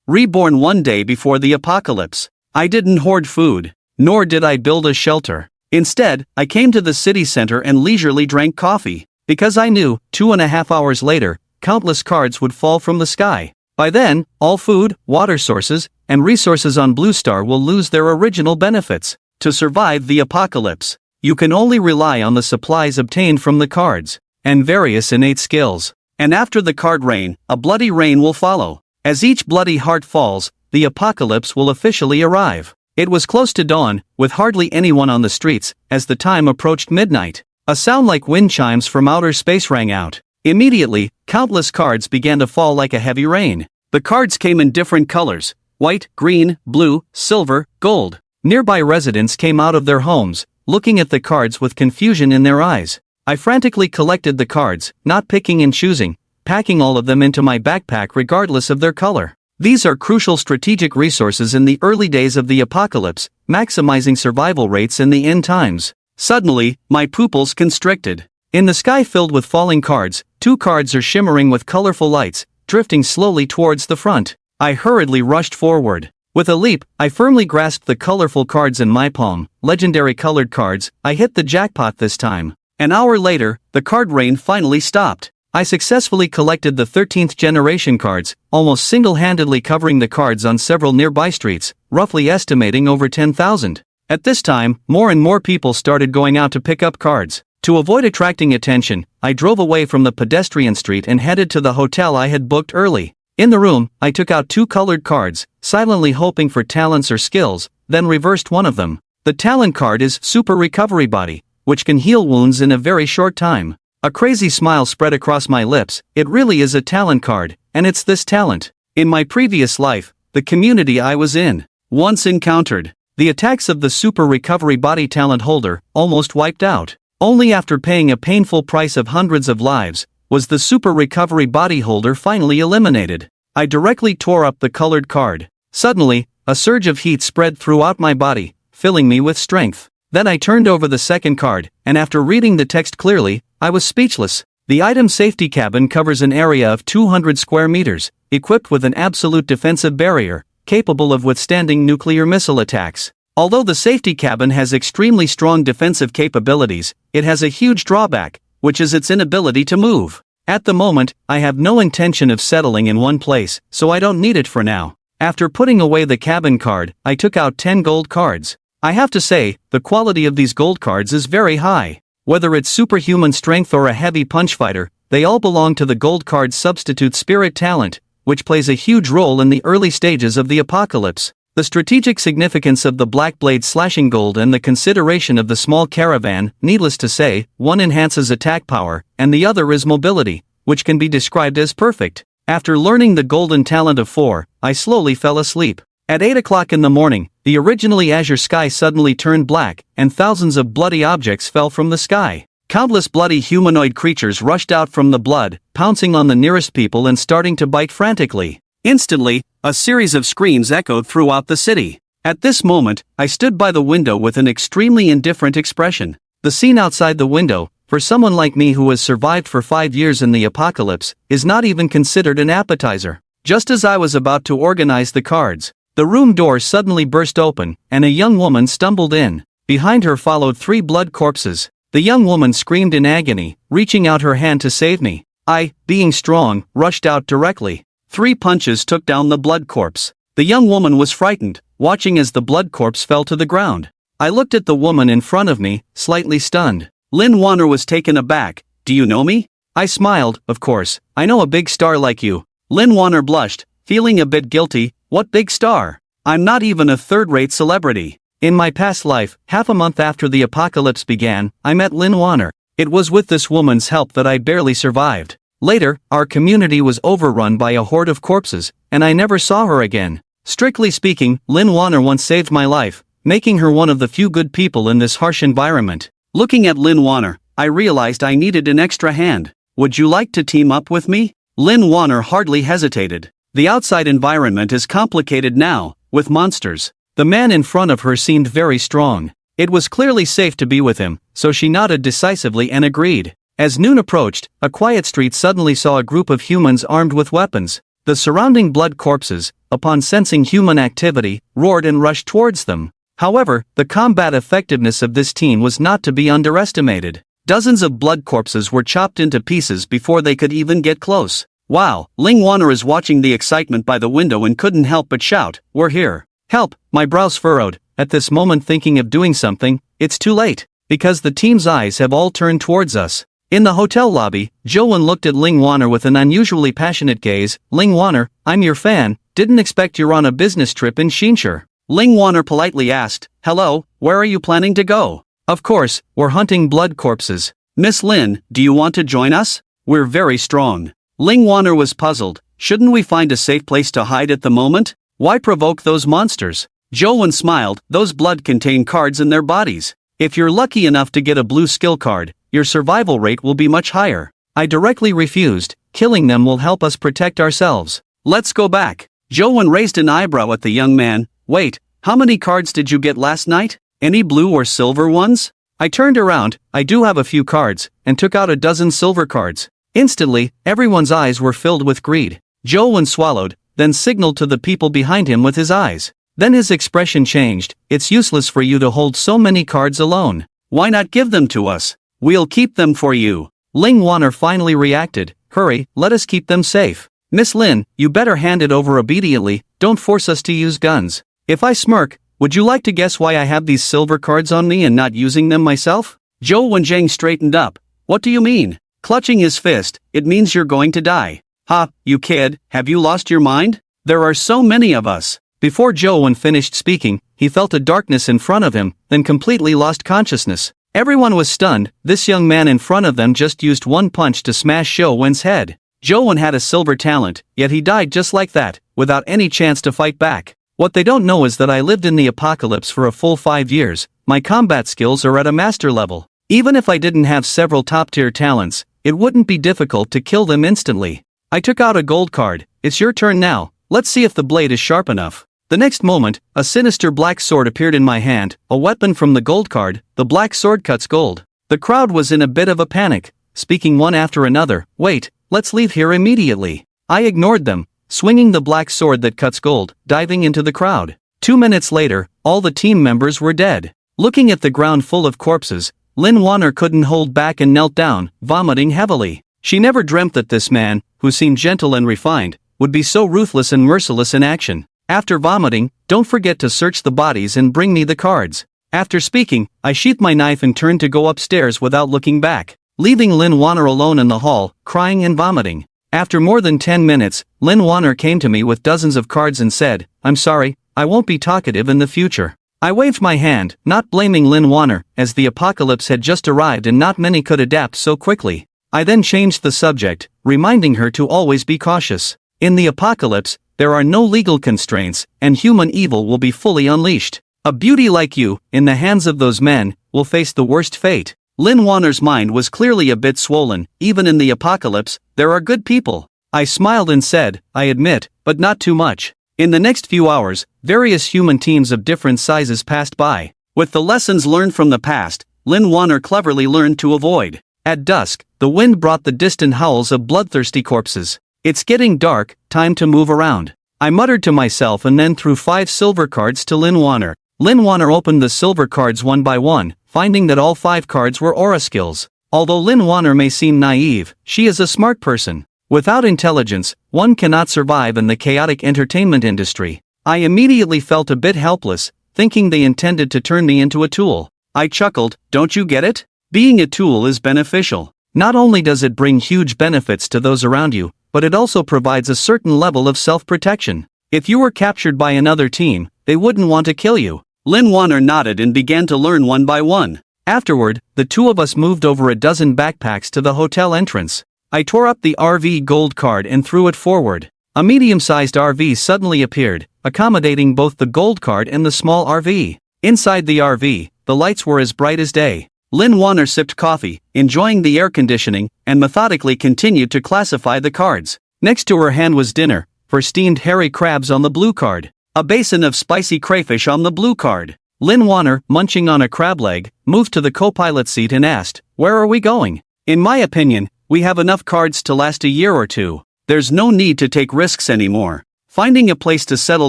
Reborn one day before the apocalypse. I didn't hoard food, nor did I build a shelter. Instead, I came to the city center and leisurely drank coffee, because I knew, 2.5 hours later, countless cards would fall from the sky. By then, all food, water sources, and resources on Blue Star will lose their original benefits. To survive the apocalypse, you can only rely on the supplies obtained from the cards, and various innate skills. And after the card rain, a bloody rain will follow. As each bloody heart falls, the apocalypse will officially arrive. It was close to dawn, with hardly anyone on the streets, as the time approached midnight. A sound like wind chimes from outer space rang out. Immediately, countless cards began to fall like a heavy rain. The cards came in different colors: white, green, blue, silver, gold. Nearby residents came out of their homes, looking at the cards with confusion in their eyes. I frantically collected the cards, not picking and choosing, packing all of them into my backpack regardless of their color. These are crucial strategic resources in the early days of the apocalypse, maximizing survival rates in the end times. Suddenly, my pupils constricted. In the sky filled with falling cards, 2 cards are shimmering with colorful lights, drifting slowly towards the front. I hurriedly rushed forward. With a leap, I firmly grasped the colorful cards in my palm. Legendary colored cards. I hit the jackpot this time. An hour later, the card rain finally stopped. I successfully collected the 13th generation cards, almost single-handedly covering the cards on several nearby streets, roughly estimating over 10,000. At this time, more and more people started going out to pick up cards. To avoid attracting attention, I drove away from the pedestrian street and headed to the hotel I had booked early. In the room, I took out 2 colored cards, silently hoping for talents or skills, then reversed one of them. The talent card is Super Recovery Body, which can heal wounds in a very short time. A crazy smile spread across my lips. It really is a talent card, and it's this talent. In my previous life, the community I was in, once encountered the attacks of the Super Recovery Body talent holder, almost wiped out. Only after paying a painful price of hundreds of lives, was the Super Recovery Body holder finally eliminated. I directly tore up the colored card. Suddenly, a surge of heat spread throughout my body, filling me with strength. Then I turned over the second card, and after reading the text clearly, I was speechless. The item safety cabin covers an area of 200 square meters, equipped with an absolute defensive barrier, capable of withstanding nuclear missile attacks. Although the safety cabin has extremely strong defensive capabilities, it has a huge drawback, which is its inability to move. At the moment, I have no intention of settling in one place, so I don't need it for now. After putting away the cabin card, I took out 10 gold cards. I have to say, the quality of these gold cards is very high. Whether it's superhuman strength or a heavy punch fighter, they all belong to the gold card substitute spirit talent, which plays a huge role in the early stages of the apocalypse. The strategic significance of the black blade slashing gold and the consideration of the small caravan, needless to say, one enhances attack power, and the other is mobility, which can be described as perfect. After learning the golden talent of 4, I slowly fell asleep. At 8 o'clock in the morning, the originally azure sky suddenly turned black, and thousands of bloody objects fell from the sky. Countless bloody humanoid creatures rushed out from the blood, pouncing on the nearest people and starting to bite frantically. Instantly, a series of screams echoed throughout the city. At this moment, I stood by the window with an extremely indifferent expression. The scene outside the window, for someone like me who has survived for 5 years in the apocalypse, is not even considered an appetizer. Just as I was about to organize the cards, the room door suddenly burst open, and a young woman stumbled in. Behind her followed 3 blood corpses. The young woman screamed in agony, reaching out her hand to save me. I, being strong, rushed out directly. 3 punches took down the blood corpse. The young woman was frightened, watching as the blood corpse fell to the ground. I looked at the woman in front of me, slightly stunned. Lin Waner was taken aback. "Do you know me?" I smiled. "Of course, I know a big star like you." Lin Waner blushed, feeling a bit guilty. "What big star? I'm not even a third-rate celebrity." In my past life, half a month after the apocalypse began, I met Lin Waner. It was with this woman's help that I barely survived. Later, our community was overrun by a horde of corpses, and I never saw her again. Strictly speaking, Lin Waner once saved my life, making her one of the few good people in this harsh environment. Looking at Lin Waner, I realized I needed an extra hand. "Would you like to team up with me?" Lin Waner hardly hesitated. The outside environment is complicated now, with monsters. The man in front of her seemed very strong. It was clearly safe to be with him, so she nodded decisively and agreed. As noon approached, a quiet street suddenly saw a group of humans armed with weapons. The surrounding blood corpses, upon sensing human activity, roared and rushed towards them. However, the combat effectiveness of this team was not to be underestimated. Dozens of blood corpses were chopped into pieces before they could even get close. Wow, Ling Waner is watching the excitement by the window and couldn't help but shout, "We're here. Help!" My brows furrowed, at this moment thinking of doing something. It's too late, because the team's eyes have all turned towards us. In the hotel lobby, Joan looked at Ling Waner with an unusually passionate gaze. "Ling Waner, I'm your fan, didn't expect you're on a business trip in Shinshur." Ling Waner politely asked, "Hello, where are you planning to go?" "Of course, we're hunting blood corpses. Miss Lin, do you want to join us? We're very strong." Ling Waner was puzzled. Shouldn't we find a safe place to hide at the moment? Why provoke those monsters? Joan smiled. Those blood contain cards in their bodies. If you're lucky enough to get a blue skill card, your survival rate will be much higher. I directly refused. Killing them will help us protect ourselves. Let's go back. Joan raised an eyebrow at the young man. Wait, how many cards did you get last night? Any blue or silver ones? I turned around. I do have a few cards, and took out a dozen silver cards. Instantly, everyone's eyes were filled with greed. Joan swallowed, then signaled to the people behind him with his eyes. Then his expression changed. "It's useless for you to hold so many cards alone. Why not give them to us? We'll keep them for you." Ling Waner finally reacted. "Hurry, let us keep them safe. Miss Lin, you better hand it over obediently, don't force us to use guns." If I smirk, would you like to guess why I have these silver cards on me and not using them myself? Zhou Wenjiang straightened up. "What do you mean?" Clutching his fist, "It means you're going to die." "Ha, you kid, have you lost your mind? There are so many of us." Before Zhou Wen finished speaking, he felt a darkness in front of him, then completely lost consciousness. Everyone was stunned. This young man in front of them just used one punch to smash Zhou Wen's head. Zhou Wen had a silver talent, yet he died just like that, without any chance to fight back. What they don't know is that I lived in the apocalypse for a full 5 years. My combat skills are at a master level. Even if I didn't have several top-tier talents, it wouldn't be difficult to kill them instantly. I took out a gold card. "It's your turn now. Let's see if the blade is sharp enough." The next moment, a sinister black sword appeared in my hand, a weapon from the gold card. The black sword cuts gold. The crowd was in a bit of a panic, speaking one after another. "Wait, let's leave here immediately." I ignored them, swinging the black sword that cuts gold, diving into the crowd. 2 minutes later, all the team members were dead. Looking at the ground full of corpses, Lin Waner couldn't hold back and knelt down, vomiting heavily. She never dreamt that this man, who seemed gentle and refined, would be so ruthless and merciless in action. After vomiting, "Don't forget to search the bodies and bring me the cards." After speaking, I sheathed my knife and turned to go upstairs without looking back, leaving Lin Waner alone in the hall, crying and vomiting. After more than 10 minutes, Lin Waner came to me with dozens of cards and said, "I'm sorry, I won't be talkative in the future." I waved my hand, not blaming Lin Waner, as the apocalypse had just arrived and not many could adapt so quickly. I then changed the subject, reminding her to always be cautious. In the apocalypse, there are no legal constraints, and human evil will be fully unleashed. A beauty like you, in the hands of those men, will face the worst fate. Lin Waner's mind was clearly a bit swollen. Even in the apocalypse, there are good people. I smiled and said, "I admit, but not too much." In the next few hours, various human teams of different sizes passed by. With the lessons learned from the past, Lin Waner cleverly learned to avoid. At dusk, the wind brought the distant howls of bloodthirsty corpses. "It's getting dark, time to move around," I muttered to myself and then threw 5 silver cards to Lin Waner. Lin Waner opened the silver cards one by one, finding that all 5 cards were aura skills. Although Lin Waner may seem naive, she is a smart person. Without intelligence, one cannot survive in the chaotic entertainment industry. I immediately felt a bit helpless, thinking they intended to turn me into a tool. I chuckled, "Don't you get it? Being a tool is beneficial. Not only does it bring huge benefits to those around you, but it also provides a certain level of self-protection. If you were captured by another team, they wouldn't want to kill you." Lin Waner nodded and began to learn one by one. Afterward, the two of us moved over a dozen backpacks to the hotel entrance. I tore up the RV gold card and threw it forward. A medium-sized RV suddenly appeared, accommodating both the gold card and the small RV. Inside the RV, the lights were as bright as day. Lin Waner sipped coffee, enjoying the air conditioning, and methodically continued to classify the cards. Next to her hand was dinner, for steamed hairy crabs on the blue card, a basin of spicy crayfish on the blue card. Lin Waner, munching on a crab leg, moved to the co-pilot seat and asked, "Where are we going?" "In my opinion, we have enough cards to last a year or two. There's no need to take risks anymore." Finding a place to settle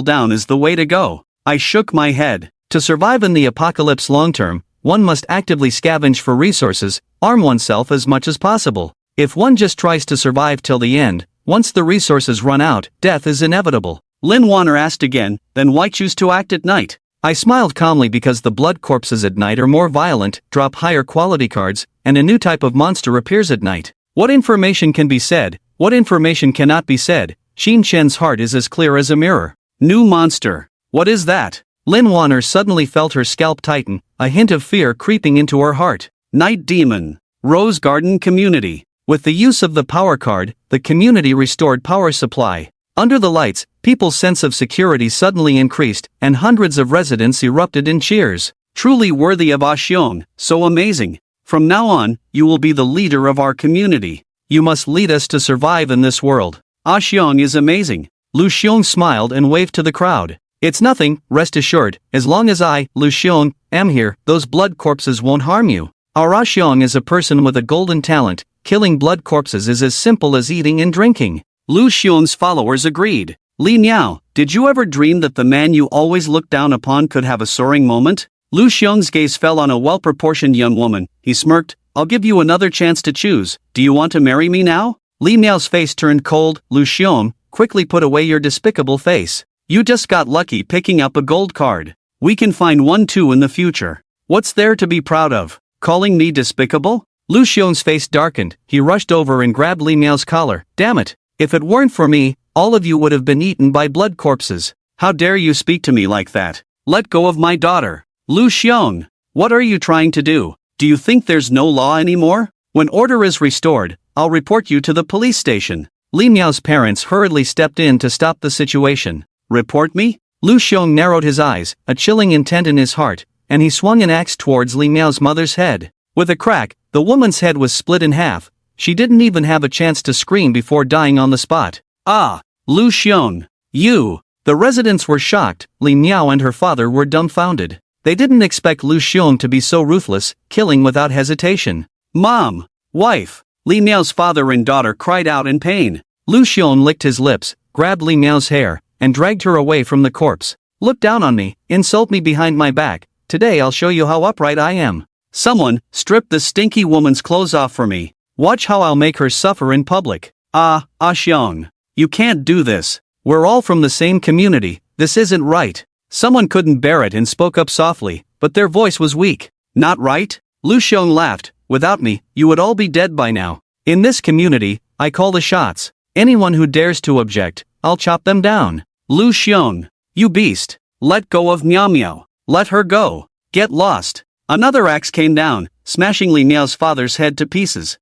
down is the way to go. I shook my head. To survive in the apocalypse long term, one must actively scavenge for resources, arm oneself as much as possible. If one just tries to survive till the end, once the resources run out, death is inevitable. Lin Waner asked again, then why choose to act at night? I smiled calmly because the blood corpses at night are more violent, drop higher quality cards, and a new type of monster appears at night. What information can be said, what information cannot be said? Qin Shen's heart is as clear as a mirror. New monster. What is that? Lin Waner suddenly felt her scalp tighten, a hint of fear creeping into her heart. Night Demon. Rose Garden Community. With the use of the power card, the community restored power supply. Under the lights, people's sense of security suddenly increased, and hundreds of residents erupted in cheers. Truly worthy of Xiong, so amazing. From now on, you will be the leader of our community. You must lead us to survive in this world. Xiong is amazing. Lu Xiong smiled and waved to the crowd. It's nothing, rest assured, as long as I, Lu Xiong, am here, those blood corpses won't harm you. Our Xiong is a person with a golden talent. Killing blood corpses is as simple as eating and drinking. Lu Xiong's followers agreed. Li Niao, did you ever dream that the man you always looked down upon could have a soaring moment? Lu Xiong's gaze fell on a well-proportioned young woman. He smirked. I'll give you another chance to choose. Do you want to marry me now? Li Niao's face turned cold. Lu Xiong, quickly put away your despicable face. You just got lucky picking up a gold card. We can find one too in the future. What's there to be proud of? Calling me despicable? Lu Xiong's face darkened. He rushed over and grabbed Li Niao's collar. Damn it. If it weren't for me, all of you would have been eaten by blood corpses. How dare you speak to me like that? Let go of my daughter. Lu Xiong, what are you trying to do? Do you think there's no law anymore? When order is restored, I'll report you to the police station. Li Niao's parents hurriedly stepped in to stop the situation. Report me? Lu Xiong narrowed his eyes, a chilling intent in his heart, and he swung an axe towards Li Niao's mother's head. With a crack, the woman's head was split in half. She didn't even have a chance to scream before dying on the spot. Ah, Lu Xiong, you! The residents were shocked. Li Niao and her father were dumbfounded. They didn't expect Lu Xiong to be so ruthless, killing without hesitation. Mom! Wife! Li Niao's father and daughter cried out in pain. Lu Xiong licked his lips, grabbed Li Niao's hair, and dragged her away from the corpse. Look down on me, insult me behind my back. Today I'll show you how upright I am. Someone, strip the stinky woman's clothes off for me. Watch how I'll make her suffer in public. Xiong. You can't do this. We're all from the same community, this isn't right. Someone couldn't bear it and spoke up softly, but their voice was weak. Not right? Lu Xiong laughed. Without me, you would all be dead by now. In this community, I call the shots. Anyone who dares to object, I'll chop them down. Lu Xiong, you beast. Let go of Miao Miao. Let her go. Get lost. Another axe came down, smashing Li Miao's father's head to pieces.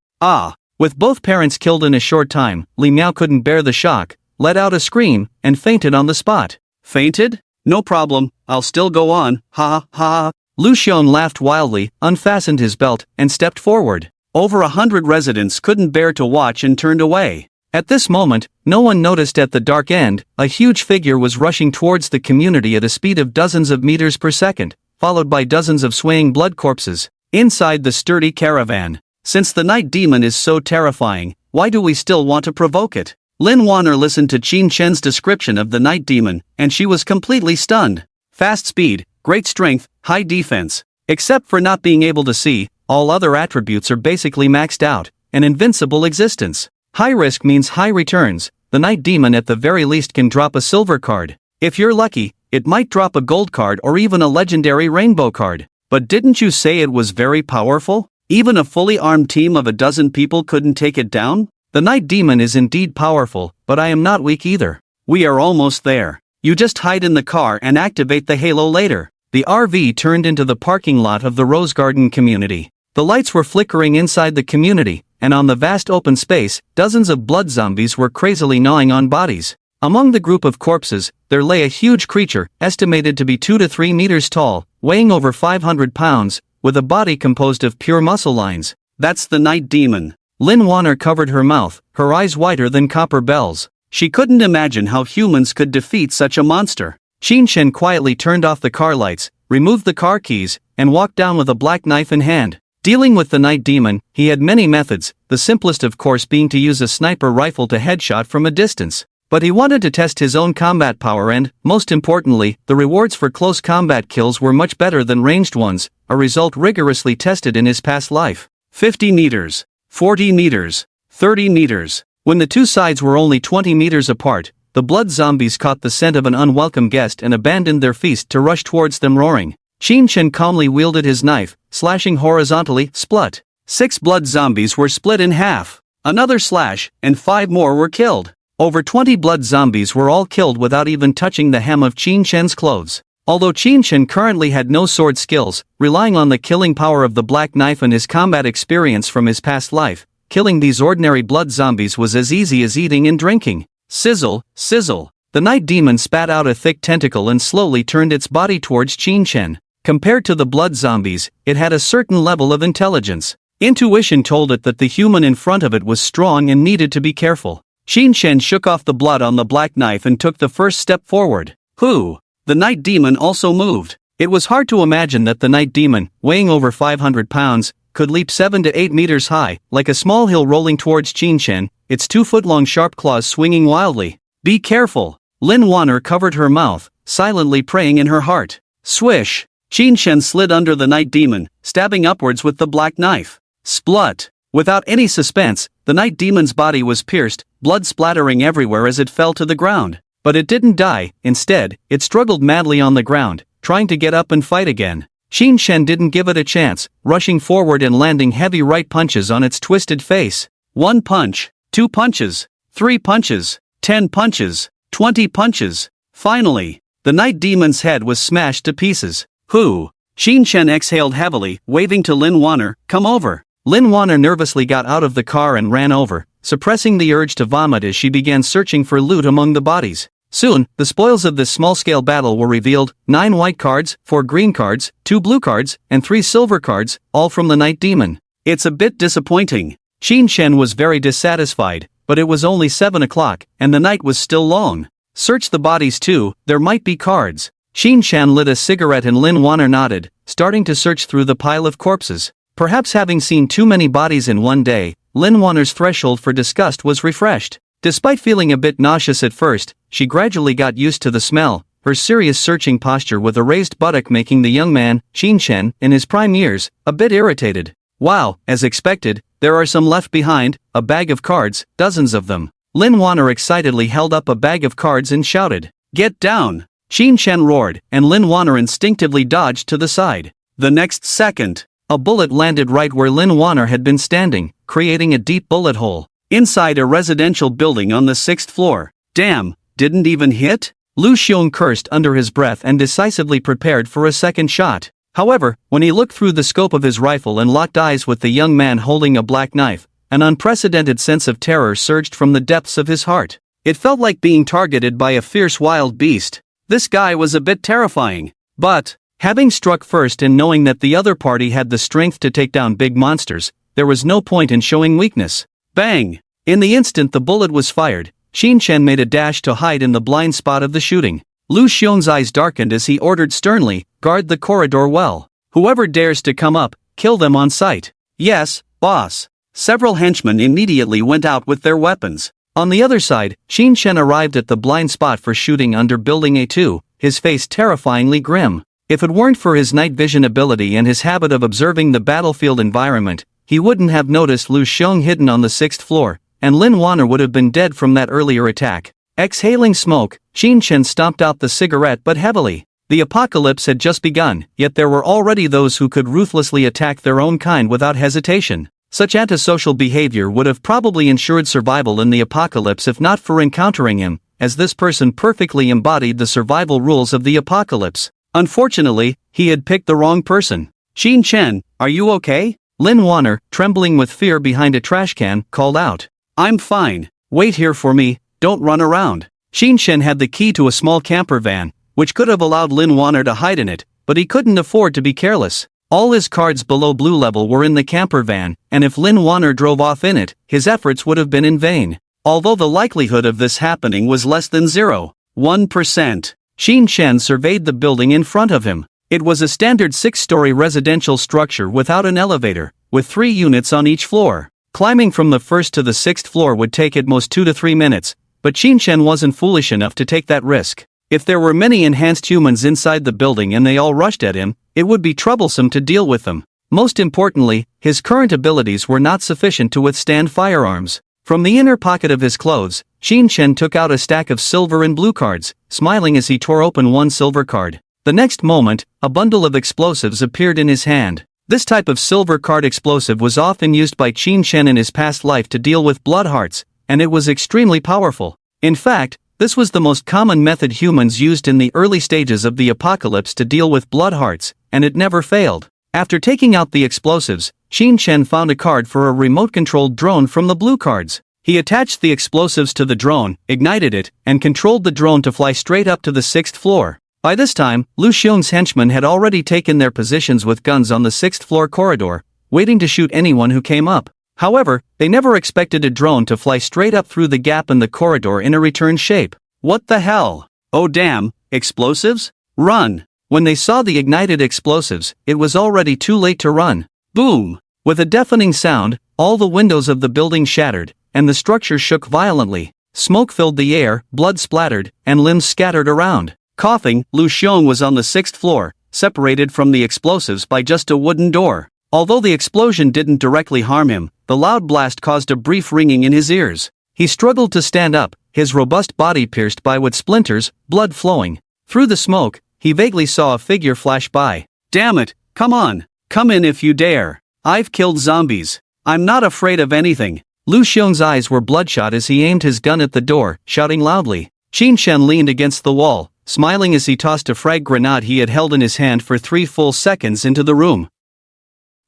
With both parents killed in a short time, Li Miao couldn't bear the shock, let out a scream, and fainted on the spot. Fainted? No problem, I'll still go on, ha ha ha. Lu Xiong laughed wildly, unfastened his belt, and stepped forward. Over 100 residents couldn't bear to watch and turned away. At this moment, no one noticed at the dark end, a huge figure was rushing towards the community at a speed of dozens of meters per second, followed by dozens of swaying blood corpses. Inside the sturdy caravan. Since the night demon is so terrifying, why do we still want to provoke it? Lin Waner listened to Qin Shen's description of the night demon, and she was completely stunned. Fast speed, great strength, high defense. Except for not being able to see, all other attributes are basically maxed out, an invincible existence. High risk means high returns. The night demon at the very least can drop a silver card. If you're lucky, it might drop a gold card or even a legendary rainbow card. But didn't you say it was very powerful? Even a fully armed team of a dozen people couldn't take it down? The night demon is indeed powerful, but I am not weak either. We are almost there. You just hide in the car and activate the halo later. The RV turned into the parking lot of the Rose Garden community. The lights were flickering inside the community, and on the vast open space, dozens of blood zombies were crazily gnawing on bodies. Among the group of corpses, there lay a huge creature, estimated to be 2 to 3 meters tall, weighing over 500 pounds, with a body composed of pure muscle lines. That's the night demon. Lin Waner covered her mouth, her eyes whiter than copper bells. She couldn't imagine how humans could defeat such a monster. Qin Shen quietly turned off the car lights, removed the car keys, and walked down with a black knife in hand. Dealing with the night demon, he had many methods, the simplest of course being to use a sniper rifle to headshot from a distance. But he wanted to test his own combat power and, most importantly, the rewards for close combat kills were much better than ranged ones, a result rigorously tested in his past life. 50 meters, 40 meters, 30 meters. When the two sides were only 20 meters apart, the blood zombies caught the scent of an unwelcome guest and abandoned their feast to rush towards them roaring. Qin Shen calmly wielded his knife, slashing horizontally, splut. 6 blood zombies were split in half. Another slash, and 5 more were killed. Over 20 blood zombies were all killed without even touching the hem of Qin Shen's clothes. Although Qin Shen currently had no sword skills, relying on the killing power of the black knife and his combat experience from his past life, killing these ordinary blood zombies was as easy as eating and drinking. Sizzle, sizzle. The night demon spat out a thick tentacle and slowly turned its body towards Qin Shen. Compared to the blood zombies, it had a certain level of intelligence. Intuition told it that the human in front of it was strong and needed to be careful. Qin Shen shook off the blood on the black knife and took the first step forward. Who? The night demon also moved. It was hard to imagine that the night demon, weighing over 500 pounds, could leap 7 to 8 meters high, like a small hill rolling towards Qin Shen, its 2-foot-long sharp claws swinging wildly. Be careful! Lin Waner covered her mouth, silently praying in her heart. Swish! Qin Shen slid under the night demon, stabbing upwards with the black knife. Splut! Without any suspense, the night demon's body was pierced, blood splattering everywhere as it fell to the ground. But it didn't die. Instead, it struggled madly on the ground, trying to get up and fight again. Qin Shen didn't give it a chance, rushing forward and landing heavy right punches on its twisted face. 1 punch, 2 punches, 3 punches, 10 punches, 20 punches. Finally, the night demon's head was smashed to pieces. Who? Qin Shen exhaled heavily, waving to Lin Waner, come over. Lin Waner nervously got out of the car and ran over, suppressing the urge to vomit as she began searching for loot among the bodies. Soon, the spoils of this small-scale battle were revealed: 9 white cards, 4 green cards, 2 blue cards, and 3 silver cards, all from the night demon. It's a bit disappointing. Qin Shen was very dissatisfied, but it was only 7 o'clock, and the night was still long. Search the bodies too, there might be cards. Qin Shen lit a cigarette and Lin Waner nodded, starting to search through the pile of corpses. Perhaps having seen too many bodies in one day, Lin Waner's threshold for disgust was refreshed. Despite feeling a bit nauseous at first, she gradually got used to the smell, her serious searching posture with a raised buttock making the young man, Qin Shen, in his prime years, a bit irritated. Wow, as expected, there are some left behind, a bag of cards, dozens of them. Lin Waner excitedly held up a bag of cards and shouted, "Get down!" Qin Shen roared, and Lin Waner instinctively dodged to the side. The next second, a bullet landed right where Lin Waner had been standing, creating a deep bullet hole. Inside a residential building on the 6th floor. Damn, didn't even hit? Lu Xiong cursed under his breath and decisively prepared for a second shot. However, when he looked through the scope of his rifle and locked eyes with the young man holding a black knife, an unprecedented sense of terror surged from the depths of his heart. It felt like being targeted by a fierce wild beast. This guy was a bit terrifying. But, having struck first and knowing that the other party had the strength to take down big monsters, there was no point in showing weakness. Bang! In the instant the bullet was fired, Qin Shen made a dash to hide in the blind spot of the shooting. Lu Xiong's eyes darkened as he ordered sternly, guard the corridor well. Whoever dares to come up, kill them on sight. Yes, boss. Several henchmen immediately went out with their weapons. On the other side, Qin Shen arrived at the blind spot for shooting under Building A2, his face terrifyingly grim. If it weren't for his night vision ability and his habit of observing the battlefield environment, he wouldn't have noticed Lu Xiong hidden on the 6th floor, and Lin Waner would have been dead from that earlier attack. Exhaling smoke, Qin Shen stomped out the cigarette but heavily. The apocalypse had just begun, yet there were already those who could ruthlessly attack their own kind without hesitation. Such antisocial behavior would have probably ensured survival in the apocalypse if not for encountering him, as this person perfectly embodied the survival rules of the apocalypse. Unfortunately, he had picked the wrong person. Qin Shen, are you okay? Lin Waner, trembling with fear behind a trash can, called out. I'm fine. Wait here for me, don't run around. Qin Shen had the key to a small camper van, which could have allowed Lin Waner to hide in it, but he couldn't afford to be careless. All his cards below blue level were in the camper van, and if Lin Waner drove off in it, his efforts would have been in vain. Although the likelihood of this happening was less than 0.1%. Qin Shen surveyed the building in front of him. It was a standard 6-story residential structure without an elevator, with 3 units on each floor. Climbing from the 1st to the 6th floor would take at most 2 to 3 minutes, but Qin Shen wasn't foolish enough to take that risk. If there were many enhanced humans inside the building and they all rushed at him, it would be troublesome to deal with them. Most importantly, his current abilities were not sufficient to withstand firearms. From the inner pocket of his clothes, Qin Shen took out a stack of silver and blue cards, smiling as he tore open one silver card. The next moment, a bundle of explosives appeared in his hand. This type of silver card explosive was often used by Qin Shen in his past life to deal with blood hearts, and it was extremely powerful. In fact, this was the most common method humans used in the early stages of the apocalypse to deal with blood hearts, and it never failed. After taking out the explosives, Qin Shen found a card for a remote-controlled drone from the blue cards. He attached the explosives to the drone, ignited it, and controlled the drone to fly straight up to the 6th floor. By this time, Lu Xiong's henchmen had already taken their positions with guns on the 6th floor corridor, waiting to shoot anyone who came up. However, they never expected a drone to fly straight up through the gap in the corridor in a return shape. What the hell? Oh damn, explosives? Run! When they saw the ignited explosives, it was already too late to run. Boom! With a deafening sound, all the windows of the building shattered, and the structure shook violently. Smoke filled the air, blood splattered, and limbs scattered around. Coughing, Lu Xiong was on the 6th floor, separated from the explosives by just a wooden door. Although the explosion didn't directly harm him, the loud blast caused a brief ringing in his ears. He struggled to stand up, his robust body pierced by wood splinters, blood flowing. Through the smoke, he vaguely saw a figure flash by. Damn it, come on, come in if you dare. I've killed zombies. I'm not afraid of anything. Lu Xiong's eyes were bloodshot as he aimed his gun at the door, shouting loudly. Qin Shen leaned against the wall, smiling as he tossed a frag grenade he had held in his hand for 3 full seconds into the room.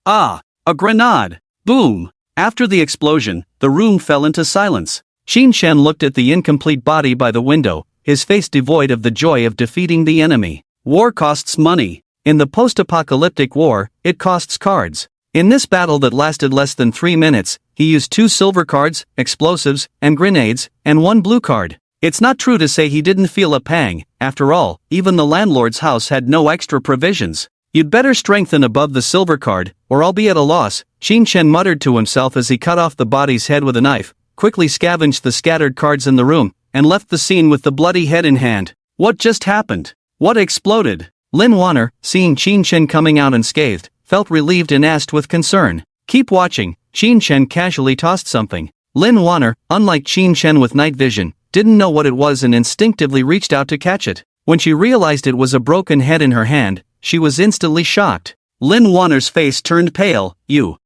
Ah, a grenade! Boom! After the explosion, the room fell into silence. Qin Shen looked at the incomplete body by the window, his face devoid of the joy of defeating the enemy. War costs money. In the post-apocalyptic war, it costs cards. In this battle that lasted less than 3 minutes, he used 2 silver cards, explosives, and grenades, and 1 blue card. It's not true to say he didn't feel a pang. After all, even the landlord's house had no extra provisions. You'd better strengthen above the silver card, or I'll be at a loss, Qin Shen muttered to himself as he cut off the body's head with a knife, quickly scavenged the scattered cards in the room, and left the scene with the bloody head in hand. What just happened? What exploded? Lin Waner, seeing Qin Shen coming out unscathed, felt relieved and asked with concern. Keep watching. Qin Shen casually tossed something. Lin Waner, unlike Qin Shen with night vision, didn't know what it was and instinctively reached out to catch it. When she realized it was a broken head in her hand, she was instantly shocked. Lin Waner's face turned pale. You.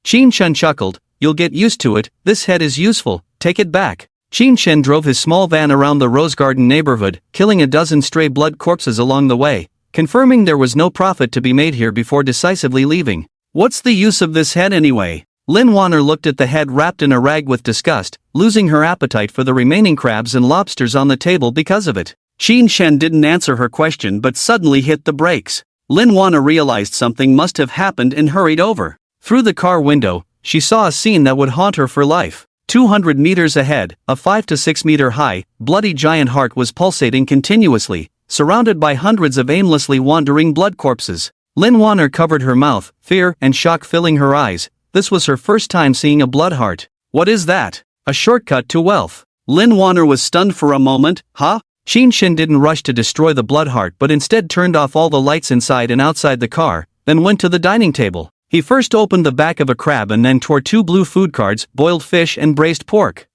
Qin Shen chuckled. You'll get used to it, this head is useful, take it back. Qin Shen drove his small van around the Rose Garden neighborhood, killing a dozen stray blood corpses along the way, confirming there was no profit to be made here before decisively leaving. What's the use of this head anyway? Lin Waner looked at the head wrapped in a rag with disgust, losing her appetite for the remaining crabs and lobsters on the table because of it. Qin Shen didn't answer her question but suddenly hit the brakes. Lin Waner realized something must have happened and hurried over. Through the car window, she saw a scene that would haunt her for life. 200 meters ahead, a 5 to 6 meter high, bloody giant heart was pulsating continuously, surrounded by hundreds of aimlessly wandering blood corpses. Lin Waner covered her mouth, fear and shock filling her eyes. This was her first time seeing a blood heart. What is that? A shortcut to wealth. Lin Waner was stunned for a moment. Huh? Qin Shen didn't rush to destroy the blood heart but instead turned off all the lights inside and outside the car, then went to the dining table. He first opened the back of a crab and then tore 2 blue food cards, boiled fish and braised pork.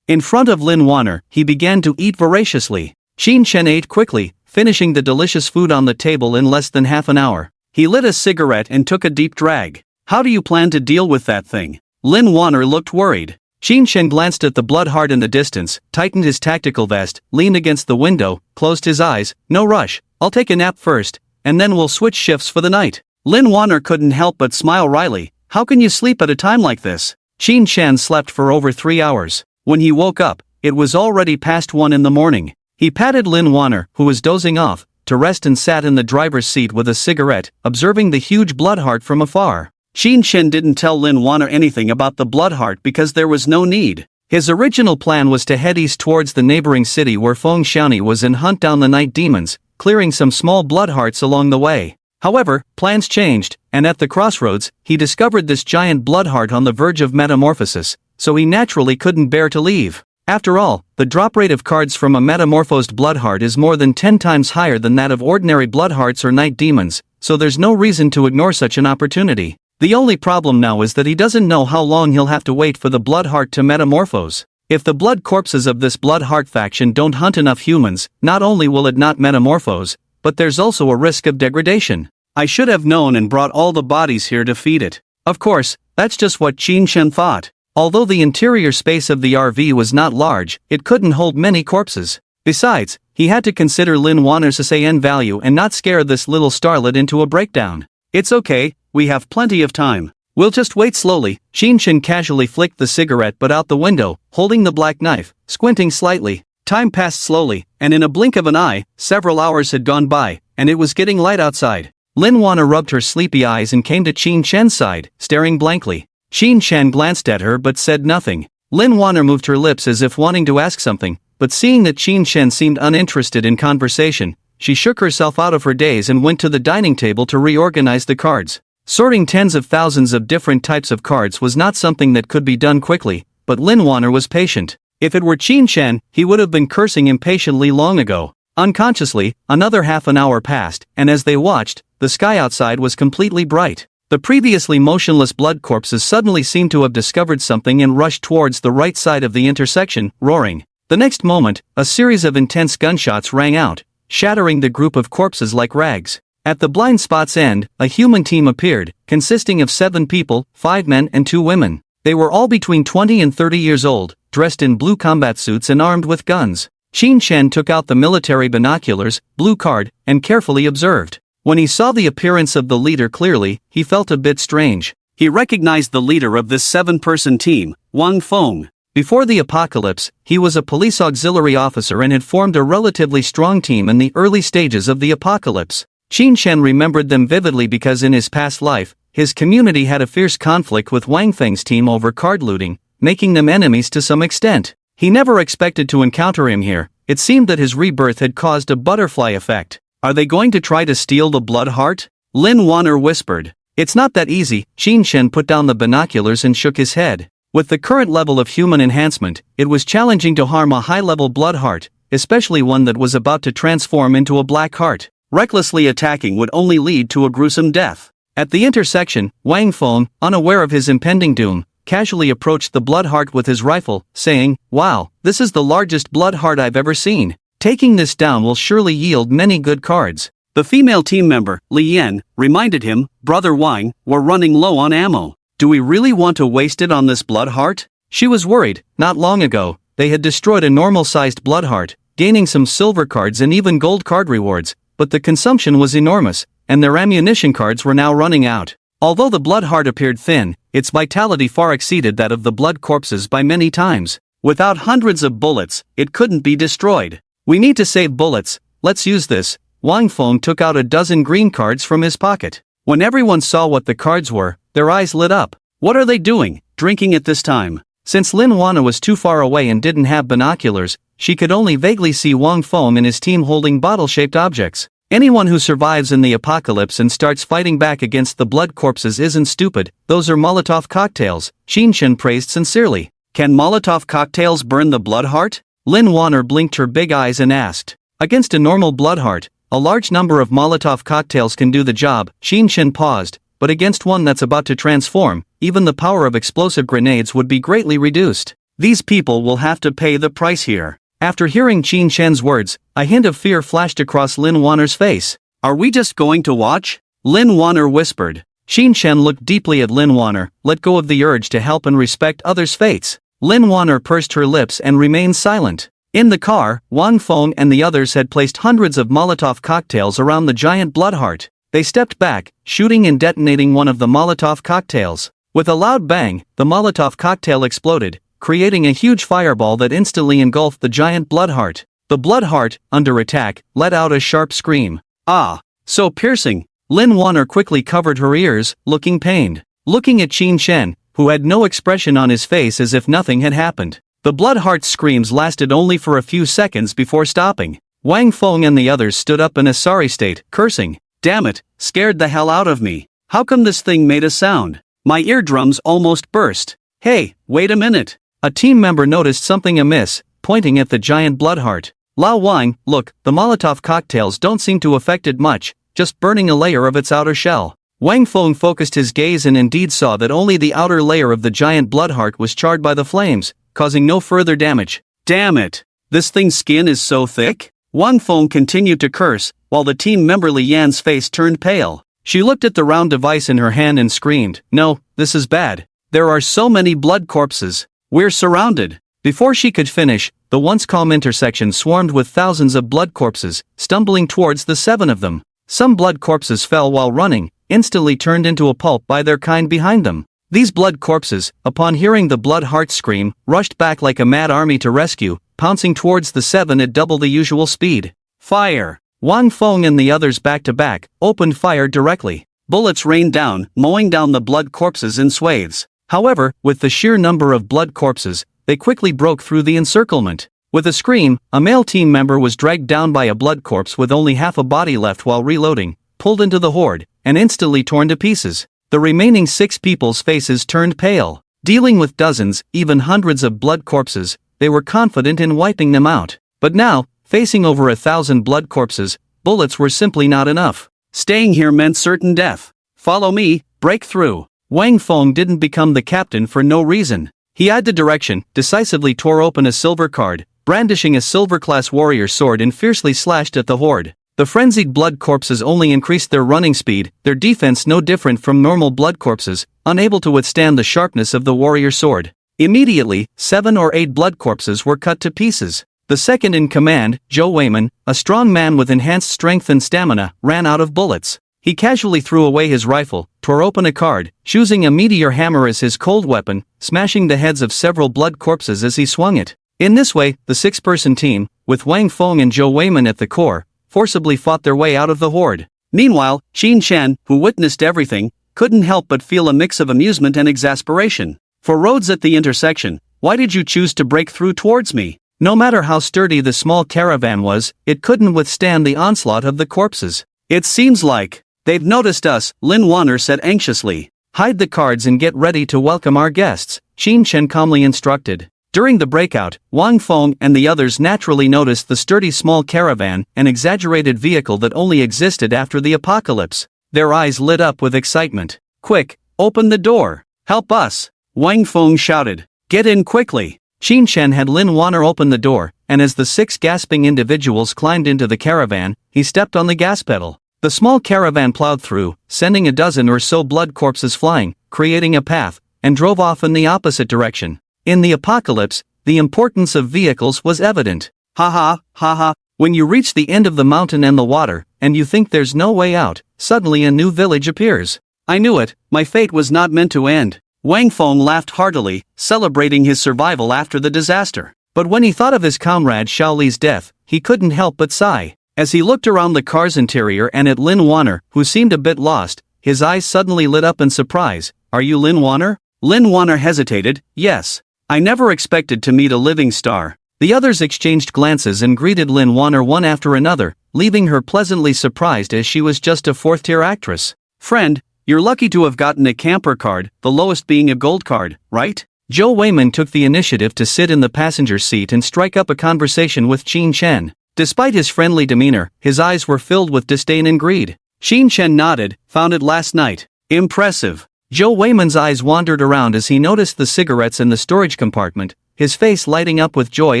In front of Lin Waner, he began to eat voraciously. Qin Shen ate quickly, finishing the delicious food on the table in less than half an hour. He lit a cigarette and took a deep drag. How do you plan to deal with that thing? Lin Waner looked worried. Qin Shen glanced at the blood heart in the distance, tightened his tactical vest, leaned against the window, closed his eyes. No rush, I'll take a nap first, and then we'll switch shifts for the night. Lin Waner couldn't help but smile wryly. How can you sleep at a time like this? Qin Shen slept for over 3 hours. When he woke up, it was already past 1 in the morning. He patted Lin Waner, who was dozing off, to rest and sat in the driver's seat with a cigarette, observing the huge blood heart from afar. Qin Shen didn't tell Lin Waner anything about the blood heart because there was no need. His original plan was to head east towards the neighboring city where Feng Xiaoni was and hunt down the night demons, clearing some small blood hearts along the way. However, plans changed, and at the crossroads, he discovered this giant blood heart on the verge of metamorphosis, so he naturally couldn't bear to leave. After all, the drop rate of cards from a metamorphosed bloodheart is more than 10 times higher than that of ordinary bloodhearts or night demons, so there's no reason to ignore such an opportunity. The only problem now is that he doesn't know how long he'll have to wait for the bloodheart to metamorphose. If the blood corpses of this bloodheart faction don't hunt enough humans, not only will it not metamorphose, but there's also a risk of degradation. I should have known and brought all the bodies here to feed it. Of course, that's just what Qin Shen thought. Although the interior space of the RV was not large, it couldn't hold many corpses. Besides, he had to consider Lin Wanner's SAN value and not scare this little starlet into a breakdown. It's okay, we have plenty of time. We'll just wait slowly. Qin Shen casually flicked the cigarette butt out the window, holding the black knife, squinting slightly. Time passed slowly, and in a blink of an eye, several hours had gone by, and it was getting light outside. Lin Wanner rubbed her sleepy eyes and came to Qin Shen's side, staring blankly. Qin Shen glanced at her but said nothing. Lin Wanner moved her lips as if wanting to ask something, but seeing that Qin Shen seemed uninterested in conversation, she shook herself out of her daze and went to the dining table to reorganize the cards. Sorting tens of thousands of different types of cards was not something that could be done quickly, but Lin Wanner was patient. If it were Qin Shen, he would have been cursing impatiently long ago. Unconsciously, another half an hour passed, and as they watched, the sky outside was completely bright. The previously motionless blood corpses suddenly seemed to have discovered something and rushed towards the right side of the intersection, roaring. The next moment, a series of intense gunshots rang out, shattering the group of corpses like rags. At the blind spot's end, a human team appeared, consisting of 7 people, 5 men and 2 women. They were all between 20 and 30 years old, dressed in blue combat suits and armed with guns. Qin Shen took out the military binoculars, blue card, and carefully observed. When he saw the appearance of the leader clearly, he felt a bit strange. He recognized the leader of this 7-person team, Wang Fong. Before the apocalypse, he was a police auxiliary officer and had formed a relatively strong team in the early stages of the apocalypse. Qin Shen remembered them vividly because in his past life, his community had a fierce conflict with Wang Feng's team over card looting, making them enemies to some extent. He never expected to encounter him here. It seemed that his rebirth had caused a butterfly effect. Are they going to try to steal the blood heart? Lin Wanner whispered. It's not that easy. Qin Shen put down the binoculars and shook his head. With the current level of human enhancement, it was challenging to harm a high-level blood heart, especially one that was about to transform into a black heart. Recklessly attacking would only lead to a gruesome death. At the intersection, Wang Fong, unaware of his impending doom, casually approached the blood heart with his rifle, saying, "Wow, this is the largest blood heart I've ever seen. Taking this down will surely yield many good cards." The female team member, Li Yan, reminded him, "Brother Wang, we're running low on ammo. Do we really want to waste it on this blood heart?" She was worried. Not long ago, they had destroyed a normal-sized blood heart, gaining some silver cards and even gold card rewards, but the consumption was enormous, and their ammunition cards were now running out. Although the blood heart appeared thin, its vitality far exceeded that of the blood corpses by many times. Without hundreds of bullets, it couldn't be destroyed. "We need to save bullets, let's use this." Wang Fong took out a dozen green cards from his pocket. When everyone saw what the cards were, their eyes lit up. What are they doing, drinking at this time? Since Lin Wanner was too far away and didn't have binoculars, she could only vaguely see Wang Fong and his team holding bottle-shaped objects. Anyone who survives in the apocalypse and starts fighting back against the blood corpses isn't stupid. Those are Molotov cocktails, Qin Shen praised sincerely. Can Molotov cocktails burn the blood heart? Lin Wanner blinked her big eyes and asked. Against a normal blood heart, a large number of Molotov cocktails can do the job. Qin Shen paused, but against one that's about to transform, even the power of explosive grenades would be greatly reduced. These people will have to pay the price here. After hearing Qin Shen's words, a hint of fear flashed across Lin Wanner's face. Are we just going to watch? Lin Wanner whispered. Qin Shen looked deeply at Lin Wanner, let go of the urge to help and respect others' fates. Lin Wanner pursed her lips and remained silent. In the car, Wang Fong and the others had placed hundreds of Molotov cocktails around the giant blood heart. They stepped back, shooting and detonating one of the Molotov cocktails. With a loud bang, the Molotov cocktail exploded, creating a huge fireball that instantly engulfed the giant blood heart. The blood heart, under attack, let out a sharp scream. Ah, so piercing. Lin Wanner quickly covered her ears, looking pained. Looking at Qin Shen, who had no expression on his face as if nothing had happened. The blood heart's screams lasted only for a few seconds before stopping. Wang Fong and the others stood up in a sorry state, cursing. Damn it, scared the hell out of me. How come this thing made a sound? My eardrums almost burst. Hey, wait a minute. A team member noticed something amiss, pointing at the giant blood heart. Lao Wang, look, the Molotov cocktails don't seem to affect it much, just burning a layer of its outer shell. Wang Fong focused his gaze and indeed saw that only the outer layer of the giant blood heart was charred by the flames, causing no further damage. Damn it! This thing's skin is so thick? Wang Fong continued to curse, while the team member Li Yan's face turned pale. She looked at the round device in her hand and screamed, "No, this is bad. There are so many blood corpses. We're surrounded." Before she could finish, the once calm intersection swarmed with thousands of blood corpses, stumbling towards the 7 of them. Some blood corpses fell while running, instantly turned into a pulp by their kind behind them. These blood corpses, upon hearing the blood heart scream, rushed back like a mad army to rescue, pouncing towards the 7 at double the usual speed. Fire! Wang Fong and the others back-to-back, opened fire directly. Bullets rained down, mowing down the blood corpses in swathes. However, with the sheer number of blood corpses, they quickly broke through the encirclement. With a scream, a male team member was dragged down by a blood corpse with only half a body left while reloading, pulled into the horde, and instantly torn to pieces. The remaining 6 people's faces turned pale. Dealing with dozens, even hundreds of blood corpses, they were confident in wiping them out. But now, facing over 1,000 blood corpses, bullets were simply not enough. Staying here meant certain death. Follow me, break through. Wang Fong didn't become the captain for no reason. He had the direction, decisively tore open a silver card, brandishing a silver-class warrior sword and fiercely slashed at the horde. The frenzied blood corpses only increased their running speed, their defense no different from normal blood corpses, unable to withstand the sharpness of the warrior sword. Immediately, 7 or 8 blood corpses were cut to pieces. The second in command, Zhou Weiman, a strong man with enhanced strength and stamina, ran out of bullets. He casually threw away his rifle, tore open a card, choosing a meteor hammer as his cold weapon, smashing the heads of several blood corpses as he swung it. In this way, the 6-person team, with Wang Fong and Zhou Weiman at the core, forcibly fought their way out of the horde. Meanwhile, Qin Shan, who witnessed everything, couldn't help but feel a mix of amusement and exasperation. For roads at the intersection, why did you choose to break through towards me? No matter how sturdy the small caravan was, it couldn't withstand the onslaught of the corpses. It seems like they've noticed us, Lin Waner said anxiously. Hide the cards and get ready to welcome our guests, Qin Shan calmly instructed. During the breakout, Wang Fong and the others naturally noticed the sturdy small caravan, an exaggerated vehicle that only existed after the apocalypse. Their eyes lit up with excitement. Quick, open the door. Help us, Wang Fong shouted. Get in quickly. Qin Shan had Lin Waner open the door, and as the 6 gasping individuals climbed into the caravan, he stepped on the gas pedal. The small caravan plowed through, sending a dozen or so blood corpses flying, creating a path, and drove off in the opposite direction. In the apocalypse, the importance of vehicles was evident. Ha ha, when you reach the end of the mountain and the water, and you think there's no way out, suddenly a new village appears. I knew it, my fate was not meant to end. Wang Fong laughed heartily, celebrating his survival after the disaster. But when he thought of his comrade Shaoli's death, he couldn't help but sigh. As he looked around the car's interior and at Lin Waner, who seemed a bit lost, his eyes suddenly lit up in surprise. Are you Lin Waner? Lin Waner hesitated. Yes. I never expected to meet a living star. The others exchanged glances and greeted Lin Waner one after another, leaving her pleasantly surprised as she was just a 4th-tier actress. Friend, you're lucky to have gotten a camper card, the lowest being a gold card, right? Zhou Weiman took the initiative to sit in the passenger seat and strike up a conversation with Qin Shan. Despite his friendly demeanor, his eyes were filled with disdain and greed. Qin Shan nodded, found it last night. Impressive. Zhou Weiman's eyes wandered around as he noticed the cigarettes in the storage compartment, his face lighting up with joy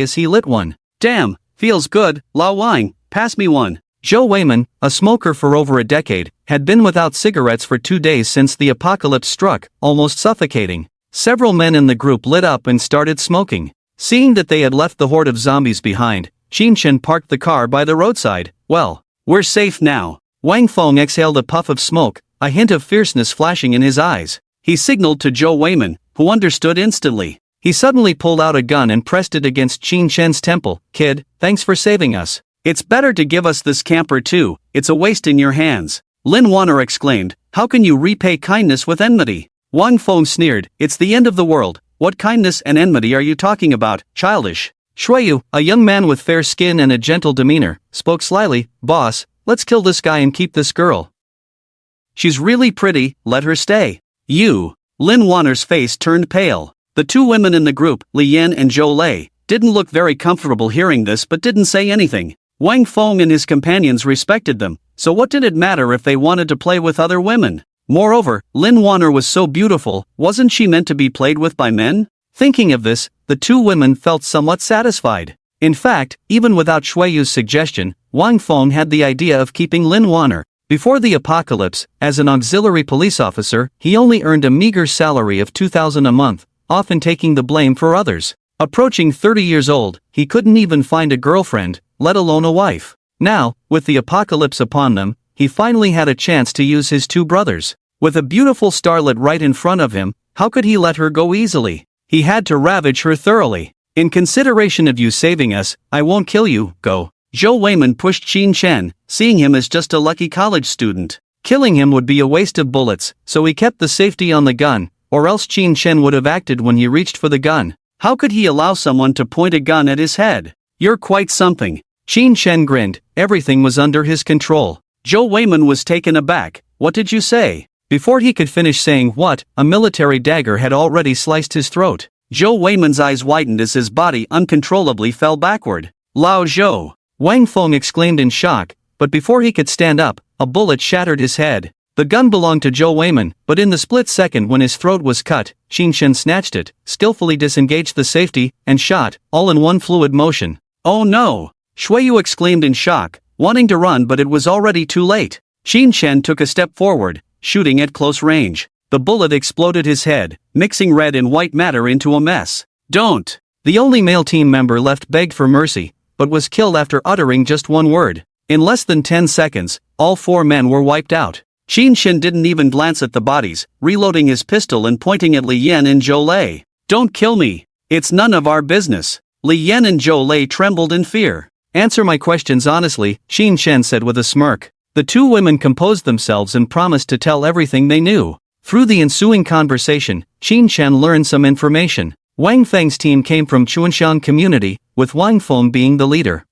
as he lit one. Damn, feels good, Lao Wang, pass me one. Zhou Weiman, a smoker for over a decade, had been without cigarettes for 2 days since the apocalypse struck, almost suffocating. Several men in the group lit up and started smoking. Seeing that they had left the horde of zombies behind, Qin Shan parked the car by the roadside. Well, we're safe now. Wang Fong exhaled a puff of smoke, a hint of fierceness flashing in his eyes. He signaled to Zhou Weiman, who understood instantly. He suddenly pulled out a gun and pressed it against Qin Shan's temple. Kid, thanks for saving us. It's better to give us this camper too, it's a waste in your hands. Lin Waner exclaimed, how can you repay kindness with enmity? Wang Fong sneered, it's the end of the world, what kindness and enmity are you talking about, childish? Shuiyu, a young man with fair skin and a gentle demeanor, spoke slyly, boss, let's kill this guy and keep this girl. She's really pretty, let her stay. You. Lin Waner's face turned pale. The two women in the group, Lian and Zhou Lei, didn't look very comfortable hearing this but didn't say anything. Wang Fong and his companions respected them, so what did it matter if they wanted to play with other women? Moreover, Lin Waner was so beautiful, wasn't she meant to be played with by men? Thinking of this, the two women felt somewhat satisfied. In fact, even without Shuiyu's suggestion, Wang Fong had the idea of keeping Lin Waner. Before the apocalypse, as an auxiliary police officer, he only earned a meager salary of 2,000 a month, often taking the blame for others. Approaching 30 years old, he couldn't even find a girlfriend, let alone a wife. Now, with the apocalypse upon them, he finally had a chance to use his two brothers. With a beautiful starlet right in front of him, how could he let her go easily? He had to ravage her thoroughly. In consideration of you saving us, I won't kill you, go. Zhou Weiman pushed Qin Chen, seeing him as just a lucky college student. Killing him would be a waste of bullets, so he kept the safety on the gun, or else Qin Chen would have acted when he reached for the gun. How could he allow someone to point a gun at his head? You're quite something. Qin Chen grinned, everything was under his control. Zhou Weiman was taken aback. What did you say? Before he could finish saying what, a military dagger had already sliced his throat. Zhou Weiman's eyes widened as his body uncontrollably fell backward. Lao Zhou! Wang Fong exclaimed in shock, but before he could stand up, a bullet shattered his head. The gun belonged to Zhou Weiman, but in the split second when his throat was cut, Qin Chen snatched it, skillfully disengaged the safety, and shot, all in one fluid motion. Oh no! Shuiyu exclaimed in shock, wanting to run but it was already too late. Qin Chen took a step forward, shooting at close range. The bullet exploded his head, mixing red and white matter into a mess. Don't! The only male team member left begged for mercy, but was killed after uttering just one word. In less than 10 seconds, all four men were wiped out. Qin Chen didn't even glance at the bodies, reloading his pistol and pointing at Li Yan and Zhou Lei. Don't kill me! It's none of our business. Li Yan and Zhou Lei trembled in fear. Answer my questions honestly, Qin Chen said with a smirk. The two women composed themselves and promised to tell everything they knew. Through the ensuing conversation, Qin Chen learned some information. Wang Feng's team came from Chuanshan community, with Wang Fong being the leader.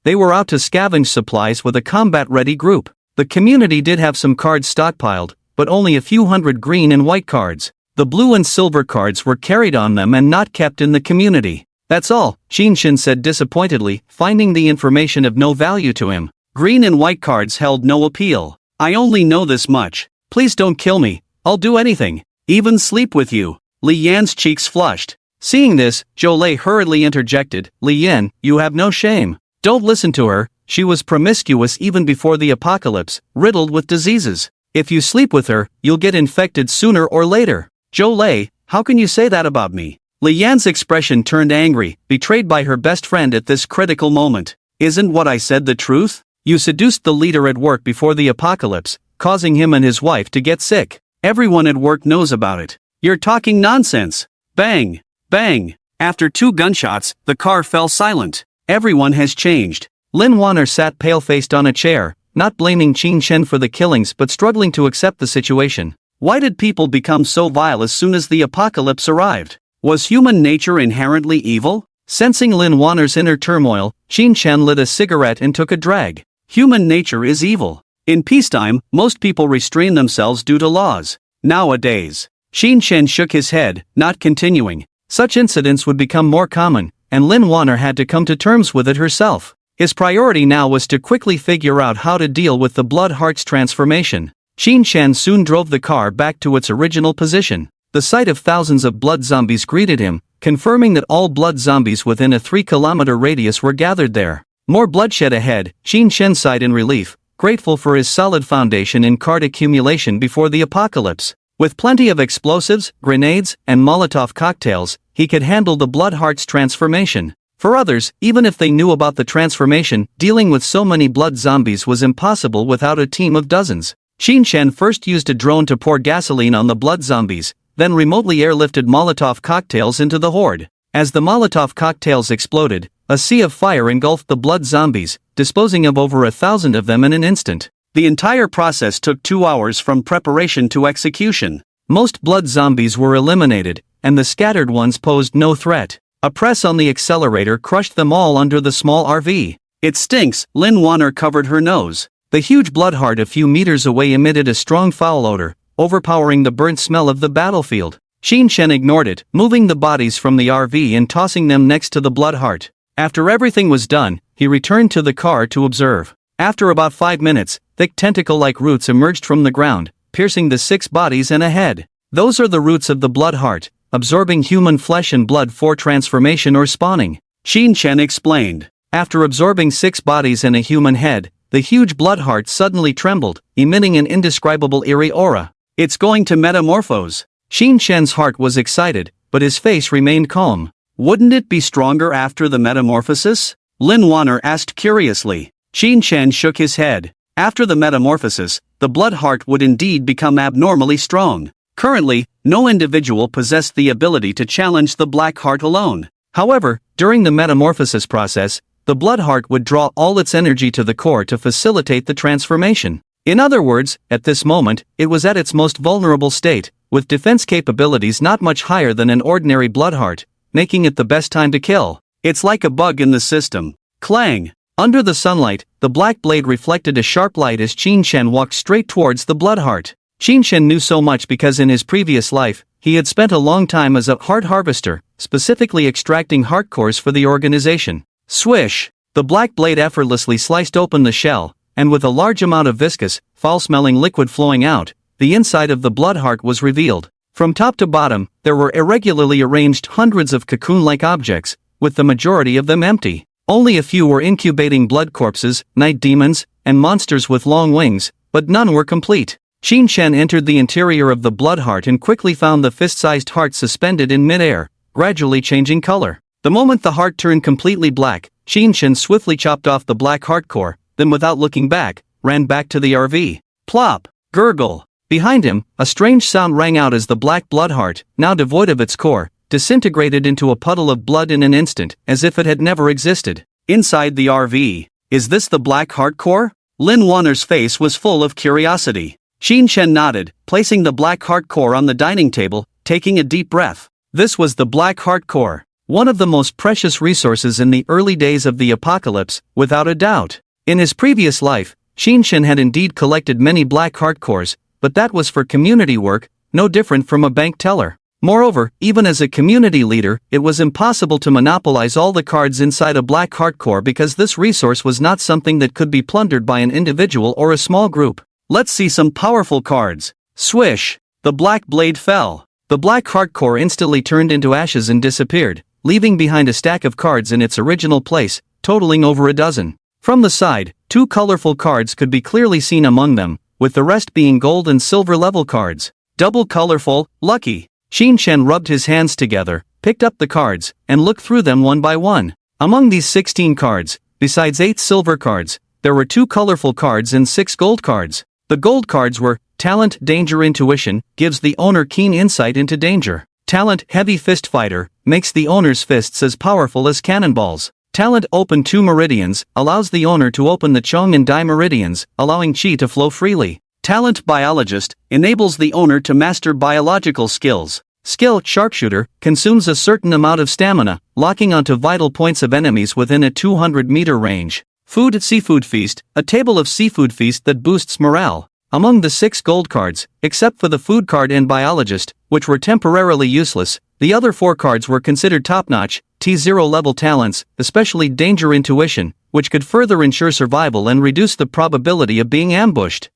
They were out to scavenge supplies with a combat-ready group. The community did have some cards stockpiled, but only a few hundred green and white cards. The blue and silver cards were carried on them and not kept in the community. That's all, Qin Chen said disappointedly, finding the information of no value to him. Green and white cards held no appeal. I only know this much. Please don't kill me. I'll do anything. Even sleep with you. Li Yan's cheeks flushed. Seeing this, Zhou Lei hurriedly interjected, Li Yan, you have no shame. Don't listen to her, she was promiscuous even before the apocalypse, riddled with diseases. If you sleep with her, you'll get infected sooner or later. Zhou Lei, how can you say that about me? Li Yan's expression turned angry, betrayed by her best friend at this critical moment. Isn't what I said the truth? You seduced the leader at work before the apocalypse, causing him and his wife to get sick. Everyone at work knows about it. You're talking nonsense. Bang! Bang! After 2 gunshots, the car fell silent. Everyone has changed. Lin Waner sat pale-faced on a chair, not blaming Qin Chen for the killings but struggling to accept the situation. Why did people become so vile as soon as the apocalypse arrived? Was human nature inherently evil? Sensing Lin Waner's inner turmoil, Qin Chen lit a cigarette and took a drag. Human nature is evil. In peacetime, most people restrain themselves due to laws. Nowadays, Qin Chen shook his head, not continuing. Such incidents would become more common, and Lin Waner had to come to terms with it herself. His priority now was to quickly figure out how to deal with the Blood Heart's transformation. Qin Chen soon drove the car back to its original position. The sight of thousands of blood zombies greeted him, confirming that all blood zombies within a 3-kilometer radius were gathered there. More bloodshed ahead, Qin Chen sighed in relief, grateful for his solid foundation in card accumulation before the apocalypse. With plenty of explosives, grenades, and Molotov cocktails, he could handle the Blood Heart's transformation. For others, even if they knew about the transformation, dealing with so many blood zombies was impossible without a team of dozens. Qin Chen first used a drone to pour gasoline on the blood zombies, then remotely airlifted Molotov cocktails into the horde. As the Molotov cocktails exploded, a sea of fire engulfed the blood zombies, disposing of over 1,000 of them in an instant. The entire process took 2 hours from preparation to execution. Most blood zombies were eliminated, and the scattered ones posed no threat. A press on the accelerator crushed them all under the small RV. It stinks, Lin Waner covered her nose. The huge blood heart a few meters away emitted a strong foul odor, overpowering the burnt smell of the battlefield. Xin Shen ignored it, moving the bodies from the RV and tossing them next to the blood heart. After everything was done, he returned to the car to observe. After about 5 minutes, thick tentacle-like roots emerged from the ground, piercing the 6 bodies and a head. Those are the roots of the blood heart, absorbing human flesh and blood for transformation or spawning. Xin Shen explained. After absorbing 6 bodies and a human head, the huge blood heart suddenly trembled, emitting an indescribable eerie aura. It's going to metamorphose. Xin Shen's heart was excited, but his face remained calm. Wouldn't it be stronger after the metamorphosis? Lin Waner asked curiously. Xin Shen shook his head. After the metamorphosis, the blood heart would indeed become abnormally strong. Currently, no individual possessed the ability to challenge the black heart alone. However, during the metamorphosis process, the blood heart would draw all its energy to the core to facilitate the transformation. In other words, at this moment, it was at its most vulnerable state, with defense capabilities not much higher than an ordinary blood heart, making it the best time to kill. It's like a bug in the system. Clang! Under the sunlight, the black blade reflected a sharp light as Xin Shen walked straight towards the blood heart. Xin Shen knew so much because in his previous life, he had spent a long time as a heart harvester, specifically extracting heart cores for the organization. Swish! The black blade effortlessly sliced open the shell, and with a large amount of viscous, foul-smelling liquid flowing out, the inside of the blood heart was revealed. From top to bottom, there were irregularly arranged hundreds of cocoon-like objects, with the majority of them empty. Only a few were incubating blood corpses, night demons, and monsters with long wings, but none were complete. Xin Shen entered the interior of the blood heart and quickly found the fist-sized heart suspended in mid-air, gradually changing color. The moment the heart turned completely black, Xin Shen swiftly chopped off the black heart core, then without looking back, ran back to the RV. Plop! Gurgle! Behind him, a strange sound rang out as the black blood heart, now devoid of its core, disintegrated into a puddle of blood in an instant, as if it had never existed. Inside the RV, is this the black heart core? Lin Waner's face was full of curiosity. Xin Shen nodded, placing the black heart core on the dining table, taking a deep breath. This was the black heart core, one of the most precious resources in the early days of the apocalypse, without a doubt. In his previous life, Xin Shen had indeed collected many black heart cores, but that was for community work, no different from a bank teller. Moreover, even as a community leader, it was impossible to monopolize all the cards inside a black heart core because this resource was not something that could be plundered by an individual or a small group. Let's see some powerful cards. Swish! The black blade fell. The black heart core instantly turned into ashes and disappeared, leaving behind a stack of cards in its original place, totaling over a dozen. From the side, 2 colorful cards could be clearly seen among them, with the rest being gold and silver level cards. Double colorful, lucky. Xin Shen rubbed his hands together, picked up the cards, and looked through them one by one. Among these 16 cards, besides 8 silver cards, there were 2 colorful cards and 6 gold cards. The gold cards were Talent Danger Intuition, gives the owner keen insight into danger. Talent Heavy Fist Fighter, makes the owner's fists as powerful as cannonballs. Talent Open 2 Meridians, allows the owner to open the Chong and Dai meridians, allowing Qi to flow freely. Talent Biologist, enables the owner to master biological skills. Skill Sharpshooter, consumes a certain amount of stamina, locking onto vital points of enemies within a 200-meter range. Food Seafood Feast, a table of seafood feast that boosts morale. Among the 6 gold cards, except for the food card and biologist, which were temporarily useless, the other 4 cards were considered top-notch, T0 level talents, especially Danger Intuition, which could further ensure survival and reduce the probability of being ambushed.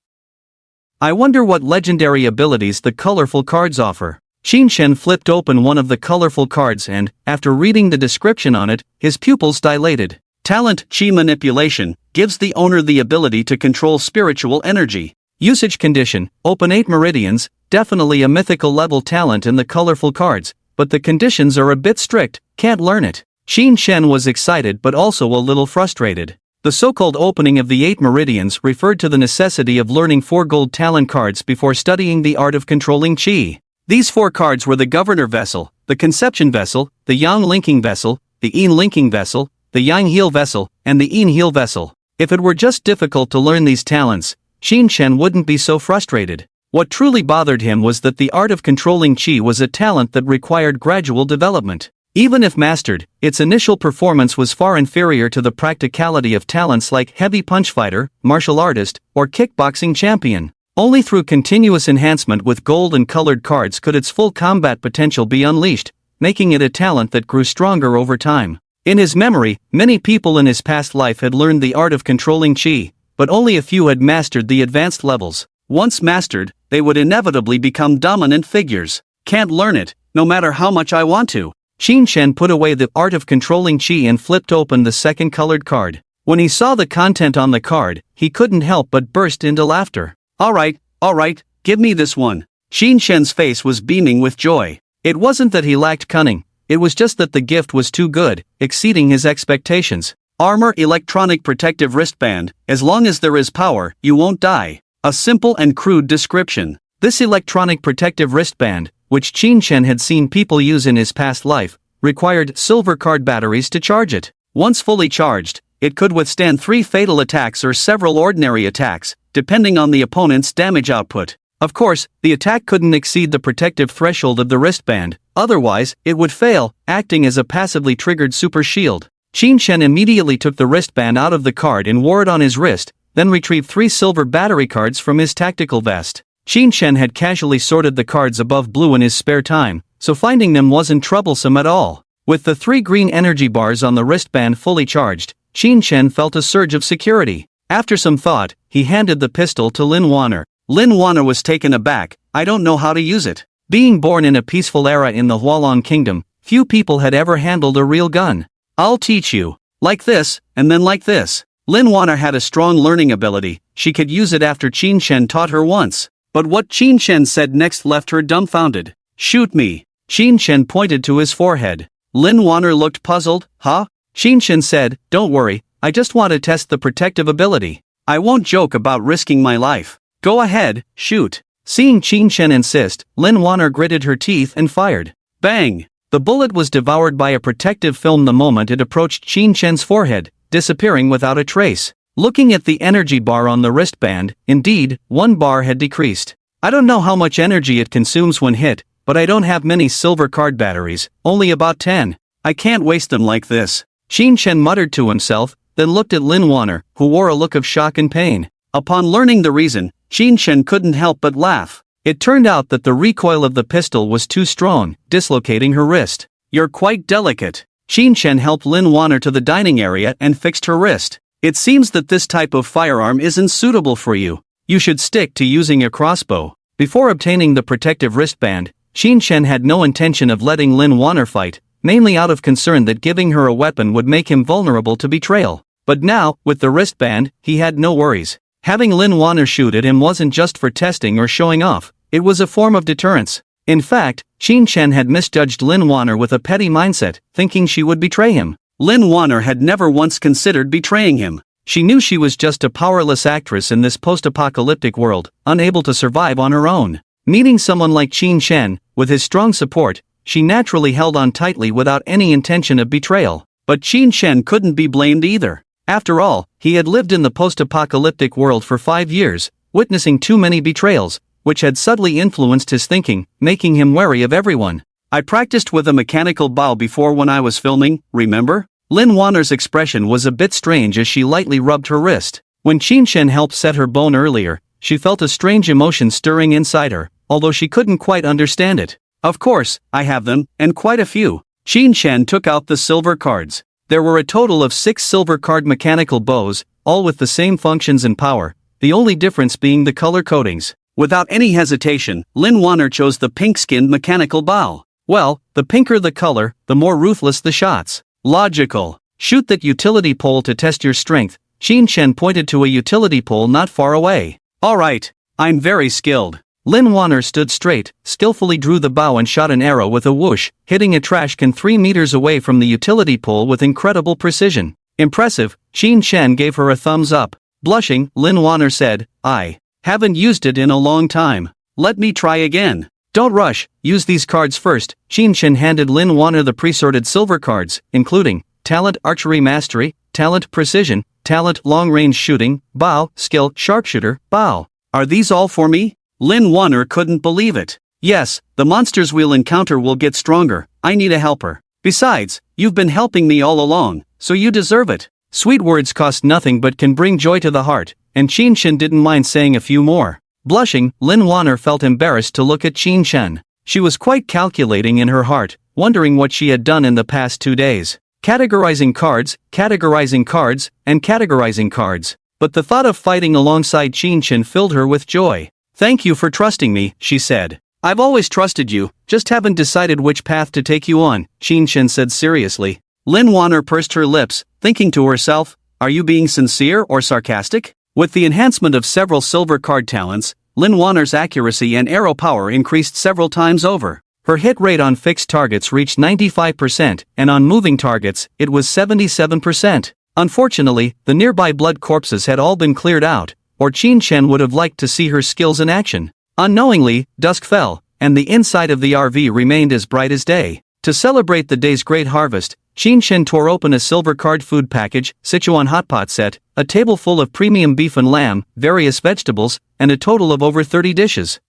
I wonder what legendary abilities the colorful cards offer. Xin Shen flipped open one of the colorful cards and, after reading the description on it, his pupils dilated. Talent Qi Manipulation, gives the owner the ability to control spiritual energy. Usage condition, open 8 meridians, definitely a mythical level talent in the colorful cards, but the conditions are a bit strict, can't learn it. Xin Shen was excited but also a little frustrated. The so-called opening of the 8 meridians referred to the necessity of learning 4 gold talent cards before studying the art of controlling Qi. These 4 cards were the Governor Vessel, the Conception Vessel, the Yang Linking Vessel, the Yin Linking Vessel, the Yang Heal Vessel, and the Yin Heal Vessel. If it were just difficult to learn these talents, Xin Shen wouldn't be so frustrated. What truly bothered him was that the art of controlling Qi was a talent that required gradual development. Even if mastered, its initial performance was far inferior to the practicality of talents like Heavy Punch Fighter, Martial Artist, or Kickboxing Champion. Only through continuous enhancement with gold and colored cards could its full combat potential be unleashed, making it a talent that grew stronger over time. In his memory, many people in his past life had learned the art of controlling chi, but only a few had mastered the advanced levels. Once mastered, they would inevitably become dominant figures. Can't learn it, no matter how much I want to. Qin Shen put away the art of controlling chi and flipped open the second colored card. When he saw the content on the card, he couldn't help but burst into laughter. Alright, give me this one. Qin Shen's face was beaming with joy. It wasn't that he lacked cunning, it was just that the gift was too good, exceeding his expectations. Armor electronic protective wristband, as long as there is power, you won't die. A simple and crude description. This electronic protective wristband, which Qin Shen had seen people use in his past life, required silver card batteries to charge it. Once fully charged, it could withstand 3 fatal attacks or several ordinary attacks, depending on the opponent's damage output. Of course, the attack couldn't exceed the protective threshold of the wristband, otherwise, it would fail, acting as a passively triggered super shield. Qin Shen immediately took the wristband out of the card and wore it on his wrist, then retrieved 3 silver battery cards from his tactical vest. Qin Shen had casually sorted the cards above blue in his spare time, so finding them wasn't troublesome at all. With the 3 green energy bars on the wristband fully charged, Qin Shen felt a surge of security. After some thought, he handed the pistol to Lin Waner. Lin Waner was taken aback. I don't know how to use it. Being born in a peaceful era in the Hualong Kingdom, few people had ever handled a real gun. I'll teach you. Like this, and then like this. Lin Waner had a strong learning ability. She could use it after Qin Shen taught her once. But what Qin Shen said next left her dumbfounded. Shoot me. Qin Shen pointed to his forehead. Lin Waner looked puzzled. Huh? Qin Shen said, don't worry, I just want to test the protective ability. I won't joke about risking my life. Go ahead, shoot. Seeing Qin Shen insist, Lin Waner gritted her teeth and fired. Bang! The bullet was devoured by a protective film the moment it approached Qin Shen's forehead, disappearing without a trace. Looking at the energy bar on the wristband, indeed, 1 bar had decreased. I don't know how much energy it consumes when hit, but I don't have many silver card batteries, only about 10. I can't waste them like this. Qin Shen muttered to himself, then looked at Lin Waner, who wore a look of shock and pain. Upon learning the reason, Qin Shen couldn't help but laugh. It turned out that the recoil of the pistol was too strong, dislocating her wrist. You're quite delicate. Qin Shen helped Lin Waner to the dining area and fixed her wrist. It seems that this type of firearm isn't suitable for you. You should stick to using a crossbow. Before obtaining the protective wristband, Qin Shen had no intention of letting Lin Waner fight, mainly out of concern that giving her a weapon would make him vulnerable to betrayal. But now, with the wristband, he had no worries. Having Lin Waner shoot at him wasn't just for testing or showing off, it was a form of deterrence. In fact, Qin Shen had misjudged Lin Waner with a petty mindset, thinking she would betray him. Lin Waner had never once considered betraying him. She knew she was just a powerless actress in this post-apocalyptic world, unable to survive on her own. Meeting someone like Qin Shen, with his strong support, she naturally held on tightly without any intention of betrayal. But Qin Shen couldn't be blamed either. After all, he had lived in the post-apocalyptic world for 5 years, witnessing too many betrayals, which had subtly influenced his thinking, making him wary of everyone. I practiced with a mechanical bow before when I was filming, remember? Lin Waner's expression was a bit strange as she lightly rubbed her wrist. When Qin Shen helped set her bone earlier, she felt a strange emotion stirring inside her, although she couldn't quite understand it. Of course, I have them, and quite a few. Qin Shen took out the silver cards. There were a total of 6 silver card mechanical bows, all with the same functions and power, the only difference being the color codings. Without any hesitation, Lin Waner chose the pink-skinned mechanical bow. Well, the pinker the color, the more ruthless the shots. Logical. Shoot that utility pole to test your strength. Qin Shen pointed to a utility pole not far away. Alright, I'm very skilled. Lin Waner stood straight, skillfully drew the bow and shot an arrow with a whoosh, hitting a trash can 3 meters away from the utility pole with incredible precision. Impressive. Qin Shen gave her a thumbs up. Blushing, Lin Waner said, I haven't used it in a long time. Let me try again. Don't rush, use these cards first. Qin Shen handed Lin Waner the pre-sorted silver cards, including Talent Archery Mastery, Talent Precision, Talent Long Range Shooting, Bow, Skill Sharpshooter, Bow. Are these all for me? Lin Waner couldn't believe it. Yes, the monsters we'll encounter will get stronger. I need a helper. Besides, you've been helping me all along, so you deserve it. Sweet words cost nothing but can bring joy to the heart, and Qin Shen didn't mind saying a few more. Blushing, Lin Waner felt embarrassed to look at Qin Shen. She was quite calculating in her heart, wondering what she had done in the past 2 days. Categorizing cards, and categorizing cards. But the thought of fighting alongside Qin Shen filled her with joy. "Thank you for trusting me," she said. "I've always trusted you, just haven't decided which path to take you on," Qin Shen said seriously. Lin Waner pursed her lips, thinking to herself, "Are you being sincere or sarcastic?" With the enhancement of several silver card talents, Lin Waner's accuracy and arrow power increased several times over. Her hit rate on fixed targets reached 95%, and on moving targets, it was 77%. Unfortunately, the nearby blood corpses had all been cleared out, or Qin Shen would have liked to see her skills in action. Unknowingly, dusk fell, and the inside of the RV remained as bright as day. To celebrate the day's great harvest, Qin Shen tore open a silver card food package, Sichuan hotpot set, a table full of premium beef and lamb, various vegetables, and a total of over 30 dishes.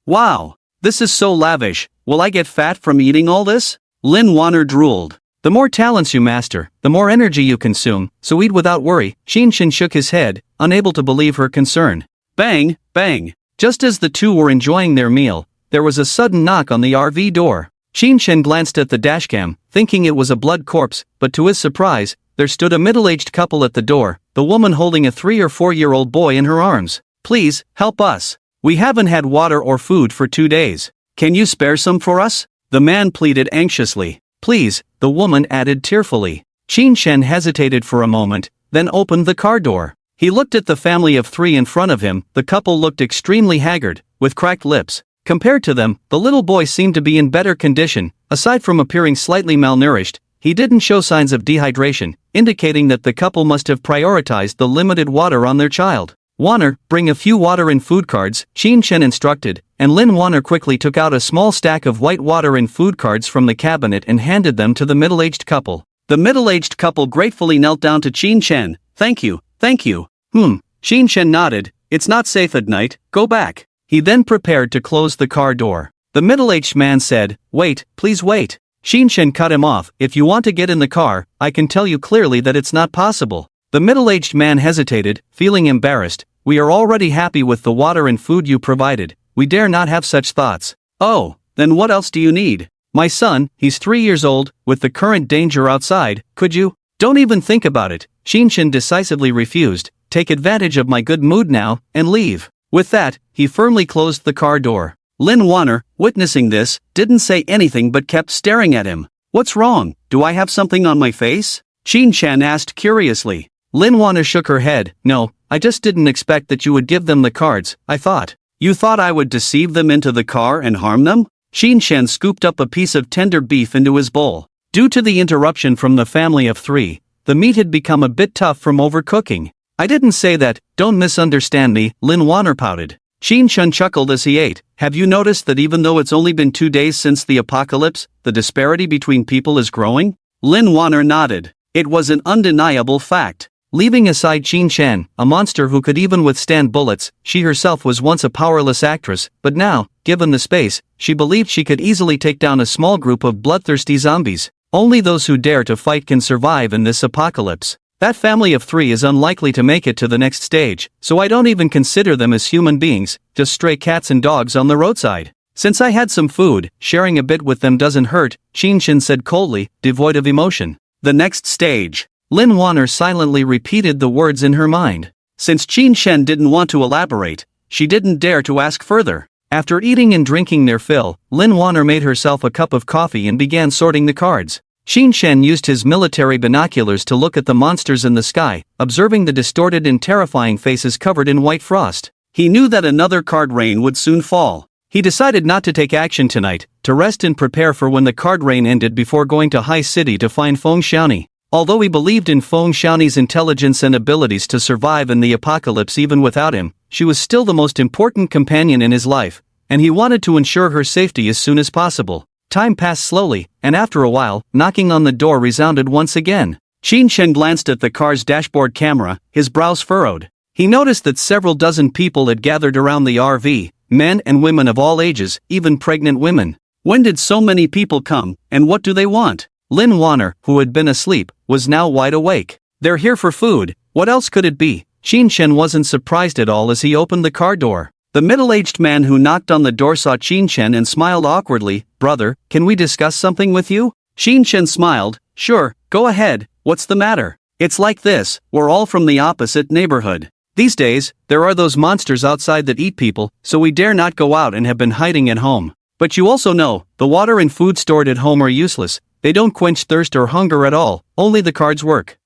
"Wow! This is so lavish, will I get fat from eating all this?" Lin Waner drooled. "The more talents you master, the more energy you consume, so eat without worry." Qin Shen shook his head, unable to believe her concern. Bang, bang. Just as the two were enjoying their meal, there was a sudden knock on the RV door. Qin Shen glanced at the dashcam, thinking it was a blood corpse, but to his surprise, there stood a middle-aged couple at the door, the woman holding a 3 or 4-year-old boy in her arms. "Please, help us. We haven't had water or food for 2 days. Can you spare some for us?" the man pleaded anxiously. "Please," the woman added tearfully. Qin Shen hesitated for a moment, then opened the car door. He looked at the family of 3 in front of him. The couple looked extremely haggard, with cracked lips. Compared to them, the little boy seemed to be in better condition. Aside from appearing slightly malnourished, he didn't show signs of dehydration, indicating that the couple must have prioritized the limited water on their child. "Waner, bring a few water and food cards," Qin Shen instructed, and Lin Waner quickly took out a small stack of white water and food cards from the cabinet and handed them to the middle-aged couple. The middle-aged couple gratefully knelt down to Qin Shen. Thank you. Qin Shen nodded. "It's not safe at night, go back." He then prepared to close the car door. The middle-aged man said, "Wait, please wait." Qin Shen cut him off. "If you want to get in the car, I can tell you clearly that it's not possible." The middle-aged man hesitated, feeling embarrassed. "We are already happy with the water and food you provided. We dare not have such thoughts." "Oh, then what else do you need?" "My son, he's 3 years old, with the current danger outside, could you?" "Don't even think about it," Qin Shen decisively refused. "Take advantage of my good mood now, and leave." With that, he firmly closed the car door. Lin Waner, witnessing this, didn't say anything but kept staring at him. "What's wrong? Do I have something on my face?" Qin Shen asked curiously. Lin Waner shook her head. "No, I just didn't expect that you would give them the cards. I thought." "You thought I would deceive them into the car and harm them?" Qin Shen scooped up a piece of tender beef into his bowl. Due to the interruption from the family of 3, the meat had become a bit tough from overcooking. "I didn't say that, don't misunderstand me," Lin Waner pouted. Qin Shen chuckled as he ate. "Have you noticed that even though it's only been 2 days since the apocalypse, the disparity between people is growing?" Lin Waner nodded. It was an undeniable fact. Leaving aside Qin Shen, a monster who could even withstand bullets, she herself was once a powerless actress, but now, given the space, she believed she could easily take down a small group of bloodthirsty zombies. Only those who dare to fight can survive in this apocalypse. That family of 3 is unlikely to make it to the next stage, so I don't even consider them as human beings, just stray cats and dogs on the roadside. Since I had some food, sharing a bit with them doesn't hurt, Qin Shen said coldly, devoid of emotion. The next stage. Lin Waner silently repeated the words in her mind. Since Qin Shen didn't want to elaborate, she didn't dare to ask further. After eating and drinking their fill, Lin Waner made herself a cup of coffee and began sorting the cards. Qin Shen used his military binoculars to look at the monsters in the sky, observing the distorted and terrifying faces covered in white frost. He knew that another card rain would soon fall. He decided not to take action tonight, to rest and prepare for when the card rain ended before going to High City to find Feng Xiaoni. Although he believed in Feng Xiaoni's intelligence and abilities to survive in the apocalypse even without him, she was still the most important companion in his life, and he wanted to ensure her safety as soon as possible. Time passed slowly, and after a while, knocking on the door resounded once again. Qin Shen glanced at the car's dashboard camera, his brows furrowed. He noticed that several dozen people had gathered around the RV, men and women of all ages, even pregnant women. When did so many people come, and what do they want? Lin Waner, who had been asleep, was now wide awake. They're here for food, what else could it be? Qin Shen wasn't surprised at all as he opened the car door. The middle-aged man who knocked on the door saw Qin Chen and smiled awkwardly. Brother, can we discuss something with you? Qin Chen smiled. Sure, go ahead, what's the matter? It's like this, we're all from the opposite neighborhood. These days, there are those monsters outside that eat people, so we dare not go out and have been hiding at home. But you also know, the water and food stored at home are useless, they don't quench thirst or hunger at all, only the cards work.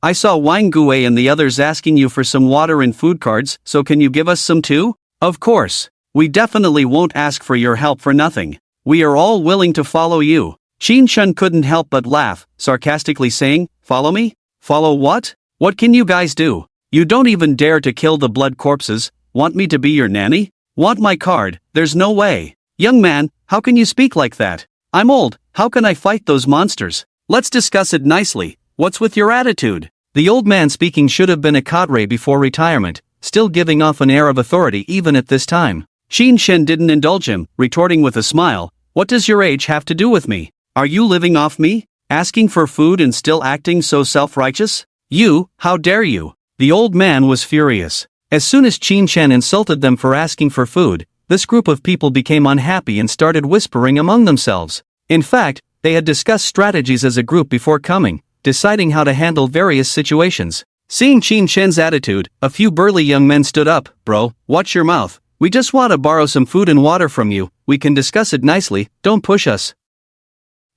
I saw Wang Gui and the others asking you for some water and food cards, so can you give us some too? Of course. We definitely won't ask for your help for nothing. We are all willing to follow you. Qin Chen couldn't help but laugh, sarcastically saying, follow me? Follow what? What can you guys do? You don't even dare to kill the blood corpses. Want me to be your nanny? Want my card? There's no way. Young man, how can you speak like that? I'm old, how can I fight those monsters? Let's discuss it nicely. What's with your attitude? The old man speaking should have been a cadre before retirement, still giving off an air of authority even at this time. Qin Chen didn't indulge him, retorting with a smile, what does your age have to do with me? Are you living off me? Asking for food and still acting so self-righteous? You, how dare you? The old man was furious. As soon as Qin Chen insulted them for asking for food, this group of people became unhappy and started whispering among themselves. In fact, they had discussed strategies as a group before coming, deciding how to handle various situations. Seeing Qin Chen's attitude, a few burly young men stood up. Bro, watch your mouth. We just want to borrow some food and water from you. We can discuss it nicely, don't push us.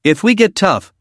If we get tough,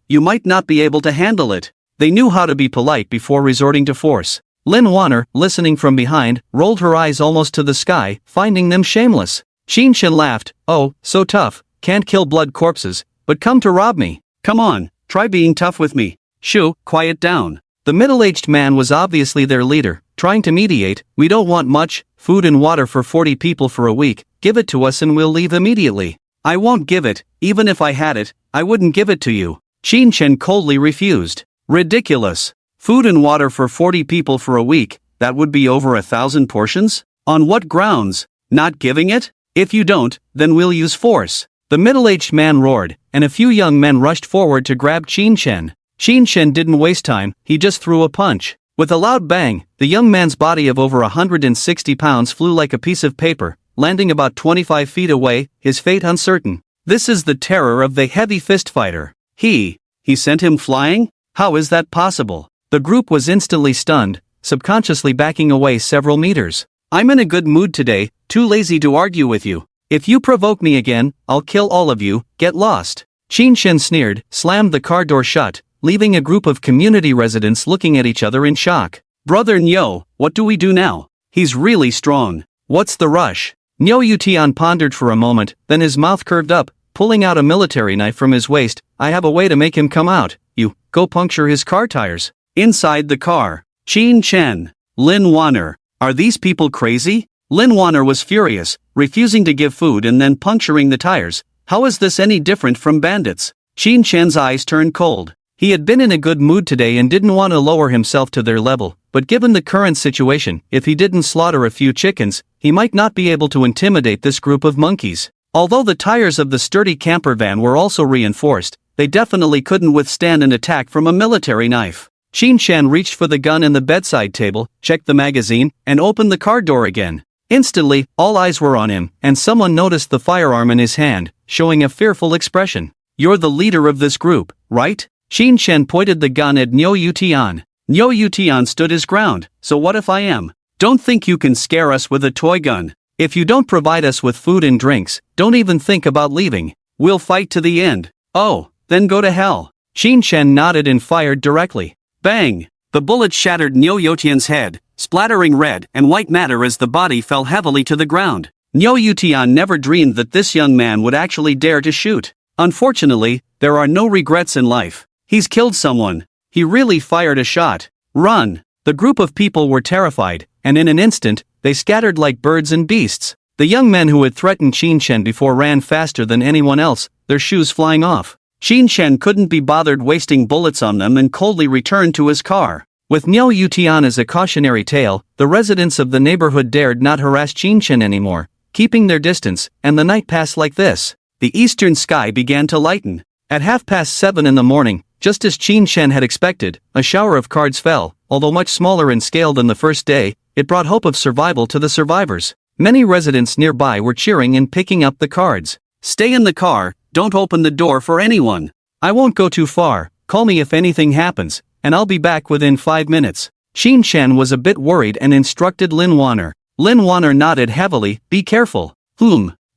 you might not be able to handle it. They knew how to be polite before resorting to force. Lin Waner, listening from behind, rolled her eyes almost to the sky, finding them shameless. Qin Chen laughed. Oh, so tough, can't kill blood corpses, but come to rob me. Come on, try being tough with me. Shoo, quiet down. The middle-aged man was obviously their leader, trying to mediate. We don't want much, food and water for 40 people for a week, give it to us and we'll leave immediately. I won't give it, even if I had it, I wouldn't give it to you. Qin Chen coldly refused. Ridiculous. Food and water for 40 people for a week, that would be over 1,000 portions? On what grounds? Not giving it? If you don't, then we'll use force. The middle-aged man roared, and a few young men rushed forward to grab Qin Chen. Qin Chen didn't waste time, he just threw a punch. With a loud bang, the young man's body of over 160 pounds flew like a piece of paper, landing about 25 feet away, his fate uncertain. This is the terror of the heavy fist fighter. He sent him flying? How is that possible? The group was instantly stunned, subconsciously backing away several meters. I'm in a good mood today, too lazy to argue with you. If you provoke me again, I'll kill all of you, get lost. Qin Chen sneered, slammed the car door shut, leaving a group of community residents looking at each other in shock. Brother Nyo, what do we do now? He's really strong. What's the rush? Nyo Yutian pondered for a moment, then his mouth curved up, pulling out a military knife from his waist. I have a way to make him come out. You, go puncture his car tires. Inside the car. Qin Chen. Lin Waner. Are these people crazy? Lin Waner was furious, refusing to give food and then puncturing the tires. How is this any different from bandits? Qin Chen's eyes turned cold. He had been in a good mood today and didn't want to lower himself to their level, but given the current situation, if he didn't slaughter a few chickens, he might not be able to intimidate this group of monkeys. Although the tires of the sturdy camper van were also reinforced, they definitely couldn't withstand an attack from a military knife. Qin Chen reached for the gun in the bedside table, checked the magazine, and opened the car door again. Instantly, all eyes were on him, and someone noticed the firearm in his hand, showing a fearful expression. You're the leader of this group, right? Qin Chen pointed the gun at Nyo Yutian. Nyo Yutian stood his ground. So what if I am? Don't think you can scare us with a toy gun. If you don't provide us with food and drinks, don't even think about leaving. We'll fight to the end. Oh, then go to hell. Qin Chen nodded and fired directly. Bang! The bullet shattered Nyo Yutian's head, splattering red and white matter as the body fell heavily to the ground. Nyo Yutian never dreamed that this young man would actually dare to shoot. Unfortunately, there are no regrets in life. He's killed someone. He really fired a shot. Run! The group of people were terrified, and in an instant, they scattered like birds and beasts. The young men who had threatened Qin Chen before ran faster than anyone else, their shoes flying off. Qin Chen couldn't be bothered wasting bullets on them and coldly returned to his car. With Nyo Yutian as a cautionary tale, the residents of the neighborhood dared not harass Qin Chen anymore, keeping their distance, and the night passed like this. The eastern sky began to lighten. At 7:30 in the morning, just as Qin Chen had expected, a shower of cards fell. Although much smaller in scale than the first day, it brought hope of survival to the survivors. Many residents nearby were cheering and picking up the cards. Stay in the car, don't open the door for anyone. I won't go too far, call me if anything happens, and I'll be back within 5 minutes. Shin Chen was a bit worried and instructed Lin Waner. Lin Waner nodded heavily, be careful.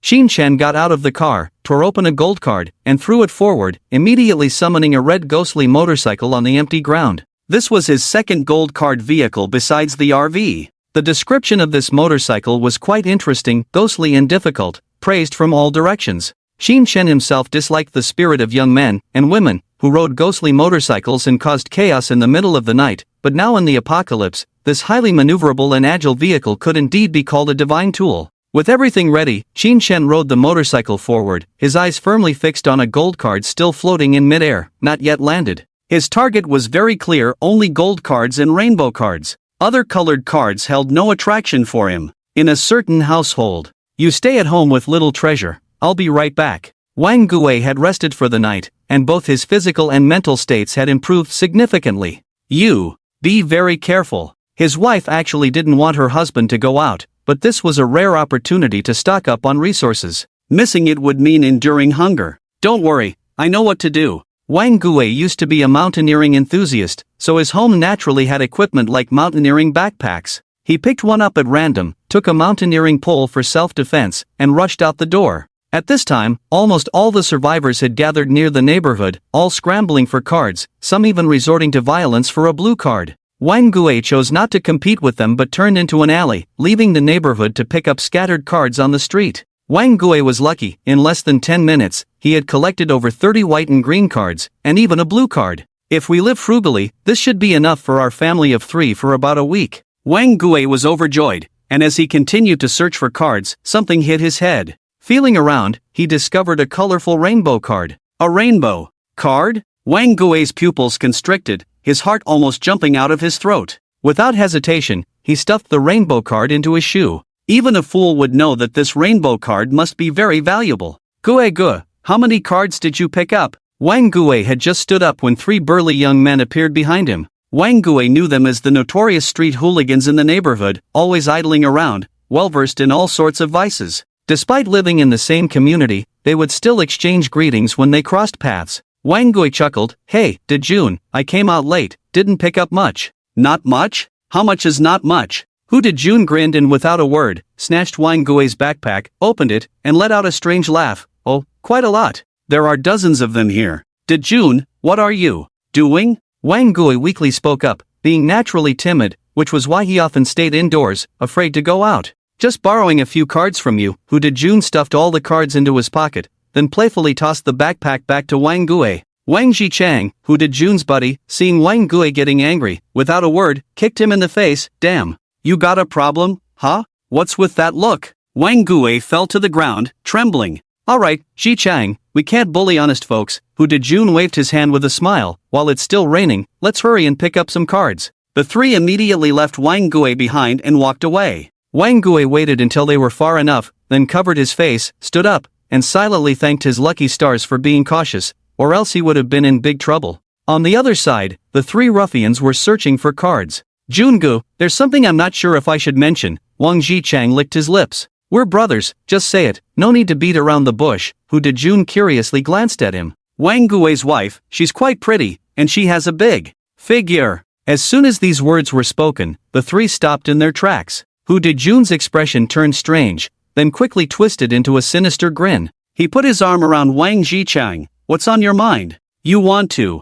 Shin Chen got out of the car, tore open a gold card, and threw it forward, immediately summoning a red ghostly motorcycle on the empty ground. This was his second gold card vehicle besides the RV. The description of this motorcycle was quite interesting, ghostly and difficult, praised from all directions. Shin Chen himself disliked the spirit of young men and women who rode ghostly motorcycles and caused chaos in the middle of the night, but now in the apocalypse, this highly maneuverable and agile vehicle could indeed be called a divine tool. With everything ready, Shin Chen rode the motorcycle forward, his eyes firmly fixed on a gold card still floating in midair, not yet landed. His target was very clear, only gold cards and rainbow cards. Other colored cards held no attraction for him. In a certain household, you stay at home with little treasure, I'll be right back. Wang Gui had rested for the night, and both his physical and mental states had improved significantly. You, be very careful. His wife actually didn't want her husband to go out, but this was a rare opportunity to stock up on resources. Missing it would mean enduring hunger. Don't worry, I know what to do. Wang Gui used to be a mountaineering enthusiast, so his home naturally had equipment like mountaineering backpacks. He picked one up at random, took a mountaineering pole for self-defense, and rushed out the door. At this time, almost all the survivors had gathered near the neighborhood, all scrambling for cards, some even resorting to violence for a blue card. Wang Gui chose not to compete with them but turned into an alley, leaving the neighborhood to pick up scattered cards on the street. Wang Gui was lucky, in less than 10 minutes, he had collected over 30 white and green cards, and even a blue card. If we live frugally, this should be enough for our family of 3 for about a week. Wang Gui was overjoyed, and as he continued to search for cards, something hit his head. Feeling around, he discovered a colorful rainbow card. A rainbow card? Wang Gui's pupils constricted, his heart almost jumping out of his throat. Without hesitation, he stuffed the rainbow card into his shoe. Even a fool would know that this rainbow card must be very valuable. Gui, how many cards did you pick up? Wang Gui had just stood up when 3 burly young men appeared behind him. Wang Gui knew them as the notorious street hooligans in the neighborhood, always idling around, well-versed in all sorts of vices. Despite living in the same community, they would still exchange greetings when they crossed paths. Wang Gui chuckled, hey, Dejun, I came out late, didn't pick up much. Not much? How much is not much? Hu Dejun grinned and without a word, snatched Wang Gui's backpack, opened it, and let out a strange laugh. Oh, quite a lot. There are dozens of them here. Dejun, what are you doing? Wang Gui weakly spoke up, being naturally timid, which was why he often stayed indoors, afraid to go out. Just borrowing a few cards from you. Hu Dejun stuffed all the cards into his pocket, then playfully tossed the backpack back to Wang Gui. Wang Jichang, Hu Dejun's buddy, seeing Wang Gui getting angry, without a word, kicked him in the face. Damn. You got a problem, huh? What's with that look? Wang Gui fell to the ground, trembling. Alright, Jichang, we can't bully honest folks. Hu Dejun waved his hand with a smile. While it's still raining, let's hurry and pick up some cards. The 3 immediately left Wang Gui behind and walked away. Wang Gui waited until they were far enough, then covered his face, stood up, and silently thanked his lucky stars for being cautious, or else he would have been in big trouble. On the other side, the 3 ruffians were searching for cards. Jungu, there's something I'm not sure if I should mention. Wang Jichang licked his lips. We're brothers, just say it, no need to beat around the bush. Hu Dejun curiously glanced at him. Wang Gui's wife, she's quite pretty, and she has a big figure. As soon as these words were spoken, the 3 stopped in their tracks. Hu Dejun's expression turned strange, then quickly twisted into a sinister grin. He put his arm around Wang Jichang. What's on your mind? You want to?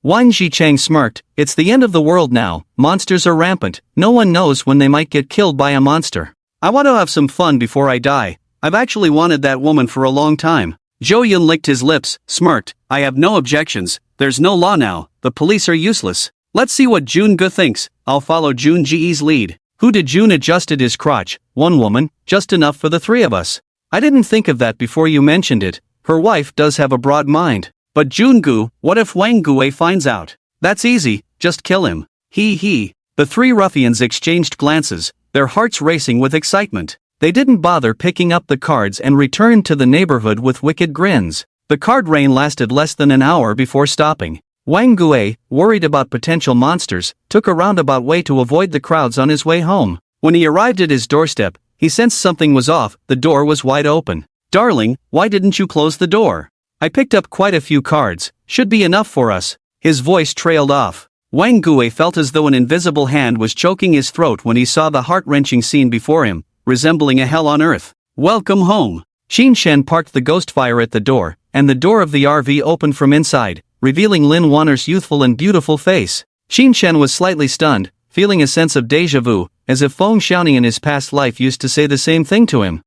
Wang Jichang smirked. It's the end of the world now, monsters are rampant, no one knows when they might get killed by a monster. I want to have some fun before I die. I've actually wanted that woman for a long time. Zhou Yun licked his lips, smirked. I have no objections, there's no law now, the police are useless. Let's see what Jun Ge thinks, I'll follow Jun Ji's lead. Hu Dejun adjusted his crotch. 1 woman, just enough for the 3 of us. I didn't think of that before you mentioned it. Her wife does have a broad mind. But Jungu, what if Wang Gui finds out? That's easy, just kill him. He. The 3 ruffians exchanged glances, their hearts racing with excitement. They didn't bother picking up the cards and returned to the neighborhood with wicked grins. The card rain lasted less than an hour before stopping. Wang Gui, worried about potential monsters, took a roundabout way to avoid the crowds on his way home. When he arrived at his doorstep, He sensed something was off. The door was wide open. "Darling, why didn't you close the door? I picked up quite a few cards, should be enough for us." His voice trailed off. Wang Gui felt as though an invisible hand was choking his throat when he saw the heart-wrenching scene before him, resembling a hell on earth. "Welcome home." Xin Shen parked the ghost fire at the door, and the door of the RV opened from inside, revealing Lin Waner's youthful and beautiful face. Xin Shen was slightly stunned, feeling a sense of déjà vu, as if Feng Xiaoning in his past life used to say the same thing to him.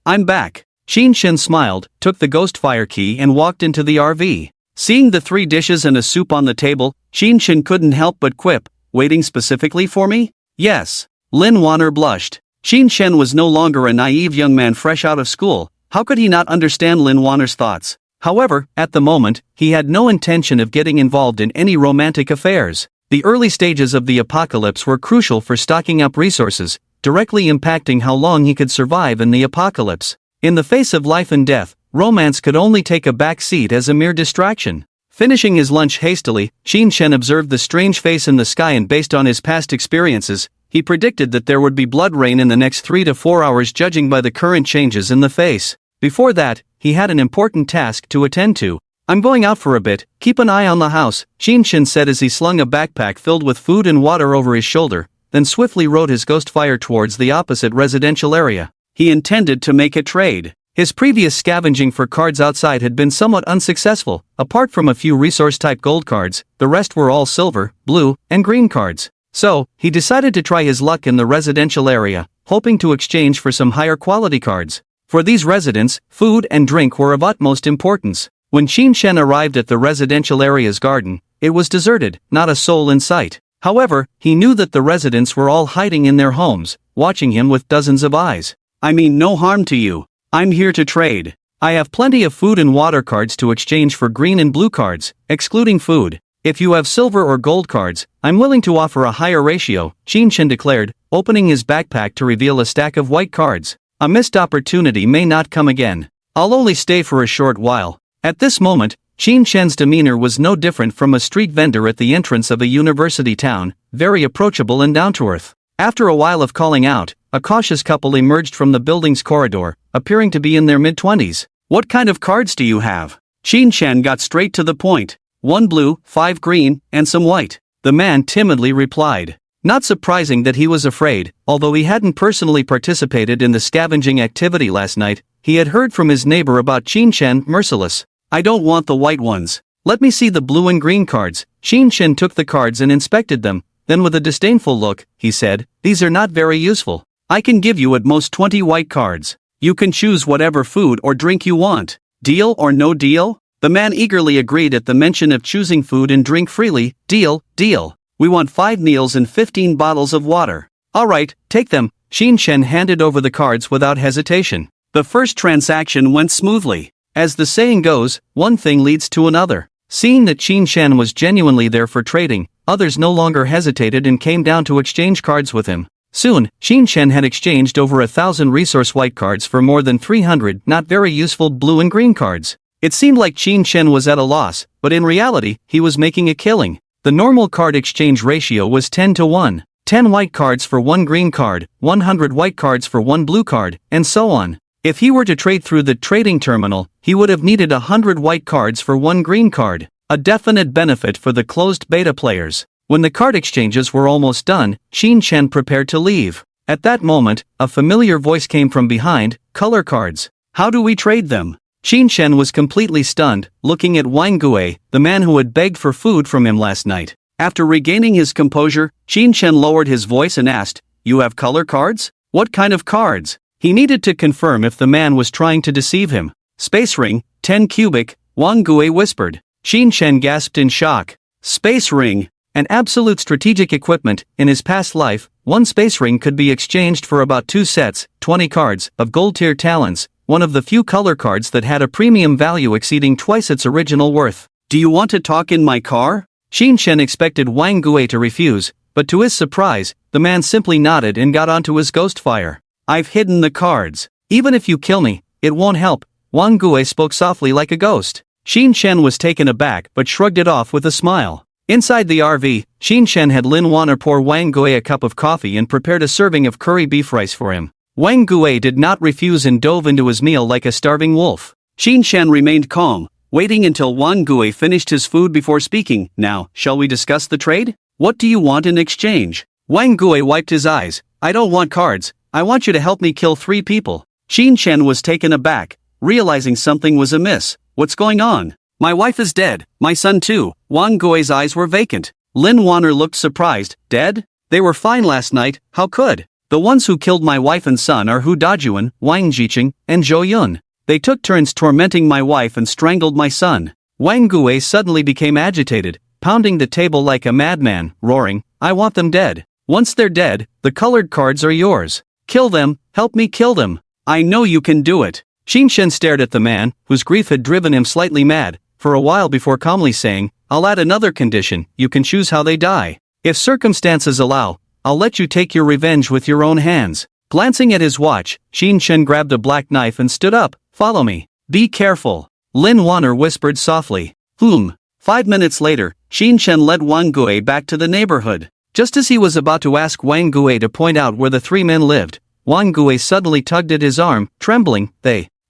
I'm back." Xin Shen smiled, took the ghost fire key and walked into the RV. Seeing the 3 dishes and a soup on the table, Xin Shen couldn't help but quip, "Waiting specifically for me?" "Yes." Lin Waner blushed. Xin Shen was no longer a naive young man fresh out of school. How could he not understand Lin Waner's thoughts? However, at the moment, he had no intention of getting involved in any romantic affairs. The early stages of the apocalypse were crucial for stocking up resources, directly impacting how long he could survive in the apocalypse. In the face of life and death, romance could only take a back seat as a mere distraction. Finishing his lunch hastily, Xin Shen observed the strange face in the sky, and based on his past experiences, he predicted that there would be blood rain in the next 3 to 4 hours, judging by the current changes in the face. Before that, he had an important task to attend to. "I'm going out for a bit, keep an eye on the house," Xin Shen said as he slung a backpack filled with food and water over his shoulder, then swiftly rode his ghost fire towards the opposite residential area. He intended to make a trade. His previous scavenging for cards outside had been somewhat unsuccessful. Apart from a few resource-type gold cards, the rest were all silver, blue, and green cards. So, he decided to try his luck in the residential area, hoping to exchange for some higher quality cards. For these residents, food and drink were of utmost importance. When Xin Shen arrived at the residential area's garden, it was deserted, not a soul in sight. However, he knew that the residents were all hiding in their homes, watching him with dozens of eyes. "I mean no harm to you. I'm here to trade. I have plenty of food and water cards to exchange for green and blue cards, excluding food. If you have silver or gold cards, I'm willing to offer a higher ratio," Xin Shen declared, opening his backpack to reveal a stack of white cards. "A missed opportunity may not come again. I'll only stay for a short while." At this moment, Xin Shen's demeanor was no different from a street vendor at the entrance of a university town, very approachable and down-to-earth. After a while of calling out, a cautious couple emerged from the building's corridor, appearing to be in their mid-20s. "What kind of cards do you have?" Xin Shen got straight to the point. "1 blue, 5 green, and some white," the man timidly replied. Not surprising that he was afraid, although he hadn't personally participated in the scavenging activity last night, he had heard from his neighbor about Xin Shen, merciless. "I don't want the white ones. Let me see the blue and green cards." Xin Shen took the cards and inspected them, then with a disdainful look, he said, "These are not very useful. I can give you at most 20 white cards. You can choose whatever food or drink you want. Deal or no deal?" The man eagerly agreed at the mention of choosing food and drink freely. "Deal, deal. We want 5 meals and 15 bottles of water." "All right, take them." Xin Shen handed over the cards without hesitation. The first transaction went smoothly. As the saying goes, one thing leads to another. Seeing that Xin Shen was genuinely there for trading, others no longer hesitated and came down to exchange cards with him. Soon, Xin Shen had exchanged over 1,000 resource white cards for more than 300 not very useful blue and green cards. It seemed like Xin Shen was at a loss, but in reality, he was making a killing. The normal card exchange ratio was 10 to 1. 10 white cards for 1 green card, 100 white cards for 1 blue card, and so on. If he were to trade through the trading terminal, he would have needed 100 white cards for 1 green card, a definite benefit for the closed beta players. When the card exchanges were almost done, Xin Shen prepared to leave. At that moment, a familiar voice came from behind. "Color cards. How do we trade them?" Xin Shen was completely stunned, looking at Wang Gui, the man who had begged for food from him last night. After regaining his composure, Xin Shen lowered his voice and asked, "You have color cards? What kind of cards?" He needed to confirm if the man was trying to deceive him. "Space ring, 10 cubic," Wang Gui whispered. Xin Shen gasped in shock. Space ring, an absolute strategic equipment. In his past life, 1 space ring could be exchanged for about 2 sets, 20 cards, of gold-tier talents, one of the few color cards that had a premium value exceeding twice its original worth. "Do you want to talk in my car?" Xin Shen expected Wang Gui to refuse, but to his surprise, the man simply nodded and got onto his ghost fire. "I've hidden the cards. Even if you kill me, it won't help." Wang Gui spoke softly like a ghost. Xin Shen was taken aback but shrugged it off with a smile. Inside the RV, Xin Shen had Lin Waner pour Wang Gui a cup of coffee and prepared a serving of curry beef rice for him. Wang Gui did not refuse and dove into his meal like a starving wolf. Qin Shen remained calm, waiting until Wang Gui finished his food before speaking. Now, shall we discuss the trade? What do you want in exchange? Wang Gui wiped his eyes. I don't want cards, I want you to help me kill 3 people. Qin Shen was taken aback, realizing something was amiss. What's going on? My wife is dead, my son too. Wang Gui's eyes were vacant. Lin Waner looked surprised. Dead? They were fine last night, how could? The ones who killed my wife and son are Hu Dajuan, Wang Jiqing, and Zhou Yun. They took turns tormenting my wife and strangled my son. Wang Gui suddenly became agitated, pounding the table like a madman, roaring, I want them dead. Once they're dead, the colored cards are yours. Kill them, help me kill them. I know you can do it. Qin Shen stared at the man, whose grief had driven him slightly mad, for a while before calmly saying, I'll add another condition, you can choose how they die. If circumstances allow, I'll let you take your revenge with your own hands. Glancing at his watch, Qin Shen grabbed a black knife and stood up. Follow me. Be careful. Lin Waner whispered softly. 5 minutes later, Qin Shen led Wang Gui back to the neighborhood. Just as he was about to ask Wang Gui to point out where the 3 men lived, Wang Gui suddenly tugged at his arm, trembling.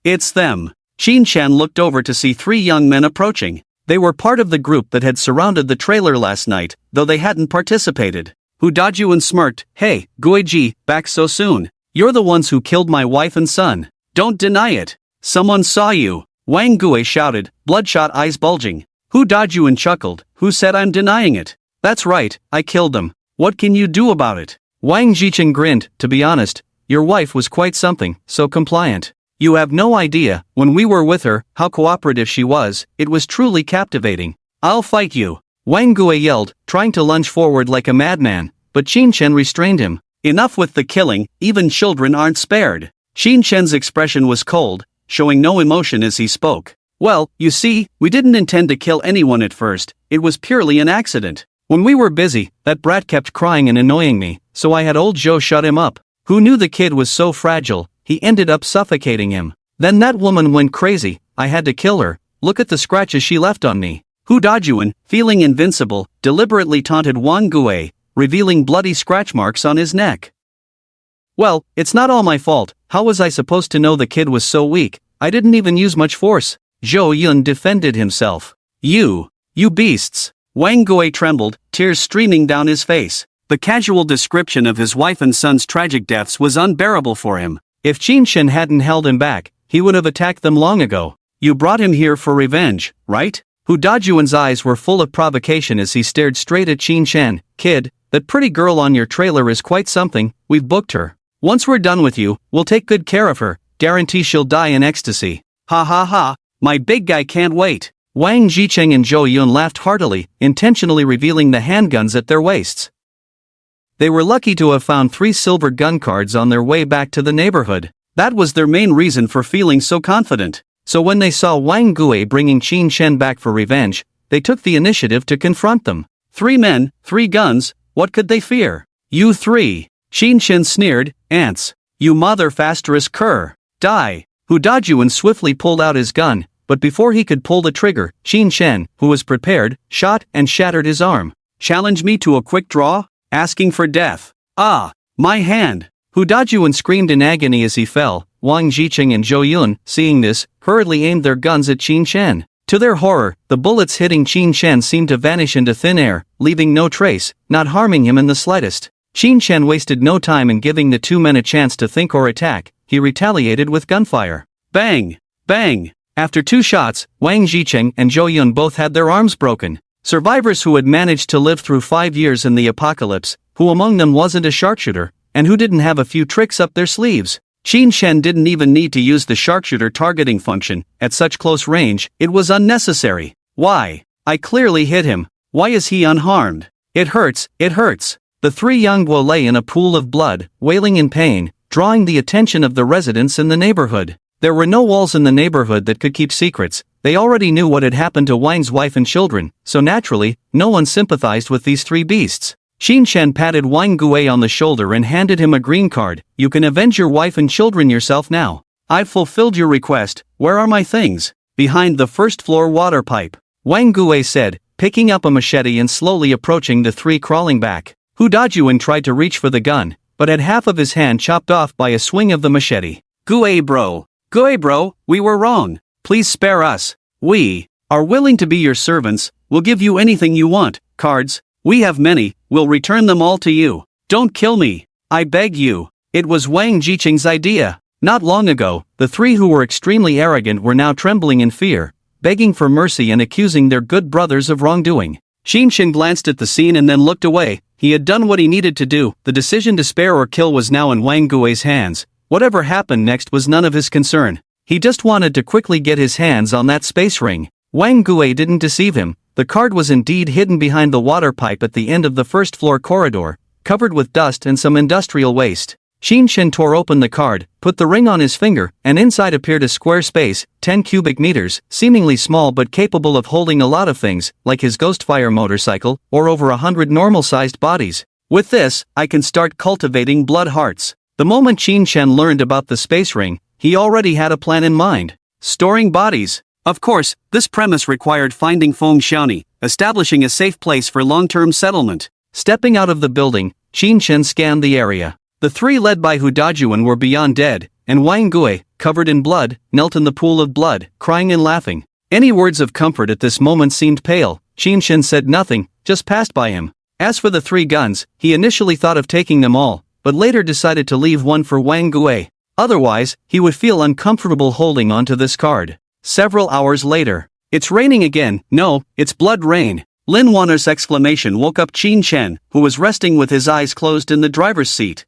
It's them. Qin Shen looked over to see 3 young men approaching. They were part of the group that had surrounded the trailer last night, though they hadn't participated. Hu Dajuan smirked. Hey, Guiji, back so soon. You're the ones who killed my wife and son. Don't deny it. Someone saw you. Wang Gui shouted, bloodshot eyes bulging. Hu Dajuan chuckled. Who said I'm denying it? That's right, I killed them. What can you do about it? Wang Jiqing grinned. To be honest, your wife was quite something, so compliant. You have no idea, when we were with her, how cooperative she was. It was truly captivating. I'll fight you. Wang Gui yelled, trying to lunge forward like a madman, but Qin Shen restrained him. Enough with the killing, even children aren't spared. Qin Shen's expression was cold, showing no emotion as he spoke. Well, you see, we didn't intend to kill anyone at first, it was purely an accident. When we were busy, that brat kept crying and annoying me, so I had old Zhou shut him up. Who knew the kid was so fragile, he ended up suffocating him. Then that woman went crazy, I had to kill her, look at the scratches she left on me. Hu Dajuan, feeling invincible, deliberately taunted Wang Gui, revealing bloody scratch marks on his neck. Well, it's not all my fault, how was I supposed to know the kid was so weak? I didn't even use much force. Zhou Yun defended himself. You beasts. Wang Gui trembled, tears streaming down his face. The casual description of his wife and son's tragic deaths was unbearable for him. If Qin Shen hadn't held him back, he would have attacked them long ago. You brought him here for revenge, right? Hu Dajuan's eyes were full of provocation as he stared straight at Qin Shen. Kid, that pretty girl on your trailer is quite something, we've booked her. Once we're done with you, we'll take good care of her, guarantee she'll die in ecstasy. Ha ha ha, my big guy can't wait. Wang Jiqing and Zhou Yun laughed heartily, intentionally revealing the handguns at their waists. They were lucky to have found 3 silver gun cards on their way back to the neighborhood. That was their main reason for feeling so confident. So when they saw Wang Gui bringing Qin Shen back for revenge, they took the initiative to confront them. 3 men, 3 guns, what could they fear? You 3. Qin Shen sneered, ants. You mother fasterous cur. Die. Hu Dajuan swiftly pulled out his gun, but before he could pull the trigger, Qin Shen, who was prepared, shot and shattered his arm. Challenge me to a quick draw? Asking for death. Ah, my hand. Hu Dajuan screamed in agony as he fell. Wang Jiqing and Zhou Yun, seeing this, hurriedly aimed their guns at Qin Shen. To their horror, the bullets hitting Qin Shen seemed to vanish into thin air, leaving no trace, not harming him in the slightest. Qin Shen wasted no time in giving the 2 men a chance to think or attack. He retaliated with gunfire. Bang! Bang! After 2 shots, Wang Jiqing and Zhou Yun both had their arms broken. Survivors who had managed to live through 5 years in the apocalypse, who among them wasn't a sharpshooter, and who didn't have a few tricks up their sleeves. Qin Shen didn't even need to use the sharpshooter targeting function. At such close range, it was unnecessary. Why? I clearly hit him. Why is he unharmed? It hurts, it hurts. The 3 young guo lay in a pool of blood, wailing in pain, drawing the attention of the residents in the neighborhood. There were no walls in the neighborhood that could keep secrets. They already knew what had happened to Wang's wife and children, so naturally, no one sympathized with these 3 beasts. Qin Shen patted Wang Gui on the shoulder and handed him a green card. You can avenge your wife and children yourself now. I've fulfilled your request. Where are my things? Behind the first floor water pipe. Wang Gui said, picking up a machete and slowly approaching the 3 crawling back. Hu Dajuan tried to reach for the gun, but had half of his hand chopped off by a swing of the machete. Gue bro, we were wrong. Please spare us. We are willing to be your servants, we'll give you anything you want, cards. We have many, we'll return them all to you. Don't kill me. I beg you. It was Wang Jiqing's idea. Not long ago, the three who were extremely arrogant were now trembling in fear, begging for mercy and accusing their good brothers of wrongdoing. Xinshin glanced at the scene and then looked away. He had done what he needed to do. The decision to spare or kill was now in Wang Gui's hands. Whatever happened next was none of his concern. He just wanted to quickly get his hands on that space ring. Wang Gui didn't deceive him. The card was indeed hidden behind the water pipe at the end of the first floor corridor, covered with dust and some industrial waste. Xinshin tore open the card, put the ring on his finger, and inside appeared a square space, 10 cubic meters, seemingly small but capable of holding a lot of things, like his Ghostfire motorcycle, or over 100 normal-sized bodies. With this, I can start cultivating blood hearts. The moment Xinshin learned about the space ring, he already had a plan in mind. Storing bodies. Of course, this premise required finding Feng Xiaoni, establishing a safe place for long-term settlement. Stepping out of the building, Xinshin scanned the area. The three led by Hu Dajuan were beyond dead, and Wang Gui, covered in blood, knelt in the pool of blood, crying and laughing. Any words of comfort at this moment seemed pale. Xinshin said nothing, just passed by him. As for the 3 guns, he initially thought of taking them all, but later decided to leave one for Wang Gui. Otherwise, he would feel uncomfortable holding onto this card. Several hours later. It's raining again. No, it's blood rain. Lin Waner's exclamation woke up Xinshin, who was resting with his eyes closed in the driver's seat.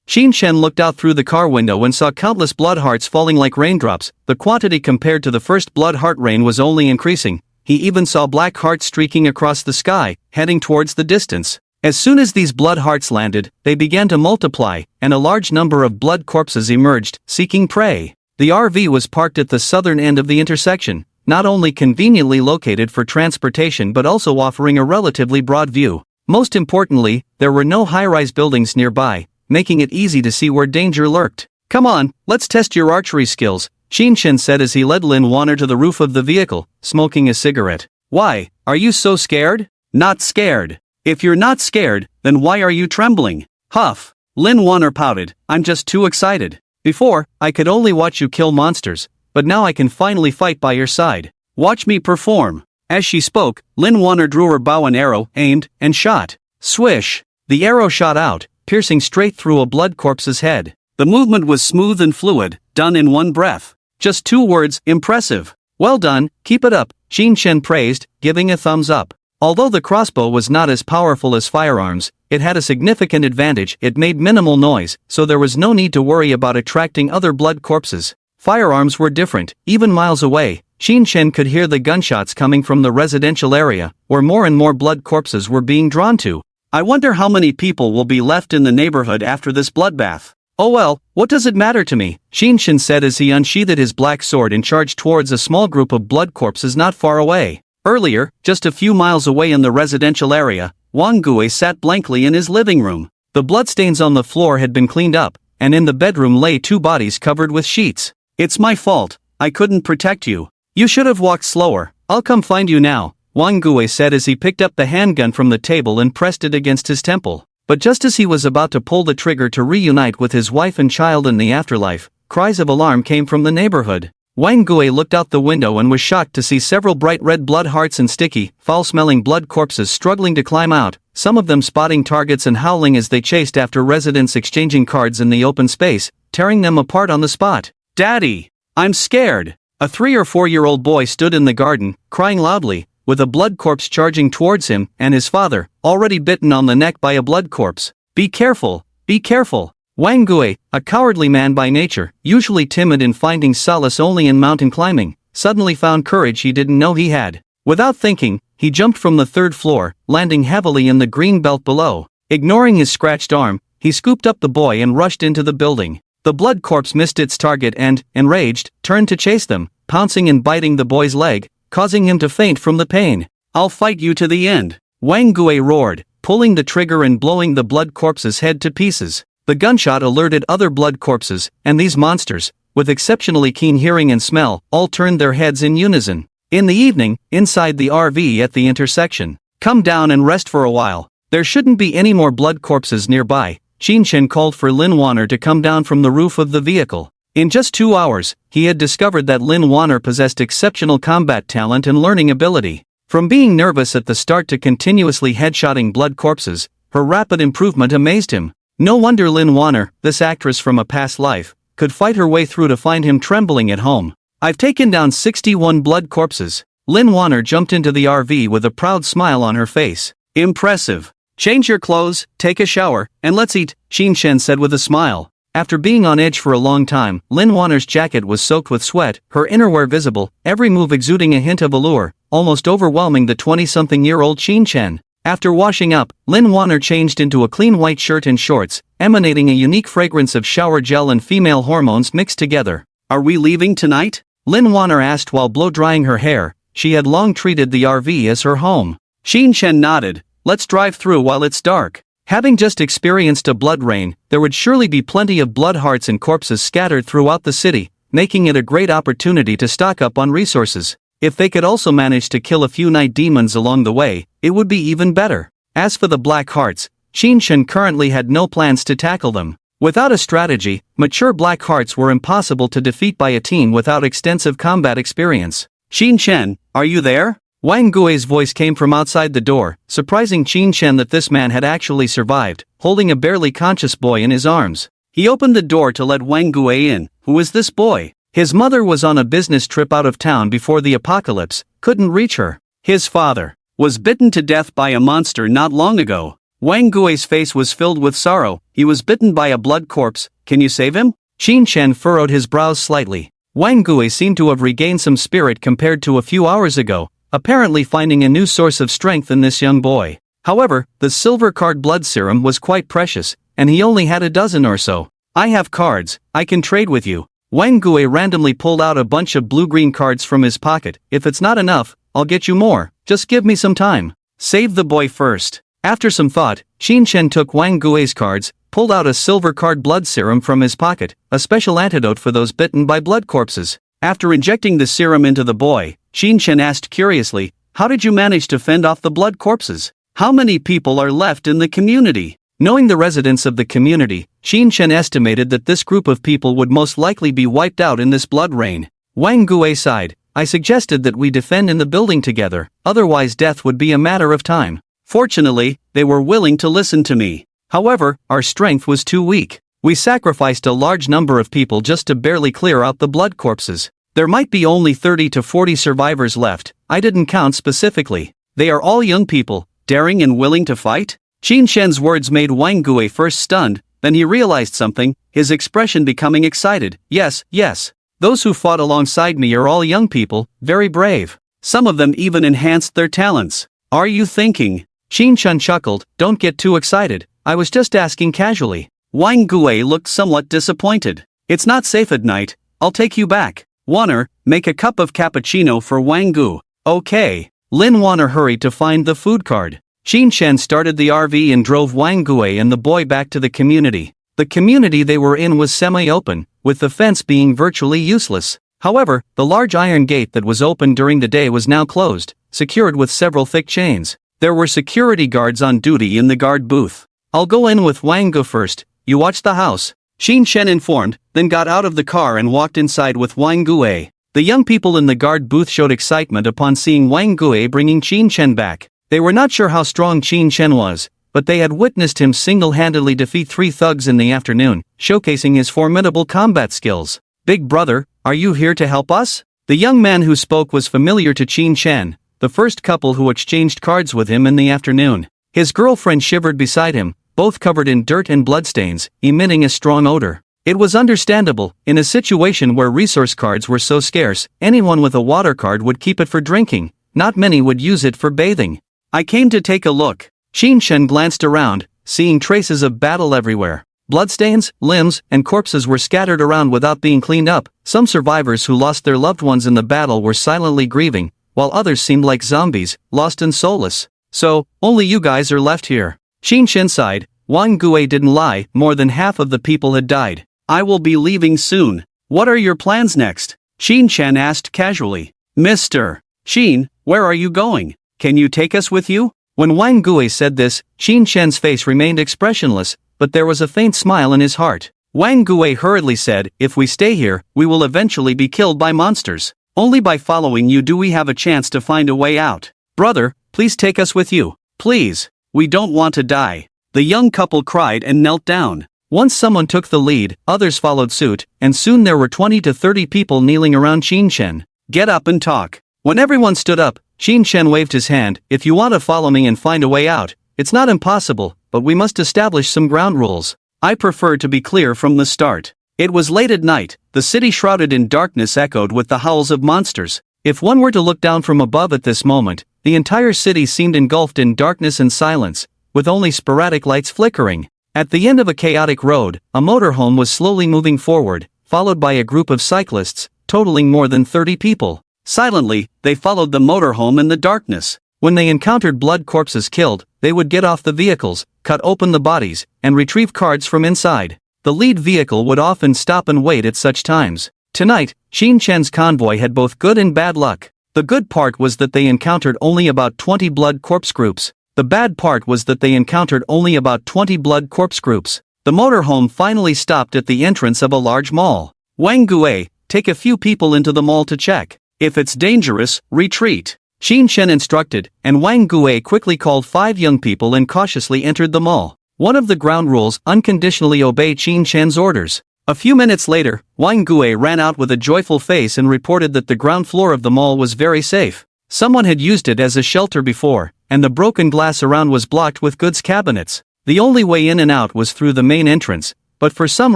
Xinshin looked out through the car window and saw countless blood hearts falling like raindrops. The quantity compared to the first blood heart rain was only increasing. He even saw black hearts streaking across the sky, heading towards the distance. As soon as these blood hearts landed, they began to multiply, and a large number of blood corpses emerged, seeking prey. The RV was parked at the southern end of the intersection, not only conveniently located for transportation but also offering a relatively broad view. Most importantly, there were no high-rise buildings nearby, making it easy to see where danger lurked. Come on, let's test your archery skills, Xinshin said as he led Lin Waner to the roof of the vehicle, smoking a cigarette. Why, are you so scared? Not scared. If you're not scared, then why are you trembling? Huff. Lin Waner pouted, I'm just too excited. Before, I could only watch you kill monsters, but now I can finally fight by your side. Watch me perform. As she spoke, Lin Waner drew her bow and arrow, aimed, and shot. Swish. The arrow shot out, piercing straight through a blood corpse's head. The movement was smooth and fluid, done in one breath. Just 2 words, impressive. Well done, keep it up, Xinshin praised, giving a thumbs up. Although the crossbow was not as powerful as firearms, it had a significant advantage. It made minimal noise, so there was no need to worry about attracting other blood corpses. Firearms were different. Even miles away, Xinshin could hear the gunshots coming from the residential area, where more and more blood corpses were being drawn to. I wonder how many people will be left in the neighborhood after this bloodbath. Oh well, what does it matter to me? Xinshin said as he unsheathed his black sword and charged towards a small group of blood corpses not far away. Earlier, just a few miles away in the residential area, Wang Gui sat blankly in his living room. The bloodstains on the floor had been cleaned up, and in the bedroom lay 2 bodies covered with sheets. It's my fault, I couldn't protect you. You should have walked slower. I'll come find you now, Wang Gui said as he picked up the handgun from the table and pressed it against his temple. But just as he was about to pull the trigger to reunite with his wife and child in the afterlife, cries of alarm came from the neighborhood. Wang Gui looked out the window and was shocked to see several bright red blood hearts and sticky, foul-smelling blood corpses struggling to climb out, some of them spotting targets and howling as they chased after residents exchanging cards in the open space, tearing them apart on the spot. Daddy! I'm scared! A 3 or 4-year-old boy stood in the garden, crying loudly, with a blood corpse charging towards him and his father, already bitten on the neck by a blood corpse. Be careful! Be careful! Wang Gui, a cowardly man by nature, usually timid and finding solace only in mountain climbing, suddenly found courage he didn't know he had. Without thinking, he jumped from the 3rd floor, landing heavily in the green belt below. Ignoring his scratched arm, he scooped up the boy and rushed into the building. The blood corpse missed its target and, enraged, turned to chase them, pouncing and biting the boy's leg, causing him to faint from the pain. I'll fight you to the end, Wang Gui roared, pulling the trigger and blowing the blood corpse's head to pieces. The gunshot alerted other blood corpses, and these monsters, with exceptionally keen hearing and smell, all turned their heads in unison. In the evening, inside the RV at the intersection. Come down and rest for a while. There shouldn't be any more blood corpses nearby, Qin Shen called for Lin Waner to come down from the roof of the vehicle. In just 2 hours, he had discovered that Lin Waner possessed exceptional combat talent and learning ability. From being nervous at the start to continuously headshotting blood corpses, her rapid improvement amazed him. No wonder Lin Waner, this actress from a past life, could fight her way through to find him trembling at home. I've taken down 61 blood corpses. Lin Waner jumped into the RV with a proud smile on her face. Impressive. Change your clothes, take a shower, and let's eat, Qin Shen said with a smile. After being on edge for a long time, Lin Waner's jacket was soaked with sweat, her innerwear visible, every move exuding a hint of allure, almost overwhelming the 20-something-year-old Qin Shen. After washing up, Lin Waner changed into a clean white shirt and shorts, emanating a unique fragrance of shower gel and female hormones mixed together. Are we leaving tonight? Lin Waner asked while blow-drying her hair. She had long treated the RV as her home. Qin Shen nodded. Let's drive through while it's dark. Having just experienced a blood rain, there would surely be plenty of blood hearts and corpses scattered throughout the city, making it a great opportunity to stock up on resources. If they could also manage to kill a few night demons along the way, it would be even better. As for the black hearts, Qin Shen currently had no plans to tackle them. Without a strategy, mature black hearts were impossible to defeat by a team without extensive combat experience. Qin Shen, are you there? Wang Gui's voice came from outside the door, surprising Qin Shen that this man had actually survived, holding a barely conscious boy in his arms. He opened the door to let Wang Gui in. Who is this boy? His mother was on a business trip out of town before the apocalypse, couldn't reach her. His father was bitten to death by a monster not long ago. Wang Gui's face was filled with sorrow. He was bitten by a blood corpse. Can you save him? Qin Shen furrowed his brows slightly. Wang Gui seemed to have regained some spirit compared to a few hours ago, apparently finding a new source of strength in this young boy. However, the silver card blood serum was quite precious, and he only had a dozen or so. I have cards, I can trade with you. Wang Gui randomly pulled out a bunch of blue-green cards from his pocket. If it's not enough, I'll get you more, just give me some time. Save the boy first. After some thought, Qin Shen took Wang Gui's cards, pulled out a silver card blood serum from his pocket, a special antidote for those bitten by blood corpses. After injecting the serum into the boy, Qin Shen asked curiously, how did you manage to fend off the blood corpses? How many people are left in the community? Knowing the residents of the community, Qin Shen estimated that this group of people would most likely be wiped out in this blood rain. Wang Gui sighed. I suggested that we defend in the building together, otherwise death would be a matter of time. Fortunately, they were willing to listen to me. However, our strength was too weak. We sacrificed a large number of people just to barely clear out the blood corpses. There might be only 30 to 40 survivors left. I didn't count specifically. They are all young people, daring and willing to fight? Qin Shen's words made Wang Gui first stunned, then he realized something, his expression becoming excited. Yes, yes. Those who fought alongside me are all young people, very brave. Some of them even enhanced their talents. Are you thinking? Qin Shen chuckled, don't get too excited, I was just asking casually. Wang Gui looked somewhat disappointed. It's not safe at night, I'll take you back. Waner, make a cup of cappuccino for Wang Gui. Okay. Lin Waner hurried to find the food card. Qin Shen started the RV and drove Wang Gui and the boy back to the community. The community they were in was semi-open, with the fence being virtually useless. However, the large iron gate that was open during the day was now closed, secured with several thick chains. There were security guards on duty in the guard booth. I'll go in with Wang Gui first, you watch the house, Qin Shen informed, then got out of the car and walked inside with Wang Gui. The young people in the guard booth showed excitement upon seeing Wang Gui bringing Qin Shen back. They were not sure how strong Qin Shen was, but they had witnessed him single-handedly defeat 3 thugs in the afternoon, showcasing his formidable combat skills. Big brother, are you here to help us? The young man who spoke was familiar to Qin Shen, the first couple who exchanged cards with him in the afternoon. His girlfriend shivered beside him, both covered in dirt and bloodstains, emitting a strong odor. It was understandable, in a situation where resource cards were so scarce, anyone with a water card would keep it for drinking, not many would use it for bathing. I came to take a look. Qin Shen glanced around, seeing traces of battle everywhere. Bloodstains, limbs, and corpses were scattered around without being cleaned up. Some survivors who lost their loved ones in the battle were silently grieving, while others seemed like zombies, lost and soulless. So, only you guys are left here. Qin Shen sighed. Wang Gui didn't lie, more than half of the people had died. I will be leaving soon. What are your plans next? Qin Shen asked casually. Mr. Qin, where are you going? Can you take us with you? When Wang Gui said this, Qin Shen's face remained expressionless, but there was a faint smile in his heart. Wang Gue hurriedly said, "If we stay here, we will eventually be killed by monsters. Only by following you do we have a chance to find a way out. Brother, please take us with you. Please. We don't want to die." The young couple cried and knelt down. Once someone took the lead, others followed suit, and soon there were 20 to 30 people kneeling around Qin Shen. "Get up and talk." When everyone stood up, Qin Shen waved his hand. "If you want to follow me and find a way out, it's not impossible, but we must establish some ground rules. I prefer to be clear from the start." It was late at night, the city shrouded in darkness echoed with the howls of monsters. If one were to look down from above at this moment, the entire city seemed engulfed in darkness and silence, with only sporadic lights flickering. At the end of a chaotic road, a motorhome was slowly moving forward, followed by a group of cyclists, totaling more than 30 people. Silently, they followed the motorhome in the darkness. When they encountered blood corpses killed, they would get off the vehicles, cut open the bodies, and retrieve cards from inside. The lead vehicle would often stop and wait at such times. Tonight, Qin Shen's convoy had both good and bad luck. The good part was that they encountered only about 20 blood corpse groups. The bad part was that they encountered only about 20 blood corpse groups. The motorhome finally stopped at the entrance of a large mall. "Wang Gue, take a few people into the mall to check. If it's dangerous, retreat," Qin Shen instructed, and Wang Gue quickly called 5 young people and cautiously entered the mall. One of the ground rules: unconditionally obey Qin Shen's orders. A few minutes later, Wang Gue ran out with a joyful face and reported that the ground floor of the mall was very safe. Someone had used it as a shelter before, and the broken glass around was blocked with goods cabinets. The only way in and out was through the main entrance, but for some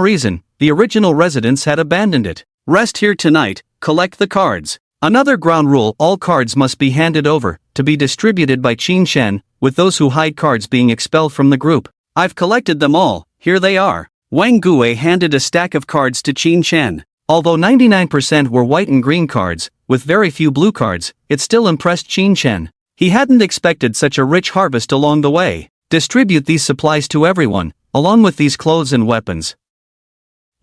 reason, the original residents had abandoned it. "Rest here tonight, collect the cards." Another ground rule: all cards must be handed over, to be distributed by Qin Shen, with those who hide cards being expelled from the group. "I've collected them all, here they are." Wang Gue handed a stack of cards to Qin Shen. Although 99% were white and green cards, with very few blue cards, it still impressed Qin Shen. He hadn't expected such a rich harvest along the way. "Distribute these supplies to everyone, along with these clothes and weapons.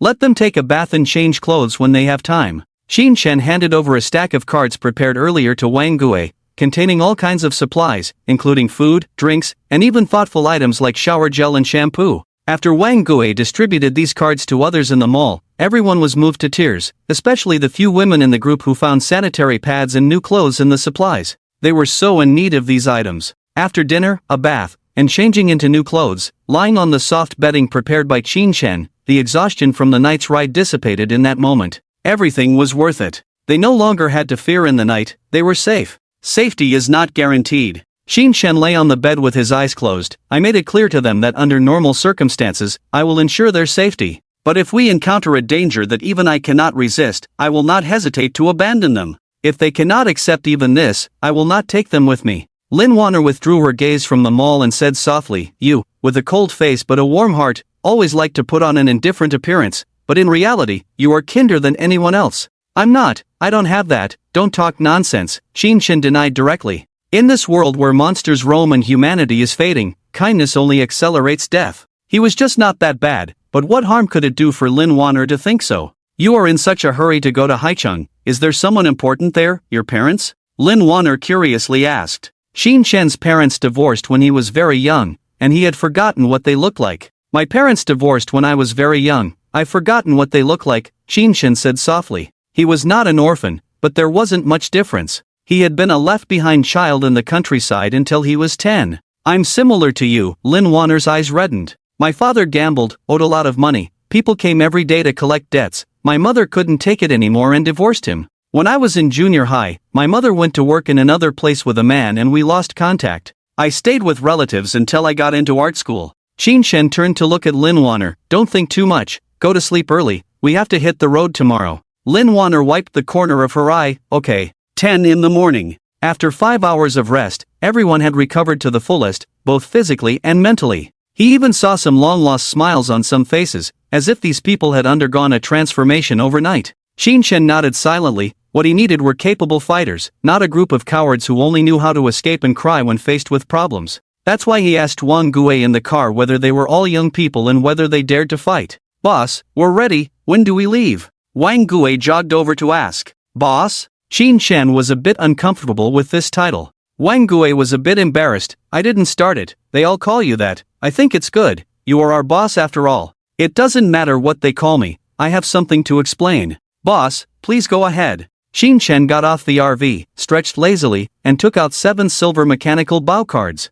Let them take a bath and change clothes when they have time." Qin Shen handed over a stack of cards prepared earlier to Wang Gue, containing all kinds of supplies, including food, drinks, and even thoughtful items like shower gel and shampoo. After Wang Gue distributed these cards to others in the mall, everyone was moved to tears, especially the few women in the group who found sanitary pads and new clothes in the supplies. They were so in need of these items. After dinner, a bath, and changing into new clothes, lying on the soft bedding prepared by Qin Shen, the exhaustion from the night's ride dissipated in that moment. Everything was worth it. They no longer had to fear in the night, they were safe. Safety is not guaranteed. Qin Shen lay on the bed with his eyes closed. "I made it clear to them that under normal circumstances, I will ensure their safety. But if we encounter a danger that even I cannot resist, I will not hesitate to abandon them. If they cannot accept even this, I will not take them with me." Lin Waner withdrew her gaze from the mall and said softly, "You, with a cold face but a warm heart, always like to put on an indifferent appearance, but in reality, you are kinder than anyone else." "I'm not, I don't have that, don't talk nonsense," Qin Shen denied directly. "In this world where monsters roam and humanity is fading, kindness only accelerates death." He was just not that bad, but what harm could it do for Lin Waner to think so? "You are in such a hurry to go to Haicheng, is there someone important there, your parents?" Lin Waner curiously asked. Qin Shen's parents divorced when he was very young, and he had forgotten what they looked like. "My parents divorced when I was very young, I've forgotten what they look like," Qin Shen said softly. He was not an orphan, but there wasn't much difference. He had been a left-behind child in the countryside until he was 10. "I'm similar to you," Lin Waner's eyes reddened. "My father gambled, owed a lot of money, people came every day to collect debts, my mother couldn't take it anymore and divorced him. When I was in junior high, my mother went to work in another place with a man and we lost contact. I stayed with relatives until I got into art school." Qin Shen turned to look at Lin Waner. "Don't think too much, go to sleep early, we have to hit the road tomorrow." Lin Waner wiped the corner of her eye. "Okay." 10 in the morning. After 5 hours of rest, everyone had recovered to the fullest, both physically and mentally. He even saw some long-lost smiles on some faces, as if these people had undergone a transformation overnight. Qin Shen nodded silently. What he needed were capable fighters, not a group of cowards who only knew how to escape and cry when faced with problems. That's why he asked Wang Gue in the car whether they were all young people and whether they dared to fight. "Boss, we're ready, when do we leave?" Wang Gue jogged over to ask. "Boss?" Qin Shen was a bit uncomfortable with this title. Wang Gue was a bit embarrassed. "I didn't start it, they all call you that, I think it's good, you are our boss after all. It doesn't matter what they call me, I have something to explain. Boss, please go ahead. Shin Chen got off the RV, stretched lazily, and took out 7 silver mechanical bow cards.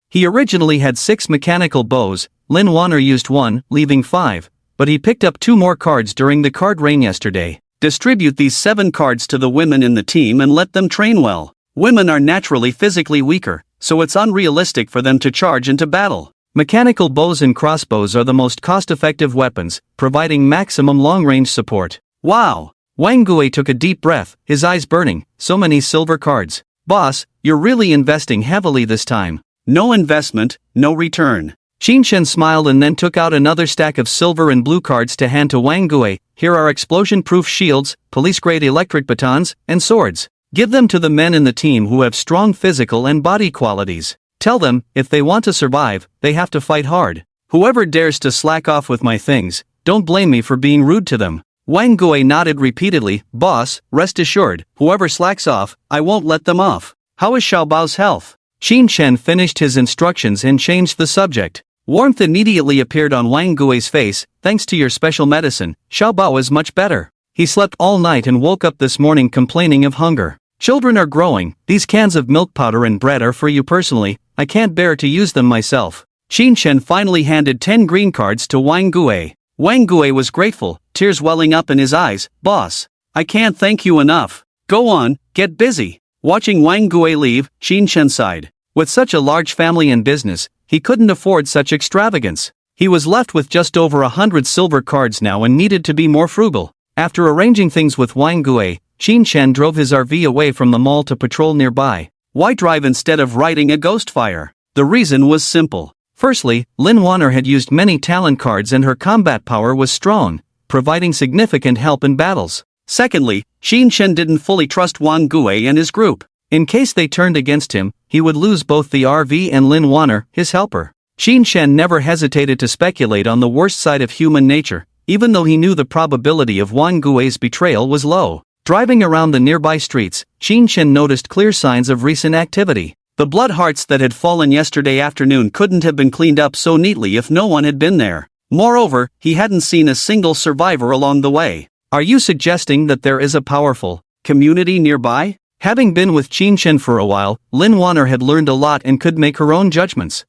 He originally had 6 mechanical bows, Lin Waner used 1, leaving 5, but he picked up 2 more cards during the card rain yesterday. Distribute these 7 cards to the women in the team and let them train well. Women are naturally physically weaker, so it's unrealistic for them to charge into battle. Mechanical bows and crossbows are the most cost-effective weapons, providing maximum long-range support. Wow! Wang Gui took a deep breath, his eyes burning. So many silver cards. Boss, you're really investing heavily this time. No investment, no return. Shin Chen smiled and then took out another stack of silver and blue cards to hand to Wang Gui. Here are explosion-proof shields, police-grade electric batons, and swords. Give them to the men in the team who have strong physical and body qualities. Tell them, if they want to survive, they have to fight hard. Whoever dares to slack off with my things, don't blame me for being rude to them. Wang Gui nodded repeatedly. Boss, rest assured, whoever slacks off, I won't let them off. How is Xiaobao's health? Shin Chen finished his instructions and changed the subject. Warmth immediately appeared on Wang Gui's face. Thanks to your special medicine, Xiaobao is much better. He slept all night and woke up this morning complaining of hunger. Children are growing, these cans of milk powder and bread are for you personally, I can't bear to use them myself. Shin Chen finally handed 10 green cards to Wang Gui. Wang Gui was grateful, tears welling up in his eyes. Boss, I can't thank you enough. Go on, get busy. Watching Wang Gui leave, Shin Chen sighed. With such a large family and business, he couldn't afford such extravagance. He was left with just over 100 silver cards now and needed to be more frugal. After arranging things with Wang Gui, Shin Chen drove his RV away from the mall to patrol nearby. Why drive instead of riding a ghost fire? The reason was simple. Firstly, Lin Waner had used many talent cards and her combat power was strong, providing significant help in battles. Secondly, Shin Chen didn't fully trust Wang Gui and his group. In case they turned against him, he would lose both the RV and Lin Waner, his helper. Shin Chen never hesitated to speculate on the worst side of human nature, even though he knew the probability of Wang Gui's betrayal was low. Driving around the nearby streets, Shin Chen noticed clear signs of recent activity. The blood hearts that had fallen yesterday afternoon couldn't have been cleaned up so neatly if no one had been there. Moreover, he hadn't seen a single survivor along the way. Are you suggesting that there is a powerful community nearby? Having been with Shin Chen for a while, Lin Waner had learned a lot and could make her own judgments.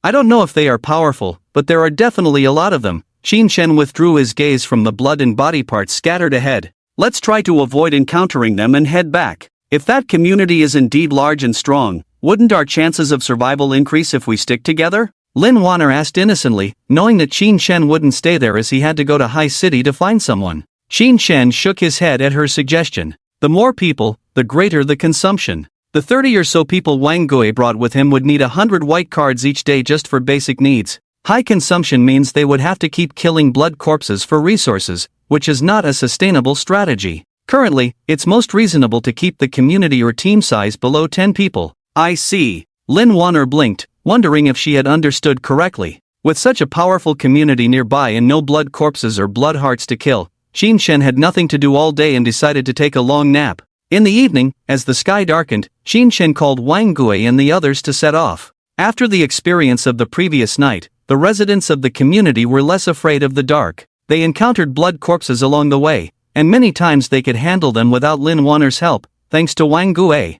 I don't know if they are powerful, but there are definitely a lot of them. Shin Chen withdrew his gaze from the blood and body parts scattered ahead. Let's try to avoid encountering them and head back. If that community is indeed large and strong, wouldn't our chances of survival increase if we stick together? Lin Waner asked innocently, knowing that Shin Chen wouldn't stay there as he had to go to High City to find someone. Shin Chen shook his head at her suggestion. The more people, the greater the consumption. The 30 or so people Wang Gui brought with him would need 100 white cards each day just for basic needs. High consumption means they would have to keep killing blood corpses for resources, which is not a sustainable strategy. Currently, it's most reasonable to keep the community or team size below 10 people. I see. Lin Waner blinked, wondering if she had understood correctly. With such a powerful community nearby and no blood corpses or blood hearts to kill, Shin Chen had nothing to do all day and decided to take a long nap. In the evening, as the sky darkened, Shin Chen called Wang Gui and the others to set off. After the experience of the previous night, the residents of the community were less afraid of the dark. They encountered blood corpses along the way, and many times they could handle them without Lin Waner's help, thanks to Wang Gui.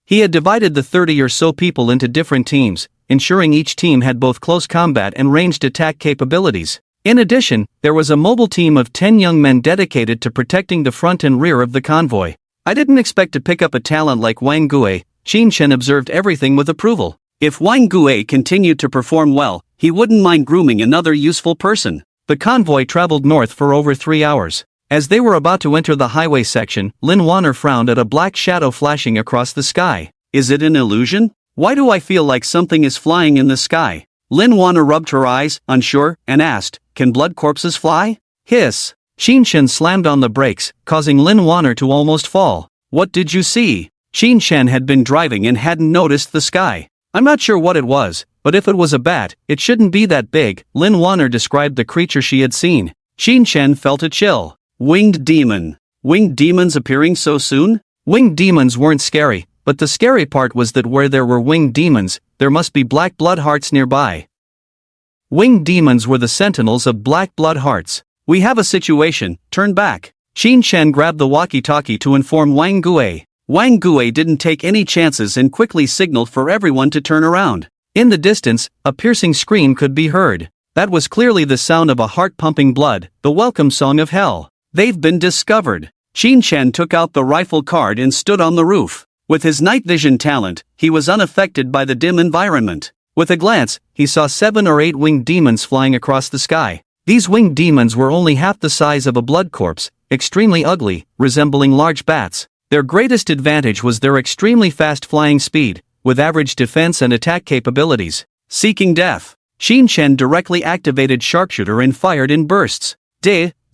He had divided the 30 or so people into different teams, ensuring each team had both close combat and ranged attack capabilities. In addition, there was a mobile team of 10 young men dedicated to protecting the front and rear of the convoy. I didn't expect to pick up a talent like Wang Gui. Shin Chen observed everything with approval. If Wang Gui continued to perform well, he wouldn't mind grooming another useful person. The convoy traveled north for over 3 hours. As they were about to enter the highway section, Lin Waner frowned at a black shadow flashing across the sky. Is it an illusion? Why do I feel like something is flying in the sky? Lin Waner rubbed her eyes, unsure, and asked, can blood corpses fly? Hiss. Shin Chen slammed on the brakes, causing Lin Waner to almost fall. What did you see? Shin Chen had been driving and hadn't noticed the sky. I'm not sure what it was, but if it was a bat, it shouldn't be that big. Lin Waner described the creature she had seen. Shin Chen felt a chill. Winged demon. Winged demons appearing so soon? Winged demons weren't scary, but the scary part was that where there were winged demons, there must be black blood hearts nearby. Winged demons were the sentinels of black blood hearts. "We have a situation, turn back." Qin Shen grabbed the walkie-talkie to inform Wang Gui. Wang Gui didn't take any chances and quickly signaled for everyone to turn around. In the distance, a piercing scream could be heard. That was clearly the sound of a heart pumping blood, the welcome song of hell. "They've been discovered." Qin Shen took out the rifle card and stood on the roof. With his night vision talent, he was unaffected by the dim environment. With a glance, he saw 7 or 8 winged demons flying across the sky. These winged demons were only half the size of a blood corpse, extremely ugly, resembling large bats. Their greatest advantage was their extremely fast flying speed, with average defense and attack capabilities. Seeking death. Qin Shen directly activated sharpshooter and fired in bursts. De.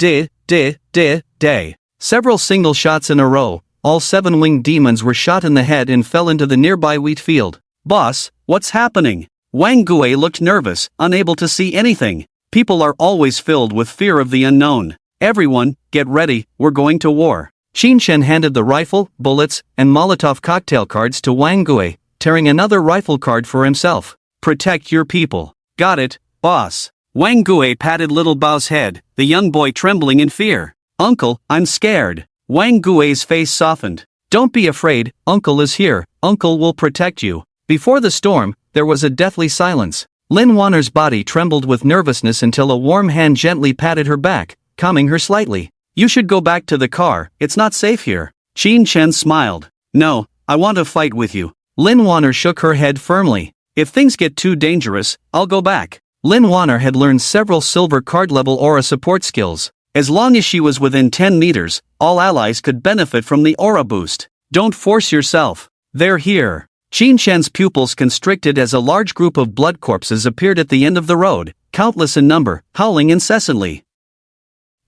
Several single shots in a row, all 7 winged demons were shot in the head and fell into the nearby wheat field. "Boss, what's happening?" Wang Gui looked nervous, unable to see anything. People are always filled with fear of the unknown. "Everyone, get ready, we're going to war." Qin Shen handed the rifle, bullets, and Molotov cocktail cards to Wang Gui, tearing another rifle card for himself. "Protect your people." "Got it, boss." Wang Gui patted little Bao's head, the young boy trembling in fear. "Uncle, I'm scared." Wang Gui's face softened. "Don't be afraid, Uncle is here, Uncle will protect you." Before the storm, there was a deathly silence. Lin Waner's body trembled with nervousness until a warm hand gently patted her back, calming her slightly. "You should go back to the car, it's not safe here." Qin Shen smiled. "No, I want to fight with you." Lin Waner shook her head firmly. "If things get too dangerous, I'll go back." Lin Waner had learned several silver card level aura support skills. As long as she was within 10 meters, all allies could benefit from the aura boost. "Don't force yourself. They're here." Qin Shen's pupils constricted as a large group of blood corpses appeared at the end of the road, countless in number, howling incessantly.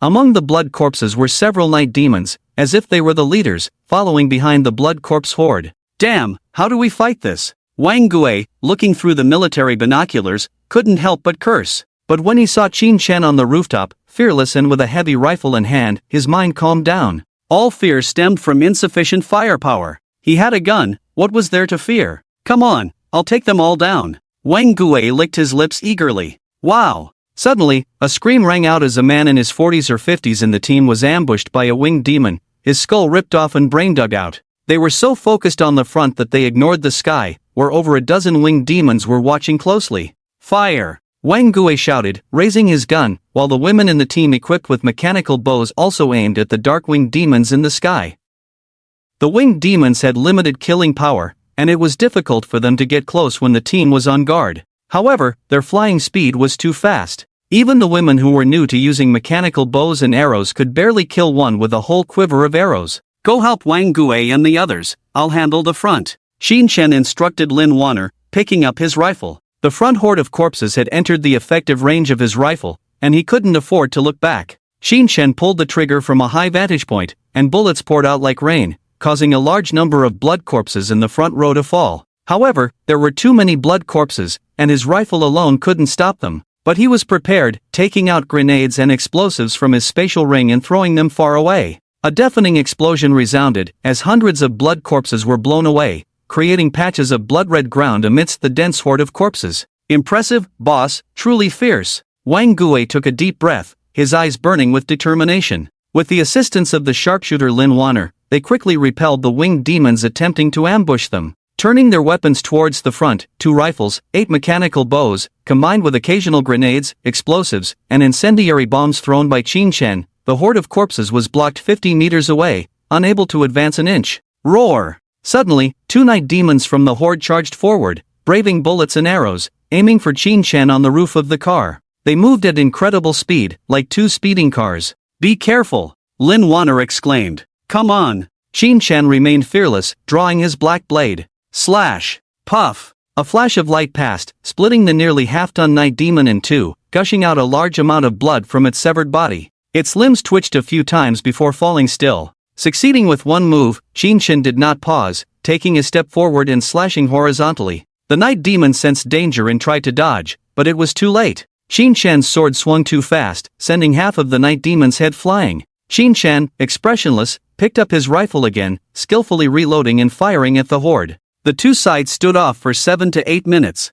Among the blood corpses were several night demons, as if they were the leaders, following behind the blood corpse horde. "Damn, how do we fight this?" Wang Gui, looking through the military binoculars, couldn't help but curse. But when he saw Qin Shen on the rooftop, fearless and with a heavy rifle in hand, his mind calmed down. All fear stemmed from insufficient firepower. He had a gun, what was there to fear? "Come on, I'll take them all down." Wang Gui licked his lips eagerly. "Wow!" Suddenly, a scream rang out as a man in his 40s or 50s in the team was ambushed by a winged demon, his skull ripped off and brain dug out. They were so focused on the front that they ignored the sky, where over a dozen winged demons were watching closely. "Fire!" Wang Gui shouted, raising his gun, while the women in the team equipped with mechanical bows also aimed at the dark winged demons in the sky. The winged demons had limited killing power, and it was difficult for them to get close when the team was on guard. However, their flying speed was too fast. Even the women who were new to using mechanical bows and arrows could barely kill one with a whole quiver of arrows. "Go help Wang Gui and the others, I'll handle the front." Qin Shen instructed Lin Waner, picking up his rifle. The front horde of corpses had entered the effective range of his rifle, and he couldn't afford to look back. Qin Shen pulled the trigger from a high vantage point, and bullets poured out like rain, causing a large number of blood corpses in the front row to fall. However, there were too many blood corpses, and his rifle alone couldn't stop them. But he was prepared, taking out grenades and explosives from his spatial ring and throwing them far away. A deafening explosion resounded, as hundreds of blood corpses were blown away, creating patches of blood-red ground amidst the dense horde of corpses. "Impressive, boss, truly fierce." Wang Gui took a deep breath, his eyes burning with determination. With the assistance of the sharpshooter Lin Waner, they quickly repelled the winged demons attempting to ambush them. Turning their weapons towards the front, 2 rifles, 8 mechanical bows, combined with occasional grenades, explosives, and incendiary bombs thrown by Qin Shen, the horde of corpses was blocked 50 meters away, unable to advance an inch. Roar! Suddenly, 2 night demons from the horde charged forward, braving bullets and arrows, aiming for Qin Shen on the roof of the car. They moved at incredible speed, like 2 speeding cars. "Be careful!" Lin Waner exclaimed. "Come on!" Qin Shen remained fearless, drawing his black blade. Slash! Puff! A flash of light passed, splitting the nearly half-ton night demon in 2, gushing out a large amount of blood from its severed body. Its limbs twitched a few times before falling still. Succeeding with one move, Qin Shen did not pause, taking a step forward and slashing horizontally. The night demon sensed danger and tried to dodge, but it was too late. Qin Shen's sword swung too fast, sending half of the night demon's head flying. Qin Shen, expressionless, picked up his rifle again, skillfully reloading and firing at the horde. The 2 sides stood off for 7 to 8 minutes.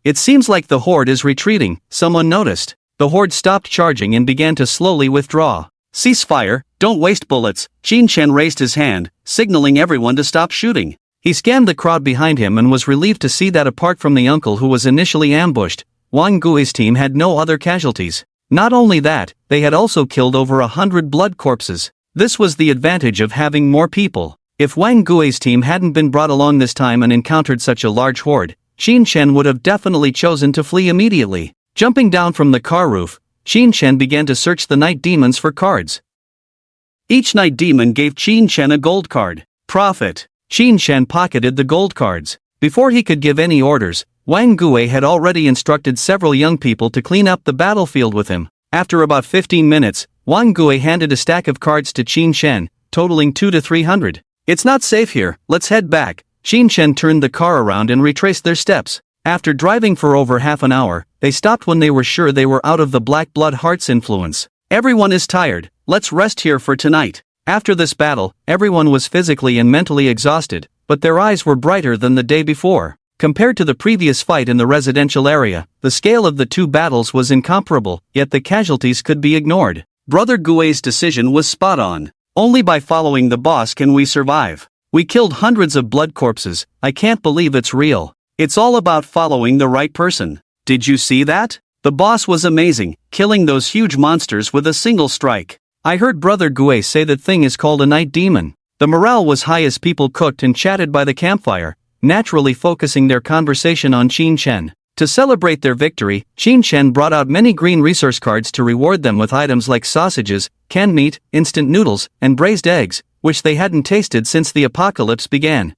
It seems like the horde is retreating, someone noticed. The horde stopped charging and began to slowly withdraw. Ceasefire, don't waste bullets. Qin Chen raised his hand, signaling everyone to stop shooting. He scanned the crowd behind him and was relieved to see that apart from the uncle who was initially ambushed, Wang Gui's team had no other casualties. Not only that, they had also killed over 100 blood corpses. This was the advantage of having more people. If Wang Gui's team hadn't been brought along this time and encountered such a large horde, Qin Chen would have definitely chosen to flee immediately. Jumping down from the car roof, Qin Chen began to search the night demons for cards. Each night demon gave Qin Chen a gold card. Profit. Qin Chen pocketed the gold cards. Before he could give any orders, Wang Gui had already instructed several young people to clean up the battlefield with him. After about 15 minutes, Wang Gui handed a stack of cards to Qin Chen, totaling 200 to 300. It's not safe here, let's head back. Qin Chen turned the car around and retraced their steps. After driving for over half an hour, they stopped when they were sure they were out of the Black Blood Heart's influence. Everyone is tired, let's rest here for tonight. After this battle, everyone was physically and mentally exhausted, but their eyes were brighter than the day before. Compared to the previous fight in the residential area, the scale of the two battles was incomparable, yet the casualties could be ignored. Brother Gui's decision was spot on. Only by following the boss can we survive. We killed hundreds of blood corpses, I can't believe it's real. It's all about following the right person. Did you see that? The boss was amazing, killing those huge monsters with a single strike. I heard Brother Gui say that thing is called a night demon. The morale was high as people cooked and chatted by the campfire, naturally focusing their conversation on Qin Chen. To celebrate their victory, Qin Chen brought out many green resource cards to reward them with items like sausages, canned meat, instant noodles, and braised eggs, which they hadn't tasted since the apocalypse began.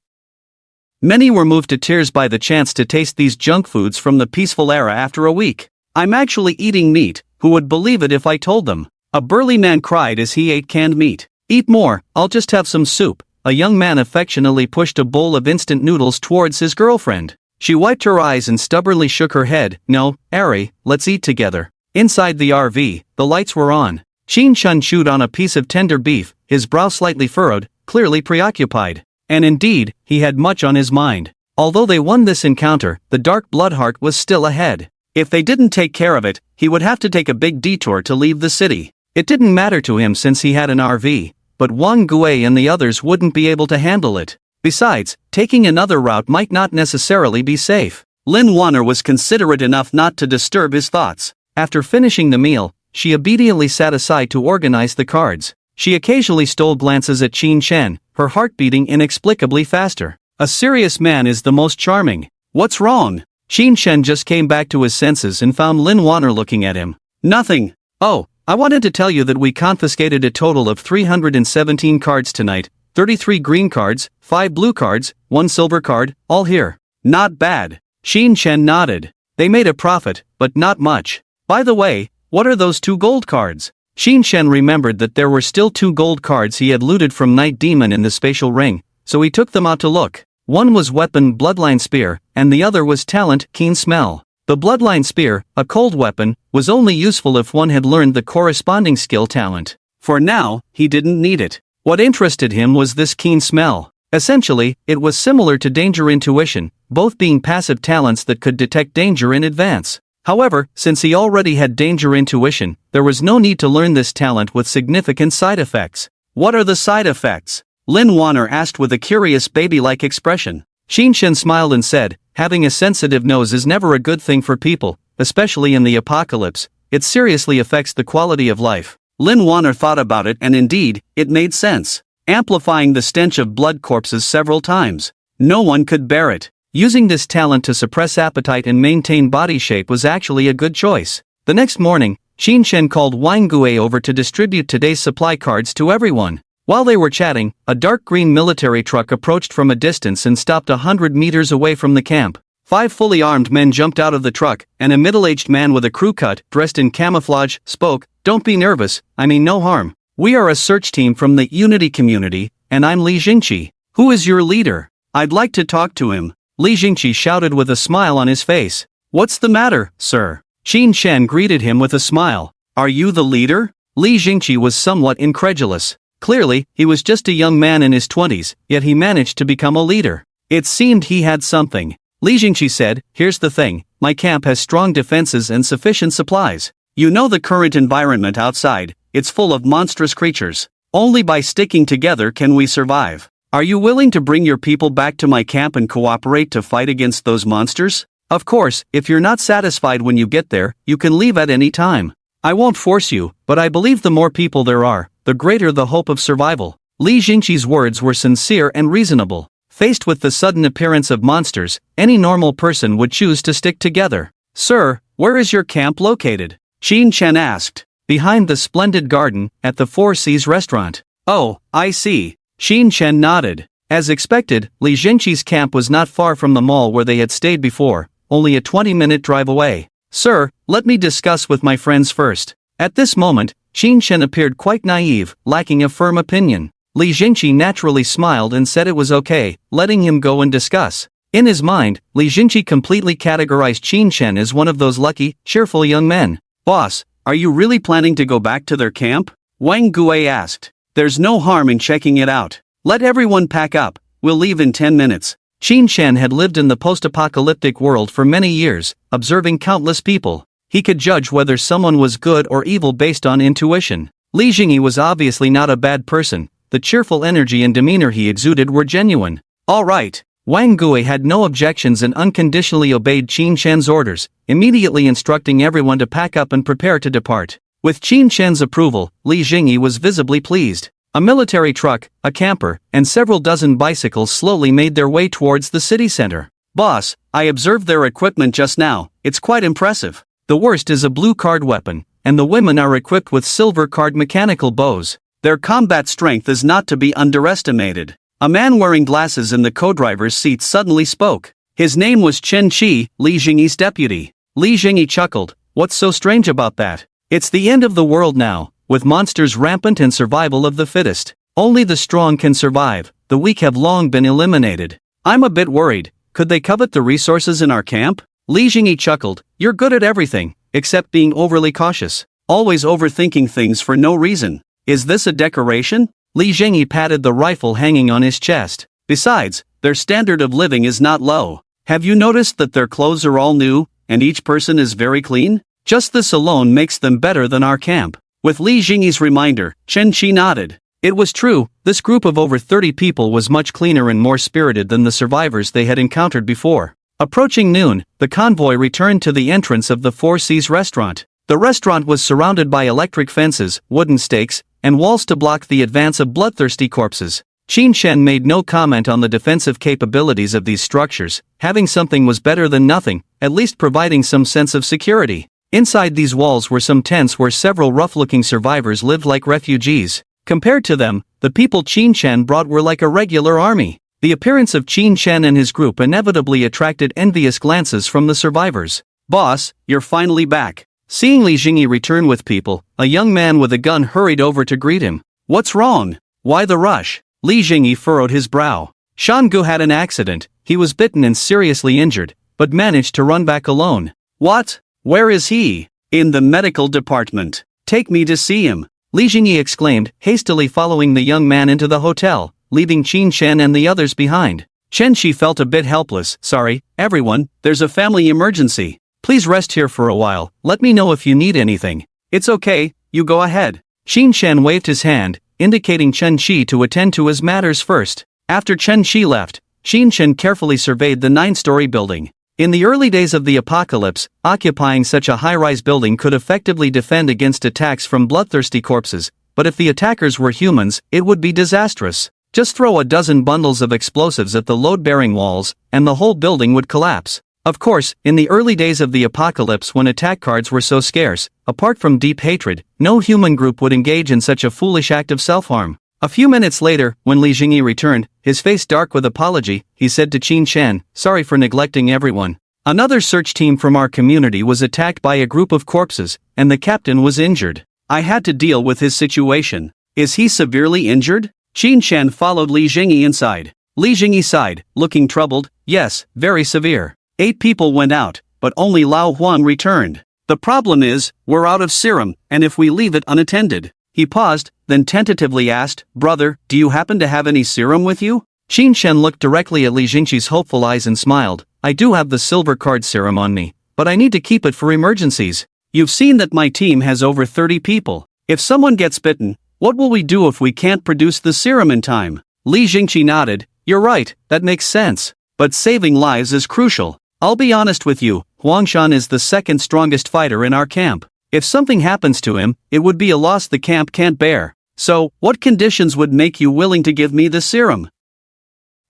Many were moved to tears by the chance to taste these junk foods from the peaceful era after a week. I'm actually eating meat, who would believe it if I told them? A burly man cried as he ate canned meat. Eat more, I'll just have some soup. A young man affectionately pushed a bowl of instant noodles towards his girlfriend. She wiped her eyes and stubbornly shook her head. No, Ari, let's eat together. Inside the RV, the lights were on. Qin Chen chewed on a piece of tender beef, his brow slightly furrowed, clearly preoccupied. And indeed, he had much on his mind. Although they won this encounter, the Dark Bloodheart was still ahead. If they didn't take care of it, he would have to take a big detour to leave the city. It didn't matter to him since he had an RV, but Wang Gui and the others wouldn't be able to handle it. Besides, taking another route might not necessarily be safe. Lin Waner was considerate enough not to disturb his thoughts. After finishing the meal, she obediently sat aside to organize the cards. She occasionally stole glances at Qin Chen, her heart beating inexplicably faster. A serious man is the most charming. What's wrong? Qin Chen just came back to his senses and found Lin Waner looking at him. Nothing. Oh, I wanted to tell you that we confiscated a total of 317 cards tonight, 33 green cards, 5 blue cards, 1 silver card, all here. Not bad. Qin Chen nodded. They made a profit, but not much. By the way, what are those 2 gold cards? Qin Chen remembered that there were still 2 gold cards he had looted from Night Demon in the spatial ring, so he took them out to look. One was Weapon Bloodline Spear, and the other was Talent Keen Smell. The Bloodline Spear, a cold weapon, was only useful if one had learned the corresponding skill talent. For now, he didn't need it. What interested him was this Keen Smell. Essentially, it was similar to Danger Intuition, both being passive talents that could detect danger in advance. However, since he already had Danger Intuition, there was no need to learn this talent with significant side effects. What are the side effects? Lin Waner asked with a curious baby-like expression. Qin Chen smiled and said, having a sensitive nose is never a good thing for people, especially in the apocalypse. It seriously affects the quality of life. Lin Waner thought about it and indeed, it made sense. Amplifying the stench of blood corpses several times. No one could bear it. Using this talent to suppress appetite and maintain body shape was actually a good choice. The next morning, Qin Chen called Wang Gui over to distribute today's supply cards to everyone. While they were chatting, a dark green military truck approached from a distance and stopped 100 meters away from the camp. 5 fully armed men jumped out of the truck, and a middle-aged man with a crew cut, dressed in camouflage, spoke, "Don't be nervous, I mean no harm. We are a search team from the Unity community, and I'm Li Jingqi. Who is your leader? I'd like to talk to him." Li Jingqi shouted with a smile on his face. "What's the matter, sir?" Qin Chen greeted him with a smile. "Are you the leader?" Li Jingqi was somewhat incredulous. Clearly, he was just a young man in his 20s, yet he managed to become a leader. It seemed he had something. Li Jingqi said, here's the thing, my camp has strong defenses and sufficient supplies. You know the current environment outside, it's full of monstrous creatures. Only by sticking together can we survive. Are you willing to bring your people back to my camp and cooperate to fight against those monsters? Of course, if you're not satisfied when you get there, you can leave at any time. I won't force you, but I believe the more people there are, the greater the hope of survival. Li Jingqi's words were sincere and reasonable. Faced with the sudden appearance of monsters, any normal person would choose to stick together. Sir, where is your camp located? Qin Chen asked. Behind the splendid garden, at the Four Seas restaurant. Oh, I see. Qin Chen nodded. As expected, Li Jingqi's camp was not far from the mall where they had stayed before, only a 20-minute drive away. Sir, let me discuss with my friends first. At this moment, Qin Chen appeared quite naive, lacking a firm opinion. Li Jingqi naturally smiled and said it was okay, letting him go and discuss. In his mind, Li Jingqi completely categorized Qin Chen as one of those lucky, cheerful young men. Boss, are you really planning to go back to their camp? Wang Gui asked. There's no harm in checking it out. Let everyone pack up, we'll leave in 10 minutes. Qin Chen had lived in the post-apocalyptic world for many years, observing countless people. He could judge whether someone was good or evil based on intuition. Li Jingyi was obviously not a bad person. The cheerful energy and demeanor he exuded were genuine. All right. Wang Gui had no objections and unconditionally obeyed Qin Chen's orders, immediately instructing everyone to pack up and prepare to depart. With Qin Chen's approval, Li Jingyi was visibly pleased. A military truck, a camper, and several dozen bicycles slowly made their way towards the city center. Boss, I observed their equipment just now, it's quite impressive. The worst is a blue card weapon, and the women are equipped with silver card mechanical bows. Their combat strength is not to be underestimated. A man wearing glasses in the co-driver's seat suddenly spoke. His name was Chen Qi, Li Jingyi's deputy. Li Jingyi chuckled. What's so strange about that? It's the end of the world now, with monsters rampant and survival of the fittest. Only the strong can survive, the weak have long been eliminated. I'm a bit worried, could they covet the resources in our camp? Li Jingyi chuckled. You're good at everything, except being overly cautious. Always overthinking things for no reason. Is this a decoration? Li Jingyi patted the rifle hanging on his chest. Besides, their standard of living is not low. Have you noticed that their clothes are all new, and each person is very clean? Just this alone makes them better than our camp. With Li Jingyi's reminder, Chen Qi nodded. It was true, this group of over 30 people was much cleaner and more spirited than the survivors they had encountered before. Approaching noon, the convoy returned to the entrance of the Four Seas restaurant. The restaurant was surrounded by electric fences, wooden stakes, and walls to block the advance of bloodthirsty corpses. Qin Chen made no comment on the defensive capabilities of these structures. Having something was better than nothing, at least providing some sense of security. Inside these walls were some tents where several rough-looking survivors lived like refugees. Compared to them, the people Qin Chen brought were like a regular army. The appearance of Qin Chen and his group inevitably attracted envious glances from the survivors. Boss, you're finally back. Seeing Li Jingyi return with people, a young man with a gun hurried over to greet him. What's wrong? Why the rush? Li Jingyi furrowed his brow. Shangu had an accident, he was bitten and seriously injured, but managed to run back alone. What? Where is he? In the medical department. Take me to see him. Li Jingyi exclaimed, hastily following the young man into the hotel, leaving Qin Chen and the others behind. Chen Qi felt a bit helpless. Sorry, everyone, there's a family emergency. Please rest here for a while, let me know if you need anything. It's okay, you go ahead. Qin Chen waved his hand, indicating Chen Qi to attend to his matters first. After Chen Qi left, Qin Chen carefully surveyed the 9-story building. In the early days of the apocalypse, occupying such a high-rise building could effectively defend against attacks from bloodthirsty corpses, but if the attackers were humans, it would be disastrous. Just throw a dozen bundles of explosives at the load-bearing walls, and the whole building would collapse. Of course, in the early days of the apocalypse when attack cards were so scarce, apart from deep hatred, no human group would engage in such a foolish act of self-harm. A few minutes later, when Li Jingyi returned, his face dark with apology, he said to Qin Chen, sorry for neglecting everyone. Another search team from our community was attacked by a group of corpses, and the captain was injured. I had to deal with his situation. Is he severely injured? Qin Chen followed Li Jingyi inside. Li Jingyi sighed, looking troubled. Yes, very severe. 8 people went out, but only Lao Huang returned. The problem is, we're out of serum, and if we leave it unattended. He paused, then tentatively asked, Brother, do you happen to have any serum with you? Qin Shen looked directly at Li Jingqi's hopeful eyes and smiled. I do have the silver card serum on me, but I need to keep it for emergencies. You've seen that my team has over 30 people. If someone gets bitten, what will we do if we can't produce the serum in time? Li Jingqi nodded. You're right, that makes sense. But saving lives is crucial. I'll be honest with you, Huangshan is the second strongest fighter in our camp. If something happens to him, it would be a loss the camp can't bear. So, what conditions would make you willing to give me the serum?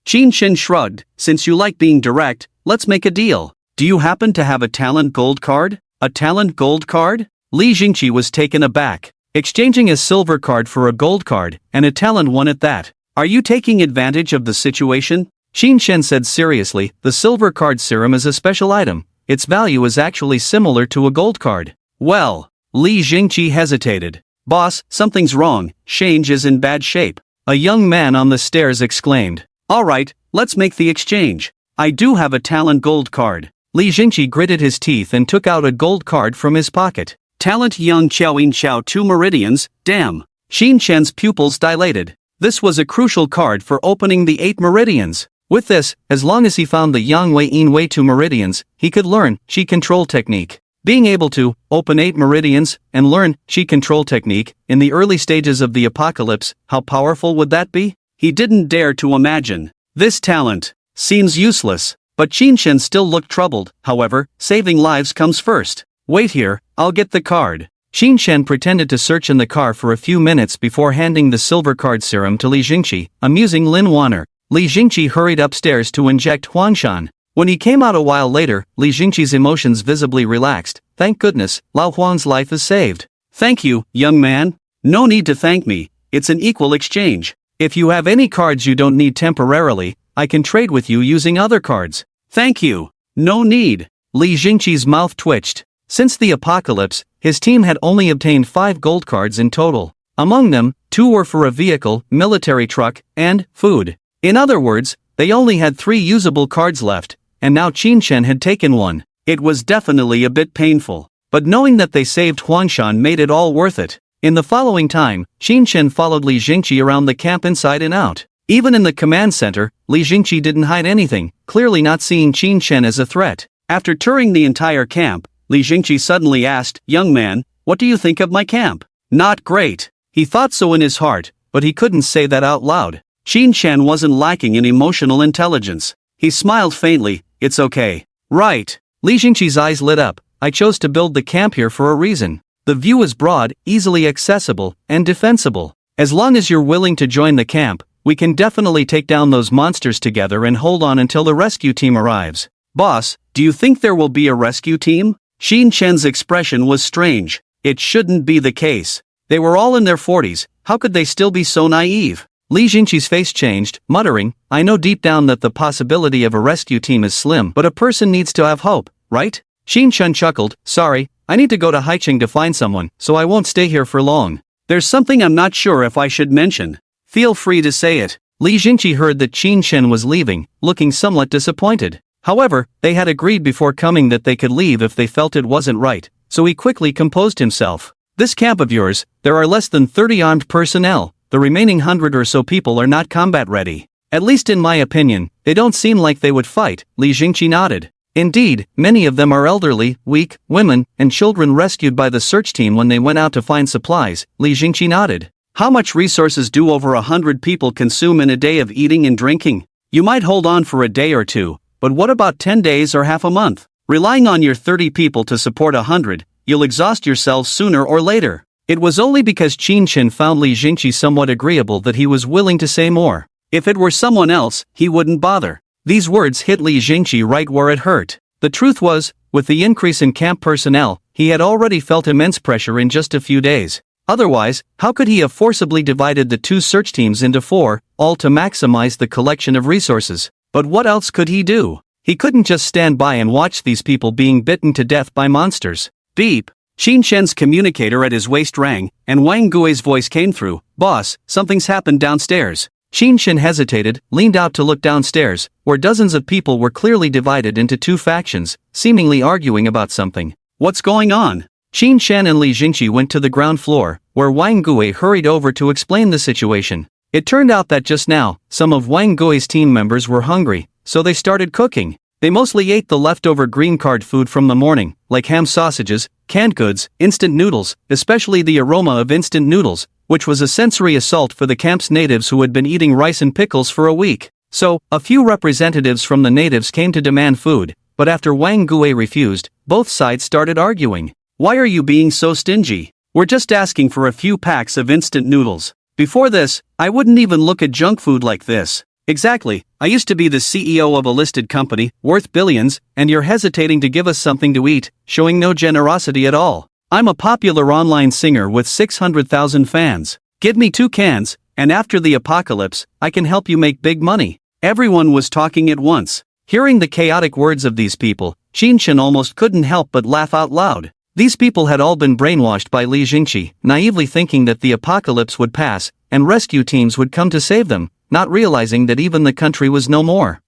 Qin Shen shrugged. Since you like being direct, let's make a deal. Do you happen to have a talent gold card? A talent gold card? Li Jingqi was taken aback. Exchanging a silver card for a gold card, and a talent one at that. Are you taking advantage of the situation? Qin Shen said seriously, the silver card serum is a special item. Its value is actually similar to a gold card. Well, Li Jingqi hesitated. Boss, something's wrong, Shange is in bad shape. A young man on the stairs exclaimed. Alright, let's make the exchange. I do have a talent gold card. Li Jingqi gritted his teeth and took out a gold card from his pocket. Talent Young Qiaoyin Qiao 2 meridians, damn. Qin Shen's pupils dilated. This was a crucial card for opening the 8 meridians. With this, as long as he found the Yang Wei Yin Wei 2 meridians, he could learn Qi control technique. Being able to open 8 meridians and learn Qi control technique in the early stages of the apocalypse, how powerful would that be? He didn't dare to imagine. This talent seems useless, but Qin Shen still looked troubled. However, saving lives comes first. Wait here, I'll get the card. Qin Shen pretended to search in the car for a few minutes before handing the silver card serum to Li Jingqi, amusing Lin Waner. Li Jingqi hurried upstairs to inject Huangshan. When he came out a while later, Li Jingqi's emotions visibly relaxed. Thank goodness, Lao Huang's life is saved. Thank you, young man. No need to thank me, it's an equal exchange. If you have any cards you don't need temporarily, I can trade with you using other cards. Thank you. No need. Li Jingqi's mouth twitched. Since the apocalypse, his team had only obtained 5 gold cards in total. Among them, 2 were for a vehicle, military truck, and food. In other words, they only had 3 usable cards left, and now Qin Shen had taken one. It was definitely a bit painful, but knowing that they saved Huangshan made it all worth it. In the following time, Qin Shen followed Li Jingqi around the camp inside and out. Even in the command center, Li Jingqi didn't hide anything, clearly not seeing Qin Shen as a threat. After touring the entire camp, Li Jingqi suddenly asked, young man, what do you think of my camp? Not great. He thought so in his heart, but he couldn't say that out loud. Qin Shen wasn't lacking in emotional intelligence. He smiled faintly, it's okay. Right. Li Jingqi's eyes lit up. I chose to build the camp here for a reason. The view is broad, easily accessible, and defensible. As long as you're willing to join the camp, we can definitely take down those monsters together and hold on until the rescue team arrives. Boss, do you think there will be a rescue team? Qin Shen's expression was strange. It shouldn't be the case. They were all in their 40s, how could they still be so naive? Li Jingqi's face changed, muttering, I know deep down that the possibility of a rescue team is slim, but a person needs to have hope, right? Qin Shen chuckled, sorry, I need to go to Haicheng to find someone, so I won't stay here for long. There's something I'm not sure if I should mention. Feel free to say it. Li Jingqi heard that Qin Shen was leaving, looking somewhat disappointed. However, they had agreed before coming that they could leave if they felt it wasn't right, so he quickly composed himself. This camp of yours, there are less than 30 armed personnel, the remaining 100 or so people are not combat ready. At least in my opinion, they don't seem like they would fight, Li Jingqi nodded. Indeed, many of them are elderly, weak, women, and children rescued by the search team when they went out to find supplies, Li Jingqi nodded. How much resources do over 100 people consume in a day of eating and drinking? You might hold on for a day or two, but what about 10 days or half a month? Relying on your 30 people to support 100, you'll exhaust yourselves sooner or later. It was only because Qin Shen found Li Jingqi somewhat agreeable that he was willing to say more. If it were someone else, he wouldn't bother. These words hit Li Jingqi right where it hurt. The truth was, with the increase in camp personnel, he had already felt immense pressure in just a few days. Otherwise, how could he have forcibly divided the 2 search teams into 4, all to maximize the collection of resources? But what else could he do? He couldn't just stand by and watch these people being bitten to death by monsters. Beep. Qin Shen's communicator at his waist rang, and Wang Gui's voice came through. Boss, something's happened downstairs. Qin Shen hesitated, leaned out to look downstairs, where dozens of people were clearly divided into 2 factions, seemingly arguing about something. What's going on? Qin Shen and Li Jingqi went to the ground floor, where Wang Gui hurried over to explain the situation. It turned out that just now, some of Wang Gui's team members were hungry, so they started cooking. They mostly ate the leftover green card food from the morning, like ham sausages, canned goods, instant noodles, especially the aroma of instant noodles, which was a sensory assault for the camp's natives who had been eating rice and pickles for a week. So, a few representatives from the natives came to demand food, but after Wang Gui refused, both sides started arguing. Why are you being so stingy? We're just asking for a few packs of instant noodles. Before this, I wouldn't even look at junk food like this. Exactly, I used to be the CEO of a listed company, worth billions, and you're hesitating to give us something to eat, showing no generosity at all. I'm a popular online singer with 600,000 fans. Give me 2 cans, and after the apocalypse, I can help you make big money. Everyone was talking at once. Hearing the chaotic words of these people, Qinshan almost couldn't help but laugh out loud. These people had all been brainwashed by Li Jingqi, naively thinking that the apocalypse would pass, and rescue teams would come to save them, not realizing that even the country was no more.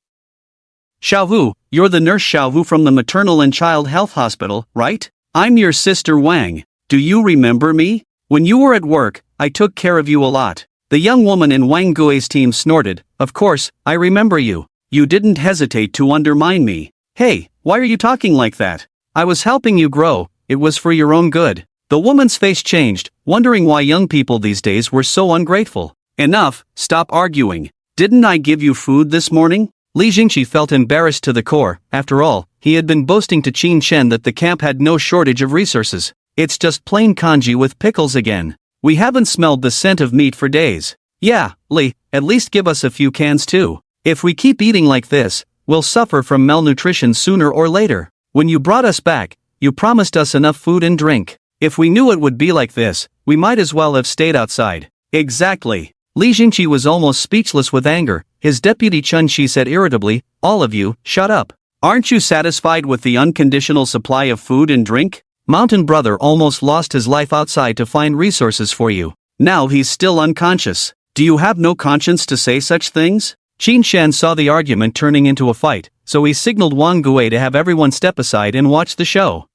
Xiaowu, you're the nurse Xiaowu from the Maternal and Child Health Hospital, right? I'm your sister Wang. Do you remember me? When you were at work, I took care of you a lot. The young woman in Wang Gui's team snorted. Of course, I remember you. You didn't hesitate to undermine me. Hey, why are you talking like that? I was helping you grow, it was for your own good. The woman's face changed, wondering why young people these days were so ungrateful. Enough, stop arguing. Didn't I give you food this morning? Li Jingqi felt embarrassed to the core. After all, he had been boasting to Qin Shen that the camp had no shortage of resources. It's just plain congee with pickles again. We haven't smelled the scent of meat for days. Yeah, Li, at least give us a few cans too. If we keep eating like this, we'll suffer from malnutrition sooner or later. When you brought us back, you promised us enough food and drink. If we knew it would be like this, we might as well have stayed outside. Exactly. Li Jingqi was almost speechless with anger. His deputy Chun Shi said irritably, all of you, shut up. Aren't you satisfied with the unconditional supply of food and drink? Mountain Brother almost lost his life outside to find resources for you. Now he's still unconscious. Do you have no conscience to say such things? Qin Shen saw the argument turning into a fight, so he signaled Wang Gui to have everyone step aside and watch the show.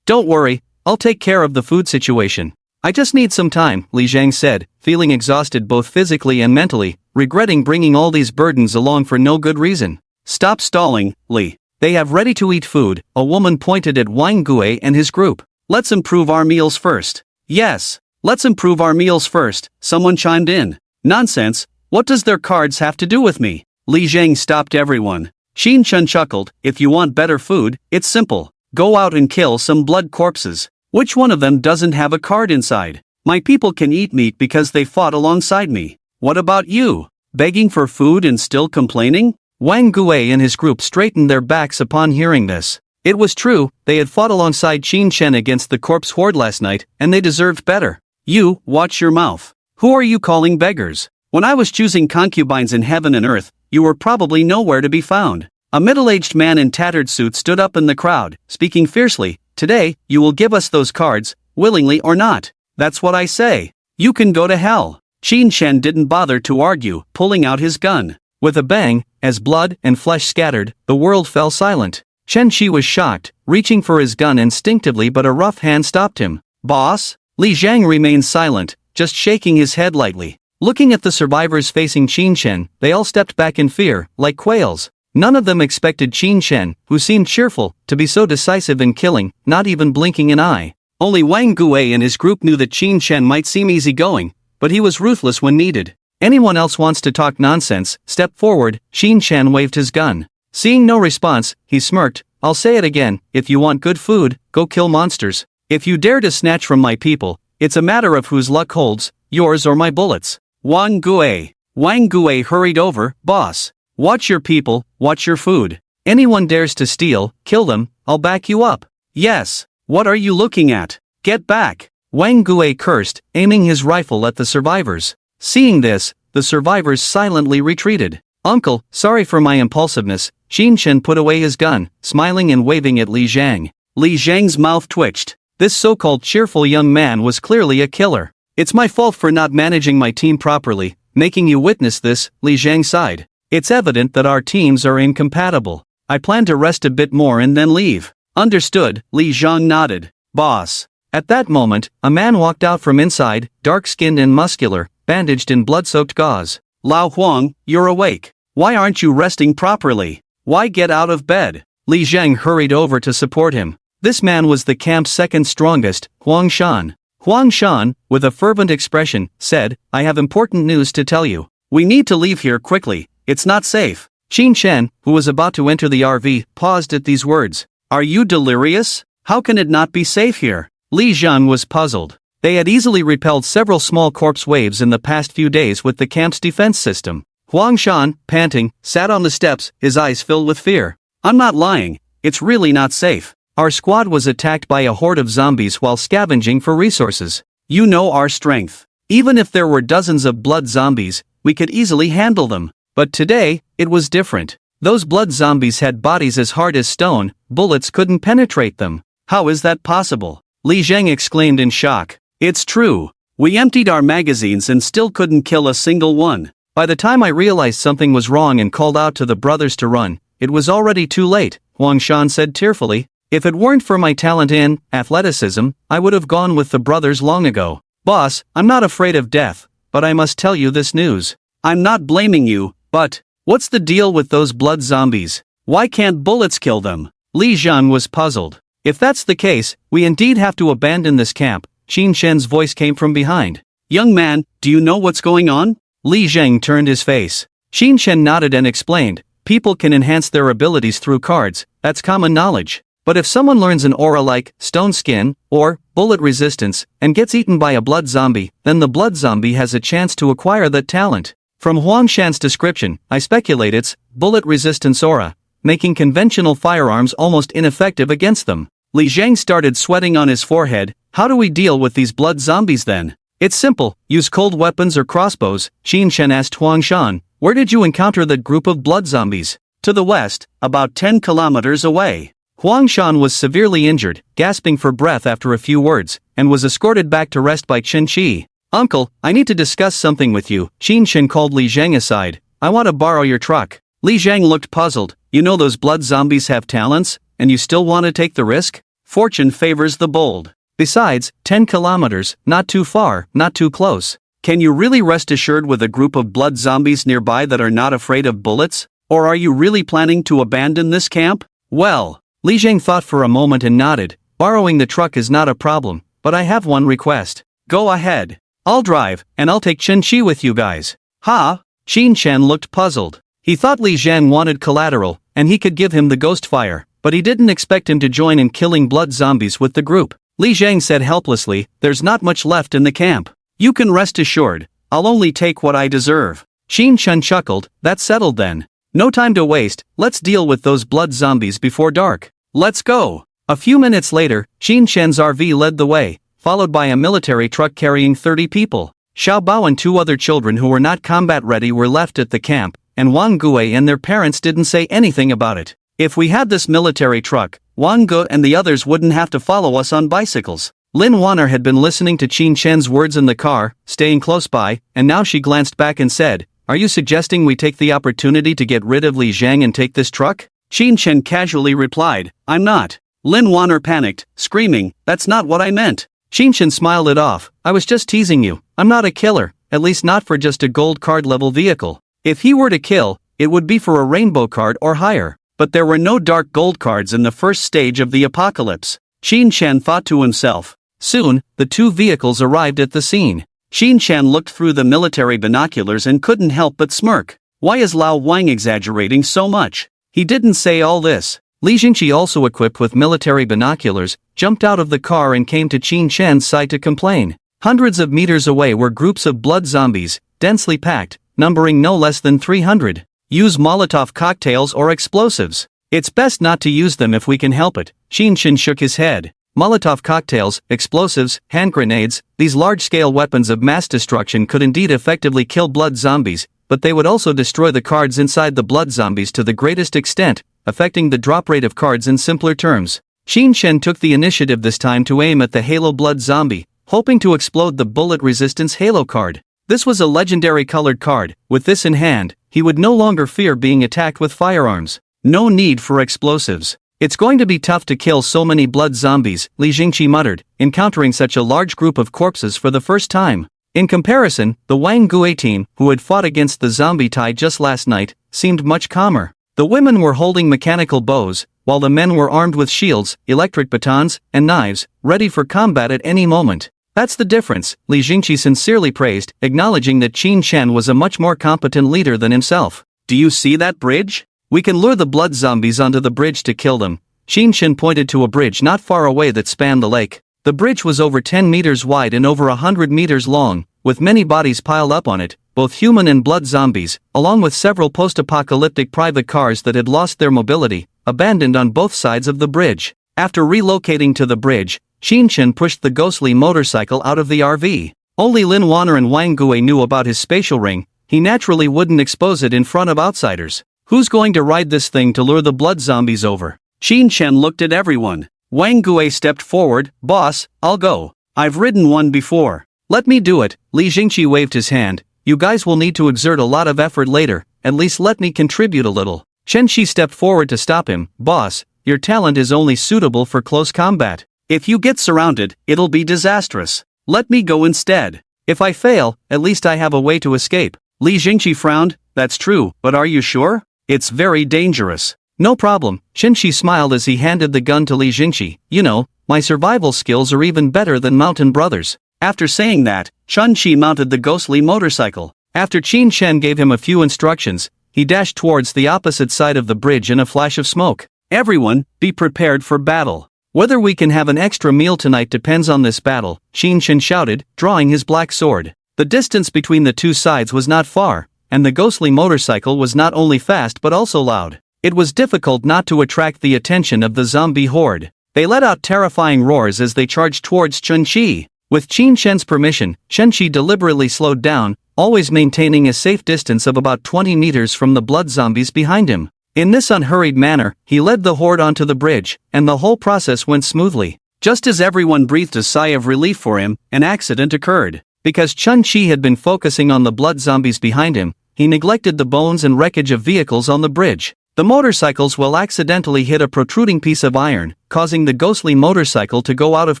Don't worry, I'll take care of the food situation. I just need some time, Li Zhang said, feeling exhausted both physically and mentally, regretting bringing all these burdens along for no good reason. Stop stalling, Li. They have ready-to-eat food, a woman pointed at Wang Gui and his group. Let's improve our meals first. Yes, let's improve our meals first, someone chimed in. Nonsense, what does their cards have to do with me? Li Zhang stopped everyone. Xin Chun chuckled, if you want better food, it's simple. Go out and kill some blood corpses. Which one of them doesn't have a card inside? My people can eat meat because they fought alongside me. What about you? Begging for food and still complaining? Wang Gui and his group straightened their backs upon hearing this. It was true, they had fought alongside Qin Shen against the corpse horde last night, and they deserved better. You, watch your mouth. Who are you calling beggars? When I was choosing concubines in heaven and earth, you were probably nowhere to be found. A middle-aged man in tattered suit stood up in the crowd, speaking fiercely. Today, you will give us those cards, willingly or not. That's what I say. You can go to hell. Qin Shen didn't bother to argue, pulling out his gun. With a bang, as blood and flesh scattered, the world fell silent. Chen Shi was shocked, reaching for his gun instinctively, but a rough hand stopped him. Boss? Li Zhang remained silent, just shaking his head lightly. Looking at the survivors facing Qin Shen, they all stepped back in fear, like quails. None of them expected Qin Shen, who seemed cheerful, to be so decisive in killing, not even blinking an eye. Only Wang Gui and his group knew that Qin Shen might seem easygoing, but he was ruthless when needed. Anyone else wants to talk nonsense, step forward. Qin Shen waved his gun. Seeing no response, he smirked. I'll say it again, if you want good food, go kill monsters. If you dare to snatch from my people, it's a matter of whose luck holds, yours or my bullets. Wang Gui. Wang Gui hurried over. Boss. Watch your people, watch your food. Anyone dares to steal, kill them, I'll back you up. Yes. What are you looking at? Get back. Wang Gui cursed, aiming his rifle at the survivors. Seeing this, the survivors silently retreated. Uncle, sorry for my impulsiveness. Qin Shen put away his gun, smiling and waving at Li Zhang. Li Zhang's mouth twitched. This so-called cheerful young man was clearly a killer. It's my fault for not managing my team properly, making you witness this, Li Zhang sighed. It's evident that our teams are incompatible. I plan to rest a bit more and then leave. Understood, Li Zhang nodded. Boss. At that moment, a man walked out from inside, dark-skinned and muscular, bandaged in blood-soaked gauze. Lao Huang, you're awake. Why aren't you resting properly? Why get out of bed? Li Zheng hurried over to support him. This man was the camp's second strongest, Huang Shan. Huang Shan, with a fervent expression, said, I have important news to tell you. We need to leave here quickly, it's not safe. Qin Shen, who was about to enter the RV, paused at these words. Are you delirious? How can it not be safe here? Li Zhan was puzzled. They had easily repelled several small corpse waves in the past few days with the camp's defense system. Huang Shan, panting, sat on the steps, his eyes filled with fear. I'm not lying, it's really not safe. Our squad was attacked by a horde of zombies while scavenging for resources. You know our strength. Even if there were dozens of blood zombies, we could easily handle them. But today, it was different. Those blood zombies had bodies as hard as stone, bullets couldn't penetrate them. How is that possible? Li Zheng exclaimed in shock. It's true. We emptied our magazines and still couldn't kill a single one. By the time I realized something was wrong and called out to the brothers to run, it was already too late, Huang Shan said tearfully. If it weren't for my talent in athleticism, I would have gone with the brothers long ago. Boss, I'm not afraid of death, but I must tell you this news. I'm not blaming you, but what's the deal with those blood zombies? Why can't bullets kill them? Li Zhan was puzzled. If that's the case, we indeed have to abandon this camp. Qin Shen's voice came from behind. Young man, do you know what's going on? Li Zheng turned his face. Qin Shen nodded and explained. People can enhance their abilities through cards, that's common knowledge. But if someone learns an aura like stone skin or bullet resistance and gets eaten by a blood zombie, then the blood zombie has a chance to acquire that talent. From Huang Shan's description, I speculate it's bullet resistance aura, making conventional firearms almost ineffective against them. Li Zheng started sweating on his forehead. How do we deal with these blood zombies then? It's simple, use cold weapons or crossbows. Qin Shen asked Huang Shan. Where did you encounter that group of blood zombies? To the west, about 10 kilometers away. Huang Shan was severely injured, gasping for breath after a few words, and was escorted back to rest by Chen Qi. Uncle, I need to discuss something with you. Qin Shen called Li Zheng aside. I want to borrow your truck. Li Zheng looked puzzled. You know those blood zombies have talents, and you still want to take the risk? Fortune favors the bold. Besides, 10 kilometers, not too far, not too close. Can you really rest assured with a group of blood zombies nearby that are not afraid of bullets? Or are you really planning to abandon this camp? Well, Li Zheng thought for a moment and nodded. Borrowing the truck is not a problem, but I have one request. Go ahead. I'll drive, and I'll take Chen Qi with you guys. Ha? Qin Shen looked puzzled. He thought Li Zheng wanted collateral, and he could give him the ghost fire, but he didn't expect him to join in killing blood zombies with the group. Li Zheng said helplessly, there's not much left in the camp. You can rest assured, I'll only take what I deserve. Qin Shen chuckled, that's settled then. No time to waste, let's deal with those blood zombies before dark. Let's go. A few minutes later, Qin Shen's RV led the way, followed by a military truck carrying 30 people. Xiao Bao and two other children who were not combat ready were left at the camp, and Wang Gui and their parents didn't say anything about it. If we had this military truck, Wang Gu and the others wouldn't have to follow us on bicycles. Lin Waner had been listening to Qin Shen's words in the car, staying close by, and now she glanced back and said, are you suggesting we take the opportunity to get rid of Li Zheng and take this truck? Qin Shen casually replied, I'm not. Lin Waner panicked, screaming, that's not what I meant. Qin Shen smiled it off, I was just teasing you, I'm not a killer, at least not for just a gold card level vehicle. If he were to kill, it would be for a rainbow card or higher. But there were no dark gold cards in the first stage of the apocalypse. Qin Shen thought to himself. Soon, the two vehicles arrived at the scene. Qin Shen looked through the military binoculars and couldn't help but smirk. Why is Lao Wang exaggerating so much? He didn't say all this. Li Jingqi, also equipped with military binoculars, jumped out of the car and came to Qin Shen's side to complain. Hundreds of meters away were groups of blood zombies, densely packed, numbering no less than 300. Use Molotov cocktails or explosives. It's best not to use them if we can help it. Qin Shen shook his head. Molotov cocktails, explosives, hand grenades, these large-scale weapons of mass destruction could indeed effectively kill blood zombies, but they would also destroy the cards inside the blood zombies to the greatest extent, affecting the drop rate of cards in simpler terms. Qin Shen took the initiative this time to aim at the Halo Blood Zombie, hoping to explode the bullet resistance Halo card. This was a legendary colored card. With this in hand, he would no longer fear being attacked with firearms. No need for explosives. It's going to be tough to kill so many blood zombies, Li Jingqi muttered, encountering such a large group of corpses for the first time. In comparison, the Wang Gue team, who had fought against the zombie tide just last night, seemed much calmer. The women were holding mechanical bows, while the men were armed with shields, electric batons, and knives, ready for combat at any moment. That's the difference, Li Jingqi sincerely praised, acknowledging that Qin Shen was a much more competent leader than himself. Do you see that bridge? We can lure the blood zombies onto the bridge to kill them. Qin Shen pointed to a bridge not far away that spanned the lake. The bridge was over 10 meters wide and over 100 meters long, with many bodies piled up on it, both human and blood zombies, along with several post-apocalyptic private cars that had lost their mobility, abandoned on both sides of the bridge. After relocating to the bridge, Qin Shen pushed the ghostly motorcycle out of the RV. Only Lin Waner and Wang Gue knew about his spatial ring. He naturally wouldn't expose it in front of outsiders. Who's going to ride this thing to lure the blood zombies over? Qin Shen looked at everyone. Wang Gue stepped forward. Boss, I'll go. I've ridden one before. Let me do it. Li Jingqi waved his hand. You guys will need to exert a lot of effort later, at least let me contribute a little. Chen Shi stepped forward to stop him. Boss, your talent is only suitable for close combat. If you get surrounded, it'll be disastrous. Let me go instead. If I fail, at least I have a way to escape. Li Jingqi frowned. That's true, but are you sure? It's very dangerous. No problem, Chen Shi smiled as he handed the gun to Li Jingqi. You know, my survival skills are even better than Mountain Brothers. After saying that, Chen Shi mounted the ghostly motorcycle. After Qin Shen gave him a few instructions, he dashed towards the opposite side of the bridge in a flash of smoke. Everyone, be prepared for battle. Whether we can have an extra meal tonight depends on this battle, Qin Shen shouted, drawing his black sword. The distance between the two sides was not far, and the ghostly motorcycle was not only fast but also loud. It was difficult not to attract the attention of the zombie horde. They let out terrifying roars as they charged towards Chen Shi. With Qin Shen's permission, Chen Shi deliberately slowed down, always maintaining a safe distance of about 20 meters from the blood zombies behind him. In this unhurried manner, he led the horde onto the bridge, and the whole process went smoothly. Just as everyone breathed a sigh of relief for him, an accident occurred. Because Chen Shi had been focusing on the blood zombies behind him, he neglected the bones and wreckage of vehicles on the bridge. The motorcycles will accidentally hit a protruding piece of iron, causing the ghostly motorcycle to go out of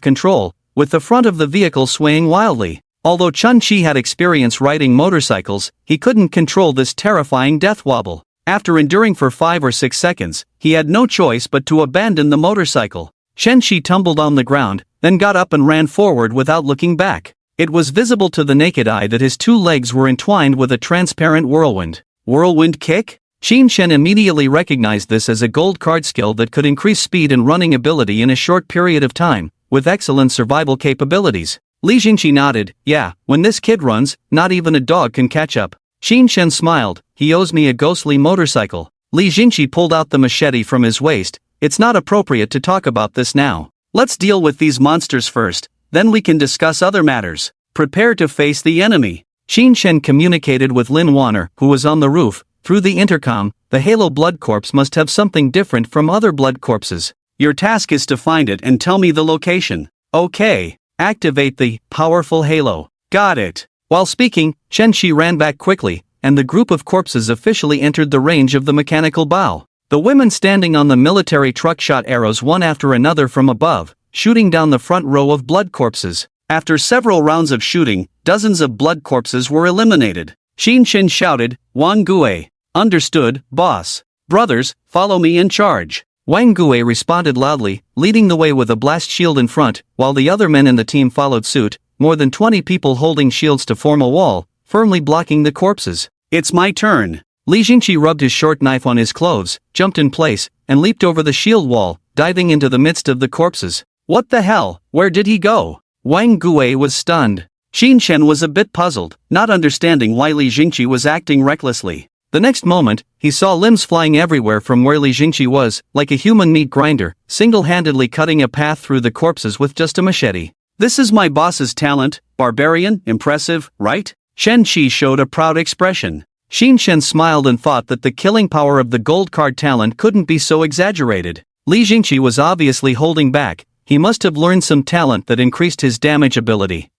control, with the front of the vehicle swaying wildly. Although Chen Shi had experience riding motorcycles, he couldn't control this terrifying death wobble. After enduring for 5 or 6 seconds, he had no choice but to abandon the motorcycle. Chen Shi tumbled on the ground, then got up and ran forward without looking back. It was visible to the naked eye that his 2 legs were entwined with a transparent whirlwind. Whirlwind kick? Qin Shen immediately recognized this as a gold card skill that could increase speed and running ability in a short period of time, with excellent survival capabilities. Li Jingqi nodded. Yeah, when this kid runs, not even a dog can catch up. Qin Shen smiled. He owes me a ghostly motorcycle. Li Jingqi pulled out the machete from his waist. It's not appropriate to talk about this now. Let's deal with these monsters first, then we can discuss other matters. Prepare to face the enemy. Qin Shen communicated with Lin Waner, who was on the roof. Through the intercom, the Halo blood corpse must have something different from other blood corpses. Your task is to find it and tell me the location. Okay. Activate the powerful Halo. Got it. While speaking, Chen Shi ran back quickly, and the group of corpses officially entered the range of the mechanical bow. The women standing on the military truck shot arrows one after another from above, shooting down the front row of blood corpses. After several rounds of shooting, dozens of blood corpses were eliminated. Qin Shen shouted, Wang Gue. Understood, boss. Brothers, follow me and charge. Wang Gue responded loudly, leading the way with a blast shield in front, while the other men in the team followed suit, more than 20 people holding shields to form a wall, firmly blocking the corpses. It's my turn. Li Jingqi rubbed his short knife on his clothes, jumped in place, and leaped over the shield wall, diving into the midst of the corpses. What the hell, where did he go? Wang Gue was stunned. Qin Shen was a bit puzzled, not understanding why Li Jingqi was acting recklessly. The next moment, he saw limbs flying everywhere from where Li Jingqi was, like a human meat grinder, single-handedly cutting a path through the corpses with just a machete. This is my boss's talent, barbarian, impressive, right? Chen Shi showed a proud expression. Qin Shen smiled and thought that the killing power of the gold card talent couldn't be so exaggerated. Li Jingqi was obviously holding back. He must have learned some talent that increased his damage ability.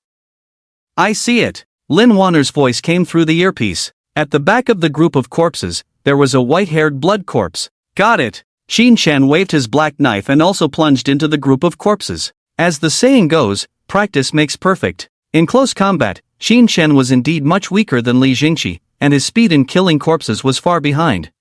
I see it. Lin Waner's voice came through the earpiece. At the back of the group of corpses, there was a white-haired blood corpse. Got it. Qin Shen waved his black knife and also plunged into the group of corpses. As the saying goes, practice makes perfect. In close combat, Xin Shen was indeed much weaker than Li Jingqi, and his speed in killing corpses was far behind.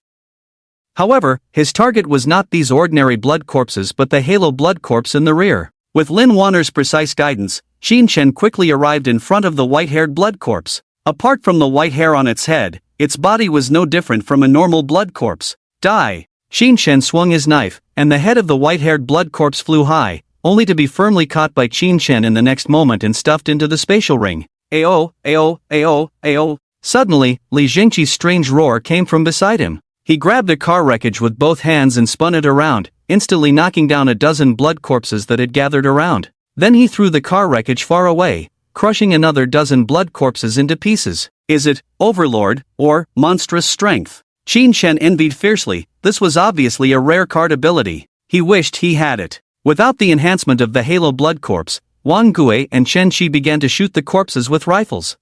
However, his target was not these ordinary blood corpses but the halo blood corpse in the rear. With Lin Waner's precise guidance, Xin Shen quickly arrived in front of the white-haired blood corpse. Apart from the white hair on its head, its body was no different from a normal blood corpse. Die! Xin Shen swung his knife, and the head of the white-haired blood corpse flew high, only to be firmly caught by Xin Shen in the next moment and stuffed into the spatial ring. Ayo, ayo, ayo, ayo. Suddenly, Li Jingqi's strange roar came from beside him. He grabbed the car wreckage with both hands and spun it around, instantly knocking down a dozen blood corpses that had gathered around. Then he threw the car wreckage far away, crushing another dozen blood corpses into pieces. Is it Overlord or monstrous strength? Xin Shen envied fiercely. This was obviously a rare card ability. He wished he had it. Without the enhancement of the Halo blood corpse, Wang Gui and Chen Shi began to shoot the corpses with rifles.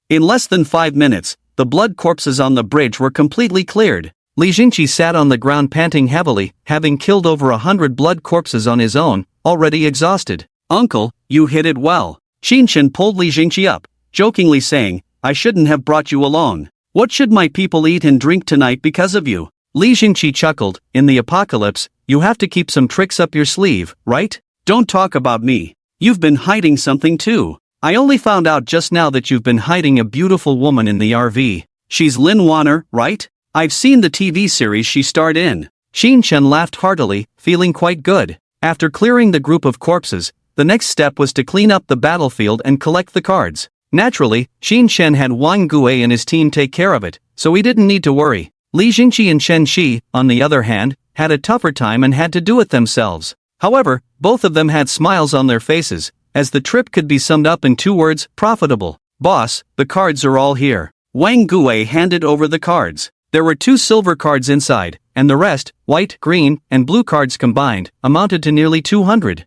In less than 5 minutes, the blood corpses on the bridge were completely cleared. Li Jingqi sat on the ground panting heavily, having killed over 100 blood corpses on his own, already exhausted. Uncle, you hit it well. Xin Shen pulled Li Jingqi up, jokingly saying, I shouldn't have brought you along. What should my people eat and drink tonight because of you? Li Jingqi chuckled, in the apocalypse, you have to keep some tricks up your sleeve, right? Don't talk about me. You've been hiding something too. I only found out just now that you've been hiding a beautiful woman in the RV. She's Lin Waner, right? I've seen the TV series she starred in. Xin Shen laughed heartily, feeling quite good. After clearing the group of corpses, the next step was to clean up the battlefield and collect the cards. Naturally, Xin Shen had Wang Gui and his team take care of it, so he didn't need to worry. Li Jingqi and Chen Shi, on the other hand, had a tougher time and had to do it themselves. However, both of them had smiles on their faces, as the trip could be summed up in 2 words, profitable. Boss, the cards are all here. Wang Gui handed over the cards. There were 2 silver cards inside, and the rest, white, green, and blue cards combined, amounted to nearly 200.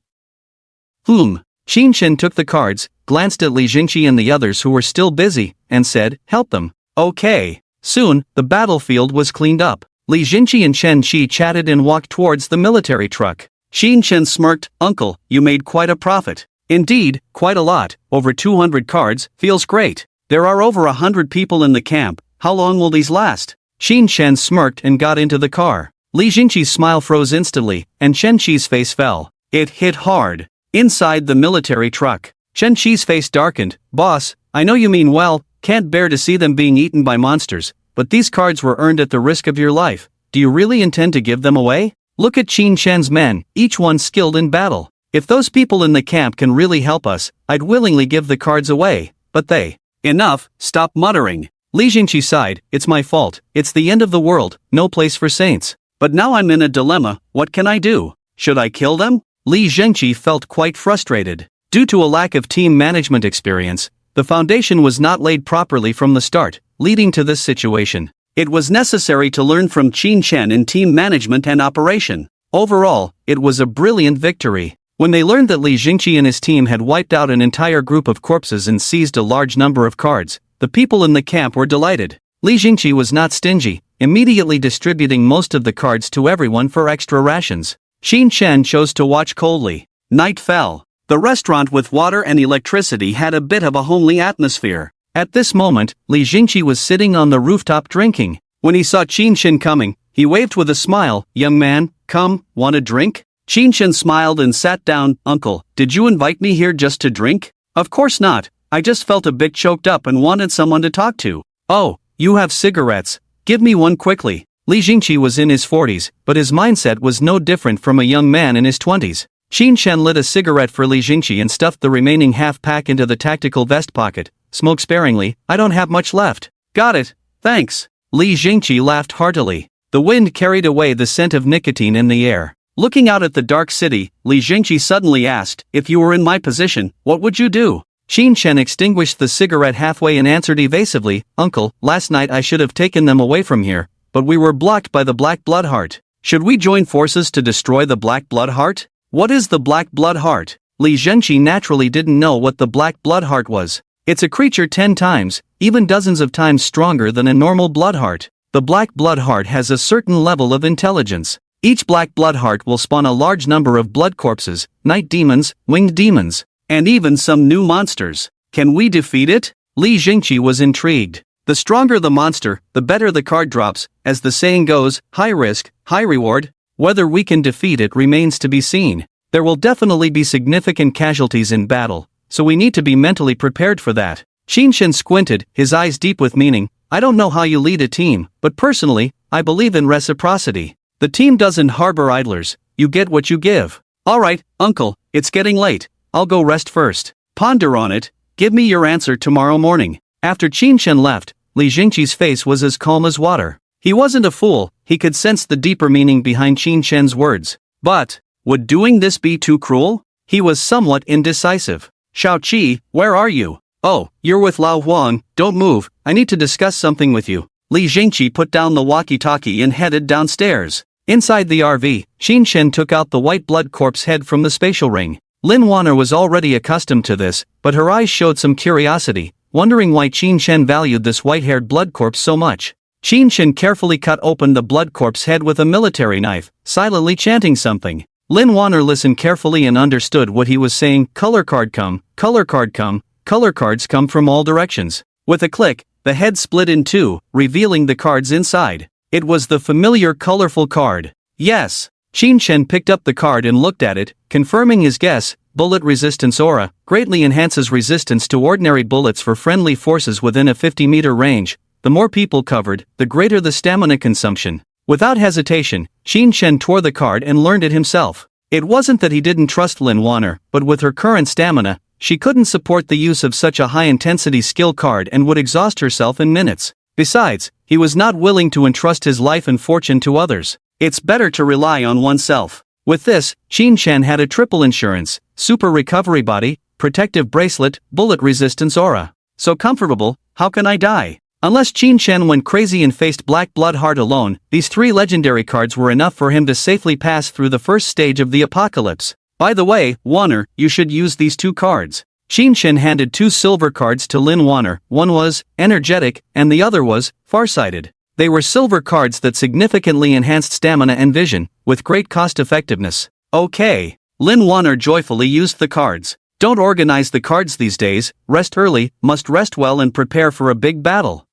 Xin Shen took the cards, glanced at Li Jingqi and the others who were still busy, and said, help them. Okay. Soon, the battlefield was cleaned up. Li Jingqi and Chen Shi chatted and walked towards the military truck. Xin Shen smirked, Uncle, you made quite a profit. Indeed, quite a lot, over 200 cards, feels great. There are over 100 people in the camp, how long will these last? Xin Shen smirked and got into the car. Li Jingqi's smile froze instantly, and Chen Shi's face fell. It hit hard. Inside the military truck, Chen Shi's face darkened. Boss, I know you mean well, can't bear to see them being eaten by monsters, but these cards were earned at the risk of your life. Do you really intend to give them away? Look at Xin Shen's men, each one skilled in battle. If those people in the camp can really help us, I'd willingly give the cards away, but they... Enough, stop muttering. Li Jingqi sighed, it's my fault, it's the end of the world, no place for saints. But now I'm in a dilemma, what can I do? Should I kill them? Li Jingqi felt quite frustrated. Due to a lack of team management experience, the foundation was not laid properly from the start, leading to this situation. It was necessary to learn from Xin Shen in team management and operation. Overall, it was a brilliant victory. When they learned that Li Jingqi and his team had wiped out an entire group of corpses and seized a large number of cards, the people in the camp were delighted. Li Jingqi was not stingy, immediately distributing most of the cards to everyone for extra rations. Xin Shen chose to watch coldly. Night fell. The restaurant with water and electricity had a bit of a homely atmosphere. At this moment, Li Jingqi was sitting on the rooftop drinking. When he saw Xin Shen coming, he waved with a smile. Young man, come, want a drink? Xin Shen smiled and sat down. Uncle, did you invite me here just to drink? Of course not. I just felt a bit choked up and wanted someone to talk to. Oh, you have cigarettes. Give me one quickly. Li Jingqi was in his 40s, but his mindset was no different from a young man in his 20s. Xin Shen lit a cigarette for Li Jingqi and stuffed the remaining half-pack into the tactical vest pocket. Smoke sparingly, I don't have much left. Got it, thanks. Li Jingqi laughed heartily. The wind carried away the scent of nicotine in the air. Looking out at the dark city, Li Jingqi suddenly asked, if you were in my position, what would you do? Xin Shen extinguished the cigarette halfway and answered evasively, Uncle, last night I should have taken them away from here, but we were blocked by the Black Blood Heart. Should we join forces to destroy the Black Blood Heart? What is the Black Blood Heart? Li Jingqi naturally didn't know what the Black Blood Heart was. It's a creature 10 times, even dozens of times stronger than a normal blood heart. The Black Blood Heart has a certain level of intelligence. Each Black Blood Heart will spawn a large number of blood corpses, night demons, winged demons, and even some new monsters. Can we defeat it? Li Jingqi was intrigued. The stronger the monster, the better the card drops, as the saying goes, high risk, high reward. Whether we can defeat it remains to be seen. There will definitely be significant casualties in battle, so we need to be mentally prepared for that. Qin Shen squinted, his eyes deep with meaning. I don't know how you lead a team, but personally, I believe in reciprocity. The team doesn't harbor idlers, you get what you give. Alright, uncle, it's getting late. I'll go rest first. Ponder on it, give me your answer tomorrow morning. After Qin Shen left, Li Jingqi's face was as calm as water. He wasn't a fool, he could sense the deeper meaning behind Qin Shen's words. But, would doing this be too cruel? He was somewhat indecisive. Shao Qi, where are you? Oh, you're with Lao Huang, don't move, I need to discuss something with you. Li Jingqi put down the walkie-talkie and headed downstairs. Inside the RV, Qin Shen took out the white blood corpse head from the spatial ring. Lin Waner was already accustomed to this, but her eyes showed some curiosity, wondering why Qin Shen valued this white-haired blood corpse so much. Qin Shen carefully cut open the blood corpse head with a military knife, silently chanting something. Lin Waner listened carefully and understood what he was saying. Color card come, color card come, color cards come from all directions. With a click, the head split in two, revealing the cards inside. It was the familiar colorful card. Yes. Qin Shen picked up the card and looked at it, confirming his guess. Bullet resistance aura greatly enhances resistance to ordinary bullets for friendly forces within a 50-meter range. The more people covered, the greater the stamina consumption. Without hesitation, Qin Shen tore the card and learned it himself. It wasn't that he didn't trust Lin Waner, but with her current stamina, she couldn't support the use of such a high-intensity skill card and would exhaust herself in minutes. Besides, he was not willing to entrust his life and fortune to others. It's better to rely on oneself. With this, Qin Shen had a triple insurance: super recovery body, protective bracelet, bullet resistance aura. So comfortable, how can I die? Unless Qin Shen went crazy and faced Black Blood Heart alone, these three legendary cards were enough for him to safely pass through the first stage of the apocalypse. By the way, Waner, you should use these two cards. Qin Shen handed two silver cards to Lin Waner. One was energetic, and the other was farsighted. They were silver cards that significantly enhanced stamina and vision, with great cost-effectiveness. Okay. Lin Waner joyfully used the cards. Don't organize the cards these days, rest early, must rest well and prepare for a big battle.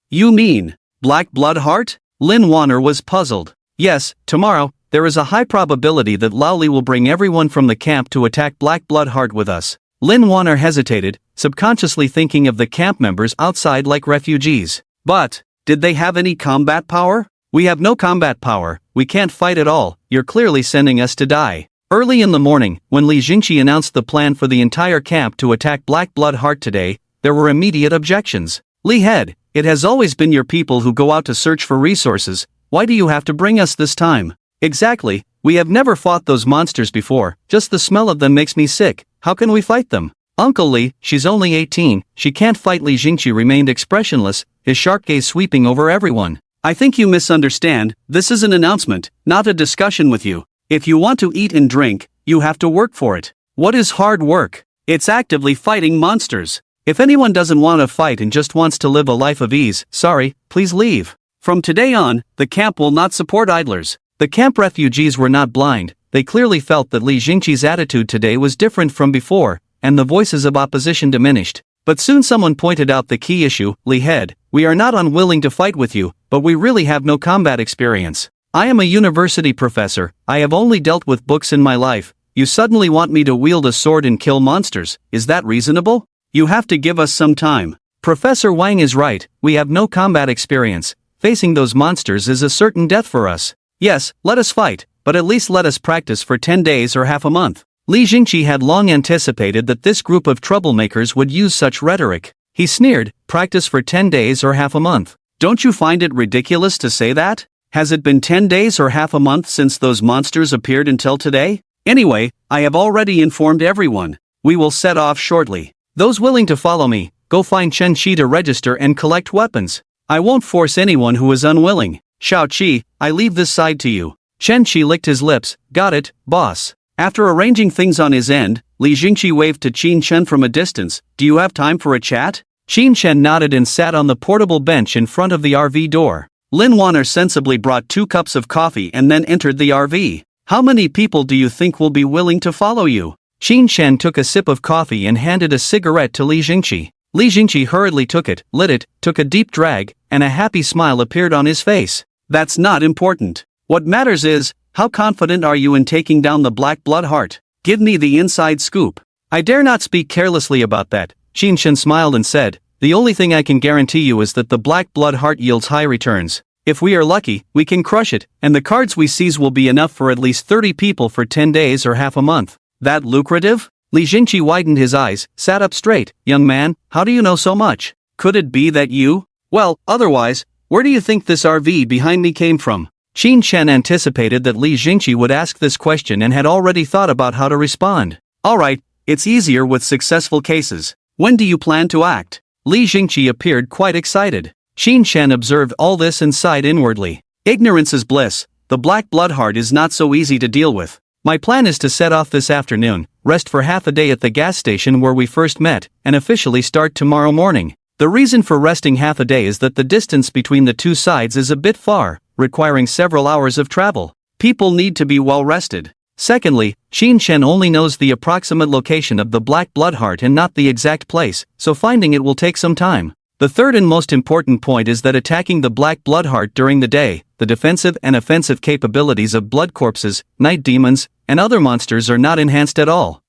You mean, Black Blood Heart? Lin Waner was puzzled. Yes, tomorrow, there is a high probability that Laoli will bring everyone from the camp to attack Black Blood Heart with us. Lin Waner hesitated, subconsciously thinking of the camp members outside like refugees. But, did they have any combat power? We have no combat power, we can't fight at all, you're clearly sending us to die. Early in the morning, when Li Jingqi announced the plan for the entire camp to attack Black Blood Heart today, there were immediate objections. Li Head, it has always been your people who go out to search for resources, why do you have to bring us this time? Exactly, we have never fought those monsters before, just the smell of them makes me sick, how can we fight them? Uncle Li, she's only 18, she can't fight. Li Jingqi remained expressionless, his sharp gaze sweeping over everyone. I think you misunderstand, this is an announcement, not a discussion with you. If you want to eat and drink, you have to work for it. What is hard work? It's actively fighting monsters. If anyone doesn't want to fight and just wants to live a life of ease, sorry, please leave. From today on, the camp will not support idlers. The camp refugees were not blind, they clearly felt that Li Jingqi's attitude today was different from before, and the voices of opposition diminished. But soon someone pointed out the key issue. Li Head, we are not unwilling to fight with you, but we really have no combat experience. I am a university professor, I have only dealt with books in my life. You suddenly want me to wield a sword and kill monsters, is that reasonable? You have to give us some time. Professor Wang is right, we have no combat experience. Facing those monsters is a certain death for us. Yes, let us fight, but at least let us practice for 10 days or half a month. Li Jingqi had long anticipated that this group of troublemakers would use such rhetoric. He sneered, practice for 10 days or half a month. Don't you find it ridiculous to say that? Has it been 10 days or half a month since those monsters appeared until today? Anyway, I have already informed everyone. We will set off shortly. Those willing to follow me, go find Chen Qi to register and collect weapons. I won't force anyone who is unwilling. Shao Qi, I leave this side to you. Chen Qi licked his lips, got it, boss. After arranging things on his end, Li Jingqi waved to Qin Shen from a distance. Do you have time for a chat? Qin Shen nodded and sat on the portable bench in front of the RV door. Lin Waner sensibly brought 2 cups of coffee and then entered the RV. How many people do you think will be willing to follow you? Qin Shen took a sip of coffee and handed a cigarette to Li Jingqi. Li Jingqi hurriedly took it, lit it, took a deep drag, and a happy smile appeared on his face. That's not important. What matters is, how confident are you in taking down the Black Blood Heart? Give me the inside scoop. I dare not speak carelessly about that, Qin Shen smiled and said. The only thing I can guarantee you is that the Black Blood Heart yields high returns. If we are lucky, we can crush it, and the cards we seize will be enough for at least 30 people for 10 days or half a month. That lucrative? Li Jingqi widened his eyes, sat up straight. Young man, how do you know so much? Could it be that you? Well, otherwise, where do you think this RV behind me came from? Qin Shen anticipated that Li Jingqi would ask this question and had already thought about how to respond. Alright, it's easier with successful cases. When do you plan to act? Li Jingqi appeared quite excited. Qin Shen observed all this and sighed inwardly. Ignorance is bliss. The Black Blood Heart is not so easy to deal with. My plan is to set off this afternoon, rest for half a day at the gas station where we first met, and officially start tomorrow morning. The reason for resting half a day is that the distance between the two sides is a bit far, requiring several hours of travel. People need to be well rested. Secondly, Qin Shen only knows the approximate location of the Black Blood Heart and not the exact place, so finding it will take some time. The third and most important point is that attacking the Black Blood Heart during the day, the defensive and offensive capabilities of blood corpses, night demons, and other monsters are not enhanced at all.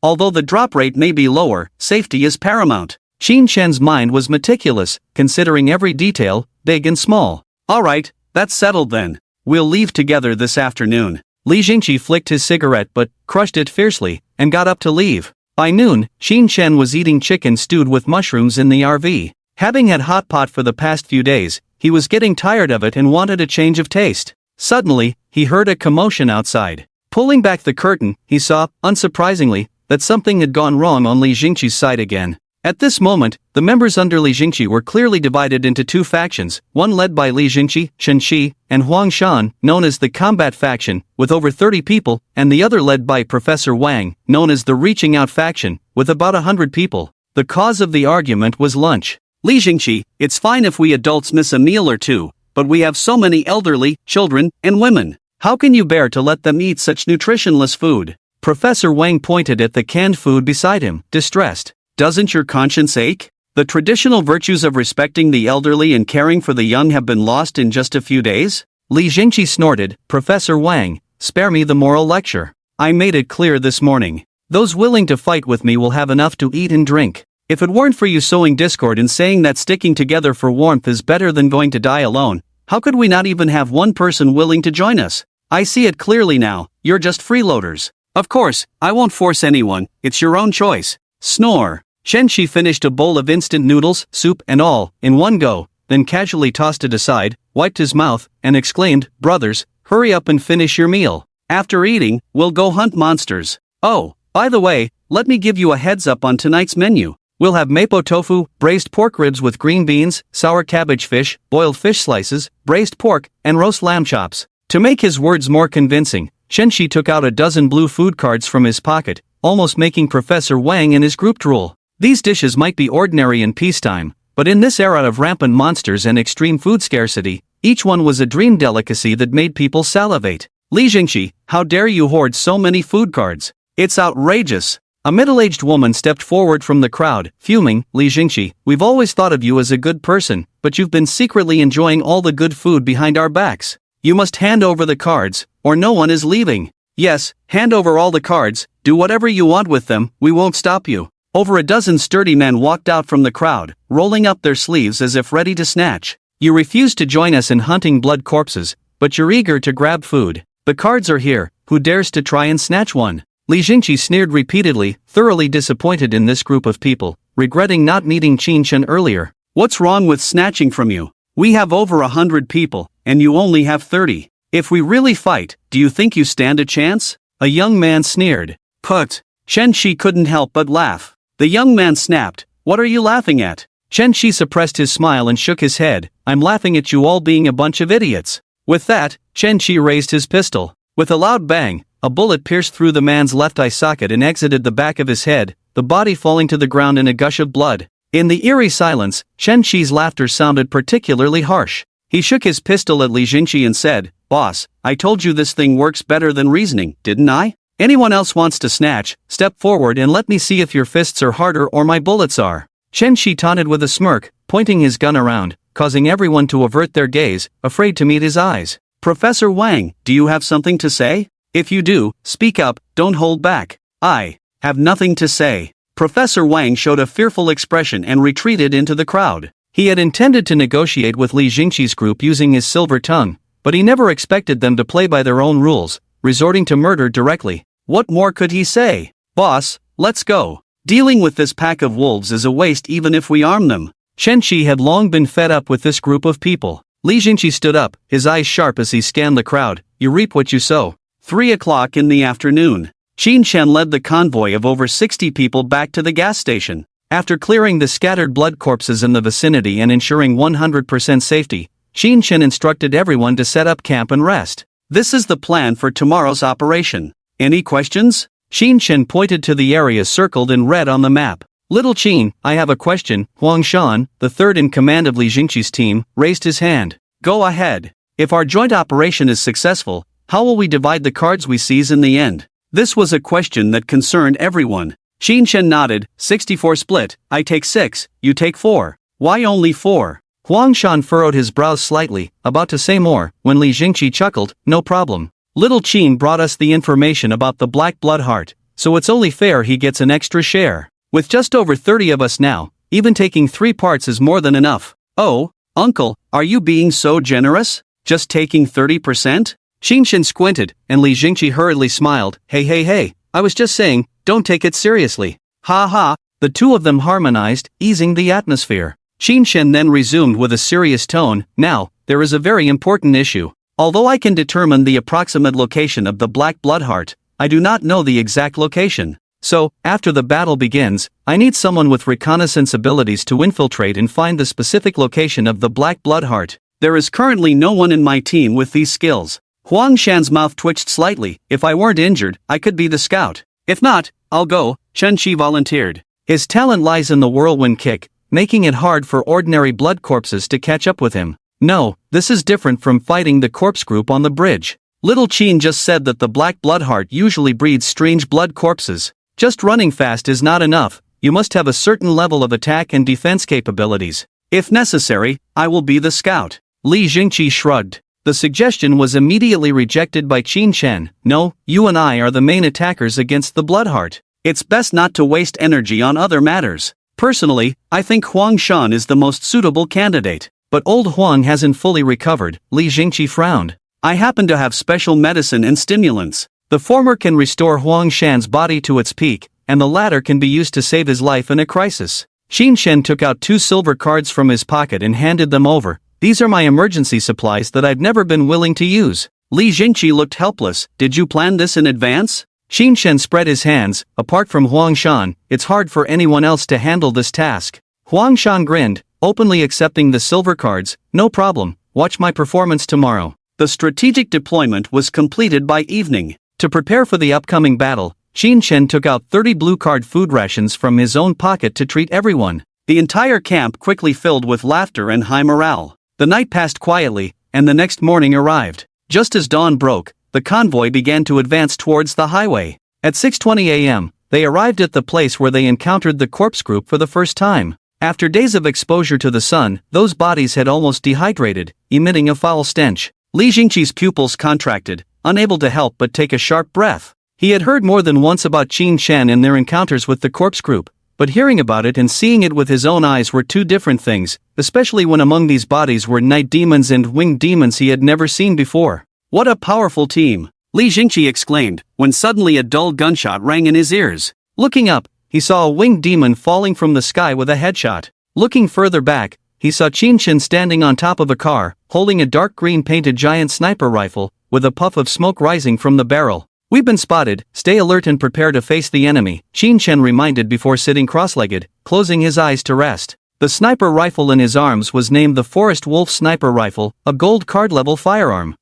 Although the drop rate may be lower, safety is paramount. Qin Shen's mind was meticulous, considering every detail, big and small. Alright, that's settled then. We'll leave together this afternoon. Li Jingqi flicked his cigarette but crushed it fiercely, and got up to leave. By noon, Qin Shen was eating chicken stewed with mushrooms in the RV. Having had hot pot for the past few days, he was getting tired of it and wanted a change of taste. Suddenly, he heard a commotion outside. Pulling back the curtain, he saw, unsurprisingly, that something had gone wrong on Li Jingqi's side again. At this moment, the members under Li Jingqi were clearly divided into two factions, one led by Li Jingqi, Shen Shi, and Huang Shan, known as the Combat Faction, with over 30 people, and the other led by Professor Wang, known as the Reaching Out Faction, with about 100 people. The cause of the argument was lunch. Li Jingqi, it's fine if we adults miss a meal or two, but we have so many elderly, children, and women. How can you bear to let them eat such nutritionless food? Professor Wang pointed at the canned food beside him, distressed. Doesn't your conscience ache? The traditional virtues of respecting the elderly and caring for the young have been lost in just a few days? Li Jingqi snorted. Professor Wang, spare me the moral lecture. I made it clear this morning. Those willing to fight with me will have enough to eat and drink. If it weren't for you sowing discord and saying that sticking together for warmth is better than going to die alone, how could we not even have one person willing to join us? I see it clearly now, you're just freeloaders. Of course, I won't force anyone, it's your own choice. Snore. Shen Shi finished a bowl of instant noodles, soup and all, in one go, then casually tossed it aside, wiped his mouth, and exclaimed, Brothers, hurry up and finish your meal. After eating, we'll go hunt monsters. Oh, by the way, let me give you a heads up on tonight's menu. We'll have mapo tofu, braised pork ribs with green beans, sour cabbage fish, boiled fish slices, braised pork, and roast lamb chops. To make his words more convincing, Shen Shi took out a dozen blue food cards from his pocket, almost making Professor Wang and his group drool. These dishes might be ordinary in peacetime, but in this era of rampant monsters and extreme food scarcity, each one was a dream delicacy that made people salivate. Li Jingqi, how dare you hoard so many food cards? It's outrageous. A middle-aged woman stepped forward from the crowd, fuming. Li Jingqi, we've always thought of you as a good person, but you've been secretly enjoying all the good food behind our backs. You must hand over the cards, or no one is leaving. Yes, hand over all the cards, do whatever you want with them, we won't stop you. Over a dozen sturdy men walked out from the crowd, rolling up their sleeves as if ready to snatch. You refuse to join us in hunting blood corpses, but you're eager to grab food. The cards are here, who dares to try and snatch one? Li Jingqi sneered repeatedly, thoroughly disappointed in this group of people, regretting not meeting Qin Shen earlier. What's wrong with snatching from you? We have over 100 people, and you only have 30. If we really fight, do you think you stand a chance? A young man sneered. Put. Shen Shi couldn't help but laugh. The young man snapped, What are you laughing at? Shen Shi suppressed his smile and shook his head. I'm laughing at you all being a bunch of idiots. With that, Shen Shi raised his pistol. With a loud bang, a bullet pierced through the man's left eye socket and exited the back of his head, the body falling to the ground in a gush of blood. In the eerie silence, Shen Shi's laughter sounded particularly harsh. He shook his pistol at Li Jingqi and said, Boss, I told you this thing works better than reasoning, didn't I? Anyone else wants to snatch, step forward and let me see if your fists are harder or my bullets are. Chen Shi taunted with a smirk, pointing his gun around, causing everyone to avert their gaze, afraid to meet his eyes. Professor Wang, do you have something to say? If you do, speak up, don't hold back. I have nothing to say. Professor Wang showed a fearful expression and retreated into the crowd. He had intended to negotiate with Li Jingqi's group using his silver tongue, but he never expected them to play by their own rules, resorting to murder directly. What more could he say? Boss, let's go. Dealing with this pack of wolves is a waste even if we arm them. Chen Shi had long been fed up with this group of people. Li Jingqi stood up, his eyes sharp as he scanned the crowd. You reap what you sow. 3 o'clock in the afternoon. Qin Shen led the convoy of over 60 people back to the gas station. After clearing the scattered blood corpses in the vicinity and ensuring 100% safety, Qin Shen instructed everyone to set up camp and rest. This is the plan for tomorrow's operation. Any questions? Qin Shen pointed to the area circled in red on the map. Little Qin, I have a question. Huang Shan, the third in command of Li Jingqi's team, raised his hand. Go ahead. If our joint operation is successful, how will we divide the cards we seize in the end? This was a question that concerned everyone. Qin Shen nodded. 64 split. I take 6, you take 4. Why only 4? Huang Shan furrowed his brows slightly, about to say more, when Li Jingqi chuckled. No problem. Little Qin brought us the information about the Black Blood Heart, so it's only fair he gets an extra share. With just over 30 of us now, even taking 3 parts is more than enough. Oh, uncle, are you being so generous? Just taking 30%? Qin Shen squinted, and Li Jingqi hurriedly smiled. Hey, I was just saying, don't take it seriously. Ha ha, the two of them harmonized, easing the atmosphere. Qin Shen then resumed with a serious tone. Now, there is a very important issue. Although I can determine the approximate location of the Black Blood Heart, I do not know the exact location. So, after the battle begins, I need someone with reconnaissance abilities to infiltrate and find the specific location of the Black Blood Heart. There is currently no one in my team with these skills. Huang Shan's mouth twitched slightly. If I weren't injured, I could be the scout. If not, I'll go, Chen Shi volunteered. His talent lies in the whirlwind kick, making it hard for ordinary blood corpses to catch up with him. No, this is different from fighting the corpse group on the bridge. Little Qin just said that the Black Blood Heart usually breeds strange blood corpses. Just running fast is not enough, you must have a certain level of attack and defense capabilities. If necessary, I will be the scout. Li Jingqi shrugged. The suggestion was immediately rejected by Qin Shen. No, you and I are the main attackers against the Blood Heart. It's best not to waste energy on other matters. Personally, I think Huang Shan is the most suitable candidate. But old Huang hasn't fully recovered. Li Jingqi frowned. I happen to have special medicine and stimulants. The former can restore Huang Shan's body to its peak, and the latter can be used to save his life in a crisis. Qin Shen took out 2 silver cards from his pocket and handed them over. These are my emergency supplies that I've never been willing to use. Li Jingqi looked helpless. Did you plan this in advance? Qin Shen spread his hands. Apart from Huang Shan, it's hard for anyone else to handle this task. Huang Shan grinned, openly accepting the silver cards. No problem, watch my performance tomorrow. The strategic deployment was completed by evening. To prepare for the upcoming battle, Qin Shen took out 30 blue card food rations from his own pocket to treat everyone. The entire camp quickly filled with laughter and high morale. The night passed quietly, and the next morning arrived. Just as dawn broke, the convoy began to advance towards the highway. At 6:20 a.m., they arrived at the place where they encountered the corpse group for the first time. After days of exposure to the sun, those bodies had almost dehydrated, emitting a foul stench. Li Jingqi's pupils contracted, unable to help but take a sharp breath. He had heard more than once about Qin Shen and their encounters with the corpse group, but hearing about it and seeing it with his own eyes were two different things, especially when among these bodies were night demons and winged demons he had never seen before. What a powerful team! Li Jingqi exclaimed, when suddenly a dull gunshot rang in his ears. Looking up, he saw a winged demon falling from the sky with a headshot. Looking further back, he saw Qin Shen standing on top of a car, holding a dark green painted giant sniper rifle, with a puff of smoke rising from the barrel. We've been spotted, stay alert and prepare to face the enemy, Qin Shen reminded before sitting cross-legged, closing his eyes to rest. The sniper rifle in his arms was named the Forest Wolf Sniper Rifle, a gold card-level firearm.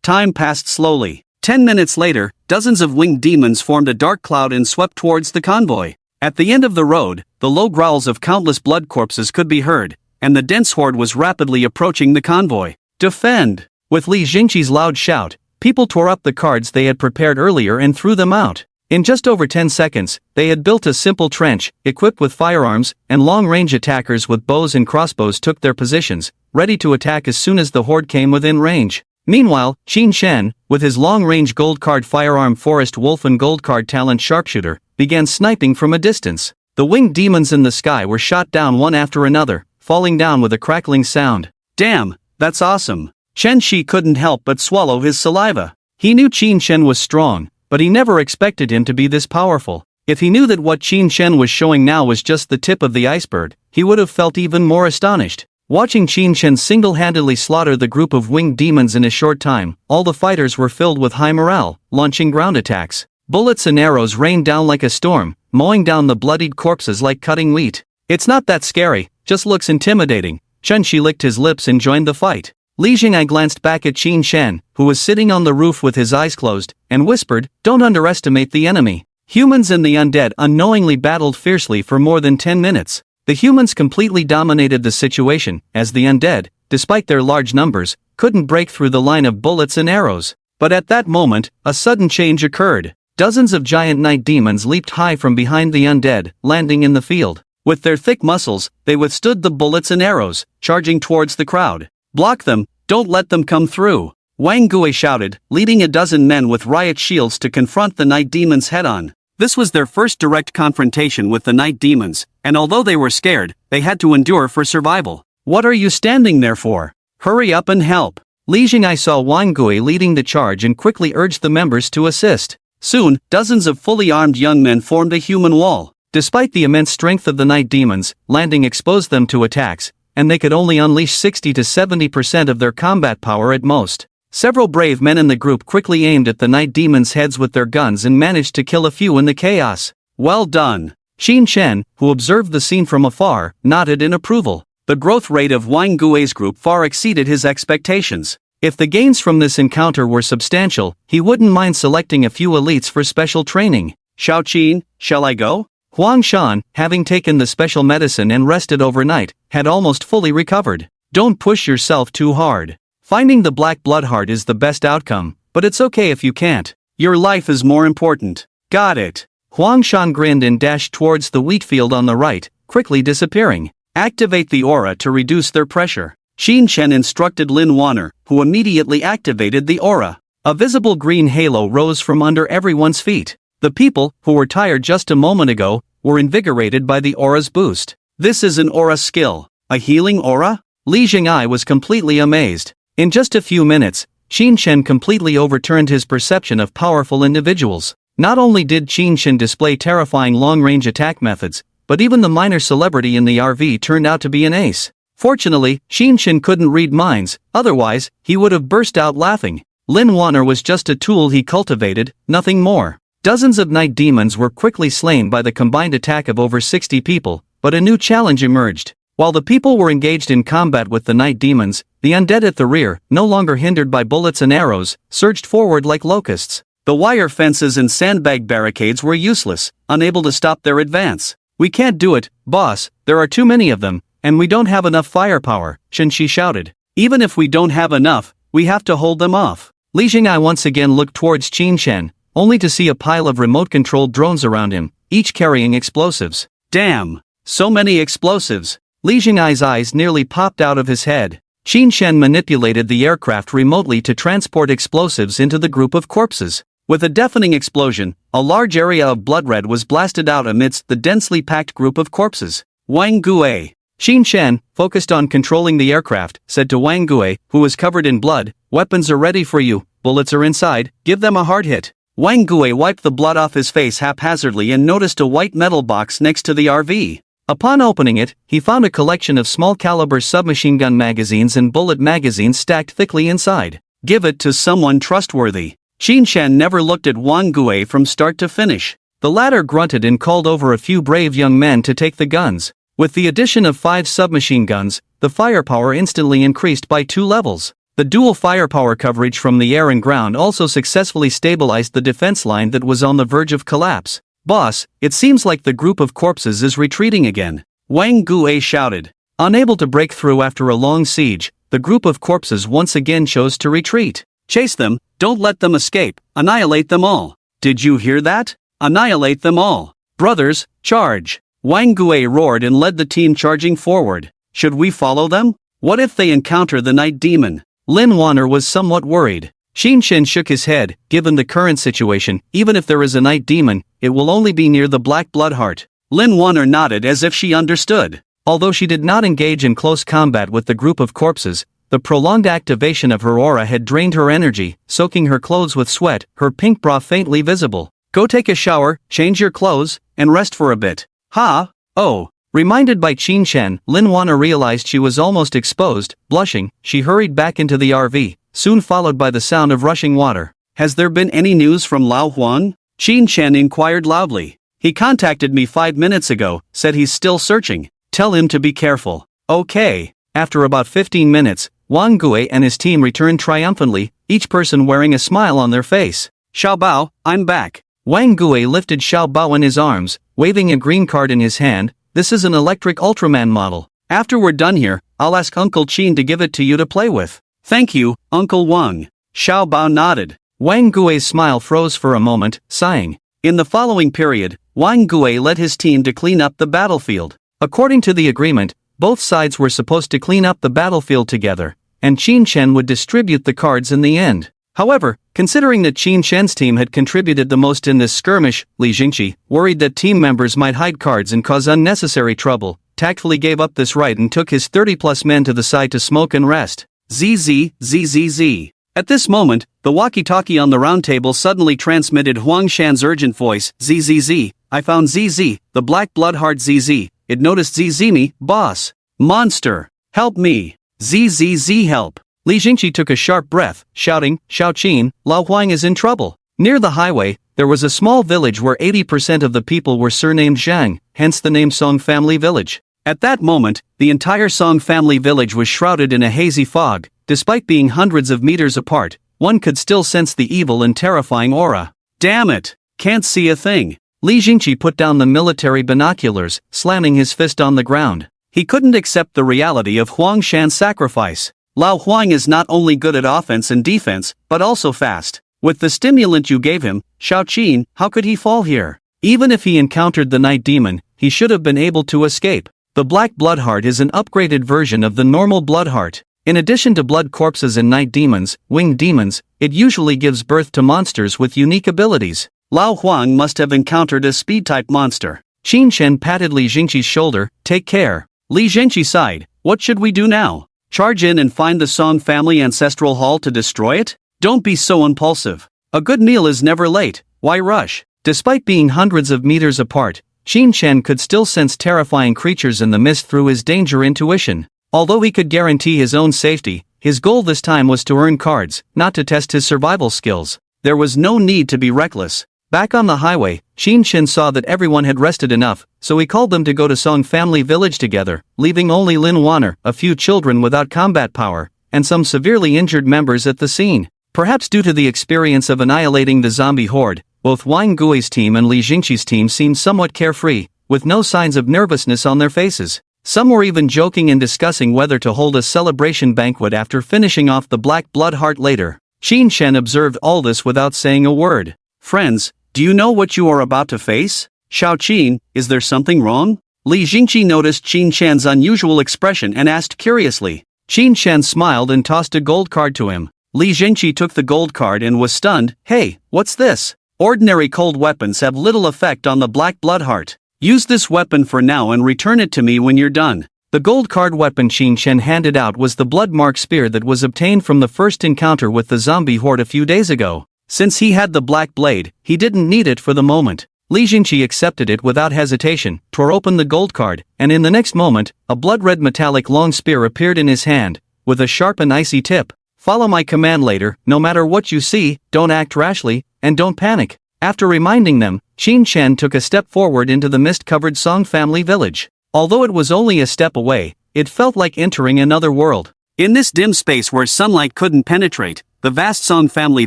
Time passed slowly. 10 minutes later, dozens of winged demons formed a dark cloud and swept towards the convoy. At the end of the road, the low growls of countless blood corpses could be heard, and the dense horde was rapidly approaching the convoy. Defend! With Li Jingqi's loud shout, People tore up the cards they had prepared earlier and threw them out. In just over 10 seconds, they had built a simple trench, equipped with firearms, and long-range attackers with bows and crossbows took their positions, ready to attack as soon as the horde came within range. Meanwhile, Qin Shen, with his long-range gold card firearm Forest Wolf and gold card talent sharpshooter, began sniping from a distance. The winged demons in the sky were shot down one after another, falling down with a crackling sound. Damn, that's awesome. Chen Shi couldn't help but swallow his saliva. He knew Qin Shen was strong, but he never expected him to be this powerful. If he knew that what Qin Shen was showing now was just the tip of the iceberg, he would have felt even more astonished. Watching Qin Shen single-handedly slaughter the group of winged demons in a short time, all the fighters were filled with high morale, launching ground attacks. Bullets and arrows rained down like a storm, mowing down the bloodied corpses like cutting wheat. It's not that scary, just looks intimidating. Chen Shi licked his lips and joined the fight. Li Jing'ai glanced back at Qin Shen, who was sitting on the roof with his eyes closed, and whispered, "Don't underestimate the enemy." Humans and the undead unknowingly battled fiercely for more than 10 minutes. The humans completely dominated the situation, as the undead, despite their large numbers, couldn't break through the line of bullets and arrows. But at that moment, a sudden change occurred. Dozens of giant night demons leaped high from behind the undead, landing in the field. With their thick muscles, they withstood the bullets and arrows, charging towards the crowd. "Block them, don't let them come through," Wang Gui shouted, leading a dozen men with riot shields to confront the night demons head-on. This was their first direct confrontation with the night demons, and although they were scared, they had to endure for survival. "What are you standing there for? Hurry up and help." Li Jing'ai saw Wang Gui leading the charge and quickly urged the members to assist. Soon, dozens of fully armed young men formed a human wall. Despite the immense strength of the night demons, landing exposed them to attacks, and they could only unleash 60 to 70% of their combat power at most. Several brave men in the group quickly aimed at the night demons' heads with their guns and managed to kill a few in the chaos. "Well done." Qin Shen, who observed the scene from afar, nodded in approval. The growth rate of Wang Gui's group far exceeded his expectations. If the gains from this encounter were substantial, he wouldn't mind selecting a few elites for special training. "Xiao Qin, shall I go?" Huang Shan, having taken the special medicine and rested overnight, had almost fully recovered. "Don't push yourself too hard. Finding the black blood heart is the best outcome, but it's okay if you can't. Your life is more important." "Got it." Huang Shan grinned and dashed towards the wheat field on the right, quickly disappearing. "Activate the aura to reduce their pressure." Qin Shen instructed Lin Waner, who immediately activated the aura. A visible green halo rose from under everyone's feet. The people, who were tired just a moment ago, were invigorated by the aura's boost. "This is an aura skill. A healing aura?" Li Jing'ai was completely amazed. In just a few minutes, Qin Shen completely overturned his perception of powerful individuals. Not only did Qin Shen display terrifying long-range attack methods, but even the minor celebrity in the RV turned out to be an ace. Fortunately, Qin Shen couldn't read minds, otherwise, he would have burst out laughing. Lin Waner was just a tool he cultivated, nothing more. Dozens of night demons were quickly slain by the combined attack of over 60 people, but a new challenge emerged. While the people were engaged in combat with the night demons, the undead at the rear, no longer hindered by bullets and arrows, surged forward like locusts. The wire fences and sandbag barricades were useless, unable to stop their advance. "We can't do it, boss, there are too many of them, and we don't have enough firepower," Chen Shi shouted. "Even if we don't have enough, we have to hold them off." Li Jing'ai once again looked towards Qin Shen, only to see a pile of remote-controlled drones around him, each carrying explosives. "Damn, so many explosives." Li Jing'ai's eyes nearly popped out of his head. Qin Shen manipulated the aircraft remotely to transport explosives into the group of corpses. With a deafening explosion, a large area of blood red was blasted out amidst the densely packed group of corpses. "Wang Gui." Qin Shen, focused on controlling the aircraft, said to Wang Gui, who was covered in blood, "Weapons are ready for you, bullets are inside, give them a hard hit." Wang Gui wiped the blood off his face haphazardly and noticed a white metal box next to the RV. Upon opening it, he found a collection of small-caliber submachine gun magazines and bullet magazines stacked thickly inside. "Give it to someone trustworthy." Qin Shen never looked at Wang Gui from start to finish. The latter grunted and called over a few brave young men to take the guns. With the addition of 5 submachine guns, the firepower instantly increased by 2 levels. The dual firepower coverage from the air and ground also successfully stabilized the defense line that was on the verge of collapse. "Boss, it seems like the group of corpses is retreating again," Wang Gui shouted. Unable to break through after a long siege, the group of corpses once again chose to retreat. Chase them, don't let them escape, annihilate them all. Did you hear that? Annihilate them all. Brothers, charge. Wang Gui roared and led the team charging forward. Should we follow them? What if they encounter the night demon? Lin Waner was somewhat worried. Qinshen shook his head. Given the current situation, even if there is a night demon, it will only be near the Black Blood Heart. Lin Waner nodded as if she understood. Although she did not engage in close combat with the group of corpses, the prolonged activation of her aura had drained her energy, soaking her clothes with sweat, her pink bra faintly visible. Go take a shower, change your clothes, and rest for a bit. Ha! Oh! Reminded by Qinshen, Lin Waner realized she was almost exposed. Blushing, she hurried back into the RV, soon followed by the sound of rushing water. Has there been any news from Lao Huang? Qinshen inquired loudly. He contacted me 5 minutes ago, said he's still searching. Tell him to be careful. Okay. After about 15 minutes, Wang Gui and his team returned triumphantly, each person wearing a smile on their face. Xiao Bao, I'm back. Wang Gui lifted Xiao Bao in his arms, waving a green card in his hand. This is an electric Ultraman model. After we're done here, I'll ask Uncle Qin to give it to you to play with. Thank you, Uncle Wang. Xiao Bao nodded. Wang Gui's smile froze for a moment, sighing. In the following period, Wang Gui led his team to clean up the battlefield. According to the agreement, both sides were supposed to clean up the battlefield together, and Qinshen would distribute the cards in the end. However, considering that Qinshen's team had contributed the most in this skirmish, Li Jingqi, worried that team members might hide cards and cause unnecessary trouble, tactfully gave up this right and took his 30-plus men to the side to smoke and rest. ZZZZZ. At this moment, the walkie-talkie on the round table suddenly transmitted Huang Shan's urgent voice. ZZZ, I found ZZ, the Black Blood Heart ZZ. It noticed ZZ me, boss. Monster. Help me. ZZZ help. Li Jingqi took a sharp breath, shouting, Xiaoqin, Lao Huang is in trouble. Near the highway, there was a small village where 80% of the people were surnamed Zhang, hence the name Song Family Village. At that moment, the entire Song Family Village was shrouded in a hazy fog. Despite being hundreds of meters apart, one could still sense the evil and terrifying aura. Damn it! Can't see a thing. Li Jingqi put down the military binoculars, slamming his fist on the ground. He couldn't accept the reality of Huang Shan's sacrifice. Lao Huang is not only good at offense and defense, but also fast. With the stimulant you gave him, Xiaoqin, how could he fall here? Even if he encountered the night demon, he should have been able to escape. The Black Blood Heart is an upgraded version of the normal Blood Heart. In addition to blood corpses and night demons, winged demons, it usually gives birth to monsters with unique abilities. Lao Huang must have encountered a speed-type monster. Qinshen patted Li Jingqi's shoulder. Take care. Li Jingqi sighed. What should we do now? Charge in and find the Song family ancestral hall to destroy it? Don't be so impulsive. A good meal is never late. Why rush? Despite being hundreds of meters apart, Qinshen could still sense terrifying creatures in the mist through his danger intuition. Although he could guarantee his own safety, his goal this time was to earn cards, not to test his survival skills. There was no need to be reckless. Back on the highway, Qinshen saw that everyone had rested enough, so he called them to go to Song Family Village together, leaving only Lin Waner, a few children without combat power, and some severely injured members at the scene. Perhaps due to the experience of annihilating the zombie horde, both Wang Gui's team and Li Jingqi's team seemed somewhat carefree, with no signs of nervousness on their faces. Some were even joking and discussing whether to hold a celebration banquet after finishing off the Black Blood Heart later. Qinshen observed all this without saying a word. Friends, do you know what you are about to face? Xiaoqin, is there something wrong? Li Jingqi noticed Qinshen's unusual expression and asked curiously. Qinshen smiled and tossed a gold card to him. Li Jingqi took the gold card and was stunned. Hey, what's this? Ordinary cold weapons have little effect on the Black Blood Heart. Use this weapon for now and return it to me when you're done. The gold card weapon Qinshen handed out was the blood mark spear that was obtained from the first encounter with the zombie horde a few days ago. Since he had the black blade, he didn't need it for the moment. Li Jingqi accepted it without hesitation, tore open the gold card, and in the next moment, a blood-red metallic long spear appeared in his hand, with a sharp and icy tip. Follow my command later, no matter what you see, don't act rashly, and don't panic. After reminding them, Qinshen took a step forward into the mist-covered Song Family Village. Although it was only a step away, it felt like entering another world. In this dim space where sunlight couldn't penetrate, the vast Song Family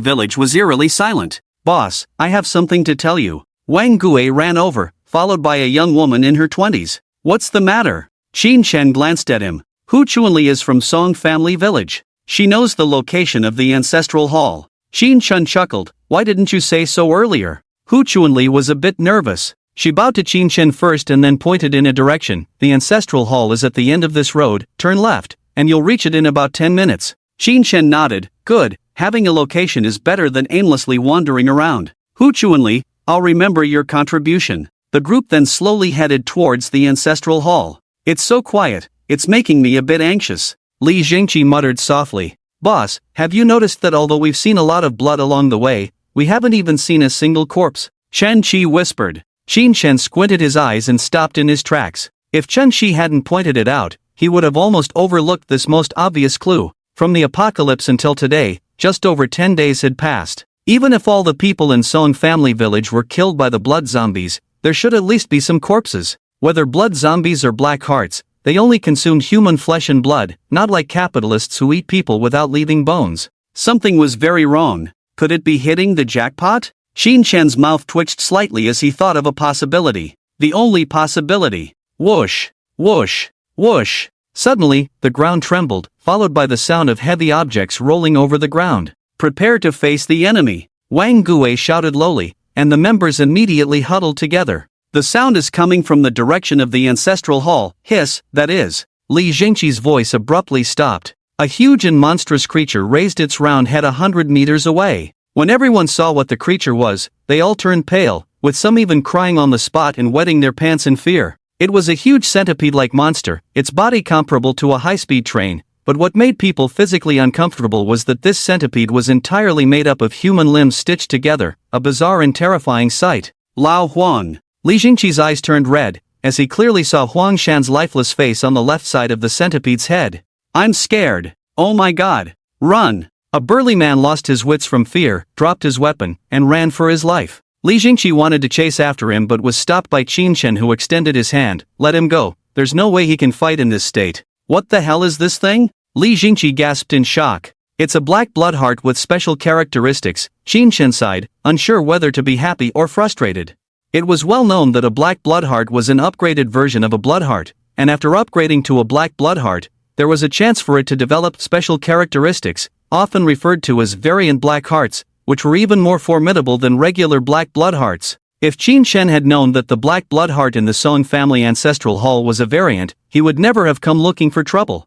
Village was eerily silent. Boss, I have something to tell you. Wang Gui ran over, followed by a young woman in her 20s. What's the matter? Qinshen glanced at him. Hu Chuanli is from Song Family Village. She knows the location of the ancestral hall. Qin Chun chuckled, why didn't you say so earlier? Hu Chuanli was a bit nervous. She bowed to Qin Chen first and then pointed in a direction. The ancestral hall is at the end of this road, turn left, and you'll reach it in about 10 minutes. Qin Chen nodded, good, having a location is better than aimlessly wandering around. Hu Chuanli, I'll remember your contribution. The group then slowly headed towards the ancestral hall. It's so quiet, it's making me a bit anxious. Li Jingqi muttered softly. Boss, have you noticed that although we've seen a lot of blood along the way, we haven't even seen a single corpse? Chen Qi whispered. Qin Chen squinted his eyes and stopped in his tracks. If Chen Qi hadn't pointed it out, he would have almost overlooked this most obvious clue. From the apocalypse until today, just over 10 days had passed. Even if all the people in Song family village were killed by the blood zombies, there should at least be some corpses. Whether blood zombies or black hearts, they only consumed human flesh and blood, not like capitalists who eat people without leaving bones. Something was very wrong. Could it be hitting the jackpot? Qin Chen's mouth twitched slightly as he thought of a possibility. The only possibility. Whoosh, whoosh, whoosh. Suddenly, the ground trembled, followed by the sound of heavy objects rolling over the ground. Prepare to face the enemy, Wang Gui shouted lowly, and the members immediately huddled together. The sound is coming from the direction of the ancestral hall, hiss, that is. Li Jingqi's voice abruptly stopped. A huge and monstrous creature raised its round head 100 meters away. When everyone saw what the creature was, they all turned pale, with some even crying on the spot and wetting their pants in fear. It was a huge centipede-like monster, its body comparable to a high-speed train, but what made people physically uncomfortable was that this centipede was entirely made up of human limbs stitched together, a bizarre and terrifying sight. Lao Huang. Li Jingqi's eyes turned red, as he clearly saw Huang Shan's lifeless face on the left side of the centipede's head. I'm scared. Oh my god. Run. A burly man lost his wits from fear, dropped his weapon, and ran for his life. Li Jingqi wanted to chase after him but was stopped by Qin Chen, who extended his hand. Let him go. There's no way he can fight in this state. What the hell is this thing? Li Jingqi gasped in shock. It's a black blood heart with special characteristics, Qin Chen sighed, unsure whether to be happy or frustrated. It was well known that a black blood heart was an upgraded version of a blood heart, and after upgrading to a black blood heart, there was a chance for it to develop special characteristics, often referred to as variant black hearts, which were even more formidable than regular black blood hearts. If Qin Chen had known that the black blood heart in the Song family ancestral hall was a variant, he would never have come looking for trouble.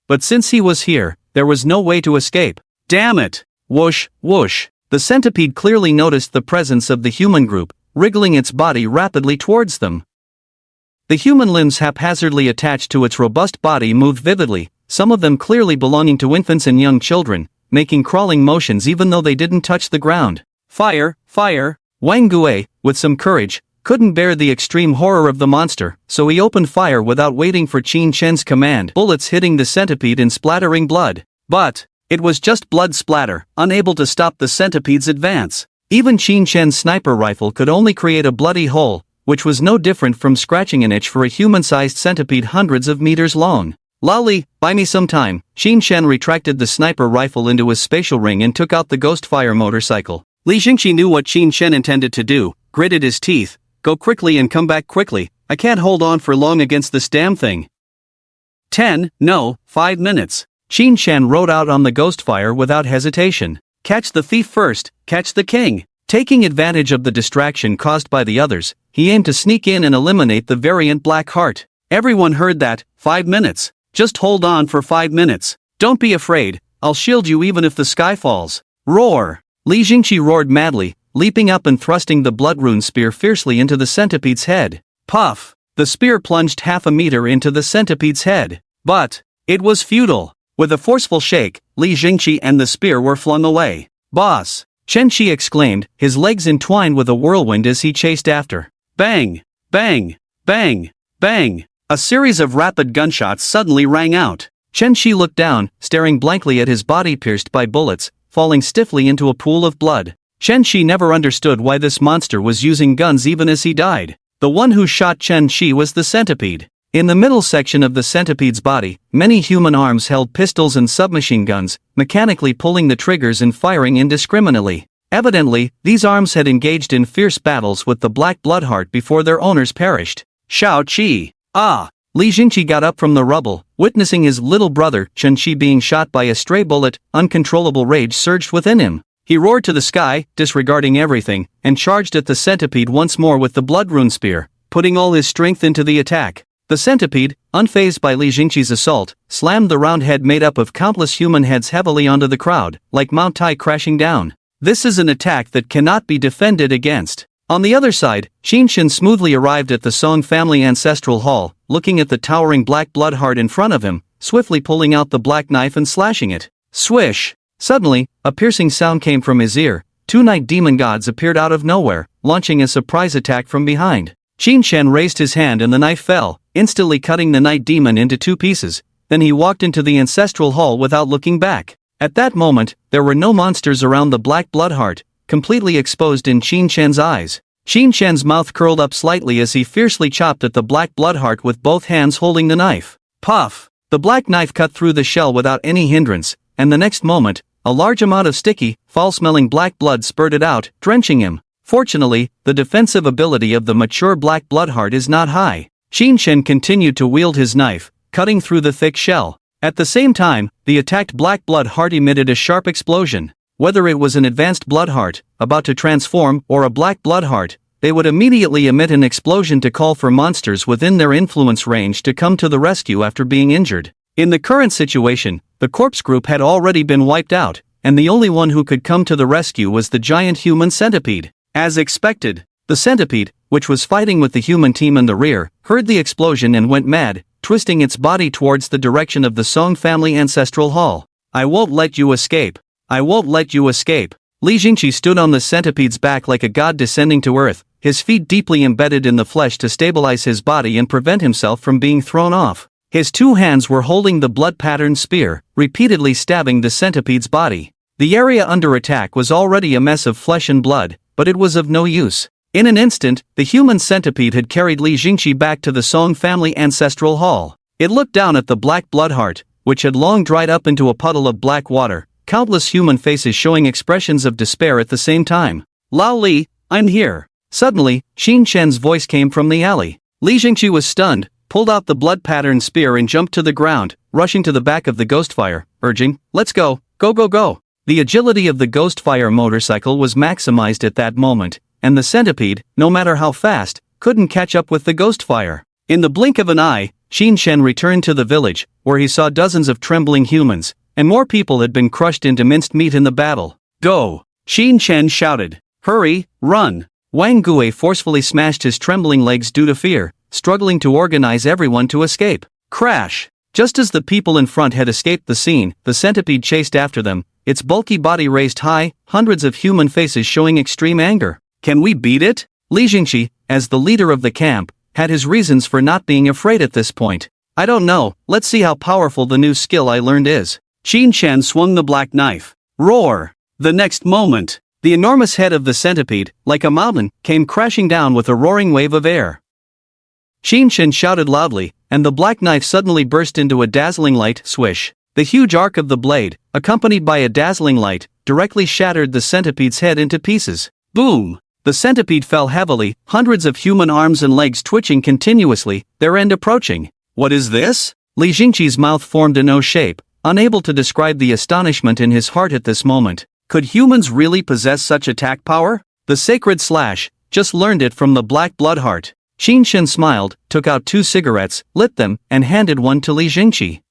But since he was here, there was no way to escape. Damn it! Whoosh, whoosh. The centipede clearly noticed the presence of the human group, wriggling its body rapidly towards them. The human limbs haphazardly attached to its robust body moved vividly, some of them clearly belonging to infants and young children, making crawling motions even though they didn't touch the ground. Fire, fire! Wang Gui, with some courage, couldn't bear the extreme horror of the monster, so he opened fire without waiting for Qin Chen's command, bullets hitting the centipede and splattering blood. But it was just blood splatter, unable to stop the centipede's advance. Even Qin Chen's sniper rifle could only create a bloody hole, which was no different from scratching an itch for a human-sized centipede hundreds of meters long. Lolly, buy me some time. Qin Chen retracted the sniper rifle into his spatial ring and took out the Ghostfire motorcycle. Li Jingqi knew what Qin Chen intended to do, gritted his teeth. Go quickly and come back quickly, I can't hold on for long against this damn thing. 5 minutes. Qin Chen rode out on the Ghostfire without hesitation. Catch the thief first, catch the king. Taking advantage of the distraction caused by the others, he aimed to sneak in and eliminate the variant black heart. Everyone heard that. 5 minutes. Just hold on for 5 minutes. Don't be afraid, I'll shield you even if the sky falls. Roar! Li Jingqi roared madly, leaping up and thrusting the blood-rune spear fiercely into the centipede's head. Puff! The spear plunged half a meter into the centipede's head. But it was futile. With a forceful shake, Li Jingqi and the spear were flung away. Boss! Chen Qi exclaimed, his legs entwined with a whirlwind as he chased after. Bang! Bang! Bang! Bang! A series of rapid gunshots suddenly rang out. Chen Qi looked down, staring blankly at his body pierced by bullets, falling stiffly into a pool of blood. Chen Qi never understood why this monster was using guns even as he died. The one who shot Chen Qi was the centipede. In the middle section of the centipede's body, many human arms held pistols and submachine guns, mechanically pulling the triggers and firing indiscriminately. Evidently, these arms had engaged in fierce battles with the black blood heart before their owners perished. Shao Qi. Ah! Li Jingqi got up from the rubble, witnessing his little brother, Chen-Chi, being shot by a stray bullet. Uncontrollable rage surged within him. He roared to the sky, disregarding everything, and charged at the centipede once more with the blood rune spear, putting all his strength into the attack. The centipede, unfazed by Li Jingqi's assault, slammed the round head made up of countless human heads heavily onto the crowd, like Mount Tai crashing down. This is an attack that cannot be defended against. On the other side, Qinshan smoothly arrived at the Song family ancestral hall, looking at the towering black blood heart in front of him, swiftly pulling out the black knife and slashing it. Swish! Suddenly, a piercing sound came from his ear. Two night demon gods appeared out of nowhere, launching a surprise attack from behind. Qinshan raised his hand and the knife fell, instantly cutting the night demon into two pieces. Then he walked into the ancestral hall without looking back. At that moment, there were no monsters around the black blood heart, completely exposed in Qinshan's eyes. Qinshan's mouth curled up slightly as he fiercely chopped at the black blood heart with both hands holding the knife. Puff! The black knife cut through the shell without any hindrance, and the next moment, a large amount of sticky, foul-smelling black blood spurted out, drenching him. Fortunately, the defensive ability of the mature black blood heart is not high. Qinshan continued to wield his knife, cutting through the thick shell. At the same time, the attacked black blood heart emitted a sharp explosion. Whether it was an advanced blood heart, about to transform, or a black blood heart, they would immediately emit an explosion to call for monsters within their influence range to come to the rescue after being injured. In the current situation, the corpse group had already been wiped out, and the only one who could come to the rescue was the giant human centipede. As expected, the centipede, which was fighting with the human team in the rear, heard the explosion and went mad, twisting its body towards the direction of the Song family ancestral hall. I won't let you escape. I won't let you escape. Li Jingqi stood on the centipede's back like a god descending to earth, his feet deeply embedded in the flesh to stabilize his body and prevent himself from being thrown off. His two hands were holding the blood-patterned spear, repeatedly stabbing the centipede's body. The area under attack was already a mess of flesh and blood, but it was of no use. In an instant, the human centipede had carried Li Jingqi back to the Song family ancestral hall. It looked down at the black blood heart, which had long dried up into a puddle of black water, countless human faces showing expressions of despair at the same time. Lao Li, I'm here. Suddenly, Qinshan's voice came from the alley. Li Jingqi was stunned, pulled out the blood-patterned spear and jumped to the ground, rushing to the back of the Ghostfire, urging, "Let's go, go go go." The agility of the Ghostfire motorcycle was maximized at that moment, and the centipede, no matter how fast, couldn't catch up with the Ghostfire. In the blink of an eye, Qinshan returned to the village, where he saw dozens of trembling humans, and more people had been crushed into minced meat in the battle. Go! Qinshan shouted. Hurry, run! Wang Gui forcefully smashed his trembling legs due to fear, struggling to organize everyone to escape. Crash! Just as the people in front had escaped the scene, the centipede chased after them, its bulky body raised high, hundreds of human faces showing extreme anger. Can we beat it? Li Jingqi, as the leader of the camp, had his reasons for not being afraid at this point. I don't know, let's see how powerful the new skill I learned is. Qinshan swung the black knife. Roar! The next moment, the enormous head of the centipede, like a mountain, came crashing down with a roaring wave of air. Qinshan shouted loudly, and the black knife suddenly burst into a dazzling light swish. The huge arc of the blade, accompanied by a dazzling light, directly shattered the centipede's head into pieces. Boom! The centipede fell heavily, hundreds of human arms and legs twitching continuously, their end approaching. What is this? Li Jingqi's mouth formed an O shape, unable to describe the astonishment in his heart at this moment. Could humans really possess such attack power? The sacred slash, just learned it from the black blood heart. Qinshan smiled, took out 2 cigarettes, lit them, and handed one to Li Jingqi.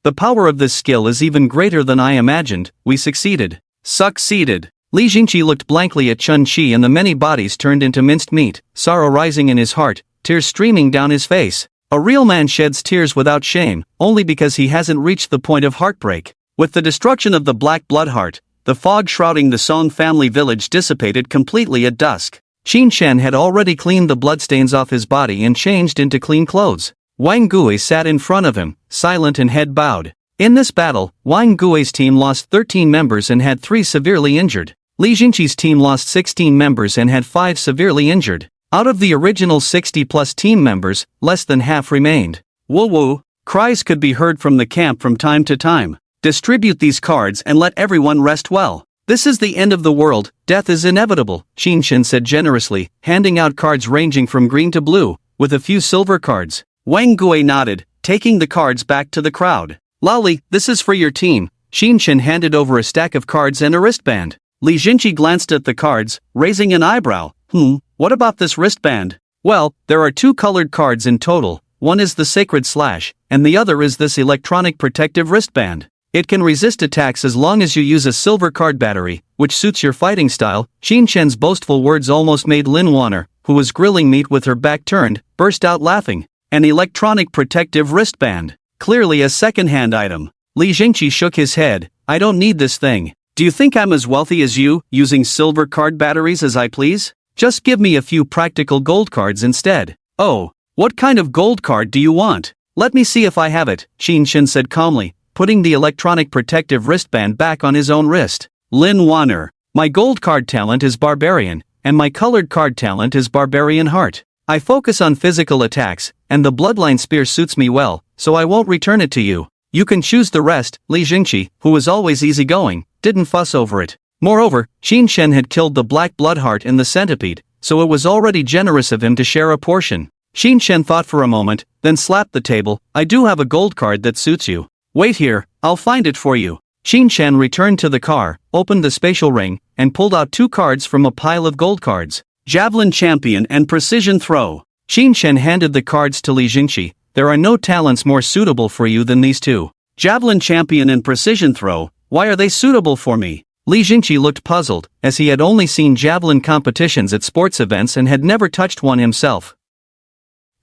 The power of this skill is even greater than I imagined. We succeeded. Succeeded. Li Jingqi looked blankly at Chen-Chi and the many bodies turned into minced meat, sorrow rising in his heart, tears streaming down his face. A real man sheds tears without shame, only because he hasn't reached the point of heartbreak. With the destruction of the black blood heart, the fog shrouding the Song family village dissipated completely at dusk. Qinshan had already cleaned the bloodstains off his body and changed into clean clothes. Wang Gui sat in front of him, silent and head bowed. In this battle, Wang Gui's team lost 13 members and had 3 severely injured. Li Jingqi's team lost 16 members and had 5 severely injured. Out of the original 60-plus team members, less than half remained. Woo-woo! Cries could be heard from the camp from time to time. Distribute these cards and let everyone rest well. This is the end of the world, death is inevitable, Qinshan said generously, handing out cards ranging from green to blue, with a few silver cards. Wang Gui nodded, taking the cards back to the crowd. Lali, this is for your team. Xinshen handed over a stack of cards and a wristband. Li Jinqi glanced at the cards, raising an eyebrow. What about this wristband? Well, there are 2 colored cards in total. One is the Sacred Slash, and the other is this electronic protective wristband. It can resist attacks as long as you use a silver card battery, which suits your fighting style. Xinshen's boastful words almost made Lin Waner, who was grilling meat with her back turned, burst out laughing. An electronic protective wristband. Clearly a second-hand item. Li Jinqi shook his head. I don't need this thing. Do you think I'm as wealthy as you, using silver card batteries as I please? Just give me a few practical gold cards instead. Oh, what kind of gold card do you want? Let me see if I have it, Xinshen said calmly, putting the electronic protective wristband back on his own wrist. Lin Waner. My gold card talent is Barbarian, and my colored card talent is Barbarian Heart. I focus on physical attacks, and the Bloodline Spear suits me well, so I won't return it to you. You can choose the rest. Li Jinqi, who was always easygoing, didn't fuss over it. Moreover, Xinshen had killed the Black Blood Heart in the centipede, so it was already generous of him to share a portion. Xinshen thought for a moment, then slapped the table. I do have a gold card that suits you. Wait here, I'll find it for you. Xinshen returned to the car, opened the spatial ring, and pulled out 2 cards from a pile of gold cards. Javelin Champion and Precision Throw. Xinshen handed the cards to Li Jinqi. There are no talents more suitable for you than these 2. Javelin Champion and Precision Throw, why are they suitable for me? Li Jinqi looked puzzled, as he had only seen javelin competitions at sports events and had never touched one himself.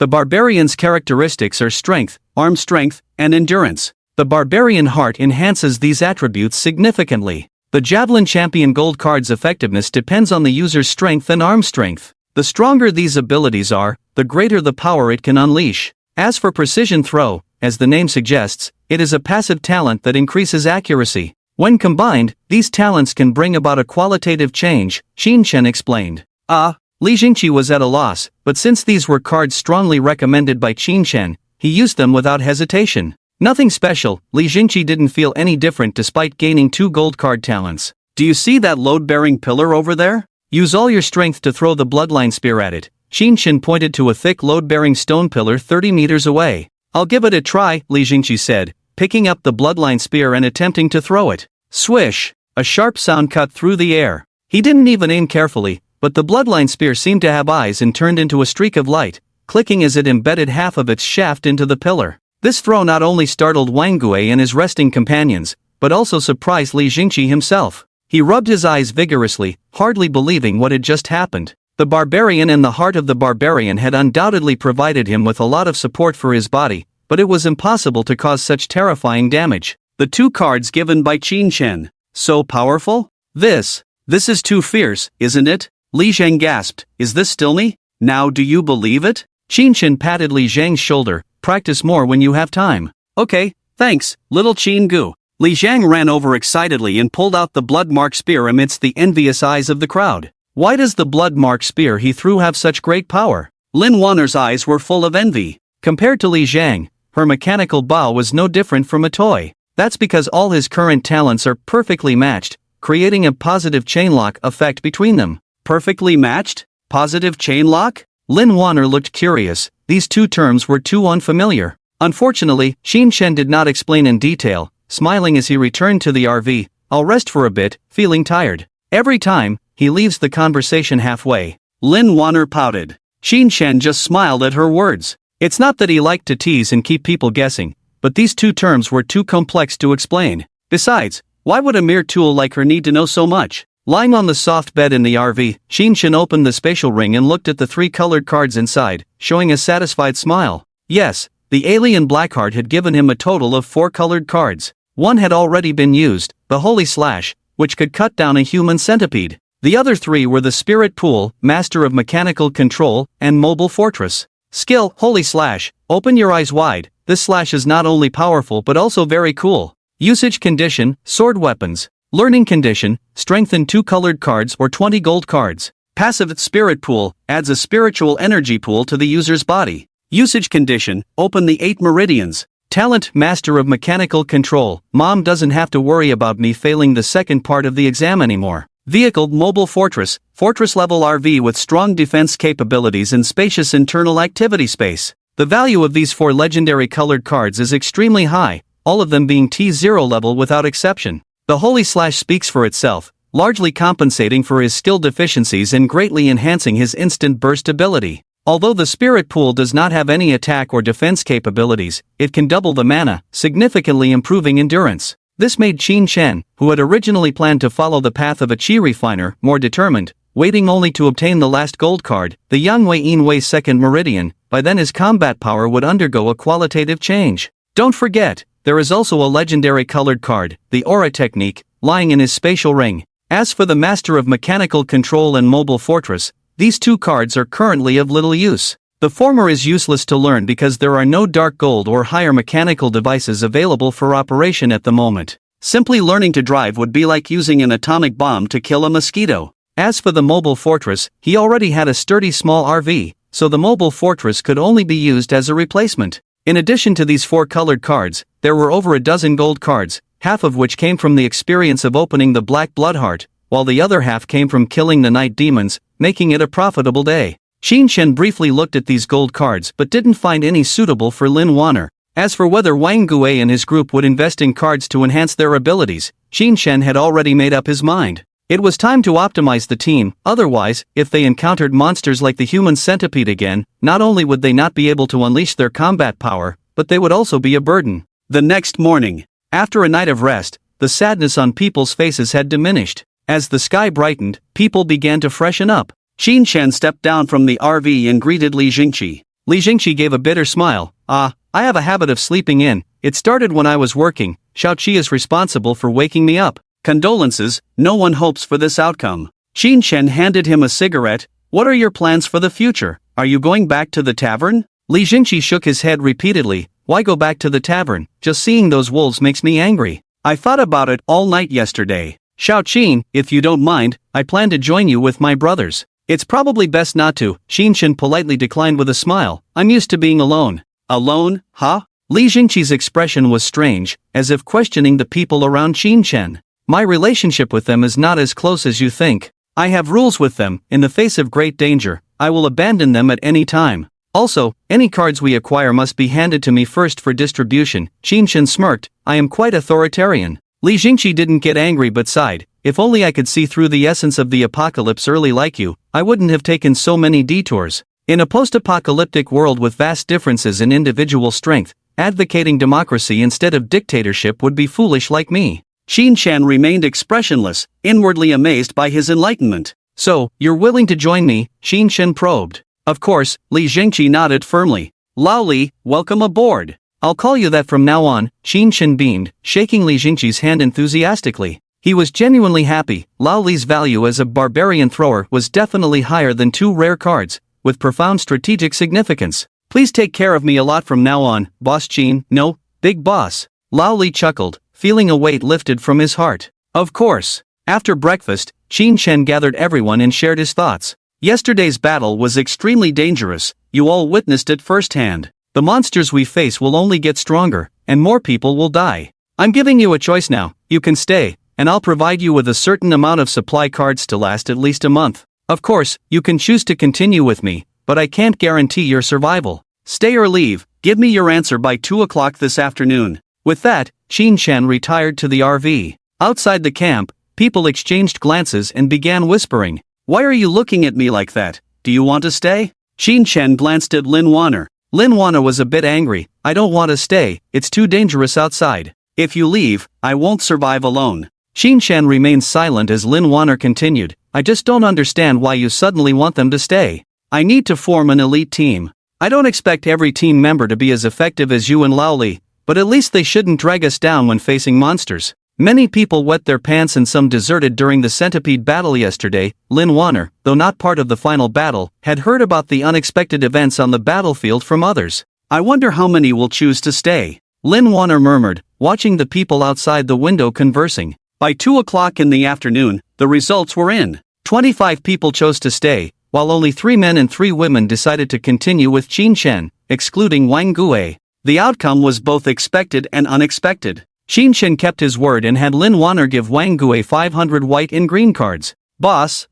The Barbarian's characteristics are strength, arm strength, and endurance. The Barbarian Heart enhances these attributes significantly. The Javelin Champion gold card's effectiveness depends on the user's strength and arm strength. The stronger these abilities are, the greater the power it can unleash. As for Precision Throw, as the name suggests, it is a passive talent that increases accuracy. When combined, these talents can bring about a qualitative change, Xinshen explained. Li Jinqi was at a loss, but since these were cards strongly recommended by Xinshen, he used them without hesitation. Nothing special. Li Jinqi didn't feel any different despite gaining 2 gold card talents. Do you see that load-bearing pillar over there? Use all your strength to throw the Bloodline Spear at it. Xinshen pointed to a thick load-bearing stone pillar 30 meters away. I'll give it a try, Li Jinqi said, picking up the Bloodline Spear and attempting to throw it. Swish! A sharp sound cut through the air. He didn't even aim carefully, but the Bloodline Spear seemed to have eyes and turned into a streak of light, clicking as it embedded half of its shaft into the pillar. This throw not only startled Wang Gui and his resting companions, but also surprised Li Jinqi himself. He rubbed his eyes vigorously, hardly believing what had just happened. The Barbarian and the Heart of the Barbarian had undoubtedly provided him with a lot of support for his body, but it was impossible to cause such terrifying damage. The 2 cards given by Xinshen. So powerful? This is too fierce, isn't it? Li Zhang gasped. Is this still me? Now do you believe it? Xinshen patted Li Zhang's shoulder. Practice more when you have time. Okay, thanks, little Qin Gu. Li Zhang ran over excitedly and pulled out the blood-marked spear amidst the envious eyes of the crowd. Why does the blood-marked spear he threw have such great power? Lin Waner's eyes were full of envy. Compared to Li Zhang, her mechanical bow was no different from a toy. That's because all his current talents are perfectly matched, creating a positive chainlock effect between them. Perfectly matched? Positive chainlock? Lin Waner looked curious. These 2 terms were too unfamiliar. Unfortunately, Xinshen did not explain in detail, smiling as he returned to the RV. I'll rest for a bit, feeling tired. Every time, he leaves the conversation halfway. Lin Waner pouted. Xinshen just smiled at her words. It's not that he liked to tease and keep people guessing, but these 2 terms were too complex to explain. Besides, why would a mere tool like her need to know so much? Lying on the soft bed in the RV, Xinshen opened the spatial ring and looked at the 3 colored cards inside, showing a satisfied smile. Yes, the alien Blackheart had given him a total of 4 colored cards. One had already been used, the Holy Slash, which could cut down a human centipede. The other 3 were the Spirit Pool, Master of Mechanical Control, and Mobile Fortress. Skill, Holy Slash. Open your eyes wide. This slash is not only powerful but also very cool. Usage condition, sword weapons. Learning condition, strengthen 2 colored cards or 20 gold cards. Passive Spirit Pool, adds a spiritual energy pool to the user's body. Usage condition, open the 8 meridians. Talent, Master of Mechanical Control. Mom doesn't have to worry about me failing the second part of the exam anymore. Vehicle, Mobile Fortress, fortress level RV with strong defense capabilities and spacious internal activity space. The value of these 4 legendary colored cards is extremely high, all of them being T0 level without exception. The Holy Slash speaks for itself, largely compensating for his skill deficiencies and greatly enhancing his instant burst ability. Although the Spirit Pool does not have any attack or defense capabilities, it can double the mana, significantly improving endurance. This made Qin Shen, who had originally planned to follow the path of a chi refiner, more determined, waiting only to obtain the last gold card, the Yang Wei Yin Wei Second Meridian. By then his combat power would undergo a qualitative change. Don't forget, there is also a legendary colored card, the Aura Technique, lying in his spatial ring. As for the Master of Mechanical Control and Mobile Fortress, these 2 cards are currently of little use. The former is useless to learn because there are no dark gold or higher mechanical devices available for operation at the moment. Simply learning to drive would be like using an atomic bomb to kill a mosquito. As for the Mobile Fortress, he already had a sturdy small RV, so the Mobile Fortress could only be used as a replacement. In addition to these 4 colored cards, there were over a dozen gold cards, half of which came from the experience of opening the Black Blood Heart, while the other half came from killing the night demons, making it a profitable day. Qin Shen briefly looked at these gold cards but didn't find any suitable for Lin Waner. As for whether Wang Gui and his group would invest in cards to enhance their abilities, Qin Shen had already made up his mind. It was time to optimize the team, otherwise, if they encountered monsters like the human centipede again, not only would they not be able to unleash their combat power, but they would also be a burden. The next morning, after a night of rest, the sadness on people's faces had diminished. As the sky brightened, people began to freshen up. Qin Shen stepped down from the RV and greeted Li Jingqi. Li Jingqi gave a bitter smile. I have a habit of sleeping in. It started when I was working. Xiao Qi is responsible for waking me up. Condolences, no one hopes for this outcome. Qin Shen handed him a cigarette. What are your plans for the future? Are you going back to the tavern? Li Jingqi shook his head repeatedly. Why go back to the tavern? Just seeing those wolves makes me angry. I thought about it all night yesterday. Xiao Qin, if you don't mind, I plan to join you with my brothers. It's probably best not to, Qin Shen politely declined with a smile. I'm used to being alone. Alone, huh? Li Jingqi's expression was strange, as if questioning the people around Qin Shen. My relationship with them is not as close as you think. I have rules with them. In the face of great danger, I will abandon them at any time. Also, any cards we acquire must be handed to me first for distribution. Qin Shen smirked. I am quite authoritarian. Li Jingqi didn't get angry but sighed. If only I could see through the essence of the apocalypse early like you, I wouldn't have taken so many detours. In a post-apocalyptic world with vast differences in individual strength, advocating democracy instead of dictatorship would be foolish like me. Qin Shen remained expressionless, inwardly amazed by his enlightenment. So, you're willing to join me? Qin Shen probed. Of course, Li Jingqi nodded firmly. Lao Li, welcome aboard. I'll call you that from now on, Qin Shen beamed, shaking Li Jingqi's hand enthusiastically. He was genuinely happy. Lao Li's value as a barbarian thrower was definitely higher than 2 rare cards, with profound strategic significance. Please take care of me a lot from now on, Boss Qin. No, Big Boss. Lao Li chuckled, feeling a weight lifted from his heart. Of course. After breakfast, Qin Shen gathered everyone and shared his thoughts. Yesterday's battle was extremely dangerous, you all witnessed it firsthand. The monsters we face will only get stronger, and more people will die. I'm giving you a choice now. You can stay, and I'll provide you with a certain amount of supply cards to last at least a month. Of course, you can choose to continue with me, but I can't guarantee your survival. Stay or leave, give me your answer by 2 o'clock this afternoon. With that, Qin Shen retired to the RV. Outside the camp, people exchanged glances and began whispering. Why are you looking at me like that? Do you want to stay? Qin Shen glanced at Lin Waner. Lin Waner was a bit angry. I don't want to stay, it's too dangerous outside. If you leave, I won't survive alone. Qin Shen remained silent as Lin Waner continued. I just don't understand why you suddenly want them to stay. I need to form an elite team. I don't expect every team member to be as effective as you and Lao Li, but at least they shouldn't drag us down when facing monsters. Many people wet their pants and some deserted during the centipede battle yesterday. Lin Waner, though not part of the final battle, had heard about the unexpected events on the battlefield from others. I wonder how many will choose to stay. Lin Waner murmured, watching the people outside the window conversing. By 2 o'clock in the afternoon, the results were in. 25 people chose to stay, while only 3 men and 3 women decided to continue with Qin Shen, excluding Wang Gui. The outcome was both expected and unexpected. Qin Shen kept his word and had Lin Waner give Wang Gui 500 white and green cards. Boss,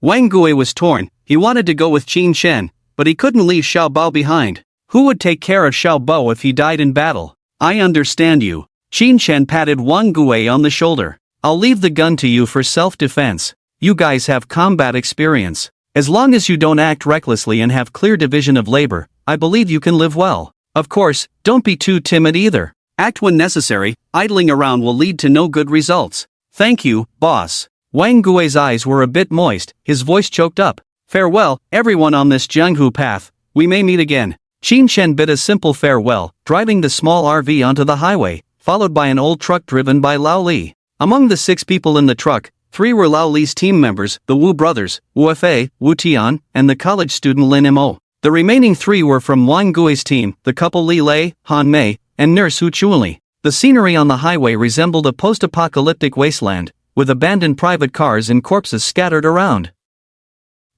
Wang Gui was torn. He wanted to go with Qin Shen, but he couldn't leave Xiao Bao behind. Who would take care of Xiao Bo if he died in battle? I understand you. Qin Shen patted Wang Gui on the shoulder. I'll leave the gun to you for self-defense. You guys have combat experience. As long as you don't act recklessly and have clear division of labor, I believe you can live well. Of course, don't be too timid either. Act when necessary, idling around will lead to no good results. Thank you, boss. Wang Gui's eyes were a bit moist, his voice choked up. Farewell, everyone on this Jianghu path, we may meet again. Qin Shen bid a simple farewell, driving the small RV onto the highway, followed by an old truck driven by Lao Li. Among the 6 people in the truck, 3 were Lao Li's team members, the Wu brothers, Wu Fei, Wu Tian, and the college student Lin Mo. The remaining 3 were from Wang Gui's team, the couple Li Lei, Han Mei, and nurse Hu Chunli. The scenery on the highway resembled a post-apocalyptic wasteland, with abandoned private cars and corpses scattered around.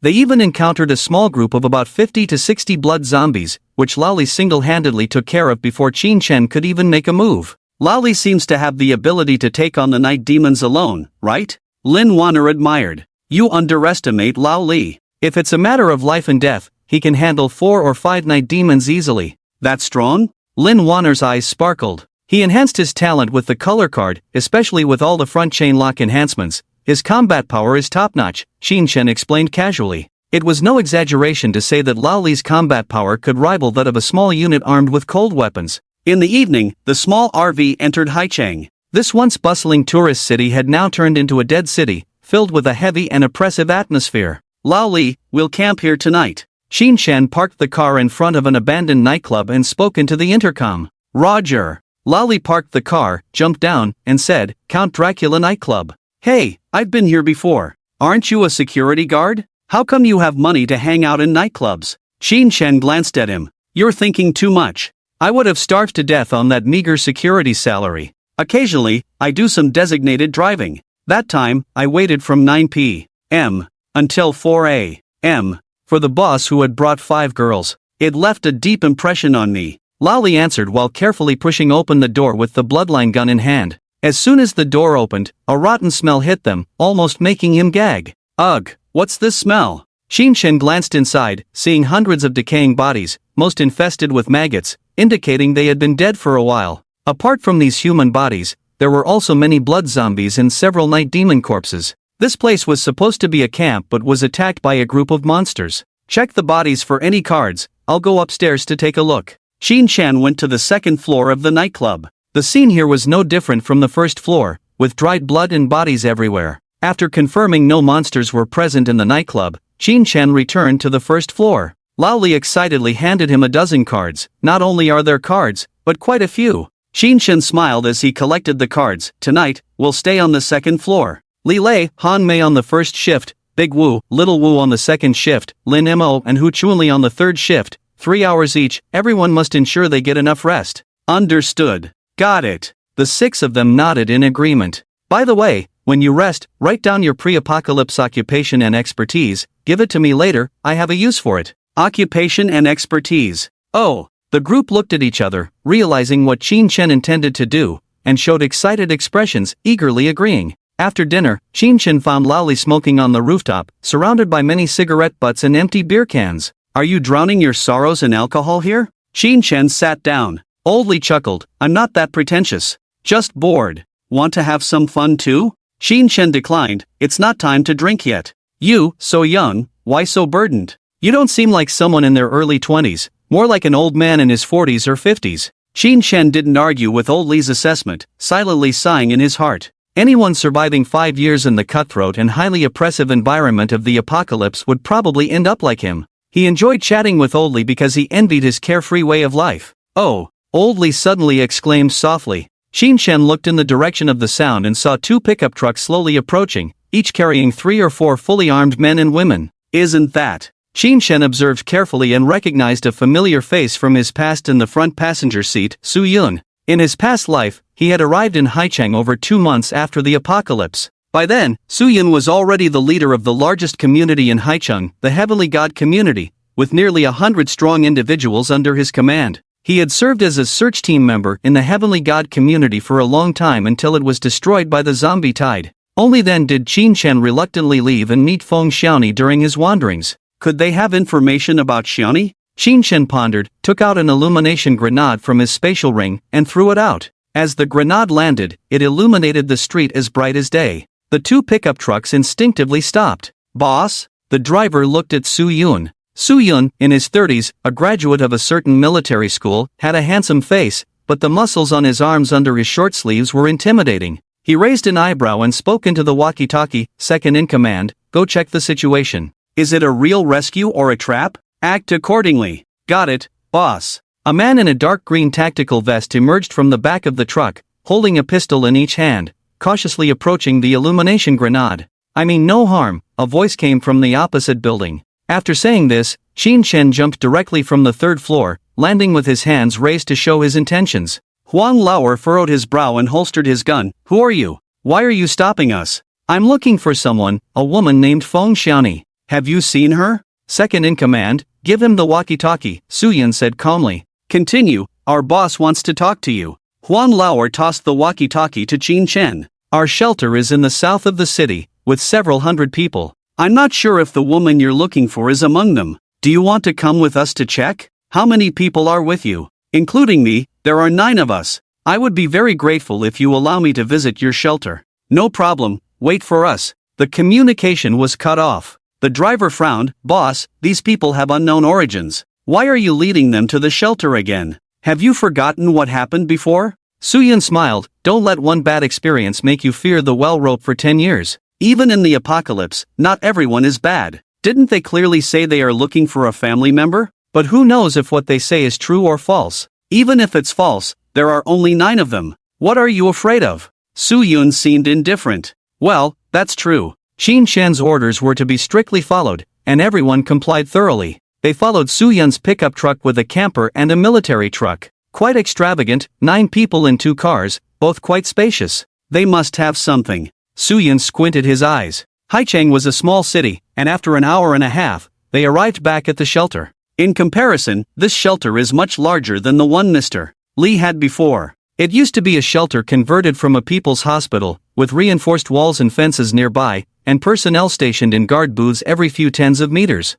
They even encountered a small group of about 50 to 60 blood zombies, which Lao Li single-handedly took care of before Qin Shen could even make a move. Lao Li seems to have the ability to take on the night demons alone, right? Lin Waner admired. You underestimate Lao Li. If it's a matter of life and death, he can handle 4 or 5 night demons easily. That strong? Lin Waner's eyes sparkled. He enhanced his talent with the color card, especially with all the front chain lock enhancements. His combat power is top-notch, Qin Shen explained casually. It was no exaggeration to say that Lao Li's combat power could rival that of a small unit armed with cold weapons. In the evening, the small RV entered Haicheng. This once bustling tourist city had now turned into a dead city, filled with a heavy and oppressive atmosphere. Lao Li, we'll camp here tonight. Qin Shen parked the car in front of an abandoned nightclub and spoke into the intercom. Roger. Lao Li parked the car, jumped down, and said, Count Dracula nightclub. Hey, I've been here before. Aren't you a security guard? How come you have money to hang out in nightclubs? Qin Shen glanced at him. You're thinking too much. I would have starved to death on that meager security salary. Occasionally, I do some designated driving. That time, I waited from 9 p.m. until 4 a.m. for the boss who had brought 5 girls. It left a deep impression on me. Lao Li answered while carefully pushing open the door with the bloodline gun in hand. As soon as the door opened, a rotten smell hit them, almost making him gag. Ugh, what's this smell? Qin Shen glanced inside, seeing hundreds of decaying bodies, most infested with maggots, indicating they had been dead for a while. Apart from these human bodies, there were also many blood zombies and several night demon corpses. This place was supposed to be a camp but was attacked by a group of monsters. Check the bodies for any cards, I'll go upstairs to take a look. Qin Shen went to the 2nd floor of the nightclub. The scene here was no different from the 1st floor, with dried blood and bodies everywhere. After confirming no monsters were present in the nightclub, Qin Shen returned to the 1st floor. Lao Li excitedly handed him a dozen cards. Not only are there cards, but quite a few. Qin Shen smiled as he collected the cards. Tonight, we'll stay on the 2nd floor. Li Lei, Han Mei on the 1st shift, Big Wu, Little Wu on the 2nd shift, Lin Mo and Hu Chunli on the 3rd shift. 3 hours each, everyone must ensure they get enough rest. Understood. Got it. The 6 of them nodded in agreement. By the way, when you rest, write down your pre-apocalypse occupation and expertise. Give it to me later, I have a use for it. Occupation and expertise. Oh. The group looked at each other, realizing what Qin Shen intended to do, and showed excited expressions, eagerly agreeing. After dinner, Qin Shen found Lao Li smoking on the rooftop, surrounded by many cigarette butts and empty beer cans. Are you drowning your sorrows in alcohol here? Qin Shen sat down. Old Li chuckled. I'm not that pretentious. Just bored. Want to have some fun too? Qin Shen declined. It's not time to drink yet. You, so young, why so burdened? You don't seem like someone in their early 20s, more like an old man in his 40s or 50s. Qin Shen didn't argue with old Li's assessment, silently sighing in his heart. Anyone surviving 5 years in the cutthroat and highly oppressive environment of the apocalypse would probably end up like him. He enjoyed chatting with old Li because he envied his carefree way of life. Oh, old Li suddenly exclaimed softly. Qin Shen looked in the direction of the sound and saw 2 pickup trucks slowly approaching, each carrying 3 or 4 fully armed men and women. Isn't that? Qin Shen observed carefully and recognized a familiar face from his past in the front passenger seat, Su Yun. In his past life, he had arrived in Haicheng over 2 months after the apocalypse. By then, Su Yun was already the leader of the largest community in Haicheng, the Heavenly God community, with nearly 100 strong individuals under his command. He had served as a search team member in the Heavenly God community for a long time until it was destroyed by the zombie tide. Only then did Qin Shen reluctantly leave and meet Feng Xiaoni during his wanderings. Could they have information about Xiaoni? Qin Shen pondered, took out an illumination grenade from his spatial ring, and threw it out. As the grenade landed, it illuminated the street as bright as day. The two pickup trucks instinctively stopped. "Boss?" The driver looked at Su Yun. Su Yun, in his 30s, a graduate of a certain military school, had a handsome face, but the muscles on his arms under his short sleeves were intimidating. He raised an eyebrow and spoke into the walkie-talkie. "Second in command, go check the situation. Is it a real rescue or a trap? Act accordingly." "Got it, boss." A man in a dark green tactical vest emerged from the back of the truck, holding a pistol in each hand, cautiously approaching the illumination grenade. "I mean no harm," a voice came from the opposite building. After saying this, Qin Shen jumped directly from the third floor, landing with his hands raised to show his intentions. Huang Lauer furrowed his brow and holstered his gun. "Who are you? Why are you stopping us?" "I'm looking for someone, a woman named Feng Xiaoni." "Have you seen her?" "Second in command, give him the walkie-talkie," Su Yun said calmly. "Continue, our boss wants to talk to you." Huang Lauer tossed the walkie-talkie to Qin Shen. "Our shelter is in the south of the city, with several hundred people. I'm not sure if the woman you're looking for is among them. Do you want to come with us to check? How many people are with you?" "Including me, there are 9 of us. I would be very grateful if you allow me to visit your shelter." "No problem, wait for us." The communication was cut off. The driver frowned. "Boss, these people have unknown origins. Why are you leading them to the shelter again? Have you forgotten what happened before?" Su Yun smiled. "Don't let one bad experience make you fear the well rope for 10 years. Even in the apocalypse, not everyone is bad. Didn't they clearly say they are looking for a family member? But who knows if what they say is true or false? Even if it's false, there are only 9 of them. What are you afraid of?" Su Yun seemed indifferent. "Well, that's true." Qin Shen's orders were to be strictly followed, and everyone complied thoroughly. They followed Su Yun's pickup truck with a camper and a military truck. Quite extravagant, 9 people in 2 cars, both quite spacious. They must have something. Su Yun squinted his eyes. Haicheng was a small city, and after an hour and a half, they arrived back at the shelter. In comparison, this shelter is much larger than the one Mr. Li had before. It used to be a shelter converted from a people's hospital, with reinforced walls and fences nearby, and personnel stationed in guard booths every few tens of meters.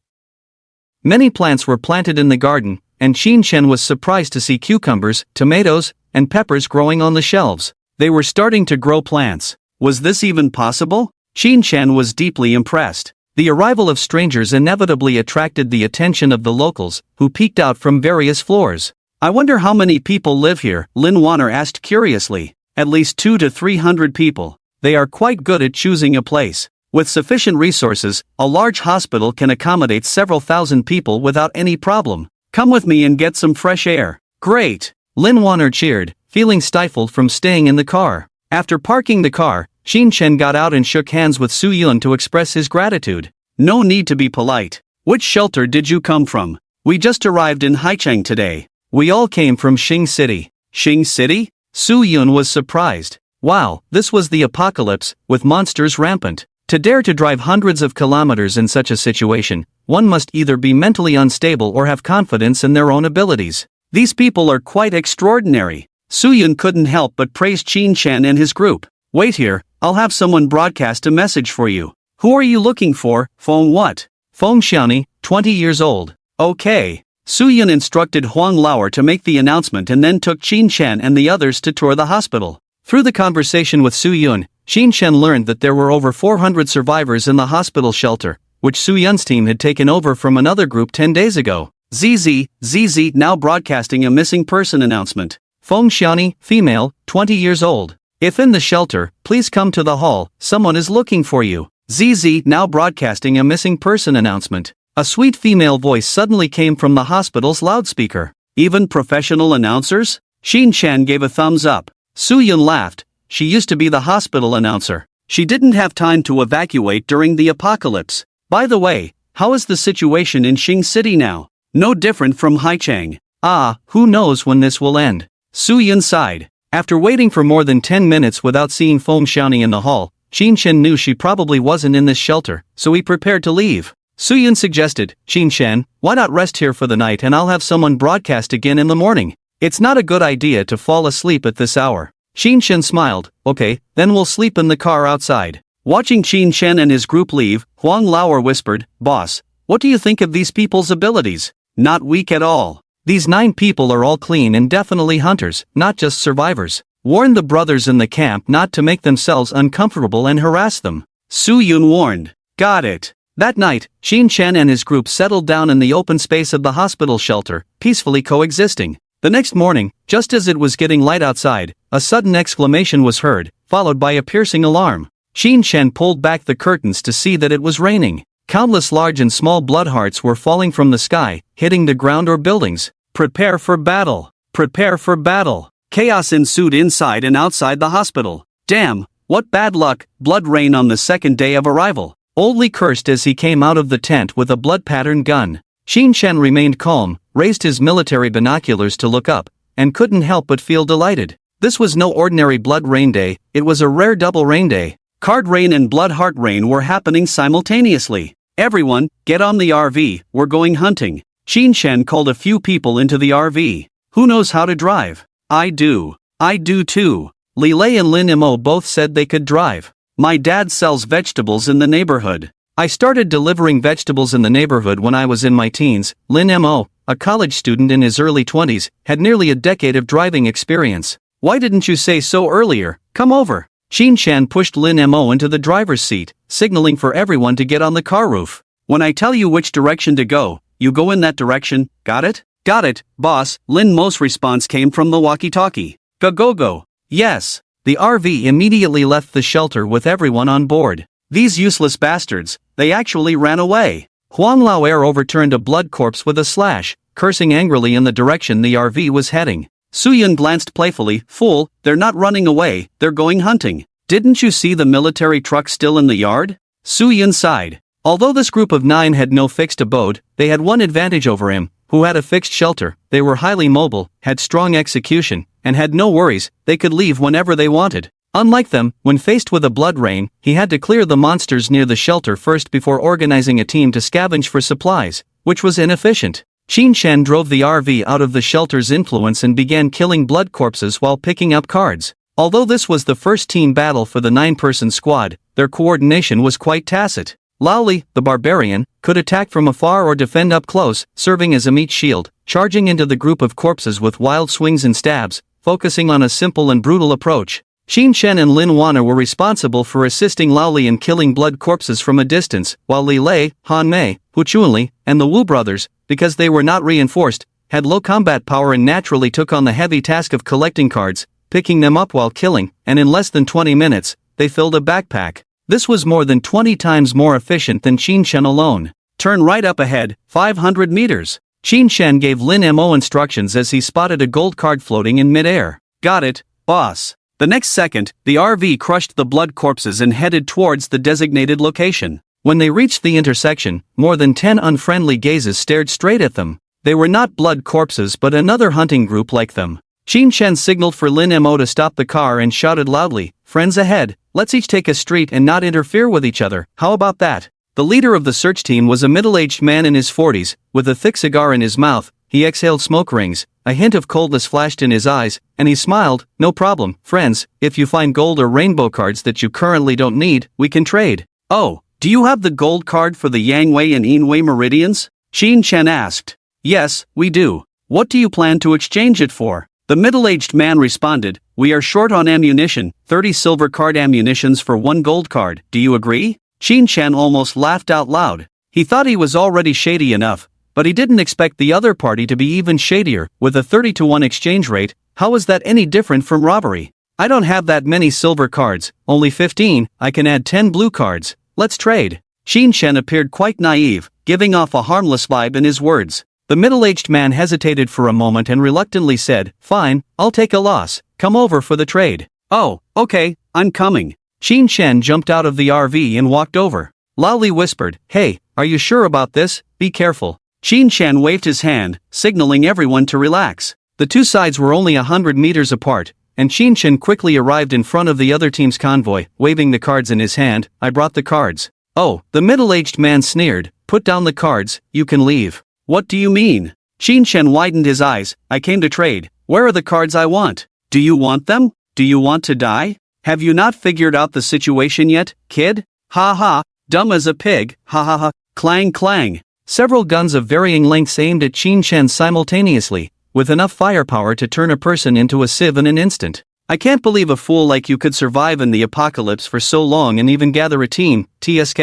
Many plants were planted in the garden, and Qin Shen was surprised to see cucumbers, tomatoes, and peppers growing on the shelves. They were starting to grow plants. Was this even possible? Qin Shen was deeply impressed. The arrival of strangers inevitably attracted the attention of the locals, who peeked out from various floors. "I wonder how many people live here," Lin Waner asked curiously. "At least 200 to 300 people. They are quite good at choosing a place. With sufficient resources, a large hospital can accommodate several thousand people without any problem. Come with me and get some fresh air." "Great!" Lin Waner cheered, feeling stifled from staying in the car. After parking the car, Qin Shen got out and shook hands with Su Yun to express his gratitude. "No need to be polite. Which shelter did you come from?" "We just arrived in Haicheng today. We all came from Xing City." "Xing City?" Su Yun was surprised. Wow, this was the apocalypse, with monsters rampant. To dare to drive hundreds of kilometers in such a situation, one must either be mentally unstable or have confidence in their own abilities. These people are quite extraordinary. Su Yun couldn't help but praise Qin Shen and his group. "Wait here, I'll have someone broadcast a message for you." "Who are you looking for, Feng what?" "Feng Xiaoni, 20 years old." "Okay." Su Yun instructed Huang Lauer to make the announcement and then took Qin Shen and the others to tour the hospital. Through the conversation with Su Yun, Qin Shen learned that there were over 400 survivors in the hospital shelter, which Su Yun's team had taken over from another group 10 days ago. ZZ now broadcasting a missing person announcement. Feng Xiaoni, female, 20 years old. If in the shelter, please come to the hall, someone is looking for you. ZZ now broadcasting a missing person announcement. A sweet female voice suddenly came from the hospital's loudspeaker. Even professional announcers? Qin Shen gave a thumbs up. Su Yun laughed. She used to be the hospital announcer. She didn't have time to evacuate during the apocalypse. By the way, how is the situation in Xing City now? No different from Haicheng. Who knows when this will end? Su Yun sighed. After waiting for more than 10 minutes without seeing Feng Xiaoni in the hall, Qin Shen knew she probably wasn't in this shelter, so he prepared to leave. Su Yun suggested, "Qin Shen, why not rest here for the night and I'll have someone broadcast again in the morning? It's not a good idea to fall asleep at this hour." Qin Shen smiled. "Okay, then we'll sleep in the car outside." Watching Qin Shen and his group leave, Huang Lauer whispered, "Boss, what do you think of these people's abilities? not weak at all. These 9 people are all clean and definitely hunters, not just survivors. Warn the brothers in the camp not to make themselves uncomfortable and harass them. Su Yun warned. Got it. That night, Xin Chen and his group settled down in the open space of the hospital shelter, peacefully coexisting. The next morning, just as it was getting light outside, a sudden exclamation was heard, followed by a piercing alarm. Xin Chen pulled back the curtains to see that it was raining. Countless large and small blood hearts were falling from the sky, hitting the ground or buildings. Prepare for battle. Prepare for battle. Chaos ensued inside and outside the hospital. Damn, what bad luck, blood rain on the second day of arrival. Old Li cursed as he came out of the tent with a blood-patterned gun. Xin Chen remained calm, raised his military binoculars to look up, and couldn't help but feel delighted. This was no ordinary blood rain day, it was a rare double rain day. Card rain and blood heart rain were happening simultaneously. Everyone, get on the RV, we're going hunting. Xin Chen called a few people into the RV. Who knows how to drive? I do. I do too. Li Lei and Lin Mo both said they could drive. My dad sells vegetables in the neighborhood. I started delivering vegetables in the neighborhood when I was in my teens. Lin Mo, a college student in his early 20s, had nearly a decade of driving experience. Why didn't you say so earlier? Come over. Xin Chen pushed Lin Mo into the driver's seat, signaling for everyone to get on the car roof. When I tell you which direction to go, you go in that direction, got it? Got it, boss. Lin Mo's response came from the walkie-talkie. Go. Yes. The RV immediately left the shelter with everyone on board. These useless bastards, they actually ran away. Huang Laoer overturned a blood corpse with a slash, cursing angrily in the direction the RV was heading. Su Yun glanced playfully. Fool, they're not running away, they're going hunting. Didn't you see the military truck still in the yard? Su Yun sighed. Although this group of 9 had no fixed abode, they had one advantage over him, who had a fixed shelter. They were highly mobile, had strong execution, and had no worries, they could leave whenever they wanted. Unlike them, when faced with a blood rain, he had to clear the monsters near the shelter first before organizing a team to scavenge for supplies, which was inefficient. Xin Chen drove the RV out of the shelter's influence and began killing blood corpses while picking up cards. Although this was the first team battle for the 9-person squad, their coordination was quite tacit. Lao Li, the barbarian, could attack from afar or defend up close, serving as a meat shield, charging into the group of corpses with wild swings and stabs, focusing on a simple and brutal approach. Xin Chen and Lin Waner were responsible for assisting Lao Li in killing blood corpses from a distance, while Li Lei, Han Mei, Hu Chunli, and the Wu brothers, because they were not reinforced, had low combat power and naturally took on the heavy task of collecting cards, picking them up while killing, and in less than 20 minutes, they filled a backpack. This was more than 20 times more efficient than Xin Chen alone. Turn right up ahead, 500 meters. Xin Chen gave Lin Mo instructions as he spotted a gold card floating in midair. Got it, boss. The next second, the RV crushed the blood corpses and headed towards the designated location. When they reached the intersection, more than 10 unfriendly gazes stared straight at them. They were not blood corpses but another hunting group like them. Xin Chen signaled for Lin Mo to stop the car and shouted loudly, "Friends ahead, let's each take a street and not interfere with each other, how about that?" The leader of the search team was a middle-aged man in his 40s, with a thick cigar in his mouth. He exhaled smoke rings, a hint of coldness flashed in his eyes, and he smiled. "No problem, friends, if you find gold or rainbow cards that you currently don't need, we can trade." "Oh, do you have the gold card for the Yangwei and Yinwei meridians?" Xin Chen asked. "Yes, we do. What do you plan to exchange it for?" The middle-aged man responded, "We are short on ammunition, 30 silver card ammunitions for 1 gold card, do you agree?" Xin Chen almost laughed out loud. He thought he was already shady enough, but he didn't expect the other party to be even shadier. With a 30-to-1 exchange rate, how is that any different from robbery? "I don't have that many silver cards, only 15, I can add 10 blue cards, let's trade." Xin Chen appeared quite naive, giving off a harmless vibe in his words. The middle-aged man hesitated for a moment and reluctantly said, "Fine, I'll take a loss, come over for the trade." "Oh, okay, I'm coming." Xin Chen jumped out of the RV and walked over. Lao Li whispered, "Hey, are you sure about this? Be careful." Xin Chen waved his hand, signaling everyone to relax. The two sides were only 100 meters apart, and Xin Chen quickly arrived in front of the other team's convoy, waving the cards in his hand. "I brought the cards." "Oh," the middle-aged man sneered, "put down the cards, you can leave." "What do you mean?" Xin Chen widened his eyes. "I came to trade. Where are the cards I want?" "Do you want them? Do you want to die? Have you not figured out the situation yet, kid? Ha ha, dumb as a pig, ha ha ha, clang clang." Several guns of varying lengths aimed at Qin Shen simultaneously, with enough firepower to turn a person into a sieve in an instant. I can't believe a fool like you could survive in the apocalypse for so long and even gather a team, TSK.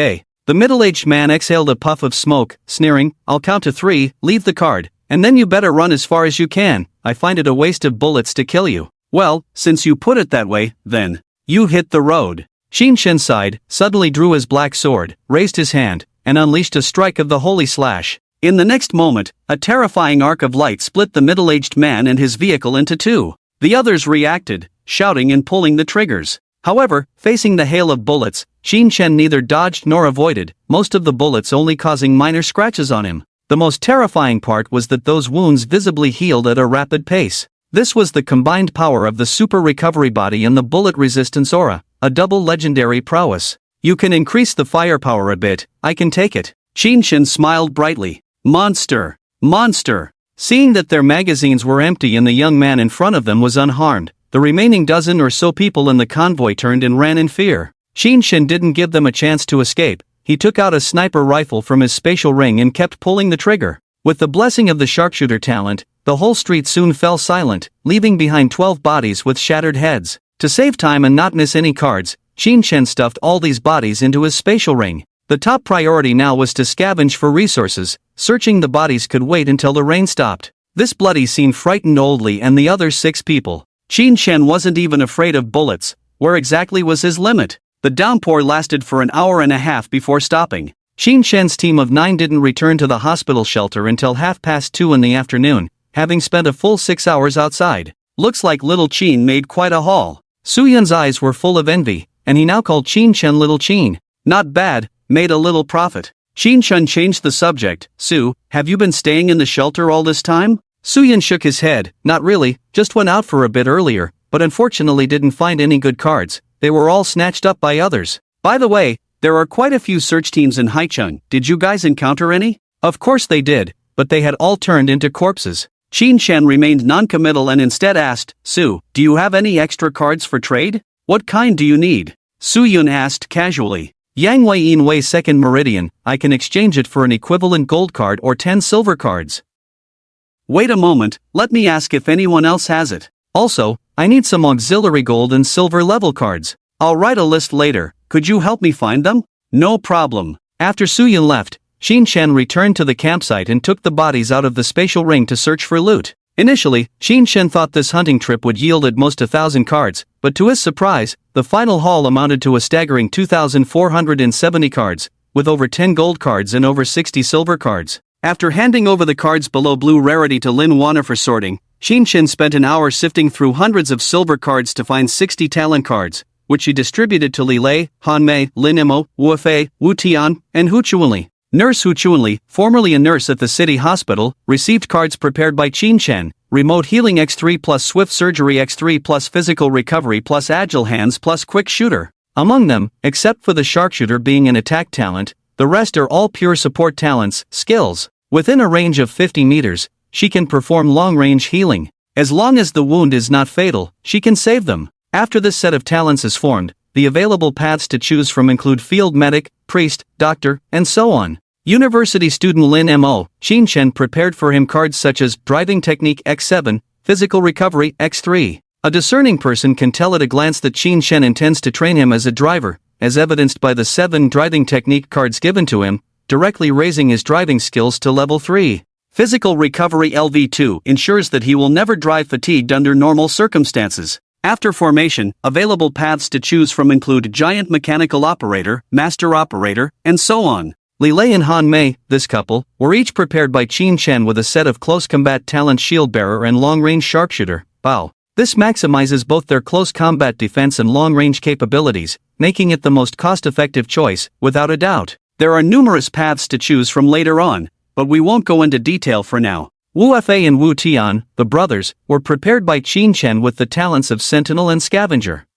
The middle-aged man exhaled a puff of smoke, sneering, I'll count to 3, leave the card, and then you better run as far as you can. I find it a waste of bullets to kill you. Well, since you put it that way, then, you hit the road. Qin Shen sighed, suddenly drew his black sword, raised his hand, and unleashed a strike of the holy slash. In the next moment, a terrifying arc of light split the middle-aged man and his vehicle into two. The others reacted, shouting and pulling the triggers. However, facing the hail of bullets, Qin Shen neither dodged nor avoided, most of the bullets only causing minor scratches on him. The most terrifying part was that those wounds visibly healed at a rapid pace. This was the combined power of the super recovery body and the bullet resistance aura, a double legendary prowess. You can increase the firepower a bit, I can take it. Qin Shen smiled brightly. Monster! Monster! Seeing that their magazines were empty and the young man in front of them was unharmed, the remaining dozen or so people in the convoy turned and ran in fear. Qin Shen didn't give them a chance to escape. He took out a sniper rifle from his spatial ring and kept pulling the trigger. With the blessing of the sharpshooter talent, the whole street soon fell silent, leaving behind 12 bodies with shattered heads. To save time and not miss any cards, Qin Shen stuffed all these bodies into his spatial ring. The top priority now was to scavenge for resources. Searching the bodies could wait until the rain stopped. This bloody scene frightened Old Li and the other 6 people. Qin Shen wasn't even afraid of bullets. Where exactly was his limit? The downpour lasted for an hour and a half before stopping. Qin Shen's team of 9 didn't return to the hospital shelter until 2:30 in the afternoon, having spent a full 6 hours outside. Looks like little Qin made quite a haul. Su Yun's eyes were full of envy, and he now called Qin Shen Little Qin. Not bad, made a little profit. Qin Shen changed the subject. Su, have you been staying in the shelter all this time? Su Yun shook his head. Not really, just went out for a bit earlier, but unfortunately didn't find any good cards. They were all snatched up by others. By the way, there are quite a few search teams in Haicheng. Did you guys encounter any? Of course they did, but they had all turned into corpses. Qin Shen remained non-committal and instead asked, Su, do you have any extra cards for trade? What kind do you need? Su Yun asked casually. Yang Wei Yin Wei Second Meridian, I can exchange it for an equivalent gold card or 10 silver cards. Wait a moment, let me ask if anyone else has it. Also, I need some auxiliary gold and silver level cards. I'll write a list later, could you help me find them? No problem. After Su Yun left, Qin Shen returned to the campsite and took the bodies out of the spatial ring to search for loot. Initially, Qin Shen thought this hunting trip would yield at most 1,000 cards, but to his surprise, the final haul amounted to a staggering 2,470 cards, with over 10 gold cards and over 60 silver cards. After handing over the cards below blue rarity to Lin Waner for sorting, Qin Shen spent an hour sifting through hundreds of silver cards to find 60 talent cards, which he distributed to Li Lei, Han Mei, Lin Imo, Wu Fei, Wu Tian, and Hu Chuanli. Nurse Hu Chuanli, formerly a nurse at the city hospital, received cards prepared by Qin Shen, Remote Healing X3 plus Swift Surgery X3 plus Physical Recovery plus Agile Hands plus Quick Shooter. Among them, except for the sharpshooter being an attack talent, the rest are all pure support talents, skills. Within a range of 50 meters, she can perform long-range healing. As long as the wound is not fatal, she can save them. After this set of talents is formed, the available paths to choose from include field medic, priest, doctor, and so on. University student Lin Mo, Qin Shen prepared for him cards such as Driving Technique X7, Physical Recovery X3. A discerning person can tell at a glance that Qin Shen intends to train him as a driver, as evidenced by the 7 driving technique cards given to him, directly raising his driving skills to level 3. Physical Recovery LV2 ensures that he will never drive fatigued under normal circumstances. After formation, available paths to choose from include Giant Mechanical Operator, Master Operator, and so on. Li Lei and Han Mei, this couple, were each prepared by Qin Shen with a set of Close Combat Talent Shield Bearer and Long-Range Sharpshooter, Bao. This maximizes both their close combat defense and long-range capabilities, making it the most cost-effective choice, without a doubt. There are numerous paths to choose from later on, but we won't go into detail for now. Wu Fei and Wu Tian, the brothers, were prepared by Qin Shen with the talents of Sentinel and Scavenger.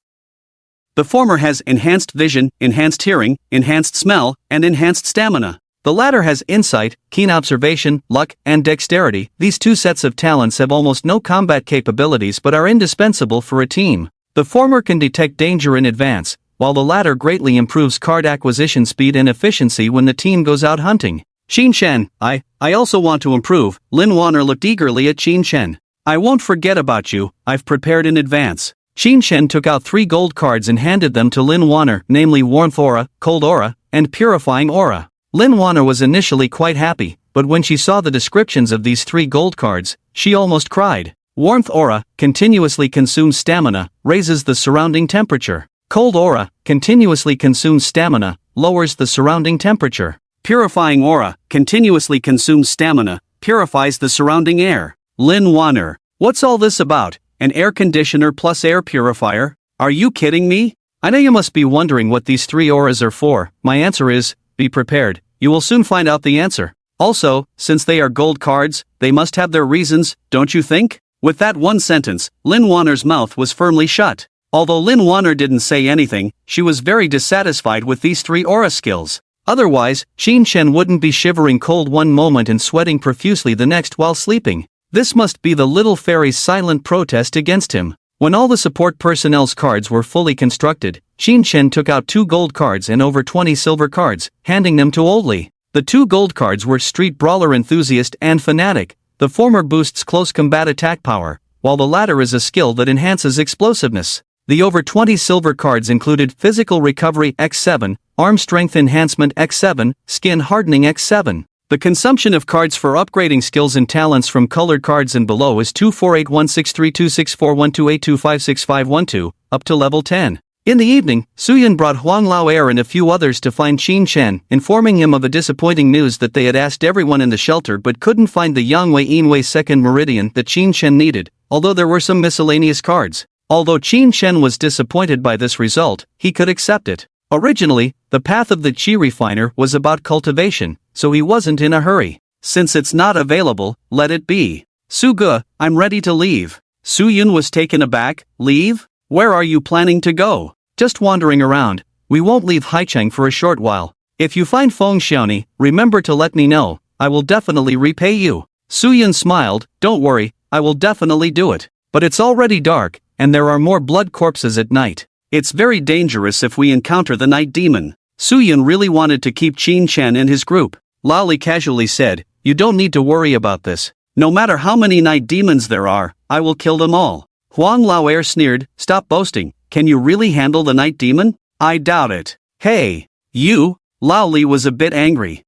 The former has enhanced vision, enhanced hearing, enhanced smell, and enhanced stamina. The latter has insight, keen observation, luck, and dexterity. These two sets of talents have almost no combat capabilities but are indispensable for a team. The former can detect danger in advance, while the latter greatly improves card acquisition speed and efficiency when the team goes out hunting. Qin Shen, I also want to improve. Lin Waner looked eagerly at Qin Shen. I won't forget about you, I've prepared in advance. Qin Shen took out 3 gold cards and handed them to Lin Waner, namely Warmth Aura, Cold Aura, and Purifying Aura. Lin Waner was initially quite happy, but when she saw the descriptions of these 3 gold cards, she almost cried. Warmth Aura, continuously consumes stamina, raises the surrounding temperature. Cold Aura, continuously consumes stamina, lowers the surrounding temperature. Purifying Aura, continuously consumes stamina, purifies the surrounding air. Lin Waner, what's all this about? An air conditioner plus air purifier? Are you kidding me? I know you must be wondering what these 3 auras are for. My answer is, be prepared, you will soon find out the answer. Also, since they are gold cards, they must have their reasons, don't you think? With that one sentence, Lin Waner's mouth was firmly shut. Although Lin Waner didn't say anything, she was very dissatisfied with these 3 aura skills. Otherwise, Qin Shen wouldn't be shivering cold one moment and sweating profusely the next while sleeping. This must be the little fairy's silent protest against him. When all the support personnel's cards were fully constructed, Qin Shen took out 2 gold cards and over 20 silver cards, handing them to Old Li. The 2 gold cards were Street Brawler Enthusiast and Fanatic. The former boosts close combat attack power, while the latter is a skill that enhances explosiveness. The over 20 silver cards included Physical Recovery X7, Arm Strength Enhancement X7, Skin Hardening X7. The consumption of cards for upgrading skills and talents from colored cards and below is 2481632641282565512, up to level 10. In the evening, Suyin brought Huang Laoer and a few others to find Qin Shen, informing him of the disappointing news that they had asked everyone in the shelter but couldn't find the Yangwei Yinwei second meridian that Qin Shen needed, although there were some miscellaneous cards. Although Qin Shen was disappointed by this result, he could accept it. Originally, the path of the Qi refiner was about cultivation, so he wasn't in a hurry. Since it's not available, let it be. Suge, I'm ready to leave. Su Yun was taken aback. Leave? Where are you planning to go? Just wandering around. We won't leave Haicheng for a short while. If you find Feng Xiaoni, remember to let me know. I will definitely repay you. Su Yun smiled. Don't worry, I will definitely do it. But it's already dark, and there are more blood corpses at night. It's very dangerous if we encounter the night demon. Su Yun really wanted to keep Qin Shen in his group. Lao Li casually said, you don't need to worry about this. No matter how many night demons there are, I will kill them all. Huang Laoer sneered, stop boasting, can you really handle the night demon? I doubt it. Hey, you? Lao Li was a bit angry.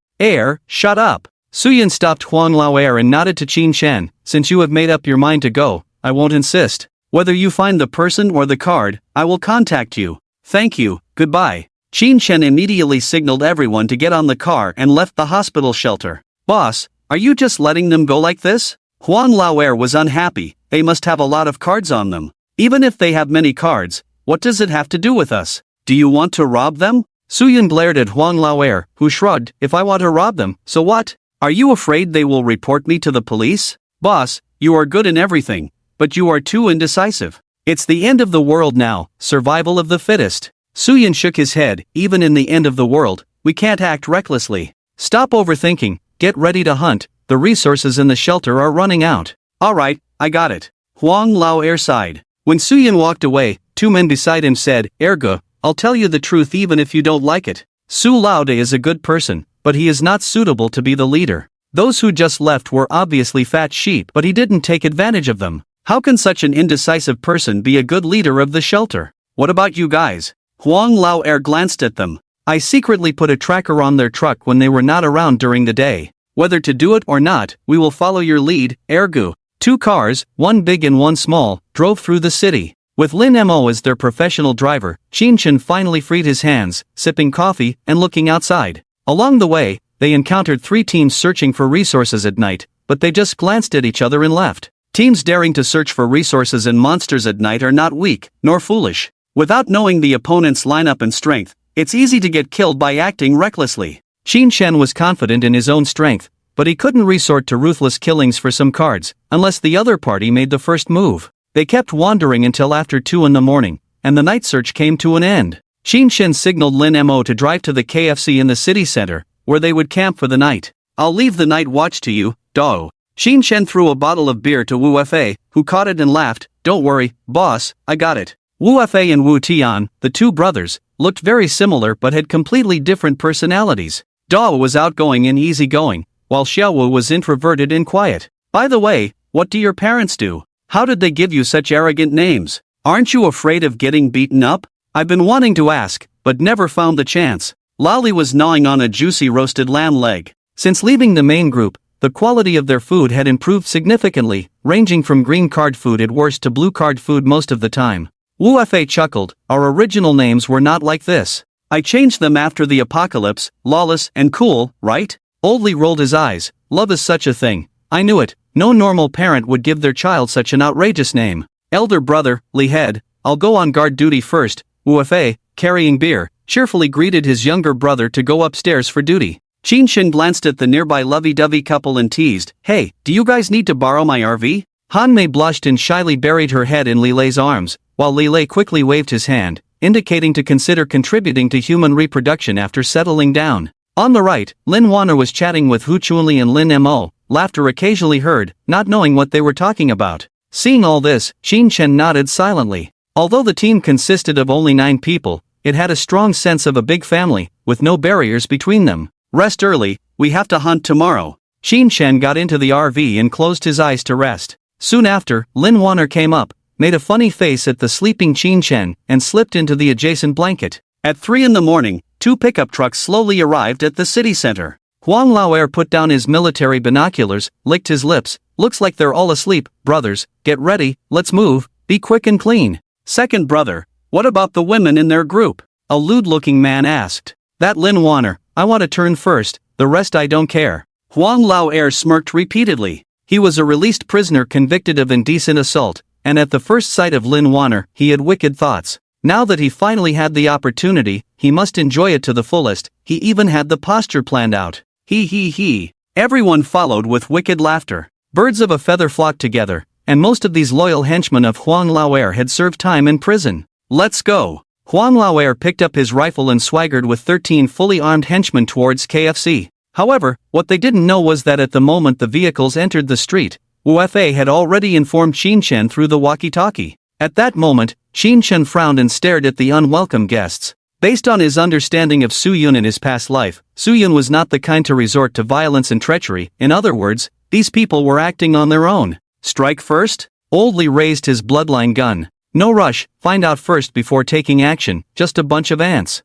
Shut up. Su Yun stopped Huang Laoer and nodded to Qin Shen, since you have made up your mind to go, I won't insist. Whether you find the person or the card, I will contact you. Thank you, goodbye. Qin Shen immediately signaled everyone to get on the car and left the hospital shelter. Boss, are you just letting them go like this? Huang Laoer was unhappy, they must have a lot of cards on them. Even if they have many cards, what does it have to do with us? Do you want to rob them? Su Yun glared at Huang Laoer, who shrugged, if I want to rob them, so what? Are you afraid they will report me to the police? Boss, you are good in everything. But you are too indecisive. It's the end of the world now, survival of the fittest. Su Yun shook his head, even in the end of the world, we can't act recklessly. Stop overthinking, get ready to hunt, the resources in the shelter are running out. Alright, I got it. Huang Laoer sighed. When Su Yun walked away, 2 men beside him said, Ergo, I'll tell you the truth even if you don't like it. Su Laode is a good person, but he is not suitable to be the leader. Those who just left were obviously fat sheep, but he didn't take advantage of them. How can such an indecisive person be a good leader of the shelter? What about you guys? Huang Laoer glanced at them. I secretly put a tracker on their truck when they were not around during the day. Whether to do it or not, we will follow your lead, Ergu. 2 cars, one big and one small, drove through the city. With Lin Mo as their professional driver, Qin Shen finally freed his hands, sipping coffee and looking outside. Along the way, they encountered 3 teams searching for resources at night, but they just glanced at each other and left. Teams daring to search for resources and monsters at night are not weak, nor foolish. Without knowing the opponent's lineup and strength, it's easy to get killed by acting recklessly. Qin Shen was confident in his own strength, but he couldn't resort to ruthless killings for some cards, unless the other party made the first move. They kept wandering until after 2 in the morning, and the night search came to an end. Qin Shen signaled Lin Mo to drive to the KFC in the city center, where they would camp for the night. I'll leave the night watch to you, Dao. Qin Shen threw a bottle of beer to Wu Fei, who caught it and laughed, don't worry, boss, I got it. Wu Fei and Wu Tian, the 2 brothers, looked very similar but had completely different personalities. Dao was outgoing and easygoing, while Xiaowu was introverted and quiet. By the way, what do your parents do? How did they give you such arrogant names? Aren't you afraid of getting beaten up? I've been wanting to ask, but never found the chance. Lali was gnawing on a juicy roasted lamb leg. Since leaving the main group, the quality of their food had improved significantly, ranging from green card food at worst to blue card food most of the time. Wu Fei chuckled, our original names were not like this. I changed them after the apocalypse, lawless and cool, right? Oldly rolled his eyes, love is such a thing. I knew it, no normal parent would give their child such an outrageous name. Elder brother, Li Head, I'll go on guard duty first. Wu Fei, carrying beer, cheerfully greeted his younger brother to go upstairs for duty. Qin Shen glanced at the nearby lovey-dovey couple and teased, hey, do you guys need to borrow my RV? Han Mei blushed and shyly buried her head in Li Lei's arms, while Li Lei quickly waved his hand, indicating to consider contributing to human reproduction after settling down. On the right, Lin Waner was chatting with Hu Chunli and Lin Mo, laughter occasionally heard, not knowing what they were talking about. Seeing all this, Qin Shen nodded silently. Although the team consisted of only 9 people, it had a strong sense of a big family, with no barriers between them. Rest early, we have to hunt tomorrow. Qin Shen got into the RV and closed his eyes to rest. Soon after, Lin Waner came up, made a funny face at the sleeping Qin Shen, and slipped into the adjacent blanket. At 3 a.m, 2 pickup trucks slowly arrived at the city center. Huang Laoer put down his military binoculars, licked his lips, looks like they're all asleep, brothers, get ready, let's move, be quick and clean. Second brother, what about the women in their group? A lewd-looking man asked. That Lin Waner, I want to turn first, the rest I don't care. Huang Laoer smirked repeatedly. He was a released prisoner convicted of indecent assault, and at the first sight of Lin Waner, he had wicked thoughts. Now that he finally had the opportunity, he must enjoy it to the fullest. He even had the posture planned out. He. Everyone followed with wicked laughter. Birds of a feather flocked together, and most of these loyal henchmen of Huang Laoer had served time in prison. Let's go. Huang Laoer picked up his rifle and swaggered with 13 fully armed henchmen towards KFC. However, what they didn't know was that at the moment the vehicles entered the street, Wu Fei had already informed Qin Shen through the walkie-talkie. At that moment, Qin Shen frowned and stared at the unwelcome guests. Based on his understanding of Su Yun in his past life, Su Yun was not the kind to resort to violence and treachery. In other words, these people were acting on their own. Strike first? Old Li raised his bloodline gun. No rush, find out first before taking action, just a bunch of ants.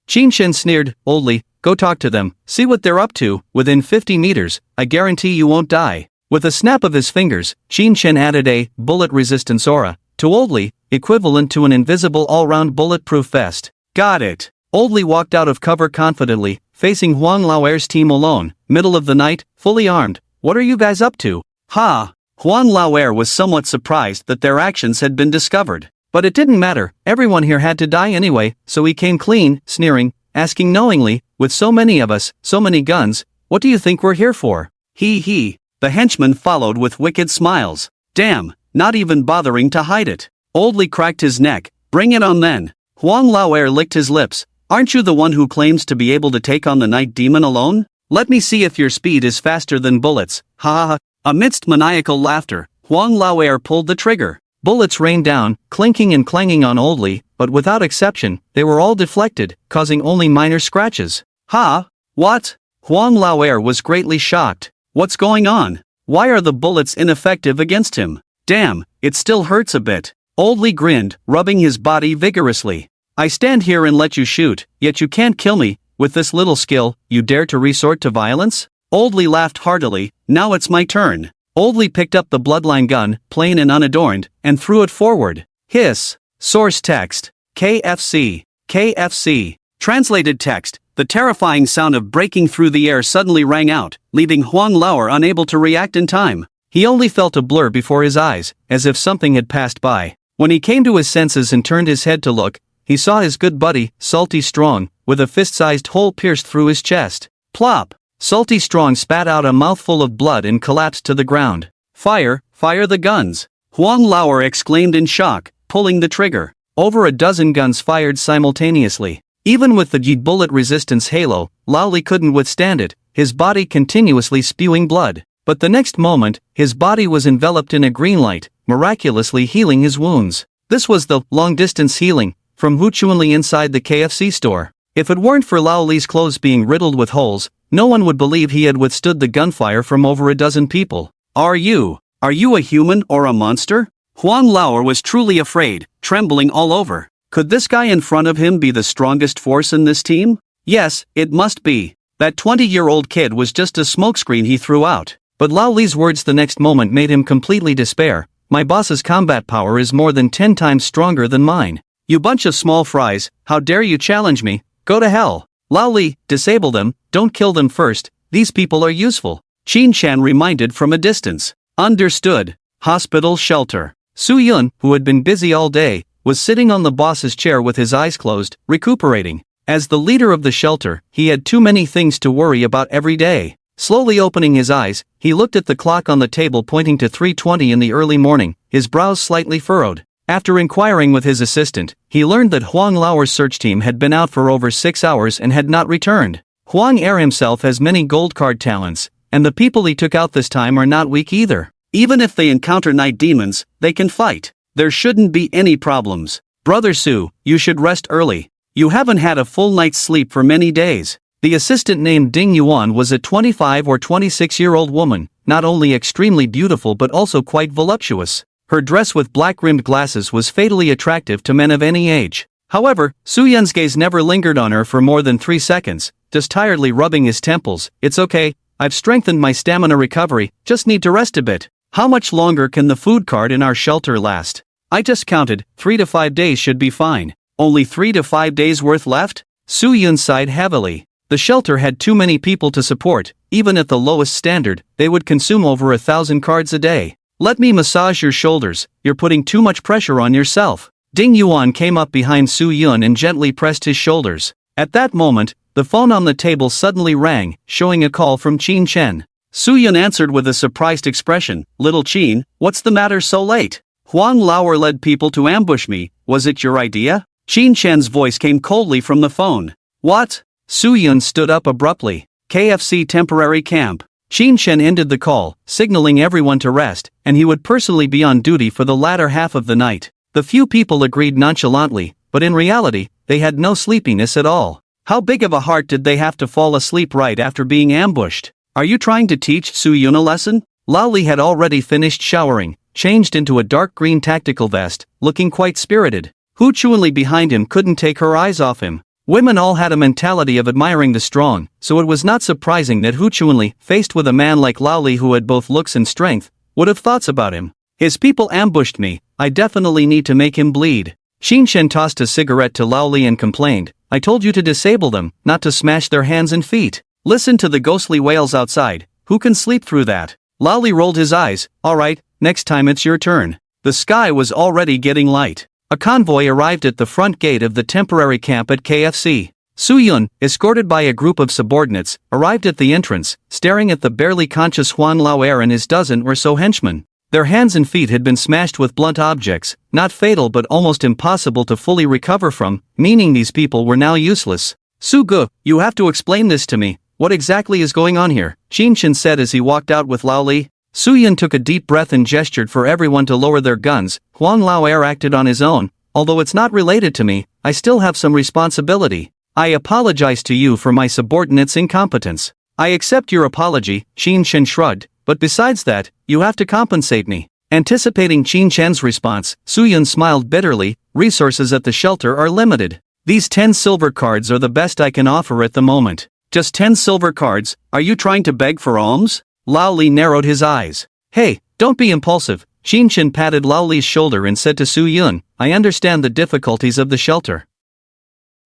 Qin Shen sneered, Old Li, go talk to them, see what they're up to, within 50 meters, I guarantee you won't die. With a snap of his fingers, Qin Shen added a bullet resistance aura to Old Li, equivalent to an invisible all-round bulletproof vest. Got it. Old Li walked out of cover confidently, facing Huang Laoer's team alone, middle of the night, fully armed. What are you guys up to? Ha! Huang Laoer was somewhat surprised that their actions had been discovered. But it didn't matter, everyone here had to die anyway, so he came clean, sneering, asking knowingly, with so many of us, so many guns, what do you think we're here for? He. The henchmen followed with wicked smiles. Damn, not even bothering to hide it. Old Li cracked his neck, bring it on then. Huang Laoer licked his lips. Aren't you the one who claims to be able to take on the night demon alone? Let me see if your speed is faster than bullets. Ha ha ha. Amidst maniacal laughter, Huang Laoer pulled the trigger. Bullets rained down, clinking and clanging on Old Li, but without exception, they were all deflected, causing only minor scratches. Ha? What? Huang Laoer was greatly shocked. What's going on? Why are the bullets ineffective against him? Damn, it still hurts a bit. Old Li grinned, rubbing his body vigorously. I stand here and let you shoot, yet you can't kill me. With this little skill, you dare to resort to violence? Old Li laughed heartily. Now it's my turn. Old Li picked up the bloodline gun, plain and unadorned, and threw it forward. Hiss. Source text. KFC. KFC. Translated text. The terrifying sound of breaking through the air suddenly rang out, leaving Huang Laoer unable to react in time. He only felt a blur before his eyes, as if something had passed by. When he came to his senses and turned his head to look, he saw his good buddy, Salty Strong, with a fist-sized hole pierced through his chest. Plop! Salty Strong spat out a mouthful of blood and collapsed to the ground. Fire the guns! Huang Laoer exclaimed in shock, pulling the trigger. Over a dozen guns fired simultaneously. Even with the bullet resistance halo, Lao Li couldn't withstand it, his body continuously spewing blood. But the next moment, his body was enveloped in a green light, miraculously healing his wounds. This was the long-distance healing from Hu Chunli inside the KFC store. If it weren't for Lao Li's clothes being riddled with holes, no one would believe he had withstood the gunfire from over a dozen people. Are you a human or a monster? Huang Lao was truly afraid, trembling all over. Could this guy in front of him be the strongest force in this team? Yes, it must be. That 20-year-old kid was just a smokescreen he threw out. But Lao Li's words the next moment made him completely despair. My boss's combat power is more than 10 times stronger than mine. You bunch of small fries, how dare you challenge me? Go to hell. Lao Li, disable them, don't kill them first, these people are useful. Qin Chan reminded from a distance. Understood. Hospital shelter. Su Yun, who had been busy all day, was sitting on the boss's chair with his eyes closed, recuperating. As the leader of the shelter, he had too many things to worry about every day. Slowly opening his eyes, he looked at the clock on the table pointing to 3:20 in the early morning, his brows slightly furrowed. After inquiring with his assistant, he learned that Huang Lao's search team had been out for over 6 hours and had not returned. Huang Er himself has many gold card talents, and the people he took out this time are not weak either. Even if they encounter night demons, they can fight. There shouldn't be any problems. Brother Su, you should rest early. You haven't had a full night's sleep for many days. The assistant named Ding Yuan was a 25 or 26-year-old woman, not only extremely beautiful but also quite voluptuous. Her dress with black-rimmed glasses was fatally attractive to men of any age. However, Su Yun's gaze never lingered on her for more than 3 seconds, just tiredly rubbing his temples. It's okay, I've strengthened my stamina recovery, just need to rest a bit. How much longer can the food cart in our shelter last? I just counted, 3 to 5 days should be fine. Only 3 to 5 days worth left? Su Yun sighed heavily. The shelter had too many people to support, even at the lowest standard, they would consume over 1,000 cards a day. Let me massage your shoulders, you're putting too much pressure on yourself. Ding Yuan came up behind Su Yun and gently pressed his shoulders. At that moment, the phone on the table suddenly rang, showing a call from Qin Chen. Su Yun answered with a surprised expression. Little Qin, what's the matter so late? Huang Lao led people to ambush me, was it your idea? Qin Chen's voice came coldly from the phone. What? Su Yun stood up abruptly. KFC temporary camp. Qin Chen ended the call, signaling everyone to rest, and he would personally be on duty for the latter half of the night. The few people agreed nonchalantly, but in reality, they had no sleepiness at all. How big of a heart did they have to fall asleep right after being ambushed? Are you trying to teach Su Yun a lesson? Lao Li had already finished showering, changed into a dark green tactical vest, looking quite spirited. Hu Chuanli behind him couldn't take her eyes off him. Women all had a mentality of admiring the strong, so it was not surprising that Hu Chuanli, faced with a man like Lao Li who had both looks and strength, would have thoughts about him. His people ambushed me, I definitely need to make him bleed. Qin Chen tossed a cigarette to Lao Li and complained, I told you to disable them, not to smash their hands and feet. Listen to the ghostly wails outside, who can sleep through that? Lao Li rolled his eyes, alright, next time it's your turn. The sky was already getting light. A convoy arrived at the front gate of the temporary camp at KFC. Su Yun, escorted by a group of subordinates, arrived at the entrance, staring at the barely conscious Huang Lao and his dozen or so henchmen. Their hands and feet had been smashed with blunt objects, not fatal but almost impossible to fully recover from, meaning these people were now useless. Su Gu, you have to explain this to me, what exactly is going on here? Qin Chen said as he walked out with Lao Li. Su Yun took a deep breath and gestured for everyone to lower their guns. Huang Lao acted on his own. Although it's not related to me, I still have some responsibility. I apologize to you for my subordinate's incompetence. I accept your apology, Qin Chen shrugged, but besides that, you have to compensate me. Anticipating Qin Chen's response, Su Yun smiled bitterly, resources at the shelter are limited. These 10 silver cards are the best I can offer at the moment. Just 10 silver cards, are you trying to beg for alms? Lao Li narrowed his eyes. Hey, don't be impulsive. Qin Chen patted Lao Li's shoulder and said to Su Yun, I understand the difficulties of the shelter.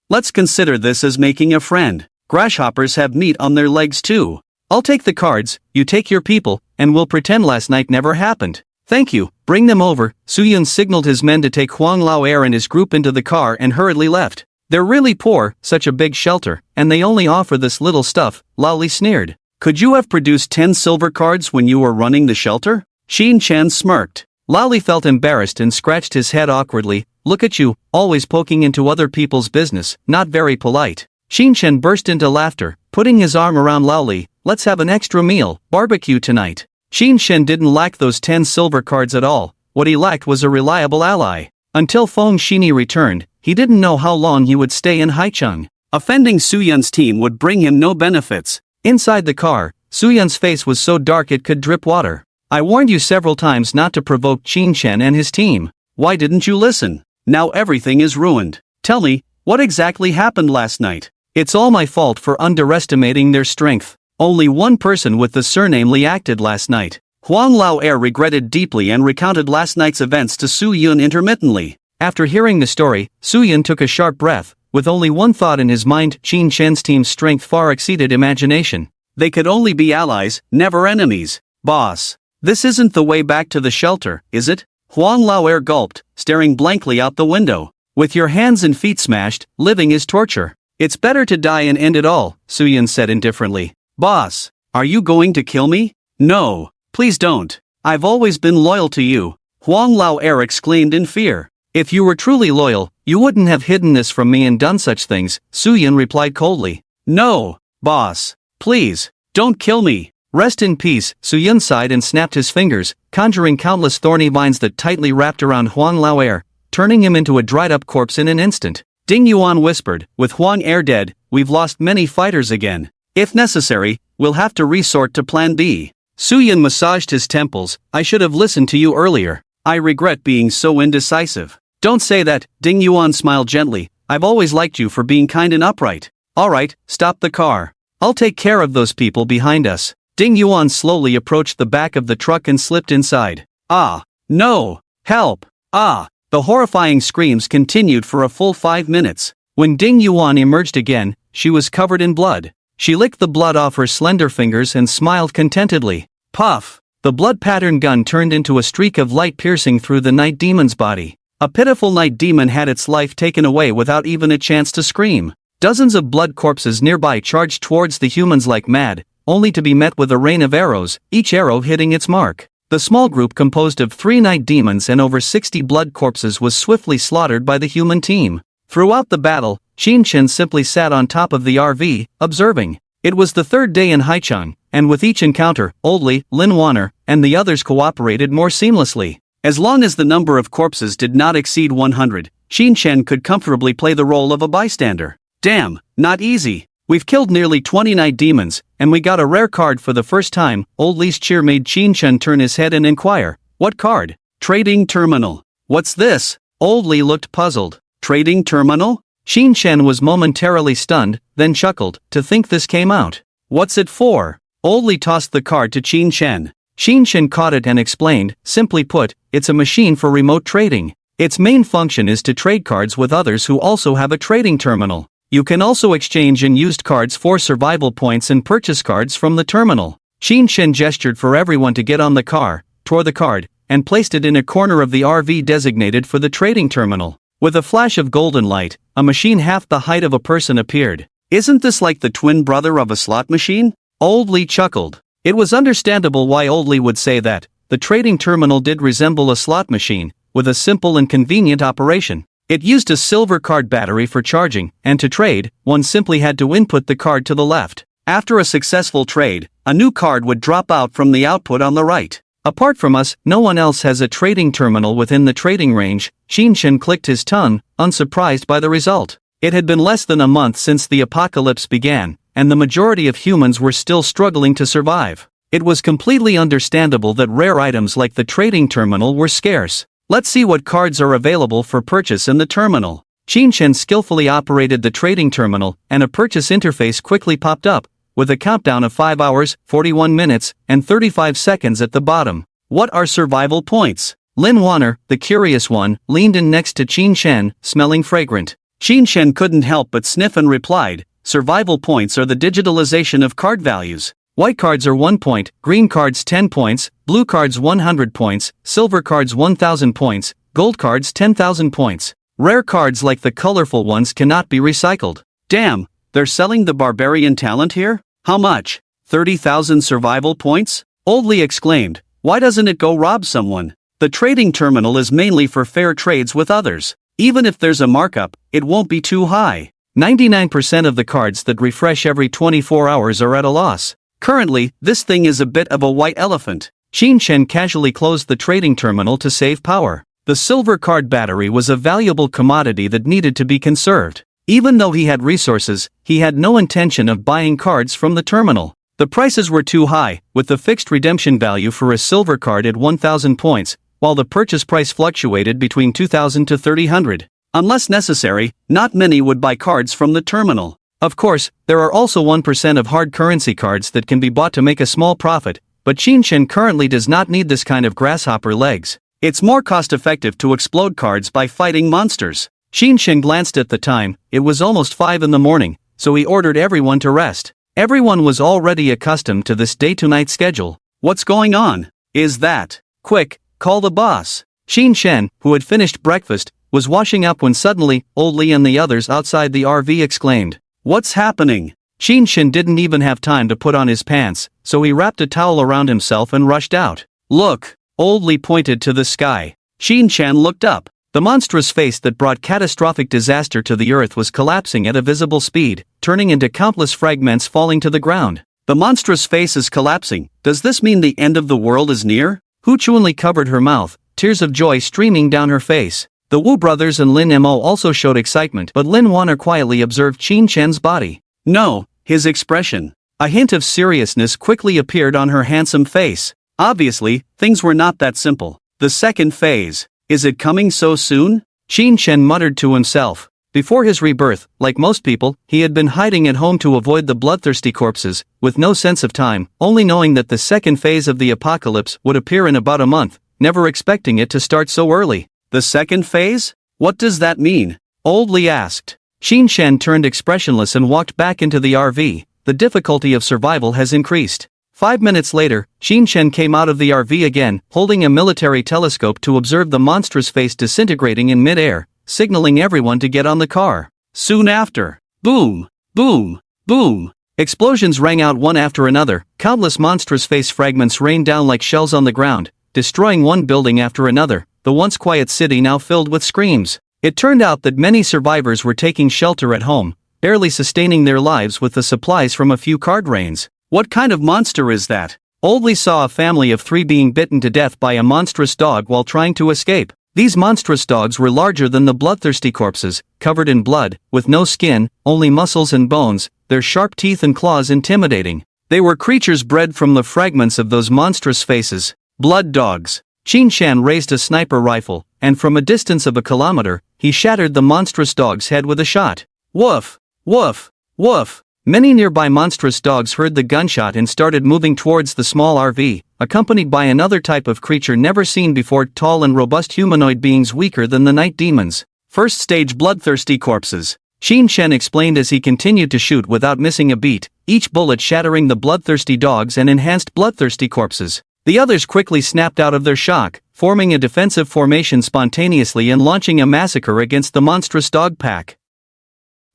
Let's consider this as making a friend. Grasshoppers have meat on their legs too. I'll take the cards, you take your people, and we'll pretend last night never happened. Thank you, bring them over. Su Yun signaled his men to take Huang Lao and his group into the car and hurriedly left. They're really poor, such a big shelter, and they only offer this little stuff, Lao Li sneered. Could you have produced 10 silver cards when you were running the shelter? Qin Chen smirked. Lao Li felt embarrassed and scratched his head awkwardly. Look at you, always poking into other people's business, not very polite. Qin Chen burst into laughter, putting his arm around Lao Li. Let's have an extra meal, barbecue tonight. Qin Chen didn't lack those 10 silver cards at all. What he lacked was a reliable ally. Until Feng Shini returned, he didn't know how long he would stay in Haicheng. Offending Suyun's team would bring him no benefits. Inside the car, Suyun's face was so dark it could drip water. I warned you several times not to provoke Qin Chen and his team. Why didn't you listen? Now everything is ruined. Tell me, what exactly happened last night? It's all my fault for underestimating their strength. Only one person with the surname Li acted last night. Huang Lao-er regretted deeply and recounted last night's events to Su-yun intermittently. After hearing the story, Su-yun took a sharp breath. With only one thought in his mind, Qin Chen's team's strength far exceeded imagination. They could only be allies, never enemies. Boss, this isn't the way back to the shelter, is it? Huang Lao-er gulped, staring blankly out the window. With your hands and feet smashed, living is torture. It's better to die and end it all, Su-yun said indifferently. Boss, are you going to kill me? No. Please don't. I've always been loyal to you. Huang Lao-er exclaimed in fear. If you were truly loyal, you wouldn't have hidden this from me and done such things, Su-yun replied coldly. No, boss. Please, don't kill me. Rest in peace, Su-yun sighed and snapped his fingers, conjuring countless thorny vines that tightly wrapped around Huang Lao-er, turning him into a dried-up corpse in an instant. Ding Yuan whispered, with Huang-er dead, we've lost many fighters again. If necessary, we'll have to resort to Plan B. Su-yun massaged his temples. I should have listened to you earlier. I regret being so indecisive. Don't say that, Ding Yuan smiled gently. I've always liked you for being kind and upright. Alright, stop the car. I'll take care of those people behind us. Ding Yuan slowly approached the back of the truck and slipped inside. Ah, no, help, ah. The horrifying screams continued for a full 5 minutes. When Ding Yuan emerged again, she was covered in blood. She licked the blood off her slender fingers and smiled contentedly. Puff! The blood-patterned gun turned into a streak of light piercing through the night demon's body. A pitiful night demon had its life taken away without even a chance to scream. Dozens of blood corpses nearby charged towards the humans like mad, only to be met with a rain of arrows, each arrow hitting its mark. The small group composed of 3 night demons and over 60 blood corpses was swiftly slaughtered by the human team. Throughout the battle, Qin Chen simply sat on top of the RV, observing. It was the 3rd day in Haichang, and with each encounter, Old Li, Lin Waner, and the others cooperated more seamlessly. As long as the number of corpses did not exceed 100, Qin Chen could comfortably play the role of a bystander. Damn, not easy. We've killed nearly 20 night demons, and we got a rare card for the first time. Old Li's cheer made Qin Chen turn his head and inquire. What card? Trading terminal. What's this? Old Li looked puzzled. Trading terminal? Qin Chen was momentarily stunned, then chuckled, to think this came out. What's it for? Old Li tossed the card to Qin Chen. Qin Chen caught it and explained, simply put, it's a machine for remote trading. Its main function is to trade cards with others who also have a trading terminal. You can also exchange unused cards for survival points and purchase cards from the terminal. Qin Chen gestured for everyone to get on the car, tore the card, and placed it in a corner of the RV designated for the trading terminal. With a flash of golden light, a machine half the height of a person appeared. Isn't this like the twin brother of a slot machine? Old Li chuckled. It was understandable why Old Li would say that. The trading terminal did resemble a slot machine, with a simple and convenient operation. It used a silver card battery for charging, and to trade, one simply had to input the card to the left. After a successful trade, a new card would drop out from the output on the right. Apart from us, no one else has a trading terminal within the trading range. Qin Chen clicked his tongue, unsurprised by the result. It had been less than a month since the apocalypse began, and the majority of humans were still struggling to survive. It was completely understandable that rare items like the trading terminal were scarce. Let's see what cards are available for purchase in the terminal. Qin Chen skillfully operated the trading terminal, and a purchase interface quickly popped up, with a countdown of 5 hours, 41 minutes, and 35 seconds at the bottom. What are survival points? Lin Waner, the curious one, leaned in next to Qin Chen, smelling fragrant. Qin Chen couldn't help but sniff and replied, survival points are the digitalization of card values. White cards are 1 point, green cards 10 points, blue cards 100 points, silver cards 1000 points, gold cards 10,000 points. Rare cards like the colorful ones cannot be recycled. Damn, they're selling the barbarian talent here? How much? 30,000 survival points? Old Li exclaimed, why doesn't it go rob someone? The trading terminal is mainly for fair trades with others. Even if there's a markup, it won't be too high. 99% of the cards that refresh every 24 hours are at a loss. Currently, this thing is a bit of a white elephant. Qin Chen casually closed the trading terminal to save power. The silver card battery was a valuable commodity that needed to be conserved. Even though he had resources, he had no intention of buying cards from the terminal. The prices were too high, with the fixed redemption value for a silver card at 1,000 points, while the purchase price fluctuated between 2,000 to 3,000. Unless necessary, not many would buy cards from the terminal. Of course, there are also 1% of hard currency cards that can be bought to make a small profit, but Qinshen currently does not need this kind of grasshopper legs. It's more cost-effective to explode cards by fighting monsters. Qinshen glanced at the time. It was almost 5 in the morning, so he ordered everyone to rest. Everyone was already accustomed to this day-to-night schedule. What's going on? Is that? Quick, call the boss. Qinshen, who had finished breakfast, was washing up when suddenly, Old Li and the others outside the RV exclaimed, "What's happening?" Qinshen didn't even have time to put on his pants, so he wrapped a towel around himself and rushed out. "Look!" Old Li pointed to the sky. Qinshen looked up. The monstrous face that brought catastrophic disaster to the earth was collapsing at a visible speed, turning into countless fragments falling to the ground. The monstrous face is collapsing. Does this mean the end of the world is near? Hu Chuanli covered her mouth, tears of joy streaming down her face. The Wu brothers and Lin Mo also showed excitement, but Lin Waner quietly observed Qinshen's body. No, his expression. A hint of seriousness quickly appeared on her handsome face. Obviously, things were not that simple. The second phase. Is it coming so soon? Qinshen muttered to himself. Before his rebirth, like most people, he had been hiding at home to avoid the bloodthirsty corpses, with no sense of time, only knowing that the second phase of the apocalypse would appear in about a month, never expecting it to start so early. The second phase? What does that mean? Old Li asked. Qinshen turned expressionless and walked back into the RV. The difficulty of survival has increased. 5 minutes later, Qinshen came out of the RV again, holding a military telescope to observe the monstrous face disintegrating in mid-air, signaling everyone to get on the car. Soon after, boom, boom, boom. Explosions rang out one after another. Countless monstrous face fragments rained down like shells on the ground, destroying one building after another, the once quiet city now filled with screams. It turned out that many survivors were taking shelter at home, barely sustaining their lives with the supplies from a few card rains. What kind of monster is that? Old Li saw a family of 3 being bitten to death by a monstrous dog while trying to escape. These monstrous dogs were larger than the bloodthirsty corpses, covered in blood, with no skin, only muscles and bones, their sharp teeth and claws intimidating. They were creatures bred from the fragments of those monstrous faces. Blood dogs. Qinshen raised a sniper rifle, and from a distance of a kilometer, he shattered the monstrous dog's head with a shot. Woof! Woof! Woof! Many nearby monstrous dogs heard the gunshot and started moving towards the small RV, accompanied by another type of creature never seen before, tall and robust humanoid beings weaker than the night demons. First stage bloodthirsty corpses. Qinshen explained as he continued to shoot without missing a beat, each bullet shattering the bloodthirsty dogs and enhanced bloodthirsty corpses. The others quickly snapped out of their shock, forming a defensive formation spontaneously and launching a massacre against the monstrous dog pack.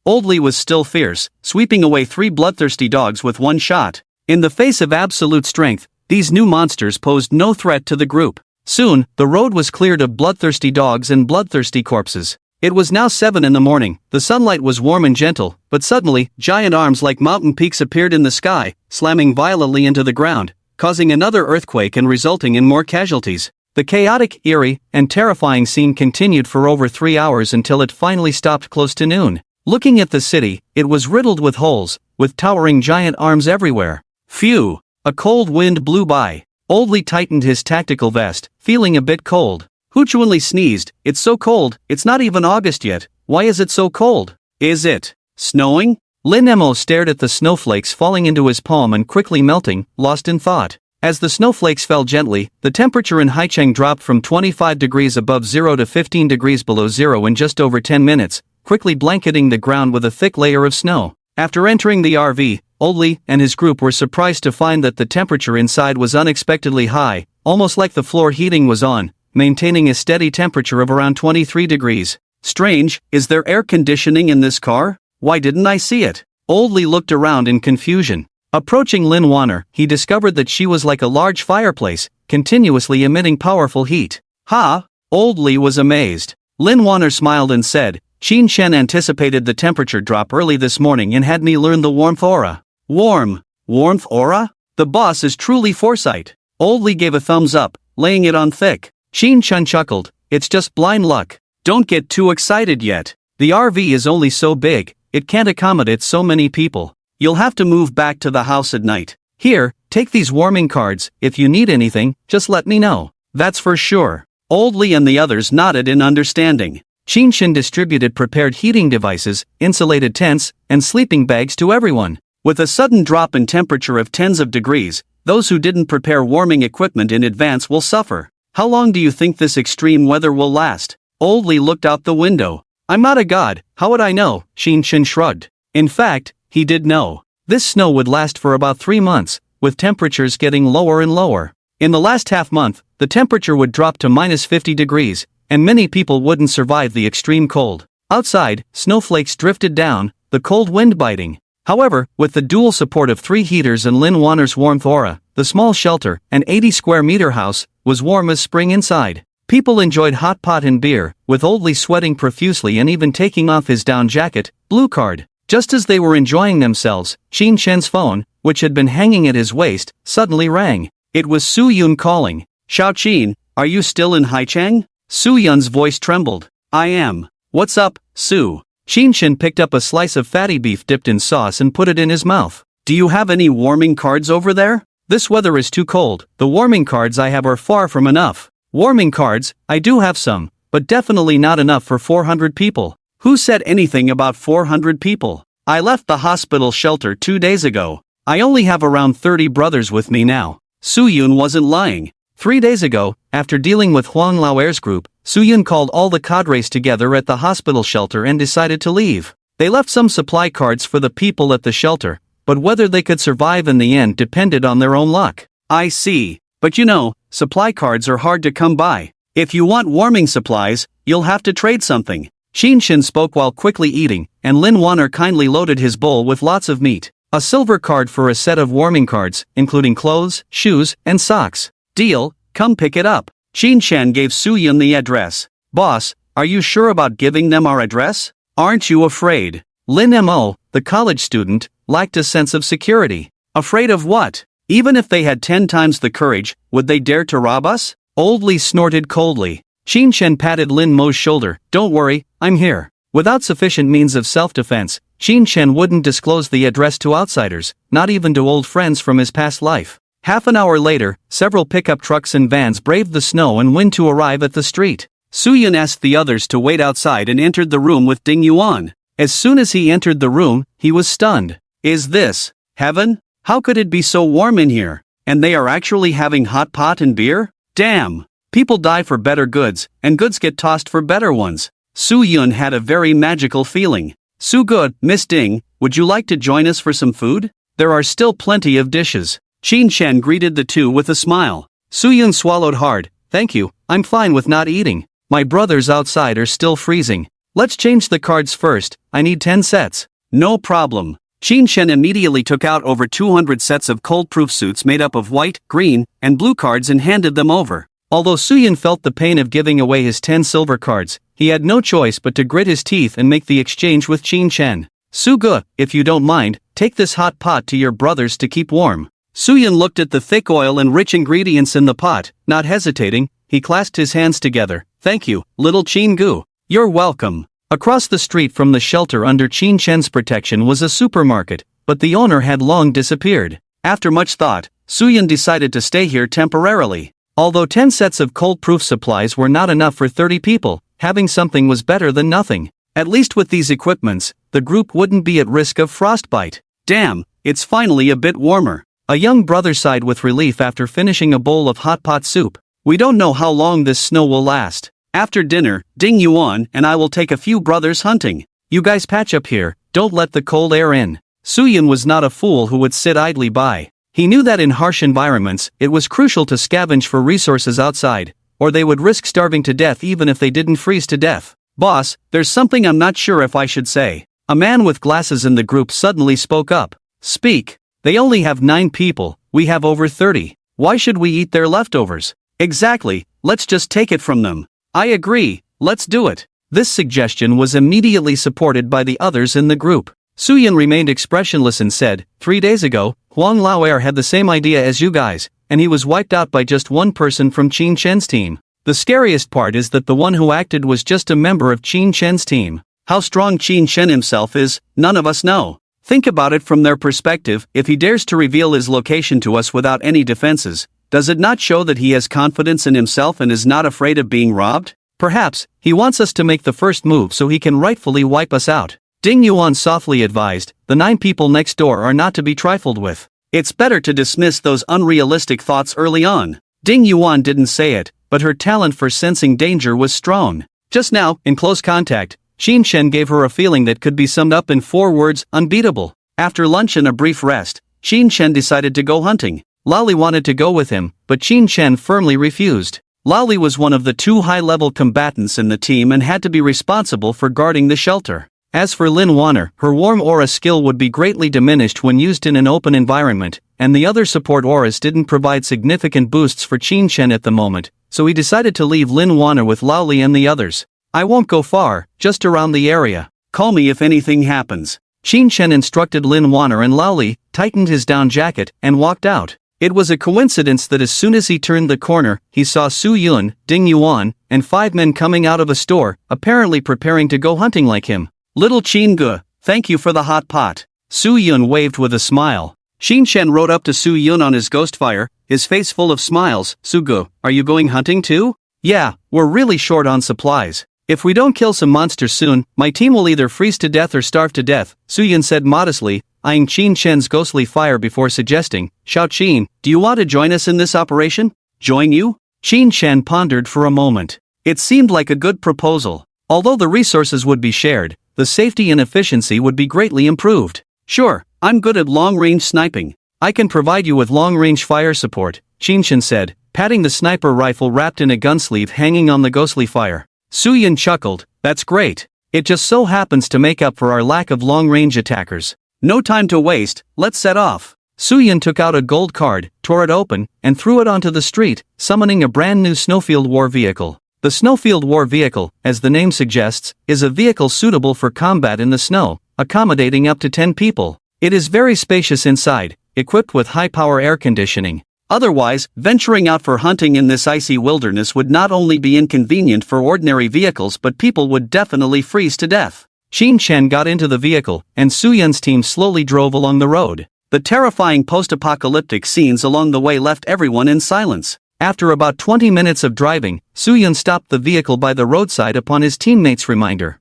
Old Li was still fierce, sweeping away 3 bloodthirsty dogs with one shot. In the face of absolute strength, these new monsters posed no threat to the group. Soon, the road was cleared of bloodthirsty dogs and bloodthirsty corpses. It was now 7 in the morning, the sunlight was warm and gentle, but suddenly, giant arms like mountain peaks appeared in the sky, slamming violently into the ground, causing another earthquake and resulting in more casualties. The chaotic, eerie, and terrifying scene continued for over 3 hours until it finally stopped close to noon. Looking at the city, it was riddled with holes, with towering giant arms everywhere. Phew! A cold wind blew by. Old Li tightened his tactical vest, feeling a bit cold. Hu Chuanli sneezed. It's so cold, it's not even August yet. Why is it so cold? Is it snowing? Lin Mo stared at the snowflakes falling into his palm and quickly melting, lost in thought. As the snowflakes fell gently, the temperature in Haicheng dropped from 25 degrees above zero to 15 degrees below zero in just over 10 minutes, quickly blanketing the ground with a thick layer of snow. After entering the RV, Old Li and his group were surprised to find that the temperature inside was unexpectedly high, almost like the floor heating was on, maintaining a steady temperature of around 23 degrees. Strange, is there air conditioning in this car? Why didn't I see it? Old Li looked around in confusion. Approaching Lin Waner, he discovered that she was like a large fireplace, continuously emitting powerful heat. Ha! Old Li was amazed. Lin Waner smiled and said, Qinshen anticipated the temperature drop early this morning and had me learn the warmth aura. Warmth aura? The boss is truly foresight. Old Li gave a thumbs up, laying it on thick. Qinshen chuckled, it's just blind luck. Don't get too excited yet. The RV is only so big, it can't accommodate so many people. You'll have to move back to the house at night. Here, take these warming cards, if you need anything, just let me know. That's for sure. Old Lee and the others nodded in understanding. Chinshin distributed prepared heating devices, insulated tents, and sleeping bags to everyone. With a sudden drop in temperature of tens of degrees, those who didn't prepare warming equipment in advance will suffer. How long do you think this extreme weather will last? Old Lee looked out the window. I'm not a god, how would I know? Chinshin shrugged. In fact, he did know. This snow would last for about 3 months, with temperatures getting lower and lower. In the last half month, the temperature would drop to minus 50 degrees, and many people wouldn't survive the extreme cold. Outside, snowflakes drifted down, the cold wind biting. However, with the dual support of 3 heaters and Lin Waner's warmth aura, the small shelter, an 80 square meter house, was warm as spring inside. People enjoyed hot pot and beer, with Old Lee sweating profusely and even taking off his down jacket, blue card. Just as they were enjoying themselves, Qin Shen's phone, which had been hanging at his waist, suddenly rang. It was Su Yun calling. Xiao Qin, are you still in Haichang? Su Yun's voice trembled. I am. What's up, Su? Qin Shen picked up a slice of fatty beef dipped in sauce and put it in his mouth. Do you have any warming cards over there? This weather is too cold, the warming cards I have are far from enough. Warming cards, I do have some, but definitely not enough for 400 people. Who said anything about 400 people? I left the hospital shelter 2 days ago. I only have around 30 brothers with me now. Su Yun wasn't lying. 3 days ago, after dealing with Huang Laoer's group, Su Yun called all the cadres together at the hospital shelter and decided to leave. They left some supply cards for the people at the shelter, but whether they could survive in the end depended on their own luck. I see. But you know, supply cards are hard to come by. If you want warming supplies, you'll have to trade something. Qin Shen spoke while quickly eating, and Lin Waner kindly loaded his bowl with lots of meat. A silver card for a set of warming cards, including clothes, shoes, and socks. Deal, come pick it up. Qin Shen gave Su Yun the address. Boss, are you sure about giving them our address? Aren't you afraid? Lin Mo, the college student, lacked a sense of security. Afraid of what? Even if they had 10 times the courage, would they dare to rob us? Old Lee snorted coldly. Qin Shen patted Lin Mo's shoulder. Don't worry, I'm here. Without sufficient means of self-defense, Qin Shen wouldn't disclose the address to outsiders, not even to old friends from his past life. Half an hour later, several pickup trucks and vans braved the snow and wind to arrive at the street. Su Yun asked the others to wait outside and entered the room with Ding Yuan. As soon as he entered the room, he was stunned. Is this heaven? How could it be so warm in here? And they are actually having hot pot and beer? Damn! People die for better goods, and goods get tossed for better ones. Su Yun had a very magical feeling. Su Good, Miss Ding, would you like to join us for some food? There are still plenty of dishes. Qin Shen greeted the two with a smile. Su Yun swallowed hard. Thank you, I'm fine with not eating. My brothers outside are still freezing. Let's change the cards first, I need 10 sets. No problem. Qin Shen immediately took out over 200 sets of cold-proof suits made up of white, green, and blue cards and handed them over. Although Su Yun felt the pain of giving away his 10 silver cards, he had no choice but to grit his teeth and make the exchange with Qin Shen. Su Ge, if you don't mind, take this hot pot to your brothers to keep warm. Su Yun looked at the thick oil and rich ingredients in the pot. Not hesitating, he clasped his hands together. Thank you, little Qin Gu. You're welcome. Across the street from the shelter under Qin Shen's protection was a supermarket, but the owner had long disappeared. After much thought, Su Yun decided to stay here temporarily. Although 10 sets of cold-proof supplies were not enough for 30 people, having something was better than nothing. At least with these equipments, the group wouldn't be at risk of frostbite. Damn, it's finally a bit warmer. A young brother sighed with relief after finishing a bowl of hot pot soup. We don't know how long this snow will last. After dinner, Ding Yuan and I will take a few brothers hunting. You guys patch up here, don't let the cold air in. Su Yun was not a fool who would sit idly by. He knew that in harsh environments, it was crucial to scavenge for resources outside, or they would risk starving to death even if they didn't freeze to death. Boss, there's something I'm not sure if I should say. A man with glasses in the group suddenly spoke up. Speak. They only have 9 people, we have over 30. Why should we eat their leftovers? Exactly, let's just take it from them. I agree, let's do it. This suggestion was immediately supported by the others in the group. Su Yun remained expressionless and said, 3 days ago, Huang Laoer had the same idea as you guys, and he was wiped out by just one person from Qin Shen's team. The scariest part is that the one who acted was just a member of Qin Shen's team. How strong Qin Shen himself is, none of us know. Think about it from their perspective. If he dares to reveal his location to us without any defenses, does it not show that he has confidence in himself and is not afraid of being robbed? Perhaps he wants us to make the first move so he can rightfully wipe us out. Ding Yuan softly advised, the 9 people next door are not to be trifled with. It's better to dismiss those unrealistic thoughts early on. Ding Yuan didn't say it, but her talent for sensing danger was strong. Just now, in close contact, Qin Shen gave her a feeling that could be summed up in 4 words: unbeatable. After lunch and a brief rest, Qin Shen decided to go hunting. Laoli wanted to go with him, but Qin Shen firmly refused. Laoli was one of the 2 high-level combatants in the team and had to be responsible for guarding the shelter. As for Lin Waner, her warm aura skill would be greatly diminished when used in an open environment, and the other support auras didn't provide significant boosts for Qin Shen at the moment, so he decided to leave Lin Waner with Laoli and the others. I won't go far, just around the area. Call me if anything happens. Qin Shen instructed Lin Waner, and Laoli tightened his down jacket and walked out. It was a coincidence that as soon as he turned the corner, he saw Su Yun, Ding Yuan, and 5 men coming out of a store, apparently preparing to go hunting like him. Little Qin Ge, thank you for the hot pot. Su Yun waved with a smile. Qin Shen rode up to Su Yun on his Ghostfire, his face full of smiles. Su Ge, are you going hunting too? Yeah, we're really short on supplies. If we don't kill some monsters soon, my team will either freeze to death or starve to death, Su Yun said modestly, eyeing Qin Shen's ghostly fire before suggesting, Xiao Qin, do you want to join us in this operation? Join you? Qin Shen pondered for a moment. It seemed like a good proposal. Although the resources would be shared, the safety and efficiency would be greatly improved. Sure, I'm good at long-range sniping. I can provide you with long-range fire support, Qin Shen said, patting the sniper rifle wrapped in a gun sleeve hanging on the ghostly fire. Su Yun chuckled, that's great. It just so happens to make up for our lack of long-range attackers. No time to waste, let's set off. Su Yun took out a gold card, tore it open, and threw it onto the street, summoning a brand new Snowfield War vehicle. The Snowfield War vehicle, as the name suggests, is a vehicle suitable for combat in the snow, accommodating up to 10 people. It is very spacious inside, equipped with high-power air conditioning. Otherwise, venturing out for hunting in this icy wilderness would not only be inconvenient for ordinary vehicles, but people would definitely freeze to death. Qin Shen got into the vehicle, and Su Yun's team slowly drove along the road. The terrifying post-apocalyptic scenes along the way left everyone in silence. After about 20 minutes of driving, Su Yun stopped the vehicle by the roadside upon his teammate's reminder.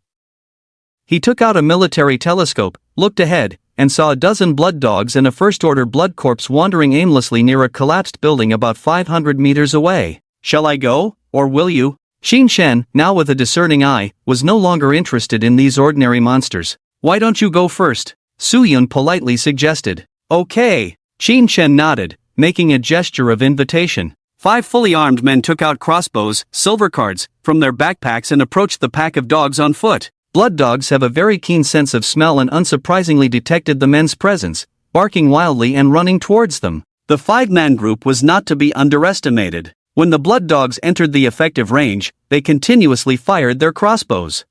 He took out a military telescope, looked ahead, and saw a dozen blood dogs and a first-order blood corpse wandering aimlessly near a collapsed building about 500 meters away. Shall I go, or will you? Qin Shen, now with a discerning eye, was no longer interested in these ordinary monsters. Why don't you go first? Su Yun politely suggested. Okay. Qin Shen nodded, making a gesture of invitation. 5 fully armed men took out crossbows, silver cards, from their backpacks and approached the pack of dogs on foot. Blood dogs have a very keen sense of smell and unsurprisingly detected the men's presence, barking wildly and running towards them. The 5-man group was not to be underestimated. When the blood dogs entered the effective range, they continuously fired their crossbows.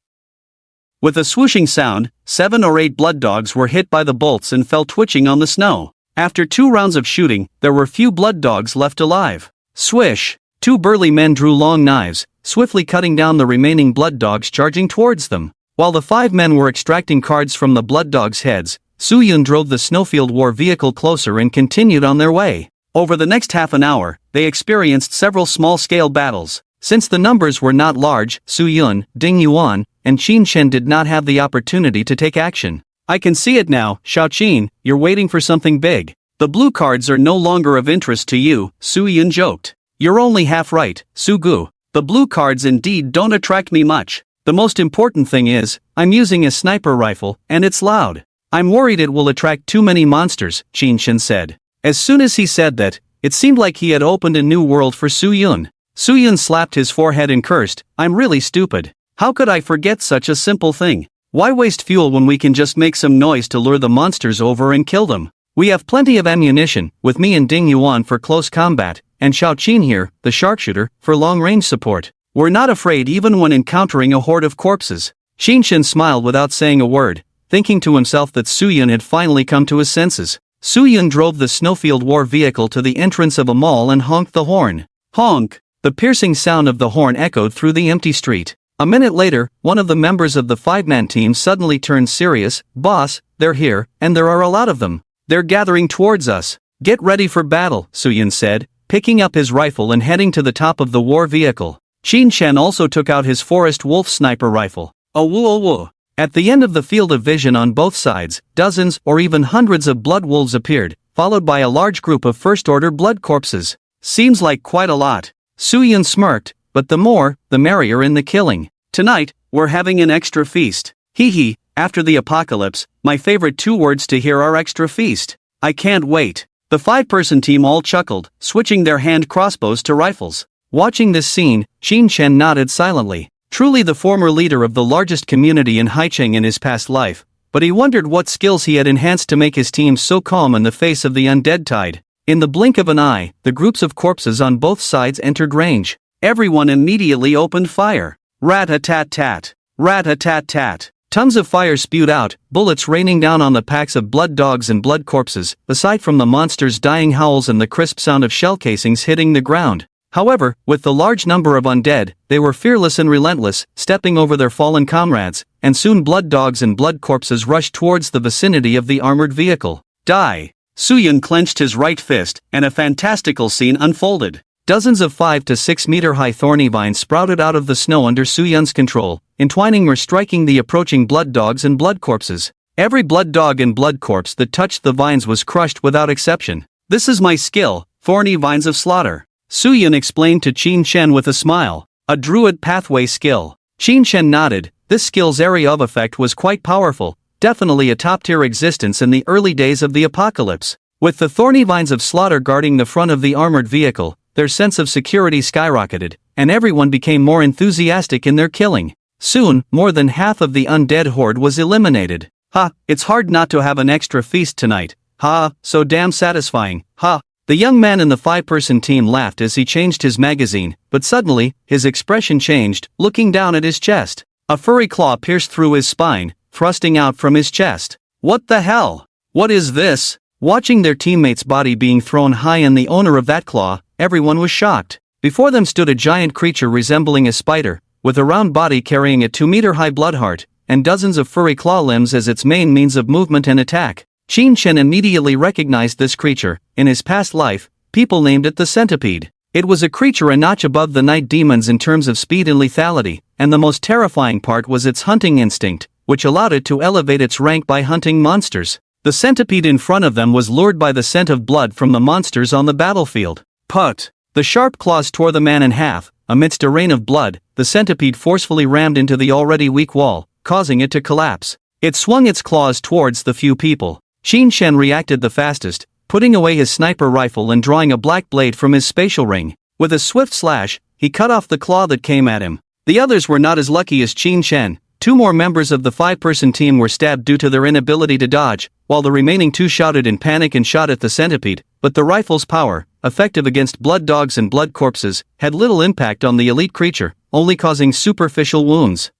With a swooshing sound, 7 or 8 blood dogs were hit by the bolts and fell twitching on the snow. After 2 rounds of shooting, there were few blood dogs left alive. Swish! 2 burly men drew long knives, swiftly cutting down the remaining blood dogs charging towards them. While the 5 men were extracting cards from the blood dogs' heads, Su Yun drove the Snowfield War vehicle closer and continued on their way. Over the next half an hour, they experienced several small-scale battles. Since the numbers were not large, Su Yun, Ding Yuan, and Qin Shen did not have the opportunity to take action. I can see it now, Xiao Qin, you're waiting for something big. The blue cards are no longer of interest to you, Su Yun joked. You're only half right, Su Gu. The blue cards indeed don't attract me much. The most important thing is, I'm using a sniper rifle, and it's loud. I'm worried it will attract too many monsters, Qin Shen said. As soon as he said that, it seemed like he had opened a new world for Su Yun. Su Yun slapped his forehead and cursed, I'm really stupid. How could I forget such a simple thing? Why waste fuel when we can just make some noise to lure the monsters over and kill them? We have plenty of ammunition, with me and Ding Yuan for close combat, and Xiao Qin here, the sharpshooter, for long-range support. We're not afraid even when encountering a horde of corpses. Qin Shen smiled without saying a word, thinking to himself that Su Yun had finally come to his senses. Su Yun drove the Snowfield War vehicle to the entrance of a mall and honked the horn. Honk! The piercing sound of the horn echoed through the empty street. A minute later, one of the members of the five-man team suddenly turned serious. "Boss, they're here, and there are a lot of them. They're gathering towards us. Get ready for battle," Suyun said, picking up his rifle and heading to the top of the war vehicle. Qin Shen also took out his Forest Wolf sniper rifle. Oh woo. At the end of the field of vision on both sides, dozens or even hundreds of blood wolves appeared, followed by a large group of first-order blood corpses. "Seems like quite a lot." Suyun smirked, "but the more, the merrier in the killing. Tonight, we're having an extra feast. Hee, after the apocalypse, my favorite 2 words to hear are extra feast. I can't wait." The 5-person team all chuckled, switching their hand crossbows to rifles. Watching this scene, Qin Shen nodded silently. Truly the former leader of the largest community in Haicheng in his past life, but he wondered what skills he had enhanced to make his team so calm in the face of the undead tide. In the blink of an eye, the groups of corpses on both sides entered range. Everyone immediately opened fire. Rat-a-tat-tat. Rat-a-tat-tat. Tons of fire spewed out, bullets raining down on the packs of blood dogs and blood corpses, aside from the monsters' dying howls and the crisp sound of shell casings hitting the ground. However, with the large number of undead, they were fearless and relentless, stepping over their fallen comrades, and soon blood dogs and blood corpses rushed towards the vicinity of the armored vehicle. Die! Suyun clenched his right fist, and a fantastical scene unfolded. Dozens of 5 to 6 meter high thorny vines sprouted out of the snow under Suyun's control, entwining or striking the approaching blood dogs and blood corpses. Every blood dog and blood corpse that touched the vines was crushed without exception. "This is my skill, thorny vines of slaughter," Suyun explained to Qin Shen with a smile. "A druid pathway skill." Qin Shen nodded. This skill's area of effect was quite powerful, definitely a top-tier existence in the early days of the apocalypse. With the thorny vines of slaughter guarding the front of the armored vehicle, their sense of security skyrocketed, and everyone became more enthusiastic in their killing. Soon, more than half of the undead horde was eliminated. "Ha, it's hard not to have an extra feast tonight. Ha, so damn satisfying. Ha." The young man in the 5-person team laughed as he changed his magazine, but suddenly, his expression changed, looking down at his chest. A furry claw pierced through his spine, thrusting out from his chest. "What the hell? What is this?" Watching their teammate's body being thrown high and the owner of that claw, everyone was shocked. Before them stood a giant creature resembling a spider, with a round body carrying a 2-meter-high blood heart, and dozens of furry claw limbs as its main means of movement and attack. Qin Shen immediately recognized this creature. In his past life, people named it the centipede. It was a creature a notch above the night demons in terms of speed and lethality, and the most terrifying part was its hunting instinct, which allowed it to elevate its rank by hunting monsters. The centipede in front of them was lured by the scent of blood from the monsters on the battlefield. Put! The sharp claws tore the man in half. Amidst a rain of blood, the centipede forcefully rammed into the already weak wall, causing it to collapse. It swung its claws towards the few people. Qin Shen reacted the fastest, putting away his sniper rifle and drawing a black blade from his spatial ring. With a swift slash, he cut off the claw that came at him. The others were not as lucky as Qin Shen. 2 more members of the 5-person team were stabbed due to their inability to dodge, while the remaining 2 shouted in panic and shot at the centipede, but the rifle's power, effective against blood dogs and blood corpses, had little impact on the elite creature, only causing superficial wounds.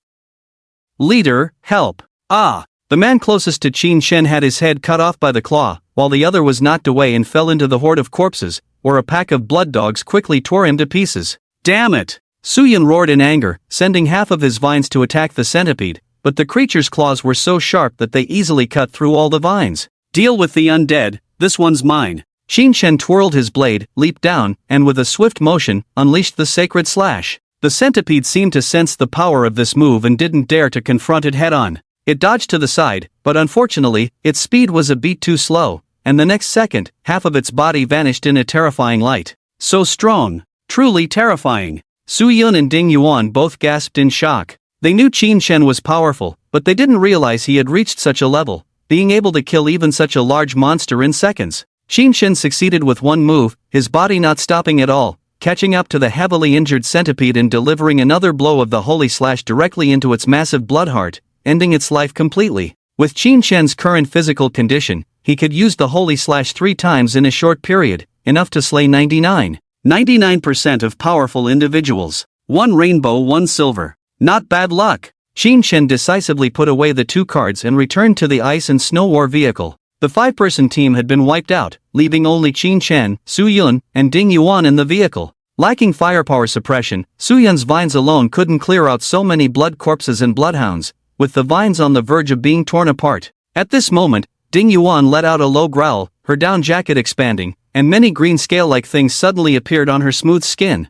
"Leader, help!" "Ah!" The man closest to Qin Shen had his head cut off by the claw, while the other was knocked away and fell into the horde of corpses, where a pack of blood dogs quickly tore him to pieces. "Damn it!" Suyun roared in anger, sending half of his vines to attack the centipede, but the creature's claws were so sharp that they easily cut through all the vines. "Deal with the undead, this one's mine." Qin Shen twirled his blade, leaped down, and with a swift motion, unleashed the sacred slash. The centipede seemed to sense the power of this move and didn't dare to confront it head-on. It dodged to the side, but unfortunately, its speed was a beat too slow, and the next second, half of its body vanished in a terrifying light. "So strong. Truly terrifying." Suyun and Ding Yuan both gasped in shock. They knew Qin Shen was powerful, but they didn't realize he had reached such a level, being able to kill even such a large monster in seconds. Qin Shen succeeded with one move, his body not stopping at all, catching up to the heavily injured centipede and delivering another blow of the holy slash directly into its massive blood heart, ending its life completely. With Qin Shen's current physical condition, he could use the holy slash 3 times in a short period, enough to slay 99% of powerful individuals. 1 rainbow, 1 silver. Not bad luck. Qin Shen decisively put away the 2 cards and returned to the ice and snow war vehicle. The 5-person team had been wiped out, leaving only Qin Shen, Suyun, and Ding Yuan in the vehicle. Lacking firepower suppression, Suyun's vines alone couldn't clear out so many blood corpses and bloodhounds, with the vines on the verge of being torn apart. At this moment, Ding Yuan let out a low growl, her down jacket expanding, and many green scale-like things suddenly appeared on her smooth skin.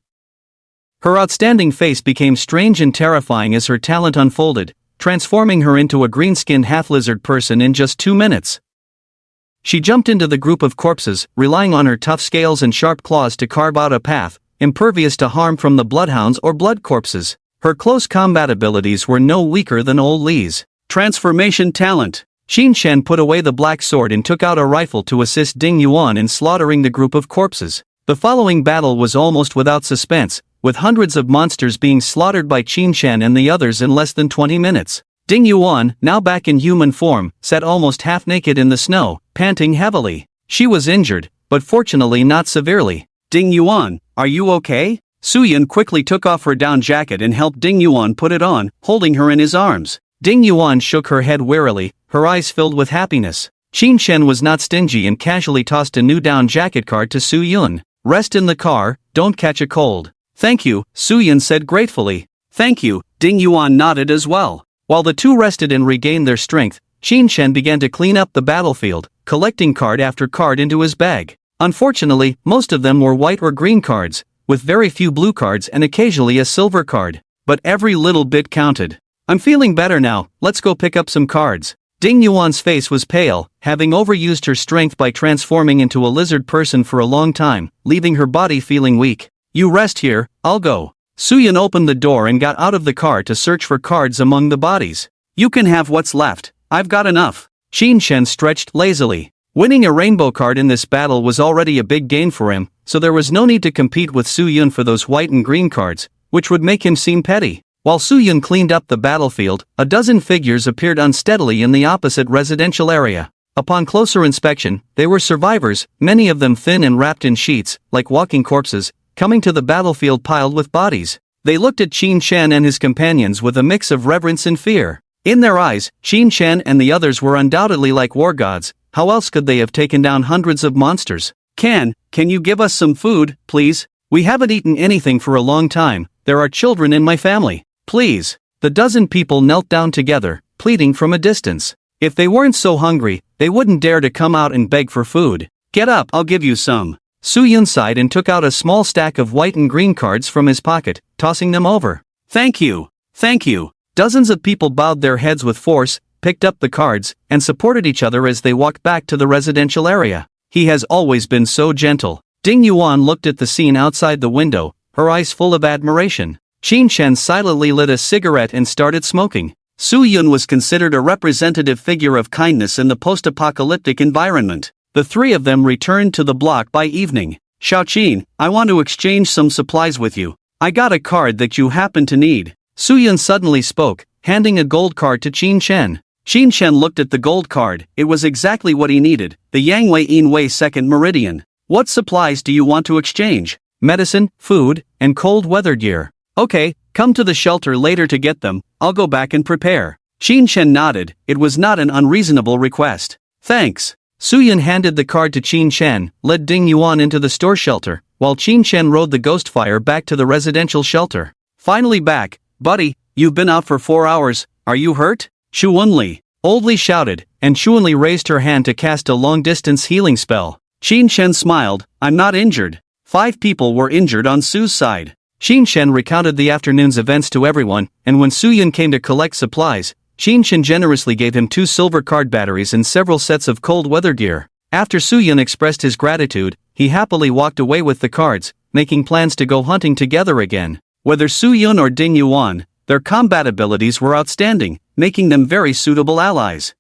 Her outstanding face became strange and terrifying as her talent unfolded, transforming her into a green-skinned half-lizard person in just 2 minutes. She jumped into the group of corpses, relying on her tough scales and sharp claws to carve out a path, impervious to harm from the bloodhounds or blood corpses. Her close combat abilities were no weaker than old Li's transformation talent. Qin Shen put away the black sword and took out a rifle to assist Ding Yuan in slaughtering the group of corpses. The following battle was almost without suspense, with hundreds of monsters being slaughtered by Qin Shen and the others in less than 20 minutes. Ding Yuan, now back in human form, sat almost half naked in the snow, panting heavily. She was injured, but fortunately not severely. Ding Yuan, are you okay? Suyun quickly took off her down jacket and helped Ding Yuan put it on, holding her in his arms. Ding Yuan shook her head wearily, her eyes filled with happiness. Qin Shen was not stingy and casually tossed a new down jacket card to Suyun. Rest in the car, don't catch a cold. Thank you, Suyun said gratefully. Thank you, Ding Yuan nodded as well. While the two rested and regained their strength, Qin Shen began to clean up the battlefield, collecting card after card into his bag. Unfortunately, most of them were white or green cards, with very few blue cards and occasionally a silver card. But every little bit counted. I'm feeling better now, let's go pick up some cards. Ding Yuan's face was pale, having overused her strength by transforming into a lizard person for a long time, leaving her body feeling weak. You rest here, I'll go. Suyun opened the door and got out of the car to search for cards among the bodies. You can have what's left, I've got enough. Qin Shen stretched lazily. Winning a rainbow card in this battle was already a big gain for him, so there was no need to compete with Suyun for those white and green cards, which would make him seem petty. While Suyun cleaned up the battlefield, a dozen figures appeared unsteadily in the opposite residential area. Upon closer inspection, they were survivors, many of them thin and wrapped in sheets, like walking corpses, coming to the battlefield piled with bodies. They looked at Qin Shen and his companions with a mix of reverence and fear. In their eyes, Qin Shen and the others were undoubtedly like war gods. How else could they have taken down hundreds of monsters? Can you give us some food, please? We haven't eaten anything for a long time, there are children in my family. Please. The dozen people knelt down together, pleading from a distance. If they weren't so hungry, they wouldn't dare to come out and beg for food. Get up, I'll give you some. Suyun sighed and took out a small stack of white and green cards from his pocket, tossing them over. Thank you. Thank you. Dozens of people bowed their heads with force, picked up the cards, and supported each other as they walked back to the residential area. He has always been so gentle. Ding Yuan looked at the scene outside the window, her eyes full of admiration. Qin Shen silently lit a cigarette and started smoking. Suyun was considered a representative figure of kindness in the post-apocalyptic environment. The three of them returned to the block by evening. Xiaoqin, I want to exchange some supplies with you. I got a card that you happen to need. Suyun suddenly spoke, handing a gold card to Qin Shen. Qin Shen looked at the gold card, it was exactly what he needed, the Yangwei Yinwei second meridian. What supplies do you want to exchange? Medicine, food, and cold weather gear. Okay, come to the shelter later to get them, I'll go back and prepare. Qin Shen nodded, it was not an unreasonable request. Thanks. Suyun handed the card to Qin Shen, led Ding Yuan into the store shelter, while Qin Shen rode the ghost fire back to the residential shelter. Finally back, buddy, you've been out for 4 hours, are you hurt? Shuunli. Old Li shouted, and Shuunli raised her hand to cast a long-distance healing spell. Qin Shen smiled, I'm not injured. 5 people were injured on Su's side. Qin Shen recounted the afternoon's events to everyone, and when Suyun came to collect supplies, Qin Shen generously gave him 2 silver card batteries and several sets of cold weather gear. After Suyun expressed his gratitude, he happily walked away with the cards, making plans to go hunting together again. Whether Suyun or Ding Yuan, their combat abilities were outstanding, making them very suitable allies.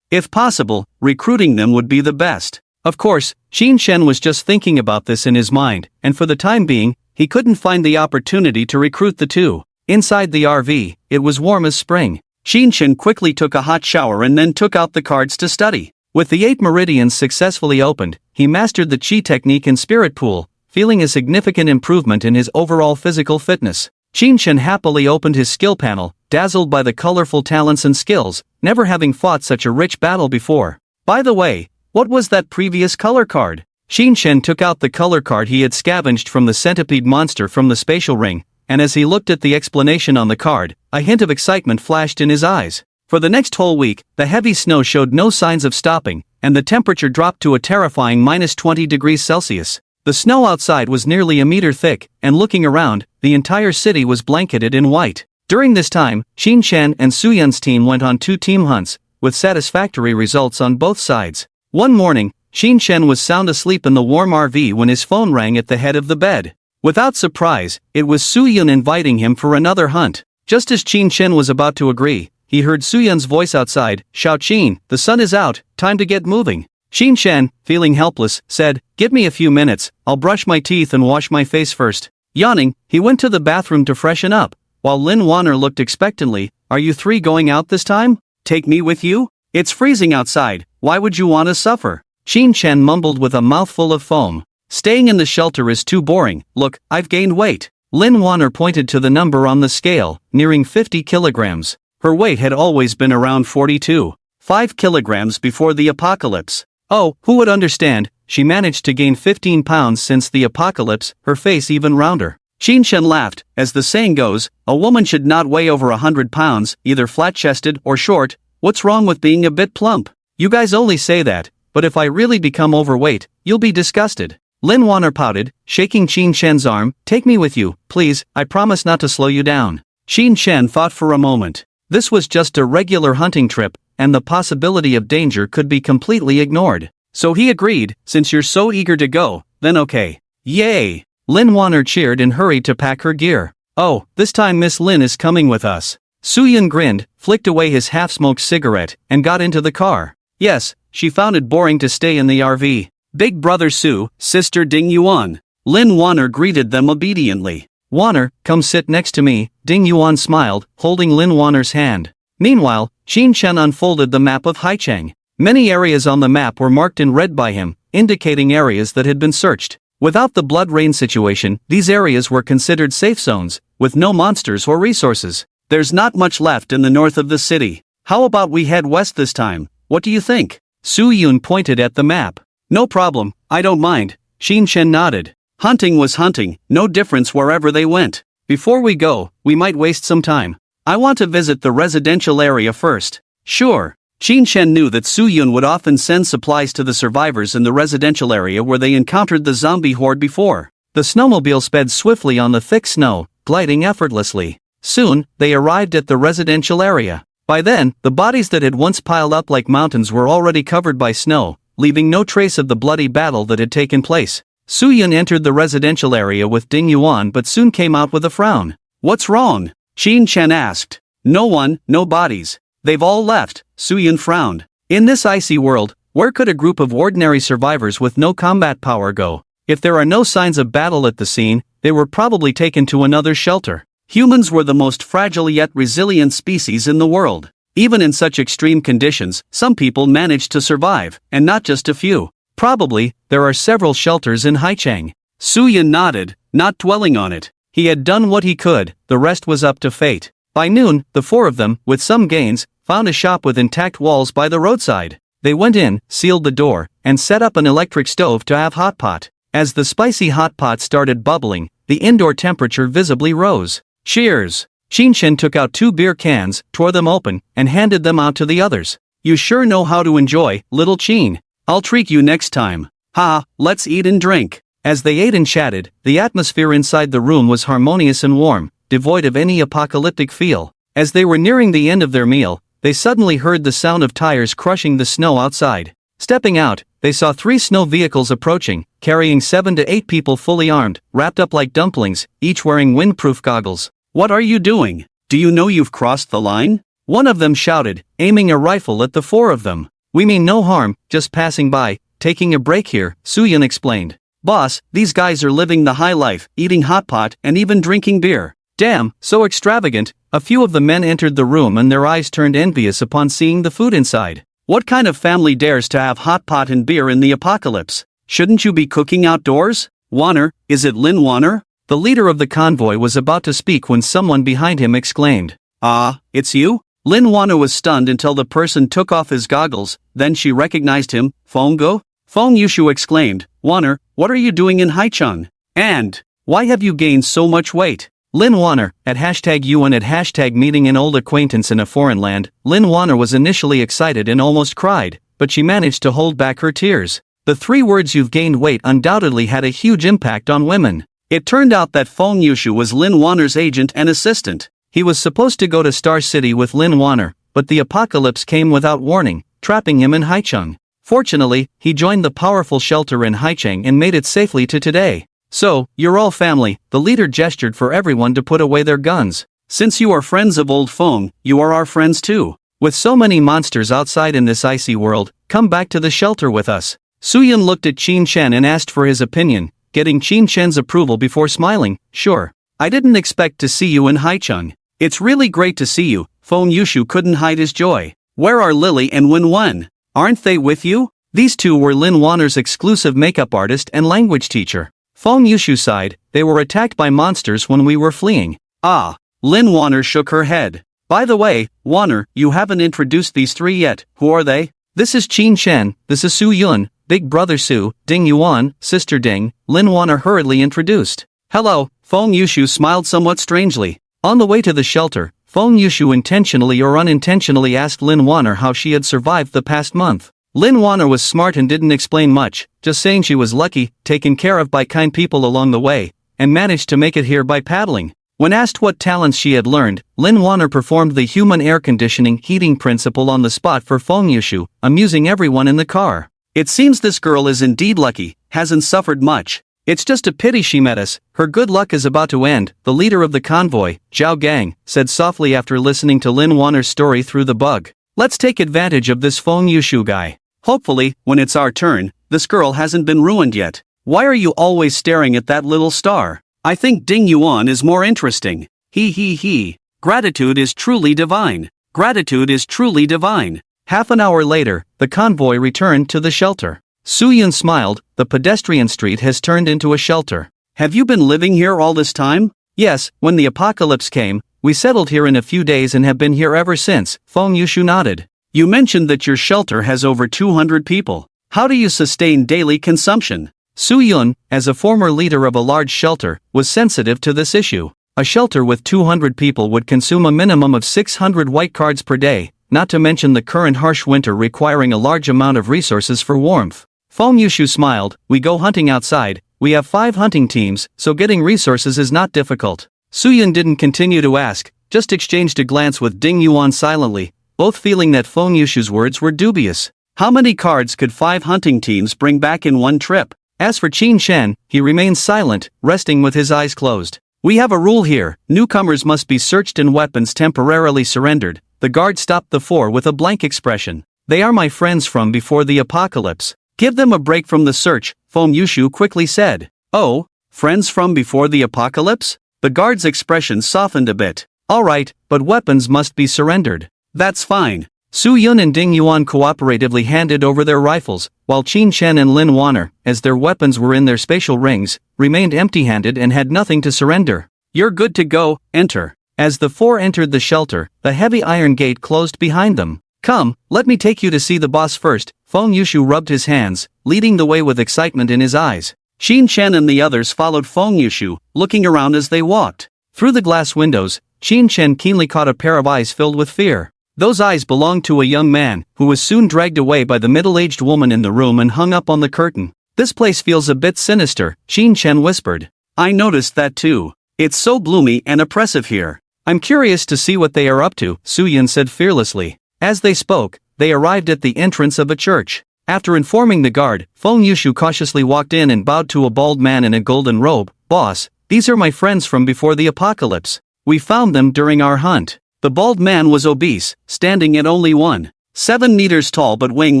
If possible, recruiting them would be the best. Of course, Qin Shen was just thinking about this in his mind, and for the time being, he couldn't find the opportunity to recruit the two. Inside the RV, it was warm as spring. Qin Shen quickly took a hot shower and then took out the cards to study. With the 8 meridians successfully opened, he mastered the Qi technique and spirit pool, feeling a significant improvement in his overall physical fitness. Qin Shen happily opened his skill panel, dazzled by the colorful talents and skills, never having fought such a rich battle before. By the way, what was that previous color card? Xin Shen took out the color card he had scavenged from the centipede monster from the spatial ring, and as he looked at the explanation on the card, a hint of excitement flashed in his eyes. For the next whole week, the heavy snow showed no signs of stopping, and the temperature dropped to a terrifying -20 degrees Celsius. The snow outside was nearly a meter thick, and looking around, the entire city was blanketed in white. During this time, Xin Shen and Su Yun's team went on 2 team hunts, with satisfactory results on both sides. One morning, Xin Shen was sound asleep in the warm RV when his phone rang at the head of the bed. Without surprise, it was Su Yun inviting him for another hunt. Just as Xin Shen was about to agree, he heard Su Yun's voice outside, "Shout Xin, the sun is out, time to get moving." Xin Shen, feeling helpless, said, "Give me a few minutes, I'll brush my teeth and wash my face first." Yawning, he went to the bathroom to freshen up, while Lin Waner looked expectantly. "Are you 3 going out this time? Take me with you? It's freezing outside, why would you want to suffer?" Xin Shen mumbled with a mouthful of foam. "Staying in the shelter is too boring, look, I've gained weight." Lin Waner pointed to the number on the scale, nearing 50 kilograms. Her weight had always been around 42.5 kilograms before the apocalypse. Oh, who would understand, she managed to gain 15 pounds since the apocalypse, her face even rounder. Xin Shen laughed, as the saying goes, a woman should not weigh over 100 pounds, either flat-chested or short. What's wrong with being a bit plump? You guys only say that, but if I really become overweight, you'll be disgusted. Lin Waner pouted, shaking Xin Shen's arm. "Take me with you, please, I promise not to slow you down." Xin Shen thought for a moment. This was just a regular hunting trip, and the possibility of danger could be completely ignored. So he agreed, "Since you're so eager to go, then okay." "Yay!" Lin Waner cheered and hurried to pack her gear. "Oh, this time Miss Lin is coming with us." Su Yun grinned, flicked away his half-smoked cigarette, and got into the car. Yes, she found it boring to stay in the RV. "Big brother Su, sister Ding Yuan." Lin Waner greeted them obediently. "Waner, come sit next to me," Ding Yuan smiled, holding Lin Waner's hand. Meanwhile, Xin Shen unfolded the map of Haicheng. Many areas on the map were marked in red by him, indicating areas that had been searched. Without the blood rain situation, these areas were considered safe zones, with no monsters or resources. "There's not much left in the north of the city. How about we head west this time? What do you think?" Su Yun pointed at the map. "No problem, I don't mind." Xin Shen nodded. Hunting was hunting, no difference wherever they went. "Before we go, we might waste some time. I want to visit the residential area first." "Sure." Xin Shen knew that Su Yun would often send supplies to the survivors in the residential area where they encountered the zombie horde before. The snowmobile sped swiftly on the thick snow, gliding effortlessly. Soon, they arrived at the residential area. By then, the bodies that had once piled up like mountains were already covered by snow, leaving no trace of the bloody battle that had taken place. Su Yun entered the residential area with Ding Yuan but soon came out with a frown. "What's wrong?" Xin Shen asked. "No one, no bodies. They've all left," Su Yun frowned. In this icy world, where could a group of ordinary survivors with no combat power go? If there are no signs of battle at the scene, they were probably taken to another shelter. Humans were the most fragile yet resilient species in the world. Even in such extreme conditions, some people managed to survive, and not just a few. Probably, there are several shelters in Haicheng. Su Yun nodded, not dwelling on it. He had done what he could, the rest was up to fate. By noon, the 4 of them, with some gains, found a shop with intact walls by the roadside. They went in, sealed the door, and set up an electric stove to have hot pot. As the spicy hot pot started bubbling, the indoor temperature visibly rose. "Cheers!" Xin Shen took out 2 beer cans, tore them open, and handed them out to the others. "You sure know how to enjoy, little Qin. I'll treat you next time. Ha, let's eat and drink." As they ate and chatted, the atmosphere inside the room was harmonious and warm, devoid of any apocalyptic feel. As they were nearing the end of their meal, they suddenly heard the sound of tires crushing the snow outside. Stepping out, they saw 3 snow vehicles approaching, carrying 7 to 8 people fully armed, wrapped up like dumplings, each wearing windproof goggles. "What are you doing? Do you know you've crossed the line?" One of them shouted, aiming a rifle at the 4 of them. "We mean no harm, just passing by, taking a break here," Su Yun explained. "Boss, these guys are living the high life, eating hot pot and even drinking beer." "Damn, so extravagant." A few of the men entered the room and their eyes turned envious upon seeing the food inside. "What kind of family dares to have hot pot and beer in the apocalypse? Shouldn't you be cooking outdoors?" "Waner, is it Lin Waner?" The leader of the convoy was about to speak when someone behind him exclaimed, "Ah, it's you?" Lin Waner was stunned until the person took off his goggles, then she recognized him. "Fongo? Feng Yushu exclaimed, Waner, what are you doing in Haicheng? And why have you gained so much weight? Lin Waner, at hashtag Yuan at hashtag meeting an old acquaintance in a foreign land. Lin Waner was initially excited and almost cried, but she managed to hold back her tears. The 3 words "you've gained weight" undoubtedly had a huge impact on women. It turned out that Feng Yushu was Lin Waner's agent and assistant. He was supposed to go to Star City with Lin Waner, but the apocalypse came without warning, trapping him in Haicheng. Fortunately, he joined the powerful shelter in Haicheng and made it safely to today. So, you're all family. The leader gestured for everyone to put away their guns. Since you are friends of old Feng, you are our friends too. With so many monsters outside in this icy world, come back to the shelter with us. Suyun looked at Qin Chen and asked for his opinion, getting Qin Chen's approval before smiling. Sure. I didn't expect to see you in Haicheng. It's really great to see you. Feng Yushu couldn't hide his joy. Where are Lily and Wen? Aren't they with you? These two were Lin Waner's exclusive makeup artist and language teacher. Feng Yushu sighed, they were attacked by monsters when we were fleeing. Ah. Lin Waner shook her head. By the way, Waner, you haven't introduced these 3 yet. Who are they? This is Qin Chen, this is Su Yun, big brother Su, Ding Yuan, sister Ding. Lin Waner hurriedly introduced. Hello. Feng Yushu smiled somewhat strangely. On the way to the shelter, Feng Yushu intentionally or unintentionally asked Lin Waner how she had survived the past month. Lin Waner was smart and didn't explain much, just saying she was lucky, taken care of by kind people along the way, and managed to make it here by paddling. When asked what talents she had learned, Lin Waner performed the human air conditioning heating principle on the spot for Feng Yushu, amusing everyone in the car. It seems this girl is indeed lucky, hasn't suffered much. It's just a pity she met us, her good luck is about to end. The leader of the convoy, Zhao Gang, said softly after listening to Lin Waner's story through the bug. Let's take advantage of this Feng Yushu guy. Hopefully, when it's our turn, this girl hasn't been ruined yet. Why are you always staring at that little star? I think Ding Yuan is more interesting. He. Gratitude is truly divine. Gratitude is truly divine. Half an hour later, the convoy returned to the shelter. Su Yun smiled, the pedestrian street has turned into a shelter. Have you been living here all this time? Yes, when the apocalypse came, we settled here in a few days and have been here ever since. Feng Yushu nodded. You mentioned that your shelter has over 200 people. How do you sustain daily consumption? Su Yun, as a former leader of a large shelter, was sensitive to this issue. A shelter with 200 people would consume a minimum of 600 white cards per day, not to mention the current harsh winter requiring a large amount of resources for warmth. Feng Yushu smiled, we go hunting outside, we have 5 hunting teams, so getting resources is not difficult. Su Yun didn't continue to ask, just exchanged a glance with Ding Yuan silently, both feeling that Feng Yushu's words were dubious. How many cards could 5 hunting teams bring back in one trip? As for Qin Chen, he remained silent, resting with his eyes closed. We have a rule here, newcomers must be searched and weapons temporarily surrendered. The guard stopped the 4 with a blank expression. They are my friends from before the apocalypse. Give them a break from the search, Feng Yushu quickly said. Oh, friends from before the apocalypse? The guard's expression softened a bit. Alright, but weapons must be surrendered. That's fine. Su Yun and Ding Yuan cooperatively handed over their rifles, while Qin Chen and Lin Waner, as their weapons were in their spatial rings, remained empty-handed and had nothing to surrender. You're good to go, enter. As the 4 entered the shelter, the heavy iron gate closed behind them. Come, let me take you to see the boss first. Feng Yushu rubbed his hands, leading the way with excitement in his eyes. Qin Chen and the others followed Feng Yushu, looking around as they walked. Through the glass windows, Qin Chen keenly caught a pair of eyes filled with fear. Those eyes belonged to a young man, who was soon dragged away by the middle-aged woman in the room and hung up on the curtain. This place feels a bit sinister, Qin Chen whispered. I noticed that too. It's so gloomy and oppressive here. I'm curious to see what they are up to, Su Yun said fearlessly. As they spoke, they arrived at the entrance of a church. After informing the guard, Feng Yushu cautiously walked in and bowed to a bald man in a golden robe. Boss, these are my friends from before the apocalypse. We found them during our hunt. The bald man was obese, standing at only 1.7 meters tall but weighing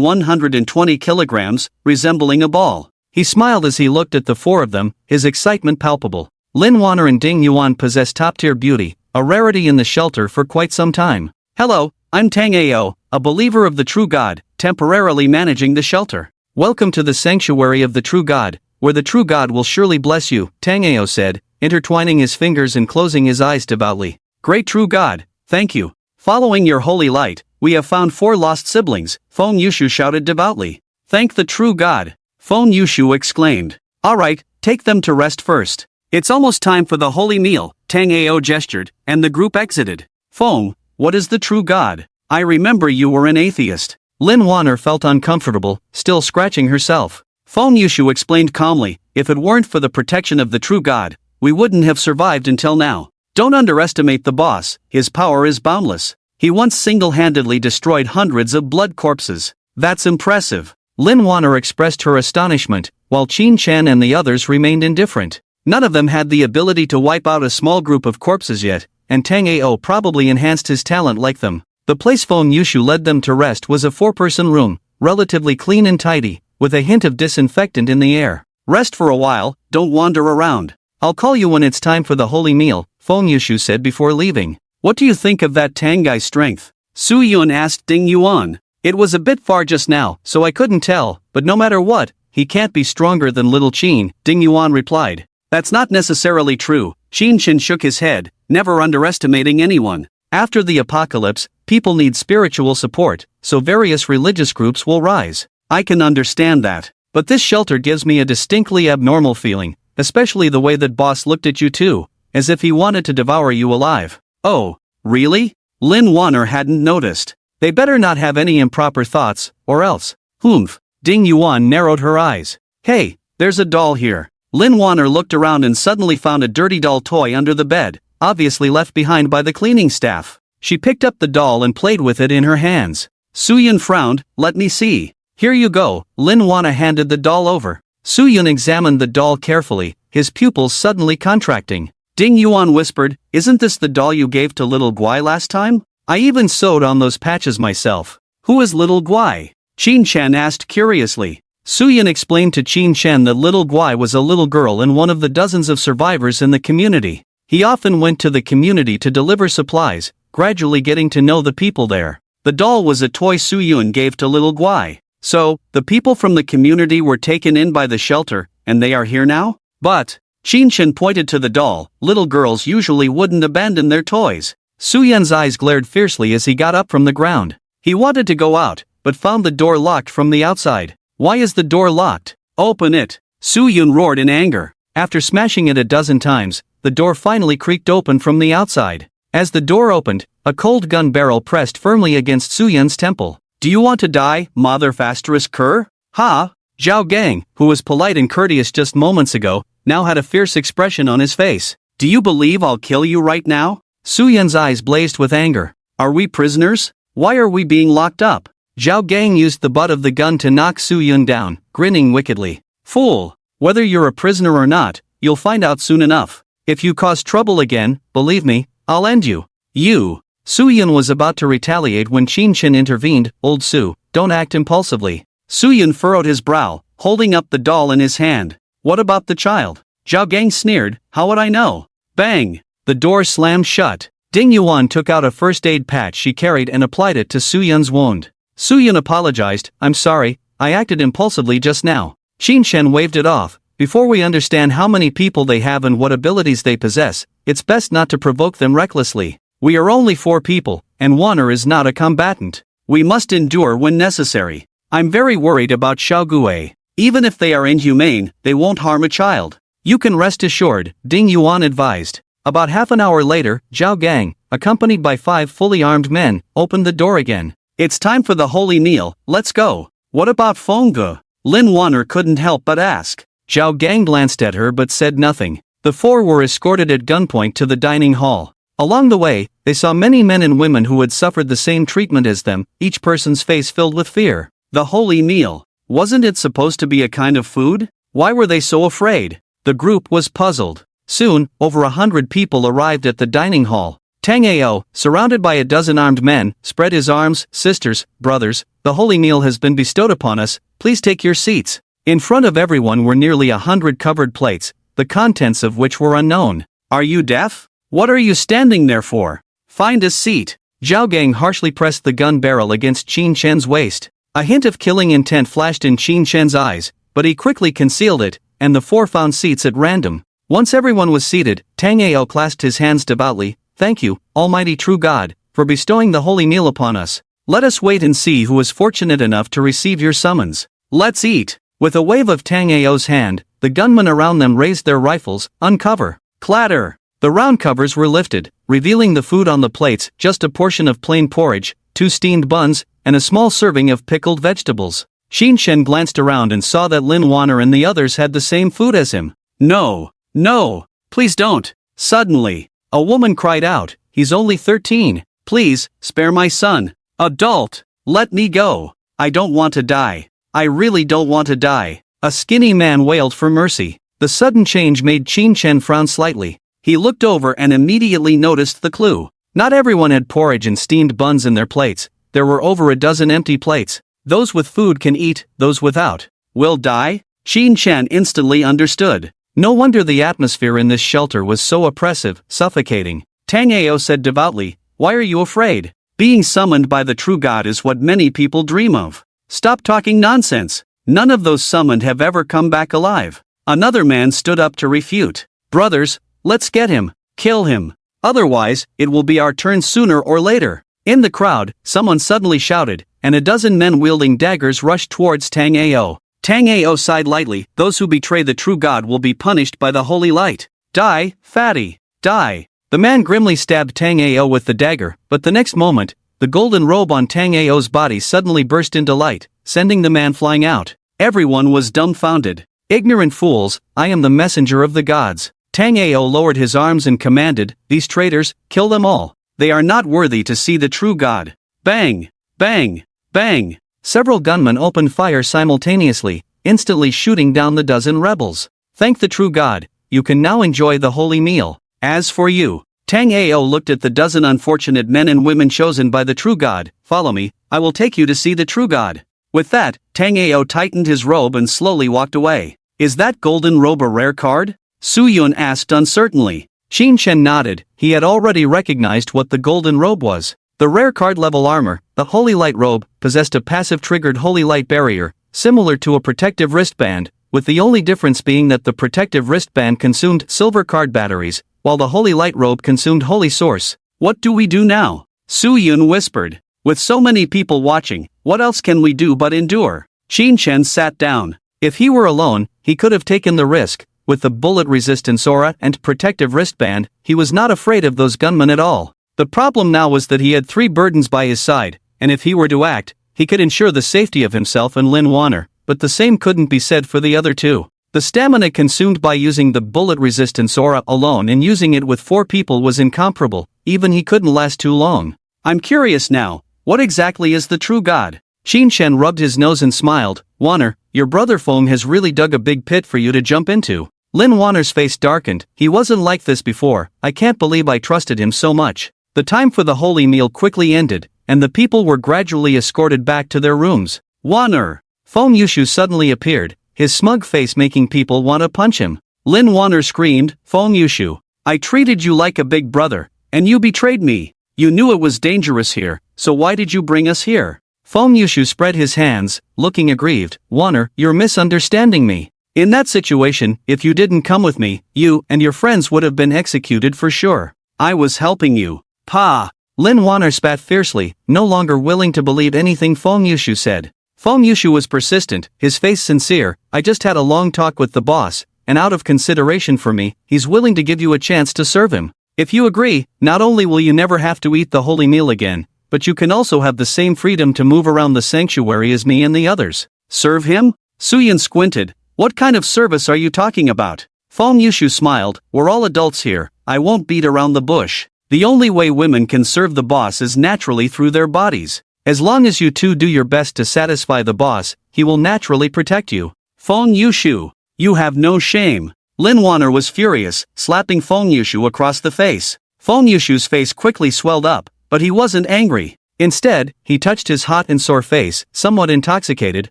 120 kilograms, resembling a ball. He smiled as he looked at the 4 of them, his excitement palpable. Lin Waner and Ding Yuan possessed top-tier beauty, a rarity in the shelter for quite some time. Hello, I'm Tang Ao, a believer of the true God, temporarily managing the shelter. Welcome to the sanctuary of the true God, where the true God will surely bless you, Tang Ao said, intertwining his fingers and closing his eyes devoutly. Great true God, thank you. Following your holy light, we have found 4 lost siblings, Feng Yushu shouted devoutly. Thank the true God. Feng Yushu exclaimed. Alright, take them to rest first. It's almost time for the holy meal, Tang Ao gestured, and the group exited. Feng, what is the true God? I remember you were an atheist. Lin Waner felt uncomfortable, still scratching herself. Feng Yushu explained calmly, if it weren't for the protection of the true God, we wouldn't have survived until now. Don't underestimate the boss, his power is boundless. He once single-handedly destroyed hundreds of blood corpses. That's impressive. Lin Waner expressed her astonishment, while Qin Chen and the others remained indifferent. None of them had the ability to wipe out a small group of corpses yet, and Tang Ao probably enhanced his talent like them. The place Feng Yushu led them to rest was a 4-person room, relatively clean and tidy, with a hint of disinfectant in the air. Rest for a while, don't wander around. I'll call you when it's time for the holy meal, Feng Yushu said before leaving. What do you think of that Tang guy's strength? Su Yun asked Ding Yuan. It was a bit far just now, so I couldn't tell, but no matter what, he can't be stronger than little Qin, Ding Yuan replied. That's not necessarily true, Qin Chen shook his head, never underestimating anyone. After the apocalypse, people need spiritual support, so various religious groups will rise. I can understand that. But this shelter gives me a distinctly abnormal feeling, especially the way that boss looked at you too, as if he wanted to devour you alive. Oh, really? Lin Waner hadn't noticed. They better not have any improper thoughts, or else. Humph. Ding Yuan narrowed her eyes. Hey, there's a doll here. Lin Waner looked around and suddenly found a dirty doll toy under the bed, obviously left behind by the cleaning staff. She picked up the doll and played with it in her hands. Su Yun frowned, let me see. Here you go, Lin Waner handed the doll over. Su Yun examined the doll carefully, his pupils suddenly contracting. Ding Yuan whispered, isn't this the doll you gave to little Guai last time? I even sewed on those patches myself. Who is little Guai? Qin Chen asked curiously. Su Yun explained to Qin Chen that little Guai was a little girl and one of the dozens of survivors in the community. He often went to the community to deliver supplies, gradually getting to know the people there. The doll was a toy Su Yun gave to little Guai. So, the people from the community were taken in by the shelter, and they are here now? But, Qin Chen pointed to the doll, little girls usually wouldn't abandon their toys. Su Yun's eyes glared fiercely as he got up from the ground. He wanted to go out, but found the door locked from the outside. Why is the door locked? Open it! Su Yun roared in anger. After smashing it a dozen times, the door finally creaked open from the outside. As the door opened, a cold gun barrel pressed firmly against Su Yun's temple. Do you want to die, mother asterisk cur? Ha! Zhao Gang, who was polite and courteous just moments ago, now had a fierce expression on his face. Do you believe I'll kill you right now? Su Yun's eyes blazed with anger. Are we prisoners? Why are we being locked up? Zhao Gang used the butt of the gun to knock Su Yun down, grinning wickedly. Fool! Whether you're a prisoner or not, you'll find out soon enough. If you cause trouble again, believe me, I'll end you. You! Su Yun was about to retaliate when Qin Chen intervened. Old Su, don't act impulsively. Su Yun furrowed his brow, holding up the doll in his hand. What about the child? Zhao Gang sneered, how would I know? Bang! The door slammed shut. Ding Yuan took out a first aid patch she carried and applied it to Su Yun's wound. Su Yun apologized, I'm sorry, I acted impulsively just now. Qin Chen waved it off. Before we understand how many people they have and what abilities they possess, it's best not to provoke them recklessly. We are only 4 people, and Waner is not a combatant. We must endure when necessary. I'm very worried about Xiaoguei. Even if they are inhumane, they won't harm a child. You can rest assured, Ding Yuan advised. About half an hour later, Zhao Gang, accompanied by 5 fully armed men, opened the door again. It's time for the holy meal, let's go. What about Fengge? Lin Waner couldn't help but ask. Zhao Gang glanced at her but said nothing. The 4 were escorted at gunpoint to the dining hall. Along the way, they saw many men and women who had suffered the same treatment as them, each person's face filled with fear. The holy meal. Wasn't it supposed to be a kind of food? Why were they so afraid? The group was puzzled. Soon, over 100 people arrived at the dining hall. Tang Ao, surrounded by a dozen armed men, spread his arms. Sisters, brothers, the holy meal has been bestowed upon us, please take your seats. In front of everyone were nearly 100 covered plates, the contents of which were unknown. Are you deaf? What are you standing there for? Find a seat. Zhao Gang harshly pressed the gun barrel against Qin Chen's waist. A hint of killing intent flashed in Qin Chen's eyes, but he quickly concealed it, and the 4 found seats at random. Once everyone was seated, Tang Ao clasped his hands devoutly. Thank you, Almighty True God, for bestowing the holy meal upon us. Let us wait and see who is fortunate enough to receive your summons. Let's eat. With a wave of Tang Ao's hand, the gunmen around them raised their rifles. Uncover. Clatter. The round covers were lifted, revealing the food on the plates, just a portion of plain porridge, 2 steamed buns, and a small serving of pickled vegetables. Xinshen glanced around and saw that Lin Waner and the others had the same food as him. No, no, please don't. Suddenly, a woman cried out, he's only 13. Please, spare my son. Adult, let me go. I don't want to die. I really don't want to die. A skinny man wailed for mercy. The sudden change made Xinshen frown slightly. He looked over and immediately noticed the clue. Not everyone had porridge and steamed buns in their plates. There were over a dozen empty plates. Those with food can eat, those without will die? Xinshen instantly understood. No wonder the atmosphere in this shelter was so oppressive, suffocating. Tang Ao said devoutly, why are you afraid? Being summoned by the true God is what many people dream of. Stop talking nonsense. None of those summoned have ever come back alive. Another man stood up to refute. Brothers, let's get him. Kill him. Otherwise, it will be our turn sooner or later. In the crowd, someone suddenly shouted, and a dozen men wielding daggers rushed towards Tang Ao. Tang Ao sighed lightly, those who betray the true God will be punished by the holy light. Die, fatty, die. The man grimly stabbed Tang Ao with the dagger, but the next moment, the golden robe on Tang Ao's body suddenly burst into light, sending the man flying out. Everyone was dumbfounded. Ignorant fools, I am the messenger of the gods. Tang Ao lowered his arms and commanded, these traitors, kill them all. They are not worthy to see the true God. Bang! Bang! Bang! Several gunmen opened fire simultaneously, instantly shooting down the dozen rebels. Thank the true God, you can now enjoy the holy meal. As for you, Tang Ao looked at the dozen unfortunate men and women chosen by the true God. Follow me, I will take you to see the true God. With that, Tang Ao tightened his robe and slowly walked away. Is that golden robe a rare card? Su Yun asked uncertainly. Xinshen nodded, he had already recognized what the golden robe was. The rare card level armor, the Holy Light robe, possessed a passive triggered Holy Light barrier, similar to a protective wristband, with the only difference being that the protective wristband consumed silver card batteries, while the Holy Light robe consumed Holy Source. What do we do now? Su Yun whispered. With so many people watching, what else can we do but endure? Xinshen sat down. If he were alone, he could have taken the risk. With the bullet-resistant aura and protective wristband, he was not afraid of those gunmen at all. The problem now was that he had 3 burdens by his side, and if he were to act, he could ensure the safety of himself and Lin Waner, but the same couldn't be said for the other 2. The stamina consumed by using the bullet-resistance aura alone and using it with 4 people was incomparable, even he couldn't last too long. I'm curious now, what exactly is the true God? Xinshen rubbed his nose and smiled, Waner, your brother Fong has really dug a big pit for you to jump into. Lin Waner's face darkened, he wasn't like this before, I can't believe I trusted him so much. The time for the holy meal quickly ended, and the people were gradually escorted back to their rooms. Waner! Fong Yushu suddenly appeared, his smug face making people want to punch him. Lin Waner screamed, Fong Yushu, I treated you like a big brother, and you betrayed me. You knew it was dangerous here, so why did you bring us here? Fong Yushu spread his hands, looking aggrieved, Waner, you're misunderstanding me. In that situation, if you didn't come with me, you and your friends would have been executed for sure. I was helping you. Pa! Lin Waner spat fiercely, no longer willing to believe anything Fong Yushu said. Fong Yushu was persistent, his face sincere, I just had a long talk with the boss, and out of consideration for me, he's willing to give you a chance to serve him. If you agree, not only will you never have to eat the holy meal again, but you can also have the same freedom to move around the sanctuary as me and the others. Serve him? Suyin squinted. What kind of service are you talking about? Fong Yushu smiled, we're all adults here, I won't beat around the bush. The only way women can serve the boss is naturally through their bodies. As long as you 2 do your best to satisfy the boss, he will naturally protect you. Fong Yushu, you have no shame. Lin Waner was furious, slapping Fong Yushu across the face. Fong Yushu's face quickly swelled up, but he wasn't angry. Instead, he touched his hot and sore face, somewhat intoxicated.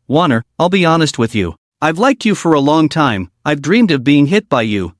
Waner, I'll be honest with you. I've liked you for a long time, I've dreamed of being hit by you.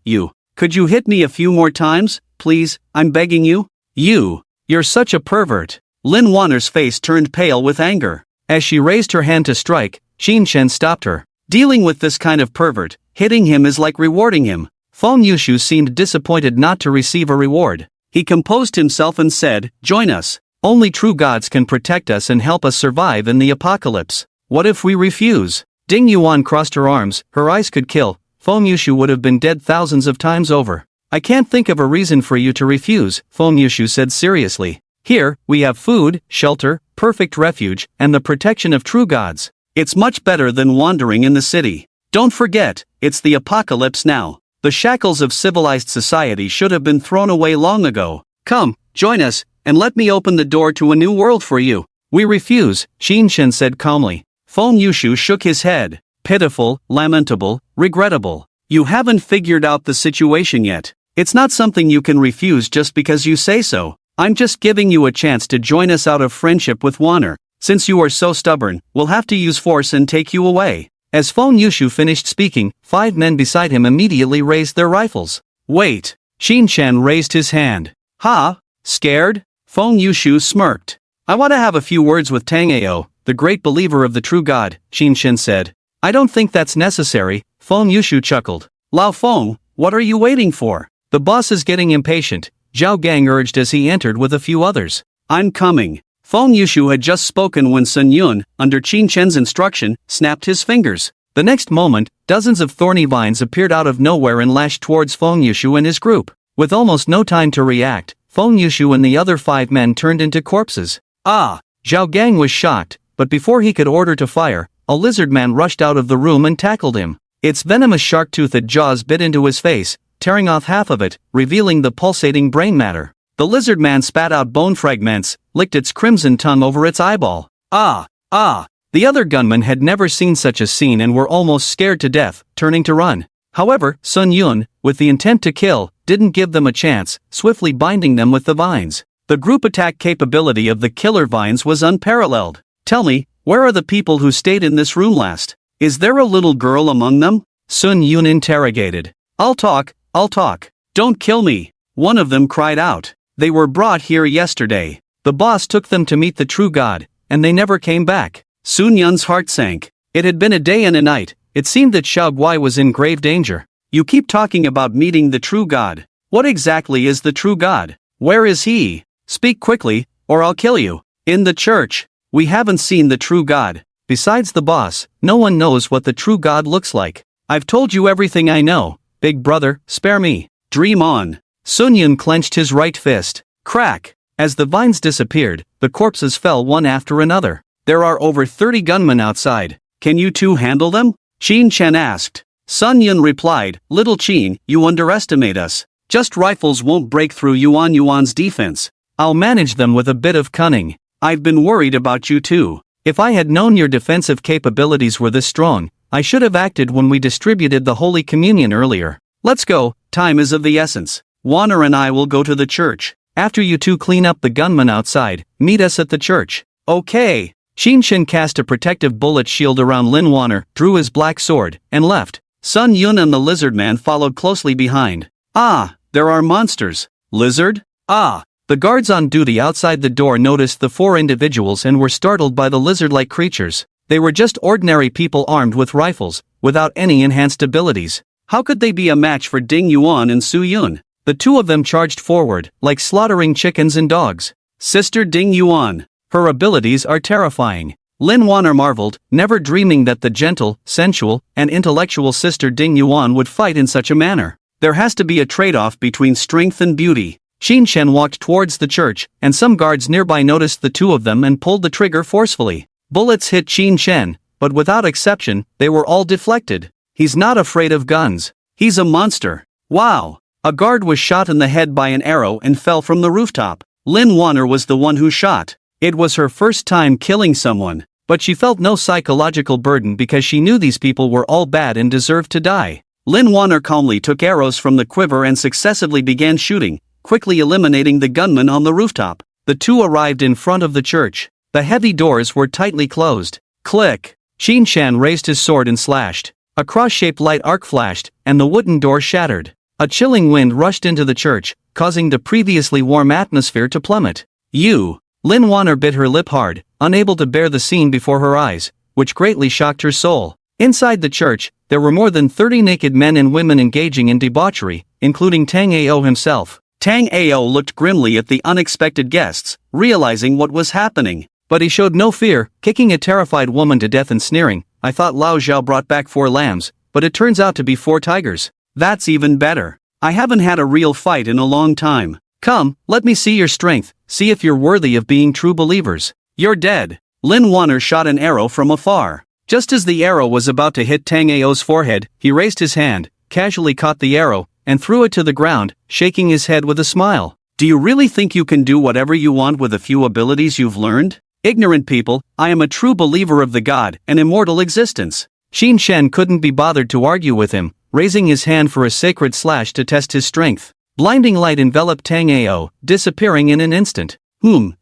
Could you hit me a few more times, please, I'm begging you? You're such a pervert. Lin Waner's face turned pale with anger. As she raised her hand to strike, Xinshen stopped her. Dealing with this kind of pervert, hitting him is like rewarding him. Fong Yushu seemed disappointed not to receive a reward. He composed himself and said, join us. Only true gods can protect us and help us survive in the apocalypse. What if we refuse? Ding Yuan crossed her arms, her eyes could kill. Feng Yushu would have been dead thousands of times over. I can't think of a reason for you to refuse, Feng Yushu said seriously. Here, we have food, shelter, perfect refuge, and the protection of true gods. It's much better than wandering in the city. Don't forget, it's the apocalypse now. The shackles of civilized society should have been thrown away long ago. Come, join us, and let me open the door to a new world for you. We refuse, Qin Shen said calmly. Feng Yushu shook his head. Pitiful, lamentable, regrettable. You haven't figured out the situation yet. It's not something you can refuse just because you say so. I'm just giving you a chance to join us out of friendship with Waner. Since you are so stubborn, we'll have to use force and take you away. As Feng Yushu finished speaking, 5 men beside him immediately raised their rifles. Wait. Qin Shen raised his hand. Ha? Scared? Feng Yushu smirked. I want to have a few words with Tang Ao, the great believer of the true god, Qin Shen said. I don't think that's necessary, Feng Yushu chuckled. Lao Feng, what are you waiting for? The boss is getting impatient, Zhao Gang urged as he entered with a few others. I'm coming. Feng Yushu had just spoken when Sun Yun, under Qin Shen's instruction, snapped his fingers. The next moment, dozens of thorny vines appeared out of nowhere and lashed towards Feng Yushu and his group. With almost no time to react, Feng Yushu and the other 5 men turned into corpses. Ah! Zhao Gang was shocked, but before he could order to fire, a lizard man rushed out of the room and tackled him. Its venomous shark-toothed jaws bit into his face, tearing off half of it, revealing the pulsating brain matter. The lizard man spat out bone fragments, licked its crimson tongue over its eyeball. Ah! Ah! The other gunmen had never seen such a scene and were almost scared to death, turning to run. However, Sun Yun, with the intent to kill, didn't give them a chance, swiftly binding them with the vines. The group attack capability of the killer vines was unparalleled. Tell me, where are the people who stayed in this room last? Is there a little girl among them? Sun Yun interrogated. I'll talk. Don't kill me. One of them cried out. They were brought here yesterday. The boss took them to meet the true god, and they never came back. Sun Yun's heart sank. It had been a day and a night. It seemed that Xiao Guai was in grave danger. You keep talking about meeting the true god. What exactly is the true god? Where is he? Speak quickly, or I'll kill you. In the church. We haven't seen the true god. Besides the boss, no one knows what the true god looks like. I've told you everything I know. Big brother, spare me. Dream on. Sun Yun clenched his right fist. Crack. As the vines disappeared, the corpses fell one after another. There are over 30 gunmen outside. Can you two handle them? Qin Chen asked. Sun Yun replied, Little Qin, you underestimate us. Just rifles won't break through Yuan's defense. I'll manage them with a bit of cunning. I've been worried about you too. If I had known your defensive capabilities were this strong, I should have acted when we distributed the Holy Communion earlier. Let's go, time is of the essence. Waner and I will go to the church. After you two clean up the gunmen outside, meet us at the church. Okay. Qin Shen cast a protective bullet shield around Lin Waner, drew his black sword, and left. Sun Yun and the lizard man followed closely behind. Ah, there are monsters. Lizard? Ah. The guards on duty outside the door noticed the 4 individuals and were startled by the lizard-like creatures. They were just ordinary people armed with rifles, without any enhanced abilities. How could they be a match for Ding Yuan and Su Yun? The 2 of them charged forward, like slaughtering chickens and dogs. Sister Ding Yuan. Her abilities are terrifying. Lin Waner marveled, never dreaming that the gentle, sensual, and intellectual sister Ding Yuan would fight in such a manner. There has to be a trade-off between strength and beauty. Qin Shen walked towards the church, and some guards nearby noticed the 2 of them and pulled the trigger forcefully. Bullets hit Qin Shen, but without exception, they were all deflected. He's not afraid of guns. He's a monster. Wow! A guard was shot in the head by an arrow and fell from the rooftop. Lin Waner was the one who shot. It was her first time killing someone, but she felt no psychological burden because she knew these people were all bad and deserved to die. Lin Waner calmly took arrows from the quiver and successively began shooting, quickly eliminating the gunman on the rooftop. The 2 arrived in front of the church. The heavy doors were tightly closed. Click! Qin Shan raised his sword and slashed. A cross-shaped light arc flashed, and the wooden door shattered. A chilling wind rushed into the church, causing the previously warm atmosphere to plummet. You! Lin Waner bit her lip hard, unable to bear the scene before her eyes, which greatly shocked her soul. Inside the church, there were more than 30 naked men and women engaging in debauchery, including Tang Ao himself. Tang Ao looked grimly at the unexpected guests, realizing what was happening. But he showed no fear, kicking a terrified woman to death and sneering, I thought Lao Zhao brought back 4 lambs, but it turns out to be 4 tigers. That's even better. I haven't had a real fight in a long time. Come, let me see your strength, see if you're worthy of being true believers. You're dead. Lin Waner shot an arrow from afar. Just as the arrow was about to hit Tang Ao's forehead, he raised his hand, casually caught the arrow, and threw it to the ground, shaking his head with a smile. Do you really think you can do whatever you want with a few abilities you've learned? Ignorant people, I am a true believer of the god and immortal existence. Xin Shen couldn't be bothered to argue with him, raising his hand for a sacred slash to test his strength. Blinding light enveloped Tang Ao, disappearing in an instant.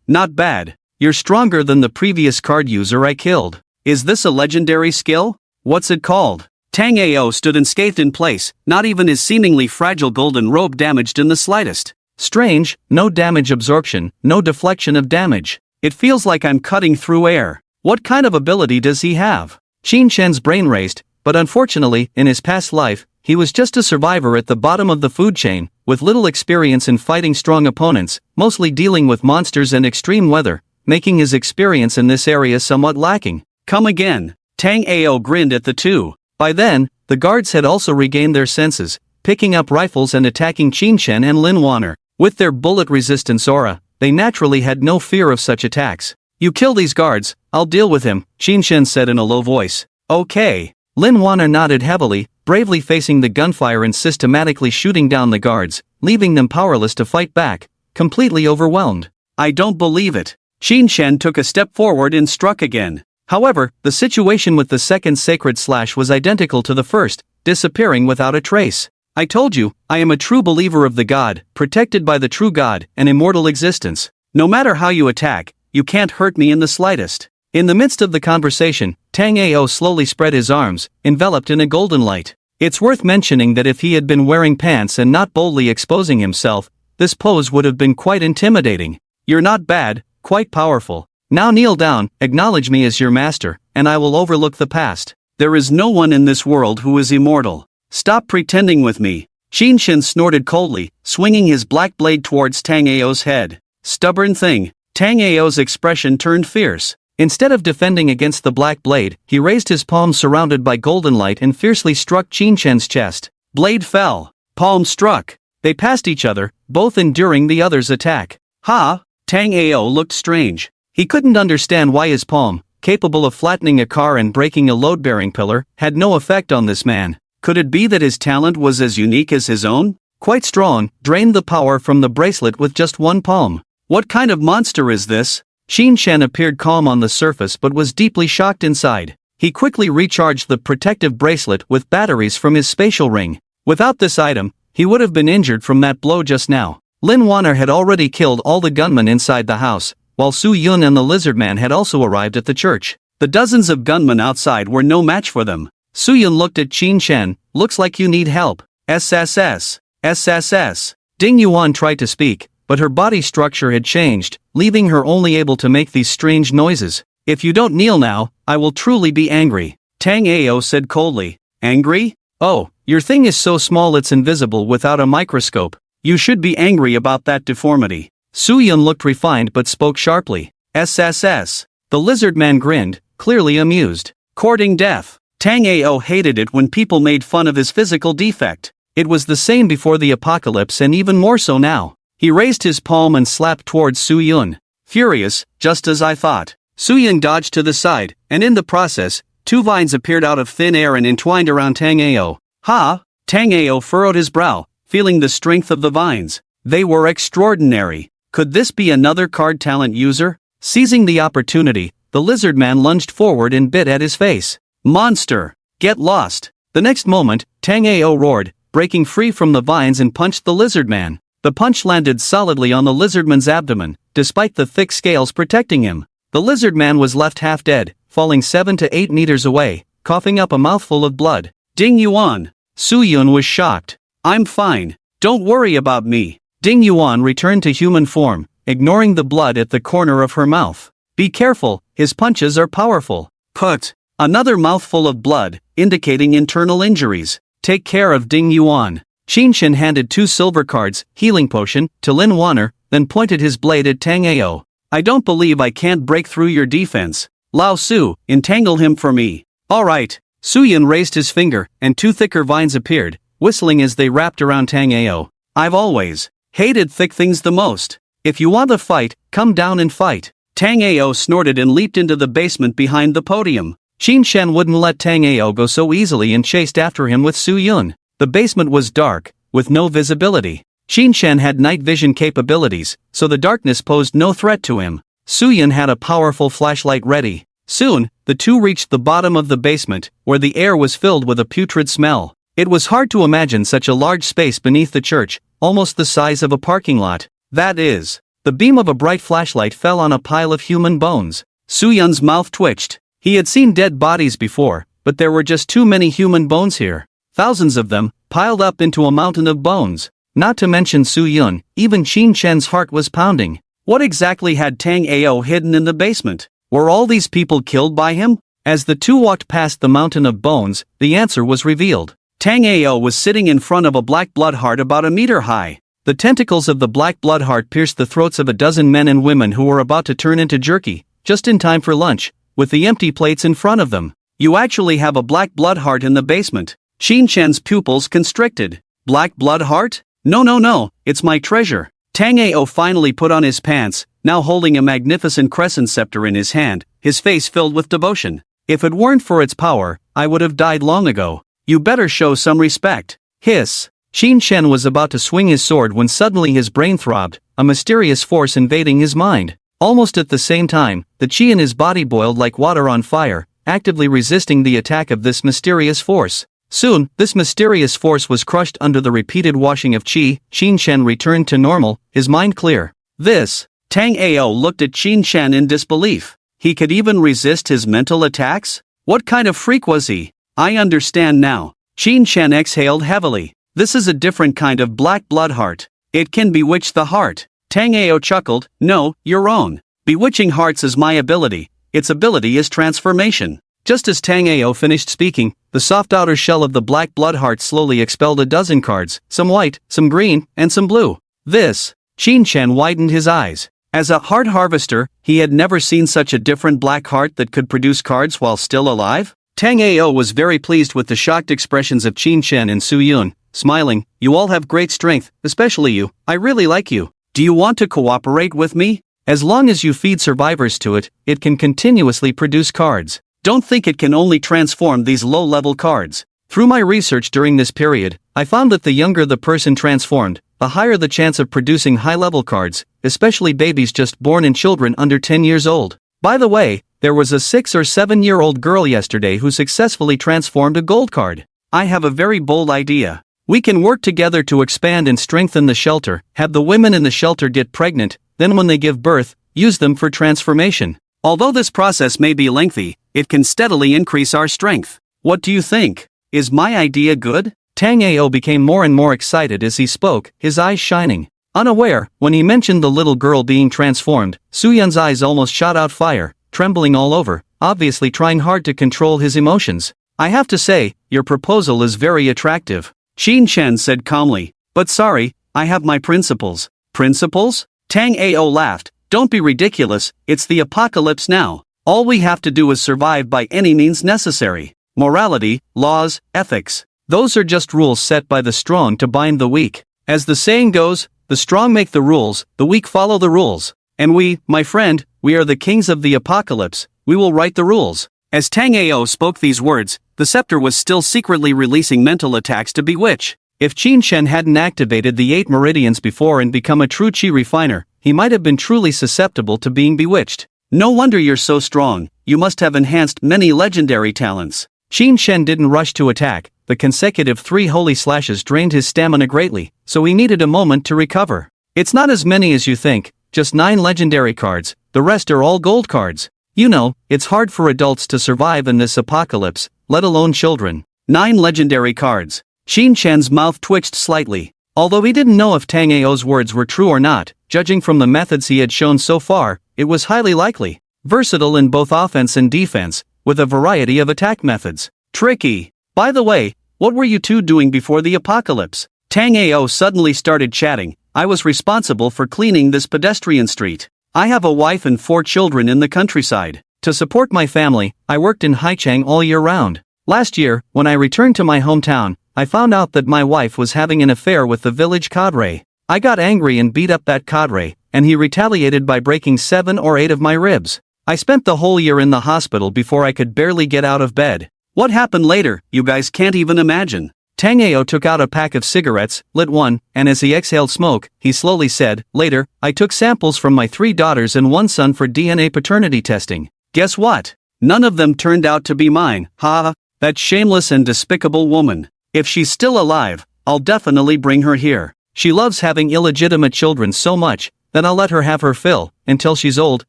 Not bad. You're stronger than the previous card user I killed. Is this a legendary skill? What's it called? Tang Ao stood unscathed in place, not even his seemingly fragile golden robe damaged in the slightest. Strange, no damage absorption, no deflection of damage. It feels like I'm cutting through air. What kind of ability does he have? Xin Shen's brain raced, but unfortunately, in his past life, he was just a survivor at the bottom of the food chain, with little experience in fighting strong opponents, mostly dealing with monsters and extreme weather, making his experience in this area somewhat lacking. Come again. Tang Ao grinned at the two. By then, the guards had also regained their senses, picking up rifles and attacking Xin Shen and Lin Waner. With their bullet-resistance aura, they naturally had no fear of such attacks. You kill these guards, I'll deal with him, Xin Shen said in a low voice. Okay. Lin Waner nodded heavily, bravely facing the gunfire and systematically shooting down the guards, leaving them powerless to fight back, completely overwhelmed. I don't believe it. Xin Shen took a step forward and struck again. However, the situation with the second sacred slash was identical to the first, disappearing without a trace. I told you, I am a true believer of the god, protected by the true god and immortal existence. No matter how you attack, you can't hurt me in the slightest. In the midst of the conversation, Tang Ao slowly spread his arms, enveloped in a golden light. It's worth mentioning that if he had been wearing pants and not boldly exposing himself, this pose would have been quite intimidating. You're not bad, quite powerful. Now kneel down, acknowledge me as your master, and I will overlook the past. There is no one in this world who is immortal. Stop pretending with me. Xin Shen snorted coldly, swinging his black blade towards Tang Ao's head. Stubborn thing. Tang Ao's expression turned fierce. Instead of defending against the black blade, he raised his palm surrounded by golden light and fiercely struck Xin Shen's chest. Blade fell. Palm struck. They passed each other, both enduring the other's attack. Ha! Tang Ao looked strange. He couldn't understand why his palm, capable of flattening a car and breaking a load-bearing pillar, had no effect on this man. Could it be that his talent was as unique as his own? Quite strong, drained the power from the bracelet with just one palm. What kind of monster is this? Xin Shen appeared calm on the surface but was deeply shocked inside. He quickly recharged the protective bracelet with batteries from his spatial ring. Without this item, he would have been injured from that blow just now. Lin Waner had already killed all the gunmen inside the house, while Su Yun and the lizard man had also arrived at the church. The dozens of gunmen outside were no match for them. Su Yun looked at Xin Shen. Looks like you need help. SSS. SSS. Ding Yuan tried to speak, but her body structure had changed, leaving her only able to make these strange noises. If you don't kneel now, I will truly be angry. Tang Ao said coldly. Angry? Oh, your thing is so small it's invisible without a microscope. You should be angry about that deformity. Su Yun looked refined but spoke sharply. SSS. The lizard man grinned, clearly amused. Courting death. Tang Ao hated it when people made fun of his physical defect. It was the same before the apocalypse and even more so now. He raised his palm and slapped towards Su Yun. Furious, just as I thought. Su Yun dodged to the side, and in the process, 2 vines appeared out of thin air and entwined around Tang Ao. Ha! Tang Ao furrowed his brow, feeling the strength of the vines. They were extraordinary. Could this be another card talent user? Seizing the opportunity, the lizard man lunged forward and bit at his face. Monster! Get lost! The next moment, Tang Ao roared, breaking free from the vines and punched the lizard man. The punch landed solidly on the lizardman's abdomen, despite the thick scales protecting him. The lizard man was left half dead, falling 7 to 8 meters away, coughing up a mouthful of blood. Ding Yuan! Su Yun was shocked. I'm fine. Don't worry about me. Ding Yuan returned to human form, ignoring the blood at the corner of her mouth. Be careful, his punches are powerful. Put. Another mouthful of blood, indicating internal injuries. Take care of Ding Yuan. Xin Shen handed 2 silver cards, healing potion, to Lin Waner, then pointed his blade at Tang Ao. I don't believe I can't break through your defense. Lao Su, entangle him for me. Alright. Suyun raised his finger, and two thicker vines appeared, whistling as they wrapped around Tang Ao. I've always hated thick things the most. If you want a fight, come down and fight. Tang Ao snorted and leaped into the basement behind the podium. Qin Shen wouldn't let Tang Ao go so easily and chased after him with Suyun. The basement was dark, with no visibility. Qin Shen had night vision capabilities, so the darkness posed no threat to him. Suyun had a powerful flashlight ready. Soon, the two reached the bottom of the basement, where the air was filled with a putrid smell. It was hard to imagine such a large space beneath the church, almost the size of a parking lot. That is, the beam of a bright flashlight fell on a pile of human bones. Suyun's mouth twitched. He had seen dead bodies before, but there were just too many human bones here. Thousands of them, piled up into a mountain of bones. Not to mention Suyun, even Qin Shen's heart was pounding. What exactly had Tang Ao hidden in the basement? Were all these people killed by him? As the two walked past the mountain of bones, the answer was revealed. Tang Ao was sitting in front of a black blood heart about a meter high. The tentacles of the black blood heart pierced the throats of a dozen men and women who were about to turn into jerky, just in time for lunch, with the empty plates in front of them. You actually have a black blood heart in the basement. Qin Shen's pupils constricted. Black blood heart? No, it's my treasure. Tang Ao finally put on his pants, now holding a magnificent crescent scepter in his hand, his face filled with devotion. If it weren't for its power, I would have died long ago. You better show some respect. Hiss. Qin Shen was about to swing his sword when suddenly his brain throbbed, a mysterious force invading his mind. Almost at the same time, the qi in his body boiled like water on fire, actively resisting the attack of this mysterious force. Soon, this mysterious force was crushed under the repeated washing of qi. Qin Shen returned to normal, his mind clear. This. Tang Ao looked at Qin Shen in disbelief. He could even resist his mental attacks? What kind of freak was he? I understand now. Qin Shen exhaled heavily. This is a different kind of black blood heart. It can bewitch the heart. Tang Ao chuckled. No, you're wrong. Bewitching hearts is my ability. Its ability is transformation. Just as Tang Ao finished speaking, the soft outer shell of the black blood heart slowly expelled a dozen cards, some white, some green, and some blue. This. Qin Shen widened his eyes. As a heart harvester, he had never seen such a different black heart that could produce cards while still alive. Tang Ao was very pleased with the shocked expressions of Qin Shen and Suyun, smiling. You all have great strength, especially you. I really like you. Do you want to cooperate with me? As long as you feed survivors to it, it can continuously produce cards. Don't think it can only transform these low-level cards. Through my research during this period, I found that the younger the person transformed, the higher the chance of producing high-level cards, especially babies just born and children under 10 years old. By the way, there was a 6 or 7-year-old girl yesterday who successfully transformed a gold card. I have a very bold idea. We can work together to expand and strengthen the shelter, have the women in the shelter get pregnant, then when they give birth, use them for transformation. Although this process may be lengthy, it can steadily increase our strength. What do you think? Is my idea good? Tang Ao became more and more excited as he spoke, his eyes shining. Unaware, when he mentioned the little girl being transformed, Suyun's eyes almost shot out fire, trembling all over, obviously trying hard to control his emotions. I have to say, your proposal is very attractive. Qin Shen said calmly. But sorry, I have my principles. Principles? Tang Ao laughed. Don't be ridiculous, it's the apocalypse now. All we have to do is survive by any means necessary. Morality, laws, ethics. Those are just rules set by the strong to bind the weak. As the saying goes, the strong make the rules, the weak follow the rules. And we, my friend, we are the kings of the apocalypse, we will write the rules. As Tang Ao spoke these words, the scepter was still secretly releasing mental attacks to bewitch. If Qin Shen hadn't activated the 8 meridians before and become a true qi refiner, he might have been truly susceptible to being bewitched. No wonder you're so strong, you must have enhanced many legendary talents. Qin Shen didn't rush to attack, the consecutive 3 holy slashes drained his stamina greatly, so he needed a moment to recover. It's not as many as you think, just 9 legendary cards, the rest are all gold cards. You know, it's hard for adults to survive in this apocalypse, let alone children. 9 legendary cards. Qin Shen's mouth twitched slightly. Although he didn't know if Tang Ao's words were true or not, judging from the methods he had shown so far, it was highly likely. Versatile in both offense and defense, with a variety of attack methods. Tricky. By the way, what were you two doing before the apocalypse? Tang Ao suddenly started chatting. I was responsible for cleaning this pedestrian street. I have a wife and 4 children in the countryside. To support my family, I worked in Haichang all year round. Last year, when I returned to my hometown, I found out that my wife was having an affair with the village cadre. I got angry and beat up that cadre, and he retaliated by breaking 7 or 8 of my ribs. I spent the whole year in the hospital before I could barely get out of bed. What happened later, you guys can't even imagine. Tangeo took out a pack of cigarettes, lit one, and as he exhaled smoke, he slowly said, "Later, I took samples from my 3 daughters and 1 son for DNA paternity testing. Guess what? None of them turned out to be mine, ha. That shameless and despicable woman. If she's still alive, I'll definitely bring her here. She loves having illegitimate children so much, that I'll let her have her fill, until she's old,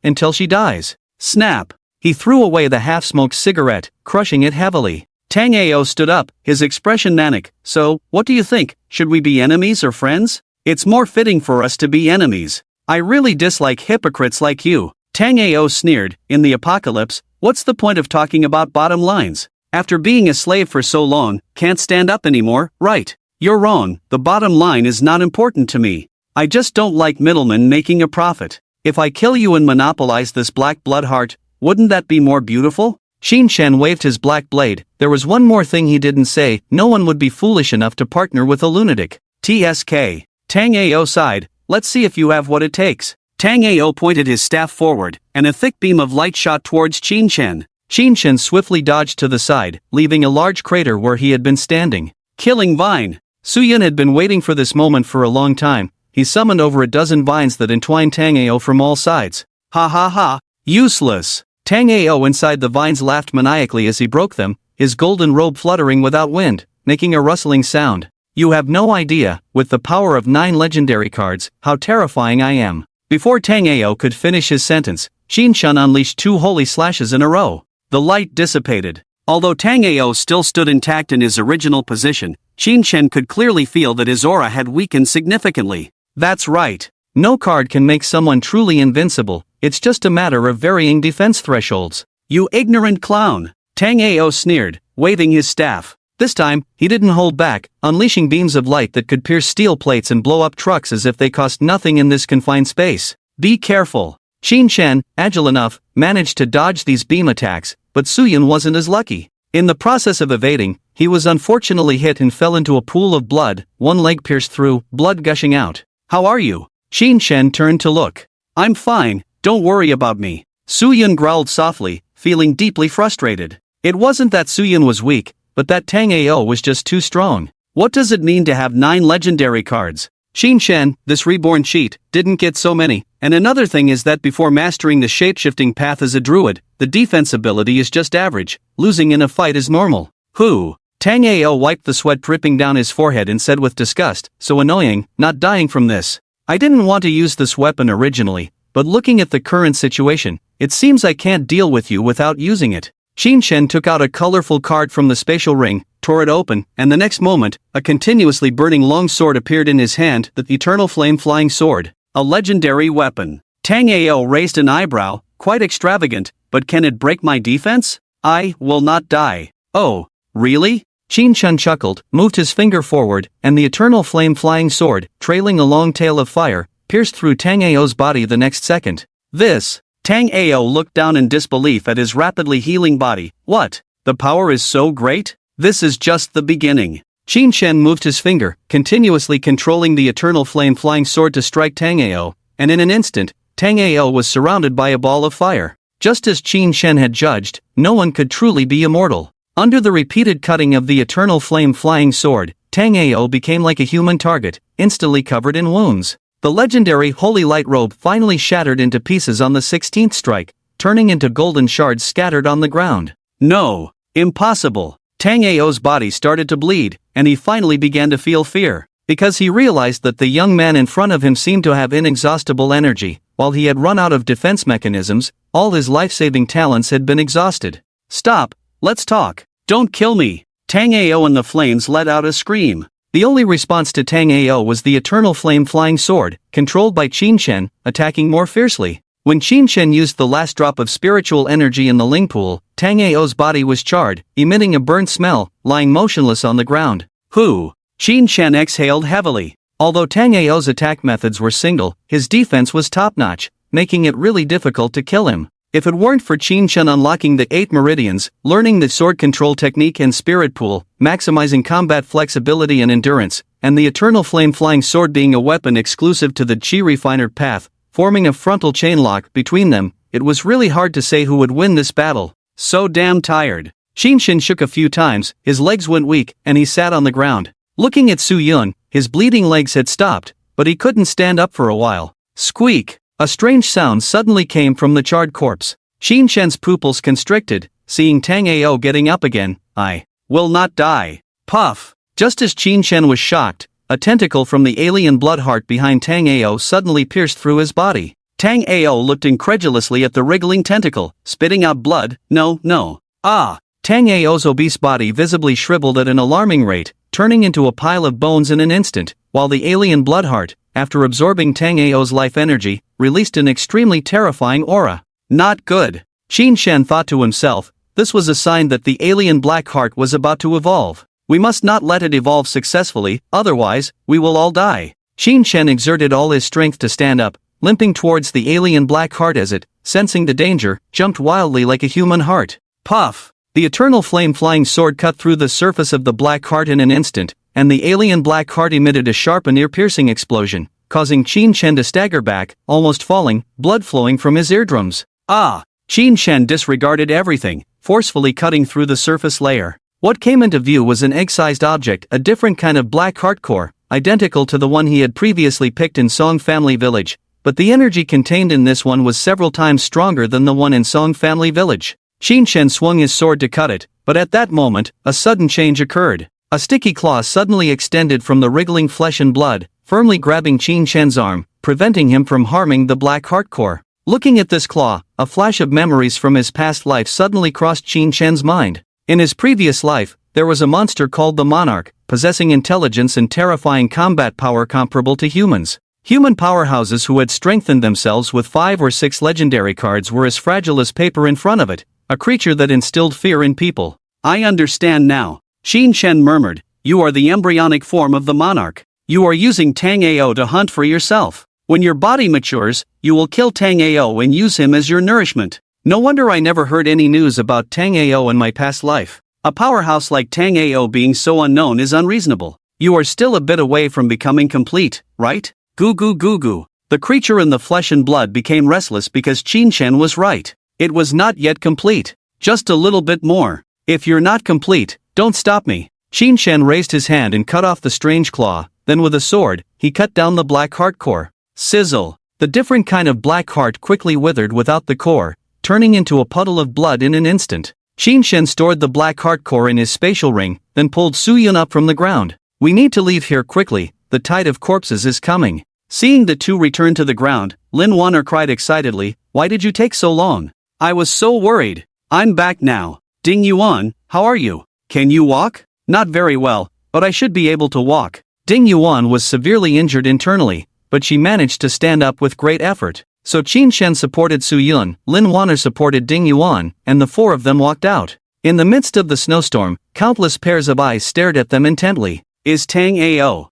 until she dies." Snap! He threw away the half-smoked cigarette, crushing it heavily. Tangeo stood up, his expression manic. "So, what do you think, should we be enemies or friends? It's more fitting for us to be enemies. I really dislike hypocrites like you." Tangeo sneered, "In the apocalypse, what's the point of talking about bottom lines? After being a slave for so long, can't stand up anymore, right? You're wrong, the bottom line is not important to me. I just don't like middlemen making a profit. If I kill you and monopolize this black blood heart, wouldn't that be more beautiful?" Shin Shen waved his black blade. There was one more thing he didn't say: no one would be foolish enough to partner with a lunatic. TSK. Tang Ao sighed, "Let's see if you have what it takes." Tang Ao pointed his staff forward, and a thick beam of light shot towards Qin Shen. Qin Shen swiftly dodged to the side, leaving a large crater where he had been standing. Killing vine. Suyun had been waiting for this moment for a long time. He summoned over a dozen vines that entwined Tang Ao from all sides. "Ha ha ha, useless." Tang Ao inside the vines laughed maniacally as he broke them, his golden robe fluttering without wind, making a rustling sound. "You have no idea, with the power of 9 legendary cards, how terrifying I am." Before Tang Ao could finish his sentence, Qin Shen unleashed 2 holy slashes in a row. The light dissipated. Although Tang Ao still stood intact in his original position, Qin Shen could clearly feel that his aura had weakened significantly. That's right. No card can make someone truly invincible, it's just a matter of varying defense thresholds. "You ignorant clown!" Tang Ao sneered, waving his staff. This time, he didn't hold back, unleashing beams of light that could pierce steel plates and blow up trucks as if they cost nothing in this confined space. "Be careful." Qin Shen, agile enough, managed to dodge these beam attacks, but Suyun wasn't as lucky. In the process of evading, he was unfortunately hit and fell into a pool of blood, one leg pierced through, blood gushing out. "How are you?" Qin Shen turned to look. "I'm fine, don't worry about me." Suyun growled softly, feeling deeply frustrated. It wasn't that Suyun was weak, but that Tang Ao was just too strong. What does it mean to have 9 legendary cards? Qin Shen, this reborn cheat, didn't get so many, and another thing is that before mastering the shapeshifting path as a druid, the defense ability is just average, losing in a fight is normal. "Who?" Tang Ao wiped the sweat dripping down his forehead and said with disgust, "So annoying, not dying from this. I didn't want to use this weapon originally, but looking at the current situation, it seems I can't deal with you without using it." Qin Shen took out a colorful card from the spatial ring, tore it open, and the next moment, a continuously burning long sword appeared in his hand, the eternal flame flying sword. A legendary weapon. Tang Ao raised an eyebrow, quite extravagant, but can it break my defense? "I will not die." "Oh, really?" Qin Shen chuckled, moved his finger forward, and the eternal flame flying sword, trailing a long tail of fire, pierced through Tang Ao's body the next second. "This." Tang Ao looked down in disbelief at his rapidly healing body. "What? The power is so great? This is just the beginning." Qin Shen moved his finger, continuously controlling the eternal flame flying sword to strike Tang Ao, and in an instant, Tang Ao was surrounded by a ball of fire. Just as Qin Shen had judged, no one could truly be immortal. Under the repeated cutting of the eternal flame flying sword, Tang Ao became like a human target, instantly covered in wounds. The legendary holy light robe finally shattered into pieces on the 16th strike, turning into golden shards scattered on the ground. "No, impossible." Tang Ao's body started to bleed, and he finally began to feel fear, because he realized that the young man in front of him seemed to have inexhaustible energy. While he had run out of defense mechanisms, all his life-saving talents had been exhausted. "Stop, let's talk. Don't kill me." Tang Ao and the flames let out a scream. The only response to Tang Ao was the eternal flame flying sword, controlled by Qin Shen, attacking more fiercely. When Qin Shen used the last drop of spiritual energy in the Ling pool, Tang Ao's body was charred, emitting a burnt smell, lying motionless on the ground. "Who?" Qin Shen exhaled heavily. Although Tang Ao's attack methods were single, his defense was top-notch, making it really difficult to kill him. If it weren't for Qin Shen unlocking the 8 meridians, learning the sword control technique and spirit pool, maximizing combat flexibility and endurance, and the eternal flame-flying sword being a weapon exclusive to the Qi Refiner path, forming a frontal chain lock between them, it was really hard to say who would win this battle. So damn tired. Qin Shen shook a few times, his legs went weak, and he sat on the ground. Looking at Su Yun, his bleeding legs had stopped, but he couldn't stand up for a while. Squeak! A strange sound suddenly came from the charred corpse. Qin Shen's pupils constricted, seeing Tang Ao getting up again. I will not die. Puff! Just as Qin Shen was shocked, a tentacle from the alien blood heart behind Tang Ao suddenly pierced through his body. Tang Ao looked incredulously at the wriggling tentacle, spitting out blood. No. Ah! Tang Ao's obese body visibly shriveled at an alarming rate, turning into a pile of bones in an instant, while the alien blood heart, after absorbing Tang Ao's life energy, released an extremely terrifying aura. Not good. Qin Shen thought to himself, this was a sign that the alien black heart was about to evolve. We must not let it evolve successfully, otherwise, we will all die. Qin Shen exerted all his strength to stand up, limping towards the alien black heart as it, sensing the danger, jumped wildly like a human heart. Puff! The eternal flame-flying sword cut through the surface of the black heart in an instant, and the alien black heart emitted a sharp and ear-piercing explosion, causing Qin Shen to stagger back, almost falling, blood flowing from his eardrums. Ah! Qin Shen disregarded everything, forcefully cutting through the surface layer. What came into view was an egg-sized object, a different kind of black heart core, identical to the one he had previously picked in Song Family Village, but the energy contained in this one was several times stronger than the one in Song Family Village. Qin Shen swung his sword to cut it, but at that moment, a sudden change occurred. A sticky claw suddenly extended from the wriggling flesh and blood, firmly grabbing Qin Shen's arm, preventing him from harming the black heart core. Looking at this claw, a flash of memories from his past life suddenly crossed Qin Shen's mind. In his previous life, there was a monster called the Monarch, possessing intelligence and terrifying combat power comparable to humans. Human powerhouses who had strengthened themselves with 5 or 6 legendary cards were as fragile as paper in front of it, a creature that instilled fear in people. I understand now. Qin Shen murmured, you are the embryonic form of the Monarch. You are using Tang Ao to hunt for yourself. When your body matures, you will kill Tang Ao and use him as your nourishment. No wonder I never heard any news about Tang Ao in my past life. A powerhouse like Tang Ao being so unknown is unreasonable. You are still a bit away from becoming complete, right? Goo goo goo goo. The creature in the flesh and blood became restless because Qin Shen was right. It was not yet complete. Just a little bit more. If you're not complete, don't stop me. Qin Shen raised his hand and cut off the strange claw, then with a sword, he cut down the black heart core. Sizzle. The different kind of black heart quickly withered without the core, turning into a puddle of blood in an instant. Qin Shen stored the black heart core in his spatial ring, then pulled Su Yun up from the ground. We need to leave here quickly, the tide of corpses is coming. Seeing the two return to the ground, Lin Waner cried excitedly, why did you take so long? I was so worried. I'm back now. Ding Yuan, how are you? Can you walk? Not very well, but I should be able to walk. Ding Yuan was severely injured internally, but she managed to stand up with great effort. So Qin Shen supported Su Yun, Lin Waner supported Ding Yuan, and the 4 of them walked out. In the midst of the snowstorm, countless pairs of eyes stared at them intently. Is Tang Ao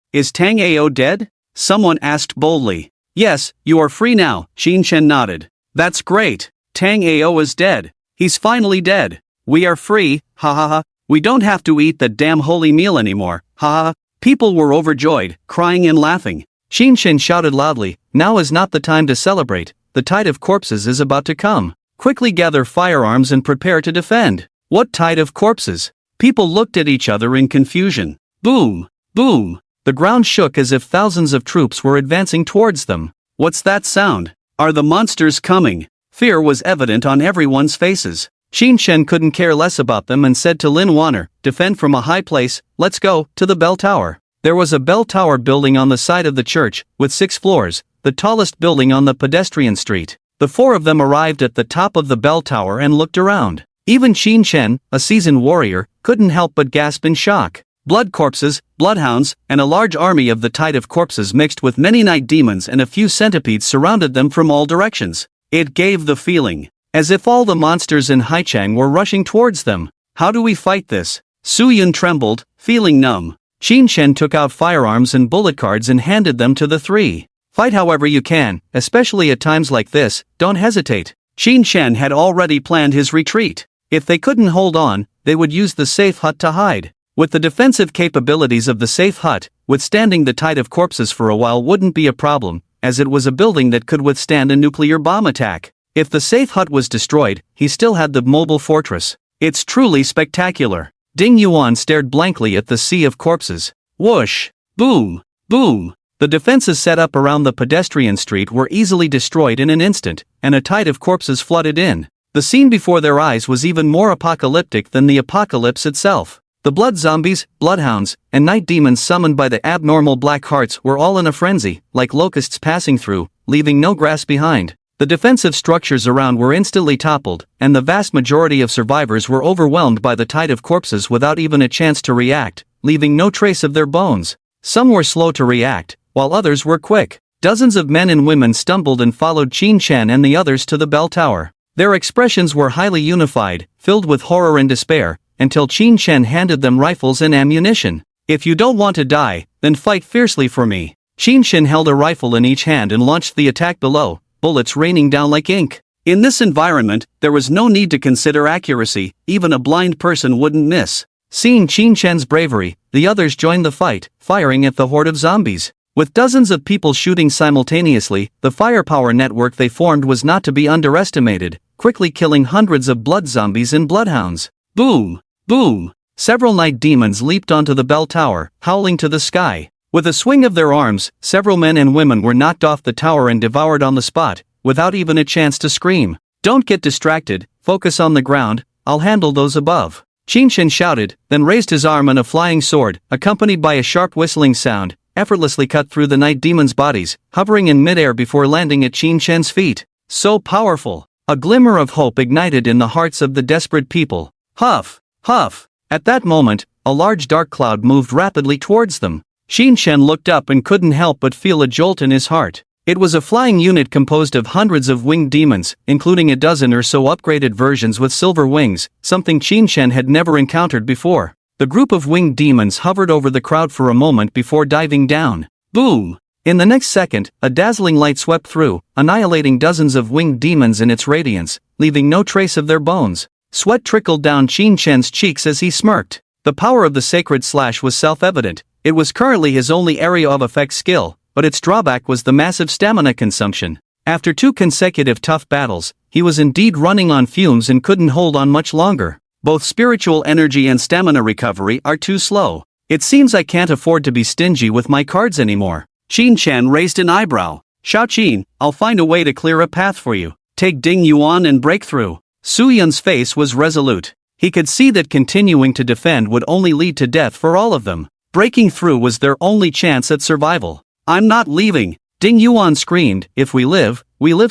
dead? Someone asked boldly. Yes, you are free now, Qin Shen nodded. That's great. Tang Ao is dead. He's finally dead. We are free, ha ha ha. We don't have to eat that damn holy meal anymore, ha ha ha. People were overjoyed, crying and laughing. Qin Shen shouted loudly, now is not the time to celebrate, the tide of corpses is about to come. Quickly gather firearms and prepare to defend. What tide of corpses? People looked at each other in confusion. Boom! Boom! The ground shook as if thousands of troops were advancing towards them. What's that sound? Are the monsters coming? Fear was evident on everyone's faces. Qin Shen couldn't care less about them and said to Lin Waner, defend from a high place, let's go, to the bell tower. There was a bell tower building on the side of the church, with 6 floors, the tallest building on the pedestrian street. The 4 of them arrived at the top of the bell tower and looked around. Even Qin Shen, a seasoned warrior, couldn't help but gasp in shock. Blood corpses, bloodhounds, and a large army of the tide of corpses mixed with many night demons and a few centipedes surrounded them from all directions. It gave the feeling as if all the monsters in Haichang were rushing towards them. How do we fight this? Su Yun trembled, feeling numb. Qin Shen took out firearms and bullet cards and handed them to the 3. Fight however you can, especially at times like this, don't hesitate. Qin Shan had already planned his retreat. If they couldn't hold on, they would use the safe hut to hide. With the defensive capabilities of the safe hut, withstanding the tide of corpses for a while wouldn't be a problem, as it was a building that could withstand a nuclear bomb attack. If the safe hut was destroyed, he still had the mobile fortress. It's truly spectacular. Ding Yuan stared blankly at the sea of corpses. Whoosh! Boom! Boom! The defenses set up around the pedestrian street were easily destroyed in an instant, and a tide of corpses flooded in. The scene before their eyes was even more apocalyptic than the apocalypse itself. The blood zombies, bloodhounds, and night demons summoned by the abnormal black hearts were all in a frenzy, like locusts passing through, leaving no grass behind. The defensive structures around were instantly toppled, and the vast majority of survivors were overwhelmed by the tide of corpses without even a chance to react, leaving no trace of their bones. Some were slow to react, while others were quick. Dozens of men and women stumbled and followed Qin Shan and the others to the bell tower. Their expressions were highly unified, filled with horror and despair, until Qin Shan handed them rifles and ammunition. If you don't want to die, then fight fiercely for me. Qin Shan held a rifle in each hand and launched the attack below, bullets raining down like ink. In this environment, there was no need to consider accuracy, even a blind person wouldn't miss. Seeing Qin Shan's bravery, the others joined the fight, firing at the horde of zombies. With dozens of people shooting simultaneously, the firepower network they formed was not to be underestimated, quickly killing hundreds of blood zombies and bloodhounds. Boom! Boom! Several night demons leaped onto the bell tower, howling to the sky. With a swing of their arms, several men and women were knocked off the tower and devoured on the spot, without even a chance to scream. Don't get distracted, focus on the ground, I'll handle those above. Qin Shan shouted, then raised his arm and a flying sword, accompanied by a sharp whistling sound, effortlessly cut through the night demons' bodies, hovering in midair before landing at Qin Shan's feet. So powerful! A glimmer of hope ignited in the hearts of the desperate people. Huff! Huff! At that moment, a large dark cloud moved rapidly towards them. Qin Shan looked up and couldn't help but feel a jolt in his heart. It was a flying unit composed of hundreds of winged demons, including a dozen or so upgraded versions with silver wings, something Qin Shan had never encountered before. The group of winged demons hovered over the crowd for a moment before diving down. Boom! In the next second, a dazzling light swept through, annihilating dozens of winged demons in its radiance, leaving no trace of their bones. Sweat trickled down Qin Shan's cheeks as he smirked. The power of the sacred slash was self-evident. It was currently his only area of effect skill, but its drawback was the massive stamina consumption. After 2 consecutive tough battles, he was indeed running on fumes and couldn't hold on much longer. Both spiritual energy and stamina recovery are too slow. It seems I can't afford to be stingy with my cards anymore. Qin Shan raised an eyebrow. Shao Qin, I'll find a way to clear a path for you. Take Ding Yuan and break through. Su Yun's face was resolute. He could see that continuing to defend would only lead to death for all of them. Breaking through was their only chance at survival. I'm not leaving, Ding Yuan screamed. If we live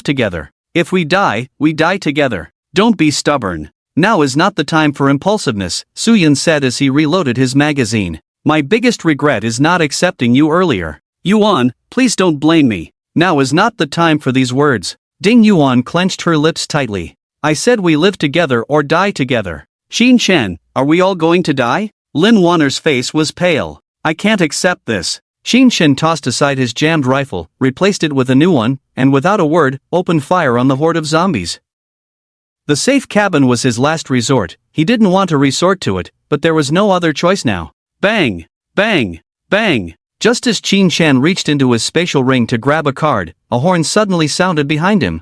together. If we die together. Don't be stubborn. Now is not the time for impulsiveness, Su Yun said as he reloaded his magazine. My biggest regret is not accepting you earlier. Yuan, please don't blame me. Now is not the time for these words. Ding Yuan clenched her lips tightly. I said we live together or die together. Qin Shan, are we all going to die? Lin Waner's face was pale. I can't accept this. Qin Shan tossed aside his jammed rifle, replaced it with a new one, and without a word, opened fire on the horde of zombies. The safe cabin was his last resort. He didn't want to resort to it, but there was no other choice now. Bang! Bang! Bang! Just as Qin Shan reached into his spatial ring to grab a card, a horn suddenly sounded behind him.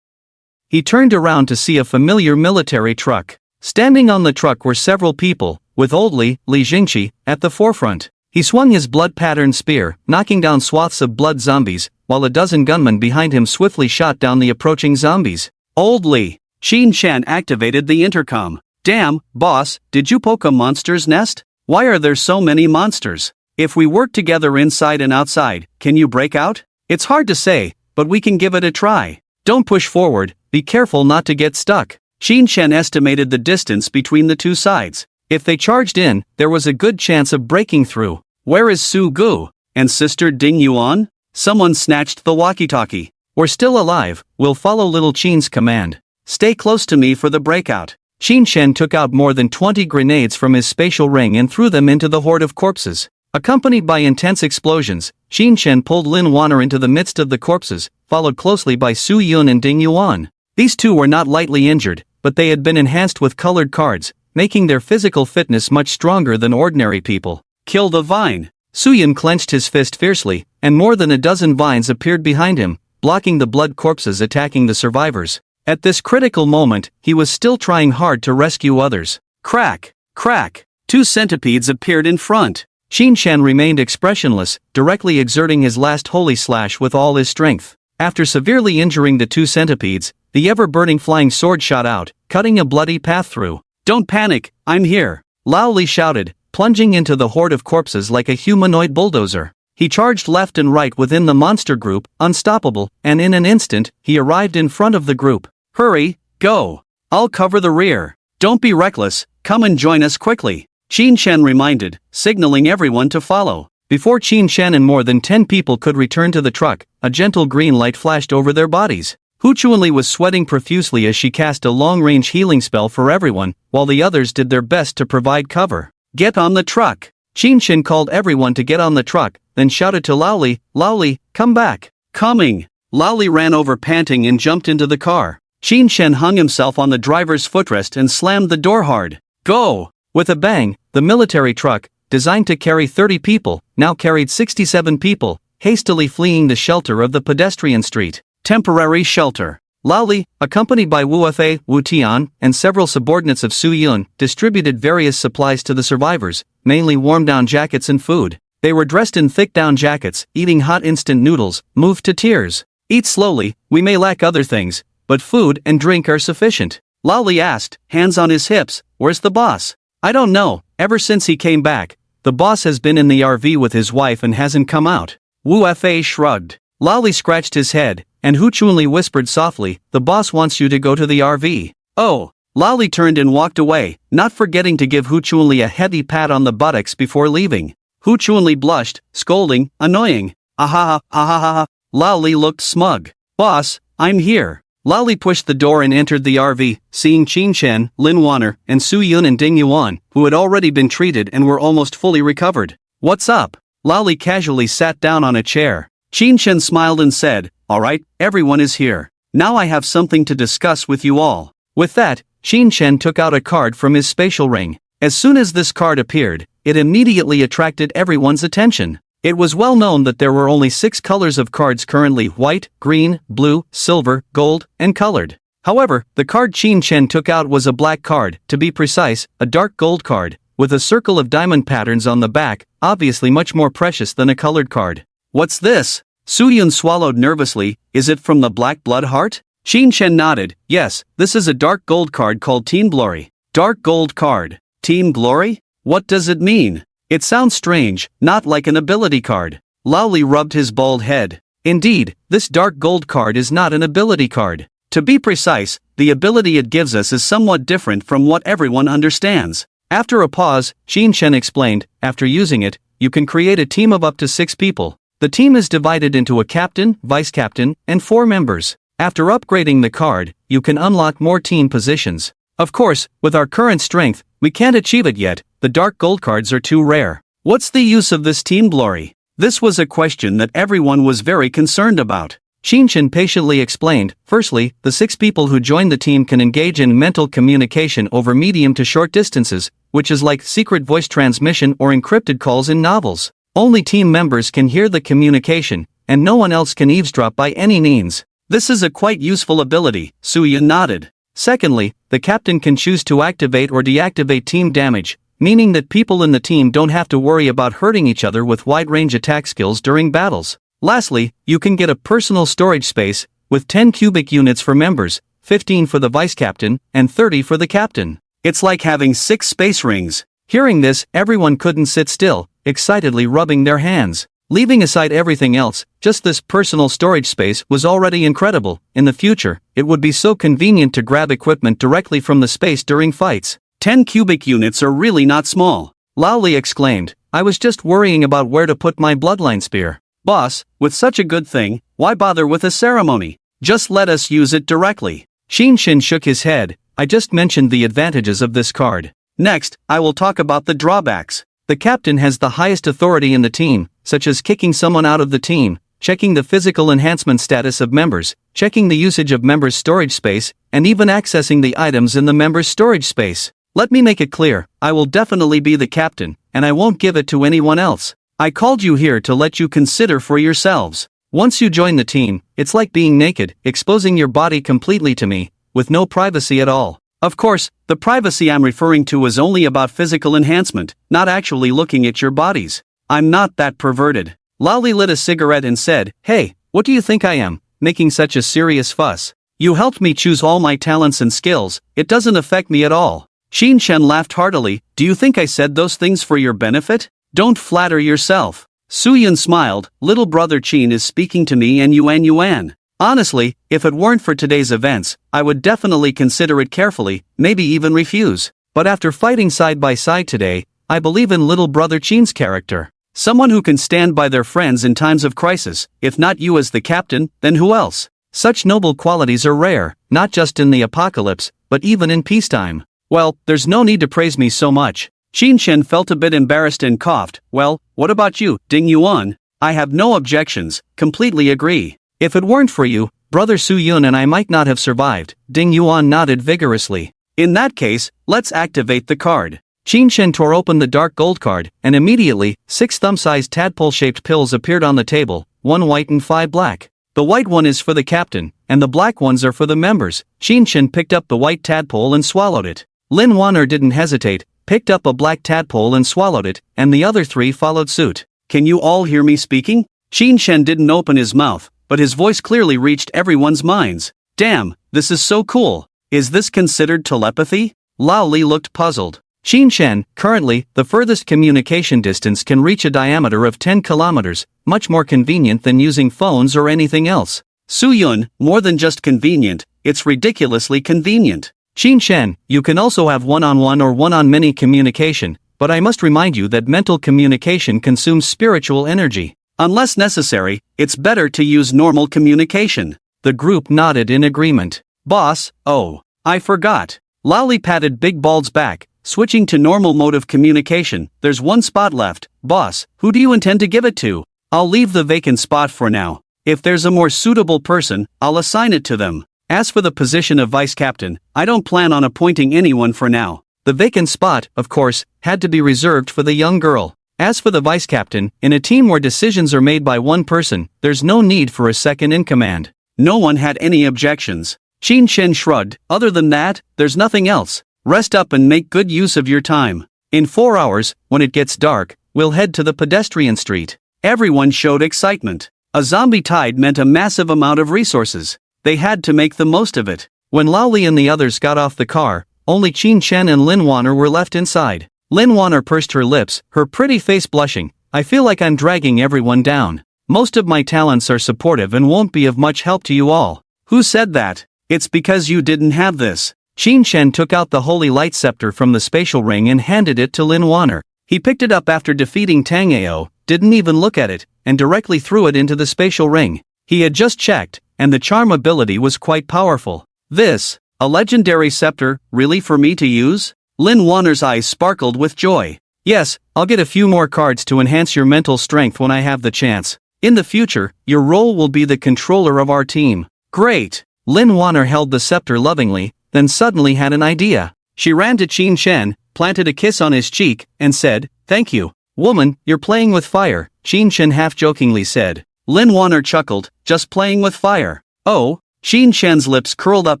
He turned around to see a familiar military truck. Standing on the truck were several people, with old Li Jingqi, at the forefront. He swung his blood-patterned spear, knocking down swaths of blood zombies, while a dozen gunmen behind him swiftly shot down the approaching zombies. Old Li! Qin Shan activated the intercom. Damn, boss, did you poke a monster's nest? Why are there so many monsters? If we work together inside and outside, can you break out? It's hard to say, but we can give it a try. Don't push forward, be careful not to get stuck. Qin Shan estimated the distance between the two sides. If they charged in, there was a good chance of breaking through. Where is Su Gu? And Sister Ding Yuan? Someone snatched the walkie-talkie. We're still alive, we'll follow little Qin's command. Stay close to me for the breakout. Qin Shan took out more than 20 grenades from his spatial ring and threw them into the horde of corpses. Accompanied by intense explosions, Qin Shan pulled Lin Waner into the midst of the corpses, followed closely by Su Yun and Ding Yuan. These two were not lightly injured, but they had been enhanced with colored cards, making their physical fitness much stronger than ordinary people. Kill the vine. Soo-yun clenched his fist fiercely, and more than a dozen vines appeared behind him, blocking the blood corpses attacking the survivors. At this critical moment, he was still trying hard to rescue others. Crack! Crack! 2 centipedes appeared in front. Shin-chan remained expressionless, directly exerting his last holy slash with all his strength. After severely injuring the 2 centipedes, the ever-burning flying sword shot out, cutting a bloody path through. Don't panic, I'm here, Lao Li shouted, plunging into the horde of corpses like a humanoid bulldozer. He charged left and right within the monster group, unstoppable, and in an instant, he arrived in front of the group. Hurry, go! I'll cover the rear. Don't be reckless, come and join us quickly, Shin-chan reminded, signaling everyone to follow. Before Shin-chan and more than 10 people could return to the truck, a gentle green light flashed over their bodies. Hu Chuanli was sweating profusely as she cast a long-range healing spell for everyone, while the others did their best to provide cover. Get on the truck! Shin-chan called everyone to get on the truck, then shouted to Lao Li, come back. Coming! Lao Li ran over panting and jumped into the car. Shin-chan hung himself on the driver's footrest and slammed the door hard. Go! With a bang, the military truck, designed to carry 30 people, now carried 67 people, hastily fleeing the shelter of the pedestrian street. Temporary shelter. Lao Li, accompanied by Wu Fei, Wu Tian, and several subordinates of Su Yun, distributed various supplies to the survivors, mainly warm-down jackets and food. They were dressed in thick down jackets, eating hot instant noodles, moved to tears. Eat slowly, we may lack other things, but food and drink are sufficient. Lao Li asked, hands on his hips, where's the boss? I don't know, ever since he came back. The boss has been in the RV with his wife and hasn't come out. Wu Fei shrugged. Lao Li scratched his head, and Hu Chunli whispered softly, the boss wants you to go to the RV. Oh. Lao Li turned and walked away, not forgetting to give Hu Chunli a heavy pat on the buttocks before leaving. Hu Chunli blushed, scolding, annoying. Ahaha, ahaha. Lao Li looked smug. Boss, I'm here. Lao Li pushed the door and entered the RV, seeing Shin-chan, Lin Waner, and Su Yun and Ding Yuan, who had already been treated and were almost fully recovered. What's up? Lao Li casually sat down on a chair. Shin-chan smiled and said, alright, everyone is here. Now I have something to discuss with you all. With that, Shin-chan took out a card from his spatial ring. As soon as this card appeared, it immediately attracted everyone's attention. It was well known that there were only 6 colors of cards currently: white, green, blue, silver, gold, and colored. However, the card Shin-chan took out was a black card, to be precise, a dark gold card, with a circle of diamond patterns on the back, obviously much more precious than a colored card. What's this? Su-yun swallowed nervously. Is it from the Black Blood Heart? Shin-chan nodded. Yes, this is a dark gold card called Team Glory. Dark gold card. Team Glory? What does it mean? It sounds strange, not like an ability card. Lao Li rubbed his bald head. Indeed, this dark gold card is not an ability card. To be precise, the ability it gives us is somewhat different from what everyone understands. After a pause, Shin-chan explained, after using it, you can create a team of up to 6 people. The team is divided into a captain, vice-captain, and 4 members. After upgrading the card, you can unlock more team positions. Of course, with our current strength, we can't achieve it yet. The dark gold cards are too rare. What's the use of this Team Glory? This was a question that everyone was very concerned about. Shin-chan patiently explained, firstly, the 6 people who join the team can engage in mental communication over medium to short distances, which is like secret voice transmission or encrypted calls in novels. Only team members can hear the communication, and no one else can eavesdrop by any means. This is a quite useful ability, Su-yun nodded. Secondly, the captain can choose to activate or deactivate team damage, meaning that people in the team don't have to worry about hurting each other with wide-range attack skills during battles. Lastly, you can get a personal storage space, with 10 cubic units for members, 15 for the vice-captain, and 30 for the captain. It's like having 6 space rings. Hearing this, everyone couldn't sit still, excitedly rubbing their hands. Leaving aside everything else, just this personal storage space was already incredible. In the future, it would be so convenient to grab equipment directly from the space during fights. 10 cubic units are really not small. Lao Li exclaimed, I was just worrying about where to put my bloodline spear. Boss, with such a good thing, why bother with a ceremony? Just let us use it directly. Shin-chan shook his head. I just mentioned the advantages of this card. Next, I will talk about the drawbacks. The captain has the highest authority in the team, such as kicking someone out of the team, checking the physical enhancement status of members, checking the usage of members' storage space, and even accessing the items in the members' storage space. Let me make it clear, I will definitely be the captain, and I won't give it to anyone else. I called you here to let you consider for yourselves. Once you join the team, it's like being naked, exposing your body completely to me, with no privacy at all. Of course, the privacy I'm referring to is only about physical enhancement, not actually looking at your bodies. I'm not that perverted. Lowly lit a cigarette and said, "Hey, what do you think I am, making such a serious fuss? You helped me choose all my talents and skills, it doesn't affect me at all." Shin Chen laughed heartily. "Do you think I said those things for your benefit? Don't flatter yourself." Su Yun smiled. "Little brother Chin is speaking to me and Yuan. Honestly, if it weren't for today's events, I would definitely consider it carefully, maybe even refuse. But after fighting side by side today, I believe in little brother Chin's character. Someone who can stand by their friends in times of crisis. If not you as the captain, then who else? Such noble qualities are rare, not just in the apocalypse, but even in peacetime. Well, there's no need to praise me so much." Shin Chen felt a bit embarrassed and coughed. "Well, what about you, Ding Yuan? I have no objections, completely agree. If it weren't for you, brother Su Yun and I might not have survived." Ding Yuan nodded vigorously. "In that case, let's activate the card." Shin Chen tore open the dark gold card, and immediately, 6 thumb-sized tadpole-shaped pills appeared on the table, 1 white and 5 black. "The white one is for the captain, and the black ones are for the members." Shin Chen picked up the white tadpole and swallowed it. Lin Waner didn't hesitate, picked up a black tadpole and swallowed it, and the other 3 followed suit. "Can you all hear me speaking?" Shin Chen didn't open his mouth, but his voice clearly reached everyone's minds. "Damn, this is so cool. Is this considered telepathy?" Lao Li looked puzzled. Shin Chen, currently, the furthest communication distance can reach a diameter of 10 kilometers, much more convenient than using phones or anything else. Su Yun, more than just convenient, it's ridiculously convenient. Shin Chen, you can also have one-on-one or one-on-many communication, but I must remind you that mental communication consumes spiritual energy. Unless necessary, it's better to use normal communication. The group nodded in agreement. "Boss, oh, I forgot." Lowly patted Big Bald's back, switching to normal mode of communication. "There's 1 spot left, boss, who do you intend to give it to?" "I'll leave the vacant spot for now. If there's a more suitable person, I'll assign it to them. As for the position of vice captain, I don't plan on appointing anyone for now." The vacant spot, of course, had to be reserved for the young girl. As for the vice captain, in a team where decisions are made by one person, there's no need for a second in command. No one had any objections. Shin Chen shrugged. "Other than that, there's nothing else. Rest up and make good use of your time. In 4 hours, when it gets dark, we'll head to the pedestrian street." Everyone showed excitement. A zombie tide meant a massive amount of resources. They had to make the most of it. When Laoli and the others got off the car, only Shin Chen and Lin Waner were left inside. Lin Waner pursed her lips, her pretty face blushing. "I feel like I'm dragging everyone down. Most of my talents are supportive and won't be of much help to you all." "Who said that? It's because you didn't have this." Shin Chen took out the holy light scepter from the spatial ring and handed it to Lin Waner. He picked it up after defeating Tang Ao, didn't even look at it, and directly threw it into the spatial ring. He had just checked, and the charm ability was quite powerful. "This, a legendary scepter, really for me to use?" Lin Waner's eyes sparkled with joy. "Yes, I'll get a few more cards to enhance your mental strength when I have the chance. In the future, your role will be the controller of our team." "Great!" Lin Waner held the scepter lovingly, then suddenly had an idea. She ran to Shin Chen, planted a kiss on his cheek, and said, "Thank you." "Woman, you're playing with fire," Shin Chen half-jokingly said. Lin Waner chuckled, "Just playing with fire." "Oh?" Shin Chen's lips curled up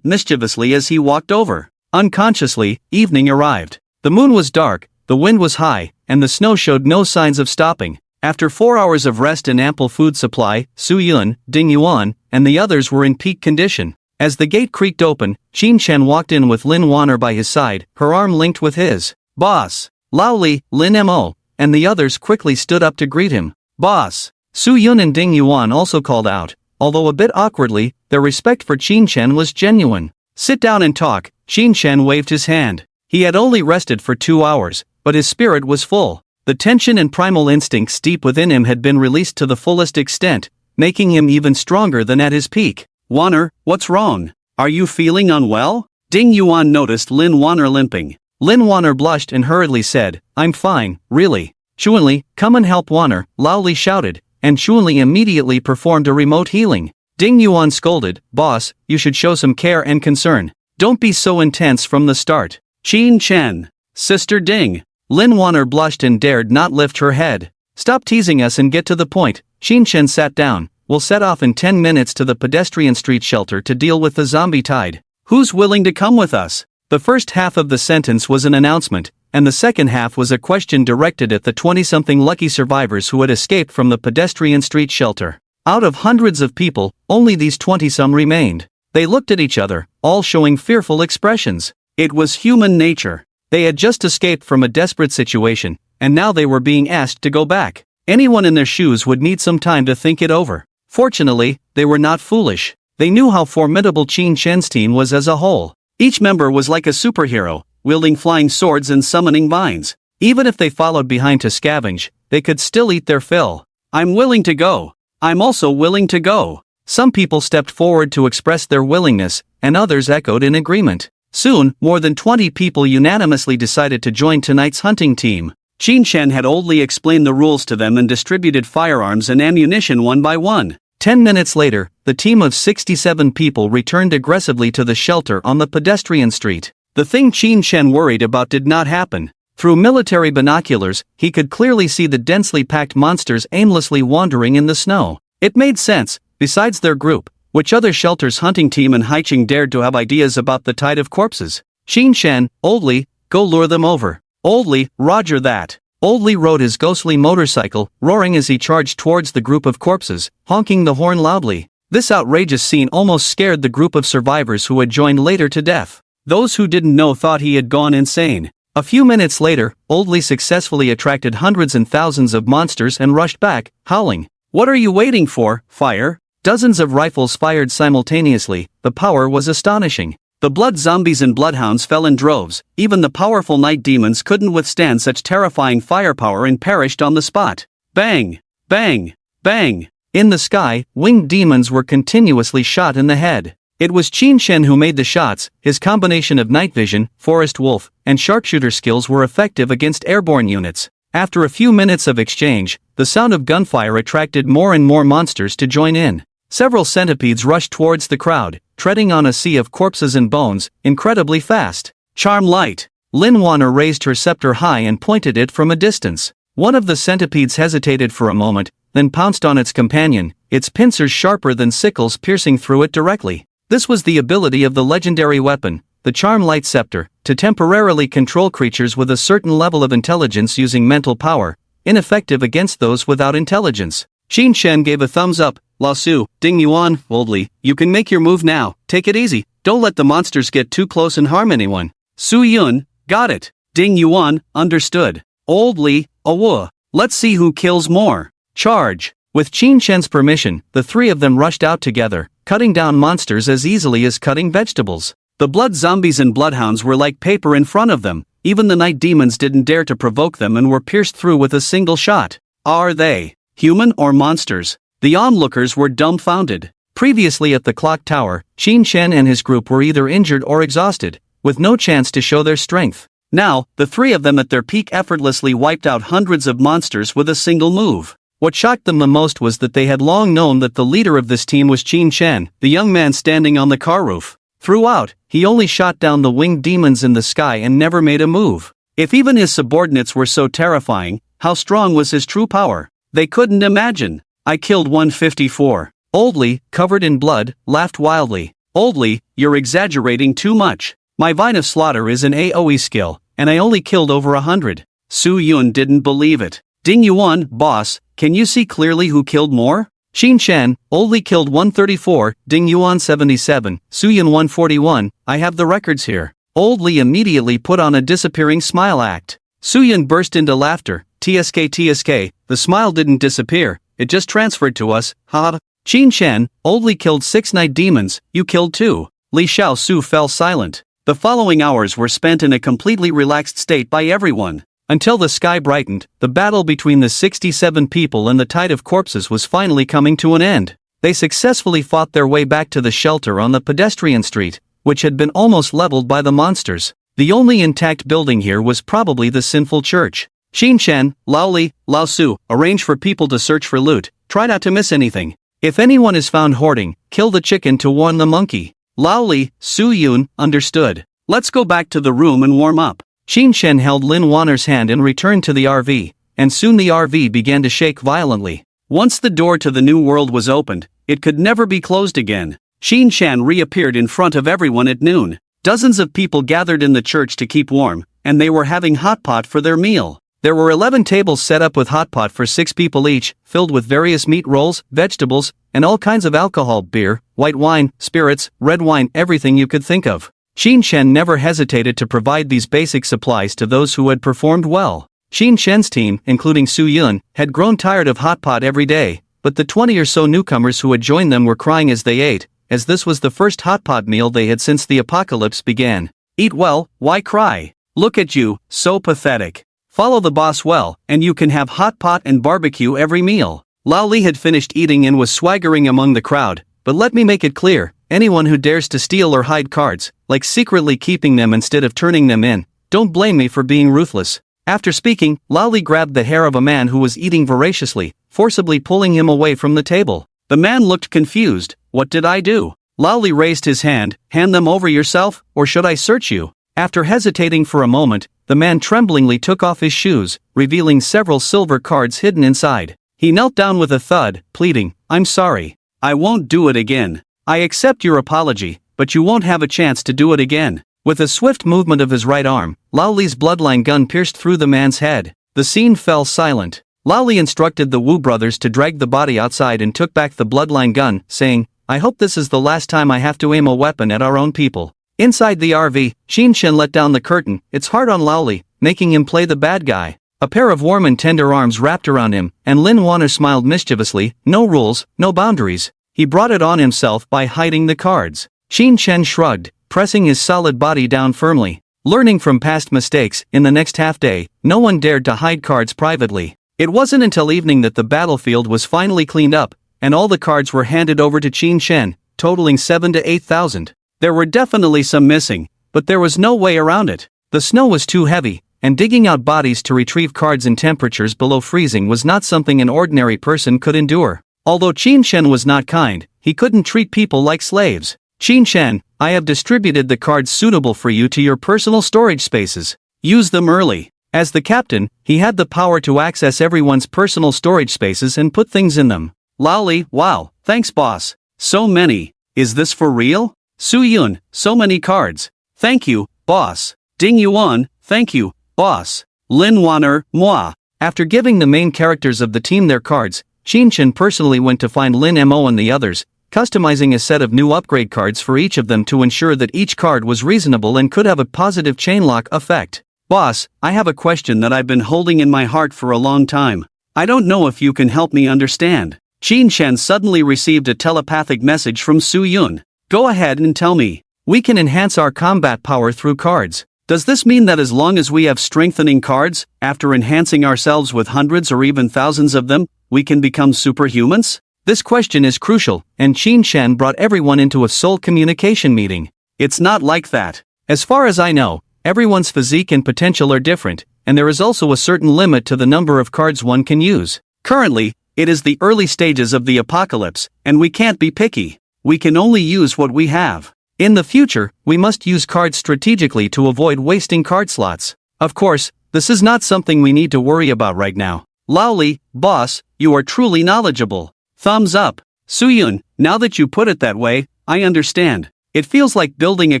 mischievously as he walked over. Unconsciously, evening arrived. The moon was dark, the wind was high, and the snow showed no signs of stopping. After 4 hours of rest and ample food supply, Su Yun, Ding Yuan, and the others were in peak condition. As the gate creaked open, Shin Chen walked in with Lin Waner by his side, her arm linked with his. "Boss!" Lao Li, Lin Mo, and the others quickly stood up to greet him. "Boss!" Su Yun and Ding Yuan also called out. Although a bit awkwardly, their respect for Shin Chen was genuine. "Sit down and talk." Shin Chen waved his hand. He had only rested for 2 hours, but his spirit was full. The tension and primal instincts deep within him had been released to the fullest extent, making him even stronger than at his peak. "Waner, what's wrong? Are you feeling unwell?" Ding Yuan noticed Lin Waner limping. Lin Waner blushed and hurriedly said, "I'm fine, really." "Shuanli, come and help Waner," Lao Li shouted, and Chunli immediately performed a remote healing. Ding Yuan scolded, "Boss, you should show some care and concern. Don't be so intense from the start." "Qin Chen. Sister Ding." Lin Waner blushed and dared not lift her head. "Stop teasing us and get to the point." Qin Chen sat down. "We'll set off in 10 minutes to the pedestrian street shelter to deal with the zombie tide. Who's willing to come with us?" The first half of the sentence was an announcement, and the second half was a question directed at the 20-something lucky survivors who had escaped from the pedestrian street shelter. Out of hundreds of people, only these 20-some remained. They looked at each other, all showing fearful expressions. It was human nature. They had just escaped from a desperate situation, and now they were being asked to go back. Anyone in their shoes would need some time to think it over. Fortunately, they were not foolish. They knew how formidable Qin Chen's team was as a whole. Each member was like a superhero, wielding flying swords and summoning vines. Even if they followed behind to scavenge, they could still eat their fill. "I'm willing to go. I'm also willing to go." Some people stepped forward to express their willingness, and others echoed in agreement. Soon, more than 20 people unanimously decided to join tonight's hunting team. Qin Chen had oldly explained the rules to them and distributed firearms and ammunition one by one. 10 minutes later, the team of 67 people returned aggressively to the shelter on the pedestrian street. The thing Qin Chen worried about did not happen. Through military binoculars, he could clearly see the densely packed monsters aimlessly wandering in the snow. It made sense. Besides their group, which other shelter's hunting team in Haicheng dared to have ideas about the tide of corpses? Qin Chen, Oldly, go lure them over. Oldly, roger that. Oldly rode his ghostly motorcycle, roaring as he charged towards the group of corpses, honking the horn loudly. This outrageous scene almost scared the group of survivors who had joined later to death. Those who didn't know thought he had gone insane. A few minutes later, Oldly successfully attracted hundreds and thousands of monsters and rushed back, howling. "What are you waiting for? Fire!" Dozens of rifles fired simultaneously. The power was astonishing. The blood zombies and bloodhounds fell in droves. Even the powerful night demons couldn't withstand such terrifying firepower and perished on the spot. Bang! Bang! Bang! In the sky, winged demons were continuously shot in the head. It was Qin Chen who made the shots. His combination of night vision, forest wolf, and sharpshooter skills were effective against airborne units. After a few minutes of exchange, the sound of gunfire attracted more and more monsters to join in. Several centipedes rushed towards the crowd, treading on a sea of corpses and bones, incredibly fast. "Charm light!" Lin Waner raised her scepter high and pointed it from a distance. One of the centipedes hesitated for a moment, then pounced on its companion, its pincers sharper than sickles piercing through it directly. This was the ability of the legendary weapon, the Charm Light Scepter, to temporarily control creatures with a certain level of intelligence using mental power, ineffective against those without intelligence. Qin Chen gave a thumbs up. "Lao Su, Ding Yuan, Oldly, you can make your move now. Take it easy. Don't let the monsters get too close and harm anyone." Su Yun, got it. Ding Yuan, understood. Oldly, awoo. Let's see who kills more. Charge. With Qin Chen's permission, the three of them rushed out together, cutting down monsters as easily as cutting vegetables. The blood zombies and bloodhounds were like paper in front of them. Even the night demons didn't dare to provoke them and were pierced through with a single shot. Are they human or monsters? The onlookers were dumbfounded. Previously at the clock tower, Qin Chen and his group were either injured or exhausted, with no chance to show their strength. Now, the three of them at their peak effortlessly wiped out hundreds of monsters with a single move. What shocked them the most was that they had long known that the leader of this team was Qin Chen, the young man standing on the car roof. Throughout, he only shot down the winged demons in the sky and never made a move. If even his subordinates were so terrifying, how strong was his true power? They couldn't imagine. "I killed 154. Oldly, covered in blood, laughed wildly. "Oldly, you're exaggerating too much. My Vine of Slaughter is an AoE skill, and I only killed over 100. Su Yun didn't believe it. "Ding Yuan, boss, can you see clearly who killed more?" Qin Chen, Oldly killed 134, Ding Yuan 77, Su Yun 141, "I have the records here." Oldly immediately put on a disappearing smile act. Su Yun burst into laughter. TSK, the smile didn't disappear, it just transferred to us, ha. Qin Chen, Oldly killed 6 night demons, you killed 2. Li Xiao Su fell silent. The following hours were spent in a completely relaxed state by everyone. Until the sky brightened, the battle between the 67 people and the tide of corpses was finally coming to an end. They successfully fought their way back to the shelter on the pedestrian street, which had been almost leveled by the monsters. The only intact building here was probably the sinful church. Xin Shen, Lao Li, Lao Su, arrange for people to search for loot, try not to miss anything. If anyone is found hoarding, kill the chicken to warn the monkey. Lao Li, Su Yun, understood. Let's go back to the room and warm up. Xin Shen held Lin Waner's hand and returned to the RV, and soon the RV began to shake violently. Once the door to the new world was opened, it could never be closed again. Xin Shen reappeared in front of everyone at noon. Dozens of people gathered in the church to keep warm, and they were having hot pot for their meal. There were 11 tables set up with hot pot for 6 people each, filled with various meat rolls, vegetables, and all kinds of alcohol, beer, white wine, spirits, red wine, everything you could think of. Xin Shen never hesitated to provide these basic supplies to those who had performed well. Xin Shen's team, including Su Yun, had grown tired of hot pot every day, but the 20 or so newcomers who had joined them were crying as they ate, as this was the first hot pot meal they had since the apocalypse began. Eat well, why cry? Look at you, so pathetic. Follow the boss well, and you can have hot pot and barbecue every meal. Lao Li had finished eating and was swaggering among the crowd, but let me make it clear, anyone who dares to steal or hide cards, like secretly keeping them instead of turning them in, don't blame me for being ruthless. After speaking, Lao Li grabbed the hair of a man who was eating voraciously, forcibly pulling him away from the table. The man looked confused. What did I do? Lao Li raised his hand. Hand them over yourself, or should I search you? After hesitating for a moment, the man tremblingly took off his shoes, revealing several silver cards hidden inside. He knelt down with a thud, pleading, I'm sorry. I won't do it again. I accept your apology, but you won't have a chance to do it again. With a swift movement of his right arm, Lao Li's bloodline gun pierced through the man's head. The scene fell silent. Lao Li instructed the Wu brothers to drag the body outside and took back the bloodline gun, saying, I hope this is the last time I have to aim a weapon at our own people. Inside the RV, Xin Shen let down the curtain. It's hard on Lao Li, making him play the bad guy. A pair of warm and tender arms wrapped around him, and Lin Waner smiled mischievously. No rules, no boundaries. He brought it on himself by hiding the cards. Xin Shen shrugged, pressing his solid body down firmly. Learning from past mistakes, in the next half day, no one dared to hide cards privately. It wasn't until evening that the battlefield was finally cleaned up, and all the cards were handed over to Xin Shen, totaling 7 to 8,000. There were definitely some missing, but there was no way around it. The snow was too heavy, and digging out bodies to retrieve cards in temperatures below freezing was not something an ordinary person could endure. Although Xin Shen was not kind, he couldn't treat people like slaves. Xin Shen, I have distributed the cards suitable for you to your personal storage spaces. Use them early. As the captain, he had the power to access everyone's personal storage spaces and put things in them. Lao Li, wow, thanks boss. So many. Is this for real? Su Yun, so many cards. Thank you, boss. Ding Yuan, thank you, boss. Lin Waner, moi. After giving the main characters of the team their cards, Xin Shen personally went to find Lin Mo and the others, customizing a set of new upgrade cards for each of them to ensure that each card was reasonable and could have a positive chainlock effect. Boss, I have a question that I've been holding in my heart for a long time. I don't know if you can help me understand. Xin Shen suddenly received a telepathic message from Su Yun. Go ahead and tell me. We can enhance our combat power through cards. Does this mean that as long as we have strengthening cards, after enhancing ourselves with hundreds or even thousands of them, we can become superhumans? This question is crucial, and Xin Shen brought everyone into a soul communication meeting. It's not like that. As far as I know, everyone's physique and potential are different, and there is also a certain limit to the number of cards one can use. Currently, it is the early stages of the apocalypse, and we can't be picky. We can only use what we have. In the future, we must use cards strategically to avoid wasting card slots. Of course, this is not something we need to worry about right now. Lao Li, boss, you are truly knowledgeable. Thumbs up. Su Yun, now that you put it that way, I understand. It feels like building a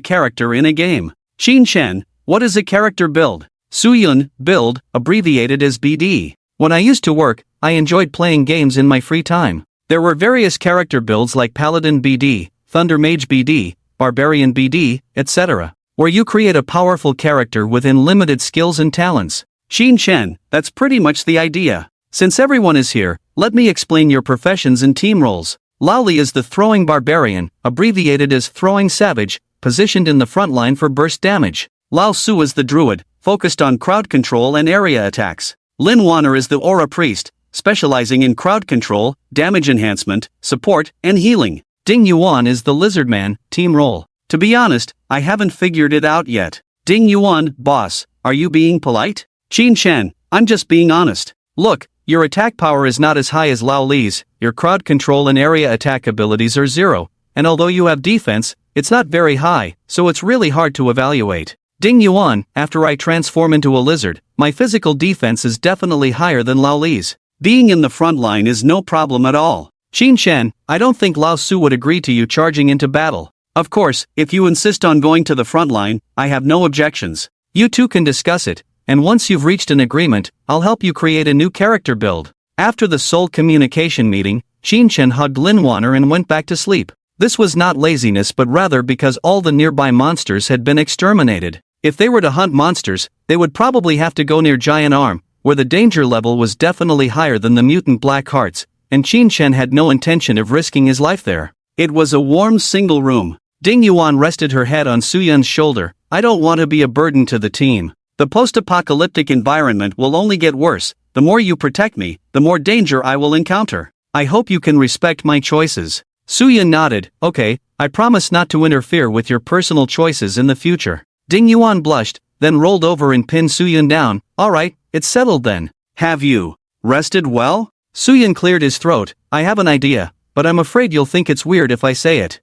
character in a game. Xin Shen, what is a character build? Su Yun, build, abbreviated as BD. When I used to work, I enjoyed playing games in my free time. There were various character builds like Paladin BD, Thunder Mage BD, Barbarian BD, etc., where you create a powerful character with unlimited skills and talents. Xin Shen, that's pretty much the idea. Since everyone is here, let me explain your professions and team roles. Lao Li is the Throwing Barbarian, abbreviated as Throwing Savage, positioned in the front line for burst damage. Lao Su is the Druid, focused on crowd control and area attacks. Lin Waner is the Aura Priest, specializing in crowd control, damage enhancement, support, and healing. Ding Yuan is the Lizard Man, team role. To be honest, I haven't figured it out yet. Ding Yuan, boss, are you being polite? Xin Shen, I'm just being honest. Look, your attack power is not as high as Lao Li's, your crowd control and area attack abilities are 0, and although you have defense, it's not very high, so it's really hard to evaluate. Ding Yuan, after I transform into a lizard, my physical defense is definitely higher than Lao Li's. Being in the front line is no problem at all. Xin Shen, I don't think Lao Su would agree to you charging into battle. Of course, if you insist on going to the front line, I have no objections. You two can discuss it, and once you've reached an agreement, I'll help you create a new character build. After the soul communication meeting, Xin Shen hugged Lin Waner and went back to sleep. This was not laziness but rather because all the nearby monsters had been exterminated. If they were to hunt monsters, they would probably have to go near Giant Arm, where the danger level was definitely higher than the mutant Black Hearts, and Xin Shen had no intention of risking his life there. It was a warm single room. Ding Yuan rested her head on Su Yun's shoulder. I don't want to be a burden to the team. The post-apocalyptic environment will only get worse. The more you protect me, the more danger I will encounter. I hope you can respect my choices. Su Yun nodded. Okay, I promise not to interfere with your personal choices in the future. Ding Yuan blushed, then rolled over and pinned Su Yun down. Alright, it's settled then. Have you rested well? Su Yun cleared his throat. I have an idea, but I'm afraid you'll think it's weird if I say it.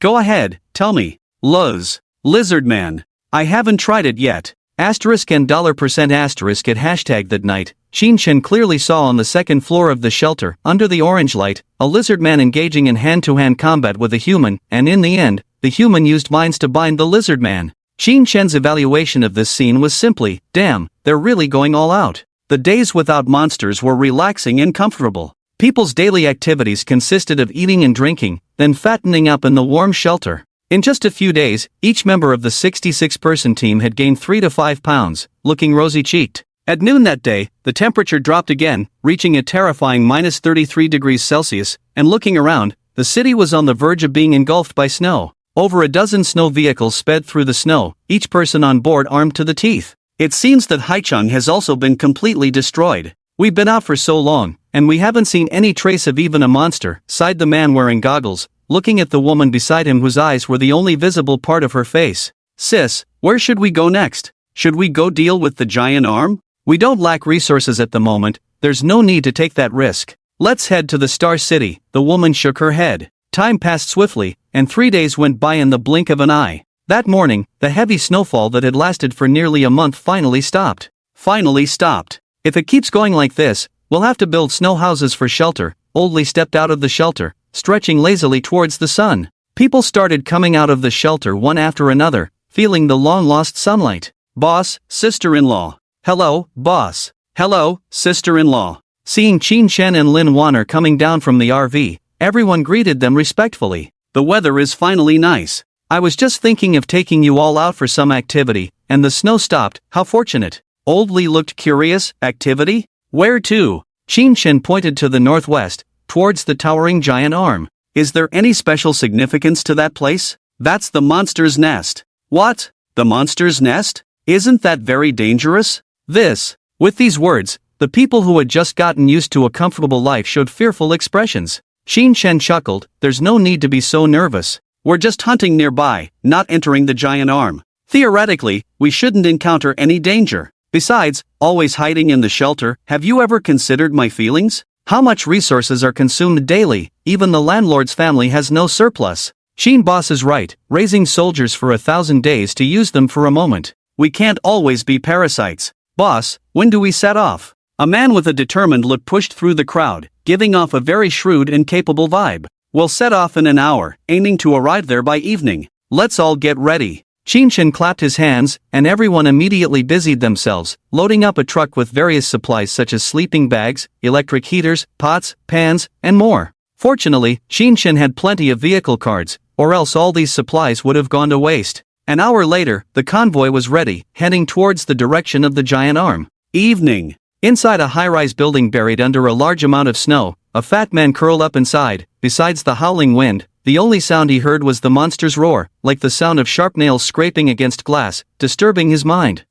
Go ahead, tell me. Luz. Lizard Man. I haven't tried it yet. Asterisk and $% asterisk at hashtag that night. Xin Shen clearly saw on the second floor of the shelter, under the orange light, a lizard man engaging in hand-to-hand combat with a human, and in the end, the human used minds to bind the lizard man. Xin Shen's evaluation of this scene was simply, damn, they're really going all out. The days without monsters were relaxing and comfortable. People's daily activities consisted of eating and drinking, then fattening up in the warm shelter. In just a few days, each member of the 66-person team had gained 3 to 5 pounds, looking rosy-cheeked. At noon that day, the temperature dropped again, reaching a terrifying minus 33 degrees Celsius, and looking around, the city was on the verge of being engulfed by snow. Over a dozen snow vehicles sped through the snow, each person on board armed to the teeth. It seems that Haicheng has also been completely destroyed. We've been out for so long, and we haven't seen any trace of even a monster, sighed the man wearing goggles, looking at the woman beside him whose eyes were the only visible part of her face. Sis, where should we go next? Should we go deal with the giant arm? We don't lack resources at the moment, there's no need to take that risk. Let's head to the Star City. The woman shook her head. Time passed swiftly, and 3 days went by in the blink of an eye. That morning, the heavy snowfall that had lasted for nearly a month finally stopped. If it keeps going like this, we'll have to build snow houses for shelter. Old Lee stepped out of the shelter, stretching lazily towards the sun. People started coming out of the shelter one after another, feeling the long-lost sunlight. Boss, sister-in-law. Hello, boss. Hello, sister-in-law. Seeing Xin Shen and Lin Waner coming down from the RV, everyone greeted them respectfully. The weather is finally nice. I was just thinking of taking you all out for some activity, and the snow stopped. How fortunate. Old Lee looked curious. Activity? Where to? Xin Shen pointed to the northwest, towards the towering giant arm. Is there any special significance to that place? That's the monster's nest. What? The monster's nest? Isn't that very dangerous? With these words, the people who had just gotten used to a comfortable life showed fearful expressions. Xin Shen chuckled. There's no need to be so nervous. We're just hunting nearby, not entering the giant arm. Theoretically, we shouldn't encounter any danger. Besides, always hiding in the shelter. Have you ever considered my feelings? How much resources are consumed daily? Even the landlord's family has no surplus. Xin boss is right, raising soldiers for 1,000 days to use them for a moment. We can't always be parasites. Boss, when do we set off? A man with a determined look pushed through the crowd, giving off a very shrewd and capable vibe. We'll set off in an hour, aiming to arrive there by evening. Let's all get ready. Xin Shen clapped his hands, and everyone immediately busied themselves, loading up a truck with various supplies such as sleeping bags, electric heaters, pots, pans, and more. Fortunately, Xin Shen had plenty of vehicle cards, or else all these supplies would have gone to waste. An hour later, the convoy was ready, heading towards the direction of the giant arm. Evening. Inside a high-rise building buried under a large amount of snow, a fat man curled up inside. Besides the howling wind, the only sound he heard was the monster's roar, like the sound of sharp nails scraping against glass, disturbing his mind.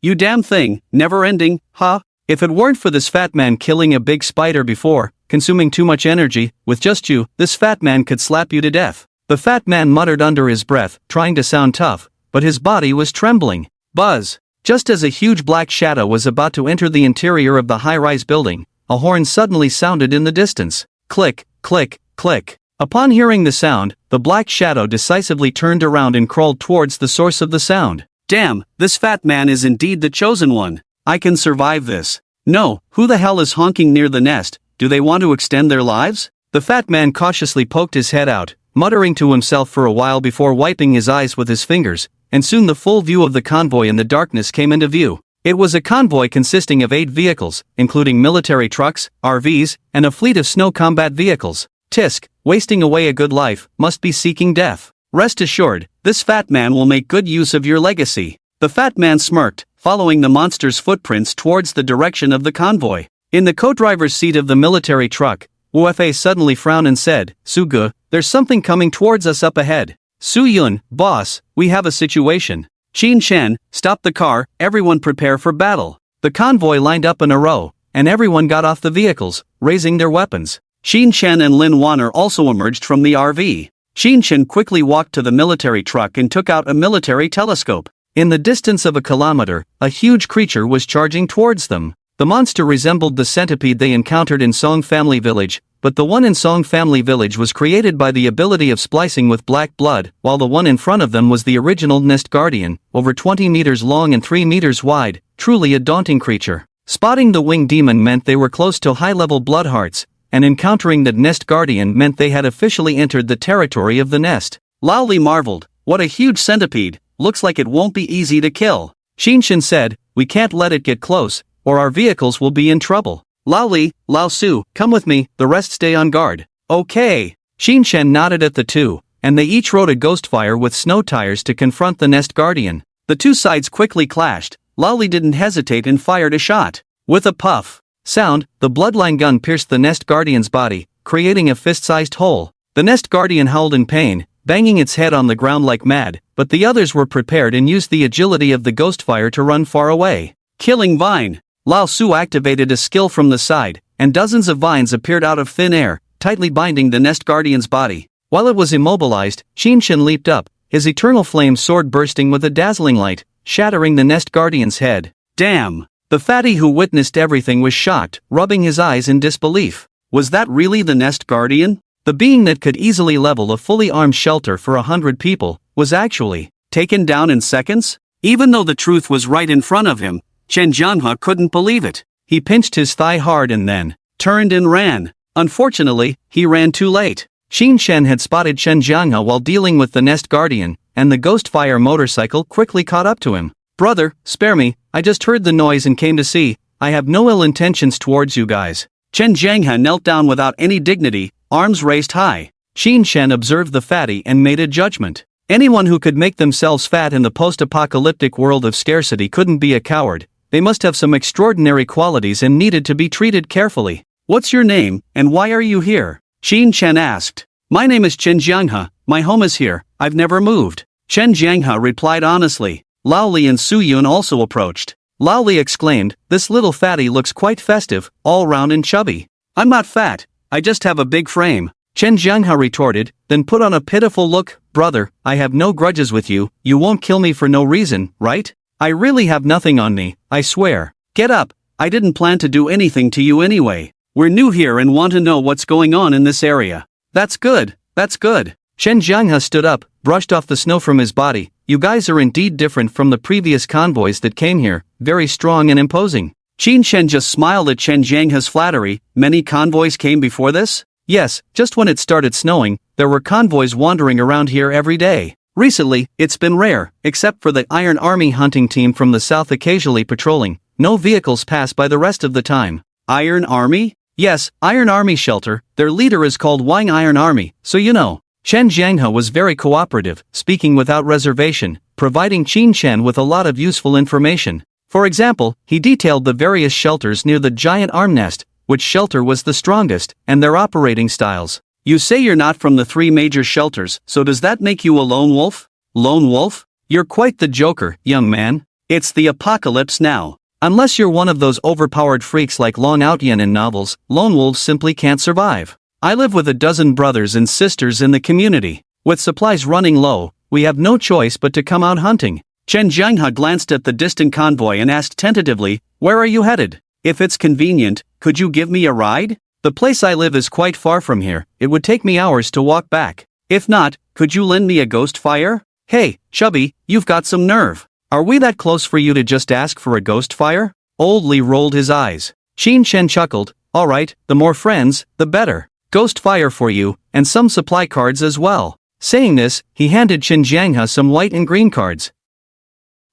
You damn thing, never-ending, huh? If it weren't for this fat man killing a big spider before, consuming too much energy, with just you, this fat man could slap you to death. The fat man muttered under his breath, trying to sound tough, but his body was trembling. Buzz. Just as a huge black shadow was about to enter the interior of the high-rise building, a horn suddenly sounded in the distance. Click, click, click. Upon hearing the sound, the black shadow decisively turned around and crawled towards the source of the sound. Damn, this fat man is indeed the chosen one. I can survive this. No, who the hell is honking near the nest? Do they want to extend their lives? The fat man cautiously poked his head out, muttering to himself for a while before wiping his eyes with his fingers, and soon the full view of the convoy in the darkness came into view. It was a convoy consisting of 8 vehicles, including military trucks, RVs, and a fleet of snow combat vehicles. Tisk, wasting away a good life, must be seeking death. Rest assured, this fat man will make good use of your legacy. The fat man smirked, following the monster's footprints towards the direction of the convoy. In the co-driver's seat of the military truck, Wu-Fa suddenly frowned and said, Sugu, there's something coming towards us up ahead. Su-Yun, boss, we have a situation. Qin Shen, stop the car, everyone prepare for battle. The convoy lined up in a row, and everyone got off the vehicles, raising their weapons. Qin Shen and Lin Waner also emerged from the RV. Qin Shen quickly walked to the military truck and took out a military telescope. In the distance of a kilometer, a huge creature was charging towards them. The monster resembled the centipede they encountered in Song Family Village, but the one in Song Family Village was created by the ability of splicing with black blood, while the one in front of them was the original Nest Guardian, over 20 meters long and 3 meters wide, truly a daunting creature. Spotting the winged demon meant they were close to high-level blood hearts, and encountering the Nest Guardian meant they had officially entered the territory of the nest. Lao Li marveled, what a huge centipede, looks like it won't be easy to kill. Qin Shen said, we can't let it get close, or our vehicles will be in trouble. Lao Li, Lao Su, come with me, the rest stay on guard. Okay. Qin Shen nodded at the two, and they each rode a Ghostfire with snow tires to confront the Nest Guardian. The two sides quickly clashed. Lao Li didn't hesitate and fired a shot. With a puff sound, the bloodline gun pierced the Nest Guardian's body, creating a fist-sized hole. The Nest Guardian howled in pain, banging its head on the ground like mad, but the others were prepared and used the agility of the Ghostfire to run far away. Killing Vine. Lao Su activated a skill from the side, and dozens of vines appeared out of thin air, tightly binding the Nest Guardian's body. While it was immobilized, Qin Shen leaped up, his eternal flame sword bursting with a dazzling light, shattering the Nest Guardian's head. Damn! The fatty who witnessed everything was shocked, rubbing his eyes in disbelief. Was that really the Nest Guardian? The being that could easily level a fully armed shelter for 100 people, was actually taken down in seconds? Even though the truth was right in front of him, Chen Jianhua couldn't believe it. He pinched his thigh hard and then turned and ran. Unfortunately, he ran too late. Qin Shen had spotted Chen Jianhua while dealing with the Nest Guardian, and the Ghostfire motorcycle quickly caught up to him. Brother, spare me, I just heard the noise and came to see. I have no ill intentions towards you guys. Chen Jianhua knelt down without any dignity, arms raised high. Qin Shen observed the fatty and made a judgment. Anyone who could make themselves fat in the post-apocalyptic world of scarcity couldn't be a coward. They must have some extraordinary qualities and needed to be treated carefully. What's your name, and why are you here? Qin Shen asked. My name is Chen Jianghua, my home is here, I've never moved. Chen Jianghua replied honestly. Lao Li and Su Yun also approached. Lao Li exclaimed, this little fatty looks quite festive, all round and chubby. I'm not fat, I just have a big frame. Chen Jianghua retorted, then put on a pitiful look. Brother, I have no grudges with you, you won't kill me for no reason, right? I really have nothing on me, I swear. Get up, I didn't plan to do anything to you anyway. We're new here and want to know what's going on in this area. That's good, that's good. Chen Jianghua stood up, brushed off the snow from his body. You guys are indeed different from the previous convoys that came here, very strong and imposing. Qin Shen just smiled at Chen Jianghua's flattery. Many convoys came before this? Yes, just when it started snowing, there were convoys wandering around here every day. Recently, it's been rare, except for the Iron Army hunting team from the south occasionally patrolling. No vehicles pass by the rest of the time. Iron Army? Yes, Iron Army shelter, their leader is called Wang Iron Army, so you know. Chen Jianghua was very cooperative, speaking without reservation, providing Qin Shen with a lot of useful information. For example, he detailed the various shelters near the giant arm nest, which shelter was the strongest, and their operating styles. You say you're not from the 3 major shelters, so does that make you a lone wolf? Lone wolf? You're quite the joker, young man. It's the apocalypse now. Unless you're one of those overpowered freaks like Long Outyen in novels, lone wolves simply can't survive. I live with a dozen brothers and sisters in the community. With supplies running low, we have no choice but to come out hunting. Chen Jianghe glanced at the distant convoy and asked tentatively, "Where are you headed? If it's convenient, could you give me a ride? The place I live is quite far from here, it would take me hours to walk back. If not, could you lend me a ghost fire? Hey, Chubby, you've got some nerve. Are we that close for you to just ask for a ghost fire?" Old Li rolled his eyes. Qin Shen chuckled, "Alright, the more friends, the better. Ghost fire for you, and some supply cards as well." Saying this, he handed Chen Jianghe some white and green cards.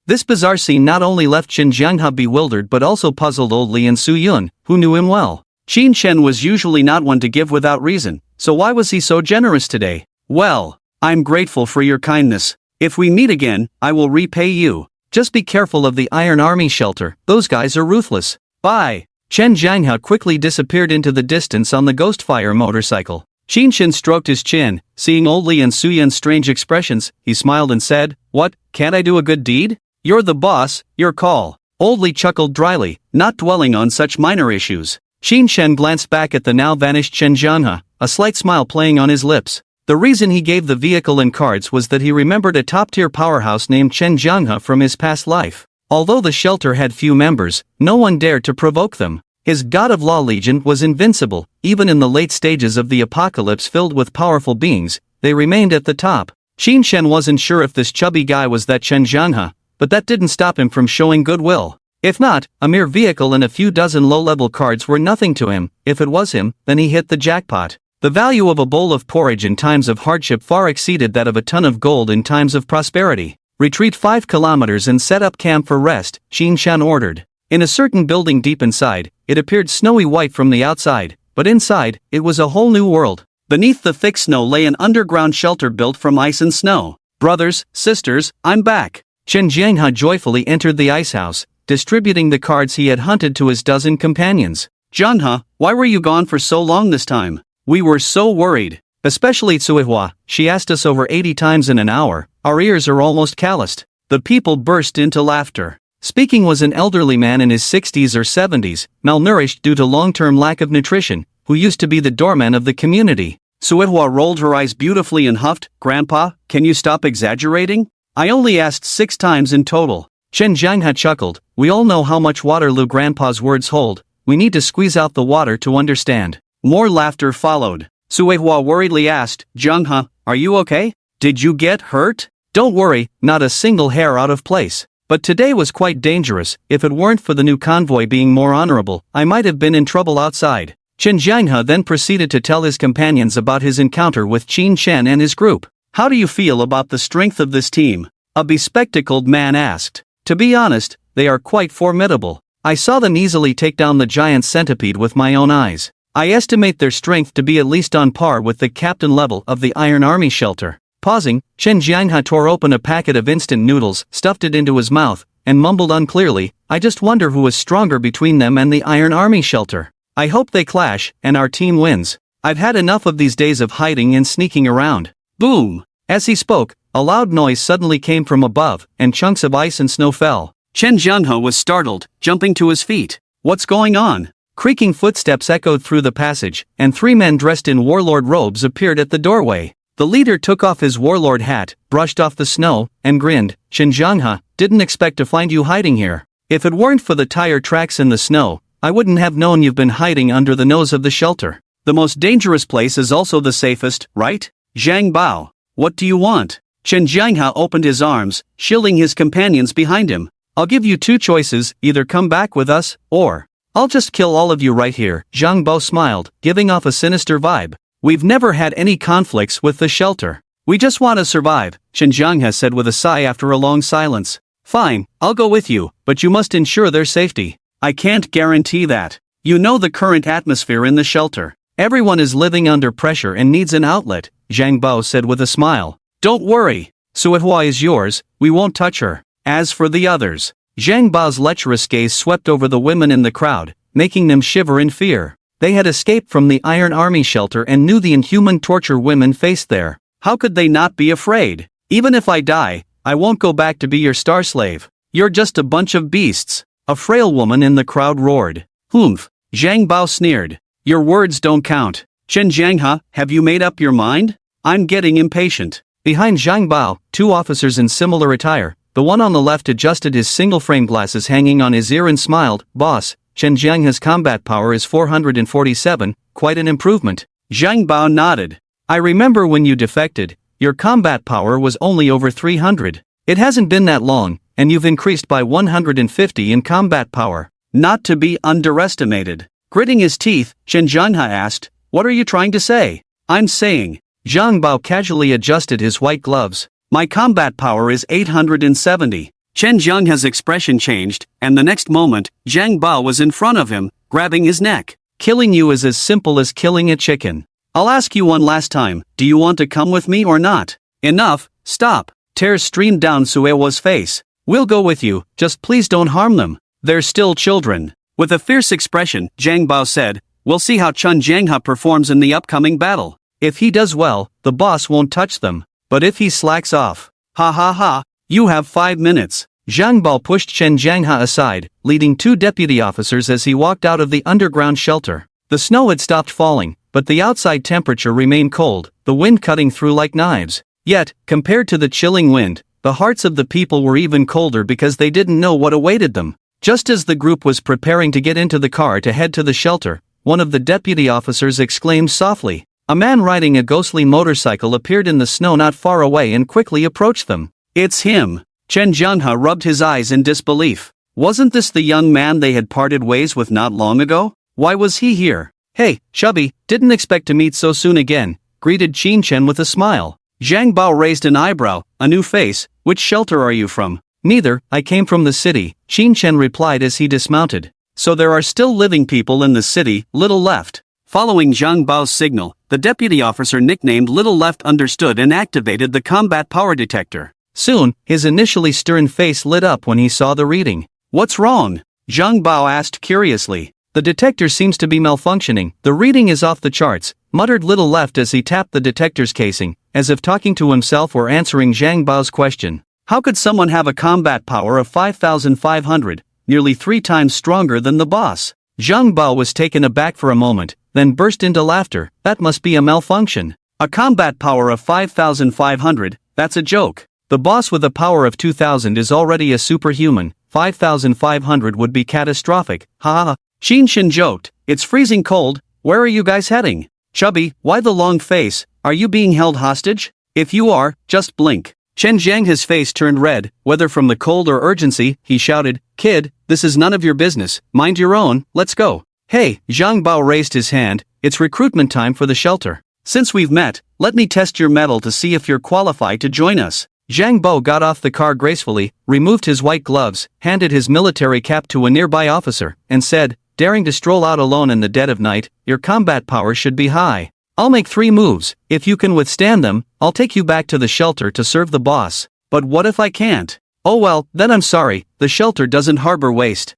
This bizarre scene not only left Chen Jianghe bewildered but also puzzled Old Li and Su Yun, who knew him well. Qin Shen was usually not one to give without reason, so why was he so generous today? "Well, I'm grateful for your kindness. If we meet again, I will repay you. Just be careful of the Iron Army shelter, those guys are ruthless. Bye." Chen Jianghe quickly disappeared into the distance on the Ghostfire motorcycle. Qin Shen stroked his chin, seeing Old Li and Su Yun's strange expressions, he smiled and said, "What, can't I do a good deed? You're the boss, your call." Old Li chuckled dryly, not dwelling on such minor issues. Qin Shen glanced back at the now vanished Chen Jianghe, a slight smile playing on his lips. The reason he gave the vehicle and cards was that he remembered a top-tier powerhouse named Chen Jianghe from his past life. Although the shelter had few members, no one dared to provoke them. His God of Law Legion was invincible, even in the late stages of the apocalypse filled with powerful beings, they remained at the top. Qin Shen wasn't sure if this chubby guy was that Chen Jianghe, but that didn't stop him from showing goodwill. If not, a mere vehicle and a few dozen low-level cards were nothing to him. If it was him, then he hit the jackpot. The value of a bowl of porridge in times of hardship far exceeded that of a ton of gold in times of prosperity. "Retreat 5 kilometers and set up camp for rest," Qin Shen ordered. In a certain building deep inside, it appeared snowy white from the outside, but inside, it was a whole new world. Beneath the thick snow lay an underground shelter built from ice and snow. "Brothers, sisters, I'm back." Chen Jianghe joyfully entered the ice house, distributing the cards he had hunted to his dozen companions. "Jianghe, why were you gone for so long this time? We were so worried. Especially Tsuihua, she asked us over 80 times in an hour, our ears are almost calloused." The people burst into laughter. Speaking was an elderly man in his 60s or 70s, malnourished due to long-term lack of nutrition, who used to be the doorman of the community. Tsuihua rolled her eyes beautifully and huffed, "Grandpa, can you stop exaggerating? I only asked 6 times in total." Chen Jianghe chuckled, "We all know how much Waterloo Grandpa's words hold, we need to squeeze out the water to understand." More laughter followed. Tsuihua worriedly asked, "Jianghe, are you okay? Did you get hurt?" "Don't worry, not a single hair out of place. But today was quite dangerous, if it weren't for the new convoy being more honorable, I might have been in trouble outside." Chen Jianghe then proceeded to tell his companions about his encounter with Qin Shen and his group. "How do you feel about the strength of this team?" a bespectacled man asked. "To be honest, they are quite formidable. I saw them easily take down the giant centipede with my own eyes. I estimate their strength to be at least on par with the captain level of the Iron Army shelter." Pausing, Chen Jianghe tore open a packet of instant noodles, stuffed it into his mouth, and mumbled unclearly, "I just wonder who is stronger between them and the Iron Army shelter. I hope they clash, and our team wins. I've had enough of these days of hiding and sneaking around." Boom! As he spoke, a loud noise suddenly came from above, and chunks of ice and snow fell. Chen Jianghe was startled, jumping to his feet. "What's going on?" Creaking footsteps echoed through the passage, and 3 men dressed in warlord robes appeared at the doorway. The leader took off his warlord hat, brushed off the snow, and grinned. "Chen Jianghe, didn't expect to find you hiding here. If it weren't for the tire tracks in the snow, I wouldn't have known you've been hiding under the nose of the shelter. The most dangerous place is also the safest, right? Zhang Bao, what do you want?" Chen Jianghe opened his arms, shielding his companions behind him. "I'll give you 2 choices, either come back with us, or I'll just kill all of you right here." Zhang Bao smiled, giving off a sinister vibe. "We've never had any conflicts with the shelter. We just want to survive," Chen Jianghe said with a sigh after a long silence. "Fine, I'll go with you, but you must ensure their safety." "I can't guarantee that. You know the current atmosphere in the shelter. Everyone is living under pressure and needs an outlet," Zhang Bao said with a smile. "Don't worry. Suihua is yours, we won't touch her. As for the others." Zhang Bao's lecherous gaze swept over the women in the crowd, making them shiver in fear. They had escaped from the Iron Army shelter and knew the inhuman torture women faced there. How could they not be afraid? "Even if I die, I won't go back to be your star slave. You're just a bunch of beasts," a frail woman in the crowd roared. "Humph," Zhang Bao sneered. "Your words don't count. Chen Jianghe, have you made up your mind? I'm getting impatient." Behind Zhang Bao, 2 officers in similar attire, The one on the left adjusted his single-frame glasses hanging on his ear and smiled. Boss, Chen Jiangha's combat power is 447, quite an improvement. Zhang Bao nodded. I remember when you defected, your combat power was only over 300. It hasn't been that long, and you've increased by 150 in combat power. Not to be underestimated. Gritting his teeth, Chen Jiangha asked, what are you trying to say? I'm saying. Zhang Bao casually adjusted his white gloves. My combat power is 870. Chen Jiangha's expression changed, and the next moment, Zhang Bao was in front of him, grabbing his neck. Killing you is as simple as killing a chicken. I'll ask you one last time, do you want to come with me or not? Enough, stop. Tears streamed down Suewa's face. We'll go with you, just please don't harm them. They're still children. With a fierce expression, Zhang Bao said, we'll see how Chen Jiangha performs in the upcoming battle. If he does well, the boss won't touch them. But if he slacks off, ha ha ha, you have 5 minutes. Zhang Bao pushed Chen Jiangha aside, leading 2 deputy officers as he walked out of the underground shelter. The snow had stopped falling, but the outside temperature remained cold, the wind cutting through like knives. Yet, compared to the chilling wind, the hearts of the people were even colder because they didn't know what awaited them. Just as the group was preparing to get into the car to head to the shelter, one of the deputy officers exclaimed softly. A man riding a ghostly motorcycle appeared in the snow not far away and quickly approached them. It's him. Chen Jiangha rubbed his eyes in disbelief. Wasn't this the young man they had parted ways with not long ago? Why was he here? Hey, chubby, didn't expect to meet so soon again, greeted Qin Chen with a smile. Zhang Bao raised an eyebrow, a new face. Which shelter are you from? Neither, I came from the city, Qin Chen replied as he dismounted. So there are still living people in the city, Little Left. Following Zhang Bao's signal, the deputy officer nicknamed Little Left understood and activated the combat power detector. Soon, his initially stern face lit up when he saw the reading. What's wrong? Zhang Bao asked curiously. The detector seems to be malfunctioning, the reading is off the charts, muttered Little Left as he tapped the detector's casing, as if talking to himself or answering Zhang Bao's question. How could someone have a combat power of 5,500, nearly 3 times stronger than the boss? Zhang Bao was taken aback for a moment, then burst into laughter. That must be a malfunction. A combat power of 5,500, that's a joke. The boss with a power of 2,000 is already a superhuman, 5,500 would be catastrophic, ha. Qin Chen joked, it's freezing cold, where are you guys heading? Chubby, why the long face, are you being held hostage? If you are, just blink. Chen Jiangha's face turned red, whether from the cold or urgency, he shouted, kid, this is none of your business, mind your own, let's go. Hey, Zhang Bao raised his hand, it's recruitment time for the shelter. Since we've met, let me test your mettle to see if you're qualified to join us. Zhang Bao got off the car gracefully, removed his white gloves, handed his military cap to a nearby officer, and said, daring to stroll out alone in the dead of night, your combat power should be high. I'll make 3 moves, if you can withstand them, I'll take you back to the shelter to serve the boss. But what if I can't? Oh well, then I'm sorry, the shelter doesn't harbor waste.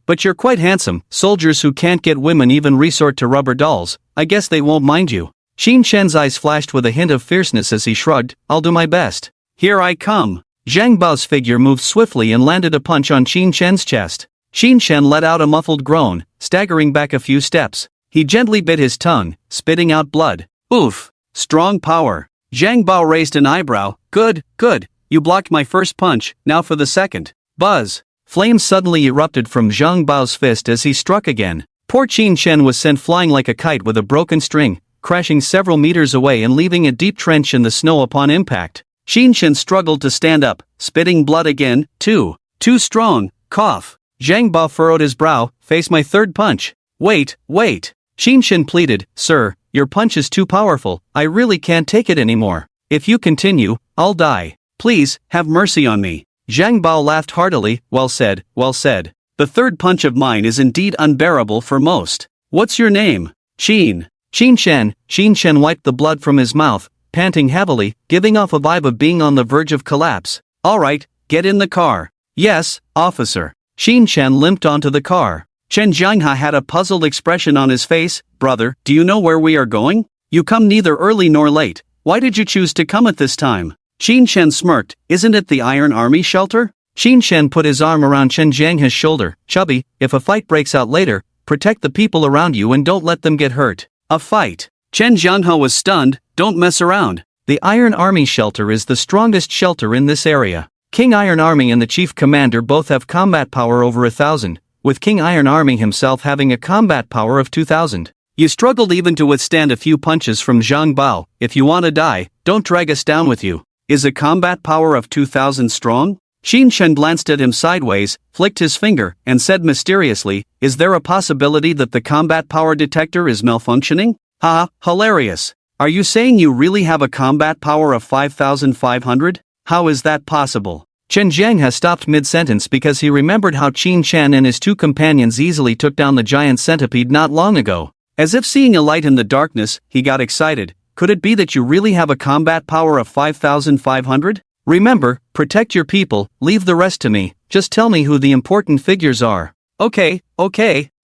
But you're quite handsome, soldiers who can't get women even resort to rubber dolls, I guess they won't mind you. Qin Chen's eyes flashed with a hint of fierceness as he shrugged, I'll do my best. Here I come. Zhang Bao's figure moved swiftly and landed a punch on Qin Chen's chest. Qin Chen let out a muffled groan, staggering back a few steps. He gently bit his tongue, spitting out blood. Oof. Strong power. Zhang Bao raised an eyebrow. Good. You blocked my first punch, now for the second. Buzz. Flames suddenly erupted from Zhang Bao's fist as he struck again. Poor Qin Chen was sent flying like a kite with a broken string, crashing several meters away and leaving a deep trench in the snow upon impact. Qin Chen struggled to stand up, spitting blood again. Too strong. Cough. Zhang Bao furrowed his brow. Face my third punch. Wait. Qin Chen pleaded, sir, your punch is too powerful, I really can't take it anymore. If you continue, I'll die. Please, have mercy on me. Zhang Bao laughed heartily. Well said. The third punch of mine is indeed unbearable for most. What's your name? Qin Chen. Qin Chen wiped the blood from his mouth, panting heavily, giving off a vibe of being on the verge of collapse. All right, get in the car. Yes, officer. Qin Chen limped onto the car. Chen Jiangha had a puzzled expression on his face. Brother, do you know where we are going? You come neither early nor late. Why did you choose to come at this time? Qin Chen smirked. Isn't it the Iron Army shelter? Qin Chen put his arm around Chen Jiangha's shoulder. Chubby, if a fight breaks out later, protect the people around you and don't let them get hurt. A fight? Chen Jiangha was stunned. Don't mess around. The Iron Army shelter is the strongest shelter in this area. King Iron Army and the Chief Commander both have combat power over 1,000, with King Iron Army himself having a combat power of 2,000. You struggled even to withstand a few punches from Zhang Bao. If you want to die, don't drag us down with you. Is a combat power of 2,000 strong? Qin Shen glanced at him sideways, flicked his finger, and said mysteriously, is there a possibility that the combat power detector is malfunctioning? Haha, hilarious. Are you saying you really have a combat power of 5,500? How is that possible? Chen Zheng has stopped mid-sentence because he remembered how Qin Shen and his two companions easily took down the giant centipede not long ago. As if seeing a light in the darkness, he got excited. Could it be that you really have a combat power of 5,500? Remember, protect your people, leave the rest to me, just tell me who the important figures are. Okay,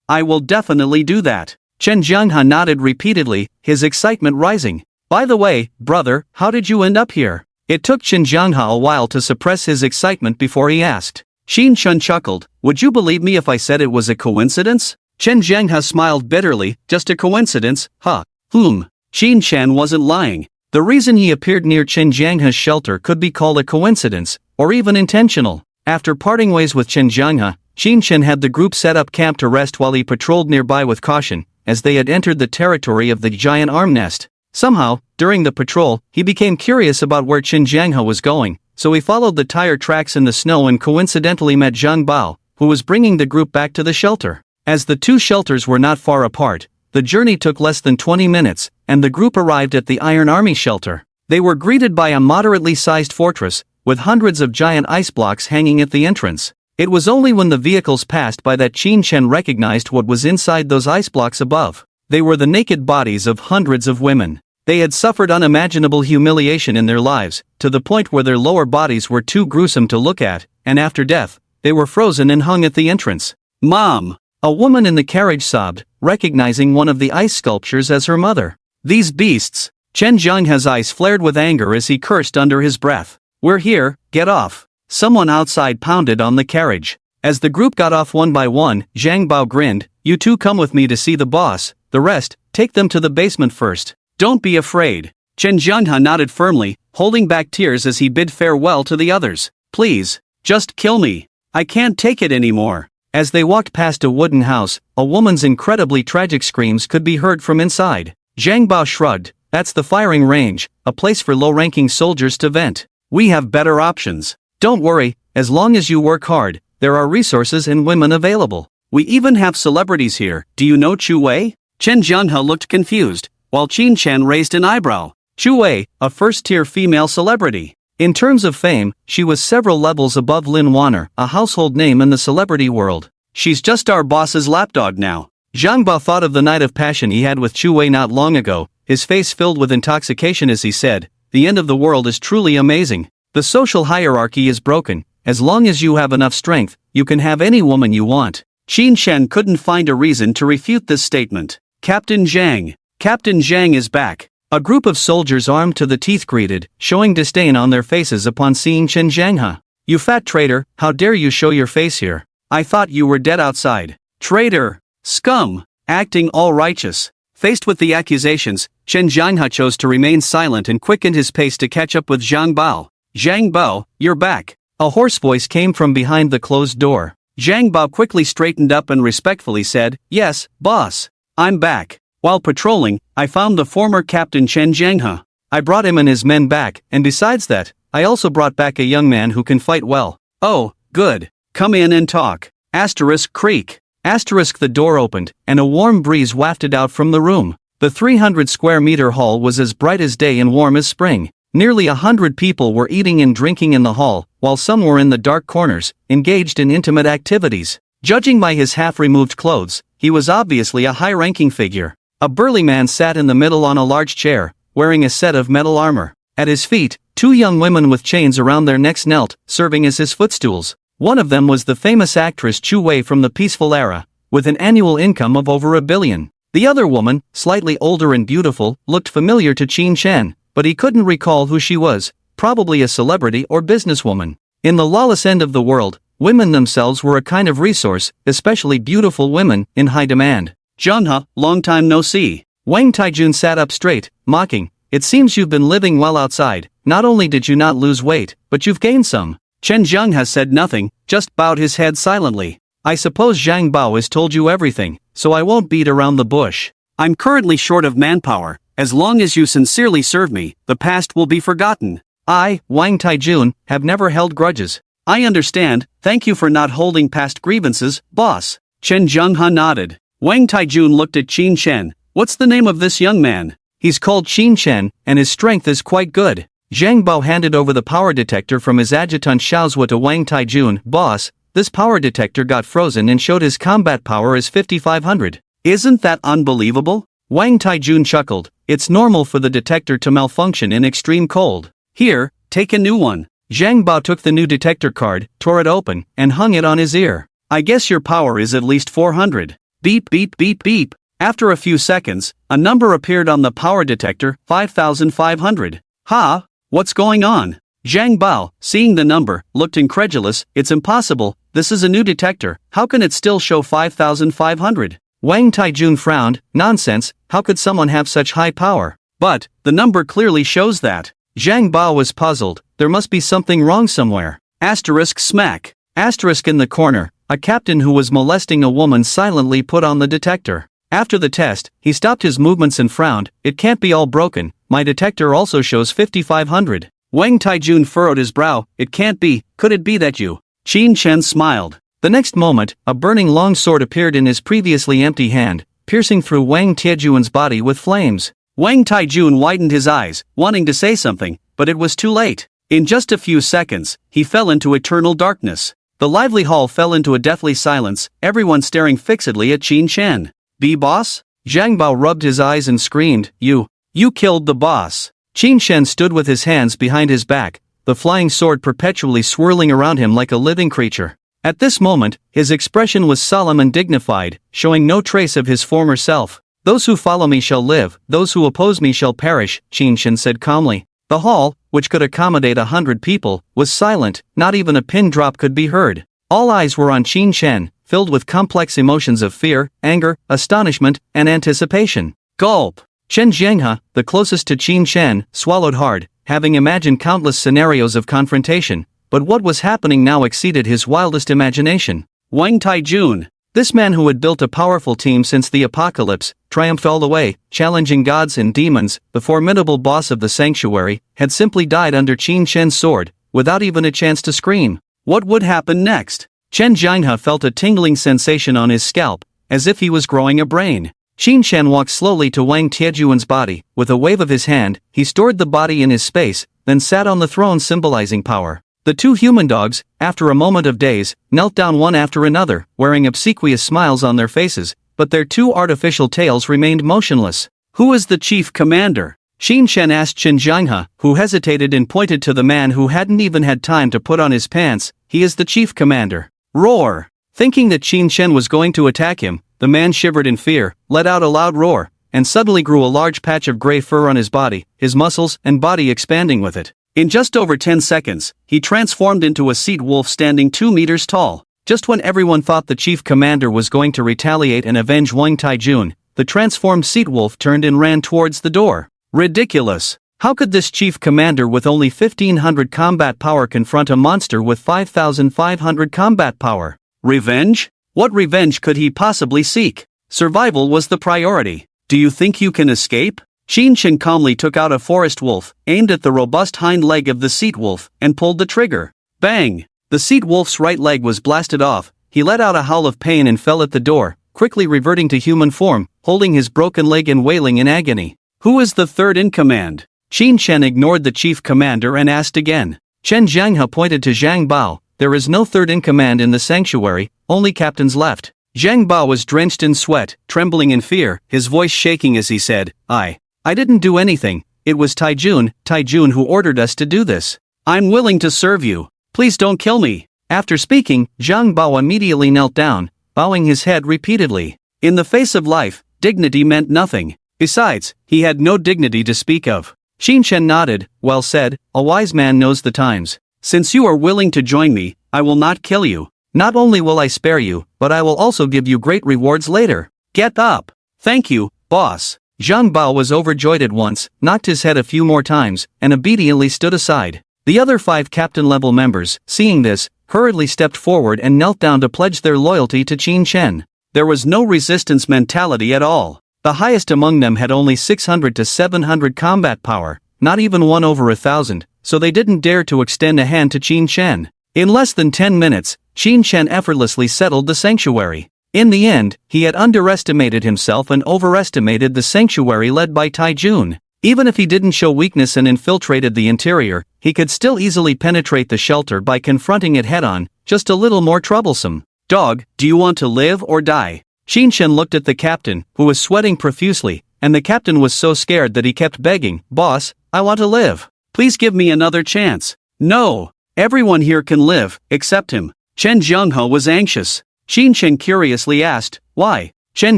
I will definitely do that. Chen Jianghe nodded repeatedly, his excitement rising. By the way, brother, how did you end up here? It took Chen Jianghe a while to suppress his excitement before he asked. Qin Shen chuckled, would you believe me if I said it was a coincidence? Chen Jianghe smiled bitterly, just a coincidence, huh? Qin Shen wasn't lying. The reason he appeared near Chen Jianghe's shelter could be called a coincidence, or even intentional. After parting ways with Chen Jianghe, Qin Shen had the group set up camp to rest while he patrolled nearby with caution, as they had entered the territory of the giant arm nest. Somehow, during the patrol, he became curious about where Chen Jianghe was going, so he followed the tire tracks in the snow and coincidentally met Zhang Bao, who was bringing the group back to the shelter. As the two shelters were not far apart, the journey took less than 20 minutes, and the group arrived at the Iron Army shelter. They were greeted by a moderately sized fortress, with hundreds of giant ice blocks hanging at the entrance. It was only when the vehicles passed by that Qin Shen recognized what was inside those ice blocks above. They were the naked bodies of hundreds of women. They had suffered unimaginable humiliation in their lives, to the point where their lower bodies were too gruesome to look at, and after death, they were frozen and hung at the entrance. Mom! A woman in the carriage sobbed, recognizing one of the ice sculptures as her mother. These beasts! Chen Jianghe's eyes flared with anger as he cursed under his breath. We're here, get off. Someone outside pounded on the carriage. As the group got off one by one, Zhang Bao grinned, you two come with me to see the boss, the rest, take them to the basement first. Don't be afraid. Chen Jianghe nodded firmly, holding back tears as he bid farewell to the others. Please, just kill me. I can't take it anymore. As they walked past a wooden house, a woman's incredibly tragic screams could be heard from inside. Zhang Bao shrugged, that's the firing range, a place for low-ranking soldiers to vent. We have better options. Don't worry, as long as you work hard, there are resources and women available. We even have celebrities here. Do you know Chu Wei? Chen Jianghe looked confused, while Qin Shen raised an eyebrow. Chu Wei, a first-tier female celebrity. In terms of fame, she was several levels above Lin Waner, a household name in the celebrity world. She's just our boss's lapdog now. Zhang Bao thought of the night of passion he had with Chu Wei not long ago, his face filled with intoxication as he said, the end of the world is truly amazing. The social hierarchy is broken. As long as you have enough strength, you can have any woman you want. Qin Shen couldn't find a reason to refute this statement. Captain Zhang. Captain Zhang is back. A group of soldiers armed to the teeth greeted, showing disdain on their faces upon seeing Chen Jianghe. You fat traitor, how dare you show your face here? I thought you were dead outside. Traitor! Scum! Acting all righteous. Faced with the accusations, Chen Jianghe chose to remain silent and quickened his pace to catch up with Zhang Bao. Zhang Bao, you're back. A hoarse voice came from behind the closed door. Zhang Bao quickly straightened up and respectfully said, yes, boss. I'm back. While patrolling, I found the former Captain Chen Jianghe. I brought him and his men back, and besides that, I also brought back a young man who can fight well. Oh, good. Come in and talk. Asterisk creak. Asterisk the door opened, and a warm breeze wafted out from the room. The 300 square meter hall was as bright as day and warm as spring. Nearly 100 people were eating and drinking in the hall, while some were in the dark corners, engaged in intimate activities. Judging by his half-removed clothes, he was obviously a high-ranking figure. A burly man sat in the middle on a large chair, wearing a set of metal armor. At his feet, two young women with chains around their necks knelt, serving as his footstools. One of them was the famous actress Chu Wei from the Peaceful Era, with an annual income of over $1 billion. The other woman, slightly older and beautiful, looked familiar to Qin Shen, but he couldn't recall who she was, probably a celebrity or businesswoman. In the lawless end of the world, women themselves were a kind of resource, especially beautiful women, in high demand. Jianghe, long time no see. Wang Taijun sat up straight, mocking, it seems you've been living well outside. Not only did you not lose weight, but you've gained some. Chen Zhenghe said nothing, just bowed his head silently. I suppose Zhang Bao has told you everything, so I won't beat around the bush. I'm currently short of manpower. As long as you sincerely serve me, the past will be forgotten. I, Wang Taijun, have never held grudges. I understand, thank you for not holding past grievances, boss. Chen Zhenghe nodded. Wang Taijun looked at Qin Chen. What's the name of this young man? He's called Qin Chen, and his strength is quite good. Zhang Bao handed over the power detector from his adjutant Xiaozhua to Wang Taijun. Boss, this power detector got frozen and showed his combat power as 5500. Isn't that unbelievable? Wang Taijun chuckled. It's normal for the detector to malfunction in extreme cold. Here, take a new one. Zhang Bao took the new detector card, tore it open, and hung it on his ear. I guess your power is at least 400. Beep beep beep beep. After a few seconds, a number appeared on the power detector, 5500. Ha! What's going on? Zhang Bao, seeing the number, looked incredulous. It's impossible, this is a new detector, how can it still show 5500? Wang Taijun frowned. Nonsense, how could someone have such high power? But, the number clearly shows that. Zhang Bao was puzzled, there must be something wrong somewhere. Asterisk smack. Asterisk in the corner, a captain who was molesting a woman silently put on the detector. After the test, he stopped his movements and frowned. It can't be all broken, my detector also shows 5500. Wang Taijun furrowed his brow. It can't be, could it be that you? Qin Chen smiled. The next moment, a burning long sword appeared in his previously empty hand, piercing through Wang Taijun's body with flames. Wang Taijun widened his eyes, wanting to say something, but it was too late. In just a few seconds, he fell into eternal darkness. The lively hall fell into a deathly silence, everyone staring fixedly at Qin Chen. The boss? Zhang Bao rubbed his eyes and screamed, You killed the boss. Qin Chen stood with his hands behind his back, the flying sword perpetually swirling around him like a living creature. At this moment, his expression was solemn and dignified, showing no trace of his former self. Those who follow me shall live, those who oppose me shall perish, Qin Chen said calmly. The hall, which could accommodate 100 people, was silent, not even a pin drop could be heard. All eyes were on Qin Chen, filled with complex emotions of fear, anger, astonishment, and anticipation. Gulp! Chen Zhenghe, the closest to Qin Chen, swallowed hard, having imagined countless scenarios of confrontation. But what was happening now exceeded his wildest imagination. Wang Taijun, this man who had built a powerful team since the apocalypse, triumphed all the way, challenging gods and demons, the formidable boss of the sanctuary, had simply died under Qin Chen's sword, without even a chance to scream. What would happen next? Chen Zhenghe felt a tingling sensation on his scalp, as if he was growing a brain. Qin Chen walked slowly to Wang Taijun's body. With a wave of his hand, he stored the body in his space, then sat on the throne symbolizing power. The two human dogs, after a moment of daze, knelt down one after another, wearing obsequious smiles on their faces, but their two artificial tails remained motionless. Who is the chief commander? Qin Chen asked Chen Zhenghe, who hesitated and pointed to the man who hadn't even had time to put on his pants. He is the chief commander. Roar! Thinking that Qin Chen was going to attack him, the man shivered in fear, let out a loud roar, and suddenly grew a large patch of gray fur on his body, his muscles and body expanding with it. In just over 10 seconds, he transformed into a seat wolf standing 2 meters tall. Just when everyone thought the chief commander was going to retaliate and avenge Wang Taijun, the transformed seat wolf turned and ran towards the door. Ridiculous! How could this chief commander with only 1500 combat power confront a monster with 5500 combat power? Revenge? What revenge could he possibly seek? Survival was the priority. Do you think you can escape? Qin Chen calmly took out a forest wolf, aimed at the robust hind leg of the seat wolf, and pulled the trigger. Bang! The seat wolf's right leg was blasted off. He let out a howl of pain and fell at the door, quickly reverting to human form, holding his broken leg and wailing in agony. Who is the third in command? Qin Chen ignored the chief commander and asked again. Chen Zhenghe pointed to Zhang Bao. There is no third in command in the sanctuary, only captains left. Zhang Bao was drenched in sweat, trembling in fear, his voice shaking as he said, I didn't do anything, it was Taijun who ordered us to do this. I'm willing to serve you. Please don't kill me. After speaking, Zhang Bao immediately knelt down, bowing his head repeatedly. In the face of life, dignity meant nothing. Besides, he had no dignity to speak of. Qin Chen nodded. Well said, a wise man knows the times. Since you are willing to join me, I will not kill you. Not only will I spare you, but I will also give you great rewards later. Get up. Thank you, boss. Zhang Bao was overjoyed at once, knocked his head a few more times, and obediently stood aside. The other 5 captain-level members, seeing this, hurriedly stepped forward and knelt down to pledge their loyalty to Qin Shen. There was no resistance mentality at all. The highest among them had only 600 to 700 combat power, not even one over 1,000, so they didn't dare to extend a hand to Qin Shen. In less than 10 minutes, Qin Shen effortlessly settled the sanctuary. In the end, he had underestimated himself and overestimated the sanctuary led by Taijun. Even if he didn't show weakness and infiltrated the interior, he could still easily penetrate the shelter by confronting it head-on, just a little more troublesome. Dog, do you want to live or die? Qin Shen looked at the captain, who was sweating profusely, and the captain was so scared that he kept begging, Boss, I want to live. Please give me another chance. No. Everyone here can live, except him. Chen Jianghe was anxious. Qin Shen curiously asked, Why? Chen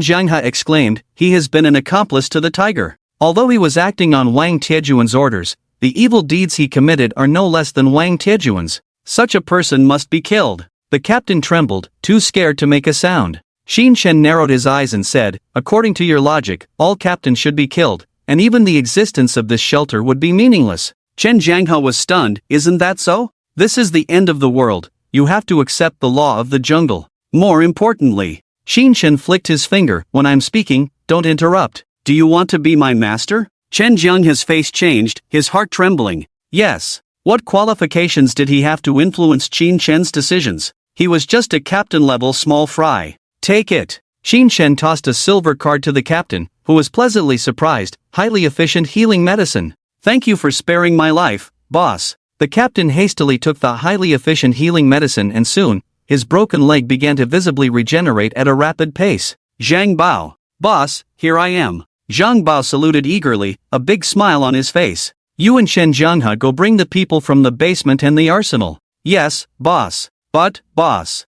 Jianghe exclaimed, He has been an accomplice to the tiger. Although he was acting on Wang Tiejuan's orders, the evil deeds he committed are no less than Wang Tiejuan's. Such a person must be killed. The captain trembled, too scared to make a sound. Qin Shen narrowed his eyes and said, According to your logic, all captains should be killed, and even the existence of this shelter would be meaningless. Chen Jianghe was stunned, Isn't that so? This is the end of the world. You have to accept the law of the jungle. More importantly, Qin Shen flicked his finger, When I'm speaking, don't interrupt. Do you want to be my master? Chen Jianghe's face changed, his heart trembling. Yes. What qualifications did he have to influence Qin Shen's decisions? He was just a captain-level small fry. Take it. Qin Shen tossed a silver card to the captain, who was pleasantly surprised. Highly efficient healing medicine. Thank you for sparing my life, boss. The captain hastily took the highly efficient healing medicine and soon, his broken leg began to visibly regenerate at a rapid pace. Zhang Bao. Boss, here I am. Zhang Bao saluted eagerly, a big smile on his face. You and Chen Jianghe go bring the people from the basement and the arsenal. Yes, boss. But, boss.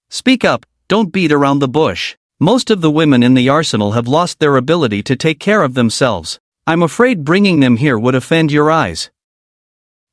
Speak up, don't beat around the bush. Most of the women in the arsenal have lost their ability to take care of themselves. I'm afraid bringing them here would offend your eyes.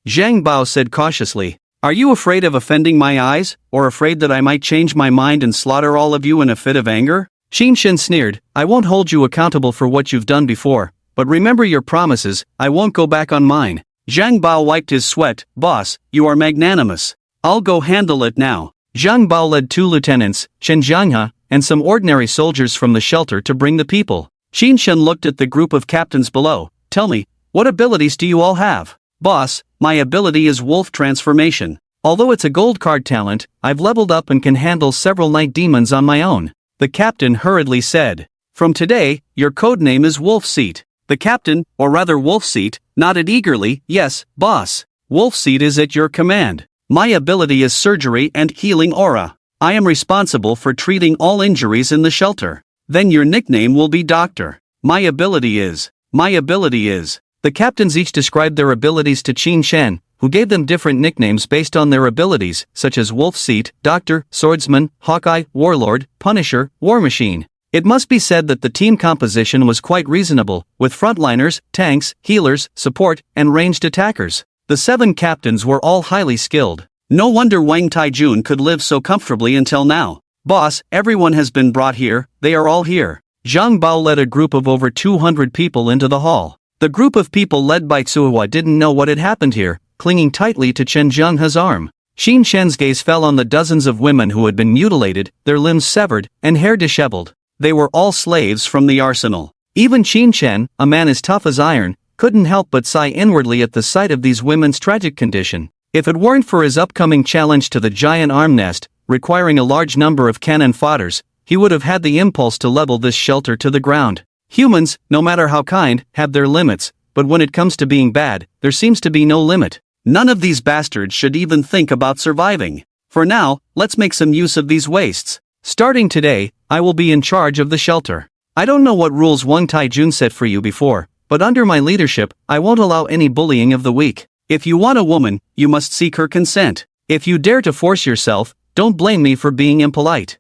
Zhang Bao said cautiously, Are you afraid of offending my eyes, or afraid that I might change my mind and slaughter all of you in a fit of anger? Qin Shen sneered, I won't hold you accountable for what you've done before, but remember your promises, I won't go back on mine. Zhang Bao wiped his sweat, Boss, you are magnanimous. I'll go handle it now. Zhang Bao led 2 lieutenants, Chen Jianghe, and some ordinary soldiers from the shelter to bring the people. Qin Shen looked at the group of captains below, Tell me, what abilities do you all have? Boss, my ability is wolf transformation. Although it's a gold card talent, I've leveled up and can handle several night demons on my own. The captain hurriedly said, From today, your code name is Wolf Seat. The captain, or rather Wolf Seat, nodded eagerly, Yes, boss. Wolf Seat is at your command. My ability is surgery and healing aura. I am responsible for treating all injuries in the shelter. Then your nickname will be Doctor. My ability is. The captains each described their abilities to Qin Shen, who gave them different nicknames based on their abilities, such as Wolf Seat, Doctor, Swordsman, Hawkeye, Warlord, Punisher, War Machine. It must be said that the team composition was quite reasonable, with frontliners, tanks, healers, support, and ranged attackers. The 7 captains were all highly skilled. No wonder Wang Taijun could live so comfortably until now. Boss, everyone has been brought here, they are all here. Zhang Bao led a group of over 200 people into the hall. The group of people led by Tsuhua didn't know what had happened here, clinging tightly to Chen Jianghe's arm. Qin Shen's gaze fell on the dozens of women who had been mutilated, their limbs severed, and hair disheveled. They were all slaves from the arsenal. Even Qin Shen, a man as tough as iron, couldn't help but sigh inwardly at the sight of these women's tragic condition. If it weren't for his upcoming challenge to the giant arm nest, requiring a large number of cannon fodders, he would have had the impulse to level this shelter to the ground. Humans, no matter how kind, have their limits, but when it comes to being bad, there seems to be no limit. None of these bastards should even think about surviving. For now, let's make some use of these wastes. Starting today, I will be in charge of the shelter. I don't know what rules Wang Taijun set for you before, but under my leadership, I won't allow any bullying of the weak. If you want a woman, you must seek her consent. If you dare to force yourself, don't blame me for being impolite.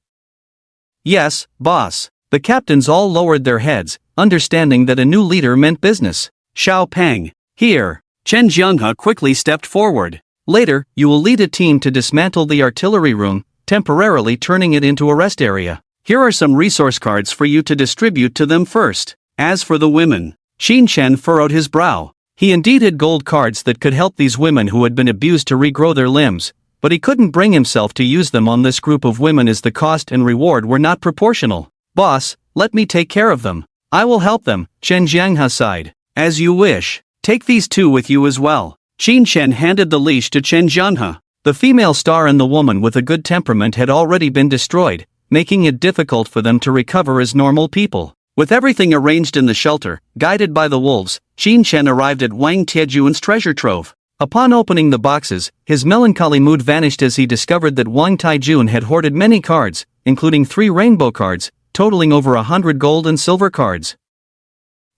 Yes, boss. The captains all lowered their heads, understanding that a new leader meant business. Xiao Peng. Here. Chen Jianghe quickly stepped forward. Later, you will lead a team to dismantle the artillery room, temporarily turning it into a rest area. Here are some resource cards for you to distribute to them first. As for the women, Qin Shen furrowed his brow. He indeed had gold cards that could help these women who had been abused to regrow their limbs, but he couldn't bring himself to use them on this group of women as the cost and reward were not proportional. "Boss, let me take care of them. I will help them," Chen Jianghe sighed. "As you wish. Take these two with you as well." Qin Chen handed the leash to Chen Jianghe. The female star and the woman with a good temperament had already been destroyed, making it difficult for them to recover as normal people. With everything arranged in the shelter, guided by the wolves, Qin Chen arrived at Wang Tiejun's treasure trove. Upon opening the boxes, his melancholy mood vanished as he discovered that Wang Taijun had hoarded many cards, including 3 rainbow cards, totaling over 100 gold and silver cards.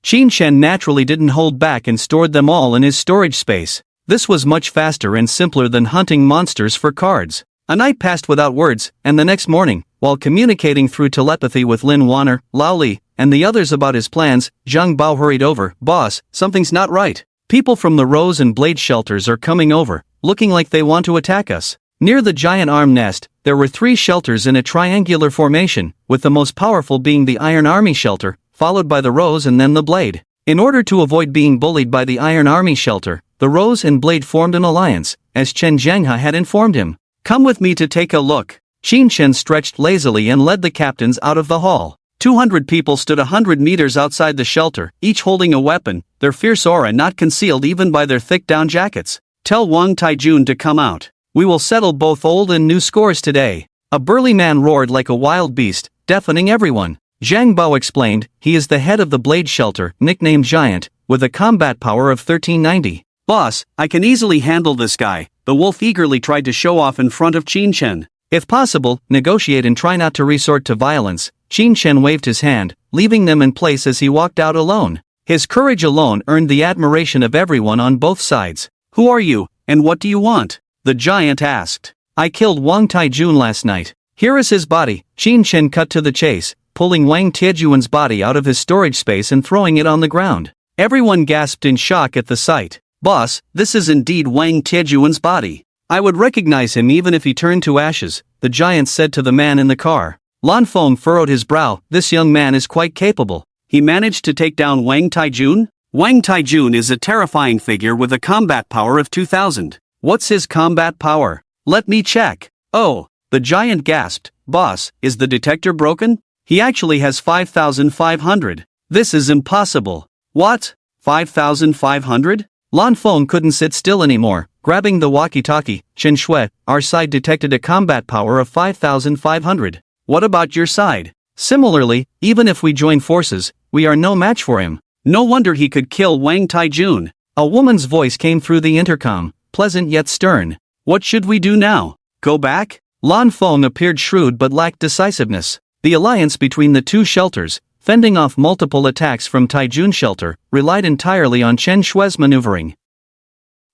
Qin Chen naturally didn't hold back and stored them all in his storage space. This was much faster and simpler than hunting monsters for cards. A night passed without words, and the next morning, while communicating through telepathy with Lin Waner, Lao Li, and the others about his plans, Zhang Bao hurried over. "Boss, something's not right. People from the Rose and Blade shelters are coming over, looking like they want to attack us." Near the giant arm nest, there were 3 shelters in a triangular formation, with the most powerful being the Iron Army shelter, followed by the Rose and then the Blade. In order to avoid being bullied by the Iron Army shelter, the Rose and Blade formed an alliance, as Chen Jianghe had informed him. "Come with me to take a look." Qin Chen stretched lazily and led the captains out of the hall. 200 people stood 100 meters outside the shelter, each holding a weapon, their fierce aura not concealed even by their thick down jackets. "Tell Wang Taijun to come out. We will settle both old and new scores today." A burly man roared like a wild beast, deafening everyone. Zhang Bao explained, he is the head of the Blade Shelter, nicknamed Giant, with a combat power of 1390. "Boss, I can easily handle this guy," the wolf eagerly tried to show off in front of Qin Chen. "If possible, negotiate and try not to resort to violence." Qin Chen waved his hand, leaving them in place as he walked out alone. His courage alone earned the admiration of everyone on both sides. "Who are you, and what do you want?" the giant asked. "I killed Wang Taijun last night. Here is his body." Qin Chen cut to the chase, pulling Wang Tiejun's body out of his storage space and throwing it on the ground. Everyone gasped in shock at the sight. "Boss, this is indeed Wang Tiejun's body. I would recognize him even if he turned to ashes," the giant said to the man in the car. Lan Fong furrowed his brow. "This young man is quite capable. He managed to take down Wang Taijun?" "Wang Taijun is a terrifying figure with a combat power of 2000. What's his combat power? Let me check." "Oh," the giant gasped. "Boss, is the detector broken? He actually has 5,500. This is impossible." "What? 5,500? Lan Fong couldn't sit still anymore. Grabbing the walkie-talkie, Chen Shui, our side detected a combat power of 5,500. "What about your side?" "Similarly, even if we join forces, we are no match for him." "No wonder he could kill Wang Taijun." A woman's voice came through the intercom, pleasant yet stern. "What should we do now? Go back?" Lan Fong appeared shrewd but lacked decisiveness. The alliance between the 2 shelters, fending off multiple attacks from Taijun's shelter, relied entirely on Chen Shui's maneuvering.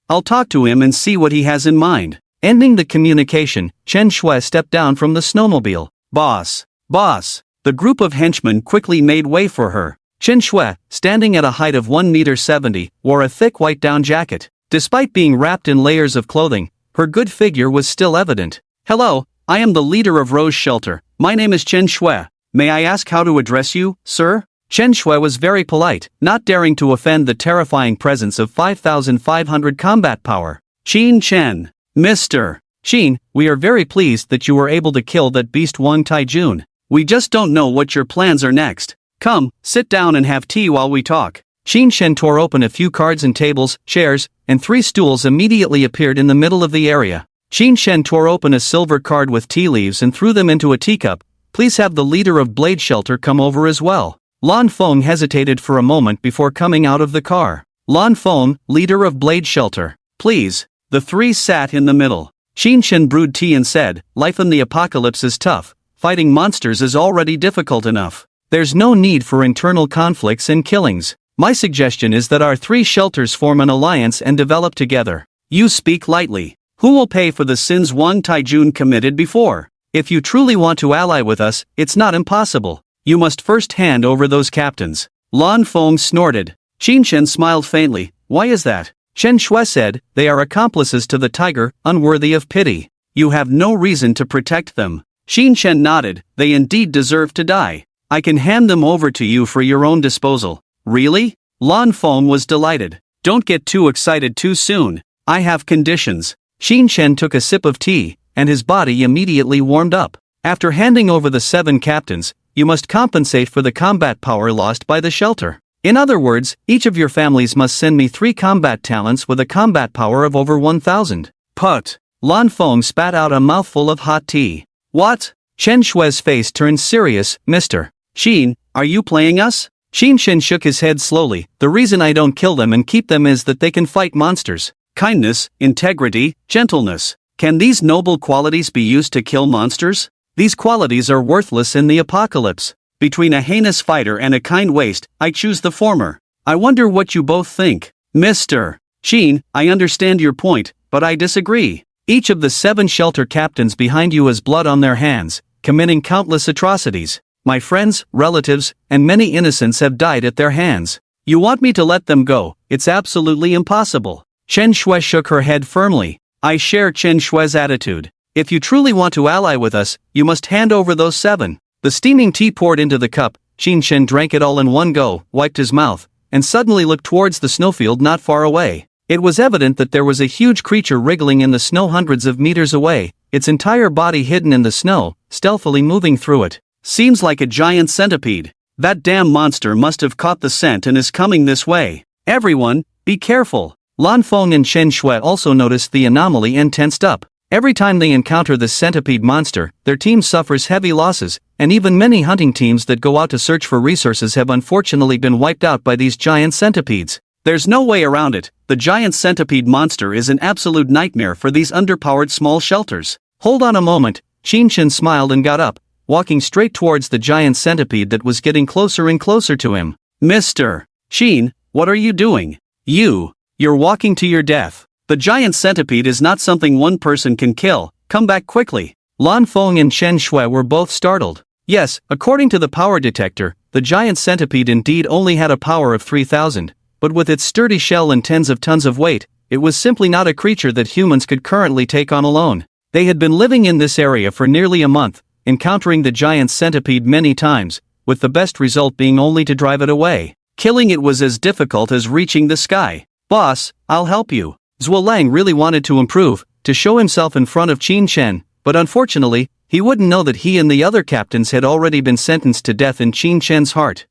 "I'll talk to him and see what he has in mind." Ending the communication, Chen Shui stepped down from the snowmobile. "Boss! Boss!" The group of henchmen quickly made way for her. Chen Shui, standing at a height of 1.70 m, wore a thick white down jacket. Despite being wrapped in layers of clothing, her good figure was still evident. "Hello, I am the leader of Rose Shelter. My name is Chen Shui. May I ask how to address you, sir?" Chen Shui was very polite, not daring to offend the terrifying presence of 5,500 combat power. "Qin Chen. Mr. Qin, we are very pleased that you were able to kill that beast Wang Taijun. We just don't know what your plans are next. Come, sit down and have tea while we talk." Qin Chen tore open a few cards and tables, chairs, and 3 stools immediately appeared in the middle of the area. Qin Chen tore open a silver card with tea leaves and threw them into a teacup. "Please have the leader of Blade Shelter come over as well." Lan Fong hesitated for a moment before coming out of the car. "Lan Fong, leader of Blade Shelter. Please." The 3 sat in the middle. Qin Chen brewed tea and said, "Life in the apocalypse is tough. Fighting monsters is already difficult enough. There's no need for internal conflicts and killings. My suggestion is that our 3 shelters form an alliance and develop together." "You speak lightly. Who will pay for the sins Wang Taijun committed before? If you truly want to ally with us, it's not impossible. You must first hand over those captains." Lan Fong snorted. Qin Chen smiled faintly. "Why is that?" Chen Shui said, "They are accomplices to the tiger, unworthy of pity. You have no reason to protect them." Qin Chen nodded. "They indeed deserve to die. I can hand them over to you for your own disposal." "Really?" Lan Fong was delighted. Don't get too excited too soon. I have conditions. Shin Chen took a sip of tea, and his body immediately warmed up. After handing over the 7 captains, you must compensate for the combat power lost by the shelter. In other words, each of your families must send me 3 combat talents with a combat power of over 1,000. Put. Lan Fong spat out a mouthful of hot tea. What? Chen Shui's face turned serious. Mr. Shin, are you playing us? Shin Chen shook his head slowly. The reason I don't kill them and keep them is that they can fight monsters. Kindness, integrity, gentleness. Can these noble qualities be used to kill monsters? These qualities are worthless in the apocalypse. Between a heinous fighter and a kind waste, I choose the former. I wonder what you both think. Mr. Shin, I understand your point, but I disagree. Each of the 7 shelter captains behind you has blood on their hands, committing countless atrocities. My friends, relatives, and many innocents have died at their hands. You want me to let them go? It's absolutely impossible. Chen Shui shook her head firmly. I share Chen Shui's attitude. If you truly want to ally with us, you must hand over those 7. The steaming tea poured into the cup. Shin Chen drank it all in one go, wiped his mouth, and suddenly looked towards the snowfield not far away. It was evident that there was a huge creature wriggling in the snow hundreds of meters away, its entire body hidden in the snow, stealthily moving through it. Seems like a giant centipede. That damn monster must have caught the scent and is coming this way. Everyone, be careful. Lan Fong and Chen Shui also noticed the anomaly and tensed up. Every time they encounter the centipede monster, their team suffers heavy losses, and even many hunting teams that go out to search for resources have unfortunately been wiped out by these giant centipedes. There's no way around it. The giant centipede monster is an absolute nightmare for these underpowered small shelters. Hold on a moment. Shin Chen smiled and got up, walking straight towards the giant centipede that was getting closer and closer to him. Mr. Shin, what are you doing? You're walking to your death. The giant centipede is not something one person can kill. Come back quickly. Lan Fong and Chen Shui were both startled. Yes, according to the power detector, the giant centipede indeed only had a power of 3,000, but with its sturdy shell and tens of tons of weight, it was simply not a creature that humans could currently take on alone. They had been living in this area for nearly a month, encountering the giant centipede many times, with the best result being only to drive it away. Killing it was as difficult as reaching the sky. Boss, I'll help you. Zhuo Lang really wanted to improve, to show himself in front of Qin Chen, but unfortunately, he wouldn't know that he and the other captains had already been sentenced to death in Qin Chen's heart.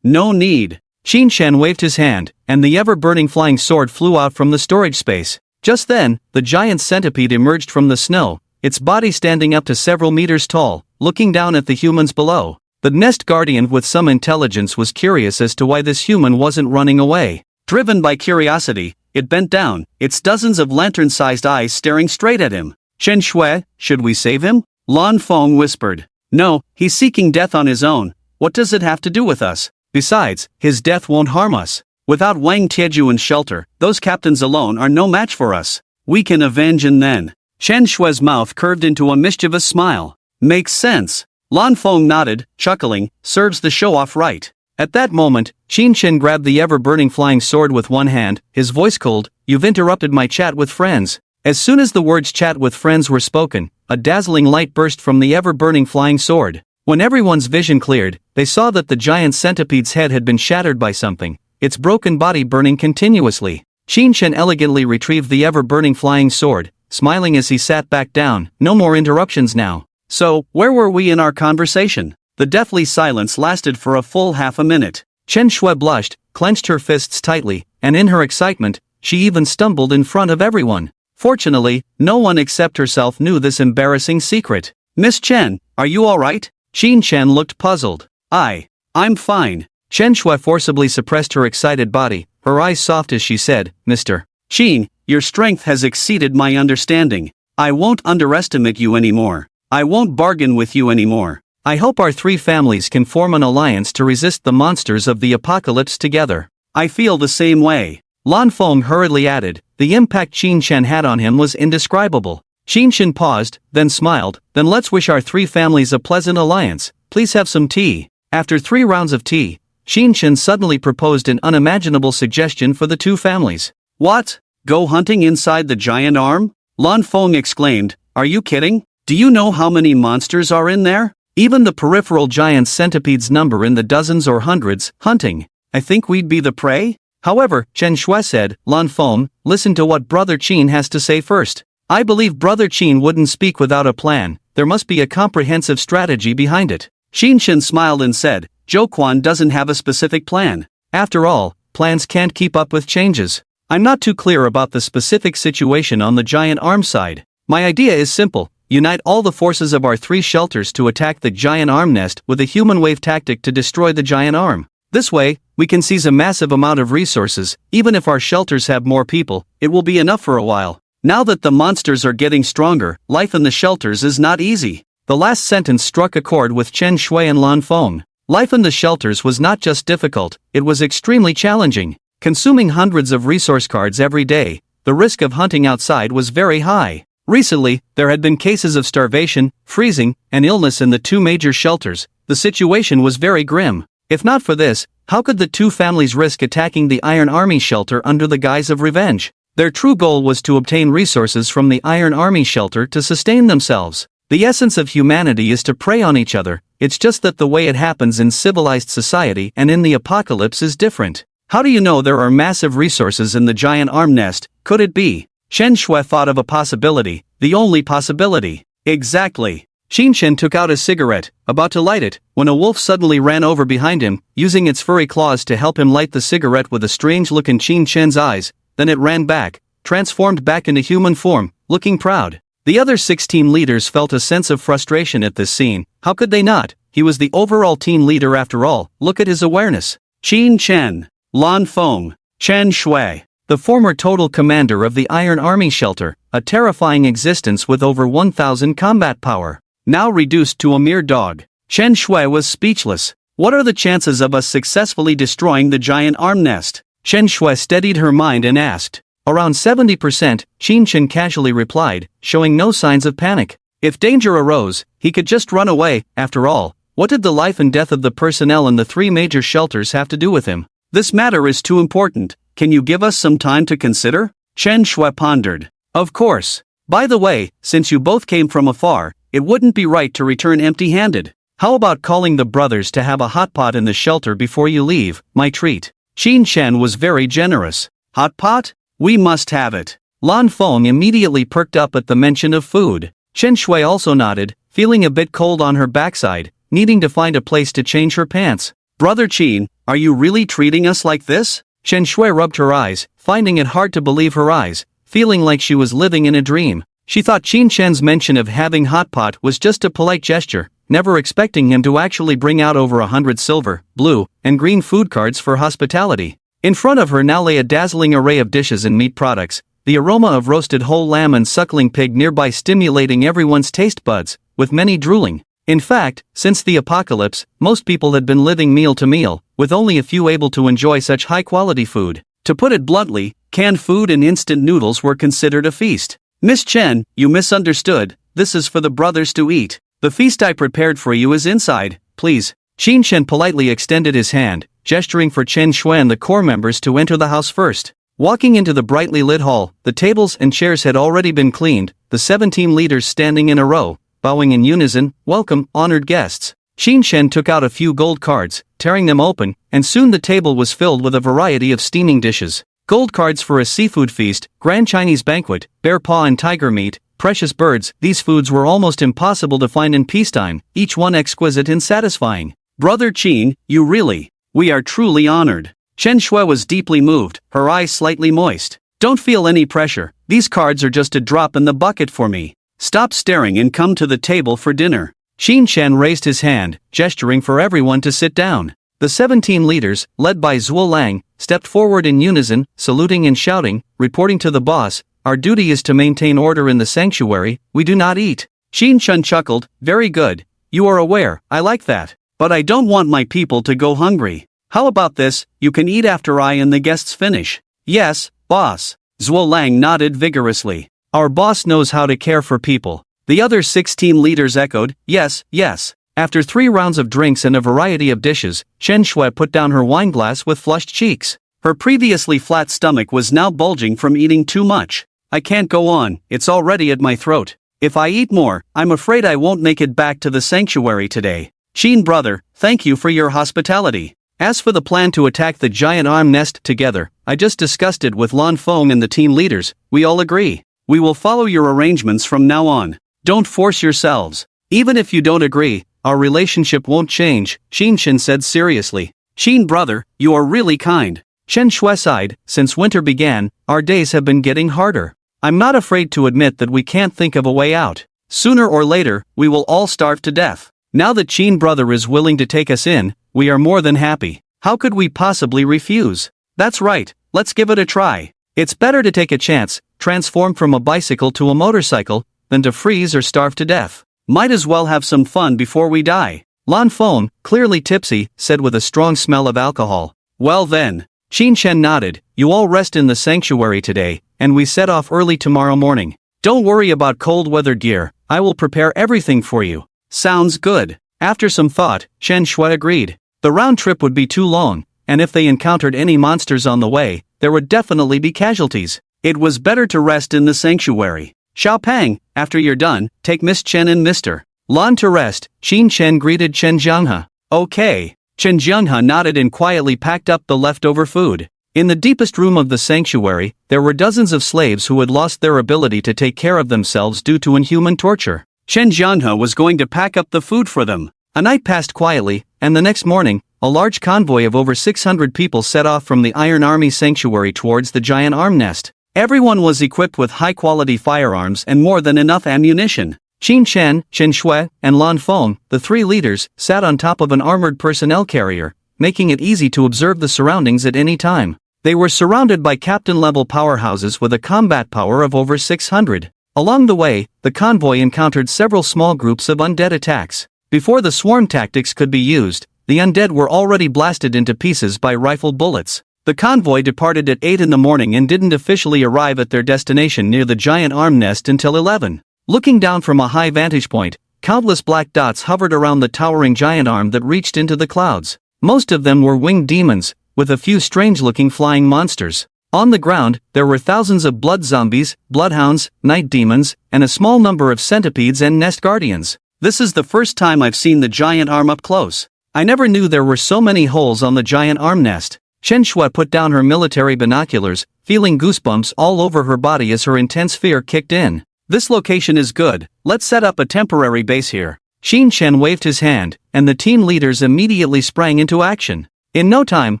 No need. Qin Chen waved his hand, and the ever-burning flying sword flew out from the storage space. Just then, the giant centipede emerged from the snow, its body standing up to several meters tall, looking down at the humans below. The nest guardian with some intelligence was curious as to why this human wasn't running away. Driven by curiosity, it bent down, its dozens of lantern-sized eyes staring straight at him. Chen Shui, should we save him? Lan Fong whispered. No, he's seeking death on his own. What does it have to do with us? Besides, his death won't harm us. Without Wang Tiejuan's shelter, those captains alone are no match for us. We can avenge and then. Chen Shui's mouth curved into a mischievous smile. Makes sense. Lan Fong nodded, chuckling, serves the show-off right. At that moment, Qin Chen grabbed the ever-burning flying sword with one hand, his voice cold. You've interrupted my chat with friends. As soon as the words chat with friends were spoken, a dazzling light burst from the ever-burning flying sword. When everyone's vision cleared, they saw that the giant centipede's head had been shattered by something, its broken body burning continuously. Qin Chen elegantly retrieved the ever-burning flying sword, smiling as he sat back down. No more interruptions now. So, where were we in our conversation? The deathly silence lasted for a full half a minute. Chen Shui blushed, clenched her fists tightly, and in her excitement, she even stumbled in front of everyone. Fortunately, no one except herself knew this embarrassing secret. Miss Chen, are you alright? Qin Chen looked puzzled. I'm fine. Chen Shui forcibly suppressed her excited body, her eyes soft as she said, Mr. Qin, your strength has exceeded my understanding. I won't underestimate you anymore. I won't bargain with you anymore. I hope our 3 families can form an alliance to resist the monsters of the apocalypse together. I feel the same way. Lan Fong hurriedly added. The impact Qin Chen had on him was indescribable. Qin Chen paused, then smiled. Then let's wish our 3 families a pleasant alliance. Please have some tea. After 3 rounds of tea, Qin Chen suddenly proposed an unimaginable suggestion for the 2 families. What? Go hunting inside the giant arm? Lan Fong exclaimed. Are you kidding? Do you know how many monsters are in there? Even the peripheral giant centipedes number in the dozens or hundreds. Hunting. I think we'd be the prey? However, Chen Shui said, Lan Fong, listen to what Brother Qin has to say first. I believe Brother Qin wouldn't speak without a plan, there must be a comprehensive strategy behind it. Qin Shen smiled and said, Zhou Quan doesn't have a specific plan. After all, plans can't keep up with changes. I'm not too clear about the specific situation on the giant arm side. My idea is simple, unite all the forces of our 3 shelters to attack the giant arm nest with a human wave tactic to destroy the giant arm. This way, we can seize a massive amount of resources. Even if our shelters have more people, it will be enough for a while. Now that the monsters are getting stronger, life in the shelters is not easy. The last sentence struck a chord with Chen Shui and Lan Fong. Life in the shelters was not just difficult, it was extremely challenging. Consuming hundreds of resource cards every day, the risk of hunting outside was very high. Recently, there had been cases of starvation, freezing, and illness in the 2 major shelters. The situation was very grim. If not for this, how could the 2 families risk attacking the Iron Army shelter under the guise of revenge? Their true goal was to obtain resources from the Iron Army shelter to sustain themselves. The essence of humanity is to prey on each other, it's just that the way it happens in civilized society and in the apocalypse is different. How do you know there are massive resources in the giant arm nest? Could it be? Chen Shui thought of a possibility, the only possibility. Exactly. Qin Shen took out a cigarette, about to light it, when a wolf suddenly ran over behind him, using its furry claws to help him light the cigarette with a strange look in Qin Shen's eyes. Then it ran back, transformed back into human form, looking proud. The other 6 team leaders felt a sense of frustration at this scene. How could they not? He was the overall team leader after all, look at his awareness. Qin Chen, Lan Fong, Chen Shui, the former total commander of the Iron Army shelter, a terrifying existence with over 1,000 combat power. Now reduced to a mere dog. Chen Shui was speechless. What are the chances of us successfully destroying the giant arm nest? Chen Shui steadied her mind and asked. Around 70%, Qin Chen casually replied, showing no signs of panic. If danger arose, he could just run away. After all, what did the life and death of the personnel in the 3 major shelters have to do with him? This matter is too important. Can you give us some time to consider? Chen Shui pondered. Of course. By the way, since you both came from afar, it wouldn't be right to return empty-handed. How about calling the brothers to have a hot pot in the shelter before you leave, my treat? Qin Chen was very generous. Hot pot? We must have it. Lan Fong immediately perked up at the mention of food. Chen Shui also nodded, feeling a bit cold on her backside, needing to find a place to change her pants. Brother Qin, are you really treating us like this? Chen Shui rubbed her eyes, finding it hard to believe her eyes, feeling like she was living in a dream. She thought Qin Chen's mention of having hot pot was just a polite gesture, never expecting him to actually bring out over 100 silver, blue, and green food cards for hospitality. In front of her now lay a dazzling array of dishes and meat products, the aroma of roasted whole lamb and suckling pig nearby stimulating everyone's taste buds, with many drooling. In fact, since the apocalypse, most people had been living meal to meal, with only a few able to enjoy such high-quality food. To put it bluntly, canned food and instant noodles were considered a feast. Miss Chen, you misunderstood, this is for the brothers to eat. The feast I prepared for you is inside, please. Qin Chen politely extended his hand, gesturing for Chen Shui and the core members to enter the house first. Walking into the brightly lit hall, the tables and chairs had already been cleaned, the 7 team leaders standing in a row, bowing in unison, welcome, honored guests. Qin Chen took out a few gold cards, tearing them open, and soon the table was filled with a variety of steaming dishes. Gold cards for a seafood feast, grand Chinese banquet, bear paw and tiger meat, precious birds. These foods were almost impossible to find in peacetime, each one exquisite and satisfying. Brother Qin, you really, we are truly honored. Chen Shui was deeply moved, her eyes slightly moist. Don't feel any pressure, these cards are just a drop in the bucket for me. Stop staring and come to the table for dinner. Qin Chen raised his hand, gesturing for everyone to sit down. The 17 leaders, led by Zhuo Lang, stepped forward in unison, saluting and shouting, reporting to the boss, our duty is to maintain order in the sanctuary, we do not eat. Qin Chen chuckled, very good, you are aware, I like that. But I don't want my people to go hungry. How about this, you can eat after I and the guests finish. Yes, boss. Zhuo Lang nodded vigorously. Our boss knows how to care for people. The other 16 leaders echoed, yes, yes. After 3 rounds of drinks and a variety of dishes, Chen Shui put down her wineglass with flushed cheeks. Her previously flat stomach was now bulging from eating too much. I can't go on, it's already at my throat. If I eat more, I'm afraid I won't make it back to the sanctuary today. Qin brother, thank you for your hospitality. As for the plan to attack the giant arm nest together, I just discussed it with Lan Fong and the team leaders. We all agree. We will follow your arrangements from now on. Don't force yourselves. Even if you don't agree, our relationship won't change, Xin Shen said seriously. Xin brother, you are really kind. Chen Shui sighed. Since winter began, our days have been getting harder. I'm not afraid to admit that we can't think of a way out. Sooner or later, we will all starve to death. Now that Xin brother is willing to take us in, we are more than happy. How could we possibly refuse? That's right, let's give it a try. It's better to take a chance, transform from a bicycle to a motorcycle, than to freeze or starve to death. Might as well have some fun before we die. Lan Fong, clearly tipsy, said with a strong smell of alcohol. Well then. Xin Shen nodded. You all rest in the sanctuary today, and we set off early tomorrow morning. Don't worry about cold weather gear, I will prepare everything for you. Sounds good. After some thought, Shen Shui agreed. The round trip would be too long, and if they encountered any monsters on the way, there would definitely be casualties. It was better to rest in the sanctuary. Xiao Pang, after you're done, take Miss Chen and Mr. Lan to rest. Xin Chen greeted Chen Jianghe. Okay. Chen Jianghe nodded and quietly packed up the leftover food. In the deepest room of the sanctuary, there were dozens of slaves who had lost their ability to take care of themselves due to inhuman torture. Chen Jianghe was going to pack up the food for them. A night passed quietly, and the next morning, a large convoy of over 600 people set off from the Iron Army sanctuary towards the giant arm nest. Everyone was equipped with high-quality firearms and more than enough ammunition. Xin Chen, Chen Shui, and Lan Fong, the three leaders, sat on top of an armored personnel carrier, making it easy to observe the surroundings at any time. They were surrounded by captain-level powerhouses with a combat power of over 600. Along the way, the convoy encountered several small groups of undead attacks. Before the swarm tactics could be used, the undead were already blasted into pieces by rifle bullets. The convoy departed at 8 in the morning and didn't officially arrive at their destination near the giant arm nest until 11. Looking down from a high vantage point, countless black dots hovered around the towering giant arm that reached into the clouds. Most of them were winged demons, with a few strange-looking flying monsters. On the ground, there were thousands of blood zombies, bloodhounds, night demons, and a small number of centipedes and nest guardians. This is the first time I've seen the giant arm up close. I never knew there were so many holes on the giant arm nest. Chen Shui put down her military binoculars, feeling goosebumps all over her body as her intense fear kicked in. This location is good, let's set up a temporary base here. Xin Chen waved his hand, and the team leaders immediately sprang into action. In no time,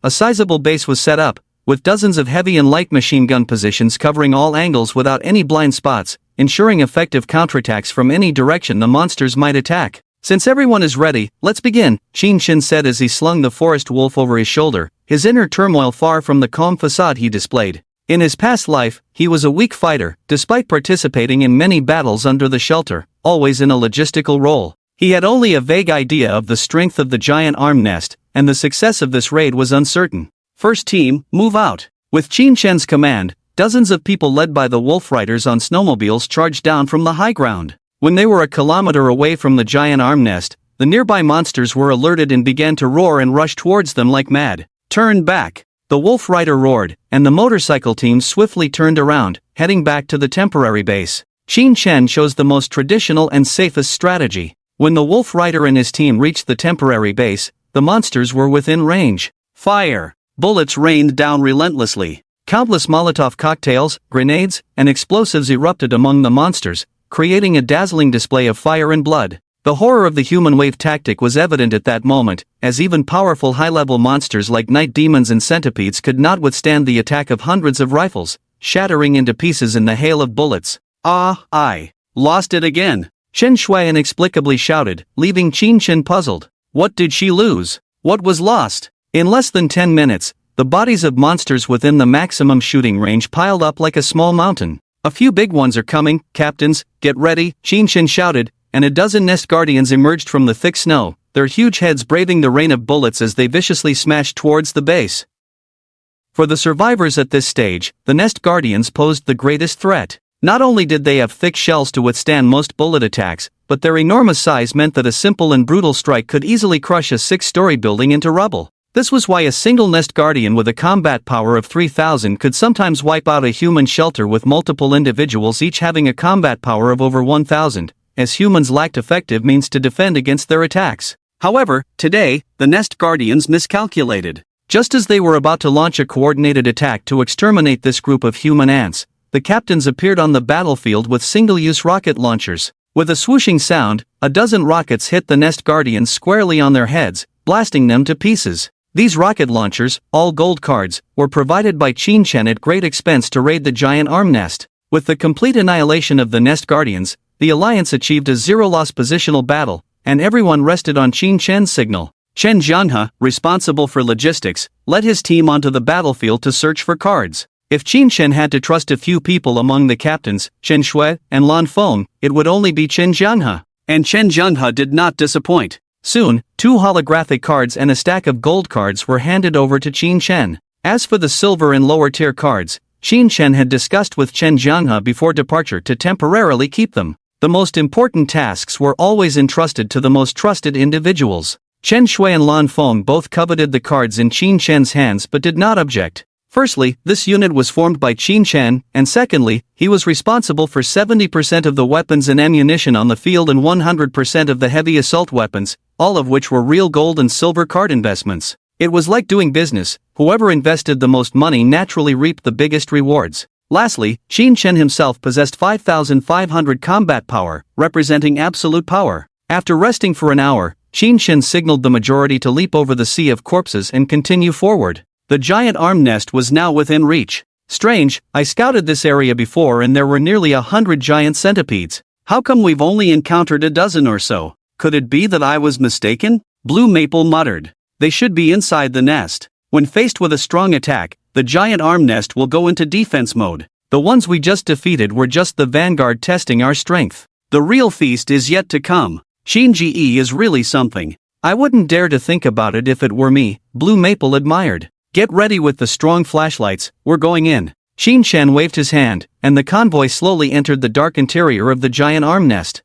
a sizable base was set up, with dozens of heavy and light machine gun positions covering all angles without any blind spots, ensuring effective counterattacks from any direction the monsters might attack. Since everyone is ready, let's begin, Xin Shen said as he slung the forest wolf over his shoulder, his inner turmoil far from the calm facade he displayed. In his past life, he was a weak fighter, despite participating in many battles under the shelter, always in a logistical role. He had only a vague idea of the strength of the giant arm nest, and the success of this raid was uncertain. First team, move out. With Xin Shen's command, dozens of people led by the wolf riders on snowmobiles charged down from the high ground. When they were a kilometer away from the giant arm nest, the nearby monsters were alerted and began to roar and rush towards them like mad. Turn back! The wolf rider roared, and the motorcycle team swiftly turned around, heading back to the temporary base. Xin Shen chose the most traditional and safest strategy. When the wolf rider and his team reached the temporary base, the monsters were within range. Fire! Bullets rained down relentlessly. Countless Molotov cocktails, grenades, and explosives erupted among the monsters, creating a dazzling display of fire and blood. The horror of the human wave tactic was evident at that moment, as even powerful high-level monsters like night demons and centipedes could not withstand the attack of hundreds of rifles, shattering into pieces in the hail of bullets. Ah, I lost it again. Chen Shui inexplicably shouted, leaving Xin Shen puzzled. What did she lose? What was lost? In less than 10 minutes, the bodies of monsters within the maximum shooting range piled up like a small mountain. A few big ones are coming, captains, get ready, Xin Shen shouted, and a dozen nest guardians emerged from the thick snow, their huge heads braving the rain of bullets as they viciously smashed towards the base. For the survivors at this stage, the nest guardians posed the greatest threat. Not only did they have thick shells to withstand most bullet attacks, but their enormous size meant that a simple and brutal strike could easily crush a 6-story building into rubble. This was why a single nest guardian with a combat power of 3,000 could sometimes wipe out a human shelter with multiple individuals each having a combat power of over 1,000. As humans lacked effective means to defend against their attacks. However, today, the Nest Guardians miscalculated. Just as they were about to launch a coordinated attack to exterminate this group of human ants, the captains appeared on the battlefield with single-use rocket launchers. With a swooshing sound, a dozen rockets hit the Nest Guardians squarely on their heads, blasting them to pieces. These rocket launchers, all gold cards, were provided by Qin Chen at great expense to raid the giant arm nest. With the complete annihilation of the Nest Guardians, the Alliance achieved a zero-loss positional battle, and everyone rested on Qin Chen's signal. Chen Jianghe, responsible for logistics, led his team onto the battlefield to search for cards. If Qin Chen had to trust a few people among the captains, Chen Shui and Lan Feng, it would only be Chen Jianghe. And Chen Jianghe did not disappoint. Soon, 2 holographic cards and a stack of gold cards were handed over to Qin Chen. As for the silver and lower-tier cards, Qin Chen had discussed with Chen Jianghe before departure to temporarily keep them. The most important tasks were always entrusted to the most trusted individuals. Chen Shui and Lan Feng both coveted the cards in Qin Chen's hands but did not object. Firstly, this unit was formed by Qin Chen, and secondly, he was responsible for 70% of the weapons and ammunition on the field and 100% of the heavy assault weapons, all of which were real gold and silver card investments. It was like doing business, whoever invested the most money naturally reaped the biggest rewards. Lastly, Qin Chen himself possessed 5,500 combat power, representing absolute power. After resting for an hour, Qin Chen signaled the majority to leap over the sea of corpses and continue forward. The giant arm nest was now within reach. Strange, I scouted this area before and there were nearly 100 giant centipedes. How come we've only encountered a dozen or so? Could it be that I was mistaken? Blue Maple muttered. They should be inside the nest. When faced with a strong attack, the giant arm nest will go into defense mode. The ones we just defeated were just the vanguard testing our strength. The real feast is yet to come. Shinji is really something. I wouldn't dare to think about it if it were me, Blue Maple admired. Get ready with the strong flashlights, we're going in. Qin Chen waved his hand, and the convoy slowly entered the dark interior of the giant arm nest.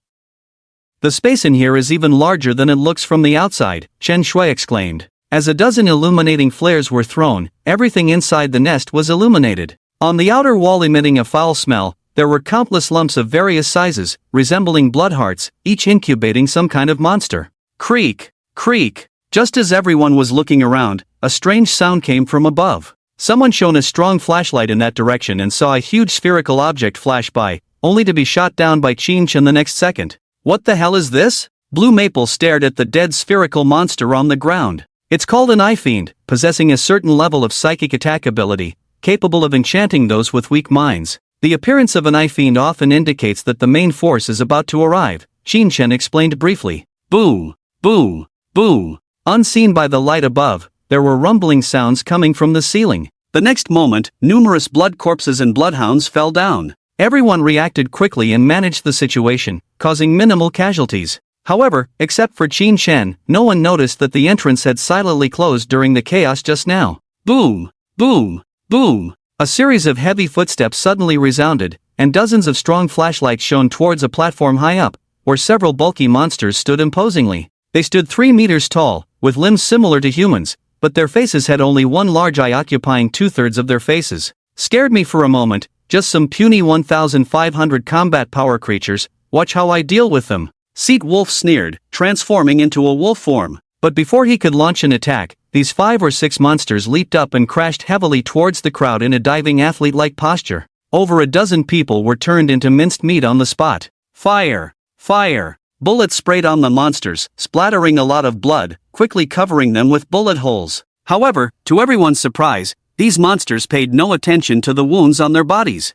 The space in here is even larger than it looks from the outside, Chen Shui exclaimed. As a dozen illuminating flares were thrown, everything inside the nest was illuminated. On the outer wall emitting a foul smell, there were countless lumps of various sizes, resembling blood hearts, each incubating some kind of monster. Creak, creak. Just as everyone was looking around, a strange sound came from above. Someone shone a strong flashlight in that direction and saw a huge spherical object flash by, only to be shot down by Qin Chen the next second. What the hell is this? Blue Maple stared at the dead spherical monster on the ground. It's called an eye fiend, possessing a certain level of psychic attack ability, capable of enchanting those with weak minds. The appearance of an eye fiend often indicates that the main force is about to arrive, Qin Chen explained briefly. Boom, boom, boom. Unseen by the light above, there were rumbling sounds coming from the ceiling. The next moment, numerous blood corpses and bloodhounds fell down. Everyone reacted quickly and managed the situation, causing minimal casualties. However, except for Qin Chen, no one noticed that the entrance had silently closed during the chaos just now. Boom, boom, boom. A series of heavy footsteps suddenly resounded, and dozens of strong flashlights shone towards a platform high up, where several bulky monsters stood imposingly. They stood 3 meters tall, with limbs similar to humans, but their faces had only one large eye occupying 2/3 of their faces. Scared me for a moment, just some puny 1,500 combat power creatures, watch how I deal with them. Seat Wolf sneered, transforming into a wolf form. But before he could launch an attack, these 5 or 6 monsters leaped up and crashed heavily towards the crowd in a diving athlete-like posture. Over a dozen people were turned into minced meat on the spot. Fire! Fire! Bullets sprayed on the monsters, splattering a lot of blood, quickly covering them with bullet holes. However, to everyone's surprise, these monsters paid no attention to the wounds on their bodies.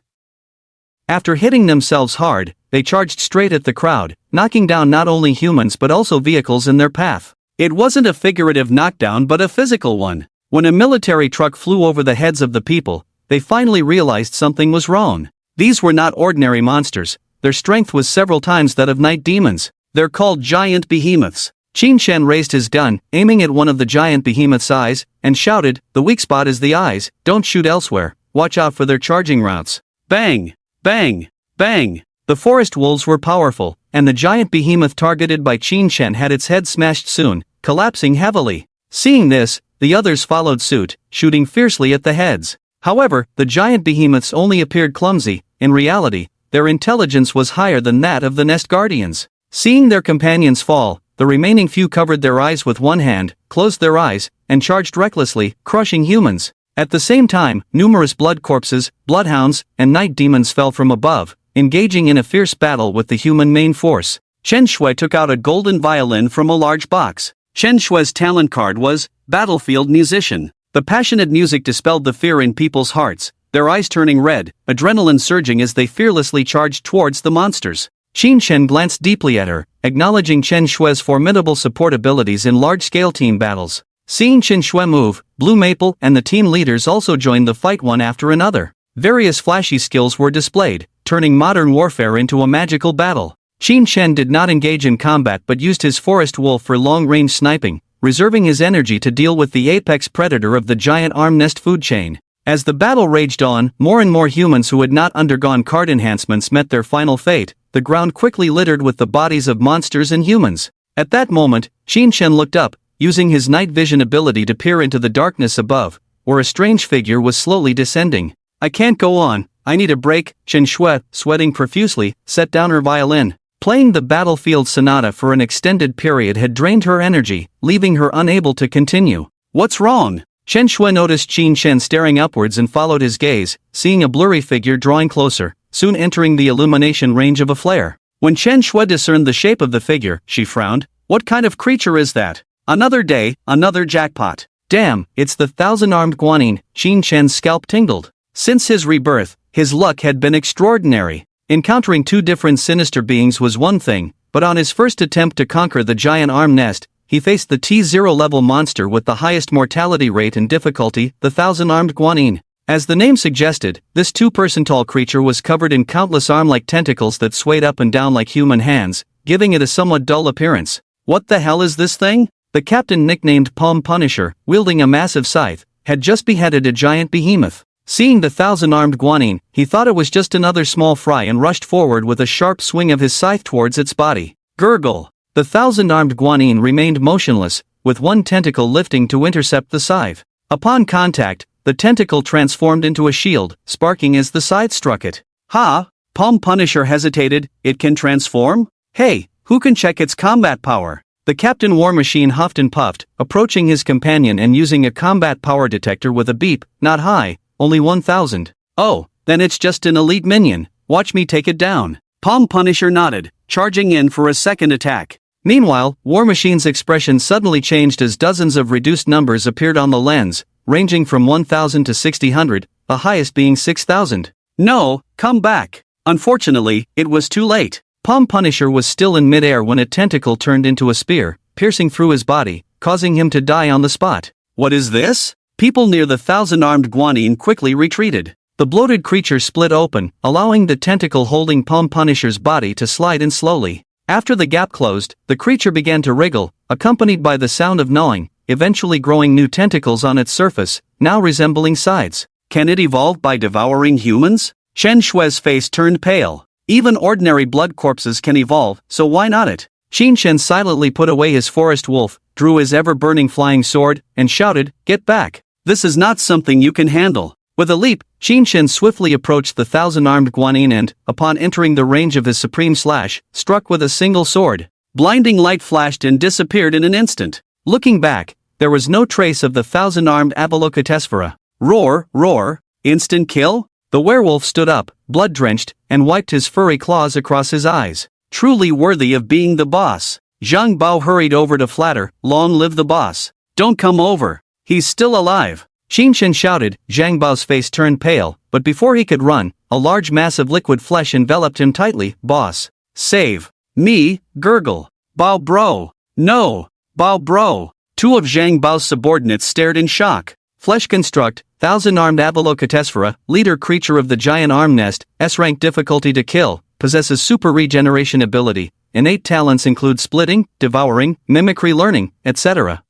After hitting themselves hard, they charged straight at the crowd, knocking down not only humans but also vehicles in their path. It wasn't a figurative knockdown but a physical one. When a military truck flew over the heads of the people, they finally realized something was wrong. These were not ordinary monsters, their strength was several times that of night demons. They're called giant behemoths. Qin Chen raised his gun, aiming at one of the giant behemoth's eyes, and shouted, "The weak spot is the eyes, don't shoot elsewhere, watch out for their charging routes." Bang! Bang! Bang! The forest wolves were powerful, and the giant behemoth targeted by Qin Chen had its head smashed soon, collapsing heavily. Seeing this, the others followed suit, shooting fiercely at the heads. However, the giant behemoths only appeared clumsy. In reality, their intelligence was higher than that of the Nest Guardians. Seeing their companions fall, The remaining few covered their eyes with one hand, closed their eyes, and charged recklessly, crushing humans. At the same time, numerous blood corpses, bloodhounds, and night demons fell from above, engaging in a fierce battle with the human main force. Chen Shui took out a golden violin from a large box. Chen Shui's talent card was Battlefield Musician. The passionate music dispelled the fear in people's hearts, their eyes turning red, adrenaline surging as they fearlessly charged towards the monsters. Qin Shen glanced deeply at her, acknowledging Chen Shui's formidable support abilities in large-scale team battles. Seeing Chen Shui move, Blue Maple and the team leaders also joined the fight one after another. Various flashy skills were displayed, turning modern warfare into a magical battle. Qin Shen did not engage in combat but used his forest wolf for long-range sniping, reserving his energy to deal with the apex predator of the giant arm nest food chain. As the battle raged on, more and more humans who had not undergone card enhancements met their final fate, the ground quickly littered with the bodies of monsters and humans. At that moment, Qin Shen looked up, using his night vision ability to peer into the darkness above, where a strange figure was slowly descending. I can't go on, I need a break. Chen Shui, sweating profusely, set down her violin. Playing the Battlefield Sonata for an extended period had drained her energy, leaving her unable to continue. What's wrong? Chen Shui noticed Qin Shen staring upwards and followed his gaze, seeing a blurry figure drawing closer, soon entering the illumination range of a flare. When Chen Shui discerned the shape of the figure, she frowned. What kind of creature is that? Another day, another jackpot. Damn, it's the thousand-armed guanyin. Qin Shen's scalp tingled. Since his rebirth, his luck had been extraordinary. Encountering two different sinister beings was one thing, but on his first attempt to conquer the giant arm nest, he faced the T0 level monster with the highest mortality rate and difficulty, the thousand-armed guanyin. As the name suggested, this two-person-tall creature was covered in countless arm-like tentacles that swayed up and down like human hands, giving it a somewhat dull appearance. What the hell is this thing? The captain, nicknamed Palm Punisher, wielding a massive scythe, had just beheaded a giant behemoth. Seeing the thousand-armed guanyin, he thought it was just another small fry and rushed forward with a sharp swing of his scythe towards its body. Gurgle! The thousand-armed guanyin remained motionless, with one tentacle lifting to intercept the scythe. Upon contact, the tentacle transformed into a shield, sparking as the scythe struck it. Ha! Palm Punisher hesitated. It can transform? Hey, who can check its combat power? The Captain War Machine huffed and puffed, approaching his companion and using a combat power detector with a beep. Not high, only 1000. Oh, then it's just an elite minion. Watch me take it down. Palm Punisher nodded, charging in for a second attack. Meanwhile, War Machine's expression suddenly changed as dozens of reduced numbers appeared on the lens, ranging from 1000 to 600, the highest being 6000. No, come back. Unfortunately, it was too late. Palm Punisher was still in midair when a tentacle turned into a spear, piercing through his body, causing him to die on the spot. What is this? People near the thousand-armed guanyin quickly retreated. The bloated creature split open, allowing the tentacle holding Palm Punisher's body to slide in slowly. After the gap closed, the creature began to wriggle, accompanied by the sound of gnawing, eventually growing new tentacles on its surface, now resembling sides. Can it evolve by devouring humans? Chen Shui's face turned pale. Even ordinary blood corpses can evolve, so why not it? Qin Shen silently put away his forest wolf, drew his ever-burning flying sword, and shouted, "Get back! This is not something you can handle." With a leap, Qin Shen swiftly approached the thousand-armed guanyin and, upon entering the range of his supreme slash, struck with a single sword. Blinding light flashed and disappeared in an instant. Looking back, there was no trace of the thousand-armed Avalokitesphera. Roar, roar, instant kill? The werewolf stood up, blood-drenched, and wiped his furry claws across his eyes. Truly worthy of being the boss. Zhang Bao hurried over to flatter, "Long live the boss. Don't come over. He's still alive." Qin Shen shouted. Zhang Bao's face turned pale, but before he could run, a large mass of liquid flesh enveloped him tightly. "Boss. Save. Me, gurgle. Bao bro. No. Bao bro." Two of Zhang Bao's subordinates stared in shock. Flesh construct, thousand-armed Avalokitesphera, leader creature of the giant arm nest, S-rank difficulty to kill, possesses super regeneration ability. Innate talents include splitting, devouring, mimicry learning, etc.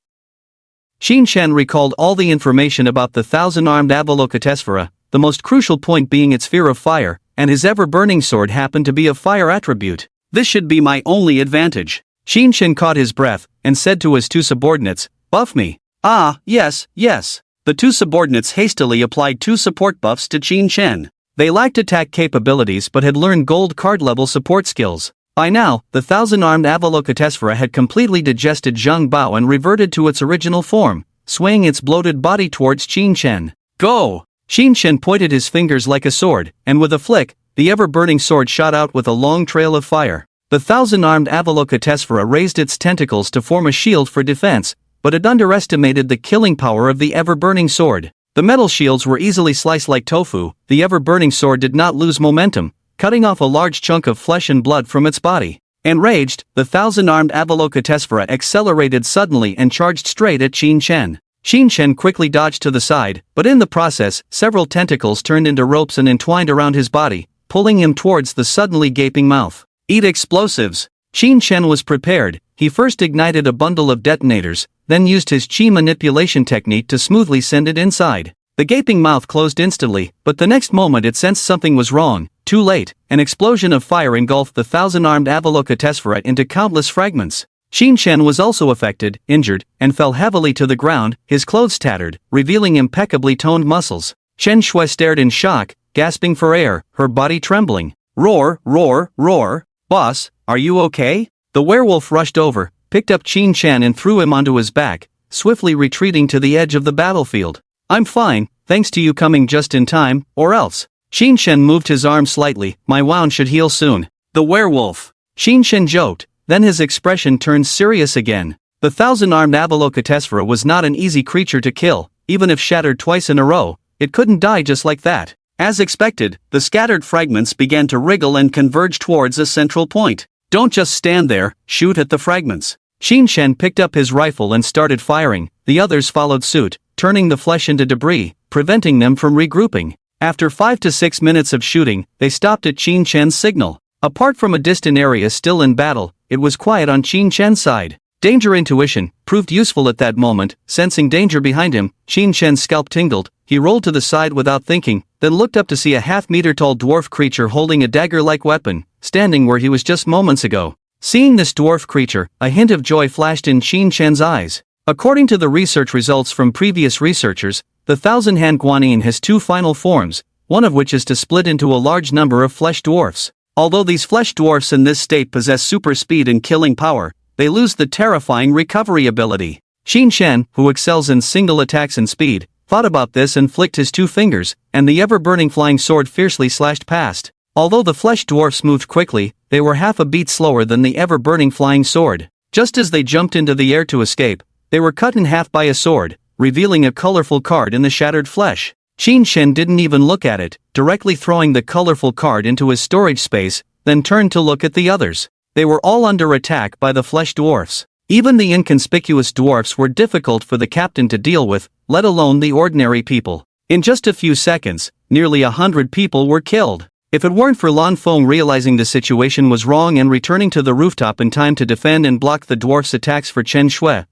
Qin Shen recalled all the information about the thousand-armed Avalokitesphera, the most crucial point being its fear of fire, and his ever-burning sword happened to be a fire attribute. This should be my only advantage. Qin Shen caught his breath, and said to his two subordinates, "Buff me." "Ah, yes, yes." The two subordinates hastily applied 2 support buffs to Qin Shen. They lacked attack capabilities but had learned gold card level support skills. By now, the thousand-armed Avalokitesphera had completely digested Zhang Bao and reverted to its original form, swaying its bloated body towards Qin Shen. Go! Qin Shen pointed his fingers like a sword, and with a flick, the ever-burning sword shot out with a long trail of fire. The thousand-armed Avalokitesphera raised its tentacles to form a shield for defense, but it underestimated the killing power of the ever-burning sword. The metal shields were easily sliced like tofu. The ever-burning sword did not lose momentum, cutting off a large chunk of flesh and blood from its body. Enraged, the thousand-armed Avalokitesphera accelerated suddenly and charged straight at Qin Shen. Qin Shen quickly dodged to the side, but in the process, several tentacles turned into ropes and entwined around his body, pulling him towards the suddenly gaping mouth. Eat explosives! Qin Shen was prepared. He first ignited a bundle of detonators, then used his chi manipulation technique to smoothly send it inside. The gaping mouth closed instantly, but the next moment it sensed something was wrong. Too late, an explosion of fire engulfed the thousand-armed Avalokitesphera into countless fragments. Qin Shen was also affected, injured, and fell heavily to the ground, his clothes tattered, revealing impeccably toned muscles. Chen Shui stared in shock, gasping for air, her body trembling. Roar, roar, roar! Boss, are you okay? The werewolf rushed over, picked up Qin Shen and threw him onto his back, swiftly retreating to the edge of the battlefield. I'm fine, thanks to you coming just in time, or else. Qin Shen moved his arm slightly. My wound should heal soon. The werewolf. Qin Shen joked, then his expression turned serious again. The thousand-armed Avalokitesphera was not an easy creature to kill. Even if shattered twice in a row, it couldn't die just like that. As expected, the scattered fragments began to wriggle and converge towards a central point. Don't just stand there, shoot at the fragments. Qin Shen picked up his rifle and started firing. The others followed suit, turning the flesh into debris, preventing them from regrouping. After 5 to 6 minutes of shooting, they stopped at Qin Shen's signal. Apart from a distant area still in battle, it was quiet on Qin Shen's side. Danger intuition proved useful at that moment. Sensing danger behind him, Qin Shen's scalp tingled. He rolled to the side without thinking, then looked up to see a half-meter-tall dwarf creature holding a dagger-like weapon, standing where he was just moments ago. Seeing this dwarf creature, a hint of joy flashed in Qin Shen's eyes. According to the research results from previous researchers, the thousand-hand guanyin has two final forms, one of which is to split into a large number of flesh dwarfs. Although these flesh dwarfs in this state possess super speed and killing power, they lose the terrifying recovery ability. Qin Shen, who excels in single attacks and speed, thought about this and flicked his two fingers, and the ever-burning flying sword fiercely slashed past. Although the flesh dwarfs moved quickly, they were half a beat slower than the ever-burning flying sword. Just as they jumped into the air to escape, they were cut in half by a sword, revealing a colorful card in the shattered flesh. Qin Shen didn't even look at it, directly throwing the colorful card into his storage space, then turned to look at the others. They were all under attack by the flesh dwarfs. Even the inconspicuous dwarfs were difficult for the captain to deal with, let alone the ordinary people. In just a few seconds, nearly 100 people were killed. If it weren't for Wang Fong realizing the situation was wrong and returning to the rooftop in time to defend and block the dwarfs' attacks for Chen Shui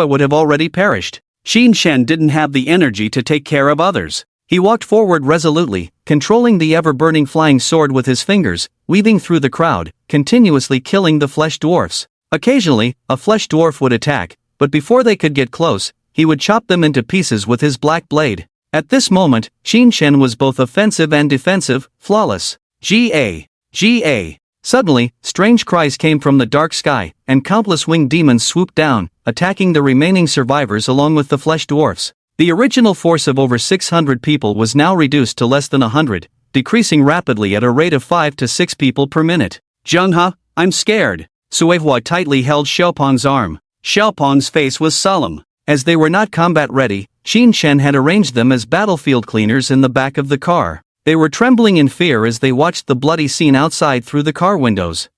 would have already perished. Qin Shen didn't have the energy to take care of others. He walked forward resolutely, controlling the ever-burning flying sword with his fingers, weaving through the crowd, continuously killing the flesh dwarfs. Occasionally, a flesh dwarf would attack, but before they could get close, he would chop them into pieces with his black blade. At this moment, Qin Shen was both offensive and defensive, flawless. G.A. G.A. Suddenly, strange cries came from the dark sky, and countless winged demons swooped down, attacking the remaining survivors along with the flesh dwarfs. The original force of over 600 people was now reduced to less than 100, decreasing rapidly at a rate of 5 to 6 people per minute. Zhenghe, I'm scared. Suehua tightly held Xiaopong's arm. Xiaopong's face was solemn. As they were not combat ready, Qin Shen had arranged them as battlefield cleaners in the back of the car. They were trembling in fear as they watched the bloody scene outside through the car windows.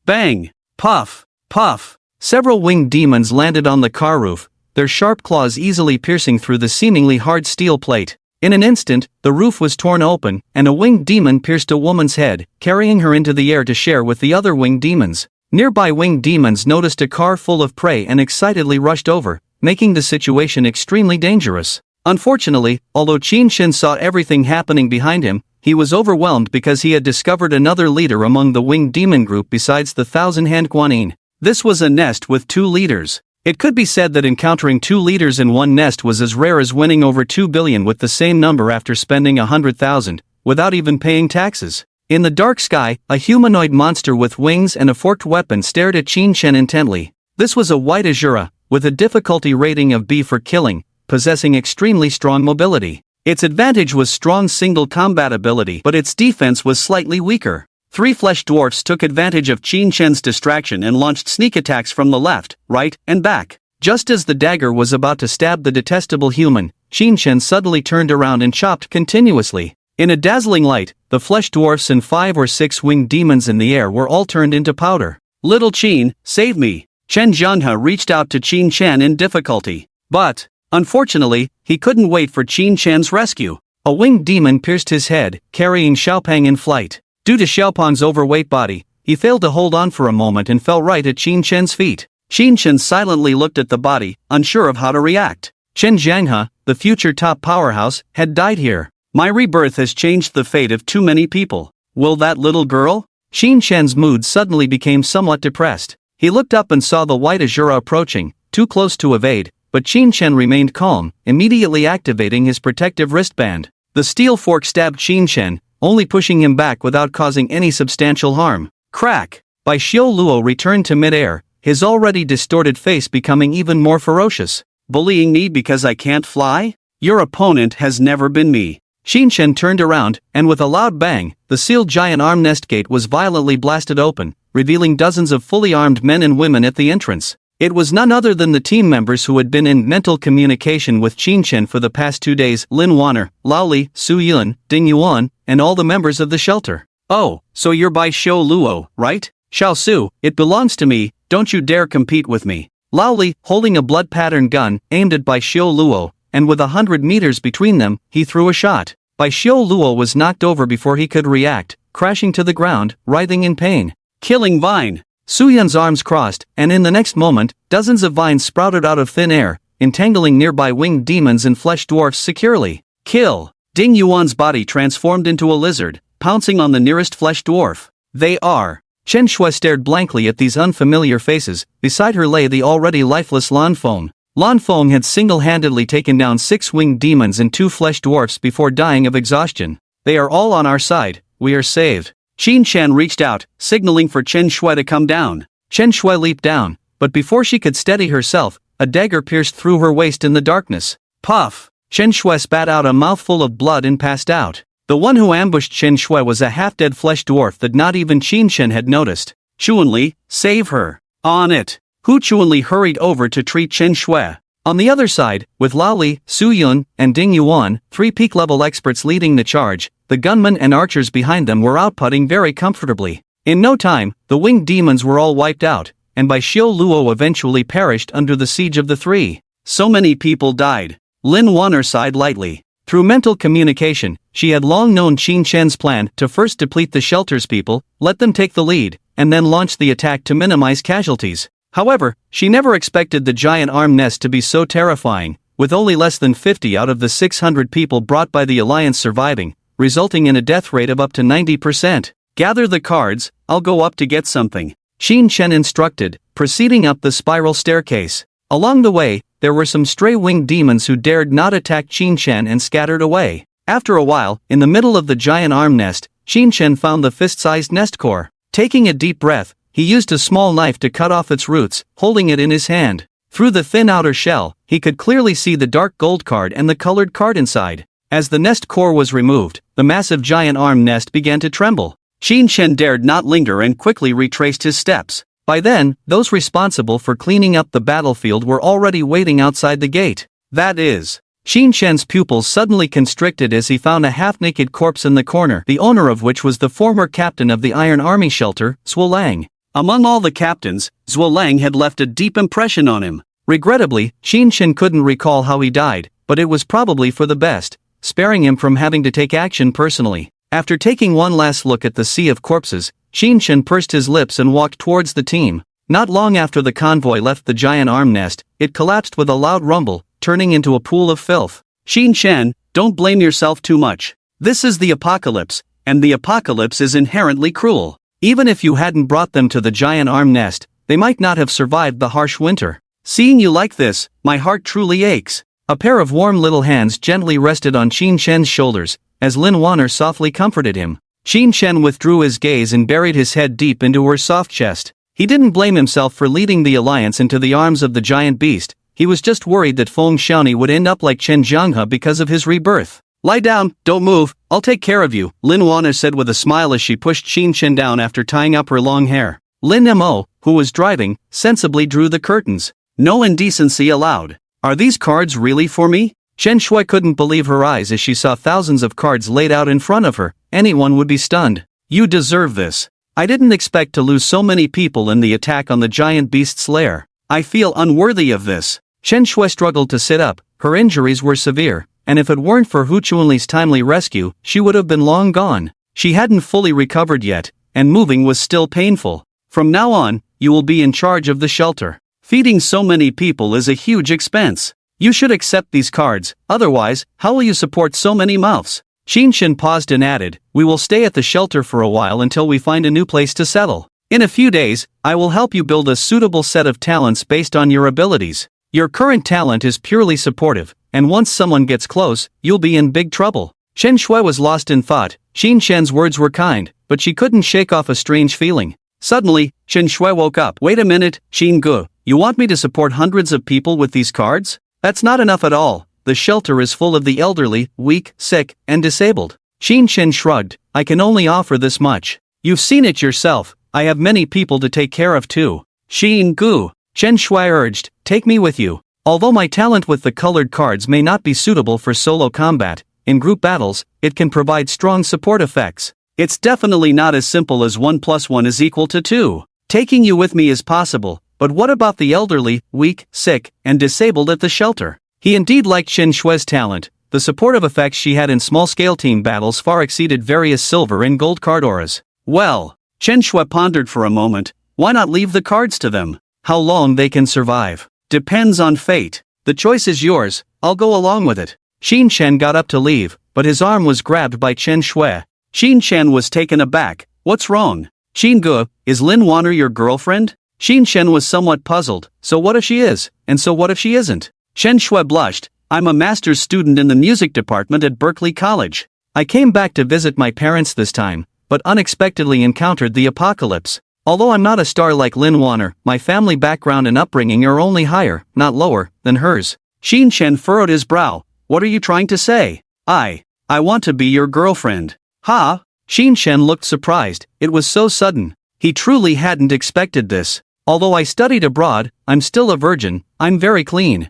Bang! Puff! Puff! Several winged demons landed on the car roof, their sharp claws easily piercing through the seemingly hard steel plate. In an instant, the roof was torn open, and a winged demon pierced a woman's head, carrying her into the air to share with the other winged demons. Nearby winged demons noticed a car full of prey and excitedly rushed over, making the situation extremely dangerous. Unfortunately, although Qin Shen saw everything happening behind him, he was overwhelmed because he had discovered another leader among the winged demon group besides the thousand-hand guanyin. This was a nest with 2 leaders. It could be said that encountering 2 leaders in one nest was as rare as winning over 2 billion with the same number after spending 100,000, without even paying taxes. In the dark sky, a humanoid monster with wings and a forked weapon stared at Qin Shen intently. This was a white Azura, with a difficulty rating of B for killing, possessing extremely strong mobility. Its advantage was strong single combat ability, but its defense was slightly weaker. 3 flesh dwarfs took advantage of Qin Shen's distraction and launched sneak attacks from the left, right, and back. Just as the dagger was about to stab the detestable human, Qin Shen suddenly turned around and chopped continuously. In a dazzling light, the flesh dwarfs and 5 or 6 winged demons in the air were all turned into powder. Little Qin, save me! Chen Jianhe reached out to Qin Shen in difficulty. But, unfortunately, he couldn't wait for Qin Shen's rescue. A winged demon pierced his head, carrying Xiaopang in flight. Due to Xiaopang's overweight body, he failed to hold on for a moment and fell right at Qin Shen's feet. Qin Shen silently looked at the body, unsure of how to react. Chen Jianhe, the future top powerhouse, had died here. My rebirth has changed the fate of too many people. Will that little girl? Qin Shen's mood suddenly became somewhat depressed. He looked up and saw the white Azura approaching, too close to evade, but Qin Shen remained calm, immediately activating his protective wristband. The steel fork stabbed Qin Shen, only pushing him back without causing any substantial harm. Crack! Bai Xiu Luo returned to midair, his already distorted face becoming even more ferocious. Bullying me because I can't fly? Your opponent has never been me. Qin Shen turned around, and with a loud bang, the sealed giant arm nest gate was violently blasted open, revealing dozens of fully armed men and women at the entrance. It was none other than the team members who had been in mental communication with Qin Shen for the past 2 days: Lin Waner, Lao Li, Su Yun, Ding Yuan, and all the members of the shelter. Oh, so you're Bai Xiu Luo, right? Xiao Su, it belongs to me, don't you dare compete with me. Lao Li, holding a blood-patterned gun, aimed at Bai Xiu Luo, and with 100 meters between them, he threw a shot. Bai Xiu Luo was knocked over before he could react, crashing to the ground, writhing in pain. Killing vine! Su Yun's arms crossed, and in the next moment, dozens of vines sprouted out of thin air, entangling nearby winged demons and flesh dwarfs securely. Kill! Ding Yuan's body transformed into a lizard, pouncing on the nearest flesh dwarf. They are. Chen Shui stared blankly at these unfamiliar faces. Beside her lay the already lifeless Lan Fong. Lan Fong had single-handedly taken down 6 winged demons and 2 flesh dwarfs before dying of exhaustion. They are all on our side, we are saved. Qin Shen reached out, signaling for Chen Shui to come down. Chen Shui leaped down, but before she could steady herself, a dagger pierced through her waist in the darkness. Puff! Chen Shui spat out a mouthful of blood and passed out. The one who ambushed Chen Shui was a half-dead flesh dwarf that not even Qin Shen had noticed. Chuanli, save her. On it. Hu Chuanli hurried over to treat Chen Shui. On the other side, with Lao Li, Su Yun, and Ding Yuan, 3 peak-level experts leading the charge, the gunmen and archers behind them were outputting very comfortably. In no time, the winged demons were all wiped out, and Bai Xiu Luo eventually perished under the siege of the 3. So many people died. Lin Waner sighed lightly. Through mental communication, she had long known Qin Shen's plan to first deplete the shelter's people, let them take the lead, and then launch the attack to minimize casualties. However, she never expected the giant arm nest to be so terrifying, with only less than 50 out of the 600 people brought by the Alliance surviving, resulting in a death rate of up to 90%. Gather the cards, I'll go up to get something. Qin Shen instructed, proceeding up the spiral staircase. Along the way, there were some stray winged demons who dared not attack Qin Shen and scattered away. After a while, in the middle of the giant arm nest, Qin Shen found the fist-sized nest core. Taking a deep breath, he used a small knife to cut off its roots, holding it in his hand. Through the thin outer shell, he could clearly see the dark gold card and the colored card inside. As the nest core was removed, the massive giant arm nest began to tremble. Qin Shen dared not linger and quickly retraced his steps. By then, those responsible for cleaning up the battlefield were already waiting outside the gate. That is. Qin Shen's pupils suddenly constricted as he found a half-naked corpse in the corner, the owner of which was the former captain of the Iron Army shelter, Zhuo Lang. Among all the captains, Zhuo Lang had left a deep impression on him. Regrettably, Qin Shen couldn't recall how he died, but it was probably for the best, sparing him from having to take action personally. After taking one last look at the sea of corpses, Qin Shen pursed his lips and walked towards the team. Not long after the convoy left the giant arm nest, it collapsed with a loud rumble, turning into a pool of filth. Qin Shen, don't blame yourself too much. This is the apocalypse, and the apocalypse is inherently cruel. Even if you hadn't brought them to the giant arm nest, they might not have survived the harsh winter. Seeing you like this, my heart truly aches. A pair of warm little hands gently rested on Qin Shen's shoulders, as Lin Waner softly comforted him. Xin Shen withdrew his gaze and buried his head deep into her soft chest. He didn't blame himself for leading the alliance into the arms of the giant beast, he was just worried that Feng Xiaoni would end up like Chen Jianghe because of his rebirth. Lie down, don't move, I'll take care of you, Lin Waner said with a smile as she pushed Xin Shen down after tying up her long hair. Lin Mo, who was driving, sensibly drew the curtains. No indecency allowed. Are these cards really for me? Chen Shui couldn't believe her eyes as she saw thousands of cards laid out in front of her. Anyone would be stunned. You deserve this. I didn't expect to lose so many people in the attack on the giant beast's lair. I feel unworthy of this. Chen Shui struggled to sit up, her injuries were severe, and if it weren't for Hu Chunli's timely rescue, she would have been long gone. She hadn't fully recovered yet, and moving was still painful. From now on, you will be in charge of the shelter. Feeding so many people is a huge expense. You should accept these cards, otherwise, how will you support so many mouths? Xin Shen paused and added, we will stay at the shelter for a while until we find a new place to settle. In a few days, I will help you build a suitable set of talents based on your abilities. Your current talent is purely supportive, and once someone gets close, you'll be in big trouble. Chen Shui was lost in thought. Xin Shen's words were kind, but she couldn't shake off a strange feeling. Suddenly, Chen Shui woke up. Wait a minute, Xin Gu, you want me to support hundreds of people with these cards? That's not enough at all. The shelter is full of the elderly, weak, sick, and disabled. Xin Shen shrugged. I can only offer this much. You've seen it yourself, I have many people to take care of too. Xin Gu, Chen Shui urged, take me with you. Although my talent with the colored cards may not be suitable for solo combat, in group battles, it can provide strong support effects. It's definitely not as simple as 1 + 1 is equal to 2. Taking you with me is possible, but what about the elderly, weak, sick, and disabled at the shelter? He indeed liked Chen Shui's talent. The supportive effects she had in small-scale team battles far exceeded various silver and gold card auras. Well, Chen Shui pondered for a moment, why not leave the cards to them? How long they can survive depends on fate. The choice is yours, I'll go along with it. Xin Shen got up to leave, but his arm was grabbed by Chen Shui. Xin Shen was taken aback. What's wrong? Xin Gu, is Lin Waner your girlfriend? Xin Shen was somewhat puzzled. So what if she is, and so what if she isn't? Chen Shui blushed. I'm a master's student in the music department at Berkeley College. I came back to visit my parents this time, but unexpectedly encountered the apocalypse. Although I'm not a star like Lin Waner, my family background and upbringing are only higher, not lower, than hers. Xin Shen furrowed his brow. What are you trying to say? I want to be your girlfriend. Ha? Xin Shen looked surprised. It was so sudden. He truly hadn't expected this. Although I studied abroad, I'm still a virgin, I'm very clean.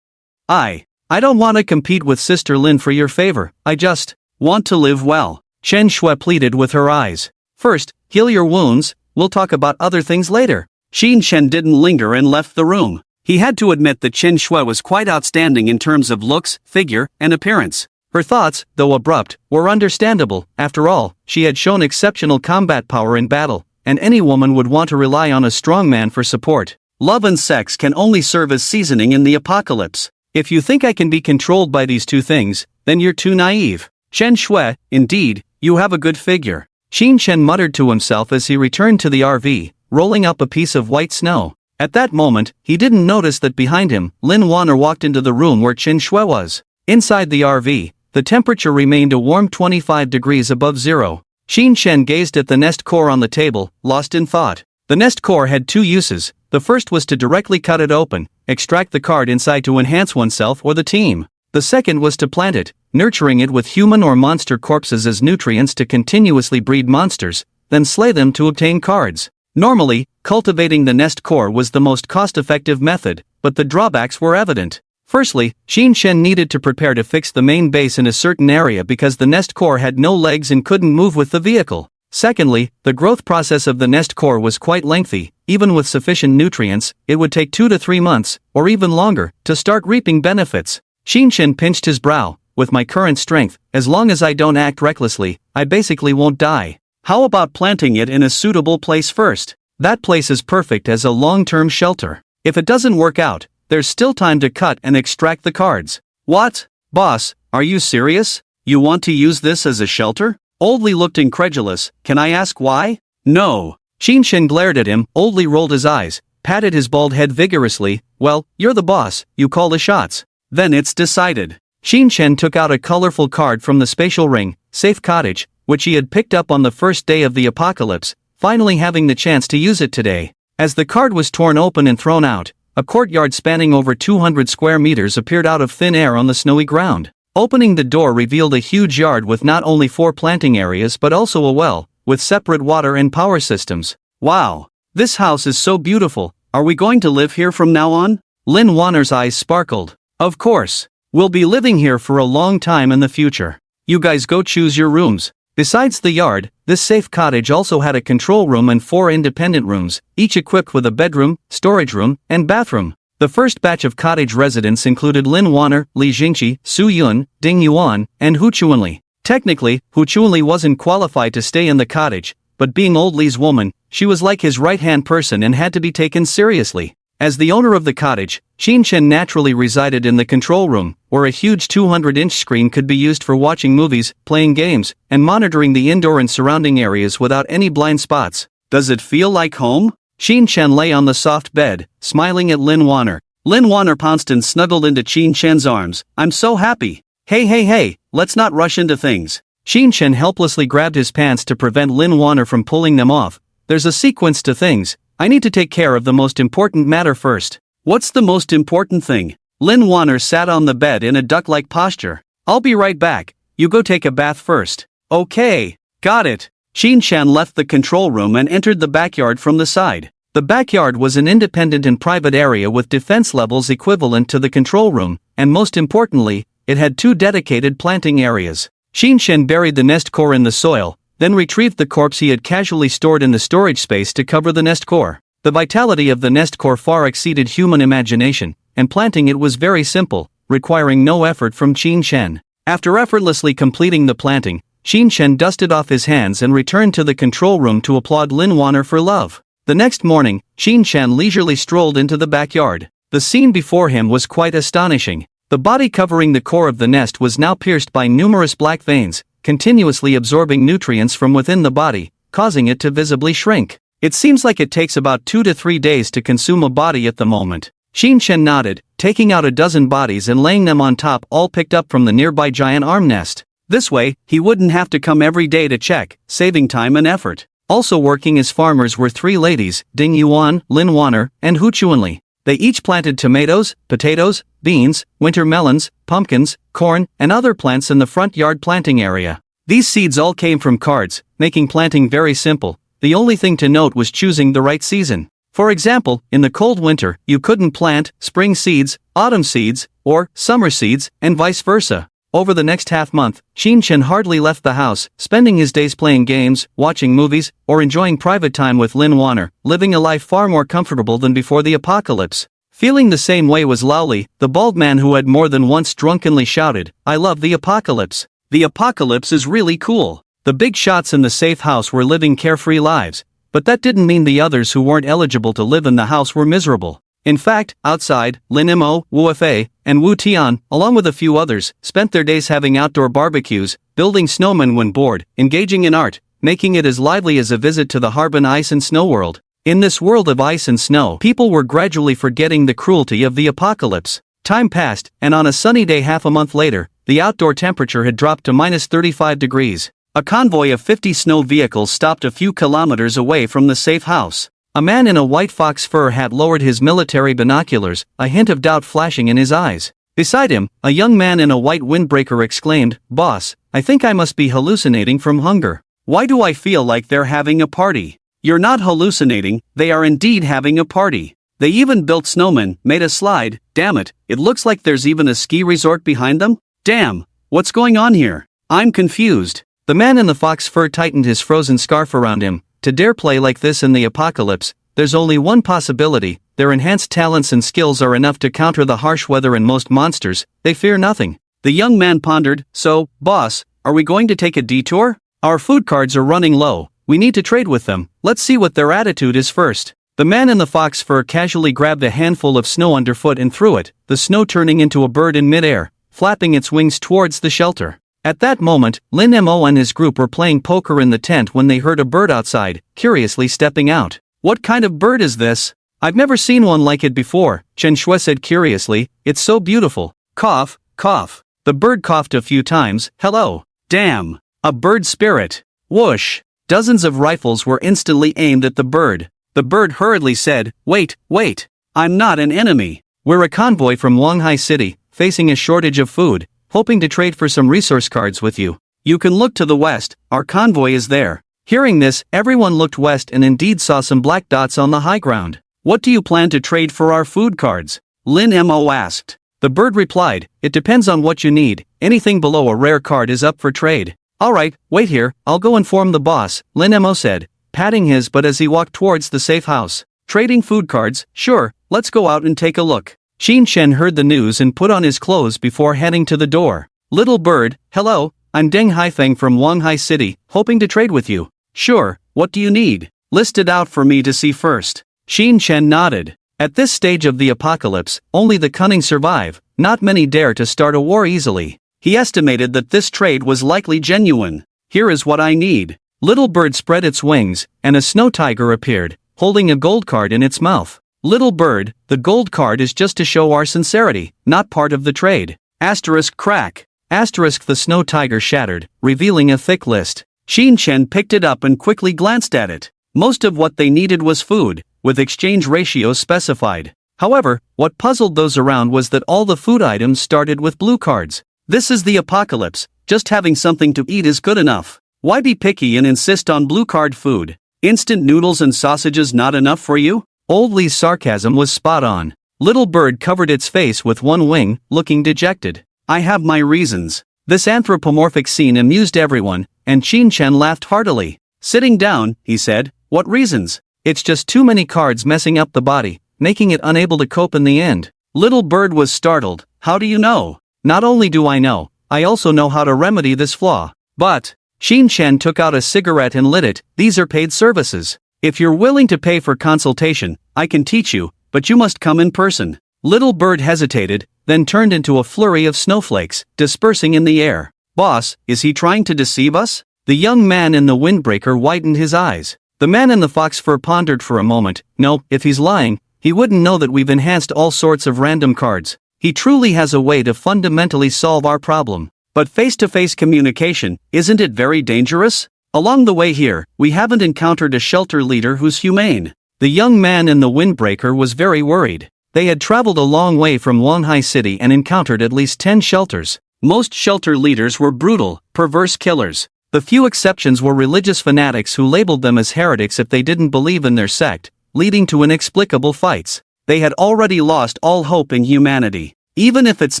I don't want to compete with Sister Lin for your favor, I just want to live well. Chen Shui pleaded with her eyes. First, heal your wounds, we'll talk about other things later. Xin Shen didn't linger and left the room. He had to admit that Chen Shui was quite outstanding in terms of looks, figure, and appearance. Her thoughts, though abrupt, were understandable. After all, she had shown exceptional combat power in battle, and any woman would want to rely on a strong man for support. Love and sex can only serve as seasoning in the apocalypse. If you think I can be controlled by these two things, then you're too naive. Chen Shui, indeed, you have a good figure. Xin Shen muttered to himself as he returned to the RV, rolling up a piece of white snow. At that moment, he didn't notice that behind him, Lin Waner walked into the room where Chen Shui was. Inside the RV, the temperature remained a warm 25 degrees above zero. Xin Shen gazed at the nest core on the table, lost in thought. The nest core had two uses. The first was to directly cut it open, extract the card inside to enhance oneself or the team. The second was to plant it, nurturing it with human or monster corpses as nutrients to continuously breed monsters, then slay them to obtain cards. Normally, cultivating the nest core was the most cost-effective method, but the drawbacks were evident. Firstly, Xin Shen needed to prepare to fix the main base in a certain area because the nest core had no legs and couldn't move with the vehicle. Secondly, the growth process of the nest core was quite lengthy. Even with sufficient nutrients, it would take 2 to 3 months, or even longer, to start reaping benefits. Xin Shen pinched his brow. With my current strength, as long as I don't act recklessly, I basically won't die. How about planting it in a suitable place first? That place is perfect as a long-term shelter. If it doesn't work out, there's still time to cut and extract the cards. What? Boss, are you serious? You want to use this as a shelter? Oldly looked incredulous. Can I ask why? No. Xin Shen glared at him. Oldly rolled his eyes, patted his bald head vigorously. Well, you're the boss, you call the shots. Then it's decided. Xin Shen took out a colorful card from the spatial ring, Safe Cottage, which he had picked up on the first day of the apocalypse, finally having the chance to use it today. As the card was torn open and thrown out, a courtyard spanning over 200 square meters appeared out of thin air on the snowy ground. Opening the door revealed a huge yard with not only 4 planting areas but also a well, with separate water and power systems. Wow! This house is so beautiful. Are we going to live here from now on? Lin Waner's eyes sparkled. Of course. We'll be living here for a long time in the future. You guys go choose your rooms. Besides the yard, this safe cottage also had a control room and 4 independent rooms, each equipped with a bedroom, storage room, and bathroom. The first batch of cottage residents included Lin Waner, Li Jingqi, Su Yun, Ding Yuan, and Hu Chuanli. Technically, Hu Chuanli wasn't qualified to stay in the cottage, but being old Li's woman, she was like his right-hand person and had to be taken seriously. As the owner of the cottage, Xin Chen naturally resided in the control room, where a huge 200-inch screen could be used for watching movies, playing games, and monitoring the indoor and surrounding areas without any blind spots. Does it feel like home? Xin Chen lay on the soft bed, smiling at Lin Waner. Lin Waner pounced and snuggled into Xin Chen's arms. I'm so happy. Hey, let's not rush into things. Xin Chen helplessly grabbed his pants to prevent Lin Waner from pulling them off. There's a sequence to things. I need to take care of the most important matter first. What's the most important thing? Lin Waner sat on the bed in a duck-like posture. I'll be right back. You go take a bath first. Okay. Got it. Xin Chen left the control room and entered the backyard from the side. The backyard was an independent and private area with defense levels equivalent to the control room, and most importantly, it had 2 dedicated planting areas. Xin Chen buried the nest core in the soil, then retrieved the corpse he had casually stored in the storage space to cover the nest core. The vitality of the nest core far exceeded human imagination, and planting it was very simple, requiring no effort from Xin Chen. After effortlessly completing the planting, Xin Chen dusted off his hands and returned to the control room to applaud Lin Waner for love. The next morning, Xin Chen leisurely strolled into the backyard. The scene before him was quite astonishing. The body covering the core of the nest was now pierced by numerous black veins, continuously absorbing nutrients from within the body, causing it to visibly shrink. It seems like it takes about 2 to 3 days to consume a body at the moment. Xin Chen nodded, taking out a dozen bodies and laying them on top, all picked up from the nearby giant arm nest. This way, he wouldn't have to come every day to check, saving time and effort. Also working as farmers were 3 ladies, Ding Yuan, Lin Waner, and Hu Chuanli. They each planted tomatoes, potatoes, beans, winter melons, pumpkins, corn, and other plants in the front yard planting area. These seeds all came from cards, making planting very simple. The only thing to note was choosing the right season. For example, in the cold winter, you couldn't plant spring seeds, autumn seeds, or summer seeds, and vice versa. Over the next half-month, Xin Chen hardly left the house, spending his days playing games, watching movies, or enjoying private time with Lin Waner, living a life far more comfortable than before the apocalypse. Feeling the same way was Laoli, the bald man who had more than once drunkenly shouted, "I love the apocalypse. The apocalypse is really cool." The big shots in the safe house were living carefree lives, but that didn't mean the others who weren't eligible to live in the house were miserable. In fact, outside, Lin Mo, Wu Fei, and Wu Tian, along with a few others, spent their days having outdoor barbecues, building snowmen when bored, engaging in art, making it as lively as a visit to the Harbin ice and snow world. In this world of ice and snow, people were gradually forgetting the cruelty of the apocalypse. Time passed, and on a sunny day half a month later, the outdoor temperature had dropped to -35 degrees. A convoy of 50 snow vehicles stopped a few kilometers away from the safe house. A man in a white fox fur hat lowered his military binoculars, a hint of doubt flashing in his eyes. Beside him, a young man in a white windbreaker exclaimed, "Boss, I think I must be hallucinating from hunger. Why do I feel like they're having a party?" "You're not hallucinating, they are indeed having a party. They even built snowmen, made a slide, damn it, it looks like there's even a ski resort behind them? Damn, what's going on here? I'm confused." The man in the fox fur tightened his frozen scarf around him. To dare play like this in the apocalypse, there's only one possibility: their enhanced talents and skills are enough to counter the harsh weather and most monsters. They fear nothing. The young man pondered, "So, boss, are we going to take a detour? Our food cards are running low, we need to trade with them, let's see what their attitude is first." The man in the fox fur casually grabbed a handful of snow underfoot and threw it, the snow turning into a bird in midair, flapping its wings towards the shelter. At that moment, Lin Mo and his group were playing poker in the tent when they heard a bird outside, curiously stepping out. "What kind of bird is this? I've never seen one like it before," Chen Shui said curiously. "It's so beautiful." Cough, cough. The bird coughed a few times. "Hello. Damn. A bird spirit. Whoosh. Dozens of rifles were instantly aimed at the bird. The bird hurriedly said, wait. I'm not an enemy. We're a convoy from Wanghai City, facing a shortage of food, hoping to trade for some resource cards with you. You can look to the west, our convoy is there. Hearing this, everyone looked west and indeed saw some black dots on the high ground. What do you plan to trade for our food cards? Lin Mo asked. The bird replied, it depends on what you need, anything below a rare card is up for trade. Alright, wait here, I'll go inform the boss, Lin Mo said, patting his butt as he walked towards the safe house. Trading food cards, sure, let's go out and take a look. Xin Shen heard the news and put on his clothes before heading to the door. Little bird, hello, I'm Deng Haifeng from Wanghai City, hoping to trade with you. Sure, what do you need? List it out for me to see first. Xin Shen nodded. At this stage of the apocalypse, only the cunning survive, not many dare to start a war easily. He estimated that this trade was likely genuine. Here is what I need. Little bird spread its wings, and a snow tiger appeared, holding a gold card in its mouth. Little bird, the gold card is just to show our sincerity, not part of the trade. Asterisk crack. Asterisk the snow tiger shattered, revealing a thick list. Xin Shen picked it up and quickly glanced at it. Most of what they needed was food, with exchange ratios specified. However, what puzzled those around was that all the food items started with blue cards. This is the apocalypse, just having something to eat is good enough. Why be picky and insist on blue card food? Instant noodles and sausages not enough for you? Old Lee's sarcasm was spot on. Little bird covered its face with one wing, looking dejected. I have my reasons. This anthropomorphic scene amused everyone, and Xin Shen laughed heartily. Sitting down, he said, what reasons? It's just too many cards messing up the body, making it unable to cope in the end. Little bird was startled. How do you know? Not only do I know, I also know how to remedy this flaw. But, Xin Shen took out a cigarette and lit it. These are paid services. If you're willing to pay for consultation, I can teach you, but you must come in person. Little bird hesitated, then turned into a flurry of snowflakes, dispersing in the air. Boss, is he trying to deceive us? The young man in the windbreaker widened his eyes. The man in the fox fur pondered for a moment. No, if he's lying, he wouldn't know that we've enhanced all sorts of random cards. He truly has a way to fundamentally solve our problem. But face-to-face communication, isn't it very dangerous? Along the way here, we haven't encountered a shelter leader who's humane. The young man in the windbreaker was very worried. They had traveled a long way from Wanghai City and encountered at least 10 shelters. Most shelter leaders were brutal, perverse killers. The few exceptions were religious fanatics who labeled them as heretics if they didn't believe in their sect, leading to inexplicable fights. They had already lost all hope in humanity. Even if it's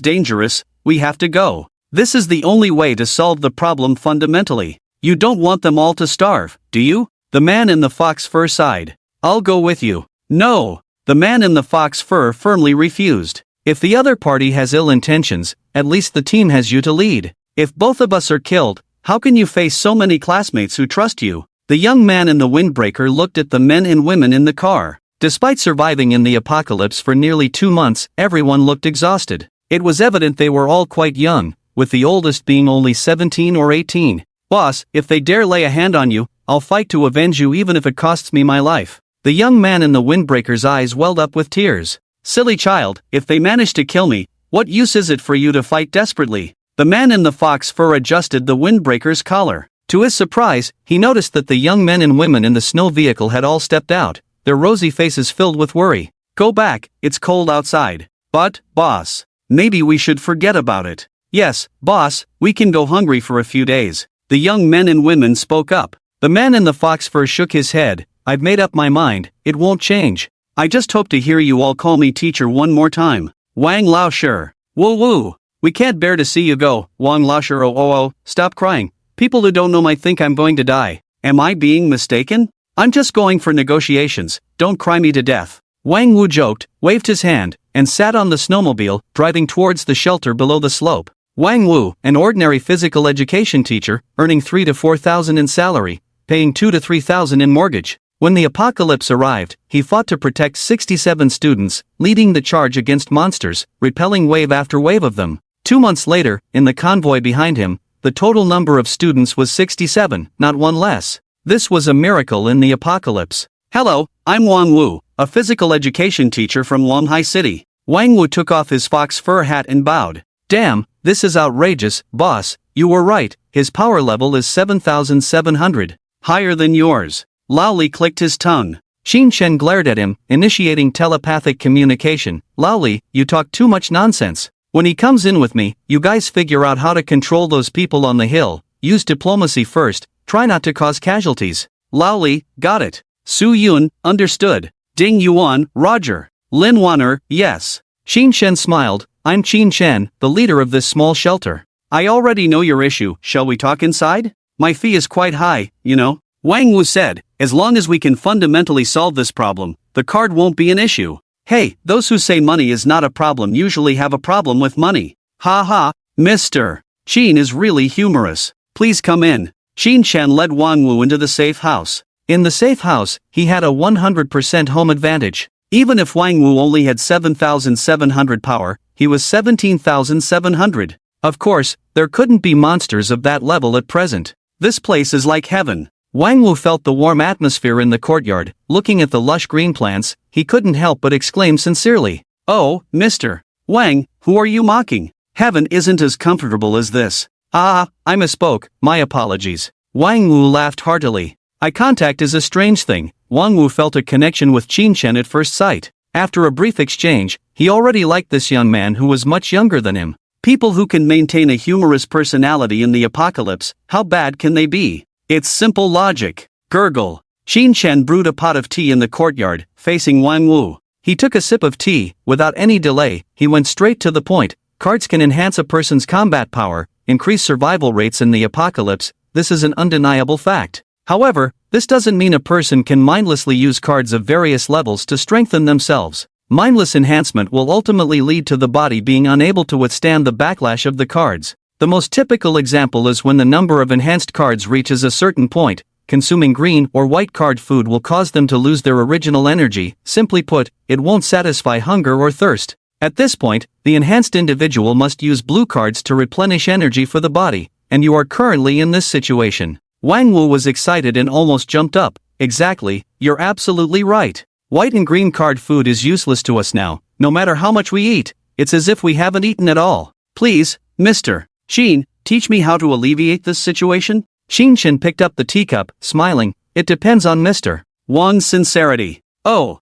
dangerous, we have to go. This is the only way to solve the problem fundamentally. You don't want them all to starve, do you? The man in the fox fur sighed. I'll go with you. No. The man in the fox fur firmly refused. If the other party has ill intentions, at least the team has you to lead. If both of us are killed, how can you face so many classmates who trust you? The young man in the windbreaker looked at the men and women in the car. Despite surviving in the apocalypse for nearly 2 months, everyone looked exhausted. It was evident they were all quite young, with the oldest being only 17 or 18. Boss, if they dare lay a hand on you, I'll fight to avenge you even if it costs me my life. The young man in the windbreaker's eyes welled up with tears. Silly child, if they manage to kill me, what use is it for you to fight desperately? The man in the fox fur adjusted the windbreaker's collar. To his surprise, he noticed that the young men and women in the snow vehicle had all stepped out, their rosy faces filled with worry. Go back, it's cold outside. But, boss, maybe we should forget about it. Yes, boss, we can go hungry for a few days. The young men and women spoke up. The man in the fox fur shook his head. I've made up my mind, it won't change. I just hope to hear you all call me teacher one more time. Wang Lao sure. Woo woo. We can't bear to see you go. Wang Lao sure oh, stop crying. People who don't know might think I'm going to die. Am I being mistaken? I'm just going for negotiations, don't cry me to death. Wang Wu joked, waved his hand, and sat on the snowmobile, driving towards the shelter below the slope. Wang Wu, an ordinary physical education teacher, earning 3,000 to 4,000 in salary, paying 2,000 to 3,000 in mortgage. When the apocalypse arrived, he fought to protect 67 students, leading the charge against monsters, repelling wave after wave of them. 2 months later, in the convoy behind him, the total number of students was 67, not one less. This was a miracle in the apocalypse. Hello, I'm Wang Wu, a physical education teacher from Wanghai City. Wang Wu took off his fox fur hat and bowed. Damn, this is outrageous, boss, you were right, his power level is 7,700. Higher than yours. Lao Li clicked his tongue. Xin Shen glared at him, initiating telepathic communication. Lao Li, you talk too much nonsense. When he comes in with me, you guys figure out how to control those people on the hill. Use diplomacy first, try not to cause casualties. Lao Li, got it. Su Yun, understood. Ding Yuan, roger. Lin Waner, yes. Xin Shen smiled. I'm Qin Shen, the leader of this small shelter. I already know your issue, shall we talk inside? My fee is quite high, you know. Wang Wu said, as long as we can fundamentally solve this problem, the card won't be an issue. Hey, those who say money is not a problem usually have a problem with money. Ha ha, Mr. Qin is really humorous. Please come in. Qin Shen led Wang Wu into the safe house. In the safe house, he had a 100% home advantage. Even if Wang Wu only had 7,700 power, he was 17,700. Of course, there couldn't be monsters of that level at present. This place is like heaven. Wang Wu felt the warm atmosphere in the courtyard. Looking at the lush green plants, he couldn't help but exclaim sincerely, "Oh, Mr. Wang, who are you mocking? Heaven isn't as comfortable as this." "Ah, I misspoke, my apologies." Wang Wu laughed heartily. Eye contact is a strange thing. Wang Wu felt a connection with Qin Shen at first sight. After a brief exchange, he already liked this young man who was much younger than him. People who can maintain a humorous personality in the apocalypse, how bad can they be? It's simple logic. Gurgle. Qin Shen brewed a pot of tea in the courtyard, facing Wang Wu. He took a sip of tea. Without any delay, he went straight to the point. Cards can enhance a person's combat power, increase survival rates in the apocalypse. This is an undeniable fact. However, this doesn't mean a person can mindlessly use cards of various levels to strengthen themselves. Mindless enhancement will ultimately lead to the body being unable to withstand the backlash of the cards. The most typical example is when the number of enhanced cards reaches a certain point. Consuming green or white card food will cause them to lose their original energy. Simply put, it won't satisfy hunger or thirst. At this point, the enhanced individual must use blue cards to replenish energy for the body, and you are currently in this situation. Wang Wu was excited and almost jumped up. Exactly, you're absolutely right. White and green card food is useless to us now. No matter how much we eat, it's as if we haven't eaten at all. Please, Mr. Qin, teach me how to alleviate this situation? Qin Shen picked up the teacup, smiling. It depends on Mr. Wang's sincerity. Oh,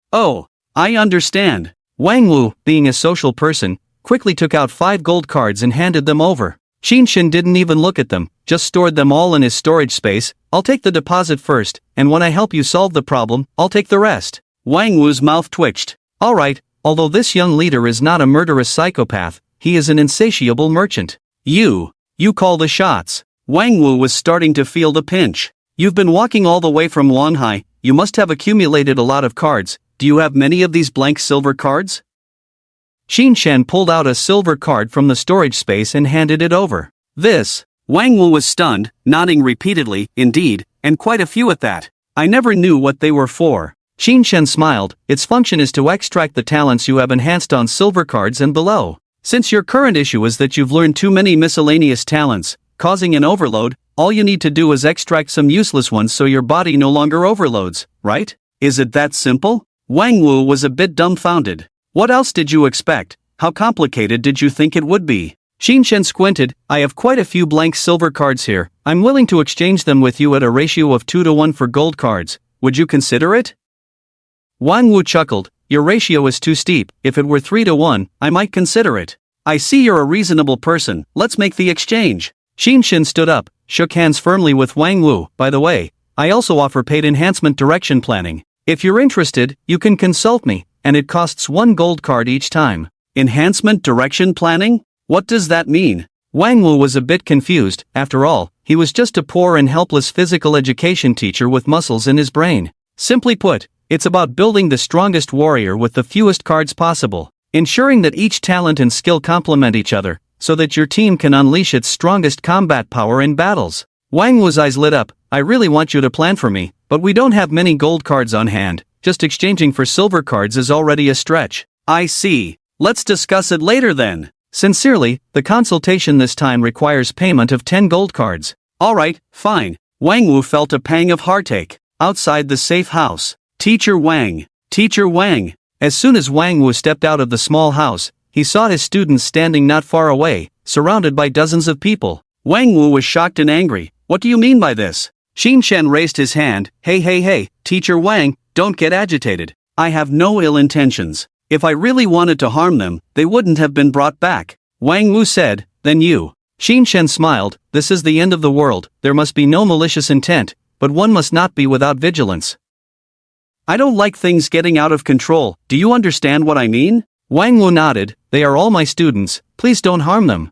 I understand. Wang Wu, being a social person, quickly took out 5 gold cards and handed them over. Qin Shen didn't even look at them, just stored them all in his storage space. I'll take the deposit first, and when I help you solve the problem, I'll take the rest. Wang Wu's mouth twitched. Alright, although this young leader is not a murderous psychopath, he is an insatiable merchant. You call the shots. Wang Wu was starting to feel the pinch. You've been walking all the way from Wanhai, you must have accumulated a lot of cards. Do you have many of these blank silver cards? Qin Shen pulled out a silver card from the storage space and handed it over. This. Wang Wu was stunned, nodding repeatedly, indeed, and quite a few at that. I never knew what they were for. Qin Shen smiled. Its function is to extract the talents you have enhanced on silver cards and below. Since your current issue is that you've learned too many miscellaneous talents, causing an overload, all you need to do is extract some useless ones so your body no longer overloads, right? Is it that simple? Wang Wu was a bit dumbfounded. What else did you expect? How complicated did you think it would be? Qin Shen squinted. I have quite a few blank silver cards here. I'm willing to exchange them with you at a ratio of 2-to-1 for gold cards. Would you consider it? Wang Wu chuckled. Your ratio is too steep. If it were 3-to-1, I might consider it. I see you're a reasonable person. Let's make the exchange. Qin Shen stood up, shook hands firmly with Wang Wu. By the way, I also offer paid enhancement direction planning. If you're interested, you can consult me, and it costs 1 gold card each time. Enhancement direction planning? What does that mean? Wang Wu was a bit confused. After all, he was just a poor and helpless physical education teacher with muscles in his brain. Simply put, it's about building the strongest warrior with the fewest cards possible, ensuring that each talent and skill complement each other, so that your team can unleash its strongest combat power in battles. Wang Wu's eyes lit up. I really want you to plan for me, but we don't have many gold cards on hand. Just exchanging for silver cards is already a stretch. I see. Let's discuss it later then. Sincerely, the consultation this time requires payment of 10 gold cards. Alright, fine. Wang Wu felt a pang of heartache. Outside the safe house. Teacher Wang. Teacher Wang. As soon as Wang Wu stepped out of the small house, he saw his students standing not far away, surrounded by dozens of people. Wang Wu was shocked and angry. What do you mean by this? Xin Shen raised his hand. Hey, Teacher Wang, don't get agitated. I have no ill intentions. If I really wanted to harm them, they wouldn't have been brought back. Wang Wu said, then you. Xin Shen smiled. This is the end of the world, there must be no malicious intent, but one must not be without vigilance. I don't like things getting out of control, do you understand what I mean? Wang Wu nodded. They are all my students, please don't harm them.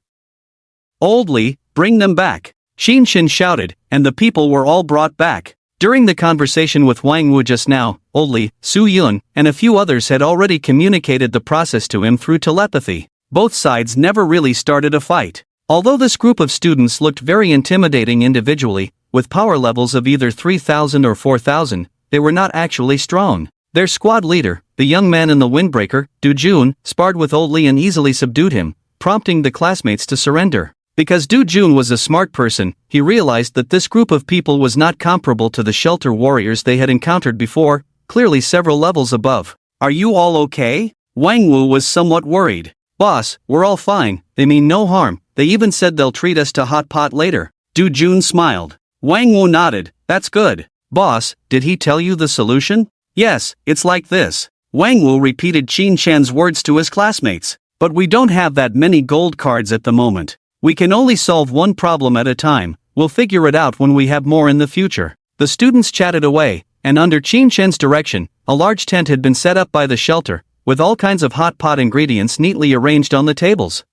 Old Li, bring them back. Xin Shen shouted, and the people were all brought back. During the conversation with Wang Wu just now, Old Li, Su Yun, and a few others had already communicated the process to him through telepathy. Both sides never really started a fight. Although this group of students looked very intimidating individually, with power levels of either 3,000 or 4,000, they were not actually strong. Their squad leader, the young man in the windbreaker, Du Jun, sparred with Old Li and easily subdued him, prompting the classmates to surrender. Because Du Jun was a smart person, he realized that this group of people was not comparable to the shelter warriors they had encountered before, clearly several levels above. Are you all okay? Wang Wu was somewhat worried. Boss, we're all fine, they mean no harm, they even said they'll treat us to hot pot later. Du Jun smiled. Wang Wu nodded. That's good. Boss, did he tell you the solution? Yes, it's like this. Wang Wu repeated Xin Shen's words to his classmates. But we don't have that many gold cards at the moment. We can only solve one problem at a time, we'll figure it out when we have more in the future. The students chatted away, and under Xin Shen's direction, a large tent had been set up by the shelter, with all kinds of hot pot ingredients neatly arranged on the tables.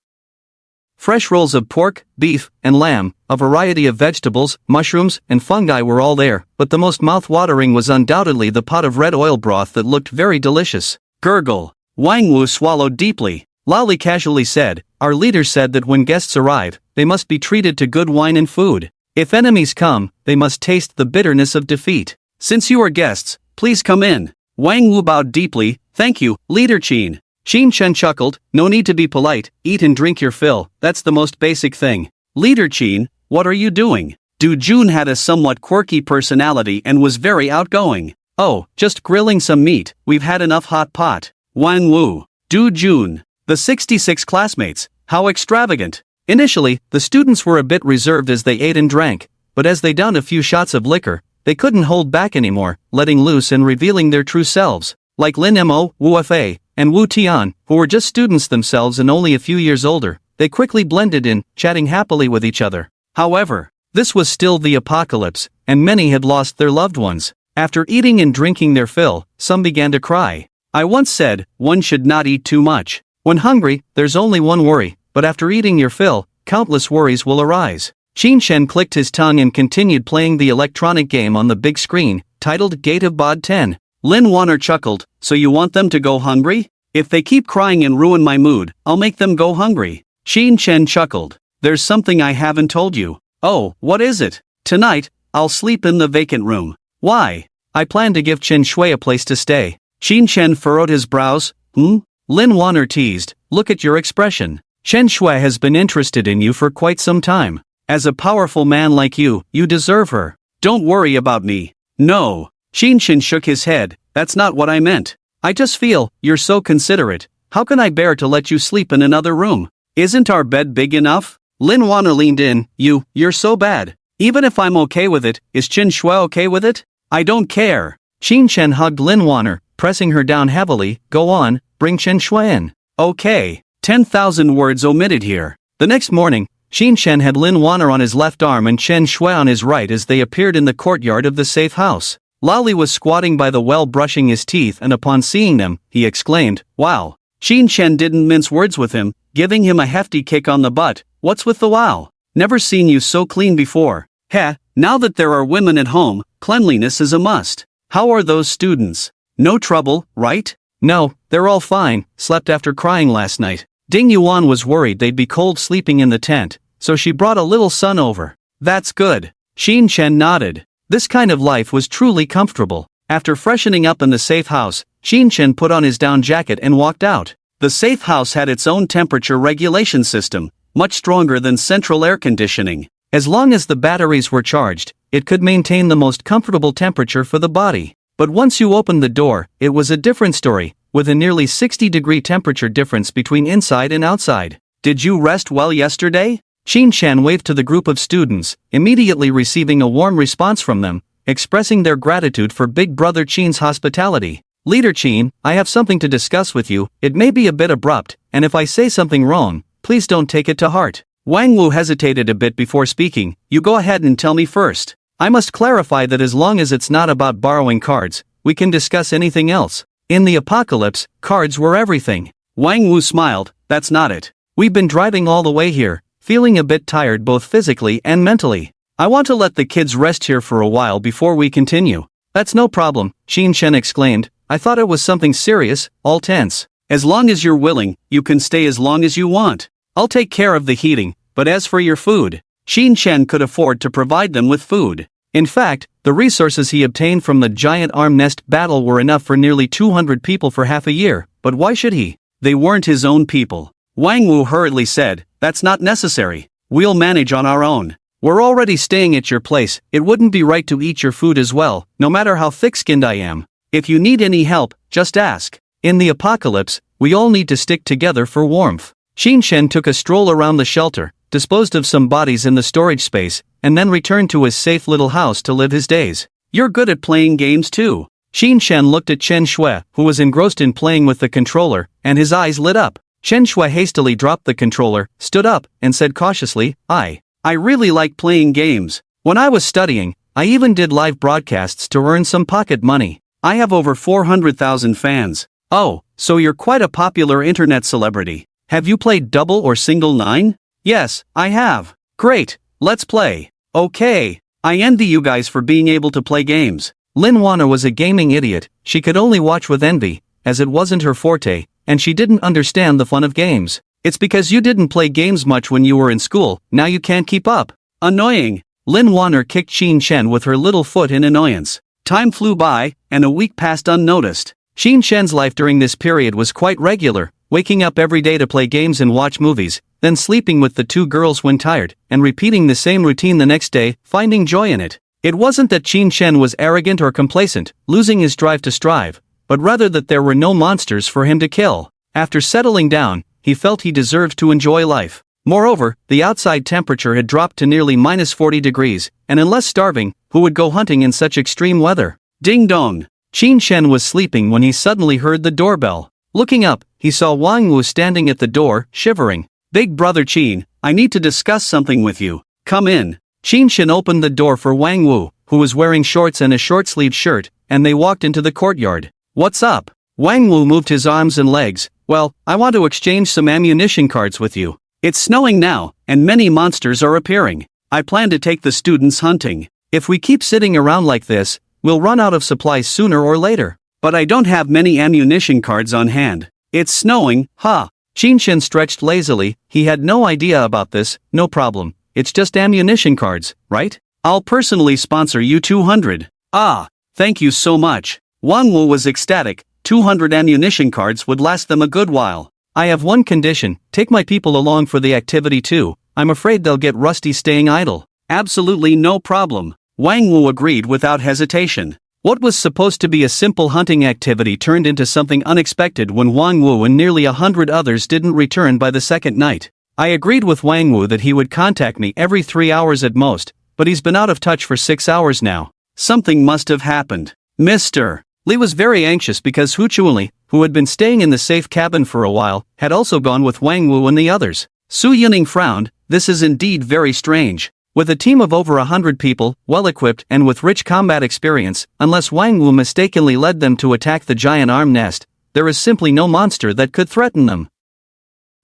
Fresh rolls of pork, beef, and lamb, a variety of vegetables, mushrooms, and fungi were all there, but the most mouth-watering was undoubtedly the pot of red oil broth that looked very delicious. Gurgle. Wang Wu swallowed deeply. Lali casually said, our leader said that when guests arrive, they must be treated to good wine and food. If enemies come, they must taste the bitterness of defeat. Since you are guests, please come in. Wang Wu bowed deeply. Thank you, Leader Qin. Xin Shen chuckled. No need to be polite, eat and drink your fill, that's the most basic thing. Leader Qin, what are you doing? Du Jun had a somewhat quirky personality and was very outgoing. Oh, just grilling some meat, we've had enough hot pot. Wang Wu. Du Jun. The 66 classmates, how extravagant. Initially, the students were a bit reserved as they ate and drank, but as they downed a few shots of liquor, they couldn't hold back anymore, letting loose and revealing their true selves. Like Lin Mo, Wu Fa, and Wu Tian, who were just students themselves and only a few years older, they quickly blended in, chatting happily with each other. However, this was still the apocalypse, and many had lost their loved ones. After eating and drinking their fill, some began to cry. I once said, one should not eat too much. When hungry, there's only one worry, but after eating your fill, countless worries will arise. Xin Shen clicked his tongue and continued playing the electronic game on the big screen, titled Gate of Bod 10. Lin Waner chuckled, so you want them to go hungry? If they keep crying and ruin my mood, I'll make them go hungry. Xin Shen chuckled. There's something I haven't told you. Oh, what is it? Tonight, I'll sleep in the vacant room. Why? I plan to give Chen Shui a place to stay. Xin Shen furrowed his brows. Lin Waner teased, look at your expression. Chen Shui has been interested in you for quite some time. As a powerful man like you deserve her. Don't worry about me. No. Xin Shen shook his head, that's not what I meant. I just feel, you're so considerate, how can I bear to let you sleep in another room? Isn't our bed big enough? Lin Waner leaned in, you're so bad. Even if I'm okay with it, is Chen Shui okay with it? I don't care. Xin Shen hugged Lin Waner, pressing her down heavily. Go on, bring Chen Shui in. Okay. 10,000 words omitted here. The next morning, Xin Shen had Lin Waner on his left arm and Chen Shui on his right as they appeared in the courtyard of the safe house. Lali was squatting by the well brushing his teeth and upon seeing them, he exclaimed, wow. Xin Shen didn't mince words with him, giving him a hefty kick on the butt. What's with the wow? Never seen you so clean before. Heh, now that there are women at home, cleanliness is a must. How are those students? No trouble, right? No, they're all fine, slept after crying last night. Ding Yuan was worried they'd be cold sleeping in the tent, so she brought a little sun over. That's good. Xin Shen nodded. This kind of life was truly comfortable. After freshening up in the safe house, Xin Shen put on his down jacket and walked out. The safe house had its own temperature regulation system, much stronger than central air conditioning. As long as the batteries were charged, it could maintain the most comfortable temperature for the body. But once you opened the door, it was a different story, with a nearly 60-degree temperature difference between inside and outside. Did you rest well yesterday? Qin Shan waved to the group of students, immediately receiving a warm response from them, expressing their gratitude for Big Brother Qin's hospitality. Leader Qin, I have something to discuss with you. It may be a bit abrupt, and if I say something wrong, please don't take it to heart. Wang Wu hesitated a bit before speaking. You go ahead and tell me first. I must clarify that as long as it's not about borrowing cards, we can discuss anything else. In the apocalypse, cards were everything. Wang Wu smiled. That's not it. We've been driving all the way here, feeling a bit tired both physically and mentally. I want to let the kids rest here for a while before we continue. That's no problem, Qin Shen exclaimed. I thought it was something serious, all tense. As long as you're willing, you can stay as long as you want. I'll take care of the heating, but as for your food, Qin Shen could afford to provide them with food. In fact, the resources he obtained from the giant arm nest battle were enough for nearly 200 people for half a year, but why should he? They weren't his own people. Wang Wu hurriedly said, that's not necessary. We'll manage on our own. We're already staying at your place, it wouldn't be right to eat your food as well, no matter how thick-skinned I am. If you need any help, just ask. In the apocalypse, we all need to stick together for warmth. Qin Shen took a stroll around the shelter, disposed of some bodies in the storage space, and then returned to his safe little house to live his days. You're good at playing games too. Qin Shen looked at Chen Shui, who was engrossed in playing with the controller, and his eyes lit up. Chen Shui hastily dropped the controller, stood up, and said cautiously, I really like playing games. When I was studying, I even did live broadcasts to earn some pocket money. I have over 400,000 fans. Oh, so you're quite a popular internet celebrity. Have you played double or single 9? Yes, I have. Great, let's play. Okay. I envy you guys for being able to play games. Lin Wana was a gaming idiot. She could only watch with envy, as it wasn't her forte, and she didn't understand the fun of games. It's because you didn't play games much when you were in school, now you can't keep up. Annoying. Lin Wana kicked Qin Shen with her little foot in annoyance. Time flew by, and a week passed unnoticed. Qin Shen's life during this period was quite regular, waking up every day to play games and watch movies, then sleeping with the 2 girls when tired, and repeating the same routine the next day, finding joy in it. It wasn't that Qin Shen was arrogant or complacent, losing his drive to strive, but rather that there were no monsters for him to kill. After settling down, he felt he deserved to enjoy life. Moreover, the outside temperature had dropped to nearly minus 40 degrees, and unless starving, who would go hunting in such extreme weather? Ding dong! Qin Shen was sleeping when he suddenly heard the doorbell. Looking up, he saw Wang Wu standing at the door, shivering. Big Brother Qin, I need to discuss something with you. Come in. Qin Shen opened the door for Wang Wu, who was wearing shorts and a short-sleeved shirt, and they walked into the courtyard. What's up? Wang Wu moved his arms and legs. Well, I want to exchange some ammunition cards with you. It's snowing now, and many monsters are appearing. I plan to take the students hunting. If we keep sitting around like this, we'll run out of supplies sooner or later. But I don't have many ammunition cards on hand. It's snowing, huh? Qin Shen stretched lazily. He had no idea about this. No problem. It's just ammunition cards, right? I'll personally sponsor you 200. Ah, thank you so much. Wang Wu was ecstatic. 200 ammunition cards would last them a good while. I have one condition, take my people along for the activity too. I'm afraid they'll get rusty staying idle. Absolutely no problem. Wang Wu agreed without hesitation. What was supposed to be a simple hunting activity turned into something unexpected when Wang Wu and nearly 100 others didn't return by the second night. I agreed with Wang Wu that he would contact me every 3 hours at most, but he's been out of touch for 6 hours now. Something must have happened. Mr. Li was very anxious because Hu Chuanli, who had been staying in the safe cabin for a while, had also gone with Wang Wu and the others. Su Yuning frowned. This is indeed very strange. With a team of over 100 people, well-equipped and with rich combat experience, unless Wang Wu mistakenly led them to attack the giant arm nest, there is simply no monster that could threaten them.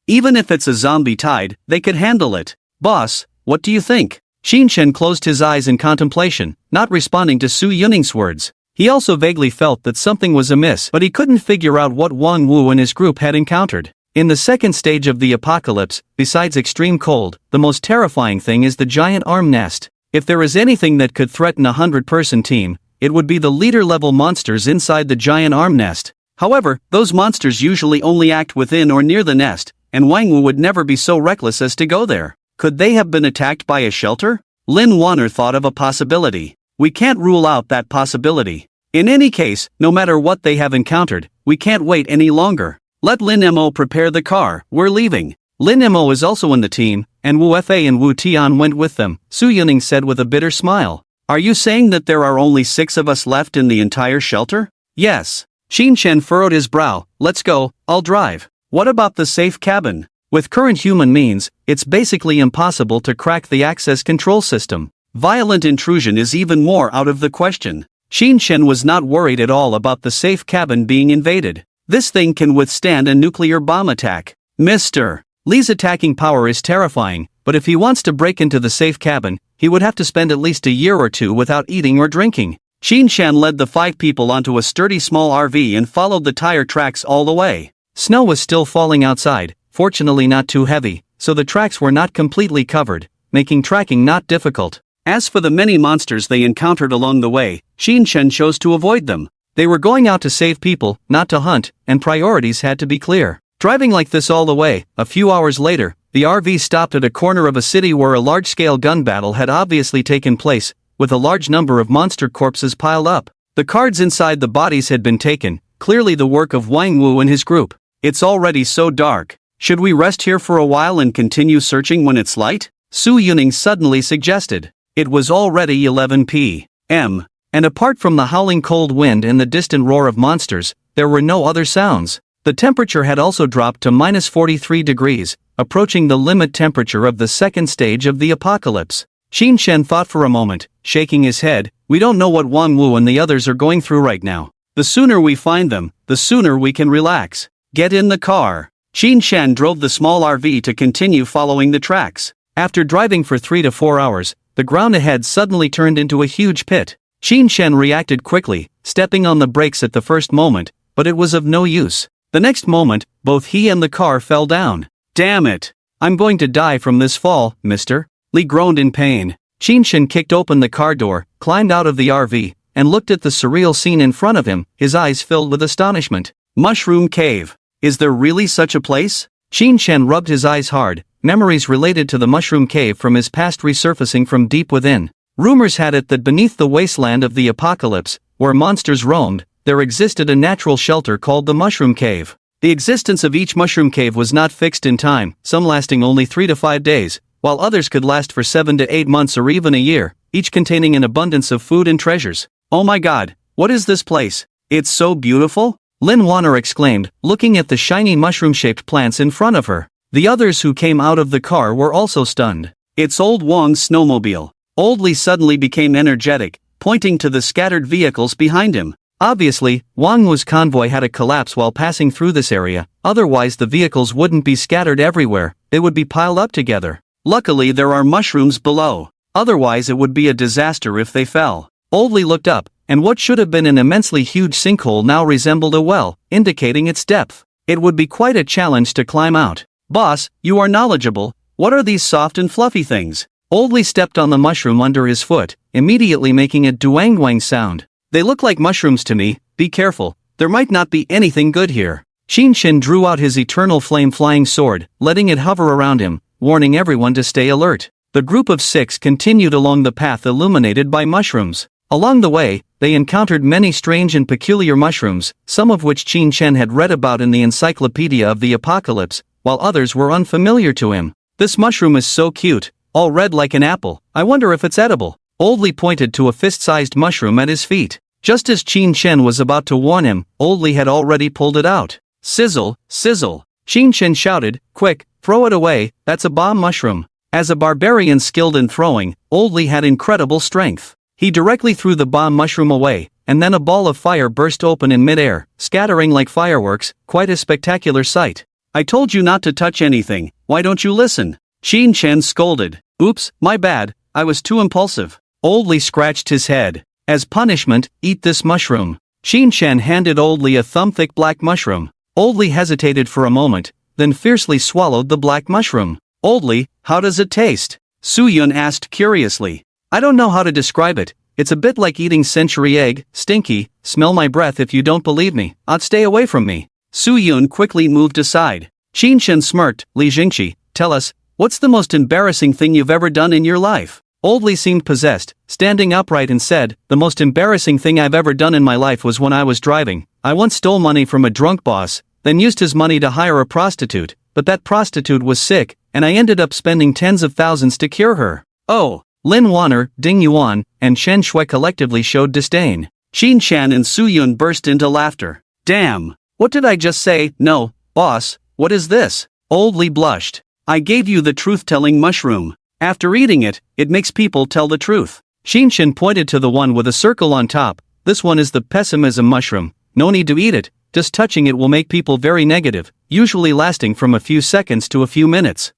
Even if it's a zombie tide, they could handle it. Boss, what do you think? Qin Shen closed his eyes in contemplation, not responding to Su Yuning's words. He also vaguely felt that something was amiss, but he couldn't figure out what Wang Wu and his group had encountered. In the second stage of the apocalypse, besides extreme cold, the most terrifying thing is the giant arm nest. If there is anything that could threaten a 100-person team, it would be the leader-level monsters inside the giant arm nest. However, those monsters usually only act within or near the nest, and Wang Wu would never be so reckless as to go there. Could they have been attacked by a shelter? Lin Waner thought of a possibility. We can't rule out that possibility. In any case, no matter what they have encountered, we can't wait any longer. Let Lin Mo prepare the car, we're leaving. Lin Mo is also in the team, and Wu Fa and Wu Tian went with them, Su Yuning said with a bitter smile. Are you saying that there are only 6 of us left in the entire shelter? Yes. Qin Shen furrowed his brow. Let's go, I'll drive. What about the safe cabin? With current human means, it's basically impossible to crack the access control system. Violent intrusion is even more out of the question. Qin Shen was not worried at all about the safe cabin being invaded. This thing can withstand a nuclear bomb attack. Mr. Li's attacking power is terrifying, but if he wants to break into the safe cabin, he would have to spend at least a year or two without eating or drinking. Qin Shan led the 5 people onto a sturdy small RV and followed the tire tracks all the way. Snow was still falling outside, fortunately not too heavy, so the tracks were not completely covered, making tracking not difficult. As for the many monsters they encountered along the way, Qin Shen chose to avoid them. They were going out to save people, not to hunt, and priorities had to be clear. Driving like this all the way, a few hours later, the RV stopped at a corner of a city where a large-scale gun battle had obviously taken place, with a large number of monster corpses piled up. The cards inside the bodies had been taken, clearly the work of Wang Wu and his group. It's already so dark. Should we rest here for a while and continue searching when it's light? Su Yuning suddenly suggested. It was already 11 p.m., and apart from the howling cold wind and the distant roar of monsters, there were no other sounds. The temperature had also dropped to minus 43 degrees, approaching the limit temperature of the second stage of the apocalypse. Qin Shen thought for a moment, shaking his head. We don't know what Wang Wu and the others are going through right now. The sooner we find them, the sooner we can relax. Get in the car. Qin Shen drove the small RV to continue following the tracks. After driving for 3 to 4 hours, the ground ahead suddenly turned into a huge pit. Qin Shen reacted quickly, stepping on the brakes at the first moment, but it was of no use. The next moment, both he and the car fell down. Damn it! I'm going to die from this fall, mister. Li groaned in pain. Qin Shen kicked open the car door, climbed out of the RV, and looked at the surreal scene in front of him, his eyes filled with astonishment. Mushroom Cave. Is there really such a place? Qin Shen rubbed his eyes hard, memories related to the Mushroom Cave from his past resurfacing from deep within. Rumors had it that beneath the wasteland of the apocalypse, where monsters roamed, there existed a natural shelter called the Mushroom Cave. The existence of each mushroom cave was not fixed in time, some lasting only 3 to 5 days, while others could last for 7 to 8 months or even a year, each containing an abundance of food and treasures. Oh my god, what is this place? It's so beautiful? Lin Waner exclaimed, looking at the shiny mushroom-shaped plants in front of her. The others who came out of the car were also stunned. It's old Wang's snowmobile. Old Li suddenly became energetic, pointing to the scattered vehicles behind him. Obviously, Wang Wu's convoy had a collapse while passing through this area, otherwise the vehicles wouldn't be scattered everywhere, they would be piled up together. Luckily there are mushrooms below, otherwise it would be a disaster if they fell. Old Li looked up, and what should have been an immensely huge sinkhole now resembled a well, indicating its depth. It would be quite a challenge to climb out. Boss, you are knowledgeable, what are these soft and fluffy things? Old Li stepped on the mushroom under his foot, immediately making a duang-wang sound. They look like mushrooms to me, be careful, there might not be anything good here. Qin Shen drew out his eternal flame-flying sword, letting it hover around him, warning everyone to stay alert. The group of 6 continued along the path illuminated by mushrooms. Along the way, they encountered many strange and peculiar mushrooms, some of which Qin Shen had read about in the Encyclopedia of the Apocalypse, while others were unfamiliar to him. This mushroom is so cute, all red like an apple, I wonder if it's edible. Old Li pointed to a fist-sized mushroom at his feet. Just as Qin Shen was about to warn him, Old Li had already pulled it out. Sizzle, sizzle. Qin Shen shouted, quick, throw it away, that's a bomb mushroom. As a barbarian skilled in throwing, Old Li had incredible strength. He directly threw the bomb mushroom away, and then a ball of fire burst open in midair, scattering like fireworks, quite a spectacular sight. I told you not to touch anything, why don't you listen? Qin Shen scolded. Oops, my bad, I was too impulsive. Old Li scratched his head. As punishment, eat this mushroom. Qin Shen handed Old Li a thumb-thick black mushroom. Old Li hesitated for a moment, then fiercely swallowed the black mushroom. Old Li, how does it taste? Su Yun asked curiously. I don't know how to describe it, it's a bit like eating century egg, stinky, smell my breath if you don't believe me, I'd stay away from me. Su Yun quickly moved aside. Qin Shen smirked, Li Jingqi, tell us, what's the most embarrassing thing you've ever done in your life? Old Li seemed possessed, standing upright and said, the most embarrassing thing I've ever done in my life was when I was driving. I once stole money from a drunk boss, then used his money to hire a prostitute, but that prostitute was sick, and I ended up spending tens of thousands to cure her. Oh. Lin Waner, Ding Yuan, and Shen Shui collectively showed disdain. Qin Shan and Su Yun burst into laughter. Damn. What did I just say? No, boss, what is this? Old Li blushed. I gave you the truth-telling mushroom. After eating it, it makes people tell the truth. Qin Shan pointed to the one with a circle on top. This one is the pessimism mushroom. No need to eat it, just touching it will make people very negative, usually lasting from a few seconds to a few minutes.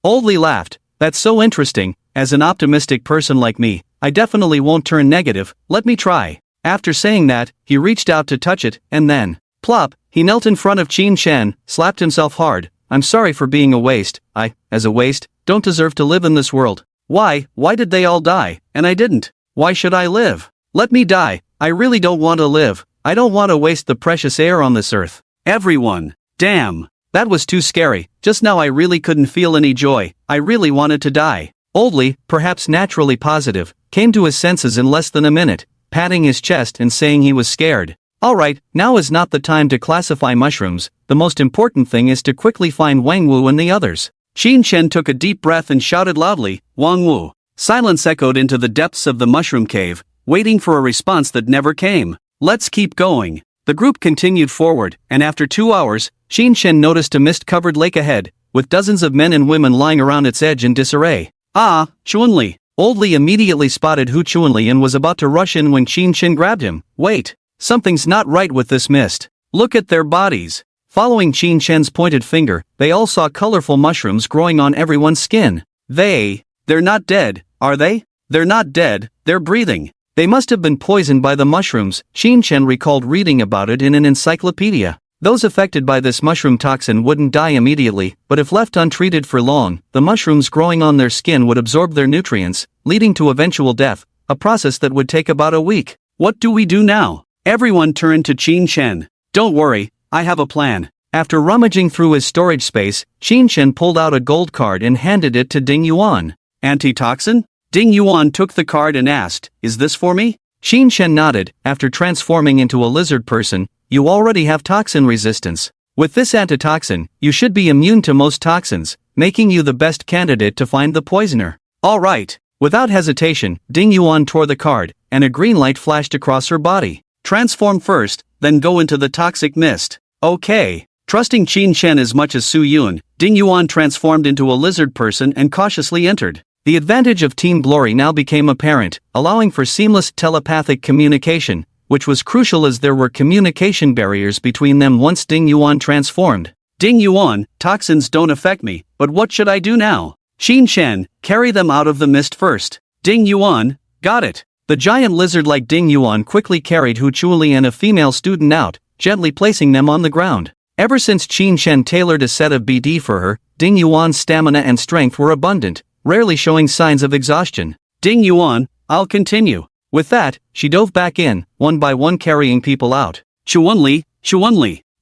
Old Li laughed. That's so interesting. As an optimistic person like me, I definitely won't turn negative, let me try. After saying that, he reached out to touch it, and then, plop, he knelt in front of Qin Shan, slapped himself hard. I'm sorry for being a waste. I, as a waste, don't deserve to live in this world. Why did they all die, and I didn't? Why should I live? Let me die, I really don't want to live. I don't want to waste the precious air on this earth. Everyone. Damn. That was too scary, just now I really couldn't feel any joy, I really wanted to die. Old Li, perhaps naturally positive, came to his senses in less than a minute, patting his chest and saying he was scared. Alright, now is not the time to classify mushrooms, the most important thing is to quickly find Wang Wu and the others. Qin Shen took a deep breath and shouted loudly, Wang Wu. Silence echoed into the depths of the mushroom cave, waiting for a response that never came. Let's keep going. The group continued forward, and after 2 hours, Qin Shen noticed a mist-covered lake ahead, with dozens of men and women lying around its edge in disarray. Ah, Chunli. Old Li immediately spotted Hu Chunli and was about to rush in when Qin Shen grabbed him. Wait, something's not right with this mist. Look at their bodies. Following Qin Shen's pointed finger, they all saw colorful mushrooms growing on everyone's skin. They're not dead, are they? They're not dead, they're breathing. They must have been poisoned by the mushrooms. Qin Shen recalled reading about it in an encyclopedia. Those affected by this mushroom toxin wouldn't die immediately, but if left untreated for long, the mushrooms growing on their skin would absorb their nutrients, leading to eventual death, a process that would take about a week. What do we do now? Everyone turned to Qin Shen. Don't worry, I have a plan. After rummaging through his storage space, Qin Shen pulled out a gold card and handed it to Ding Yuan. Antitoxin? Ding Yuan took the card and asked, is this for me? Qin Shen nodded. After transforming into a lizard person, you already have toxin resistance. With this antitoxin, you should be immune to most toxins, making you the best candidate to find the poisoner. Alright. Without hesitation, Ding Yuan tore the card, and a green light flashed across her body. Transform first, then go into the toxic mist. Okay. Trusting Qin Shen as much as Su Yun, Ding Yuan transformed into a lizard person and cautiously entered. The advantage of Team Glory now became apparent, allowing for seamless telepathic communication, which was crucial as there were communication barriers between them once Ding Yuan transformed. Ding Yuan, toxins don't affect me, but what should I do now? Qin Shen, carry them out of the mist first. Ding Yuan, got it. The giant lizard like Ding Yuan quickly carried Hu Chuli and a female student out, gently placing them on the ground. Ever since Qin Shen tailored a set of BD for her, Ding Yuan's stamina and strength were abundant, rarely showing signs of exhaustion. Ding Yuan, I'll continue. With that, she dove back in, one by one carrying people out. Chuanli.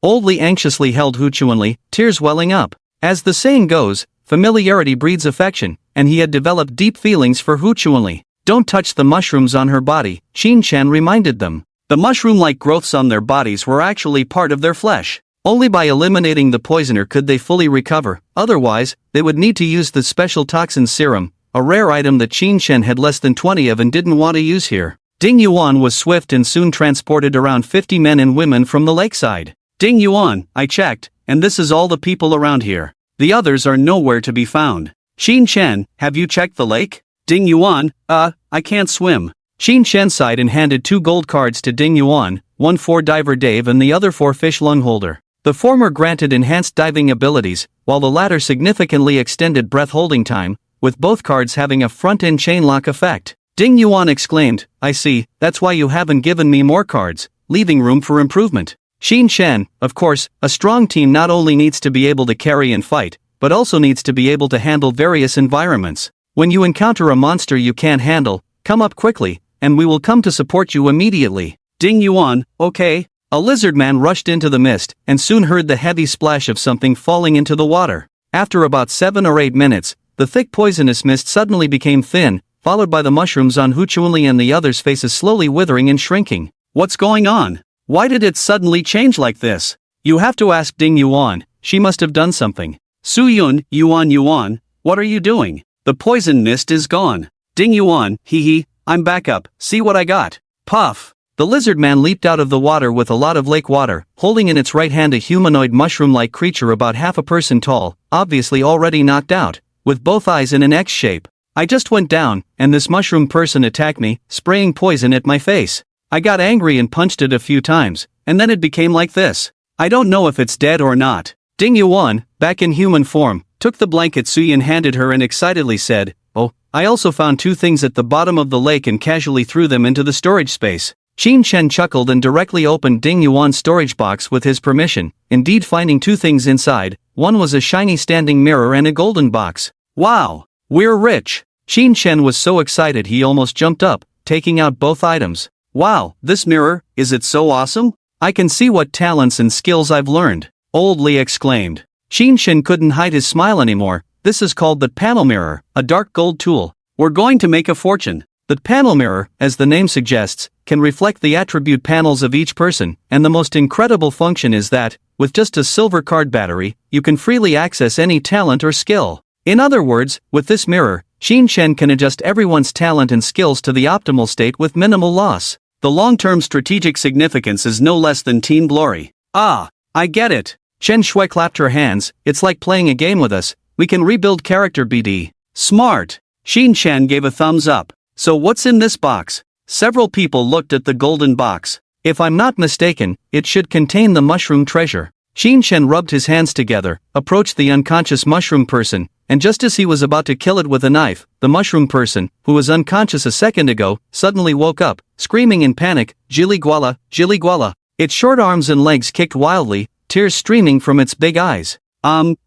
Old Li anxiously held Hu Chuanli, tears welling up. As the saying goes, familiarity breeds affection, and he had developed deep feelings for Hu Chuanli. Don't touch the mushrooms on her body, Qin Shen reminded them. The mushroom-like growths on their bodies were actually part of their flesh. Only by eliminating the poisoner could they fully recover, otherwise, they would need to use the special toxin serum, a rare item that Qin Shen had less than 20 of and didn't want to use here. Ding Yuan was swift and soon transported around 50 men and women from the lakeside. Ding Yuan, I checked, and this is all the people around here. The others are nowhere to be found. Qin Shen, have you checked the lake? Ding Yuan, I can't swim. Qin Shen sighed and handed 2 gold cards to Ding Yuan, one for Diver Dave and the other for Fish Lung Holder. The former granted enhanced diving abilities, while the latter significantly extended breath holding time, with both cards having a front-end chain lock effect. Ding Yuan exclaimed, I see, that's why you haven't given me more cards, leaving room for improvement. Qin Shen, of course, a strong team not only needs to be able to carry and fight, but also needs to be able to handle various environments. When you encounter a monster you can't handle, come up quickly, and we will come to support you immediately. Ding Yuan, okay. A lizard man rushed into the mist, and soon heard the heavy splash of something falling into the water. After about 7 or 8 minutes, the thick poisonous mist suddenly became thin, followed by the mushrooms on Hu Chunli and the others' faces slowly withering and shrinking. What's going on? Why did it suddenly change like this? You have to ask Ding Yuan. she must have done something. Su-yun, Yuan, what are you doing? The poison mist is gone. Ding Yuan, hee hee, I'm back up, see what I got. Puff. The lizard man leaped out of the water with a lot of lake water, holding in its right hand a humanoid mushroom-like creature about half a person tall, obviously already knocked out, with both eyes in an X shape. I just went down, and this mushroom person attacked me, spraying poison at my face. I got angry and punched it a few times, and then it became like this. I don't know if it's dead or not. Ding Yuan, back in human form, took the blanket Su-yun handed her and excitedly said, "Oh, I also found 2 things at the bottom of the lake and casually threw them into the storage space." Qin Shen chuckled and directly opened Ding Yuan's storage box with his permission, indeed finding 2 things inside. One was a shiny standing mirror and a golden box. Wow! We're rich! Qin Shen was so excited he almost jumped up, taking out both items. Wow, this mirror, is it so awesome? I can see what talents and skills I've learned, Old Lee exclaimed. Qin Shen couldn't hide his smile anymore. This is called the panel mirror, a dark gold tool. We're going to make a fortune. The panel mirror, as the name suggests, can reflect the attribute panels of each person, and the most incredible function is that, with just a silver card battery, you can freely access any talent or skill. In other words, with this mirror, Qin Shen can adjust everyone's talent and skills to the optimal state with minimal loss. The long-term strategic significance is no less than teen glory. Ah, I get it. Shen Shui clapped her hands. It's like playing a game with us. We can rebuild character BD. Smart. Qin Shen gave a thumbs up. So what's in this box? Several people looked at the golden box. If I'm not mistaken, it should contain the mushroom treasure. Qin Shen rubbed his hands together, approached the unconscious mushroom person, and just as he was about to kill it with a knife, the mushroom person, who was unconscious a second ago, suddenly woke up, screaming in panic, Jili Guala. Its short arms and legs kicked wildly, tears streaming from its big eyes.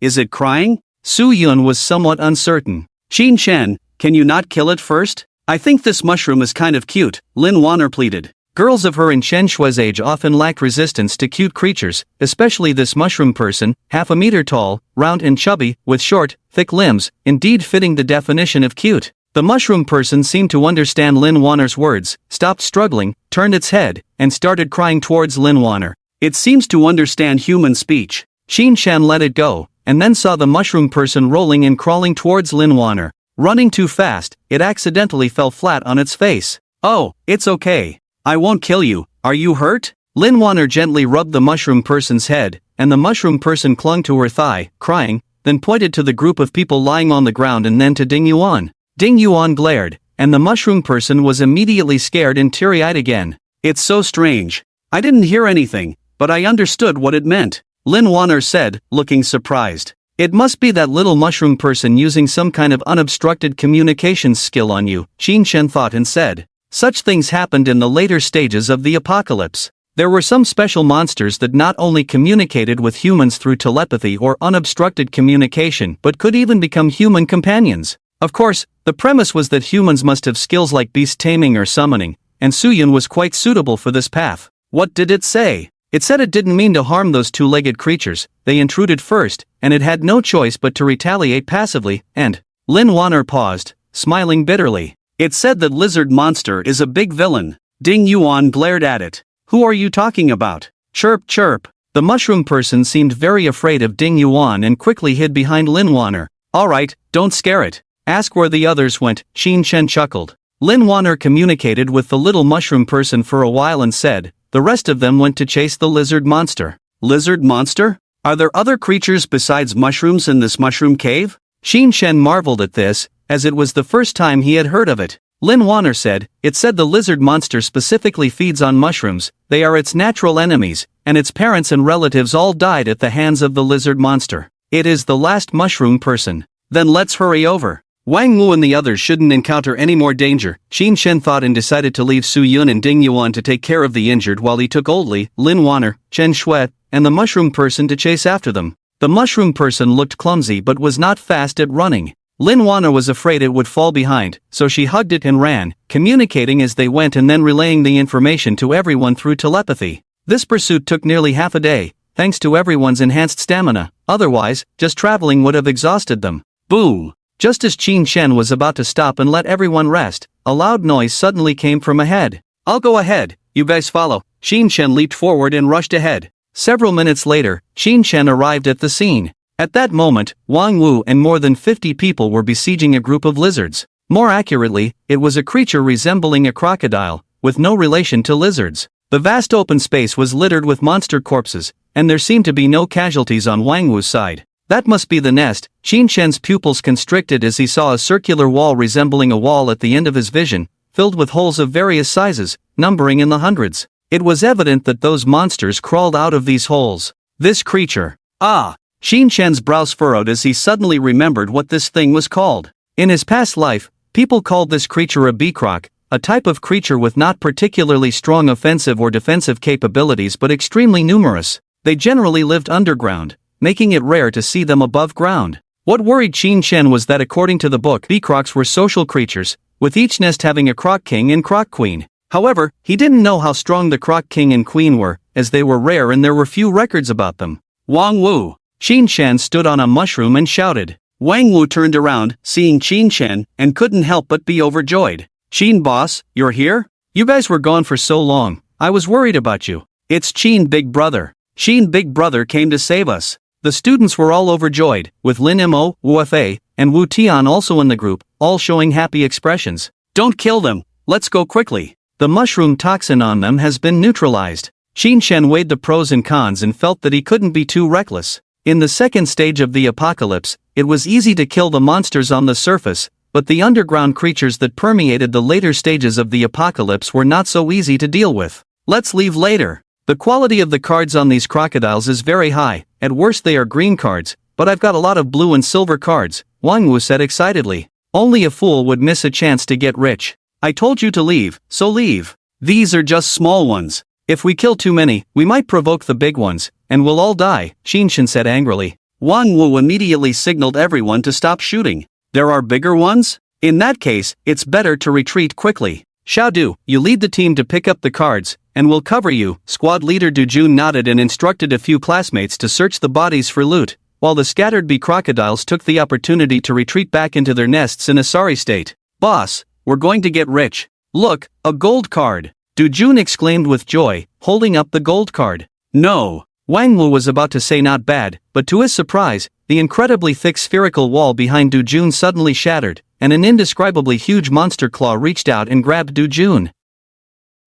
Is it crying? Su-yun was somewhat uncertain. Qin Shen, can you not kill it first? I think this mushroom is kind of cute, Lin Waner pleaded. Girls of her and Shen Shui's age often lacked resistance to cute creatures, especially this mushroom person, half a meter tall, round and chubby, with short, thick limbs, indeed fitting the definition of cute. The mushroom person seemed to understand Lin Waner's words, stopped struggling, turned its head, and started crying towards Lin Waner. It seems to understand human speech. Qin Shen let it go, and then saw the mushroom person rolling and crawling towards Lin Waner. Running too fast, it accidentally fell flat on its face. Oh, it's okay. I won't kill you, are you hurt? Lin Waner gently rubbed the mushroom person's head, and the mushroom person clung to her thigh, crying, then pointed to the group of people lying on the ground and then to Ding Yuan. Ding Yuan glared, and the mushroom person was immediately scared and teary-eyed again. It's so strange. I didn't hear anything, but I understood what it meant, Lin Waner said, looking surprised. It must be that little mushroom person using some kind of unobstructed communications skill on you, Qin Shen thought and said. Such things happened in the later stages of the apocalypse. There were some special monsters that not only communicated with humans through telepathy or unobstructed communication but could even become human companions. Of course, the premise was that humans must have skills like beast taming or summoning, and Su-yun was quite suitable for this path. What did it say? It said it didn't mean to harm those 2-legged creatures. They intruded first, and it had no choice but to retaliate passively, and Lin Waner paused, smiling bitterly. It said that lizard monster is a big villain. Ding Yuan glared at it. Who are you talking about? Chirp chirp. The mushroom person seemed very afraid of Ding Yuan and quickly hid behind Lin Waner. Alright, don't scare it. Ask where the others went, Qin Shen chuckled. Lin Waner communicated with the little mushroom person for a while and said, the rest of them went to chase the lizard monster. Lizard monster? Are there other creatures besides mushrooms in this mushroom cave? Qin Shen marveled at this, as it was the first time he had heard of it. Lin Waner said, it said the lizard monster specifically feeds on mushrooms, they are its natural enemies, and its parents and relatives all died at the hands of the lizard monster. It is the last mushroom person. Then let's hurry over. Wang Wu and the others shouldn't encounter any more danger, Qin Shen thought and decided to leave Su-yun and Ding Yuan to take care of the injured while he took Old Lee, Lin Waner, Chen Shui, and the mushroom person to chase after them. The mushroom person looked clumsy but was not fast at running. Lin Waner was afraid it would fall behind, so she hugged it and ran, communicating as they went and then relaying the information to everyone through telepathy. This pursuit took nearly half a day, thanks to everyone's enhanced stamina, otherwise, just traveling would have exhausted them. Boom! Just as Qin Shen was about to stop and let everyone rest, a loud noise suddenly came from ahead. I'll go ahead, you guys follow. Qin Shen leaped forward and rushed ahead. Several minutes later, Qin Shen arrived at the scene. At that moment, Wang Wu and more than 50 people were besieging a group of lizards. More accurately, it was a creature resembling a crocodile, with no relation to lizards. The vast open space was littered with monster corpses, and there seemed to be no casualties on Wang Wu's side. That must be the nest. Qin Shen's pupils constricted as he saw a circular wall resembling a wall at the end of his vision, filled with holes of various sizes, numbering in the hundreds. It was evident that those monsters crawled out of these holes. This creature. Ah! Qin Shen's brows furrowed as he suddenly remembered what this thing was called. In his past life, people called this creature a beecroc, a type of creature with not particularly strong offensive or defensive capabilities but extremely numerous. They generally lived underground, making it rare to see them above ground. What worried Qin Shen was that according to the book, beecrocs were social creatures, with each nest having a croc king and croc queen. However, he didn't know how strong the croc king and queen were, as they were rare and there were few records about them. Wang Wu. Qin Shen stood on a mushroom and shouted. Wang Wu turned around, seeing Qin Shen, and couldn't help but be overjoyed. Qin boss, you're here? You guys were gone for so long, I was worried about you. It's Qin big brother. Qin big brother came to save us. The students were all overjoyed, with Lin Mo, Wu Fei, and Wu Tian also in the group, all showing happy expressions. Don't kill them, let's go quickly. The mushroom toxin on them has been neutralized. Qin Shen weighed the pros and cons and felt that he couldn't be too reckless. In the second stage of the apocalypse, it was easy to kill the monsters on the surface, but the underground creatures that permeated the later stages of the apocalypse were not so easy to deal with. Let's leave later. The quality of the cards on these crocodiles is very high, at worst they are green cards, but I've got a lot of blue and silver cards, Wang Wu said excitedly. Only a fool would miss a chance to get rich. I told you to leave, so leave. These are just small ones. If we kill too many, we might provoke the big ones, and we'll all die, Qin Shen said angrily. Wang Wu immediately signaled everyone to stop shooting. There are bigger ones? In that case, it's better to retreat quickly. Xiaodu, you lead the team to pick up the cards, and we'll cover you. Squad leader Du Jun nodded and instructed a few classmates to search the bodies for loot, while the scattered bee crocodiles took the opportunity to retreat back into their nests in a sorry state. Boss, we're going to get rich. Look, a gold card. Du Jun exclaimed with joy, holding up the gold card. No. Wang Wu was about to say not bad, but to his surprise, the incredibly thick spherical wall behind Du Jun suddenly shattered, and an indescribably huge monster claw reached out and grabbed Du Jun.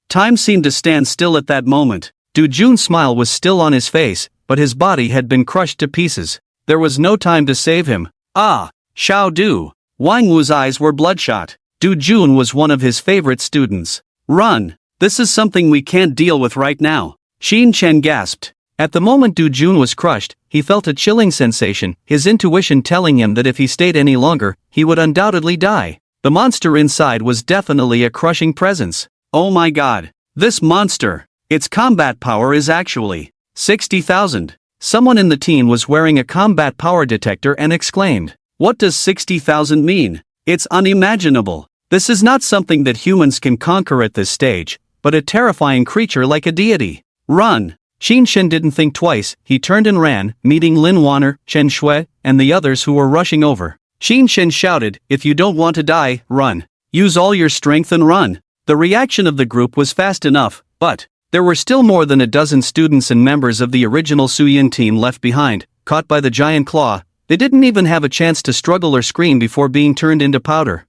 Time seemed to stand still at that moment. Du Jun's smile was still on his face, but his body had been crushed to pieces. There was no time to save him. Ah, Xiaodu. Wang Wu's eyes were bloodshot. Du Jun was one of his favorite students. Run. This is something we can't deal with right now. Qin Shen gasped. At the moment Du Jun was crushed, he felt a chilling sensation, his intuition telling him that if he stayed any longer, he would undoubtedly die. The monster inside was definitely a crushing presence. Oh my god. This monster. Its combat power is actually 60,000. Someone in the team was wearing a combat power detector and exclaimed, "What does 60,000 mean? It's unimaginable. This is not something that humans can conquer at this stage, but a terrifying creature like a deity. Run!" Qin Shen didn't think twice, he turned and ran, meeting Lin Waner, Chen Shui, and the others who were rushing over. Qin Shen shouted, "If you don't want to die, run. Use all your strength and run." The reaction of the group was fast enough, but there were still more than a dozen students and members of the original Suyin team left behind, caught by the giant claw. They didn't even have a chance to struggle or scream before being turned into powder.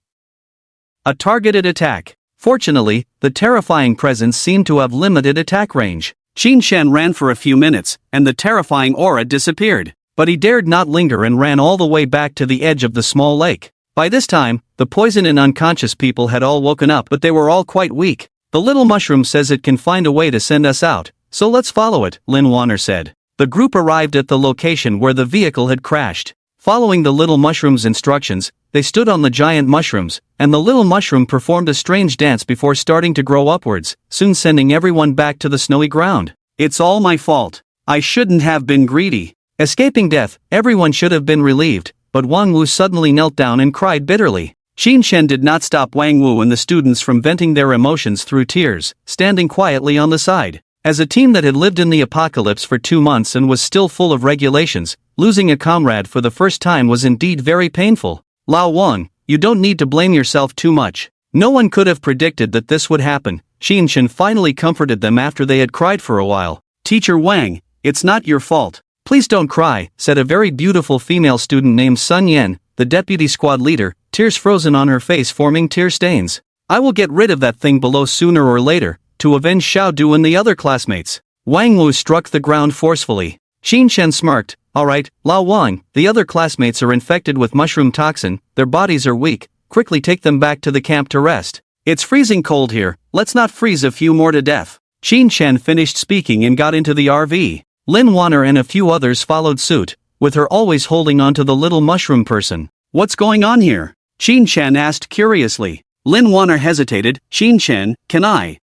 A targeted attack. Fortunately, the terrifying presence seemed to have limited attack range. Qin Shen ran for a few minutes, and the terrifying aura disappeared. But he dared not linger and ran all the way back to the edge of the small lake. By this time, the poisoned and unconscious people had all woken up, but they were all quite weak. "The little mushroom says it can find a way to send us out, so let's follow it," Lin Waner said. The group arrived at the location where the vehicle had crashed. Following the little mushroom's instructions, they stood on the giant mushrooms, and the little mushroom performed a strange dance before starting to grow upwards, soon sending everyone back to the snowy ground. "It's all my fault. I shouldn't have been greedy." Escaping death, everyone should have been relieved, but Wang Wu suddenly knelt down and cried bitterly. Qin Shen did not stop Wang Wu and the students from venting their emotions through tears, standing quietly on the side. As a team that had lived in the apocalypse for 2 months and was still full of regulations, losing a comrade for the first time was indeed very painful. "Lao Wang, you don't need to blame yourself too much. No one could have predicted that this would happen." Qin Shen finally comforted them after they had cried for a while. "Teacher Wang, it's not your fault. Please don't cry, said a very beautiful female student named Sun Yen, the deputy squad leader, tears frozen on her face forming tear stains. I will get rid of that thing below sooner or later, to avenge Xiao Du and the other classmates. Wang Wu struck the ground forcefully. Xin Shen smirked, alright, Lao Wang, the other classmates are infected with mushroom toxin, their bodies are weak, quickly take them back to the camp to rest. It's freezing cold here, let's not freeze a few more to death. Xin Shen finished speaking and got into the RV. Lin Waner and a few others followed suit, with her always holding on to the little mushroom person. What's going on here? Xin Shen asked curiously. Lin Waner hesitated. Xin Shen, can I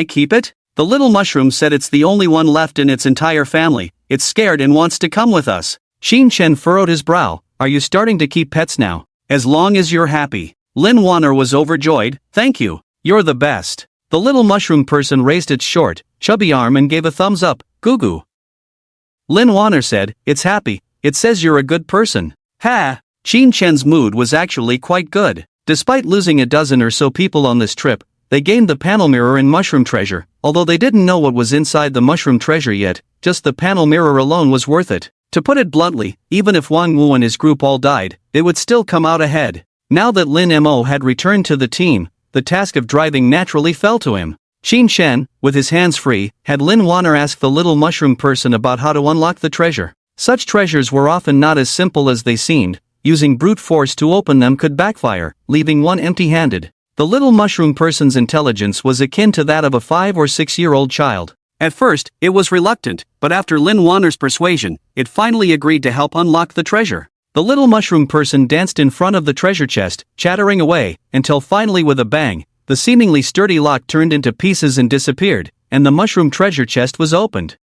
keep it? The little mushroom said it's the only one left in its entire family, it's scared and wants to come with us. Xin Shen furrowed his brow. Are you starting to keep pets now? As long as you're happy. Lin Waner was overjoyed. Thank you. You're the best. The little mushroom person raised its short, chubby arm and gave a thumbs up. Goo goo. Lin Waner said, it's happy, it says you're a good person. Ha! Xin Shen's mood was actually quite good. Despite losing a dozen or so people on this trip, they gained the panel mirror and mushroom treasure, although they didn't know what was inside the mushroom treasure yet, just the panel mirror alone was worth it. To put it bluntly, even if Wang Wu and his group all died, they would still come out ahead. Now that Lin Mo had returned to the team, the task of driving naturally fell to him. Xin Shen, with his hands free, had Lin Waner ask the little mushroom person about how to unlock the treasure. Such treasures were often not as simple as they seemed. Using brute force to open them could backfire, leaving one empty-handed. The little mushroom person's intelligence was akin to that of a 5 or 6-year-old child. At first, it was reluctant, but after Lin Waner's persuasion, it finally agreed to help unlock the treasure. The little mushroom person danced in front of the treasure chest, chattering away, until finally with a bang, the seemingly sturdy lock turned into pieces and disappeared, and the mushroom treasure chest was opened.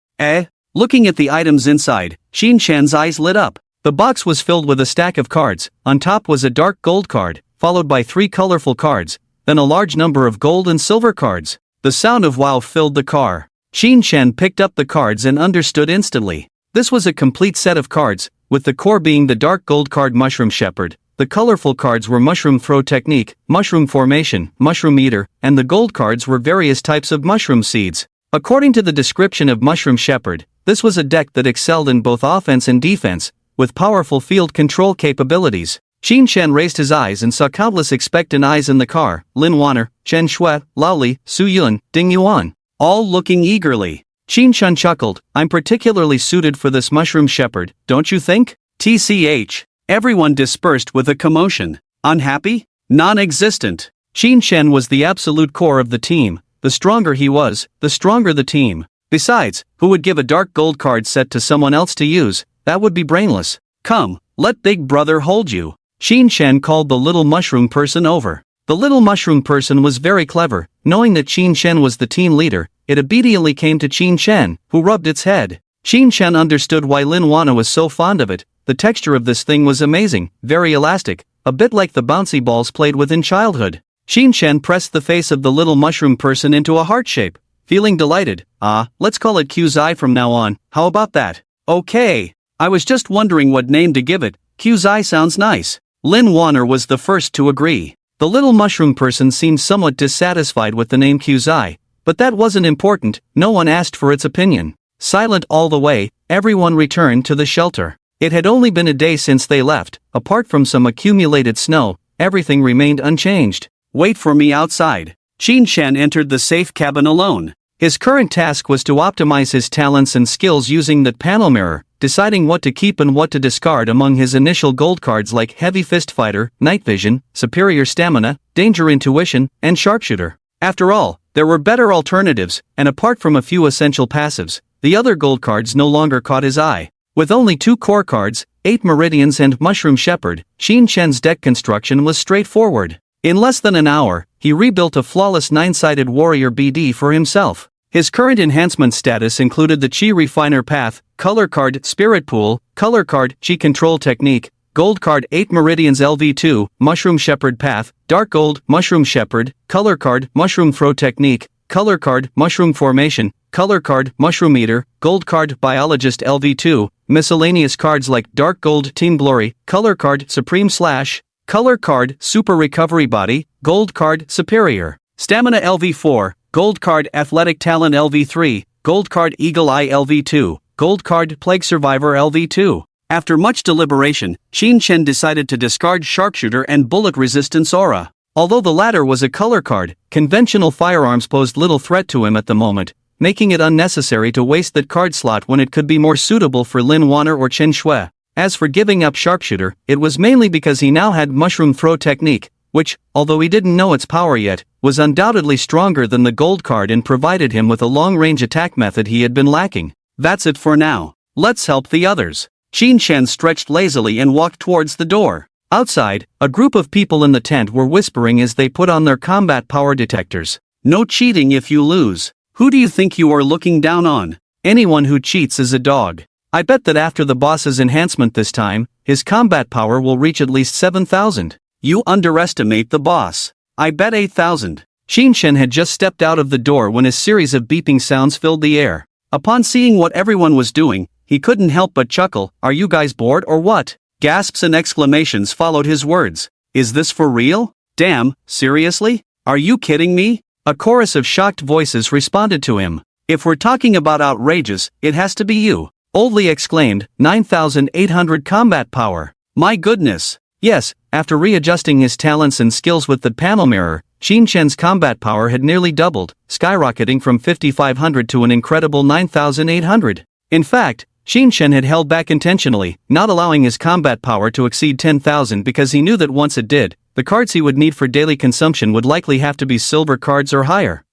Looking at the items inside, Xin Shen's eyes lit up. The box was filled with a stack of cards. On top was a dark gold card, followed by 3 colorful cards, then a large number of gold and silver cards. The sound of wow filled the car. Xin Shen picked up the cards and understood instantly. This was a complete set of cards, with the core being the dark gold card Mushroom Shepherd. The colorful cards were Mushroom Throw Technique, Mushroom Formation, Mushroom Eater, and the gold cards were various types of mushroom seeds. According to the description of Mushroom Shepherd, this was a deck that excelled in both offense and defense, with powerful field control capabilities. Xin Shen raised his eyes and saw countless expectant eyes in the car. Lin Waner, Chen Shui, Lao Li, Su Yun, Ding Yuan, all looking eagerly. Xin Shen chuckled, I'm particularly suited for this Mushroom Shepherd, don't you think? TCH. Everyone dispersed with a commotion. Unhappy? Non-existent. Xin Shen was the absolute core of the team. The stronger he was, the stronger the team. Besides, who would give a dark gold card set to someone else to use? That would be brainless. Come, let Big Brother hold you. Xin Shen called the little mushroom person over. The little mushroom person was very clever. Knowing that Xin Shen was the team leader, it obediently came to Xin Shen, who rubbed its head. Xin Shen understood why Lin Waner was so fond of it. The texture of this thing was amazing, very elastic, a bit like the bouncy balls played with in childhood. Xin Shen pressed the face of the little mushroom person into a heart shape. Feeling delighted, let's call it Qzai from now on, how about that? Okay. I was just wondering what name to give it. Qzai sounds nice. Lin Waner was the first to agree. The little mushroom person seemed somewhat dissatisfied with the name Qzai, but that wasn't important, no one asked for its opinion. Silent all the way, everyone returned to the shelter. It had only been a day since they left. Apart from some accumulated snow, everything remained unchanged. Wait for me outside. Xin Shen entered the safe cabin alone. His current task was to optimize his talents and skills using that panel mirror, deciding what to keep and what to discard among his initial gold cards like Heavy Fist Fighter, Night Vision, Superior Stamina, Danger Intuition, and Sharpshooter. After all, there were better alternatives, and apart from a few essential passives, the other gold cards no longer caught his eye. With only 2 core cards, 8 Meridians and Mushroom Shepherd, Xin Shen's deck construction was straightforward. In less than an hour, he rebuilt a flawless 9-sided warrior BD for himself. His current enhancement status included the Chi Refiner Path, Color Card Spirit Pool, Color Card Chi Control Technique, Gold Card 8 Meridians LV2, Mushroom Shepherd Path, Dark Gold Mushroom Shepherd, Color Card Mushroom Throw Technique, Color Card Mushroom Formation, Color Card Mushroom Eater, Gold Card Biologist LV2, miscellaneous cards like Dark Gold Team Glory, Color Card Supreme Slash, Color Card Super Recovery Body, Gold Card Superior, Stamina LV4, Gold Card Athletic Talent LV3, Gold Card Eagle Eye LV2, Gold card Plague Survivor LV2. After much deliberation, Qin Chen decided to discard Sharpshooter and Bullet Resistance Aura. Although the latter was a color card, conventional firearms posed little threat to him at the moment, making it unnecessary to waste that card slot when it could be more suitable for Lin Waner or Chen Shui. As for giving up Sharpshooter, it was mainly because he now had Mushroom Throw technique, which, although he didn't know its power yet, was undoubtedly stronger than the gold card and provided him with a long-range attack method he had been lacking. That's it for now. Let's help the others. Qin Chen stretched lazily and walked towards the door. Outside, a group of people in the tent were whispering as they put on their combat power detectors. No cheating if you lose. Who do you think you are looking down on? Anyone who cheats is a dog. I bet that after the boss's enhancement this time, his combat power will reach at least 7,000. You underestimate the boss. I bet 8,000. Qin Chen had just stepped out of the door when a series of beeping sounds filled the air. Upon seeing what everyone was doing, he couldn't help but chuckle. Are you guys bored or what? Gasps and exclamations followed his words. Is this for real? Damn, seriously? Are you kidding me? A chorus of shocked voices responded to him. If we're talking about outrageous, it has to be you. Oldly exclaimed, 9,800 combat power. My goodness. Yes, after readjusting his talents and skills with the panel mirror, Qin Chen's combat power had nearly doubled, skyrocketing from 5,500 to an incredible 9,800. In fact, Qin Chen had held back intentionally, not allowing his combat power to exceed 10,000 because he knew that once it did, the cards he would need for daily consumption would likely have to be silver cards or higher.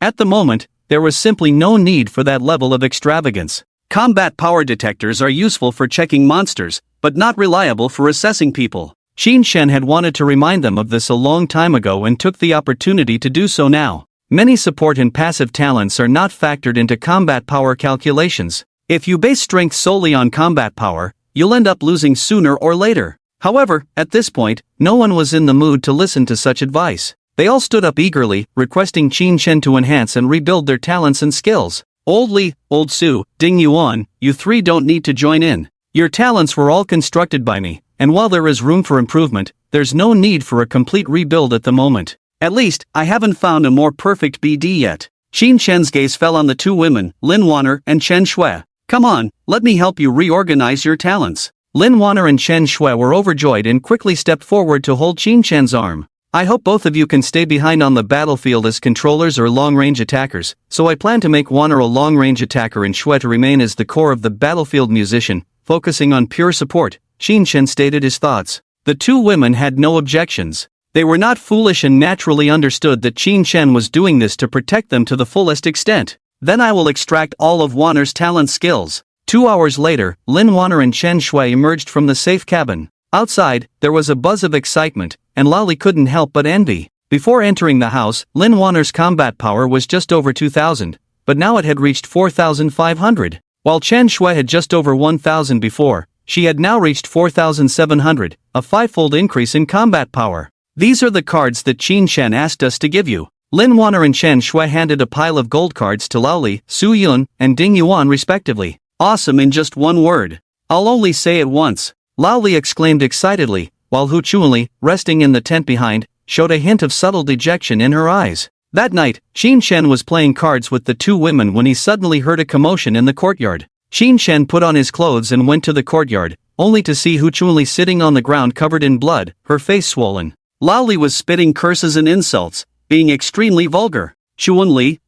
At the moment, there was simply no need for that level of extravagance. Combat power detectors are useful for checking monsters, but not reliable for assessing people. Qin Chen had wanted to remind them of this a long time ago and took the opportunity to do so now. Many support and passive talents are not factored into combat power calculations. If you base strength solely on combat power, you'll end up losing sooner or later. However, at this point, no one was in the mood to listen to such advice. They all stood up eagerly, requesting Qin Chen to enhance and rebuild their talents and skills. Old Li, Old Su, Ding Yuan, you three don't need to join in. Your talents were all constructed by me, and while there is room for improvement, there's no need for a complete rebuild at the moment. At least, I haven't found a more perfect BD yet. Qin Chen's gaze fell on the two women, Lin Waner and Chen Shui. Come on, let me help you reorganize your talents. Lin Waner and Chen Shui were overjoyed and quickly stepped forward to hold Qin Chen's arm. I hope both of you can stay behind on the battlefield as controllers or long-range attackers, so I plan to make Waner a long-range attacker and Shui to remain as the core of the battlefield musician, focusing on pure support. Qin Chen stated his thoughts. The two women had no objections. They were not foolish and naturally understood that Qin Chen was doing this to protect them to the fullest extent. Then I will extract all of Waner's talent skills. 2 hours later, Lin Waner and Chen Shui emerged from the safe cabin. Outside, there was a buzz of excitement, and Lali couldn't help but envy. Before entering the house, Lin Waner's combat power was just over 2,000, but now it had reached 4,500. While Chen Shui had just over 1,000 before, she had now reached 4,700, a fivefold increase in combat power. These are the cards that Qin Chen asked us to give you. Lin Waner and Chen Shui handed a pile of gold cards to Lao Li, Su Yun, and Ding Yuan respectively. Awesome in just one word. I'll only say it once. Lao Li exclaimed excitedly, while Hu Chunli, resting in the tent behind, showed a hint of subtle dejection in her eyes. That night, Qin Chen was playing cards with the two women when he suddenly heard a commotion in the courtyard. Qin Chen put on his clothes and went to the courtyard, only to see Hu Chunli sitting on the ground covered in blood, her face swollen. Lao Li was spitting curses and insults, being extremely vulgar. Chunli,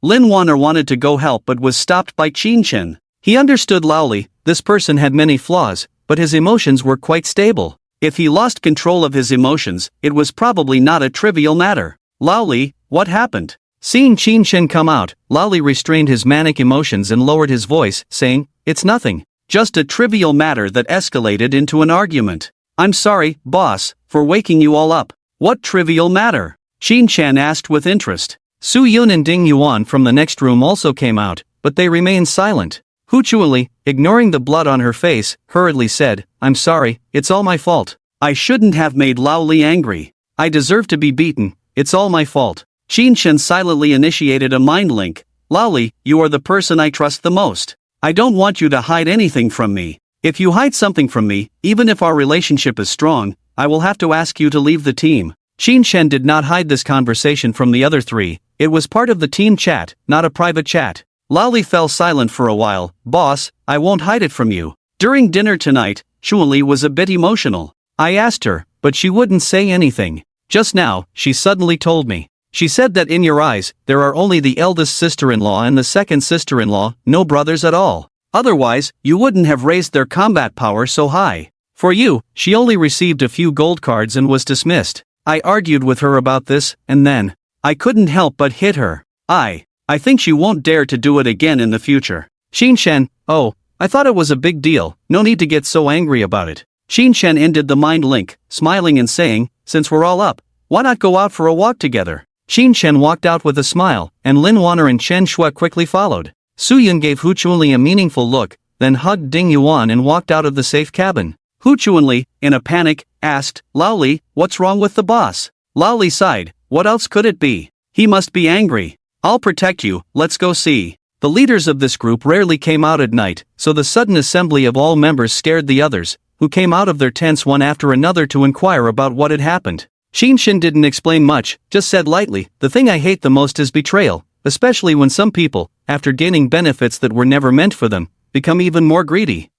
Lin Waner wanted to go help but was stopped by Qin Chen. He understood Lao Li, this person had many flaws, but his emotions were quite stable. If he lost control of his emotions, it was probably not a trivial matter. Lao Li, what happened? Seeing Qin Chen come out, Lao Li restrained his manic emotions and lowered his voice, saying, It's nothing. Just a trivial matter that escalated into an argument. I'm sorry, boss, for waking you all up. What trivial matter? Qin Chen asked with interest. Su Yun and Ding Yuan from the next room also came out, but they remained silent. Hu Chunli, ignoring the blood on her face, hurriedly said, I'm sorry, it's all my fault. I shouldn't have made Lao Li angry. I deserve to be beaten, it's all my fault. Qin Chen silently initiated a mind link. Lao Li, you are the person I trust the most. I don't want you to hide anything from me. If you hide something from me, even if our relationship is strong, I will have to ask you to leave the team. Qin Chen did not hide this conversation from the other three. It was part of the team chat, not a private chat. Lao fell silent for a while. Boss, I won't hide it from you. During dinner tonight, Chun-Li was a bit emotional. I asked her, but she wouldn't say anything. Just now, she suddenly told me. She said that in your eyes, there are only the eldest sister-in-law and the second sister-in-law, no brothers at all. Otherwise, you wouldn't have raised their combat power so high. For you, she only received a few gold cards and was dismissed. I argued with her about this, and then I couldn't help but hit her. I think she won't dare to do it again in the future. Xinshen, oh, I thought it was a big deal, no need to get so angry about it. Xinshen ended the mind link, smiling and saying, since we're all up, why not go out for a walk together? Xinshen walked out with a smile, and Lin Waner and Chen Shui quickly followed. Suyun gave Hu Chunli a meaningful look, then hugged Ding Yuan and walked out of the safe cabin. Hu Chunli, in a panic, asked, Lao Li, what's wrong with the boss? Lao Li sighed, what else could it be? He must be angry. I'll protect you, let's go see. The leaders of this group rarely came out at night, so the sudden assembly of all members scared the others, who came out of their tents one after another to inquire about what had happened. Xinshen didn't explain much, just said lightly, the thing I hate the most is betrayal, especially when some people, after gaining benefits that were never meant for them, become even more greedy.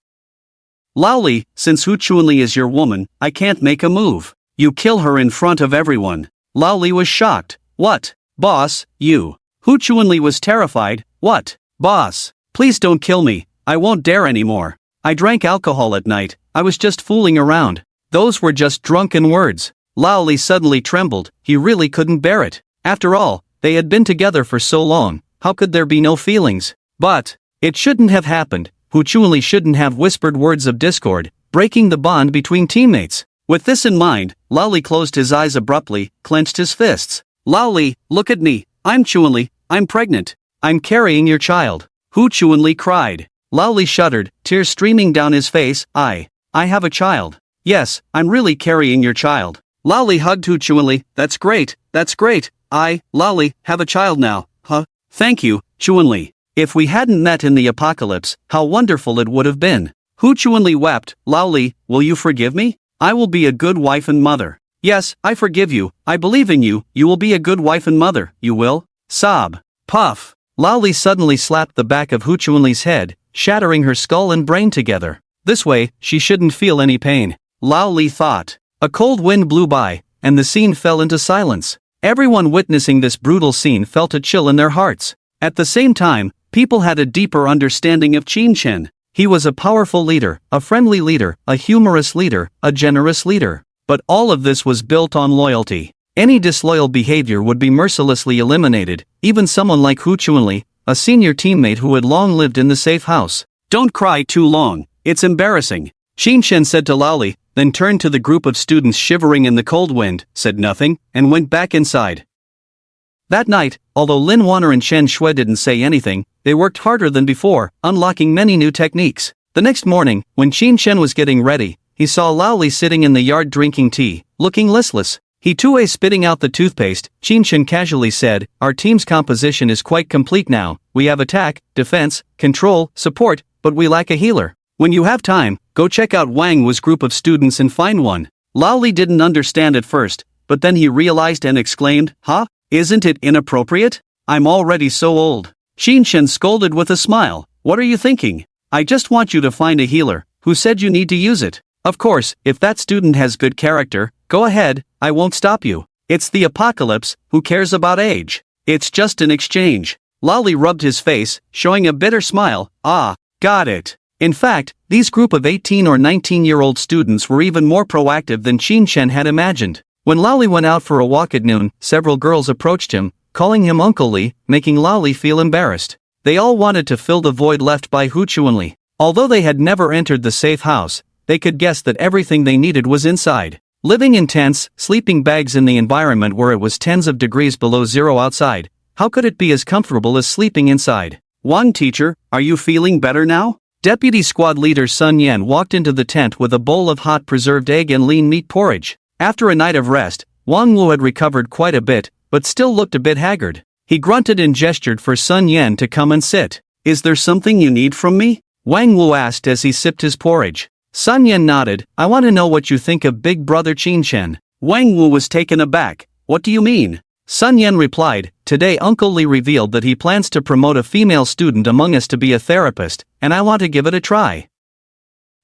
Lao Li, since Hu Chunli is your woman, I can't make a move. You kill her in front of everyone. Lao Li was shocked. What? Boss, you. Hu Chunli was terrified. What? Boss, please don't kill me, I won't dare anymore. I drank alcohol at night, I was just fooling around. Those were just drunken words. Lao Li suddenly trembled, he really couldn't bear it. After all, they had been together for so long, how could there be no feelings? But it shouldn't have happened. Hu Chunli shouldn't have whispered words of discord, breaking the bond between teammates. With this in mind, Lao Li closed his eyes abruptly, clenched his fists. Lao Li, look at me, I'm Chun-Li, I'm pregnant. I'm carrying your child. Hu Chunli cried. Lao Li shuddered, tears streaming down his face. I have a child. Yes, I'm really carrying your child. Lao Li hugged Hu Chunli, that's great, that's great. Lao Li, have a child now. Huh? Thank you, Chunli. If we hadn't met in the apocalypse, how wonderful it would have been. Hu Chunli wept. Lao Li, will you forgive me? I will be a good wife and mother. Yes, I forgive you, I believe in you, you will be a good wife and mother, you will? Sob. Puff. Lao Li suddenly slapped the back of Hu Chunli's head, shattering her skull and brain together. This way, she shouldn't feel any pain. Lao Li thought. A cold wind blew by, and the scene fell into silence. Everyone witnessing this brutal scene felt a chill in their hearts. At the same time, people had a deeper understanding of Xinshen. He was a powerful leader, a friendly leader, a humorous leader, a generous leader. But all of this was built on loyalty. Any disloyal behavior would be mercilessly eliminated, even someone like Hu Chunli, a senior teammate who had long lived in the safe house. Don't cry too long, it's embarrassing. Xinshen said to Lao Li, then turned to the group of students shivering in the cold wind, said nothing, and went back inside. That night, although Lin Waner and Chen Shui didn't say anything, they worked harder than before, unlocking many new techniques. The next morning, when Xinshen was getting ready, he saw Lao Li sitting in the yard drinking tea, looking listless. He too spitting out the toothpaste. Xinshen casually said, our team's composition is quite complete now, we have attack, defense, control, support, but we lack a healer. When you have time, go check out Wang Wu's group of students and find one. Lao Li didn't understand at first, but then he realized and exclaimed, huh? Isn't it inappropriate? I'm already so old. Xinshen scolded with a smile, what are you thinking? I just want you to find a healer. Who said you need to use it? Of course, if that student has good character, go ahead, I won't stop you. It's the apocalypse, who cares about age? It's just an exchange. Lao Li rubbed his face, showing a bitter smile. Ah, got it. In fact, these group of 18 or 19-year-old students were even more proactive than Xinshen had imagined. When Lao Li went out for a walk at noon, several girls approached him, calling him Uncle Li, making Lao Li feel embarrassed. They all wanted to fill the void left by Hu Chunli. Although they had never entered the safe house, they could guess that everything they needed was inside. Living in tents, sleeping bags in the environment where it was tens of degrees below zero outside, how could it be as comfortable as sleeping inside? Wang teacher, are you feeling better now? Deputy squad leader Sun Yan walked into the tent with a bowl of hot preserved egg and lean meat porridge. After a night of rest, Wang Wu had recovered quite a bit, but still looked a bit haggard. He grunted and gestured for Sun Yan to come and sit. Is there something you need from me? Wang Wu asked as he sipped his porridge. Sun Yan nodded. I want to know what you think of big brother Xinshen. Wang Wu was taken aback. What do you mean? Sun Yan replied, Today Uncle Lee revealed that he plans to promote a female student among us to be a therapist, and I want to give it a try.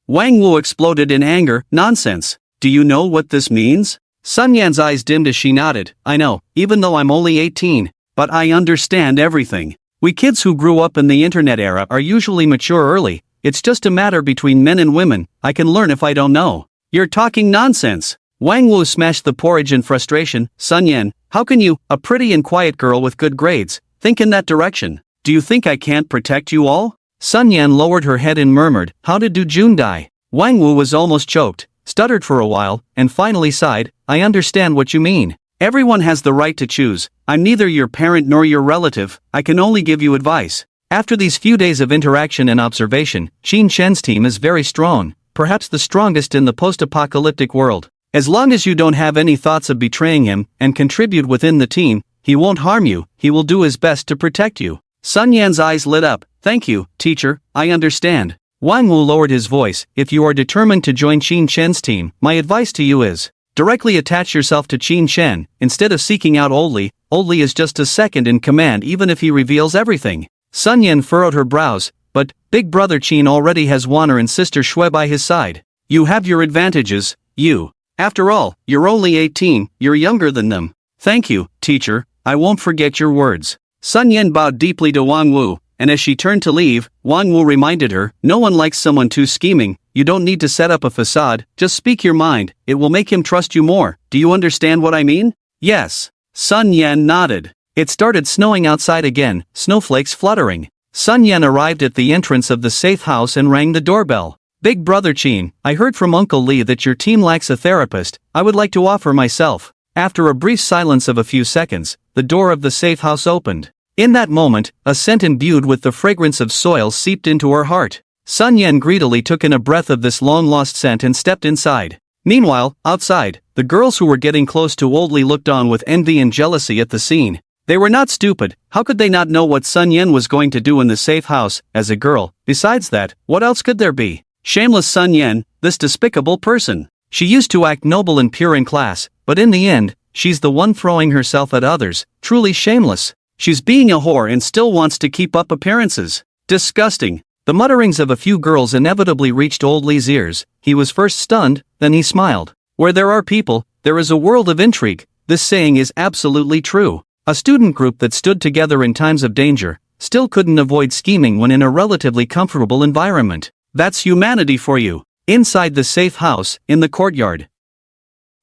Wang Wu exploded in anger. Nonsense. Do you know what this means? Sun Yan's eyes dimmed as she nodded. I know, even though I'm only 18, but I understand everything. We kids who grew up in the internet era are usually mature early. It's just a matter between men and women. I can learn if I don't know. You're talking nonsense. Wang Wu smashed the porridge in frustration. Sun Yan, how can you, a pretty and quiet girl with good grades, think in that direction? Do you think I can't protect you all? Sun Yan lowered her head and murmured, how did Du Jun die? Wang Wu was almost choked, stuttered for a while, and finally sighed, I understand what you mean. Everyone has the right to choose. I'm neither your parent nor your relative, I can only give you advice. After these few days of interaction and observation, Qin Shen's team is very strong, perhaps the strongest in the post-apocalyptic world. As long as you don't have any thoughts of betraying him and contribute within the team, he won't harm you, he will do his best to protect you. Sun Yan's eyes lit up. Thank you, teacher, I understand. Wang Wu lowered his voice. If you are determined to join Qin Shen's team, my advice to you is, directly attach yourself to Qin Shen, instead of seeking out Old Lee. Old Lee is just a second in command even if he reveals everything. Sun Yan furrowed her brows, but, big brother Qin already has Waner and sister Shui by his side. You have your advantages, you. After all, you're only 18, you're younger than them. Thank you, teacher, I won't forget your words. Sun Yan bowed deeply to Wang Wu, and as she turned to leave, Wang Wu reminded her, no one likes someone too scheming, you don't need to set up a facade, just speak your mind, it will make him trust you more. Do you understand what I mean? Yes. Sun Yan nodded. It started snowing outside again, snowflakes fluttering. Sun Yan arrived at the entrance of the safe house and rang the doorbell. Big brother Qin, I heard from Uncle Lee that your team lacks a therapist, I would like to offer myself. After a brief silence of a few seconds, the door of the safe house opened. In that moment, a scent imbued with the fragrance of soil seeped into her heart. Sun Yan greedily took in a breath of this long-lost scent and stepped inside. Meanwhile, outside, the girls who were getting close to Old Lee looked on with envy and jealousy at the scene. They were not stupid, how could they not know what Sun Yan was going to do in the safe house, as a girl? Besides that, what else could there be? Shameless Sun Yan, this despicable person. She used to act noble and pure in class, but in the end, she's the one throwing herself at others, truly shameless. She's being a whore and still wants to keep up appearances. Disgusting. The mutterings of a few girls inevitably reached Old Lee's ears. He was first stunned, then he smiled. Where there are people, there is a world of intrigue. This saying is absolutely true. A student group that stood together in times of danger still couldn't avoid scheming when in a relatively comfortable environment. That's humanity for you. Inside the safe house, in the courtyard.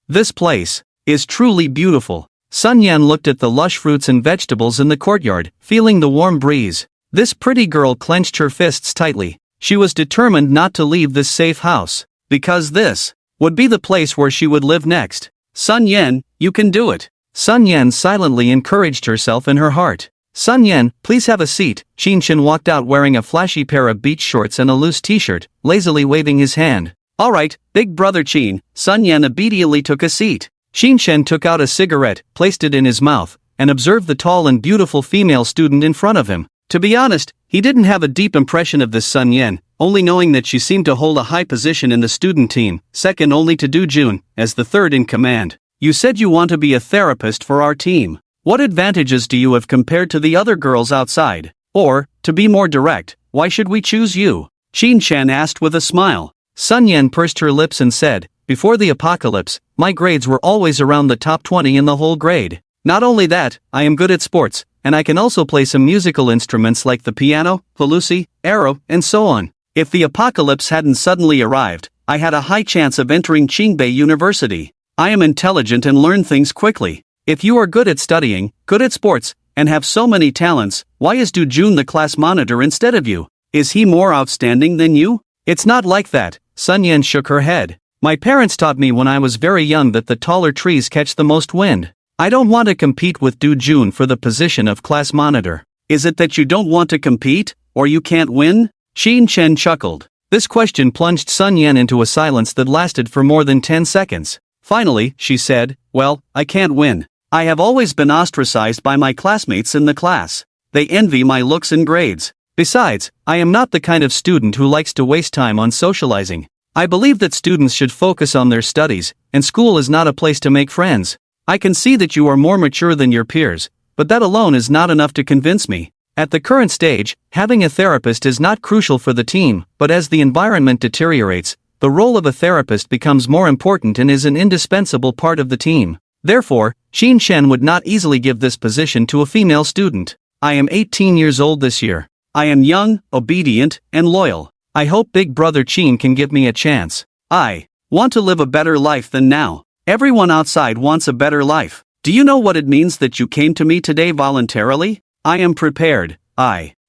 This place is truly beautiful. Sun Yan looked at the lush fruits and vegetables in the courtyard, feeling the warm breeze. This pretty girl clenched her fists tightly. She was determined not to leave this safe house, because this would be the place where she would live next. Sun Yan, you can do it. Sun Yan silently encouraged herself in her heart. Sun Yan, please have a seat. Qin Shen walked out wearing a flashy pair of beach shorts and a loose t-shirt, lazily waving his hand. Alright, big brother Qin. Sun Yan obediently took a seat. Qin Shen took out a cigarette, placed it in his mouth, and observed the tall and beautiful female student in front of him. To be honest, he didn't have a deep impression of this Sun Yan, only knowing that she seemed to hold a high position in the student team, second only to Du Jun, as the third in command. You said you want to be a therapist for our team. What advantages do you have compared to the other girls outside? Or, to be more direct, why should we choose you? Qin Shen asked with a smile. Sun Yan pursed her lips and said, before the apocalypse, my grades were always around the top 20 in the whole grade. Not only that, I am good at sports, and I can also play some musical instruments like the piano, falusi, arrow, and so on. If the apocalypse hadn't suddenly arrived, I had a high chance of entering Qingbei University. I am intelligent and learn things quickly. If you are good at studying, good at sports, and have so many talents, why is Du Jun the class monitor instead of you? Is he more outstanding than you? It's not like that. Sun Yan shook her head. My parents taught me when I was very young that the taller trees catch the most wind. I don't want to compete with Du Jun for the position of class monitor. Is it that you don't want to compete, or you can't win? Qin Shen chuckled. This question plunged Sun Yan into a silence that lasted for more than 10 seconds. Finally, she said, well, I can't win. I have always been ostracized by my classmates in the class. They envy my looks and grades. Besides, I am not the kind of student who likes to waste time on socializing. I believe that students should focus on their studies, and school is not a place to make friends. I can see that you are more mature than your peers, but that alone is not enough to convince me. At the current stage, having a therapist is not crucial for the team, but as the environment deteriorates, the role of a therapist becomes more important and is an indispensable part of the team. Therefore, Qin Shen would not easily give this position to a female student. I am 18 years old this year. I am young, obedient, and loyal. I hope Big Brother Qin can give me a chance. I want to live a better life than now. Everyone outside wants a better life. Do you know what it means that you came to me today voluntarily? I am prepared.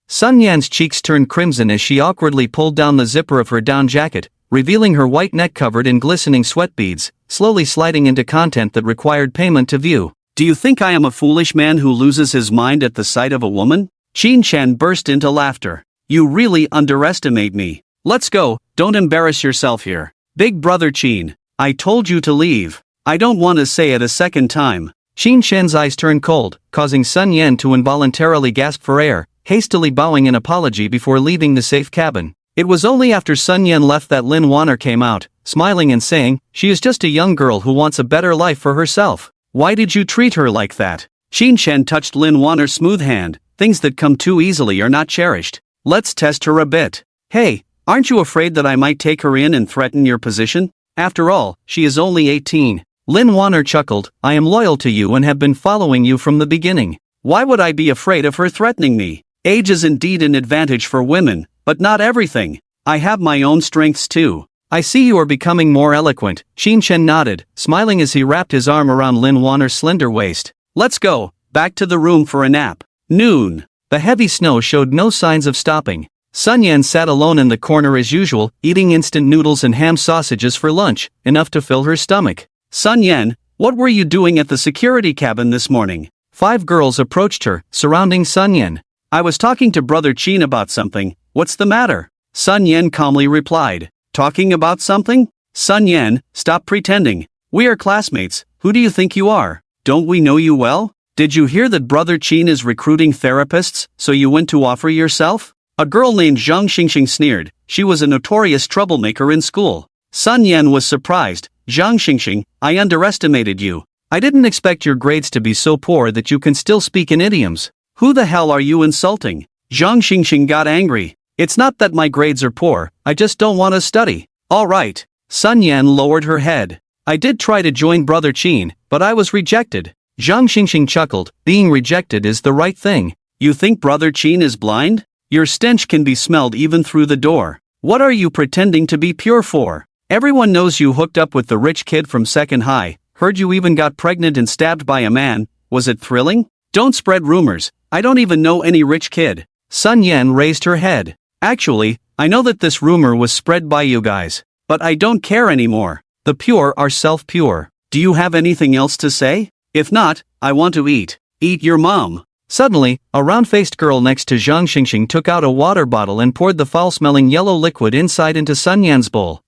Sun Yan's cheeks turned crimson as she awkwardly pulled down the zipper of her down jacket, revealing her white neck covered in glistening sweat beads, slowly sliding into content that required payment to view. Do you think I am a foolish man who loses his mind at the sight of a woman? Qin Shen burst into laughter. You really underestimate me. Let's go, don't embarrass yourself here. Big Brother Qin, I told you to leave. I don't want to say it a second time. Qin Shen's eyes turned cold, causing Sun Yan to involuntarily gasp for air, hastily bowing an apology before leaving the safe cabin. It was only after Sun Yan left that Lin Waner came out, smiling and saying, she is just a young girl who wants a better life for herself. Why did you treat her like that? Qin Shen touched Lin Waner's smooth hand. Things that come too easily are not cherished. Let's test her a bit. Hey, aren't you afraid that I might take her in and threaten your position? After all, she is only 18. Lin Waner chuckled, I am loyal to you and have been following you from the beginning. Why would I be afraid of her threatening me? Age is indeed an advantage for women, but not everything. I have my own strengths too. I see you are becoming more eloquent. Qin Shen nodded, smiling as he wrapped his arm around Lin Waner's slender waist. Let's go, back to the room for a nap. Noon. The heavy snow showed no signs of stopping. Sun Yan sat alone in the corner as usual, eating instant noodles and ham sausages for lunch, enough to fill her stomach. Sun Yan, what were you doing at the security cabin this morning? 5 girls approached her, surrounding Sun Yan. I was talking to Brother Qin about something. What's the matter? Sun Yan calmly replied. Talking about something? Sun Yan, stop pretending. We are classmates. Who do you think you are? Don't we know you well? Did you hear that Brother Qin is recruiting therapists, so you went to offer yourself? A girl named Zhang Xingxing sneered. She was a notorious troublemaker in school. Sun Yan was surprised. Zhang Xingxing, I underestimated you. I didn't expect your grades to be so poor that you can still speak in idioms. Who the hell are you insulting? Zhang Xingxing got angry. It's not that my grades are poor, I just don't want to study. Alright. Sun Yan lowered her head. I did try to join Brother Qin, but I was rejected. Zhang Xingxing chuckled. Being rejected is the right thing. You think Brother Qin is blind? Your stench can be smelled even through the door. What are you pretending to be pure for? Everyone knows you hooked up with the rich kid from second high, heard you even got pregnant and stabbed by a man. Was it thrilling? Don't spread rumors. I don't even know any rich kid. Sun Yan raised her head. Actually, I know that this rumor was spread by you guys. But I don't care anymore. The pure are self-pure. Do you have anything else to say? If not, I want to eat. Eat your mom. Suddenly, a round-faced girl next to Zhang Xingxing took out a water bottle and poured the foul-smelling yellow liquid inside into Sun Yan's bowl.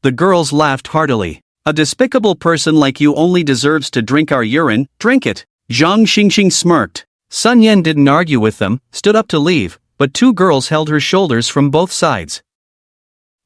The girls laughed heartily. A despicable person like you only deserves to drink our urine. Drink it. Zhang Xingxing smirked. Sun Yan didn't argue with them, stood up to leave, but 2 girls held her shoulders from both sides.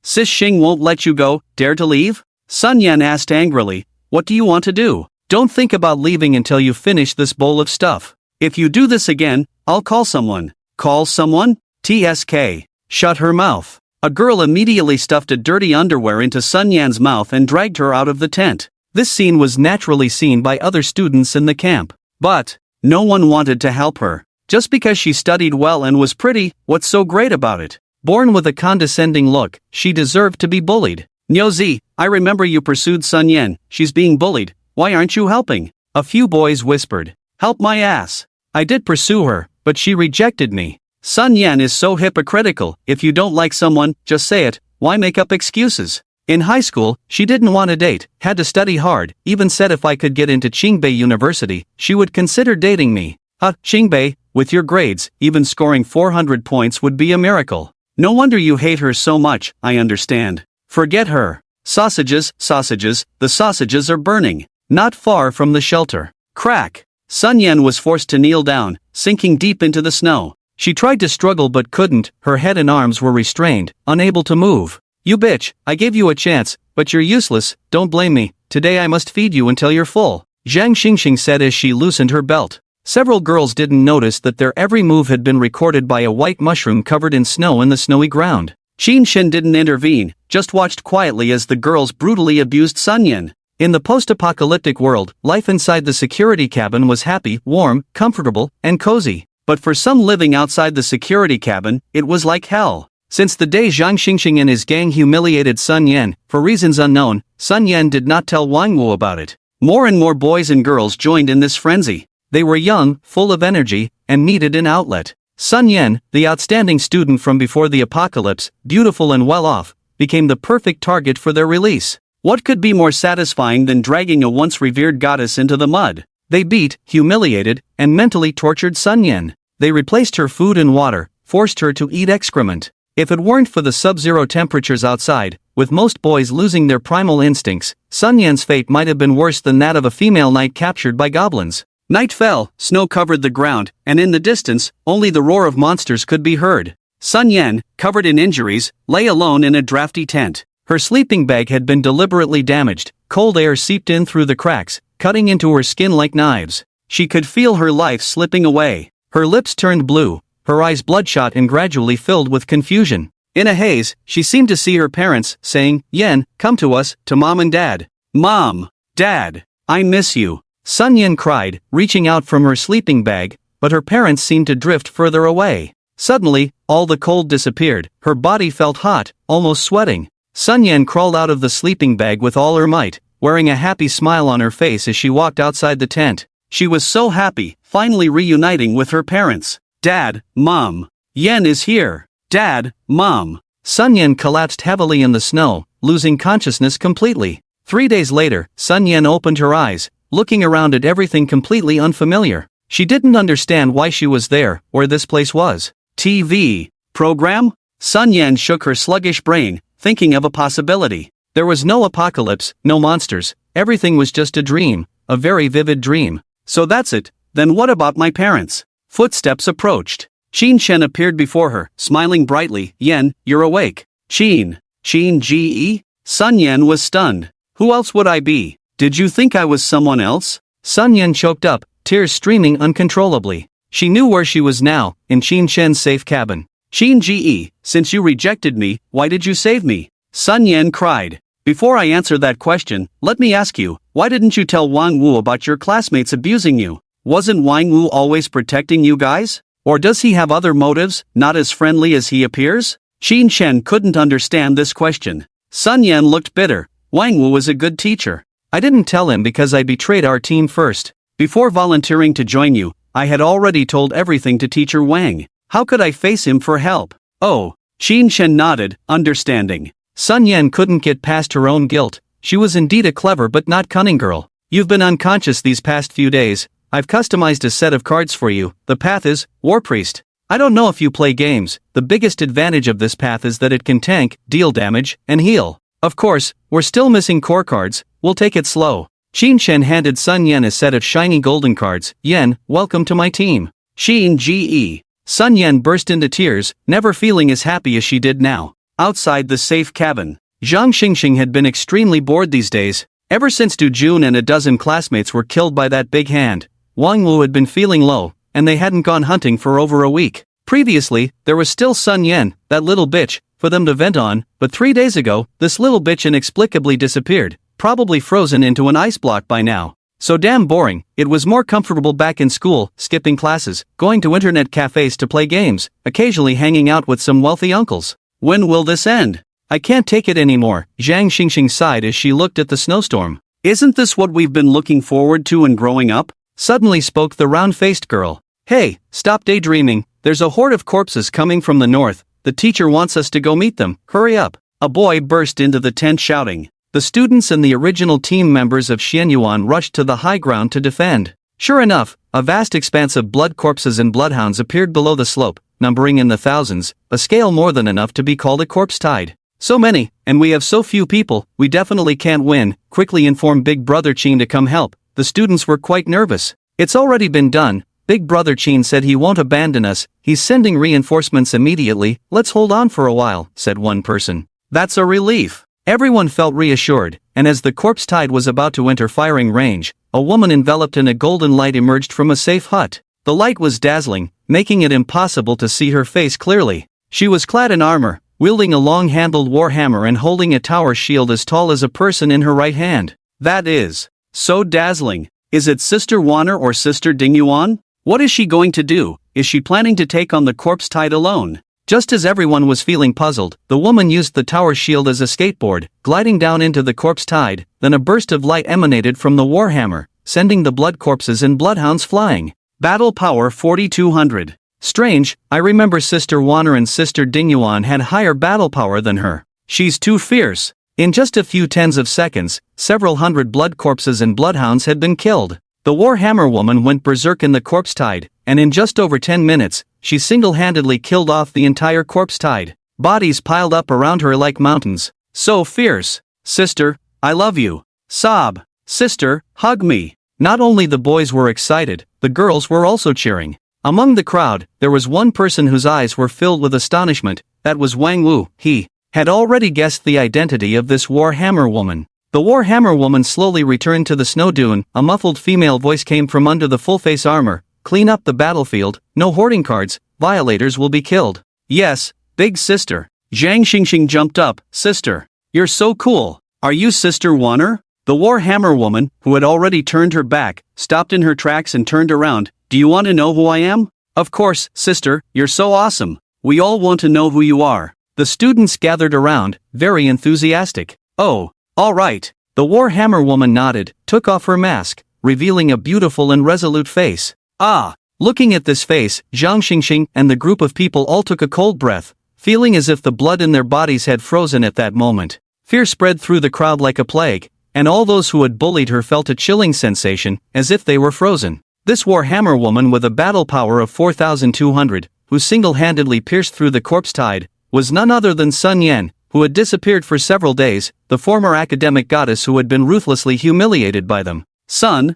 Sis Xing won't let you go. Dare to leave? Sun Yan asked angrily. What do you want to do? Don't think about leaving until you finish this bowl of stuff. If you do this again, I'll call someone. Call someone? TSK. Shut her mouth. A girl immediately stuffed a dirty underwear into Sun Yan's mouth and dragged her out of the tent. This scene was naturally seen by other students in the camp. But no one wanted to help her. Just because she studied well and was pretty, what's so great about it? Born with a condescending look, she deserved to be bullied. Nyozi, I remember you pursued Sun Yan. She's being bullied. Why aren't you helping? A few boys whispered. Help my ass. I did pursue her, but she rejected me. Sun Yan is so hypocritical. If you don't like someone, just say it. Why make up excuses? In high school, she didn't want to date, had to study hard, even said if I could get into Qingbei University, she would consider dating me. Qingbei, with your grades, even scoring 400 points would be a miracle. No wonder you hate her so much, I understand. Forget her. Sausages, sausages, the sausages are burning. Not far from the shelter. Crack. Sun Yan was forced to kneel down, sinking deep into the snow. She tried to struggle but couldn't, her head and arms were restrained, unable to move. You bitch, I gave you a chance, but you're useless, don't blame me, today I must feed you until you're full. Zhang Xingxing said as she loosened her belt. Several girls didn't notice that their every move had been recorded by a white mushroom covered in snow in the snowy ground. Qin Shen didn't intervene, just watched quietly as the girls brutally abused Sun Yan. In the post-apocalyptic world, life inside the security cabin was happy, warm, comfortable, and cozy. But for some living outside the security cabin, it was like hell. Since the day Zhang Xingxing and his gang humiliated Sun Yan, for reasons unknown, Sun Yan did not tell Wang Wu about it. More and more boys and girls joined in this frenzy. They were young, full of energy, and needed an outlet. Sun Yan, the outstanding student from before the apocalypse, beautiful and well-off, became the perfect target for their release. What could be more satisfying than dragging a once revered goddess into the mud? They beat, humiliated, and mentally tortured Sun Yan. They replaced her food and water, forced her to eat excrement. If it weren't for the sub-zero temperatures outside, with most boys losing their primal instincts, Sun Yan's fate might have been worse than that of a female knight captured by goblins. Night fell, snow covered the ground, and in the distance, only the roar of monsters could be heard. Sun Yan, covered in injuries, lay alone in a drafty tent. Her sleeping bag had been deliberately damaged, cold air seeped in through the cracks, cutting into her skin like knives. She could feel her life slipping away. Her lips turned blue, her eyes bloodshot and gradually filled with confusion. In a haze, she seemed to see her parents, saying, "Yan, come to us, to Mom and Dad." "Mom! Dad! I miss you!" Sun Yan cried, reaching out from her sleeping bag, but her parents seemed to drift further away. Suddenly, all the cold disappeared, her body felt hot, almost sweating. Sun Yan crawled out of the sleeping bag with all her might, wearing a happy smile on her face as she walked outside the tent. She was so happy, finally reuniting with her parents. "Dad, Mom! Yan is here! Dad, Mom!" Sun Yan collapsed heavily in the snow, losing consciousness completely. 3 days later, Sun Yan opened her eyes, looking around at everything completely unfamiliar. She didn't understand why she was there, where this place was. TV program? Sun Yan shook her sluggish brain, thinking of a possibility. There was no apocalypse, no monsters, everything was just a dream, a very vivid dream. So that's it, then what about my parents? Footsteps approached. Qin Shen appeared before her, smiling brightly. "Yan, you're awake." Qin Ge? Sun Yan was stunned. "Who else would I be? Did you think I was someone else?" Sun Yan choked up, tears streaming uncontrollably. She knew where she was now, in Qin Shen's safe cabin. "Qin Ge, since you rejected me, why did you save me?" Sun Yan cried. "Before I answer that question, let me ask you, why didn't you tell Wang Wu about your classmates abusing you? Wasn't Wang Wu always protecting you guys? Or does he have other motives, not as friendly as he appears?" Qin Shen couldn't understand this question. Sun Yan looked bitter. "Wang Wu was a good teacher. I didn't tell him because I betrayed our team first. Before volunteering to join you, I had already told everything to teacher Wang. How could I face him for help?" "Oh." Qin Shen nodded, understanding. Sun Yan couldn't get past her own guilt. She was indeed a clever but not cunning girl. "You've been unconscious these past few days. I've customized a set of cards for you. The path is War Priest. I don't know if you play games. The biggest advantage of this path is that it can tank, deal damage, and heal. Of course, we're still missing core cards. We'll take it slow." Qin Shen handed Sun Yan a set of shiny golden cards. "Yan, welcome to my team." Qin Ge. Sun Yan burst into tears, never feeling as happy as she did now. Outside the safe cabin, Zhang Xingxing had been extremely bored these days. Ever since Du Jun and a dozen classmates were killed by that big hand, Wang Wu had been feeling low, and they hadn't gone hunting for over a week. Previously, there was still Sun Yan, that little bitch, for them to vent on, but 3 days ago, this little bitch inexplicably disappeared, probably frozen into an ice block by now. So damn boring. It was more comfortable back in school, skipping classes, going to internet cafes to play games, occasionally hanging out with some wealthy uncles. When will this end? I can't take it anymore, Zhang Xingxing sighed as she looked at the snowstorm. Isn't this what we've been looking forward to in growing up? Suddenly spoke the round-faced girl. Hey, stop daydreaming, there's a horde of corpses coming from the north, the teacher wants us to go meet them, hurry up. A boy burst into the tent shouting. The students and the original team members of Xianyuan rushed to the high ground to defend. Sure enough, a vast expanse of blood corpses and bloodhounds appeared below the slope, numbering in the thousands, a scale more than enough to be called a corpse tide. So many, and we have so few people, we definitely can't win, quickly informed Big Brother Qin to come help. The students were quite nervous. It's already been done. Big Brother Qin said he won't abandon us, he's sending reinforcements immediately. Let's hold on for a while, said one person. That's a relief. Everyone felt reassured. and as the corpse tide was about to enter firing range, a woman enveloped in a golden light emerged from a safe hut. The light was dazzling, making it impossible to see her face clearly. She was clad in armor, wielding a long-handled warhammer and holding a tower shield as tall as a person in her right hand. That is so dazzling. Is it Sister Waner or Sister Dingyuan? What is she going to do? Is she planning to take on the corpse tide alone? Just as everyone was feeling puzzled, the woman used the tower shield as a skateboard, gliding down into the corpse tide. Then a burst of light emanated from the warhammer, sending the blood corpses and bloodhounds flying. Battle power 4200. Strange, I remember Sister Waner and Sister Dingyuan had higher battle power than her. She's too fierce. In just a few tens of seconds, several hundred blood corpses and bloodhounds had been killed. The warhammer woman went berserk in the corpse tide, and in just over 10 minutes, she single-handedly killed off the entire corpse tide. Bodies piled up around her like mountains. So fierce. Sister, I love you. Sob. Sister, hug me. Not only the boys were excited, the girls were also cheering. Among the crowd, there was one person whose eyes were filled with astonishment. That was Wang Wu. He had already guessed the identity of this warhammer woman. The warhammer woman slowly returned to the snow dune. A muffled female voice came from under the full-face armor. Clean up the battlefield, no hoarding cards, violators will be killed. Yes, big sister. Zhang Xingxing jumped up. Sister, you're so cool. Are you Sister Waner? The warhammer woman, who had already turned her back, stopped in her tracks and turned around. Do you want to know who I am? Of course, sister, you're so awesome. We all want to know who you are. The students gathered around, very enthusiastic. Oh, all right. The warhammer woman nodded, took off her mask, revealing a beautiful and resolute face. Ah, looking at this face, Zhang Xingxing and the group of people all took a cold breath, feeling as if the blood in their bodies had frozen at that moment. Fear spread through the crowd like a plague, and all those who had bullied her felt a chilling sensation, as if they were frozen. This warhammer woman with a battle power of 4,200, who single-handedly pierced through the corpse tide, was none other than Sun Yan, who had disappeared for several days, the former academic goddess who had been ruthlessly humiliated by them. Sun.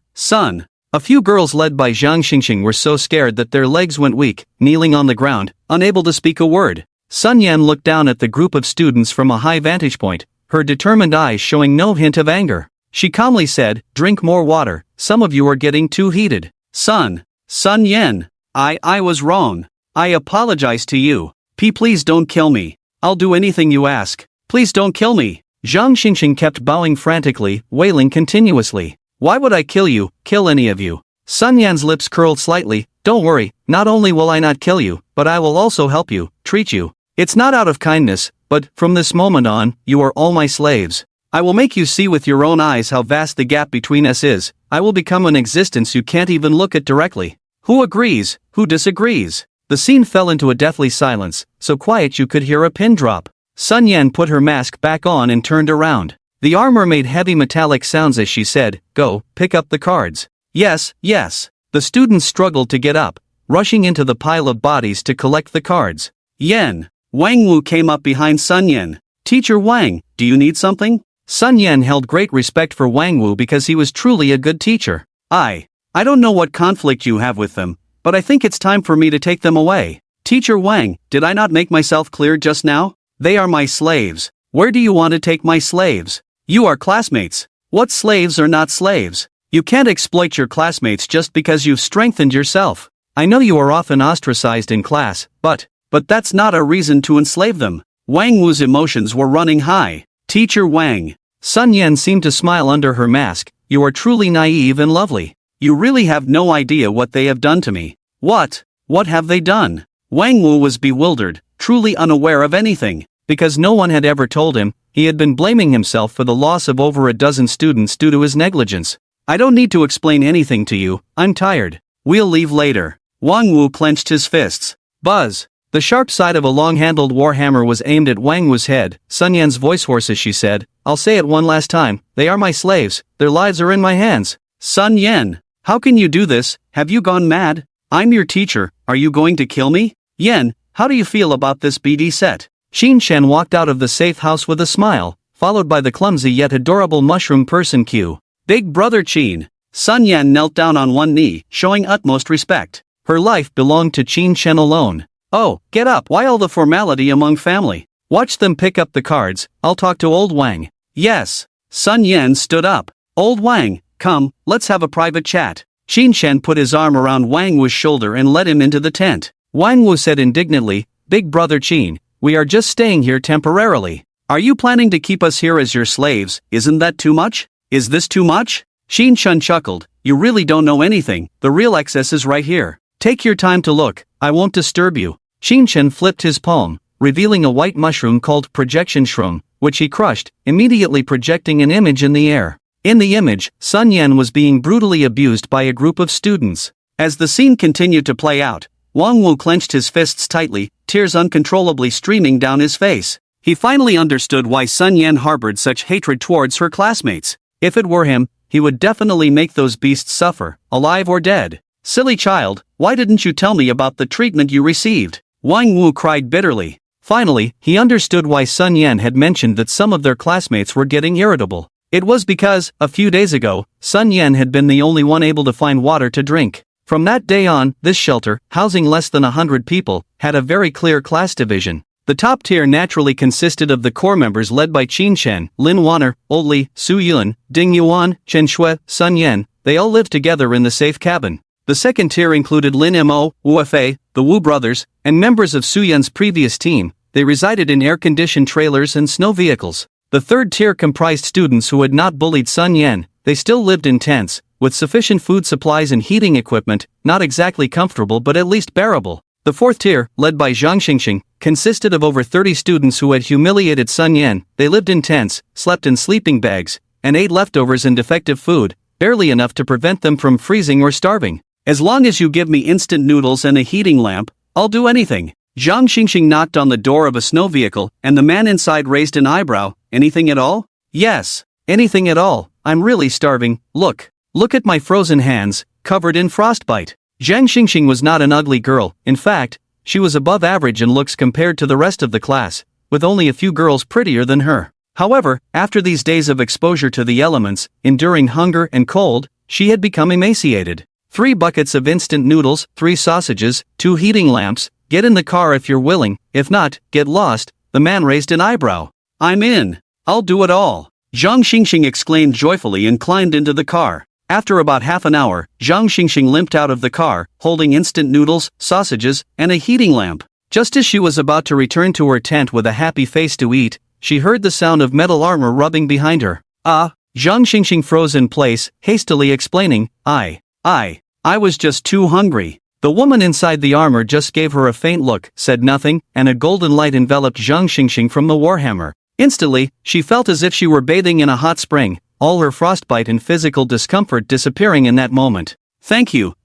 A few girls led by Zhang Xingxing were so scared that their legs went weak, kneeling on the ground, unable to speak a word. Sun Yan looked down at the group of students from a high vantage point, her determined eyes showing no hint of anger. She calmly said, drink more water, some of you are getting too heated. Sun Yan, I was wrong. I apologize to you. Please don't kill me. I'll do anything you ask. Please don't kill me. Zhang Xingxing kept bowing frantically, wailing continuously. Why would I kill any of you? Sun Yan's lips curled slightly. Don't worry, not only will I not kill you, but I will also help you, treat you. It's not out of kindness, but, from this moment on, you are all my slaves. I will make you see with your own eyes how vast the gap between us is. I will become an existence you can't even look at directly. Who agrees? Who disagrees? The scene fell into a deathly silence, so quiet you could hear a pin drop. Sun Yan put her mask back on and turned around. The armor made heavy metallic sounds as she said, go, pick up the cards. Yes. The students struggled to get up, rushing into the pile of bodies to collect the cards. Wang Wu came up behind Sun Yan. Teacher Wang, do you need something? Sun Yan held great respect for Wang Wu because he was truly a good teacher. I don't know what conflict you have with them, but I think it's time for me to take them away. Teacher Wang, did I not make myself clear just now? They are my slaves. Where do you want to take my slaves? You are classmates. What slaves are not slaves? You can't exploit your classmates just because you've strengthened yourself. I know you are often ostracized in class, but that's not a reason to enslave them. Wang Wu's emotions were running high. Teacher Wang. Sun Yan seemed to smile under her mask. You are truly naive and lovely. You really have no idea what they have done to me. What have they done? Wang Wu was bewildered, truly unaware of anything. Because no one had ever told him, he had been blaming himself for the loss of over a dozen students due to his negligence. I don't need to explain anything to you, I'm tired. We'll leave later. Wang Wu clenched his fists. Buzz. The sharp side of a long-handled warhammer was aimed at Wang Wu's head. Sun Yan's voice hoarse as she said, I'll say it one last time, they are my slaves, their lives are in my hands. Sun Yan, how can you do this? Have you gone mad? I'm your teacher, are you going to kill me? Yan, how do you feel about this BD set? Xin Shen walked out of the safe house with a smile, followed by the clumsy yet adorable mushroom person Q. Big brother Qin. Sun Yan knelt down on one knee, showing utmost respect. Her life belonged to Qin Shen alone. Oh, get up, why all the formality among family? Watch them pick up the cards, I'll talk to old Wang. Yes. Sun Yan stood up. Old Wang, come, let's have a private chat. Qin Shen put his arm around Wang Wu's shoulder and led him into the tent. Wang Wu said indignantly, Big brother Qin, we are just staying here temporarily. Are you planning to keep us here as your slaves? Isn't that too much? Is this too much? Qin Shen chuckled, you really don't know anything, the real excess is right here. Take your time to look, I won't disturb you. Qin Shen flipped his palm, revealing a white mushroom called projection shroom, which he crushed, immediately projecting an image in the air. In the image, Sun Yan was being brutally abused by a group of students. As the scene continued to play out, Wang Wu clenched his fists tightly, tears uncontrollably streaming down his face. He finally understood why Sun Yan harbored such hatred towards her classmates. If it were him, he would definitely make those beasts suffer, alive or dead. Silly child, why didn't you tell me about the treatment you received? Wang Wu cried bitterly. Finally, he understood why Sun Yan had mentioned that some of their classmates were getting irritable. It was because, a few days ago, Sun Yan had been the only one able to find water to drink. From that day on, this shelter, housing less than 100 people, had a very clear class division. The top tier naturally consisted of the core members led by Qin Shen, Lin Waner, Old Li, Su Yun, Ding Yuan, Chen Shui, Sun Yan. They all lived together in the safe cabin. The second tier included Lin Mo, Wu Fei, the Wu brothers, and members of Su Yun's previous team. They resided in air-conditioned trailers and snow vehicles. The third tier comprised students who had not bullied Sun Yan. They still lived in tents, with sufficient food supplies and heating equipment, not exactly comfortable but at least bearable. The fourth tier, led by Zhang Xingxing, consisted of over 30 students who had humiliated Sun Yan. They lived in tents, slept in sleeping bags, and ate leftovers and defective food, barely enough to prevent them from freezing or starving. As long as you give me instant noodles and a heating lamp, I'll do anything. Zhang Xingxing knocked on the door of a snow vehicle, and the man inside raised an eyebrow. Anything at all? Yes, anything at all. I'm really starving. Look at my frozen hands, covered in frostbite. Zhang Xingxing was not an ugly girl. In fact, she was above average in looks compared to the rest of the class, with only a few girls prettier than her. However, after these days of exposure to the elements, enduring hunger and cold, she had become emaciated. 3 buckets of instant noodles, 3 sausages, 2 heating lamps. Get in the car if you're willing, if not, get lost. The man raised an eyebrow. I'm in. I'll do it all. Zhang Xingxing exclaimed joyfully and climbed into the car. After about half an hour, Zhang Xingxing limped out of the car, holding instant noodles, sausages, and a heating lamp. Just as she was about to return to her tent with a happy face to eat, she heard the sound of metal armor rubbing behind her. Zhang Xingxing froze in place, hastily explaining, I was just too hungry. The woman inside the armor just gave her a faint look, said nothing, and a golden light enveloped Zhang Xingxing from the warhammer. Instantly, she felt as if she were bathing in a hot spring, all her frostbite and physical discomfort disappearing in that moment. Thank you,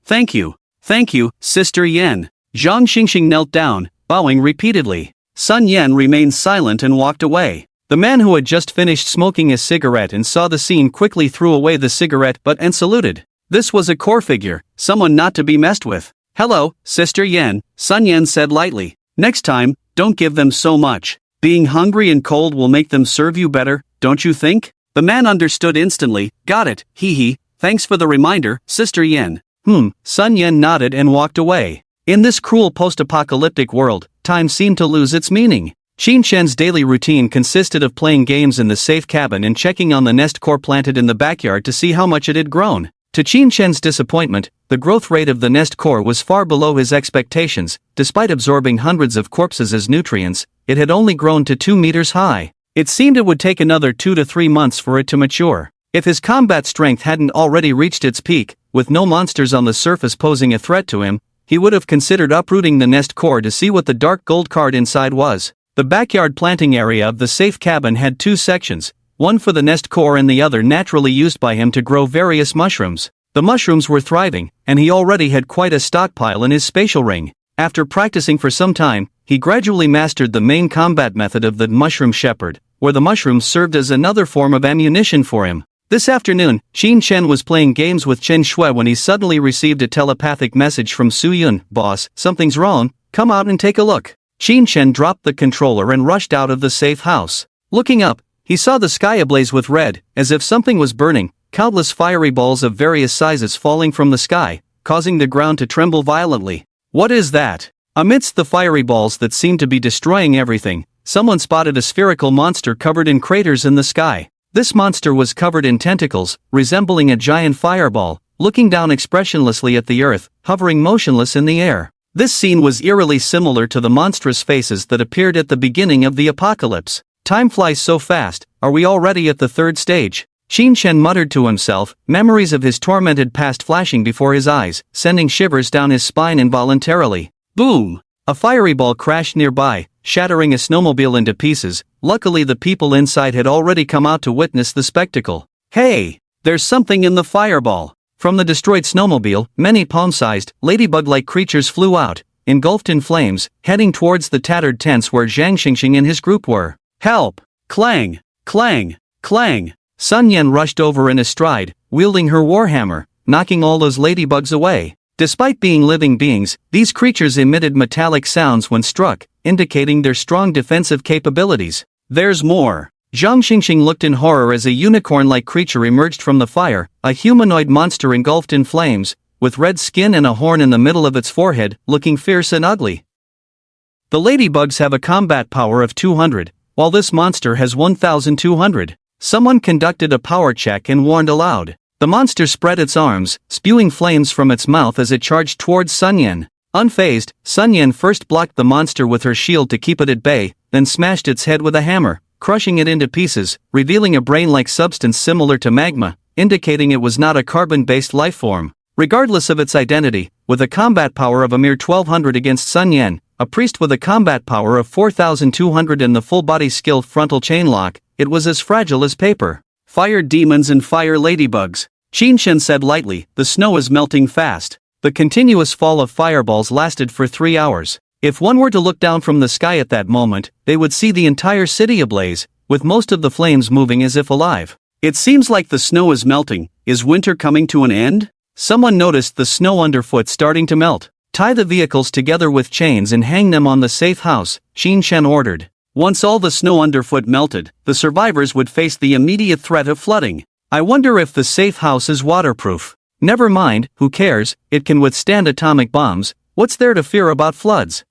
Sister Yan. Zhang Xingxing knelt down, bowing repeatedly. Sun Yan remained silent and walked away. The man who had just finished smoking a cigarette and saw the scene quickly threw away the cigarette and saluted. This was a core figure, someone not to be messed with. Hello, Sister Yan, Sun Yan said lightly. Next time, don't give them so much. Being hungry and cold will make them serve you better, don't you think? The man understood instantly. Got it, hee. Thanks for the reminder, Sister Yan. Sun Yan nodded and walked away. In this cruel post-apocalyptic world, time seemed to lose its meaning. Qin Shen's daily routine consisted of playing games in the safe cabin and checking on the nest core planted in the backyard to see how much it had grown. To Qin Shen's disappointment, the growth rate of the nest core was far below his expectations. Despite absorbing hundreds of corpses as nutrients, it had only grown to 2 meters high. It seemed it would take another 2 to 3 months for it to mature. If his combat strength hadn't already reached its peak, with no monsters on the surface posing a threat to him, he would have considered uprooting the nest core to see what the dark gold card inside was. The backyard planting area of the safe cabin had 2 sections, one for the nest core and the other naturally used by him to grow various mushrooms. The mushrooms were thriving, and he already had quite a stockpile in his spatial ring. After practicing for some time, he gradually mastered the main combat method of the mushroom shepherd, where the mushrooms served as another form of ammunition for him. This afternoon, Qin Shen was playing games with Chen Shui when he suddenly received a telepathic message from Su Yun. Boss, something's wrong, come out and take a look. Qin Shen dropped the controller and rushed out of the safe house. Looking up, he saw the sky ablaze with red, as if something was burning, countless fiery balls of various sizes falling from the sky, causing the ground to tremble violently. What is that? Amidst the fiery balls that seemed to be destroying everything, someone spotted a spherical monster covered in craters in the sky. This monster was covered in tentacles, resembling a giant fireball, looking down expressionlessly at the earth, hovering motionless in the air. This scene was eerily similar to the monstrous faces that appeared at the beginning of the apocalypse. Time flies so fast, are we already at the third stage? Qin Shen muttered to himself, memories of his tormented past flashing before his eyes, sending shivers down his spine involuntarily. Boom! A fiery ball crashed nearby, shattering a snowmobile into pieces. Luckily the people inside had already come out to witness the spectacle. Hey! There's something in the fireball! From the destroyed snowmobile, many palm-sized, ladybug-like creatures flew out, engulfed in flames, heading towards the tattered tents where Zhang Xingxing and his group were. Help! Clang! Clang! Clang! Sun Yan rushed over in a stride, wielding her warhammer, knocking all those ladybugs away. Despite being living beings, these creatures emitted metallic sounds when struck, indicating their strong defensive capabilities. There's more. Zhang Xingxing looked in horror as a unicorn-like creature emerged from the fire, a humanoid monster engulfed in flames, with red skin and a horn in the middle of its forehead, looking fierce and ugly. The ladybugs have a combat power of 200, while this monster has 1,200. Someone conducted a power check and warned aloud. The monster spread its arms, spewing flames from its mouth as it charged towards Sun Yan. Unfazed, Sun Yan first blocked the monster with her shield to keep it at bay, then smashed its head with a hammer, crushing it into pieces, revealing a brain-like substance similar to magma, indicating it was not a carbon-based lifeform. Regardless of its identity, with a combat power of a mere 1,200 against Sun Yan, a priest with a combat power of 4,200 and the full-body skill frontal chainlock, it was as fragile as paper. Fire demons and fire ladybugs. Qin Shen said lightly, the snow is melting fast. The continuous fall of fireballs lasted for 3 hours. If one were to look down from the sky at that moment, they would see the entire city ablaze, with most of the flames moving as if alive. It seems like the snow is melting. Is winter coming to an end? Someone noticed the snow underfoot starting to melt. Tie the vehicles together with chains and hang them on the safe house, Qin Shen ordered. Once all the snow underfoot melted, the survivors would face the immediate threat of flooding. I wonder if the safe house is waterproof. Never mind, who cares, it can withstand atomic bombs, what's there to fear about floods?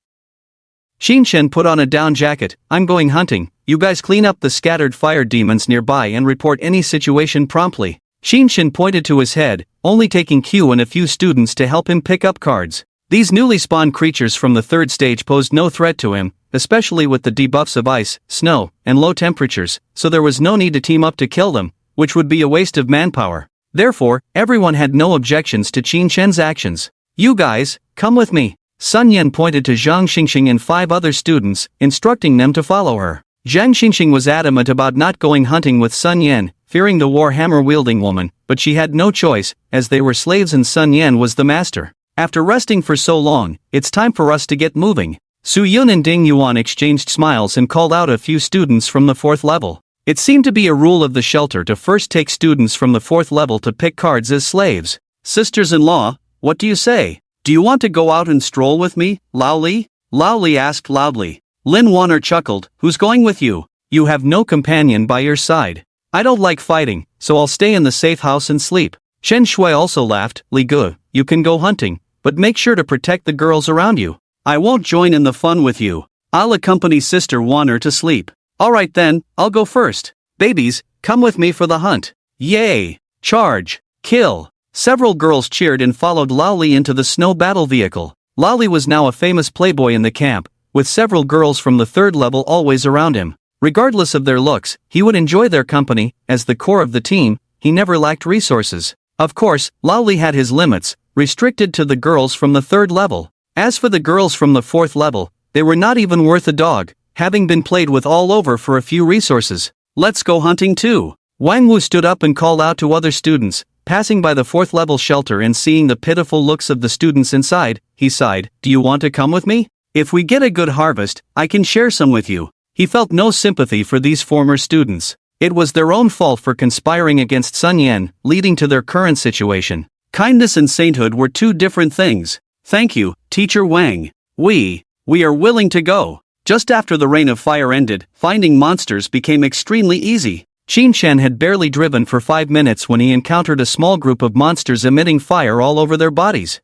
Qin Shen put on a down jacket, I'm going hunting, you guys clean up the scattered fire demons nearby and report any situation promptly. Qin Shen pointed to his head, only taking Q and a few students to help him pick up cards. These newly spawned creatures from the third stage posed no threat to him, especially with the debuffs of ice, snow, and low temperatures, so there was no need to team up to kill them, which would be a waste of manpower. Therefore, everyone had no objections to Qin Shen's actions. You guys, come with me. Sun Yan pointed to Zhang Xingxing and 5 other students, instructing them to follow her. Zhang Xingxing was adamant about not going hunting with Sun Yan, fearing the warhammer-wielding woman, but she had no choice, as they were slaves and Sun Yan was the master. After resting for so long, it's time for us to get moving. Su Yun and Ding Yuan exchanged smiles and called out a few students from the 4th level. It seemed to be a rule of the shelter to first take students from the 4th level to pick cards as slaves. Sisters-in-law, what do you say? Do you want to go out and stroll with me, Lao Li? Lao Li asked loudly. Lin Waner chuckled, who's going with you? You have no companion by your side. I don't like fighting, so I'll stay in the safe house and sleep. Shen Shui also laughed, Li Gu, you can go hunting, but make sure to protect the girls around you. I won't join in the fun with you. I'll accompany Sister Waner to sleep. Alright then, I'll go first. Babies, come with me for the hunt. Yay! Charge! Kill! Several girls cheered and followed Lao Li into the snow battle vehicle. Lao Li was now a famous playboy in the camp, with several girls from the 3rd level always around him. Regardless of their looks, he would enjoy their company. As the core of the team, he never lacked resources. Of course, Lao Li had his limits, restricted to the girls from the 3rd level. As for the girls from the 4th level, they were not even worth a dog, having been played with all over for a few resources. Let's go hunting too. Wang Wu stood up and called out to other students. Passing by the 4th level shelter and seeing the pitiful looks of the students inside, he sighed, do you want to come with me? If we get a good harvest, I can share some with you. He felt no sympathy for these former students. It was their own fault for conspiring against Sun Yan, leading to their current situation. Kindness and sainthood were 2 different things. Thank you, Teacher Wang. We are willing to go. Just after the rain of fire ended, finding monsters became extremely easy. Qin Shen had barely driven for 5 minutes when he encountered a small group of monsters emitting fire all over their bodies.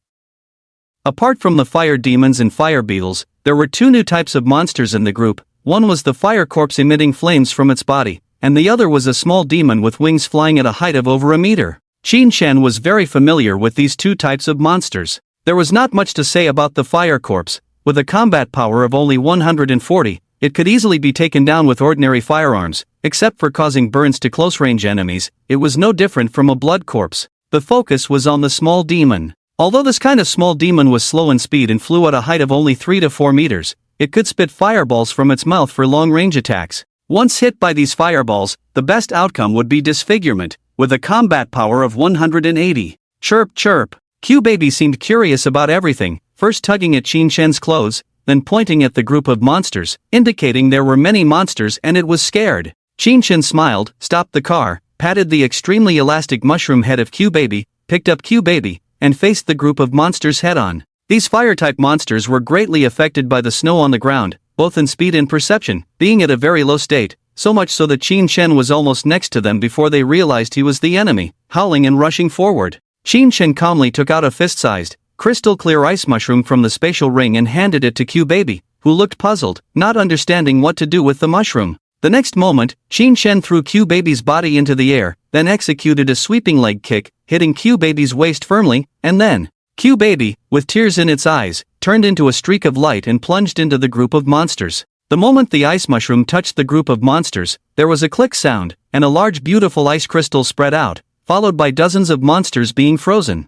Apart from the fire demons and fire beetles, there were 2 new types of monsters in the group. One was the fire corpse emitting flames from its body, and the other was a small demon with wings flying at a height of over a meter. Qin Shen was very familiar with these two types of monsters. There was not much to say about the fire corpse. With a combat power of only 140, it could easily be taken down with ordinary firearms, except for causing burns to close-range enemies. It was no different from a blood corpse. The focus was on the small demon. Although this kind of small demon was slow in speed and flew at a height of only 3 to 4 meters, it could spit fireballs from its mouth for long-range attacks. Once hit by these fireballs, the best outcome would be disfigurement, with a combat power of 180. Chirp chirp. Q-Baby seemed curious about everything, first tugging at Qin Shen's clothes, then pointing at the group of monsters, indicating there were many monsters and it was scared. Qin Shen smiled, stopped the car, patted the extremely elastic mushroom head of Q-Baby, picked up Q-Baby, and faced the group of monsters head-on. These fire-type monsters were greatly affected by the snow on the ground, both in speed and perception, being at a very low state, so much so that Qin Shen was almost next to them before they realized he was the enemy, howling and rushing forward. Qin Shen calmly took out a fist-sized, crystal-clear ice mushroom from the spatial ring and handed it to Q-Baby, who looked puzzled, not understanding what to do with the mushroom. The next moment, Qin Shen threw Q-Baby's body into the air, then executed a sweeping leg kick, hitting Q-Baby's waist firmly, and then, Q-Baby, with tears in its eyes, turned into a streak of light and plunged into the group of monsters. The moment the ice mushroom touched the group of monsters, there was a click sound, and a large beautiful ice crystal spread out, followed by dozens of monsters being frozen.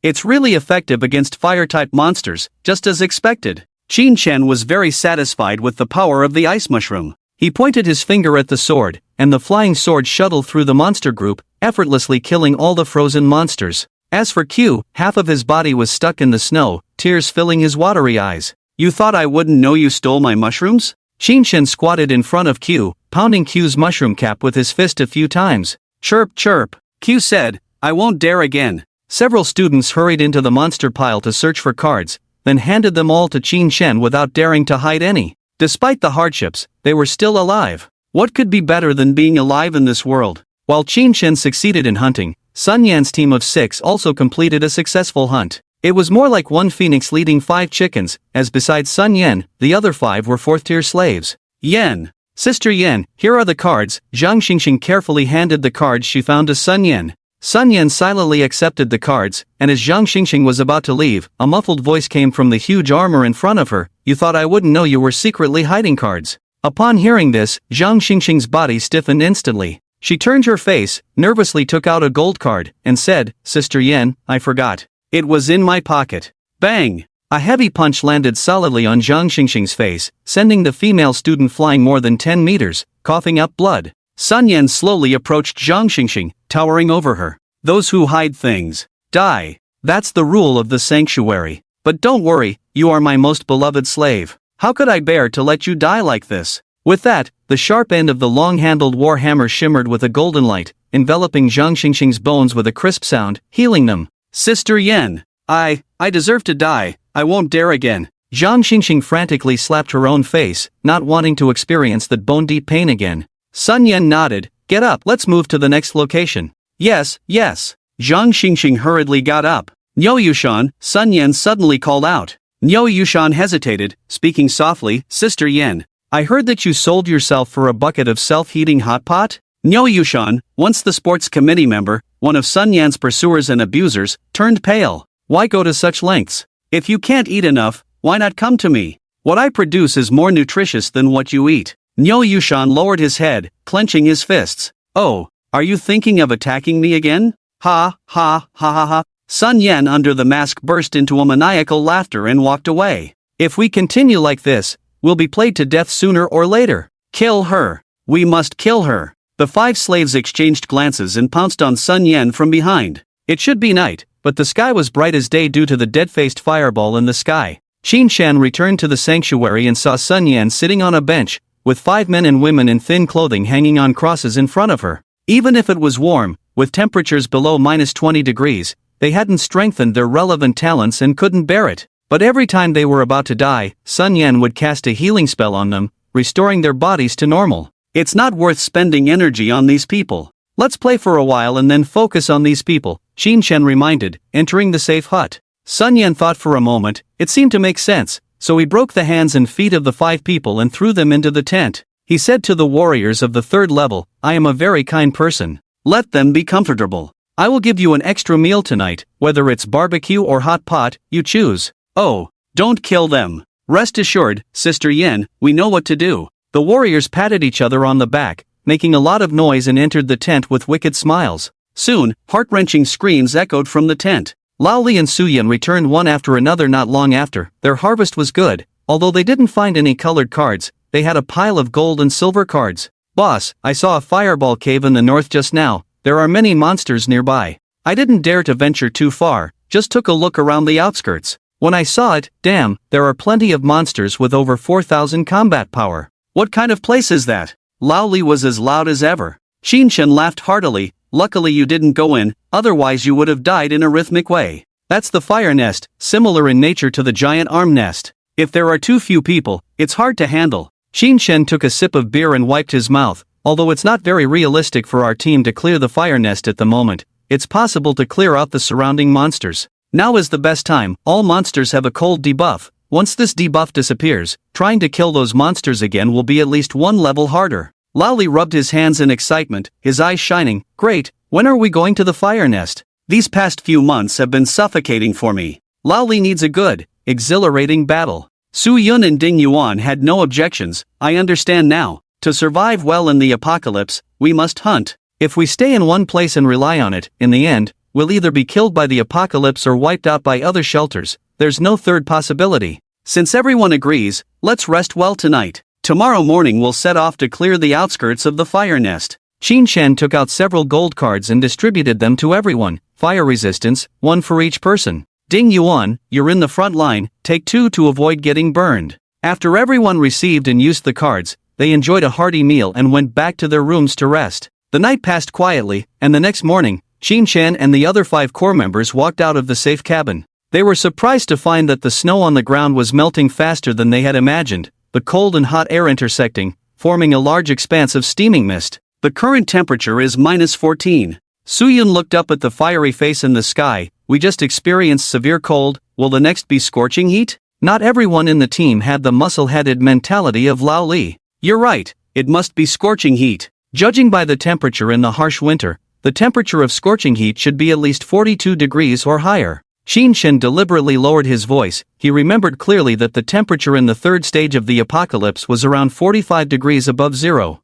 It's really effective against fire-type monsters, just as expected. Qin Shen was very satisfied with the power of the ice mushroom. He pointed his finger at the sword, and the flying sword shuttled through the monster group, effortlessly killing all the frozen monsters. As for Q, half of his body was stuck in the snow, tears filling his watery eyes. You thought I wouldn't know you stole my mushrooms? Qin Shen squatted in front of Q, pounding Q's mushroom cap with his fist a few times. Chirp chirp. Q said, I won't dare again. Several students hurried into the monster pile to search for cards, then handed them all to Qin Shen without daring to hide any. Despite the hardships, they were still alive. What could be better than being alive in this world? While Qin Shen succeeded in hunting, Sun Yan's team of 6 also completed a successful hunt. It was more like one phoenix leading 5 chickens, as besides Sun Yan, the other 5 were 4th-tier slaves. Yan. Sister Yan, here are the cards. Zhang Xingxing carefully handed the cards she found to Sun Yan. Sun Yan silently accepted the cards, and as Zhang Xingxing was about to leave, a muffled voice came from the huge armor in front of her. You thought I wouldn't know you were secretly hiding cards. Upon hearing this, Zhang Xingxing's body stiffened instantly. She turned her face, nervously took out a gold card, and said, Sister Yan, I forgot. It was in my pocket. Bang! A heavy punch landed solidly on Zhang Xingxing's face, sending the female student flying more than 10 meters, coughing up blood. Sun Yan slowly approached Zhang Xingxing, towering over her. Those who hide things, die. That's the rule of the sanctuary. But don't worry, you are my most beloved slave. How could I bear to let you die like this? With that, the sharp end of the long-handled war hammer shimmered with a golden light, enveloping Zhang Xingxing's bones with a crisp sound, healing them. Sister Yan, I deserve to die. I won't dare again. Zhang Xingxing frantically slapped her own face, not wanting to experience that bone-deep pain again. Sun Yan nodded. Get up, let's move to the next location. Yes. Zhang Xingxing hurriedly got up. Niu Yushan, Sun Yan suddenly called out. Niu Yushan hesitated, speaking softly, Sister Yan, I heard that you sold yourself for a bucket of self-heating hot pot? Niu Yushan, once the sports committee member, one of Sun Yan's pursuers and abusers, turned pale. Why go to such lengths? If you can't eat enough, why not come to me? What I produce is more nutritious than what you eat. Niu Yushan lowered his head, clenching his fists. Oh, are you thinking of attacking me again? Ha. Sun Yan under the mask burst into a maniacal laughter and walked away. If we continue like this, we'll be played to death sooner or later. Kill her. We must kill her. The 5 slaves exchanged glances and pounced on Sun Yan from behind. It should be night, but the sky was bright as day due to the dead-faced fireball in the sky. Qin Shan returned to the sanctuary and saw Sun Yan sitting on a bench, with 5 men and women in thin clothing hanging on crosses in front of her. Even if it was warm, with temperatures below -20 degrees, they hadn't strengthened their relevant talents and couldn't bear it. But every time they were about to die, Sun Yan would cast a healing spell on them, restoring their bodies to normal. It's not worth spending energy on these people. Let's play for a while and then focus on these people, Qin Shen reminded, entering the safe hut. Sun Yan thought for a moment. It seemed to make sense, so he broke the hands and feet of the 5 people and threw them into the tent. He said to the warriors of the third level, I am a very kind person. Let them be comfortable. I will give you an extra meal tonight, whether it's barbecue or hot pot, you choose. Oh, don't kill them. Rest assured, Sister Yen, we know what to do. The warriors patted each other on the back, making a lot of noise, and entered the tent with wicked smiles. Soon, heart-wrenching screams echoed from the tent. Lao Li and Su Yan returned one after another not long after. Their harvest was good. Although they didn't find any colored cards, they had a pile of gold and silver cards. Boss, I saw a fireball cave in the north just now. There are many monsters nearby. I didn't dare to venture too far, just took a look around the outskirts. When I saw it, damn, there are plenty of monsters with over 4,000 combat power. What kind of place is that? Lao Li was as loud as ever. Qinshen laughed heartily. Luckily you didn't go in, otherwise you would have died in a rhythmic way. That's the fire nest, similar in nature to the giant arm nest. If there are too few people, it's hard to handle. Qinshen took a sip of beer and wiped his mouth. Although it's not very realistic for our team to clear the fire nest at the moment, it's possible to clear out the surrounding monsters. Now is the best time. All monsters have a cold debuff. Once this debuff disappears, trying to kill those monsters again will be at least one level harder. Lao Li rubbed his hands in excitement, his eyes shining. Great, when are we going to the fire nest? These past few months have been suffocating for me. Lao Li needs a good, exhilarating battle. Su Yun and Ding Yuan had no objections. I understand now. To survive well in the apocalypse, we must hunt. If we stay in one place and rely on it, in the end, we'll either be killed by the apocalypse or wiped out by other shelters. There's no third possibility. Since everyone agrees, let's rest well tonight. Tomorrow morning we'll set off to clear the outskirts of the fire nest. Qinshen took out several gold cards and distributed them to everyone. Fire resistance, 1 for each person. Ding Yuan, you're in the front line, take 2 to avoid getting burned. After everyone received and used the cards, they enjoyed a hearty meal and went back to their rooms to rest. The night passed quietly, and the next morning, Qinshen and the other 5 core members walked out of the safe cabin. They were surprised to find that the snow on the ground was melting faster than they had imagined, the cold and hot air intersecting, forming a large expanse of steaming mist. The current temperature is -14. Su Yun looked up at the fiery face in the sky. We just experienced severe cold, will the next be scorching heat? Not everyone in the team had the muscle-headed mentality of Lao Li. You're right, it must be scorching heat. Judging by the temperature in the harsh winter, the temperature of scorching heat should be at least 42 degrees or higher. Qinshen deliberately lowered his voice. He remembered clearly that the temperature in the third stage of the apocalypse was around 45 degrees above zero.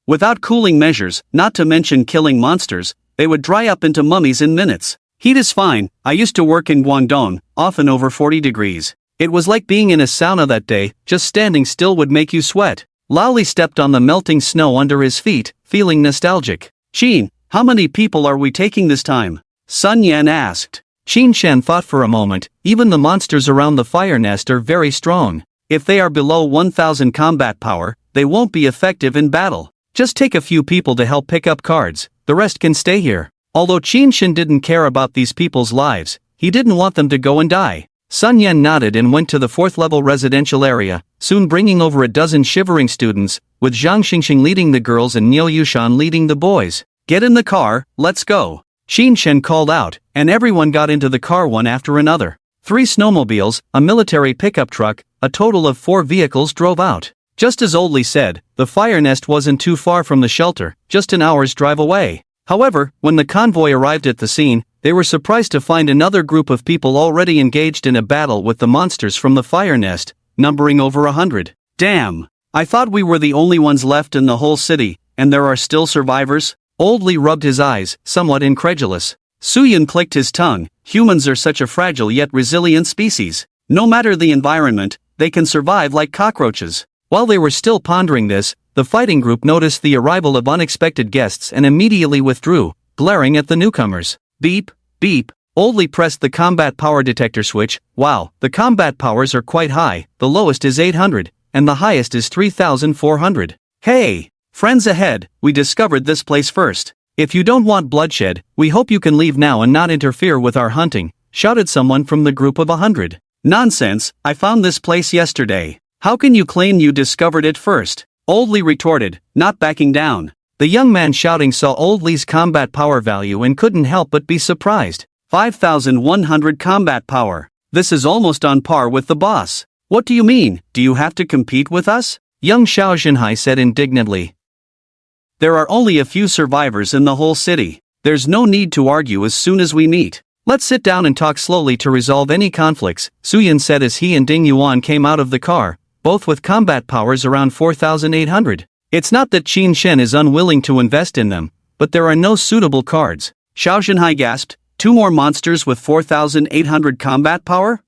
Without cooling measures, not to mention killing monsters, they would dry up into mummies in minutes. Heat is fine. I used to work in Guangdong, often over 40 degrees. It was like being in a sauna that day. Just standing still would make you sweat. Lao Li stepped on the melting snow under his feet, feeling nostalgic. Qin, how many people are we taking this time? Sun Yan asked. Qinshen thought for a moment. Even the monsters around the fire nest are very strong. If they are below 1,000 combat power, they won't be effective in battle. Just take a few people to help pick up cards, the rest can stay here. Although Qinshen didn't care about these people's lives, he didn't want them to go and die. Sun Yan nodded and went to the 4th level residential area, soon bringing over a dozen shivering students, with Zhang Xingxing leading the girls and Niu Yushan leading the boys. Get in the car, let's go. Qinshen called out, and everyone got into the car one after another. 3 snowmobiles, a military pickup truck, a total of 4 vehicles drove out. Just as Oldly said, the fire nest wasn't too far from the shelter, just an hour's drive away. However, when the convoy arrived at the scene, they were surprised to find another group of people already engaged in a battle with the monsters from the fire nest, numbering over 100. Damn! I thought we were the only ones left in the whole city, and there are still survivors? Oldly rubbed his eyes, somewhat incredulous. Su Yun clicked his tongue. Humans are such a fragile yet resilient species. No matter the environment, they can survive like cockroaches. While they were still pondering this, the fighting group noticed the arrival of unexpected guests and immediately withdrew, glaring at the newcomers. Beep, beep. Oldly pressed the combat power detector switch. Wow, the combat powers are quite high. The lowest is 800, and the highest is 3,400. Hey! Friends ahead, we discovered this place first. If you don't want bloodshed, we hope you can leave now and not interfere with our hunting, shouted someone from the group of 100. Nonsense, I found this place yesterday. How can you claim you discovered it first? Oldly retorted, not backing down. The young man shouting saw Oldly's combat power value and couldn't help but be surprised. 5,100 combat power. This is almost on par with the boss. What do you mean? Do you have to compete with us? Young Xiao Xinhai said indignantly. There are only a few survivors in the whole city. There's no need to argue as soon as we meet. Let's sit down and talk slowly to resolve any conflicts, Suyin said as he and Ding Yuan came out of the car, both with combat powers around 4,800. It's not that Qin Shen is unwilling to invest in them, but there are no suitable cards. Xiao Xinhai gasped, 2 more monsters with 4,800 combat power?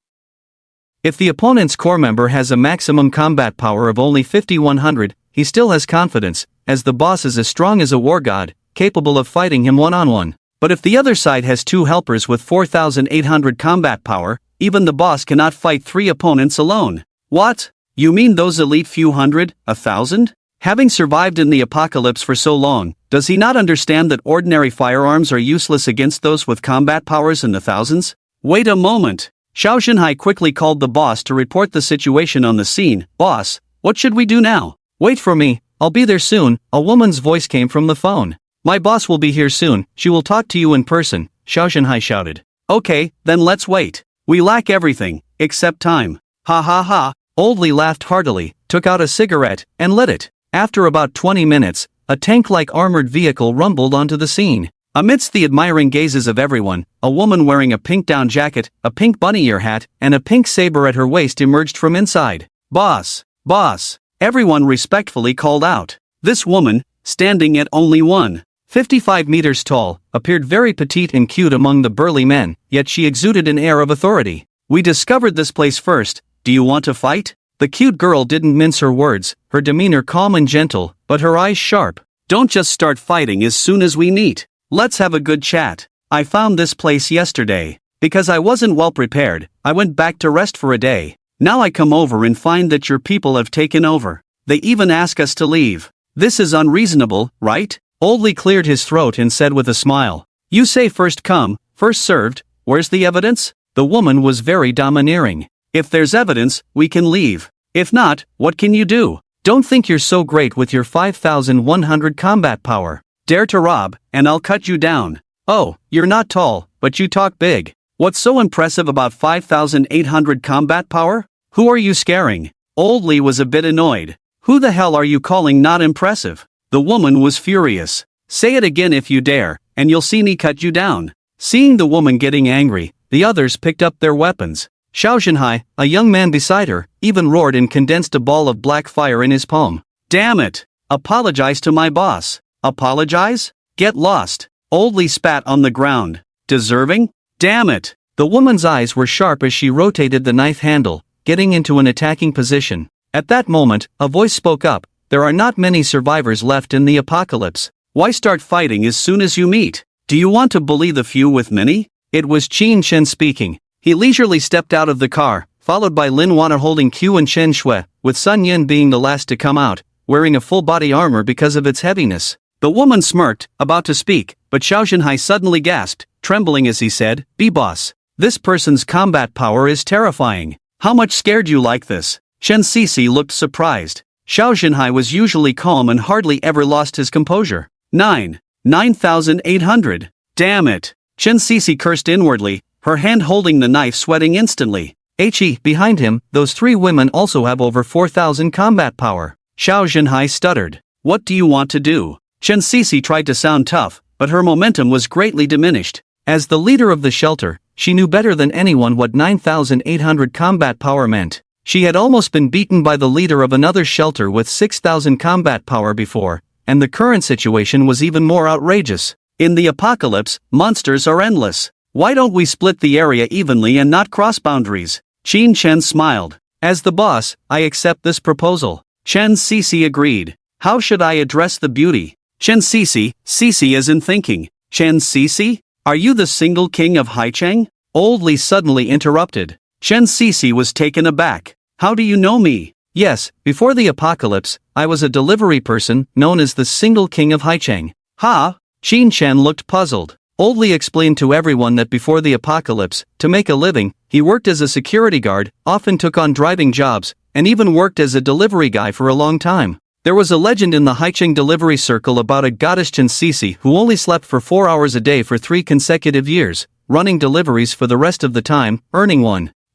If the opponent's core member has a maximum combat power of only 5,100, he still has confidence, as the boss is as strong as a war god, capable of fighting him one-on-one. But if the other side has 2 helpers with 4,800 combat power, even the boss cannot fight 3 opponents alone. What? You mean those elite few hundred, 1,000? Having survived in the apocalypse for so long, does he not understand that ordinary firearms are useless against those with combat powers in the thousands? Wait a moment. Xiao Xinhai quickly called the boss to report the situation on the scene. Boss, what should we do now? Wait for me, I'll be there soon, a woman's voice came from the phone. My boss will be here soon, she will talk to you in person, Xiao Xinhai shouted. Okay, then let's wait. We lack everything, except time. Ha ha ha, Old Li laughed heartily, took out a cigarette, and lit it. After about 20 minutes, a tank-like armored vehicle rumbled onto the scene. Amidst the admiring gazes of everyone, a woman wearing a pink down jacket, a pink bunny ear hat, and a pink saber at her waist emerged from inside. Boss! Boss! Everyone respectfully called out. This woman, standing at only 1.55 meters tall, appeared very petite and cute among the burly men, yet she exuded an air of authority. We discovered this place first, do you want to fight? The cute girl didn't mince her words, her demeanor calm and gentle, but her eyes sharp. Don't just start fighting as soon as we meet. Let's have a good chat. I found this place yesterday. Because I wasn't well prepared, I went back to rest for a day. Now I come over and find that your people have taken over. They even ask us to leave. This is unreasonable, right? Old Li cleared his throat and said with a smile. You say first come, first served, where's the evidence? The woman was very domineering. If there's evidence, we can leave. If not, what can you do? Don't think you're so great with your 5,100 combat power. Dare to rob, and I'll cut you down. Oh, you're not tall, but you talk big. What's so impressive about 5,800 combat power? Who are you scaring? Old Li was a bit annoyed. Who the hell are you calling not impressive? The woman was furious. Say it again if you dare, and you'll see me cut you down. Seeing the woman getting angry, the others picked up their weapons. Xiao Xinhai, a young man beside her, even roared and condensed a ball of black fire in his palm. Damn it! Apologize to my boss. Apologize? Get lost. Old Li spat on the ground. Deserving? Damn it! The woman's eyes were sharp as she rotated the knife handle, getting into an attacking position. At that moment, a voice spoke up. There are not many survivors left in the apocalypse. Why start fighting as soon as you meet? Do you want to bully the few with many? It was Qin Shen speaking. He leisurely stepped out of the car, followed by Lin Waner holding Q and Chen Shui, with Sun Yin being the last to come out, wearing a full body armor because of its heaviness. The woman smirked, about to speak, but Xiao Xinhai suddenly gasped, trembling as he said, "B-boss, this person's combat power is terrifying. How much scared you like this?" Chen Sisi looked surprised. Xiao Xinhai was usually calm and hardly ever lost his composure. 9,800. Damn it. Chen Sisi cursed inwardly, her hand holding the knife sweating instantly. Behind him, those 3 women also have over 4,000 combat power. Xiao Xinhai stuttered. What do you want to do? Chen Sisi tried to sound tough, but her momentum was greatly diminished. As the leader of the shelter, she knew better than anyone what 9,800 combat power meant. She had almost been beaten by the leader of another shelter with 6,000 combat power before, and the current situation was even more outrageous. In the apocalypse, monsters are endless. Why don't we split the area evenly and not cross boundaries? Qin Chen smiled. As the boss, I accept this proposal. Chen Sisi agreed. How should I address the beauty? Chen Sisi, Sisi as in thinking. Chen Sisi? Are you the single king of Haicheng? Old Li suddenly interrupted. Chen Sisi was taken aback. How do you know me? Yes, before the apocalypse, I was a delivery person, known as the single king of Haicheng. Ha? Qin Chen looked puzzled. Old Li explained to everyone that before the apocalypse, to make a living, he worked as a security guard, often took on driving jobs, and even worked as a delivery guy for a long time. There was a legend in the Haicheng delivery circle about a goddess Chen Sisi who only slept for 4 hours a day for 3 consecutive years, running deliveries for the rest of the time, earning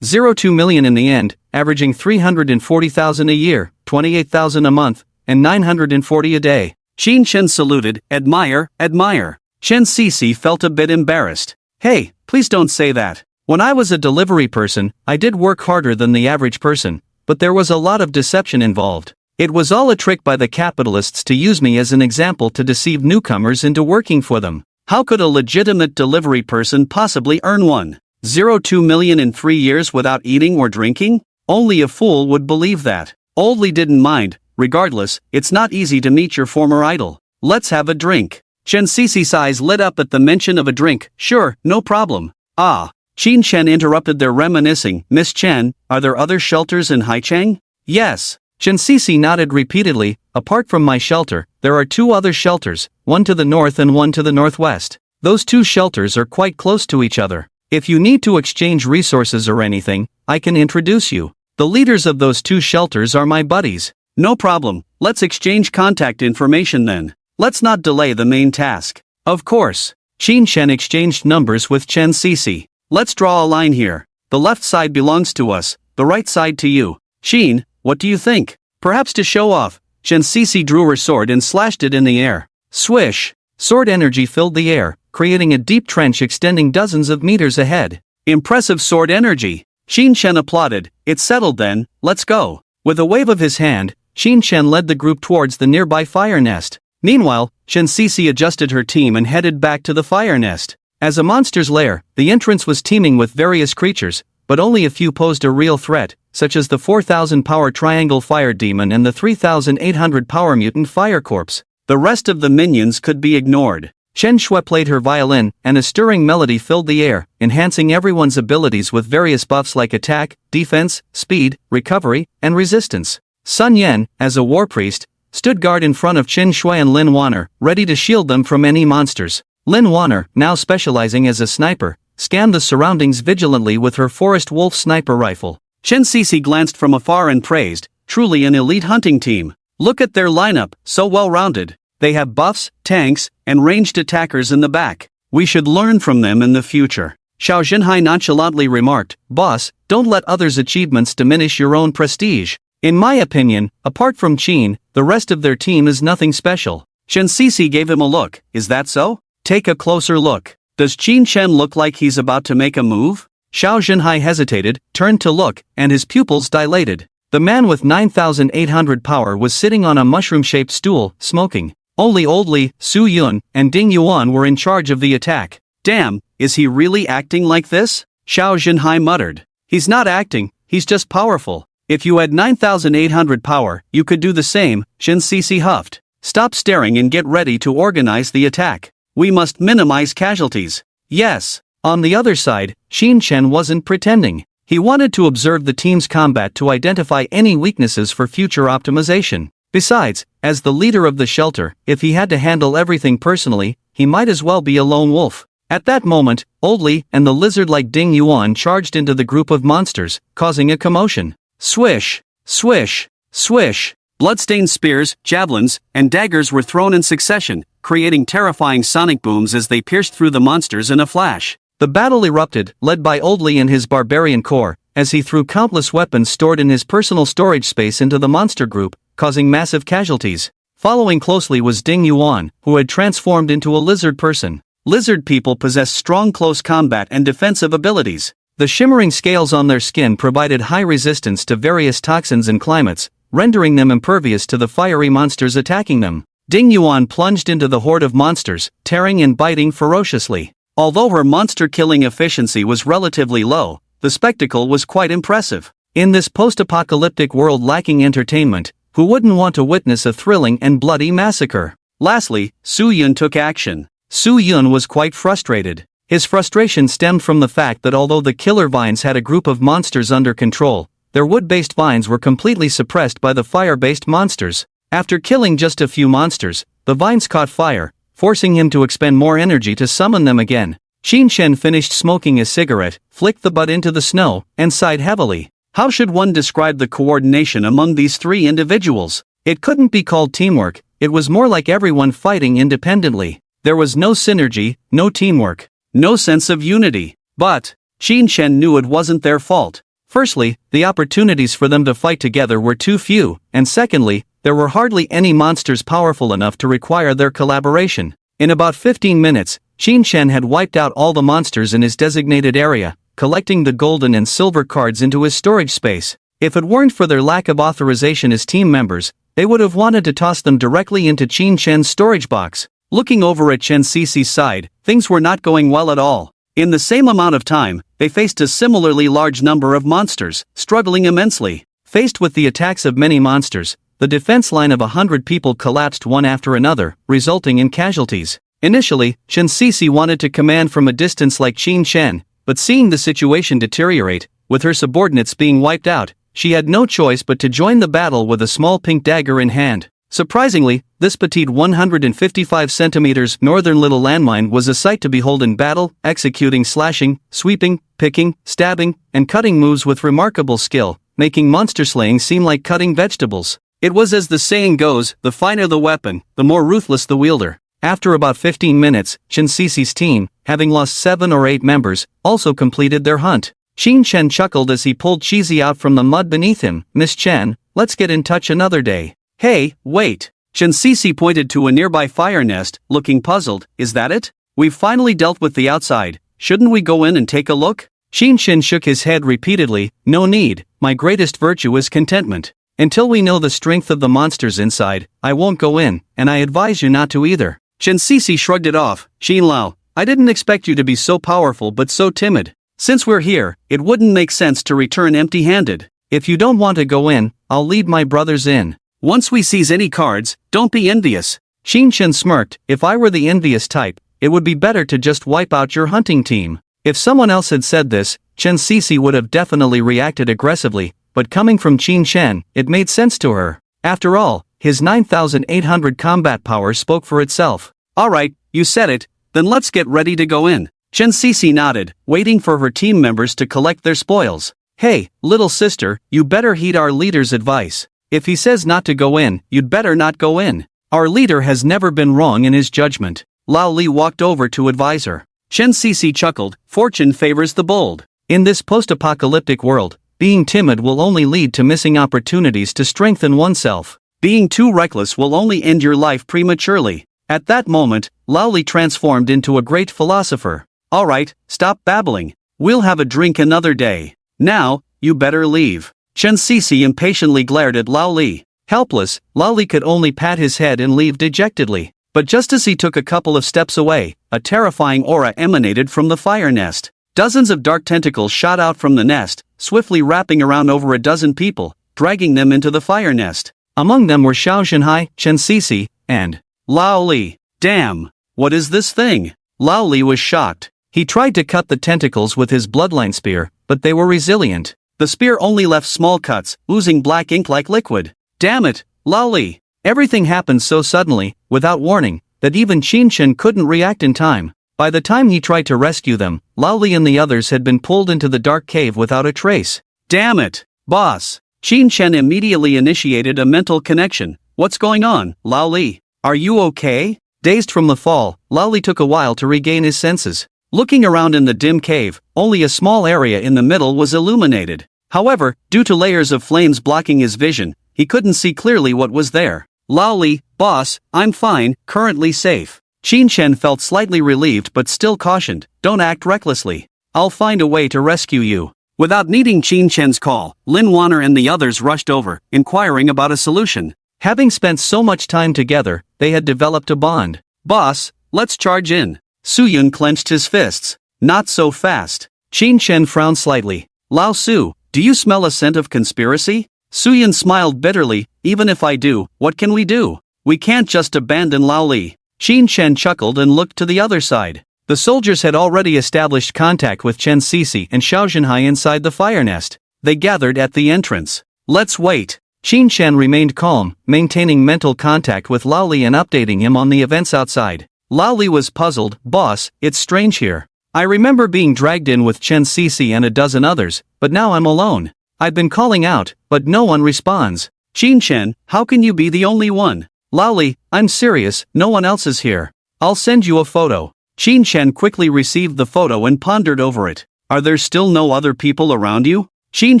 02 million in the end, averaging 340,000 a year, 28,000 a month, and 940 a day. Qin Chen saluted, admire, admire. Chen Cece felt a bit embarrassed. Hey, please don't say that. When I was a delivery person, I did work harder than the average person, but there was a lot of deception involved. It was all a trick by the capitalists to use me as an example to deceive newcomers into working for them. How could a legitimate delivery person possibly earn 1.02 million in 3 years without eating or drinking? Only a fool would believe that. Oldly didn't mind. Regardless, it's not easy to meet your former idol. Let's have a drink. Chen Cece's eyes lit up at the mention of a drink. Sure, no problem. Ah. Qin Chen interrupted their reminiscing. Miss Chen, are there other shelters in Haichang? Yes. Chen Cece nodded repeatedly. Apart from my shelter, there are 2 other shelters, one to the north and one to the northwest. Those 2 shelters are quite close to each other. If you need to exchange resources or anything, I can introduce you. The leaders of those 2 shelters are my buddies. No problem, let's exchange contact information then. Let's not delay the main task. Of course. Qin Chen exchanged numbers with Chen Cece. Let's draw a line here. The left side belongs to us, the right side to you. Qin, what do you think? Perhaps to show off, Chen Cece drew her sword and slashed it in the air. Swish! Sword energy filled the air, creating a deep trench extending dozens of meters ahead. Impressive sword energy! Qin Chen applauded. It's settled then, let's go. With a wave of his hand, Qin Chen led the group towards the nearby fire nest. Meanwhile, Chen Cece adjusted her team and headed back to the fire nest. As a monster's lair, the entrance was teeming with various creatures, but only a few posed a real threat, such as the 4,000 power triangle fire demon and the 3,800 power mutant fire corpse. The rest of the minions could be ignored. Chen Shui played her violin, and a stirring melody filled the air, enhancing everyone's abilities with various buffs like attack, defense, speed, recovery, and resistance. Sun Yan, as a war priest, stood guard in front of Chen Shui and Lin Waner, ready to shield them from any monsters. Lin Waner, now specializing as a sniper, scanned the surroundings vigilantly with her forest wolf sniper rifle. Chen Cece glanced from afar and praised, truly an elite hunting team. Look at their lineup, so well-rounded. They have buffs, tanks, and ranged attackers in the back. We should learn from them in the future. Xiao Zhenhai nonchalantly remarked, Boss, don't let others' achievements diminish your own prestige. In my opinion, apart from Qin, the rest of their team is nothing special. Chen Cece gave him a look. Is that so? Take a closer look. Does Qin Chen look like he's about to make a move? Xiao Zhenhai hesitated, turned to look, and his pupils dilated. The man with 9,800 power was sitting on a mushroom-shaped stool, smoking. Only Old Li, Su Yun, and Ding Yuan were in charge of the attack. Damn, is he really acting like this? Xiao Zhenhai muttered. He's not acting, he's just powerful. If you had 9,800 power, you could do the same, Chen Cece huffed. Stop staring and get ready to organize the attack. We must minimize casualties. Yes. On the other side, Qin Chen wasn't pretending. He wanted to observe the team's combat to identify any weaknesses for future optimization. Besides, as the leader of the shelter, if he had to handle everything personally, he might as well be a lone wolf. At that moment, Old Li and the lizard-like Ding Yuan charged into the group of monsters, causing a commotion. Swish! Swish! Swish! Bloodstained spears, javelins, and daggers were thrown in succession, creating terrifying sonic booms as they pierced through the monsters in a flash. The battle erupted, led by Old Li and his barbarian corps, as he threw countless weapons stored in his personal storage space into the monster group, causing massive casualties. Following closely was Ding Yuan, who had transformed into a lizard person. Lizard people possess strong close combat and defensive abilities. The shimmering scales on their skin provided high resistance to various toxins and climates, rendering them impervious to the fiery monsters attacking them. Ding Yuan plunged into the horde of monsters, tearing and biting ferociously. Although her monster-killing efficiency was relatively low, the spectacle was quite impressive. In this post-apocalyptic world lacking entertainment, who wouldn't want to witness a thrilling and bloody massacre? Lastly, Su Yun took action. Su Yun was quite frustrated. His frustration stemmed from the fact that although the killer vines had a group of monsters under control, their wood-based vines were completely suppressed by the fire-based monsters. After killing just a few monsters, the vines caught fire, forcing him to expend more energy to summon them again. Qin Chen finished smoking a cigarette, flicked the butt into the snow, and sighed heavily. How should one describe the coordination among these 3 individuals? It couldn't be called teamwork, it was more like everyone fighting independently. There was no synergy, no teamwork, no sense of unity. But Qin Chen knew it wasn't their fault. Firstly, the opportunities for them to fight together were too few, and secondly, there were hardly any monsters powerful enough to require their collaboration. In about 15 minutes, Qin Shen had wiped out all the monsters in his designated area, collecting the golden and silver cards into his storage space. If it weren't for their lack of authorization as team members, they would have wanted to toss them directly into Qin Shen's storage box. Looking over at Chen Cici's side, things were not going well at all. In the same amount of time, they faced a similarly large number of monsters, struggling immensely. Faced with the attacks of many monsters, the defense line of 100 people collapsed one after another, resulting in casualties. Initially, Chen Cici wanted to command from a distance like Qin Shen, but seeing the situation deteriorate, with her subordinates being wiped out, she had no choice but to join the battle with a small pink dagger in hand. Surprisingly, this petite 155 centimeters northern little landmine was a sight to behold in battle, executing slashing, sweeping, picking, stabbing, and cutting moves with remarkable skill, making monster slaying seem like cutting vegetables. It was as the saying goes, the finer the weapon, the more ruthless the wielder. After about 15 minutes, Chen Cici's team, having lost 7 or 8 members, also completed their hunt. Qin Shen chuckled as he pulled Cheesy out from the mud beneath him. "Miss Chen, let's get in touch another day." "Hey, wait." Chen Cici pointed to a nearby fire nest, looking puzzled. "Is that it? We've finally dealt with the outside. Shouldn't we go in and take a look?" Qin Shen shook his head repeatedly. "No need, my greatest virtue is contentment. Until we know the strength of the monsters inside, I won't go in, and I advise you not to either." Chen Cici shrugged it off. "Xin Lao, I didn't expect you to be so powerful but so timid. Since we're here, it wouldn't make sense to return empty-handed. If you don't want to go in, I'll lead my brothers in. Once we seize any cards, don't be envious." Qin Shen smirked. "If I were the envious type, it would be better to just wipe out your hunting team." If someone else had said this, Chen Cici would have definitely reacted aggressively, but coming from Qin Shen, it made sense to her. After all, his 9,800 combat power spoke for itself. "Alright, you said it, then let's get ready to go in." Chen Cici nodded, waiting for her team members to collect their spoils. "Hey, little sister, you better heed our leader's advice. If he says not to go in, you'd better not go in. Our leader has never been wrong in his judgment." Lao Li walked over to advise her. Chen Cici chuckled. "Fortune favors the bold. In this post-apocalyptic world, being timid will only lead to missing opportunities to strengthen oneself. Being too reckless will only end your life prematurely." At that moment, Lao Li transformed into a great philosopher. "Alright, stop babbling. We'll have a drink another day. Now, you better leave." Chen Cici impatiently glared at Lao Li. Helpless, Lao Li could only pat his head and leave dejectedly. But just as he took a couple of steps away, a terrifying aura emanated from the fire nest. Dozens of dark tentacles shot out from the nest, swiftly wrapping around over a dozen people, dragging them into the fire nest. Among them were Xiao Zhenhai, Chen Cici, and Lao Li. "Damn! What is this thing?" Lao Li was shocked. He tried to cut the tentacles with his bloodline spear, but they were resilient. The spear only left small cuts, oozing black ink like liquid. "Damn it, Lao Li!" Everything happened so suddenly, without warning, that even Qin Shen couldn't react in time. By the time he tried to rescue them, Lao Li and the others had been pulled into the dark cave without a trace. "Damn it, boss!" Qin Shen immediately initiated a mental connection. "What's going on, Lao Li? Are you okay?" Dazed from the fall, Lao Li took a while to regain his senses. Looking around in the dim cave, only a small area in the middle was illuminated. However, due to layers of flames blocking his vision, he couldn't see clearly what was there. "Lao Li, boss, I'm fine, currently safe." Qin Shen felt slightly relieved but still cautioned, "Don't act recklessly. I'll find a way to rescue you." Without needing Qin Shen's call, Lin Waner and the others rushed over, inquiring about a solution. Having spent so much time together, they had developed a bond. "Boss, let's charge in." Suyun clenched his fists. "Not so fast." Qin Shen frowned slightly. "Lao Su, do you smell a scent of conspiracy?" Suyun smiled bitterly. "Even if I do, what can we do? We can't just abandon Lao Li." Qin Shen chuckled and looked to the other side. The soldiers had already established contact with Chen Cici and Xiao Zhenhai inside the fire nest. They gathered at the entrance. "Let's wait." Qin Shen remained calm, maintaining mental contact with Lao Li and updating him on the events outside. Lao Li was puzzled. "Boss, it's strange here. I remember being dragged in with Chen Cici and a dozen others, but now I'm alone. I've been calling out, but no one responds." "Qin Shen, how can you be the only one?" "Lao Li, I'm serious, no one else is here. I'll send you a photo." Qin Shen quickly received the photo and pondered over it. "Are there still no other people around you?" Xin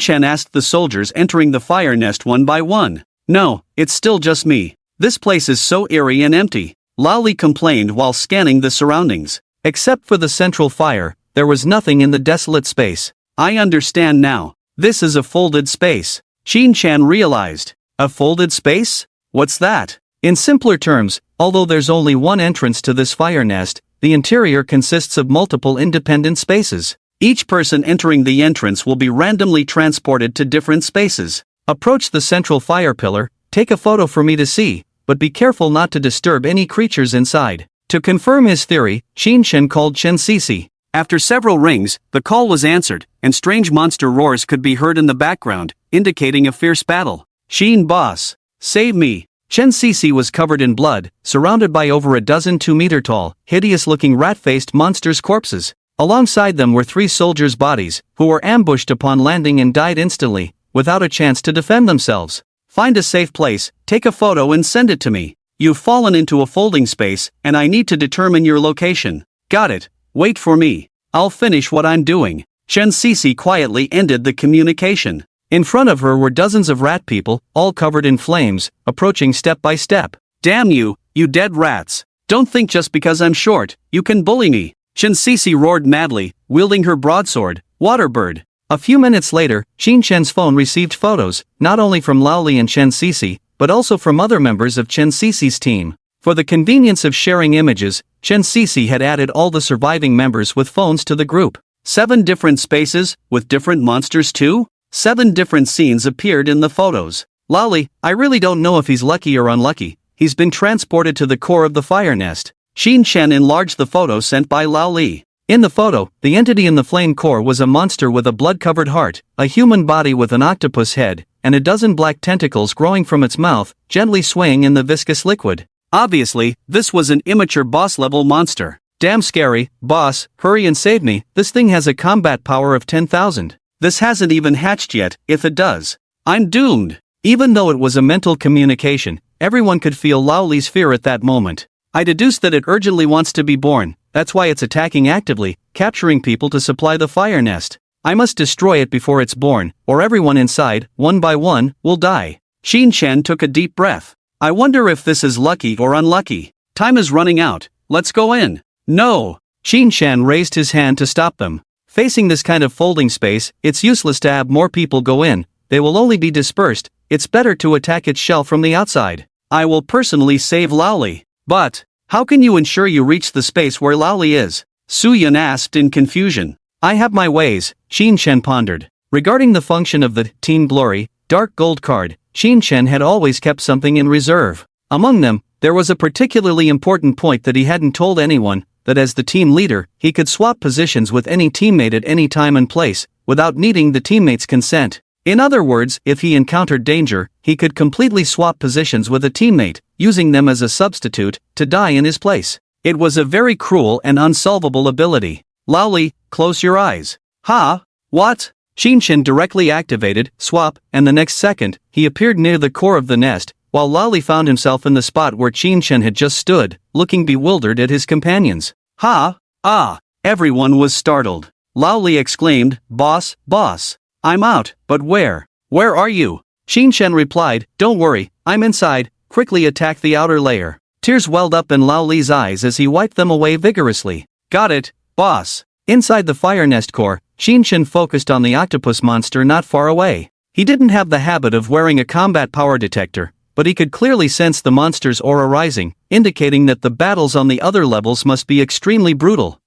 Chen asked the soldiers entering the fire nest one by one. No, it's still just me. This place is so eerie and empty, Lao Li complained while scanning the surroundings. Except for the central fire, there was nothing in the desolate space. I understand now. This is a folded space. Xin Chen realized. A folded space? What's that? In simpler terms, although there's only one entrance to this fire nest, the interior consists of multiple independent spaces. Each person entering the entrance will be randomly transported to different spaces. Approach the central fire pillar, take a photo for me to see, but be careful not to disturb any creatures inside. To confirm his theory, Xin Chen called Chen Sisi. After several rings, the call was answered, and strange monster roars could be heard in the background, indicating a fierce battle. Xin boss, save me. Chen Sisi was covered in blood, surrounded by over a dozen 2-meter-tall, hideous-looking rat-faced monsters' corpses. Alongside them were 3 soldiers' bodies, who were ambushed upon landing and died instantly, without a chance to defend themselves. Find a safe place, take a photo and send it to me. You've fallen into a folding space, and I need to determine your location. Got it, wait for me. I'll finish what I'm doing. Chen Sisi quietly ended the communication. In front of her were dozens of rat people, all covered in flames, approaching step by step. Damn you, you dead rats. Don't think just because I'm short, you can bully me. Chen Sisi roared madly, wielding her broadsword, Waterbird. A few minutes later, Xin Chen's phone received photos, not only from Lao Li and Chen Sisi, but also from other members of Chen Sisi's team. For the convenience of sharing images, Chen Sisi had added all the surviving members with phones to the group. 7 different spaces, with different monsters too? 7 different scenes appeared in the photos. Lao Li, I really don't know if he's lucky or unlucky. He's been transported to the core of the fire nest. Xin Chen enlarged the photo sent by Lao Li. In the photo, the entity in the flame core was a monster with a blood-covered heart, a human body with an octopus head, and a dozen black tentacles growing from its mouth, gently swaying in the viscous liquid. Obviously, this was an immature boss-level monster. Damn scary, boss, hurry and save me, this thing has a combat power of 10,000. This hasn't even hatched yet, if it does. I'm doomed. Even though it was a mental communication, everyone could feel Lao Li's fear at that moment. I deduced that it urgently wants to be born, that's why it's attacking actively, capturing people to supply the fire nest. I must destroy it before it's born, or everyone inside, one by one, will die. Xin Chen took a deep breath. I wonder if this is lucky or unlucky. Time is running out, let's go in. No! Xin Chen raised his hand to stop them. Facing this kind of folding space, it's useless to have more people go in, they will only be dispersed, it's better to attack its shell from the outside. I will personally save Lao Li. But, how can you ensure you reach the space where Lao Li is? Su Yun asked in confusion. I have my ways, Xin Chen pondered. Regarding the function of the Teen Glory, Dark Gold card, Xin Chen had always kept something in reserve. Among them, there was a particularly important point that he hadn't told anyone, that as the team leader, he could swap positions with any teammate at any time and place, without needing the teammate's consent. In other words, if he encountered danger, he could completely swap positions with a teammate, using them as a substitute, to die in his place. It was a very cruel and unsolvable ability. Lao Li, close your eyes. Ha? What? Xin Chen directly activated, swap, and the next second, he appeared near the core of the nest, while Lao Li found himself in the spot where Xin Chen had just stood, looking bewildered at his companions. Ha? Ah! Everyone was startled. Lao Li exclaimed, Boss, boss. I'm out, but where? Where are you? Xin Chen replied, Don't worry, I'm inside, quickly attack the outer layer. Tears welled up in Lao Li's eyes as he wiped them away vigorously. Got it, boss. Inside the fire nest core, Xin Chen focused on the octopus monster not far away. He didn't have the habit of wearing a combat power detector, but he could clearly sense the monster's aura rising, indicating that the battles on the other levels must be extremely brutal.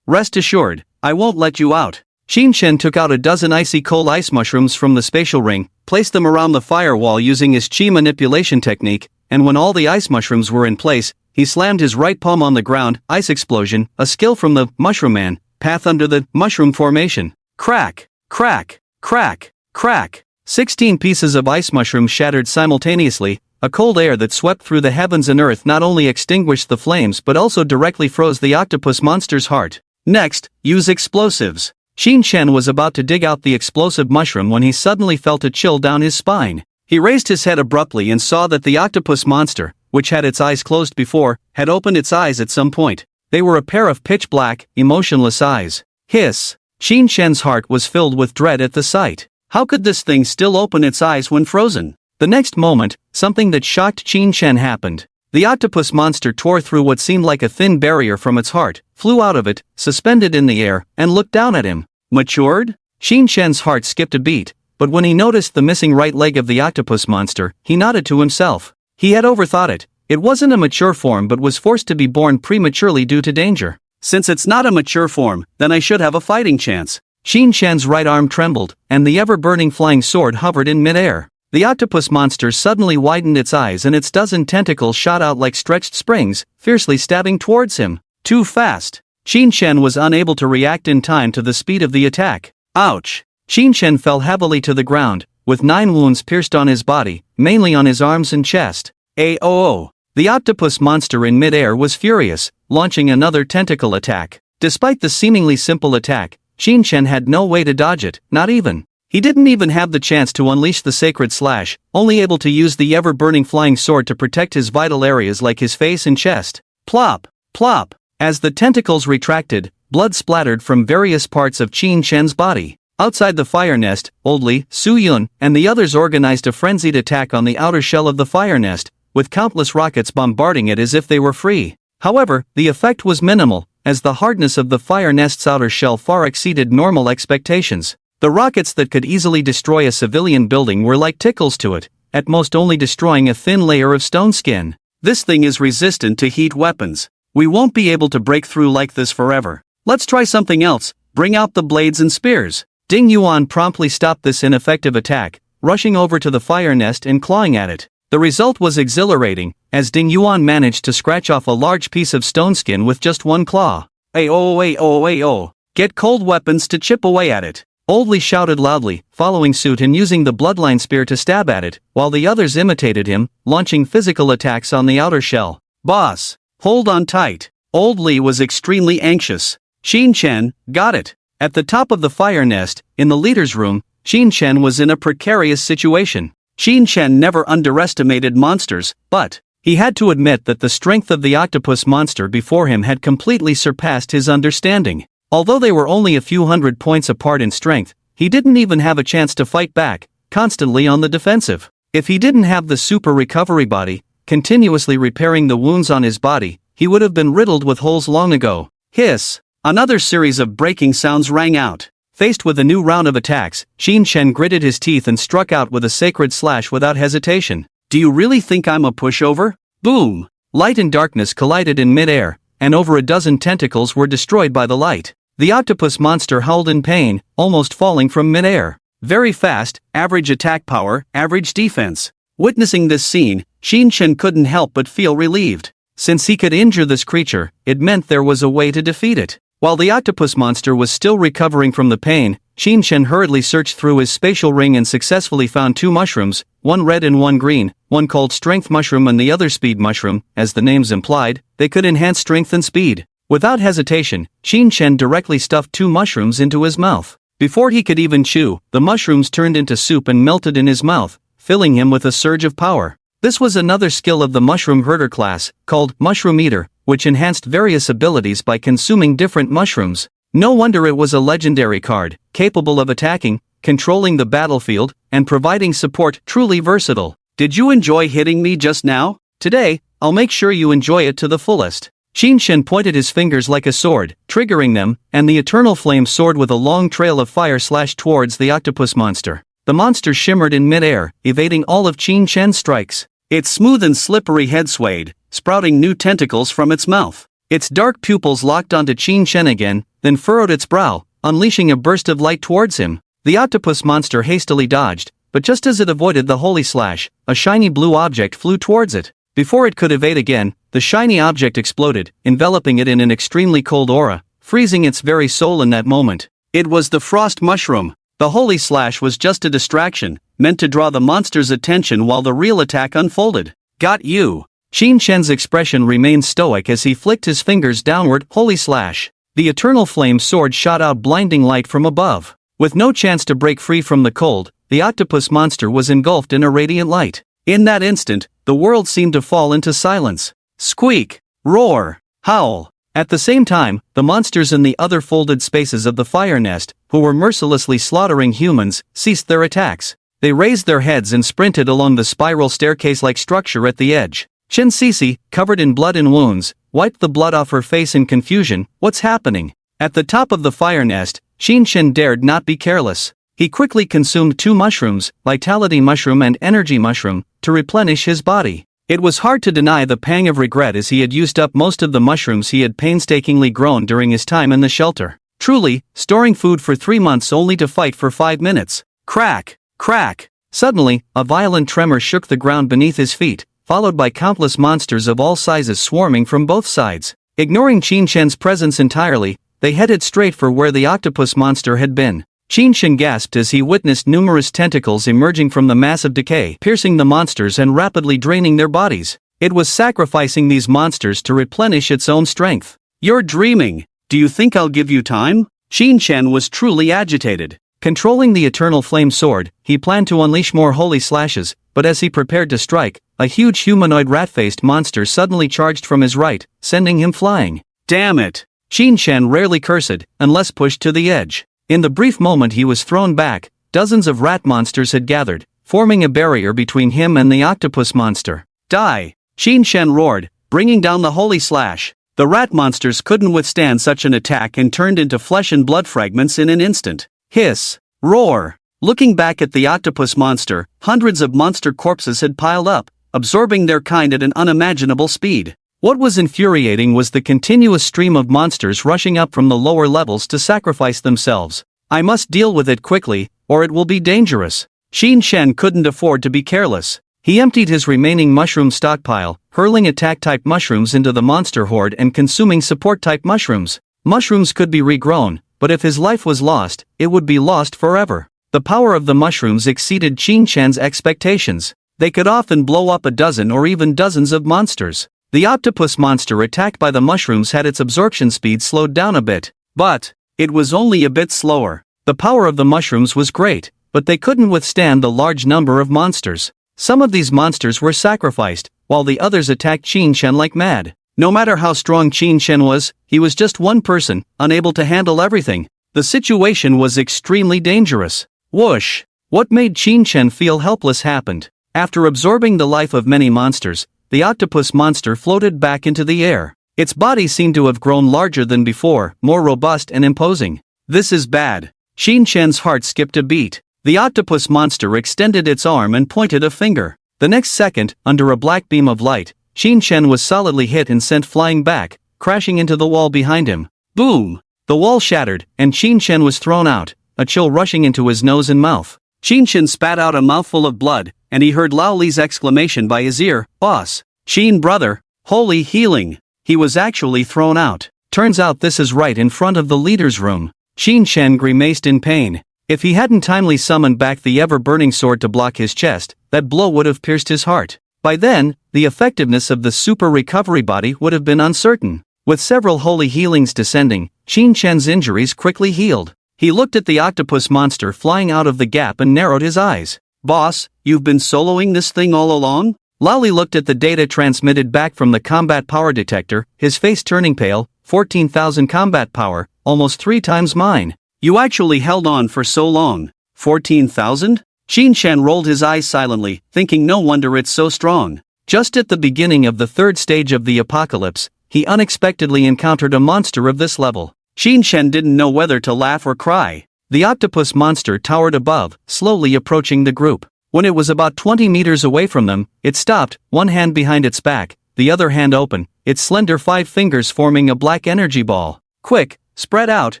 Rest assured, I won't let you out. Xin Chen took out a dozen icy cold ice mushrooms from the spatial ring, placed them around the firewall using his chi manipulation technique, and when all the ice mushrooms were in place, he slammed his right palm on the ground, ice explosion, a skill from the Mushroom Man, path under the mushroom formation. Crack, crack, crack, crack. 16 pieces of ice mushrooms shattered simultaneously. A cold air that swept through the heavens and earth not only extinguished the flames but also directly froze the octopus monster's heart. Next, use explosives. Xin Chen was about to dig out the explosive mushroom when he suddenly felt a chill down his spine. He raised his head abruptly and saw that the octopus monster, which had its eyes closed before, had opened its eyes at some point. They were a pair of pitch black, emotionless eyes. Hiss! Qin Shen's heart was filled with dread at the sight. How could this thing still open its eyes when frozen? The next moment, something that shocked Qin Shen happened. The octopus monster tore through what seemed like a thin barrier from its heart, flew out of it, suspended in the air, and looked down at him. Matured? Qin Shen's heart skipped a beat, but when he noticed the missing right leg of the octopus monster, he nodded to himself. He had overthought it. It wasn't a mature form but was forced to be born prematurely due to danger. Since it's not a mature form, then I should have a fighting chance. Qin Shen's right arm trembled, and the ever-burning flying sword hovered in mid-air. The octopus monster suddenly widened its eyes and its dozen tentacles shot out like stretched springs, fiercely stabbing towards him. Too fast. Qin Shen was unable to react in time to the speed of the attack. Ouch! Qin Shen fell heavily to the ground, with 9 wounds pierced on his body, mainly on his arms and chest. Aoo! The octopus monster in mid-air was furious, launching another tentacle attack. Despite the seemingly simple attack, Qin Shen had no way to dodge it, not even. He didn't even have the chance to unleash the sacred slash, only able to use the ever-burning flying sword to protect his vital areas like his face and chest. Plop! Plop! As the tentacles retracted, blood splattered from various parts of Qin Shen's body. Outside the fire nest, Old Li, Su Yun, and the others organized a frenzied attack on the outer shell of the fire nest, with countless rockets bombarding it as if they were free. However, the effect was minimal, as the hardness of the fire nest's outer shell far exceeded normal expectations. The rockets that could easily destroy a civilian building were like tickles to it, at most only destroying a thin layer of stone skin. This thing is resistant to heat weapons. We won't be able to break through like this forever. Let's try something else. Bring out the blades and spears. Ding Yuan promptly stopped this ineffective attack, rushing over to the fire nest and clawing at it. The result was exhilarating, as Ding Yuan managed to scratch off a large piece of stone skin with just one claw. Ayo! Get cold weapons to chip away at it. Old Li shouted loudly, following suit and using the bloodline spear to stab at it, while the others imitated him, launching physical attacks on the outer shell. Boss, hold on tight. Old Li was extremely anxious. Qin Shen, got it. At the top of the fire nest, in the leader's room, Qin Shen was in a precarious situation. Qin Shen never underestimated monsters, but he had to admit that the strength of the octopus monster before him had completely surpassed his understanding. Although they were only a few hundred points apart in strength, he didn't even have a chance to fight back, constantly on the defensive. If he didn't have the super recovery body, continuously repairing the wounds on his body, he would have been riddled with holes long ago. Hiss! Another series of breaking sounds rang out. Faced with a new round of attacks, Qin Shen gritted his teeth and struck out with a sacred slash without hesitation. Do you really think I'm a pushover? Boom! Light and darkness collided in mid-air, and over a dozen tentacles were destroyed by the light. The octopus monster howled in pain, almost falling from mid-air. Very fast, average attack power, average defense. Witnessing this scene, Qin Shen couldn't help but feel relieved. Since he could injure this creature, it meant there was a way to defeat it. While the octopus monster was still recovering from the pain, Qin Shen hurriedly searched through his spatial ring and successfully found 2 mushrooms, one red and one green, one called Strength Mushroom and the other Speed Mushroom. As the names implied, they could enhance strength and speed. Without hesitation, Qin Shen directly stuffed 2 mushrooms into his mouth. Before he could even chew, the mushrooms turned into soup and melted in his mouth, filling him with a surge of power. This was another skill of the mushroom herder class, called Mushroom Eater, which enhanced various abilities by consuming different mushrooms. No wonder it was a legendary card, capable of attacking, controlling the battlefield, and providing support. Truly versatile. Did you enjoy hitting me just now? Today, I'll make sure you enjoy it to the fullest. Qin Shen pointed his fingers like a sword, triggering them, and the eternal flame soared with a long trail of fire slashed towards the octopus monster. The monster shimmered in mid-air, evading all of Qin Shen's strikes. Its smooth and slippery head swayed, sprouting new tentacles from its mouth. Its dark pupils locked onto Qin Shen again, then furrowed its brow, unleashing a burst of light towards him. The octopus monster hastily dodged, but just as it avoided the holy slash, a shiny blue object flew towards it. Before it could evade again, the shiny object exploded, enveloping it in an extremely cold aura, freezing its very soul in that moment. It was the frost mushroom. The holy slash was just a distraction, meant to draw the monster's attention while the real attack unfolded. Got you. Qin Shen's expression remained stoic as he flicked his fingers downward. Holy slash. The eternal flame sword shot out blinding light from above. With no chance to break free from the cold, the octopus monster was engulfed in a radiant light. In that instant, the world seemed to fall into silence. Squeak, roar, howl, At the same time, the monsters in the other folded spaces of the fire nest, who were mercilessly slaughtering humans, ceased their attacks. They raised their heads and sprinted along the spiral staircase-like structure at the edge. Shin Sisi, covered in blood and wounds, wiped the blood off her face in confusion. What's happening? At the top of the fire nest, Shin dared not be careless. He quickly consumed 2 mushrooms, Vitality Mushroom and Energy Mushroom, to replenish his body. It was hard to deny the pang of regret as he had used up most of the mushrooms he had painstakingly grown during his time in the shelter. Truly, storing food for 3 months only to fight for 5 minutes. Crack! Crack! Suddenly, a violent tremor shook the ground beneath his feet, followed by countless monsters of all sizes swarming from both sides. Ignoring Shen's presence entirely, they headed straight for where the octopus monster had been. Shen gasped as he witnessed numerous tentacles emerging from the mass of decay, piercing the monsters and rapidly draining their bodies. It was sacrificing these monsters to replenish its own strength. You're dreaming. Do you think I'll give you time? Shen was truly agitated. Controlling the eternal flame sword, he planned to unleash more holy slashes, but as he prepared to strike, a huge humanoid rat-faced monster suddenly charged from his right, sending him flying. Damn it! Shen rarely cursed, unless pushed to the edge. In the brief moment he was thrown back, dozens of rat monsters had gathered, forming a barrier between him and the octopus monster. Die! Shen roared, bringing down the holy slash. The rat monsters couldn't withstand such an attack and turned into flesh and blood fragments in an instant. Hiss! Roar! Looking back at the octopus monster, hundreds of monster corpses had piled up, absorbing their kind at an unimaginable speed. What was infuriating was the continuous stream of monsters rushing up from the lower levels to sacrifice themselves. I must deal with it quickly, or it will be dangerous. Shen couldn't afford to be careless. He emptied his remaining mushroom stockpile, hurling attack-type mushrooms into the monster horde and consuming support-type mushrooms. Mushrooms could be regrown, but if his life was lost, it would be lost forever. The power of the mushrooms exceeded Shen's expectations. They could often blow up a dozen or even dozens of monsters. The octopus monster attacked by the mushrooms had its absorption speed slowed down a bit, but it was only a bit slower. The power of the mushrooms was great, but they couldn't withstand the large number of monsters. Some of these monsters were sacrificed, while the others attacked Shen like mad. No matter how strong Shen was, he was just one person, unable to handle everything. The situation was extremely dangerous. Whoosh! What made Shen feel helpless happened. After absorbing the life of many monsters, the octopus monster floated back into the air. Its body seemed to have grown larger than before, more robust and imposing. This is bad. Shen's heart skipped a beat. The octopus monster extended its arm and pointed a finger. The next second, under a black beam of light, Shen was solidly hit and sent flying back, crashing into the wall behind him. Boom! The wall shattered, and Shen was thrown out, a chill rushing into his nose and mouth. Shen spat out a mouthful of blood, and he heard Lao Li's exclamation by his ear, "Boss! Shen brother! Holy healing!" He was actually thrown out. Turns out this is right in front of the leader's room. Shen grimaced in pain. If he hadn't timely summoned back the ever-burning sword to block his chest, that blow would have pierced his heart. By then, the effectiveness of the super recovery body would have been uncertain. With several holy healings descending, Shen's injuries quickly healed. He looked at the octopus monster flying out of the gap and narrowed his eyes. "Boss, you've been soloing this thing all along?" Lally looked at the data transmitted back from the combat power detector, his face turning pale. 14,000 combat power, almost 3 times mine. "You actually held on for so long. 14,000? Shen rolled his eyes silently, thinking no wonder it's so strong. Just at the beginning of the 3rd stage of the apocalypse, he unexpectedly encountered a monster of this level. Shen didn't know whether to laugh or cry. The octopus monster towered above, slowly approaching the group. When it was about 20 meters away from them, it stopped, one hand behind its back, the other hand open, its slender 5 fingers forming a black energy ball. "Quick, spread out,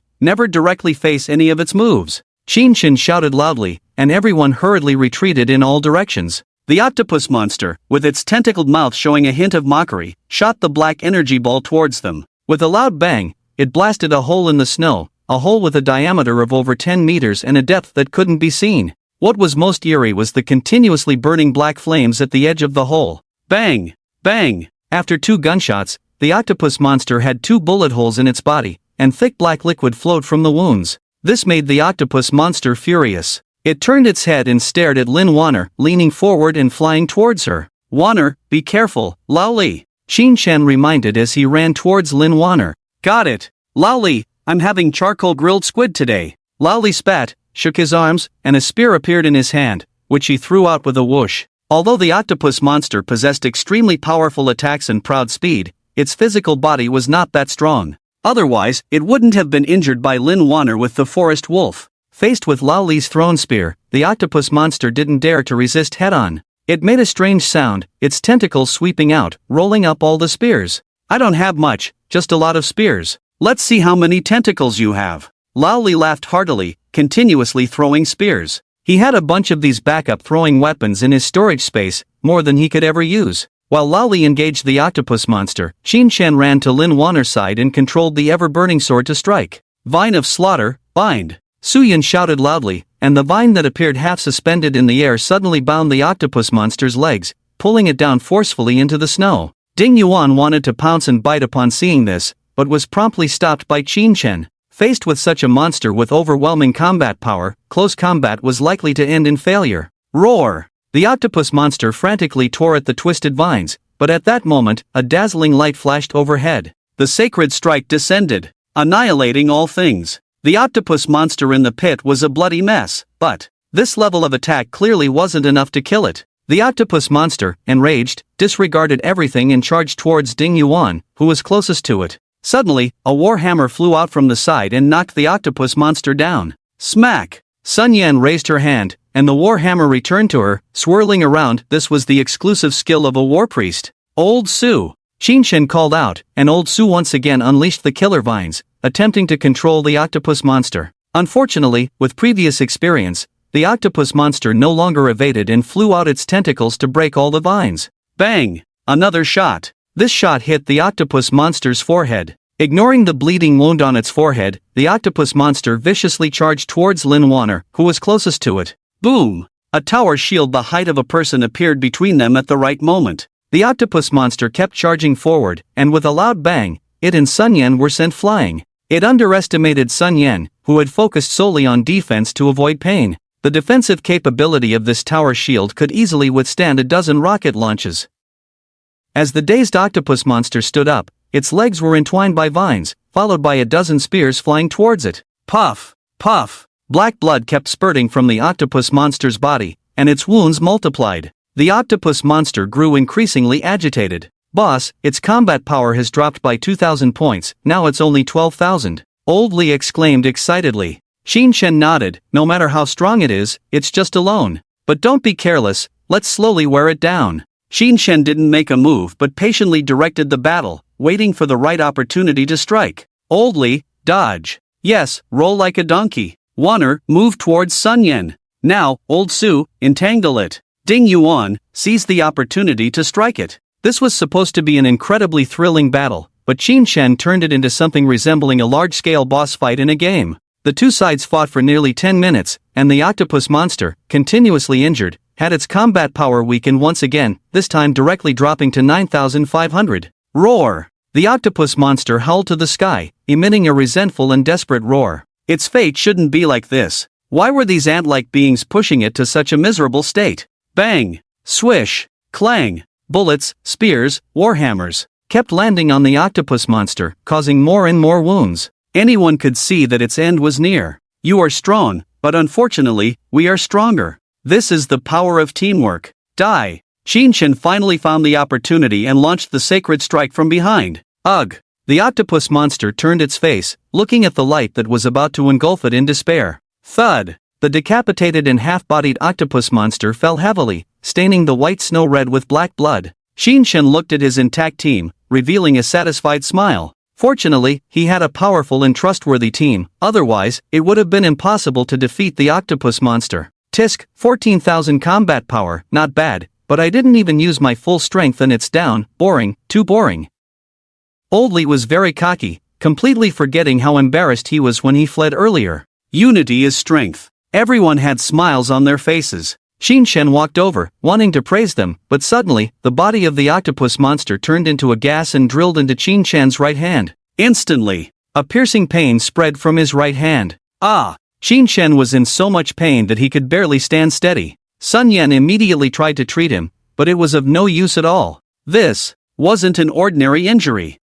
never directly face any of its moves." Shen shouted loudly, and everyone hurriedly retreated in all directions. The octopus monster, with its tentacled mouth showing a hint of mockery, shot the black energy ball towards them. With a loud bang, it blasted a hole in the snow, a hole with a diameter of over 10 meters and a depth that couldn't be seen. What was most eerie was the continuously burning black flames at the edge of the hole. Bang! Bang! After 2 gunshots, the octopus monster had 2 bullet holes in its body, and thick black liquid flowed from the wounds. This made the octopus monster furious. It turned its head and stared at Lin Waner, leaning forward and flying towards her. "Waner, be careful, Lao Li," Shen reminded as he ran towards Lin Waner. Got it. Lowly, I'm having charcoal grilled squid today. Lowly spat, shook his arms, and a spear appeared in his hand, which he threw out with a whoosh. Although the octopus monster possessed extremely powerful attacks and proud speed, its physical body was not that strong. Otherwise, it wouldn't have been injured by Lin Waner with the forest wolf. Faced with Lowly's thrown spear, the octopus monster didn't dare to resist head-on. It made a strange sound, its tentacles sweeping out, rolling up all the spears. I don't have much, just a lot of spears. Let's see how many tentacles you have. Lowly laughed heartily, continuously throwing spears. He had a bunch of these backup throwing weapons in his storage space, more than he could ever use. While Lowly engaged the octopus monster, Shin-chan ran to Lin Waner's side and controlled the ever-burning sword to strike. Vine of slaughter, bind! Suyin shouted loudly, and the vine that appeared half suspended in the air suddenly bound the octopus monster's legs, pulling it down forcefully into the snow. Ding Yuan wanted to pounce and bite upon seeing this, but was promptly stopped by Qin-chen. Faced with such a monster with overwhelming combat power, close combat was likely to end in failure. Roar! The octopus monster frantically tore at the twisted vines, but at that moment, a dazzling light flashed overhead. The sacred strike descended, annihilating all things. The octopus monster in the pit was a bloody mess, but this level of attack clearly wasn't enough to kill it. The octopus monster, enraged, disregarded everything and charged towards Ding Yuan, who was closest to it. Suddenly, a warhammer flew out from the side and knocked the octopus monster down. Smack! Sun Yan raised her hand, and the warhammer returned to her, swirling around. This was the exclusive skill of a war priest. Old Su! Qin-chen called out, and Old Su once again unleashed the killer vines, attempting to control the octopus monster. Unfortunately, with previous experience, the octopus monster no longer evaded and flew out its tentacles to break all the vines. Bang! Another shot. This shot hit the octopus monster's forehead. Ignoring the bleeding wound on its forehead, the octopus monster viciously charged towards Lin Waner, who was closest to it. Boom! A tower shield the height of a person appeared between them at the right moment. The octopus monster kept charging forward, and with a loud bang, it and Sun Yan were sent flying. It underestimated Sun Yan, who had focused solely on defense to avoid pain. The defensive capability of this tower shield could easily withstand a dozen rocket launches. As the dazed octopus monster stood up, its legs were entwined by vines, followed by a dozen spears flying towards it. Puff! Puff! Black blood kept spurting from the octopus monster's body, and its wounds multiplied. The octopus monster grew increasingly agitated. Boss, its combat power has dropped by 2,000 points, now it's only 12,000. Old Lee exclaimed excitedly. Qin-chen nodded, no matter how strong it is, it's just alone. But don't be careless, let's slowly wear it down. Qin-chen didn't make a move but patiently directed the battle, waiting for the right opportunity to strike. Old Lee, dodge. Yes, roll like a donkey. Waner, move towards Sun Yan. Now, Old Su, entangle it. Ding Yuan, seize the opportunity to strike it. This was supposed to be an incredibly thrilling battle, but Qin-chen turned it into something resembling a large-scale boss fight in a game. The two sides fought for nearly 10 minutes, and the octopus monster, continuously injured, had its combat power weakened once again, this time directly dropping to 9,500. Roar! The octopus monster howled to the sky, emitting a resentful and desperate roar. Its fate shouldn't be like this. Why were these ant-like beings pushing it to such a miserable state? Bang! Swish! Clang! Bullets, spears, warhammers kept landing on the octopus monster, causing more and more wounds. Anyone could see that its end was near. You are strong, but unfortunately, we are stronger. This is the power of teamwork. Die! Qin-chen finally found the opportunity and launched the sacred strike from behind. Ugh! The octopus monster turned its face, looking at the light that was about to engulf it in despair. Thud! The decapitated and half-bodied octopus monster fell heavily, staining the white snow red with black blood. Qin-chen looked at his intact team, revealing a satisfied smile. Fortunately, he had a powerful and trustworthy team, otherwise, it would have been impossible to defeat the octopus monster. Tisk, 14,000 combat power, not bad, but I didn't even use my full strength and it's down. Boring, too boring. Old Lee was very cocky, completely forgetting how embarrassed he was when he fled earlier. Unity is strength. Everyone had smiles on their faces. Qin-chen walked over, wanting to praise them, but suddenly, the body of the octopus monster turned into a gas and drilled into Qin-chen's right hand. Instantly, a piercing pain spread from his right hand. Ah! Qin-chen was in so much pain that he could barely stand steady. Sun Yan immediately tried to treat him, but it was of no use at all. This wasn't an ordinary injury.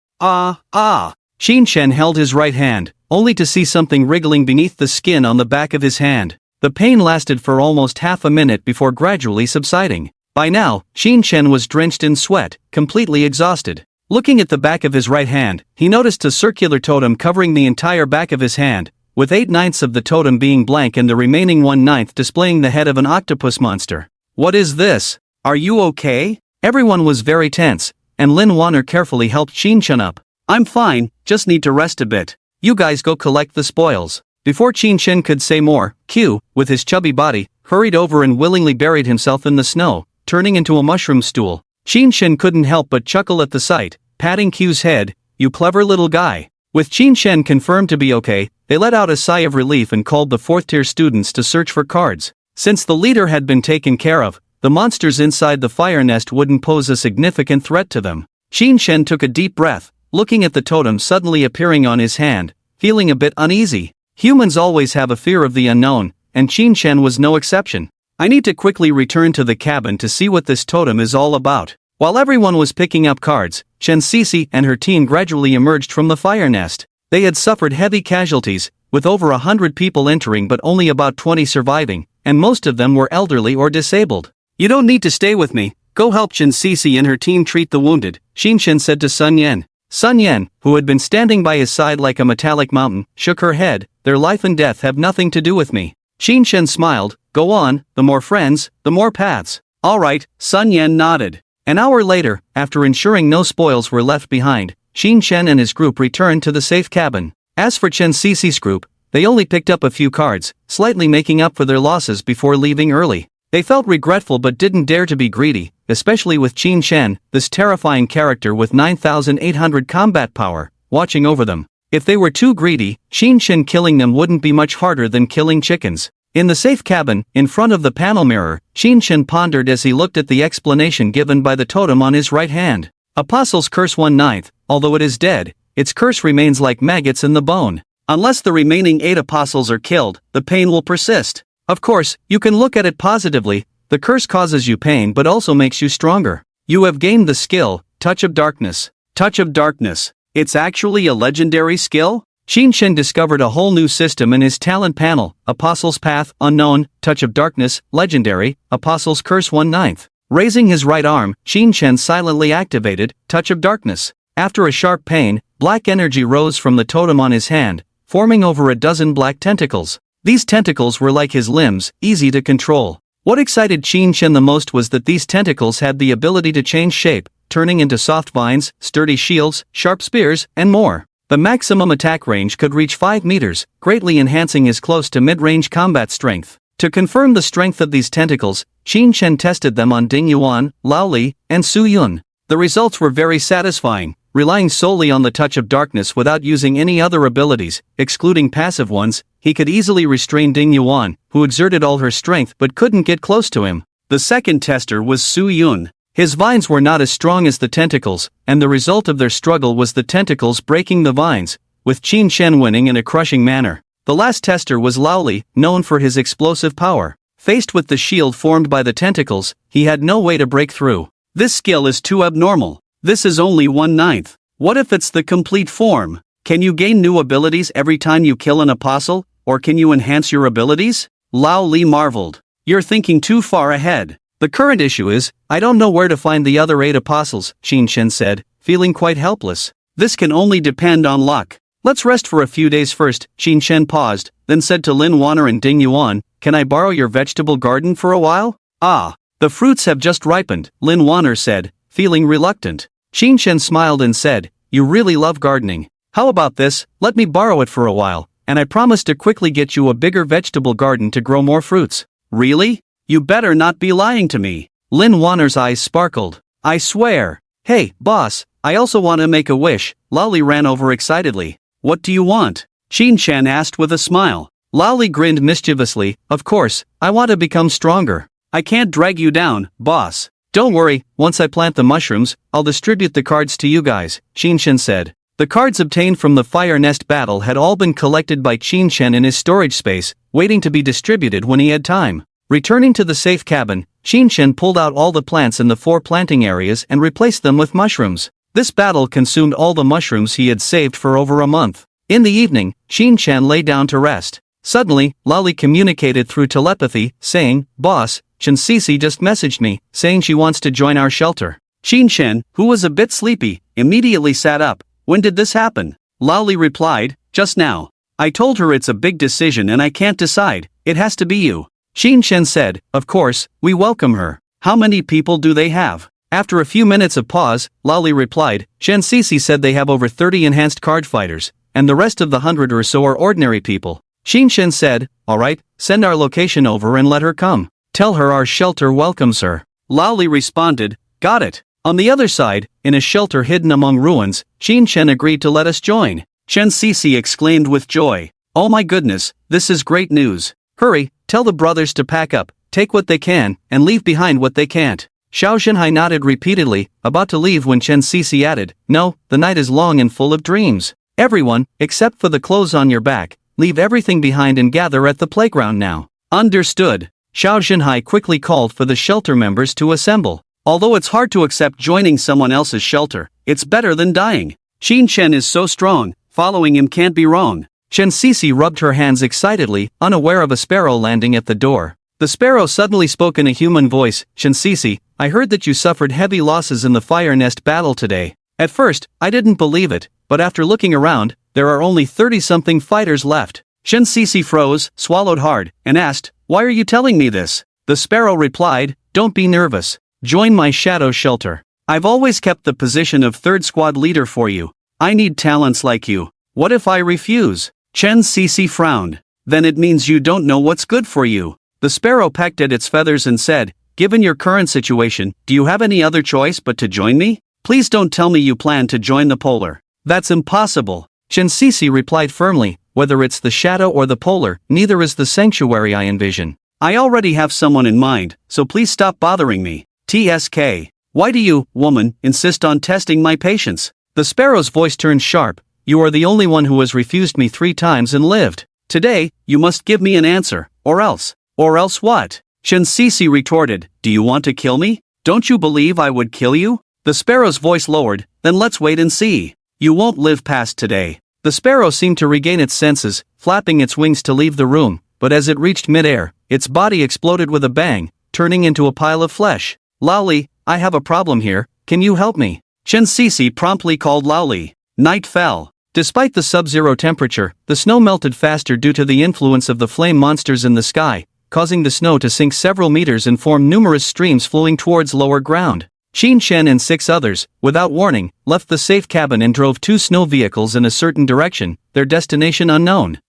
Qin Shen held his right hand, only to see something wriggling beneath the skin on the back of his hand. The pain lasted for almost half a minute before gradually subsiding. By now, Qin Shen was drenched in sweat, completely exhausted. Looking at the back of his right hand, he noticed a circular totem covering the entire back of his hand, with 8/9 of the totem being blank and the remaining 1/9 displaying the head of an octopus monster. What is this? Are you okay? Everyone was very tense, and Lin Waner carefully helped Qin Shen up. I'm fine, just need to rest a bit. You guys go collect the spoils. Before Qin Shen could say more, Q, with his chubby body, hurried over and willingly buried himself in the snow, turning into a mushroom stool. Qin Shen couldn't help but chuckle at the sight, patting Q's head. You clever little guy. With Qin Shen confirmed to be okay, they let out a sigh of relief and called the 4th-tier students to search for cards. Since the leader had been taken care of, the monsters inside the fire nest wouldn't pose a significant threat to them. Qin Shen took a deep breath, looking at the totem suddenly appearing on his hand, feeling a bit uneasy. Humans always have a fear of the unknown, and Qin Shen was no exception. I need to quickly return to the cabin to see what this totem is all about. While everyone was picking up cards, Chen Cece and her team gradually emerged from the fire nest. They had suffered heavy casualties, with over 100 people entering but only about 20 surviving, and most of them were elderly or disabled. You don't need to stay with me, go help Chen Cece and her team treat the wounded, Qin Shen said to Sun Yen. Sun Yen, who had been standing by his side like a metallic mountain, shook her head. Their life and death have nothing to do with me. Qin Shen smiled. Go on, the more friends, the more paths. Alright, Sun Yen nodded. An hour later, after ensuring no spoils were left behind, Qin Shen and his group returned to the safe cabin. As for Chen Cece's group, they only picked up a few cards, slightly making up for their losses before leaving early. They felt regretful but didn't dare to be greedy, especially with Qin Shen, this terrifying character with 9,800 combat power, watching over them. If they were too greedy, Qin Shen killing them wouldn't be much harder than killing chickens. In the safe cabin, in front of the panel mirror, Qin Shen pondered as he looked at the explanation given by the totem on his right hand. Apostle's curse 1/9, although it is dead, its curse remains like maggots in the bone. Unless the remaining 8 apostles are killed, the pain will persist. Of course, you can look at it positively. The curse causes you pain but also makes you stronger. You have gained the skill, Touch of Darkness. Touch of Darkness. It's actually a legendary skill? Qin Shen discovered a whole new system in his talent panel: Apostle's Path, Unknown, Touch of Darkness, Legendary, Apostle's Curse 1/9. Raising his right arm, Qin Shen silently activated Touch of Darkness. After a sharp pain, black energy rose from the totem on his hand, forming over a dozen black tentacles. These tentacles were like his limbs, easy to control. What excited Qin Shen the most was that these tentacles had the ability to change shape, turning into soft vines, sturdy shields, sharp spears, and more. The maximum attack range could reach 5 meters, greatly enhancing his close to mid-range combat strength. To confirm the strength of these tentacles, Qin Shen tested them on Ding Yuan, Lao Li, and Su Yun. The results were very satisfying. Relying solely on the Touch of Darkness without using any other abilities, excluding passive ones, he could easily restrain Ding Yuan, who exerted all her strength but couldn't get close to him. The second tester was Su Yun. His vines were not as strong as the tentacles, and the result of their struggle was the tentacles breaking the vines, with Qin Shen winning in a crushing manner. The last tester was Lao Li, known for his explosive power. Faced with the shield formed by the tentacles, he had no way to break through. This skill is too abnormal. This is only 1/9. What if it's the complete form? Can you gain new abilities every time you kill an apostle, or can you enhance your abilities? Lao Li marveled. You're thinking too far ahead. The current issue is, I don't know where to find the other 8 apostles, Qin Shen said, feeling quite helpless. This can only depend on luck. Let's rest for a few days first. Qin Shen paused, then said to Lin Waner and Ding Yuan, can I borrow your vegetable garden for a while? Ah, the fruits have just ripened, Lin Waner said, feeling reluctant. Qin Shen smiled and said, you really love gardening. How about this, let me borrow it for a while, and I promise to quickly get you a bigger vegetable garden to grow more fruits. Really? You better not be lying to me. Lin Waner's eyes sparkled. I swear. Hey, boss, I also want to make a wish. Lao Li ran over excitedly. What do you want? Qin Shen asked with a smile. Lao Li grinned mischievously. Of course, I want to become stronger. I can't drag you down, boss. Don't worry, once I plant the mushrooms, I'll distribute the cards to you guys, Qin Shen said. The cards obtained from the fire nest battle had all been collected by Qin Shen in his storage space, waiting to be distributed when he had time. Returning to the safe cabin, Qin Shen pulled out all the plants in the 4 planting areas and replaced them with mushrooms. This battle consumed all the mushrooms he had saved for over a month. In the evening, Shin-chan lay down to rest. Suddenly, Lolly communicated through telepathy, saying, "Boss, Shin-Cece just messaged me, saying she wants to join our shelter." Shin-chan, who was a bit sleepy, immediately sat up. "When did this happen?" Lolly replied, "Just now. I told her it's a big decision and I can't decide, it has to be you." Shin-chan said, "Of course, we welcome her. How many people do they have?" After a few minutes of pause, Lolly replied, "Shin-Cece said they have over 30 enhanced card fighters, and the rest of the 100 or so are ordinary people." Shin-chan said, "Alright, send our location over and let her come. Tell her our shelter welcomes her." Lolly responded, "Got it." On the other side, in a shelter hidden among ruins, Shin-chan agreed to let us join. Shin-Cece exclaimed with joy, "Oh my goodness, this is great news. Hurry, tell the brothers to pack up, take what they can, and leave behind what they can't." Xiao Zhenhai nodded repeatedly, about to leave when Shin-Cece added, "No, the night is long and full of dreams. Everyone, except for the clothes on your back, leave everything behind and gather at the playground now." Understood. Xiao Zhenhai quickly called for the shelter members to assemble. Although it's hard to accept joining someone else's shelter, it's better than dying. Shin-chan is so strong, following him can't be wrong. Shin-Cece rubbed her hands excitedly, unaware of a sparrow landing at the door. The sparrow suddenly spoke in a human voice, "Shin-Cece, I heard that you suffered heavy losses in the fire nest battle today. At first, I didn't believe it, but after looking around, there are only 30-something fighters left." Shin-Cece froze, swallowed hard, and asked, "Why are you telling me this?" The sparrow replied, "Don't be nervous. Join my shadow shelter. I've always kept the position of third squad leader for you. I need talents like you. What if I refuse?" Shin-Cece frowned. "Then it means you don't know what's good for you." The sparrow pecked at its feathers and said, "Given your current situation, do you have any other choice but to join me? Please don't tell me you plan to join the polar. That's impossible." Shin-Cece replied firmly, "Whether it's the shadow or the polar, neither is the sanctuary I envision. I already have someone in mind, so please stop bothering me. TSK. Why do you, woman, insist on testing my patience?" The sparrow's voice turned sharp. "You are the only one who has refused me 3 times and lived. Today, you must give me an answer, or else. Or else what?" Shin-Cece retorted, "Do you want to kill me? Don't you believe I would kill you?" The sparrow's voice lowered, "Then let's wait and see. You won't live past today." The sparrow seemed to regain its senses, flapping its wings to leave the room, but as it reached mid-air, its body exploded with a bang, turning into a pile of flesh. "Lolly, I have a problem here, can you help me?" Shin-Cece promptly called Lolly. Night fell. Despite the sub-zero temperature, the snow melted faster due to the influence of the flame monsters in the sky, causing the snow to sink several meters and form numerous streams flowing towards lower ground. Shin-chan and 6 others, without warning, left the safe cabin and drove 2 snow vehicles in a certain direction, their destination unknown.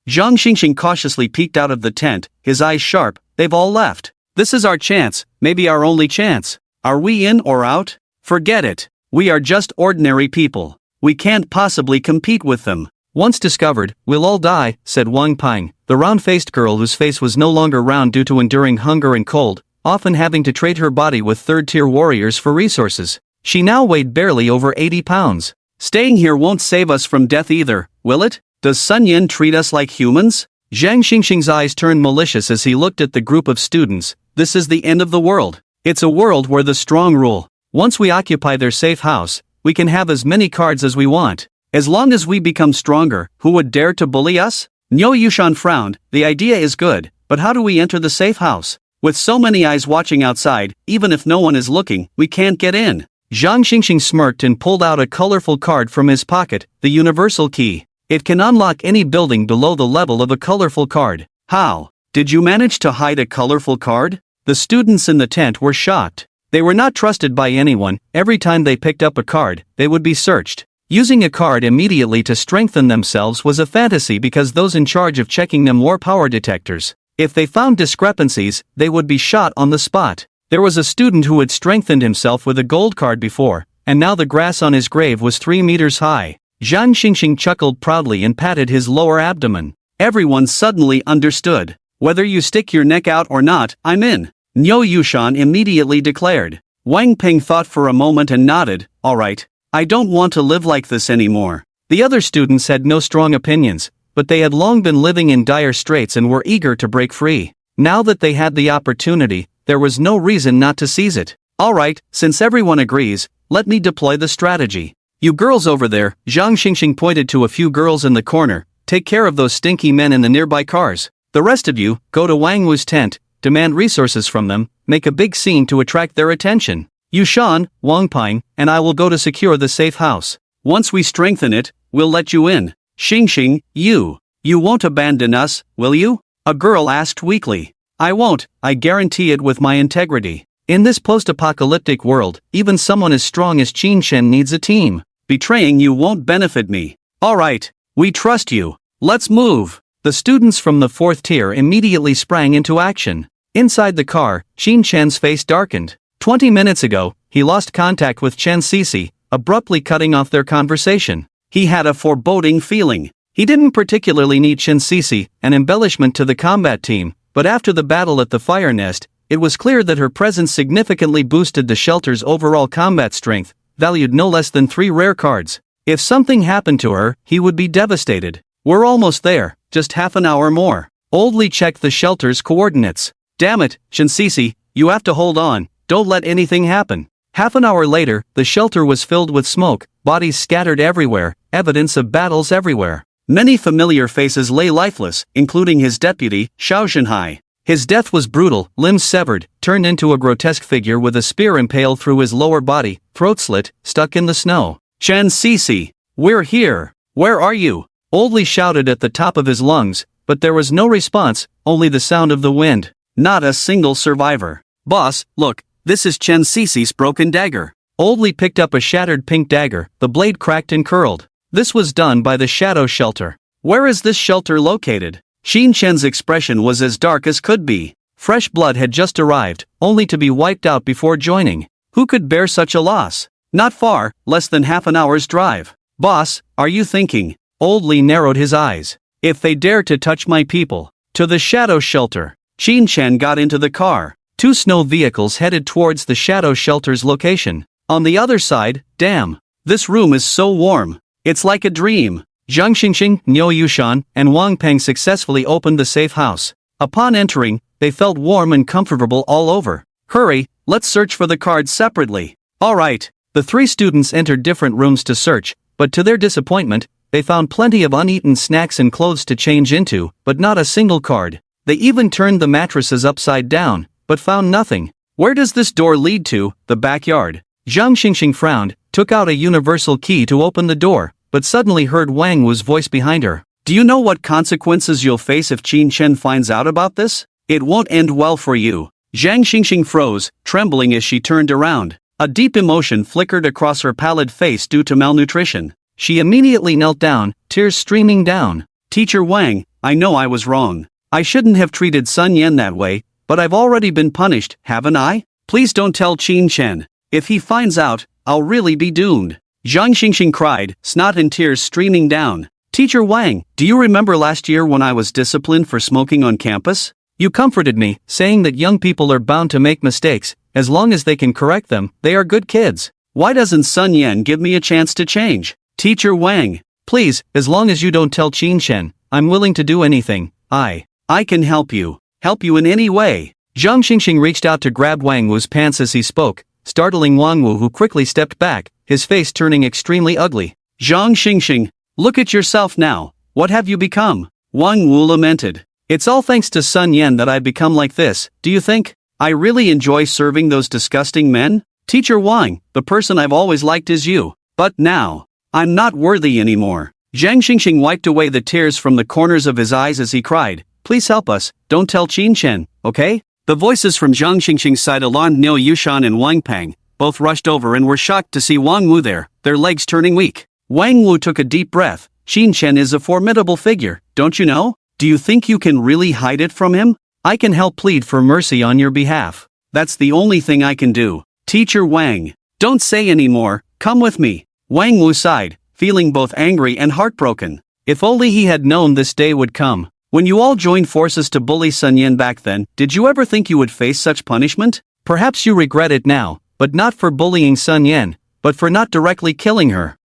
Zhang Xingxing cautiously peeked out of the tent, his eyes sharp. "They've all left. This is our chance, maybe our only chance. Are we in or out? Forget it. We are just ordinary people. We can't possibly compete with them. Once discovered, we'll all die," said Wang Ping, the round-faced girl whose face was no longer round due to enduring hunger and cold, often having to trade her body with third-tier warriors for resources. She now weighed barely over 80 pounds. "Staying here won't save us from death either, will it? Does Sun Yin treat us like humans?" Zhang Xingxing's eyes turned malicious as he looked at the group of students. "This is the end of the world. It's a world where the strong rule. Once we occupy their safe house, we can have as many cards as we want. As long as we become stronger, who would dare to bully us?" Niu Yushan frowned. "The idea is good, but how do we enter the safe house? With so many eyes watching outside, even if no one is looking, we can't get in." Zhang Xingxing smirked and pulled out a colorful card from his pocket, the universal key. It can unlock any building below the level of a colorful card. "How? Did you manage to hide a colorful card?" The students in the tent were shocked. They were not trusted by anyone. Every time they picked up a card, they would be searched. Using a card immediately to strengthen themselves was a fantasy because those in charge of checking them wore power detectors. If they found discrepancies, they would be shot on the spot. There was a student who had strengthened himself with a gold card before, and now the grass on his grave was 3 meters high. Zhang Xingxing chuckled proudly and patted his lower abdomen. Everyone suddenly understood. "Whether you stick your neck out or not, I'm in," Niu Yushan immediately declared. Wang Ping thought for a moment and nodded. "All right. I don't want to live like this anymore." The other students had no strong opinions, but they had long been living in dire straits and were eager to break free. Now that they had the opportunity, there was no reason not to seize it. "All right, since everyone agrees, let me deploy the strategy. You girls over there, Zhang Xingxing pointed to a few girls in the corner, take care of those stinky men in the nearby cars. The rest of you, go to Wang Wu's tent, demand resources from them, make a big scene to attract their attention. You Shan, Wang Ping, and I will go to secure the safe house. Once we strengthen it, we'll let you in. Xingxing, you won't abandon us, will you? A girl asked weakly. I won't, I guarantee it with my integrity. In this post-apocalyptic world, even someone as strong as Qin Shen needs a team. Betraying you won't benefit me. Alright, we trust you. Let's move. The students from the 4th tier immediately sprang into action. Inside the car, Qin Shen's face darkened. 20 minutes ago, he lost contact with Chen Cece, abruptly cutting off their conversation. He had a foreboding feeling. He didn't particularly need Chen Cece, an embellishment to the combat team, but after the battle at the fire nest, it was clear that her presence significantly boosted the shelter's overall combat strength, valued no less than 3 rare cards. If something happened to her, he would be devastated. We're almost there, just half an hour more. Old Lee checked the shelter's coordinates. Damn it, Shinsisi, you have to hold on, don't let anything happen. Half an hour later, the shelter was filled with smoke, bodies scattered everywhere, evidence of battles everywhere. Many familiar faces lay lifeless, including his deputy, Xiao Zhenhai. His death was brutal, limbs severed, turned into a grotesque figure with a spear impaled through his lower body, throat slit, stuck in the snow. Chen Cece, we're here. Where are you? Old Lee shouted at the top of his lungs, but there was no response, only the sound of the wind. Not a single survivor. Boss, look, this is Chen Cece's broken dagger. Old Lee picked up a shattered pink dagger, the blade cracked and curled. This was done by the shadow shelter. Where is this shelter located? Xin Chen's expression was as dark as could be. Fresh blood had just arrived, only to be wiped out before joining. Who could bear such a loss? Not far, less than half an hour's drive. Boss, are you thinking? Old Lee narrowed his eyes. If they dare to touch my people. To the shadow shelter. Xin Chen got into the car. 2 snow vehicles headed towards the shadow shelter's location. On the other side, damn. This room is so warm. It's like a dream. Zhang Xingxing, Niu Yushan, and Wang Peng successfully opened the safe house. Upon entering, they felt warm and comfortable all over. Hurry, let's search for the cards separately. Alright. The 3 students entered different rooms to search, but to their disappointment, they found plenty of uneaten snacks and clothes to change into, but not a single card. They even turned the mattresses upside down, but found nothing. Where does this door lead to? The backyard. Zhang Xingxing frowned, took out a universal key to open the door, but suddenly heard Wang Wu's voice behind her. Do you know what consequences you'll face if Qin Chen finds out about this? It won't end well for you. Zhang Xingxing froze, trembling as she turned around. A deep emotion flickered across her pallid face due to malnutrition. She immediately knelt down, tears streaming down. Teacher Wang, I know I was wrong. I shouldn't have treated Sun Yan that way, but I've already been punished, haven't I? Please don't tell Qin Chen. If he finds out, I'll really be doomed. Zhang Xingxing cried, snot and tears streaming down. Teacher Wang, do you remember last year when I was disciplined for smoking on campus? You comforted me, saying that young people are bound to make mistakes, as long as they can correct them, they are good kids. Why doesn't Sun Yan give me a chance to change? Teacher Wang, please, as long as you don't tell Qin Chen, I'm willing to do anything. I can help you in any way. Zhang Xingxing reached out to grab Wang Wu's pants as he spoke, startling Wang Wu, who quickly stepped back, his face turning extremely ugly. Zhang Xingxing, look at yourself now, what have you become? Wang Wu lamented. It's all thanks to Sun Yan that I've become like this, do you think? I really enjoy serving those disgusting men? Teacher Wang, the person I've always liked is you. But now, I'm not worthy anymore. Zhang Xingxing wiped away the tears from the corners of his eyes as he cried, please help us, don't tell Qin Chen, okay? The voices from Zhang Xingxing's side alarmed Niu Yushan and Wang Peng. Both rushed over and were shocked to see Wang Wu there, their legs turning weak. Wang Wu took a deep breath. Qin Chen is a formidable figure, don't you know? Do you think you can really hide it from him? I can help plead for mercy on your behalf. That's the only thing I can do. Teacher Wang, don't say any more, come with me. Wang Wu sighed, feeling both angry and heartbroken. If only he had known this day would come. When you all joined forces to bully Sun Yan back then, did you ever think you would face such punishment? Perhaps you regret it now, but not for bullying Sun Yan, but for not directly killing her.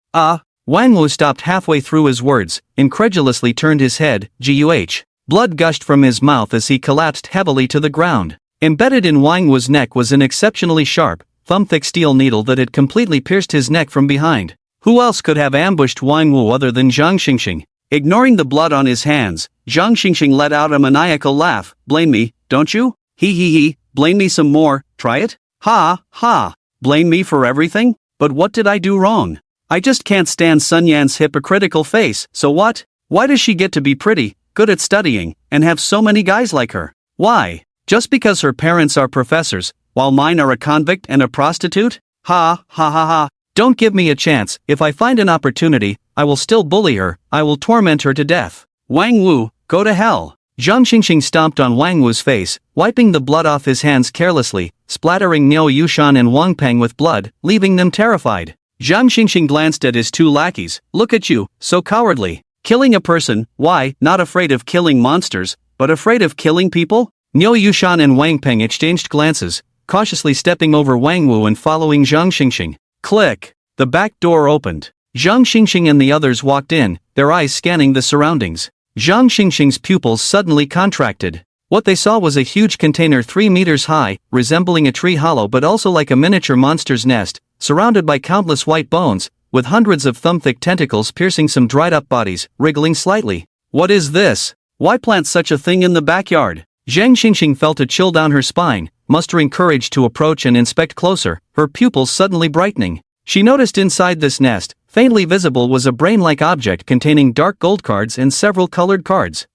Wang Wu stopped halfway through his words, incredulously turned his head, guh. Blood gushed from his mouth as he collapsed heavily to the ground. Embedded in Wang Wu's neck was an exceptionally sharp, thumb-thick steel needle that had completely pierced his neck from behind. Who else could have ambushed Wang Wu other than Zhang Xingxing? Ignoring the blood on his hands, Zhang Xingxing let out a maniacal laugh. Blame me, don't you? He, blame me some more, try it? Ha, ha, blame me for everything? But what did I do wrong? I just can't stand Sun Yan's hypocritical face, so what? Why does she get to be pretty, good at studying, and have so many guys like her? Why? Just because her parents are professors, while mine are a convict and a prostitute? Ha, ha ha ha. Don't give me a chance. If I find an opportunity, I will still bully her. I will torment her to death. Wang Wu, go to hell. Zhang Xingxing stomped on Wang Wu's face, wiping the blood off his hands carelessly, splattering Niu Yushan and Wang Peng with blood, leaving them terrified. Zhang Xingxing glanced at his two lackeys. Look at you, so cowardly. Killing a person, why, not afraid of killing monsters, but afraid of killing people? Niu Yushan and Wang Peng exchanged glances, cautiously stepping over Wang Wu and following Zhang Xingxing. Click! The back door opened. Zhang Xingxing and the others walked in, their eyes scanning the surroundings. Zhang Xingxing's pupils suddenly contracted. What they saw was a huge container 3 meters high, resembling a tree hollow but also like a miniature monster's nest, surrounded by countless white bones, with hundreds of thumb-thick tentacles piercing some dried-up bodies, wriggling slightly. What is this? Why plant such a thing in the backyard? Zhang Xingxing felt a chill down her spine, mustering courage to approach and inspect closer, her pupils suddenly brightening. She noticed inside this nest, faintly visible was a brain-like object containing dark gold cards and several colored cards.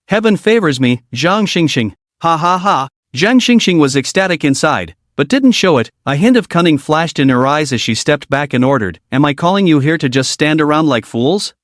Heaven favors me, Zhang Xingxing. Ha ha ha. Zhang Xingxing was ecstatic inside, but didn't show it. A hint of cunning flashed in her eyes as she stepped back and ordered, "Am I calling you here to just stand around like fools?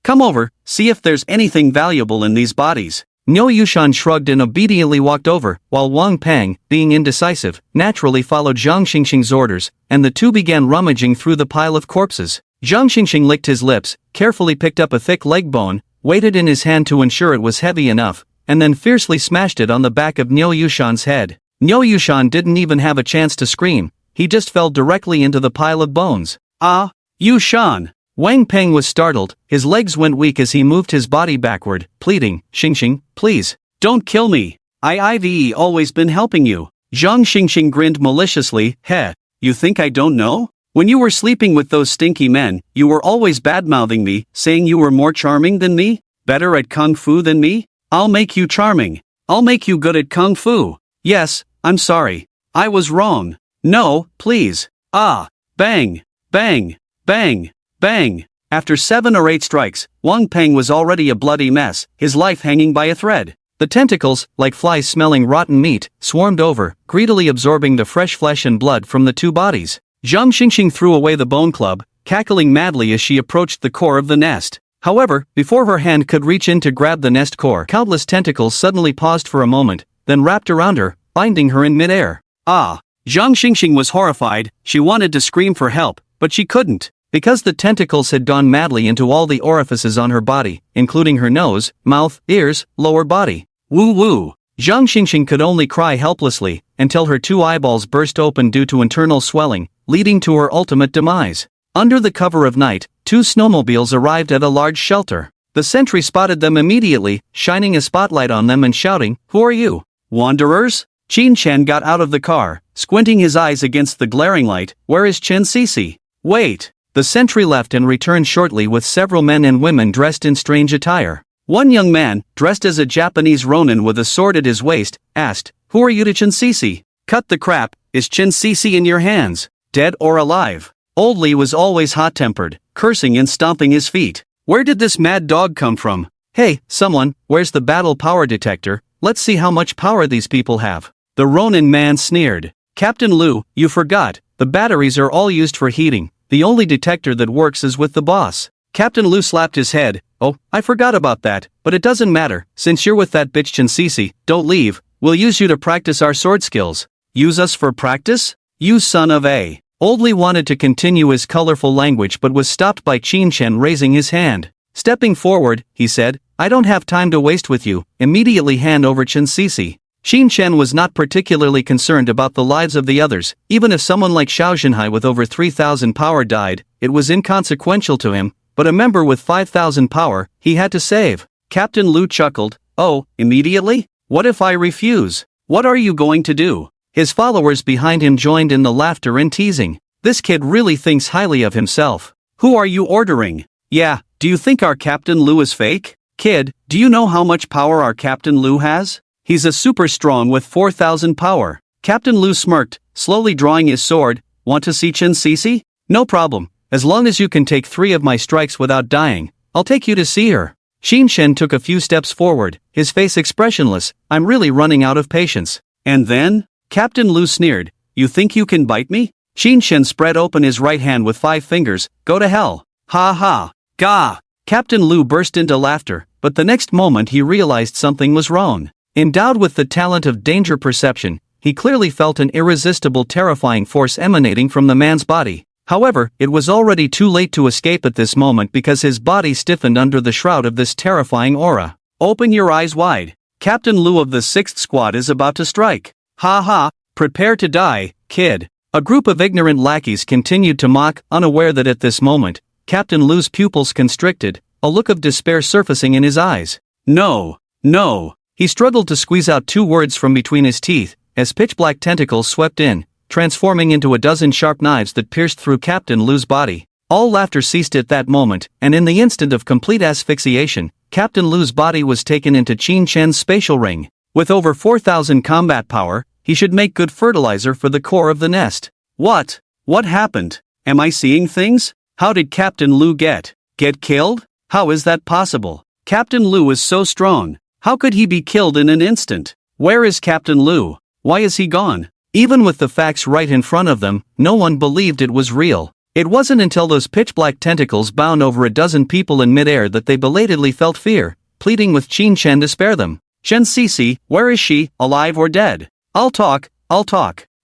Come over, see if there's anything valuable in these bodies." Niu Yushan shrugged and obediently walked over, while Wang Peng, being indecisive, naturally followed Zhang Xingxing's orders, and the two began rummaging through the pile of corpses. Zhang Xingxing licked his lips, carefully picked up a thick leg bone, weighed it in his hand to ensure it was heavy enough, and then fiercely smashed it on the back of Niu Yushan's head. Niu Yushan didn't even have a chance to scream, he just fell directly into the pile of bones. Ah, Yushan! Wang Peng was startled, his legs went weak as he moved his body backward, pleading, "Xingxing, please, don't kill me. I've always been helping you." Zhang Xingxing grinned maliciously. Heh, you think I don't know? When you were sleeping with those stinky men, you were always bad-mouthing me, saying you were more charming than me, better at kung fu than me. I'll make you charming. I'll make you good at kung fu. Yes, I'm sorry. I was wrong. No, please. Ah, bang, bang, bang. Bang! After 7 or 8 strikes, Wang Peng was already a bloody mess, his life hanging by a thread. The tentacles, like flies smelling rotten meat, swarmed over, greedily absorbing the fresh flesh and blood from the two bodies. Zhang Xingxing threw away the bone club, cackling madly as she approached the core of the nest. However, before her hand could reach in to grab the nest core, countless tentacles suddenly paused for a moment, then wrapped around her, binding her in midair. Ah! Zhang Xingxing was horrified, she wanted to scream for help, but she couldn't. Because the tentacles had gone madly into all the orifices on her body, including her nose, mouth, ears, lower body. Woo woo! Zhang Xingxing could only cry helplessly, until her 2 eyeballs burst open due to internal swelling, leading to her ultimate demise. Under the cover of night, 2 snowmobiles arrived at a large shelter. The sentry spotted them immediately, shining a spotlight on them and shouting, "Who are you? Wanderers?" Qin Chen got out of the car, squinting his eyes against the glaring light. "Where is Chen Sisi?" "Wait." The sentry left and returned shortly with several men and women dressed in strange attire. One young man, dressed as a Japanese ronin with a sword at his waist, asked, "Who are you to Chen Sisi?" "Cut the crap, is Chen Sisi in your hands, dead or alive?" Old Li was always hot-tempered, cursing and stomping his feet. "Where did this mad dog come from? Hey, someone, where's the battle power detector? Let's see how much power these people have." The ronin man sneered. "Captain Lu, you forgot, the batteries are all used for heating. The only detector that works is with the boss." Captain Lu slapped his head. "Oh, I forgot about that, but it doesn't matter, since you're with that bitch Chen Sisi, don't leave, we'll use you to practice our sword skills." "Use us for practice? You son of a..." Old Li wanted to continue his colorful language but was stopped by Qin Chen raising his hand. Stepping forward, he said, "I don't have time to waste with you, immediately hand over Chen Sisi." Qin Chen was not particularly concerned about the lives of the others, even if someone like Xiao Zhenhai with over 3,000 power died, it was inconsequential to him, but a member with 5,000 power, he had to save. Captain Lu chuckled, "Oh, immediately? What if I refuse? What are you going to do?" His followers behind him joined in the laughter and teasing. This kid really thinks highly of himself. Who are you ordering? Yeah, do you think our Captain Lou is fake? Kid, do you know how much power our Captain Lou has? He's a super strong with 4,000 power. Captain Lou smirked, slowly drawing his sword. Want to see Chen Cece? No problem, as long as you can take 3 of my strikes without dying, I'll take you to see her. Xin Shen took a few steps forward, his face expressionless. I'm really running out of patience. And then? Captain Lou sneered. You think you can bite me? Xin Shen spread open his right hand with 5 fingers. Go to hell. Ha ha. Gah. Captain Lou burst into laughter, but the next moment he realized something was wrong. Endowed with the talent of danger perception, he clearly felt an irresistible terrifying force emanating from the man's body. However, it was already too late to escape at this moment because his body stiffened under the shroud of this terrifying aura. Open your eyes wide. Captain Lou of the 6th Squad is about to strike. Ha ha, prepare to die, kid. A group of ignorant lackeys continued to mock, unaware that at this moment, Captain Lou's pupils constricted, a look of despair surfacing in his eyes. No, no. He struggled to squeeze out 2 words from between his teeth, as pitch-black tentacles swept in, transforming into a dozen sharp knives that pierced through Captain Lou's body. All laughter ceased at that moment, and in the instant of complete asphyxiation, Captain Lou's body was taken into Qin Chen's spatial ring. With over 4,000 combat power, he should make good fertilizer for the core of the nest. What? What happened? Am I seeing things? How did Captain Lou get killed? How is that possible? Captain Lou is so strong. How could he be killed in an instant? Where is Captain Lou? Why is he gone? Even with the facts right in front of them, no one believed it was real. It wasn't until those pitch-black tentacles bound over a dozen people in midair that they belatedly felt fear, pleading with Qin Chen to spare them. Chen Cece, where is she, alive or dead? I'll talk.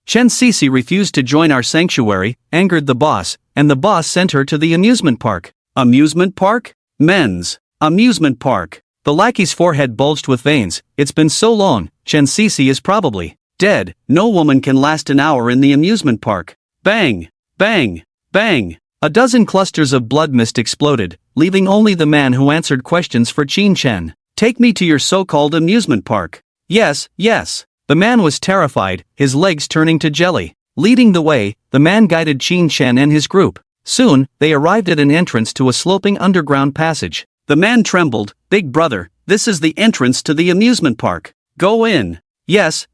Chen Cece refused to join our sanctuary, angered the boss, and the boss sent her to the amusement park. Amusement park? Men's amusement park. The lackey's forehead bulged with veins. It's been so long, Chen Cece is probably dead. No woman can last an hour in the amusement park. Bang! Bang! Bang! A dozen clusters of blood mist exploded, leaving only the man who answered questions for Qin Chen. Take me to your so-called amusement park. Yes. The man was terrified, his legs turning to jelly. Leading the way, the man guided Qin Chen and his group. Soon, they arrived at an entrance to a sloping underground passage. The man trembled. Big brother, this is the entrance to the amusement park. Go in. Yes.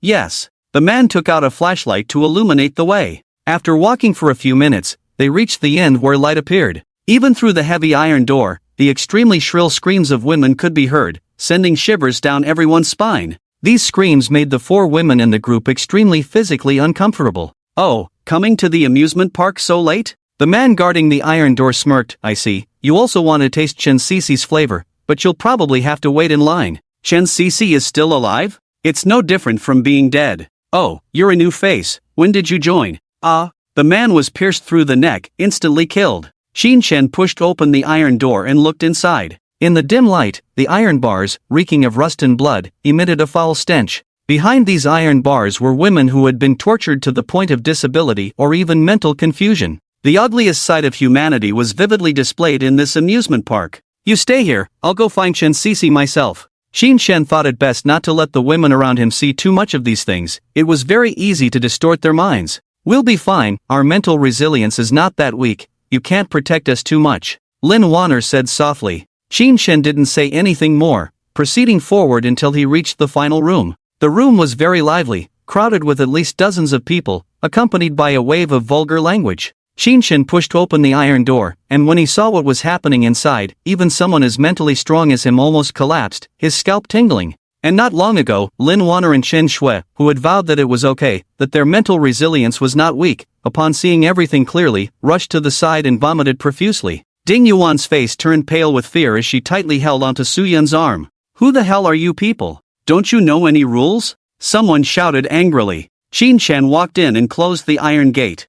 The man took out a flashlight to illuminate the way. After walking for a few minutes, they reached the end where light appeared. Even through the heavy iron door, the extremely shrill screams of women could be heard, sending shivers down everyone's spine. These screams made the 4 women in the group extremely physically uncomfortable. Oh, coming to the amusement park so late? The man guarding the iron door smirked. I see, you also want to taste Chen Cece's flavor, but you'll probably have to wait in line. Chen Cece is still alive? It's no different from being dead. Oh, you're a new face. When did you join? The man was pierced through the neck, instantly killed. Qin Chen pushed open the iron door and looked inside. In the dim light, the iron bars, reeking of rust and blood, emitted a foul stench. Behind these iron bars were women who had been tortured to the point of disability or even mental confusion. The ugliest side of humanity was vividly displayed in this amusement park. You stay here, I'll go find Chen Cece myself. Qin Chen thought it best not to let the women around him see too much of these things. It was very easy to distort their minds. We'll be fine, our mental resilience is not that weak, you can't protect us too much. Lin Waner said softly. Qin Chen didn't say anything more, proceeding forward until he reached the final room. The room was very lively, crowded with at least dozens of people, accompanied by a wave of vulgar language. Qin Chen pushed open the iron door, and when he saw what was happening inside, even someone as mentally strong as him almost collapsed, his scalp tingling. And not long ago, Lin Waner and Chen Shui, who had vowed that it was okay, that their mental resilience was not weak, upon seeing everything clearly, rushed to the side and vomited profusely. Ding Yuan's face turned pale with fear as she tightly held onto Su Yun's arm. Who the hell are you people? Don't you know any rules? Someone shouted angrily. Qin Chen walked in and closed the iron gate.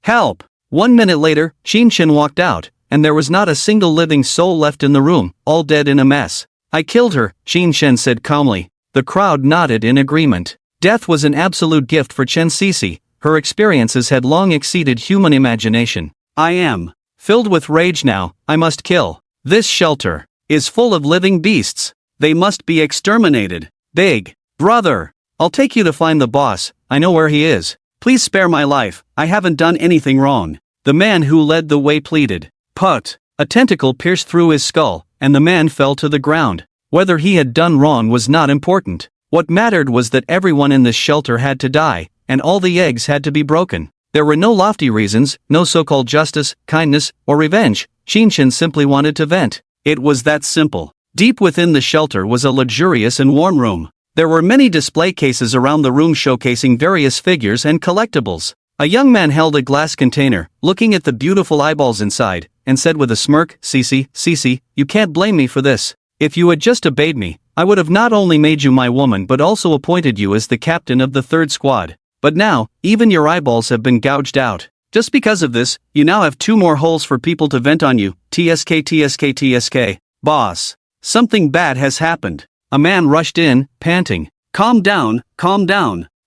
Help! 1 minute later, Qin Chen walked out, and there was not a single living soul left in the room, all dead in a mess. I killed her, Qin Chen said calmly. The crowd nodded in agreement. Death was an absolute gift for Chen Cece. Her experiences had long exceeded human imagination. I am filled with rage now, I must kill. This shelter is full of living beasts. They must be exterminated. Big brother! I'll take you to find the boss, I know where he is. Please spare my life, I haven't done anything wrong. The man who led the way pleaded. Put. A tentacle pierced through his skull, and the man fell to the ground. Whether he had done wrong was not important. What mattered was that everyone in this shelter had to die, and all the eggs had to be broken. There were no lofty reasons, no so-called justice, kindness, or revenge. Shinshin simply wanted to vent. It was that simple. Deep within the shelter was a luxurious and warm room. There were many display cases around the room showcasing various figures and collectibles. A young man held a glass container, looking at the beautiful eyeballs inside, and said with a smirk, Cece, you can't blame me for this. If you had just obeyed me, I would have not only made you my woman but also appointed you as the captain of the third squad. But now, even your eyeballs have been gouged out. Just because of this, you now have 2 more holes for people to vent on you. TSK. Boss. Something bad has happened. A man rushed in, panting. Calm down.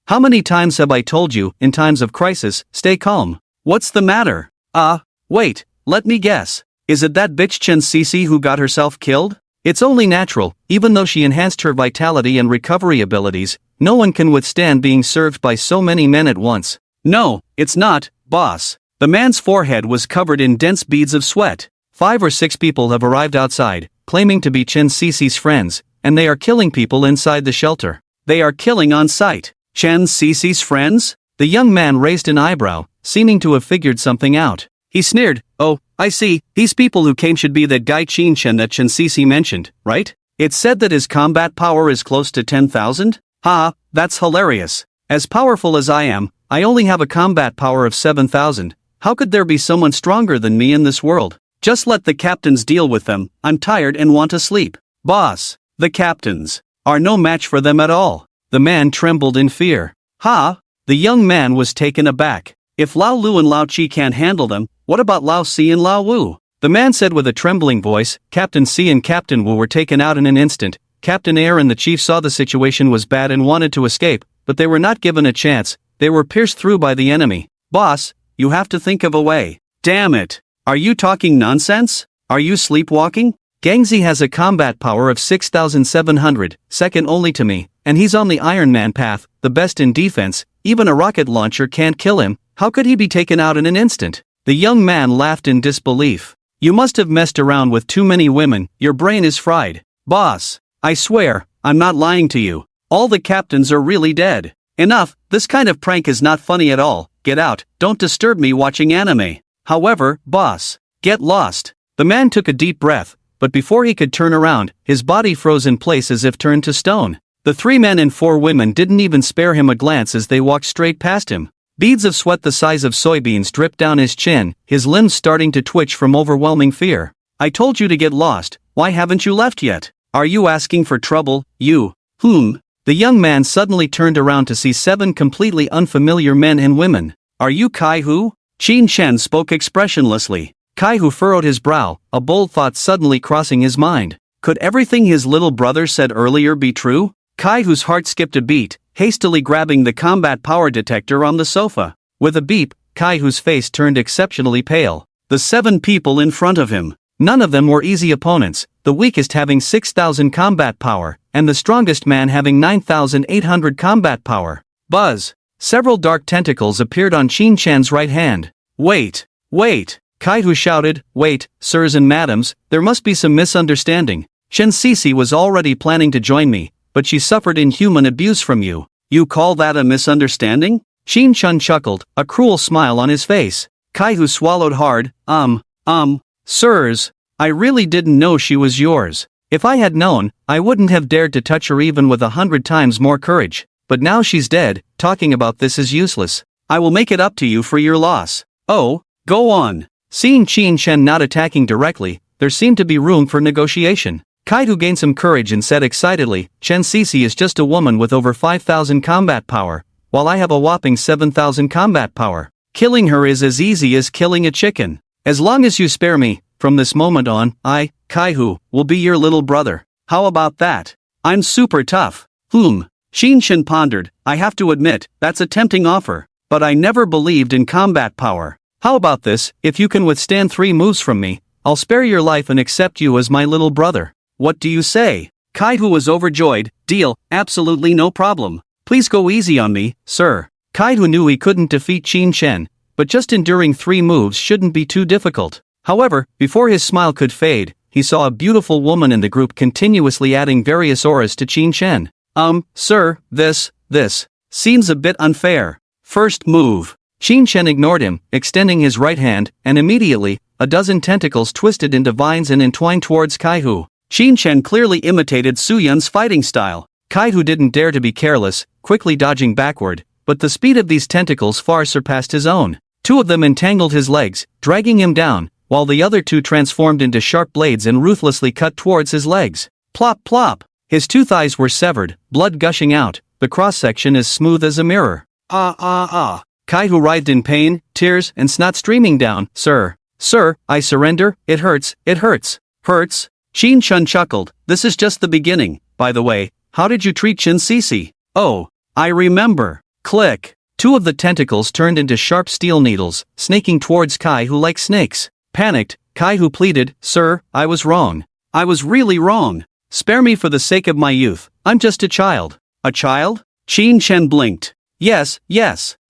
How many times have I told you, in times of crisis, stay calm? What's the matter? Wait, let me guess. Is it that bitch Chen Cece who got herself killed? It's only natural, even though she enhanced her vitality and recovery abilities, no one can withstand being served by so many men at once. No, it's not, boss. The man's forehead was covered in dense beads of sweat. 5 or 6 people have arrived outside, claiming to be Chen Cece's friends, and they are killing people inside the shelter. They are killing on sight. Chen Cece's friends? The young man raised an eyebrow, seeming to have figured something out. He sneered, oh, I see, these people who came should be that guy Chen that Chen Cece mentioned, right? It's said that his combat power is close to 10,000? Ha, that's hilarious. As powerful as I am, I only have a combat power of 7,000. How could there be someone stronger than me in this world? Just let the captains deal with them, I'm tired and want to sleep. Boss, the captains are no match for them at all. The man trembled in fear. Ha! The young man was taken aback. If Lao Lu and Lao Chi can't handle them, what about Lao Si and Lao Wu? The man said with a trembling voice. Captain Si and Captain Wu were taken out in an instant. Captain Air and the chief saw the situation was bad and wanted to escape, but they were not given a chance. They were pierced through by the enemy. Boss, you have to think of a way. Damn it! Are you talking nonsense? Are you sleepwalking? Gangzi has a combat power of 6,700, second only to me, and he's on the Iron Man path, the best in defense. Even a rocket launcher can't kill him. How could he be taken out in an instant? The young man laughed in disbelief. You must have messed around with too many women, your brain is fried. Boss, I swear, I'm not lying to you. All the captains are really dead. Enough, this kind of prank is not funny at all. Get out, don't disturb me watching anime. However, boss, get lost. The man took a deep breath, but before he could turn around, his body froze in place as if turned to stone. The 3 men and 4 women didn't even spare him a glance as they walked straight past him. Beads of sweat the size of soybeans dripped down his chin, his limbs starting to twitch from overwhelming fear. I told you to get lost, why haven't you left yet? Are you asking for trouble, you? The young man suddenly turned around to see 7 completely unfamiliar men and women. Are you Kai-Hu? Qin Shen spoke expressionlessly. Kai-Hu furrowed his brow, a bold thought suddenly crossing his mind. Could everything his little brother said earlier be true? Kai-Hu's heart skipped a beat, hastily grabbing the combat power detector on the sofa. With a beep, Kai-Hu's face turned exceptionally pale. The 7 people in front of him. None of them were easy opponents, the weakest having 6,000 combat power, and the strongest man having 9,800 combat power. Buzz! Several dark tentacles appeared on Qin Shen's right hand. Wait! Kai-Hu shouted, wait, sirs and madams, there must be some misunderstanding. Chen Cece was already planning to join me, but she suffered inhuman abuse from you. You call that a misunderstanding? Qin Shen chuckled, a cruel smile on his face. Kai-Hu swallowed hard. Sirs, I really didn't know she was yours. If I had known, I wouldn't have dared to touch her even with 100 times more courage. But now she's dead, talking about this is useless. I will make it up to you for your loss. Oh, go on. Seeing Qin Shen not attacking directly, there seemed to be room for negotiation. Kai-Hu gained some courage and said excitedly, Chen Cece is just a woman with over 5,000 combat power, while I have a whopping 7,000 combat power. Killing her is as easy as killing a chicken. As long as you spare me, from this moment on, I, Kai-Hu, will be your little brother. How about that? I'm super tough. Qin Shen pondered. I have to admit, that's a tempting offer, but I never believed in combat power. How about this, if you can withstand 3 moves from me, I'll spare your life and accept you as my little brother. What do you say? Kai-Hu was overjoyed. Deal, absolutely no problem. Please go easy on me, sir. Kaihu knew he couldn't defeat Qin Shen, but just enduring 3 moves shouldn't be too difficult. However, before his smile could fade, he saw a beautiful woman in the group continuously adding various auras to Qin Shen. Sir, this seems a bit unfair. First move. Qin Shen ignored him, extending his right hand, and immediately, a dozen tentacles twisted into vines and entwined towards Kaihu. Qin Shen clearly imitated Su Yun's fighting style. Kaihu didn't dare to be careless, quickly dodging backward, but the speed of these tentacles far surpassed his own. 2 of them entangled his legs, dragging him down, while the other 2 transformed into sharp blades and ruthlessly cut towards his legs. Plop plop! His 2 thighs were severed, blood gushing out, the cross-section as smooth as a mirror. Kaihu writhed in pain, tears and snot streaming down. Sir, I surrender, it hurts. Hurts? Qin Shen chuckled, this is just the beginning. By the way, how did you treat Qin Sisi? Oh, I remember. Click. 2 of the tentacles turned into sharp steel needles, snaking towards Kaihu like snakes. Panicked, Kaihu pleaded, Sir, I was wrong. I was really wrong. Spare me for the sake of my youth, I'm just a child. A child? Qin Shen blinked. Yes.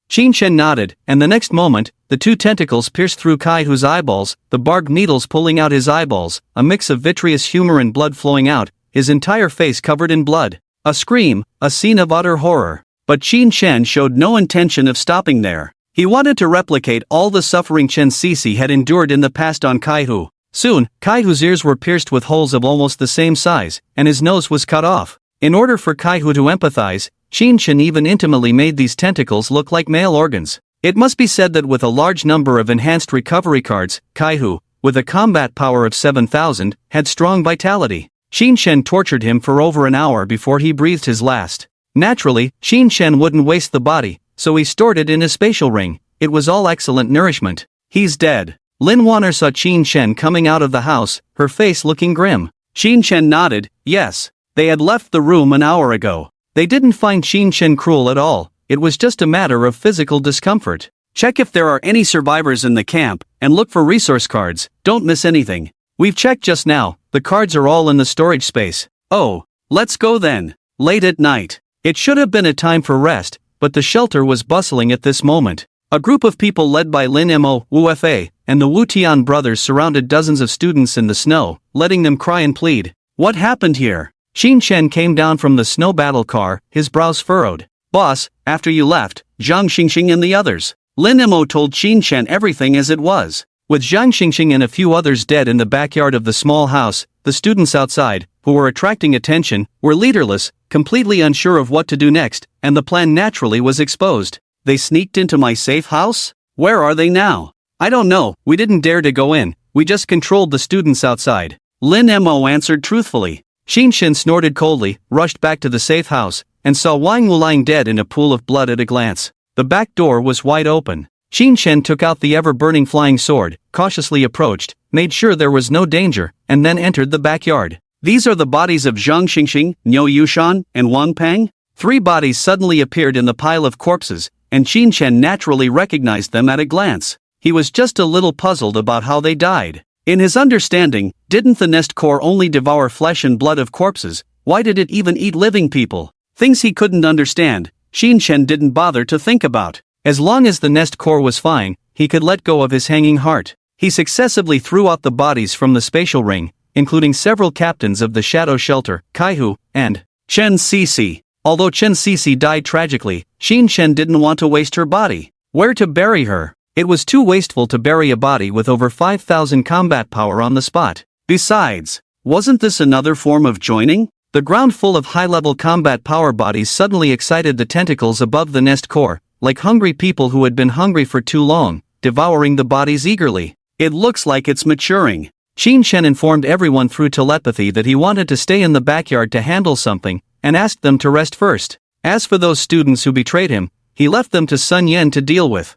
Qin Shen nodded, and the next moment, the 2 tentacles pierced through Kaihu's eyeballs, the barbed needles pulling out his eyeballs, a mix of vitreous humor and blood flowing out, his entire face covered in blood. A scream, a scene of utter horror. But Qin Shen showed no intention of stopping there. He wanted to replicate all the suffering Qin Sisi had endured in the past on Kaihu. Soon, Kaihu's ears were pierced with holes of almost the same size, and his nose was cut off. In order for Kaihu to empathize, Qin Shen even intimately made these tentacles look like male organs. It must be said that with a large number of enhanced recovery cards, Kaihu, with a combat power of 7,000, had strong vitality. Qin Shen tortured him for over an hour before he breathed his last. Naturally, Qin Shen wouldn't waste the body, so he stored it in his spatial ring. It was all excellent nourishment. He's dead. Lin Waner saw Qin Shen coming out of the house, her face looking grim. Qin Shen nodded, yes. They had left the room an hour ago. They didn't find Qin Shen cruel at all, it was just a matter of physical discomfort. Check if there are any survivors in the camp, and look for resource cards, don't miss anything. We've checked just now, the cards are all in the storage space. Oh, let's go then. Late at night. It should have been a time for rest, but the shelter was bustling at this moment. A group of people led by Lin Mo, Wu Fa, and the Wu Tian brothers surrounded dozens of students in the snow, letting them cry and plead. What happened here? Qin Shen came down from the snow battle car, his brows furrowed. Boss, after you left, Zhang Xingxing and the others. Lin Mo told Qin Shen everything as it was. With Zhang Xingxing and a few others dead in the backyard of the small house, the students outside, who were attracting attention, were leaderless, completely unsure of what to do next, and the plan naturally was exposed. They sneaked into my safe house? Where are they now? I don't know, we didn't dare to go in, we just controlled the students outside. Lin Mo answered truthfully. Qin Shen snorted coldly, rushed back to the safe house, and saw Wang Wu lying dead in a pool of blood at a glance. The back door was wide open. Qin Shen took out the ever-burning flying sword, cautiously approached, made sure there was no danger, and then entered the backyard. These are the bodies of Zhang Xingxing, Niu Yushan, and Wang Peng? 3 bodies suddenly appeared in the pile of corpses, and Qin Shen naturally recognized them at a glance. He was just a little puzzled about how they died. In his understanding, didn't the nest core only devour flesh and blood of corpses? Why did it even eat living people? Things he couldn't understand, Qin Shen didn't bother to think about. As long as the nest core was fine, he could let go of his hanging heart. He successively threw out the bodies from the spatial ring, including several captains of the Shadow Shelter, Kaihu, and Qin Sisi. Although Qin Sisi died tragically, Qin Shen didn't want to waste her body. Where to bury her? It was too wasteful to bury a body with over 5,000 combat power on the spot. Besides, wasn't this another form of joining? The ground full of high-level combat power bodies suddenly excited the tentacles above the nest core, like hungry people who had been hungry for too long, devouring the bodies eagerly. It looks like it's maturing. Qin Shen informed everyone through telepathy that he wanted to stay in the backyard to handle something, and asked them to rest first. As for those students who betrayed him, he left them to Sun Yen to deal with.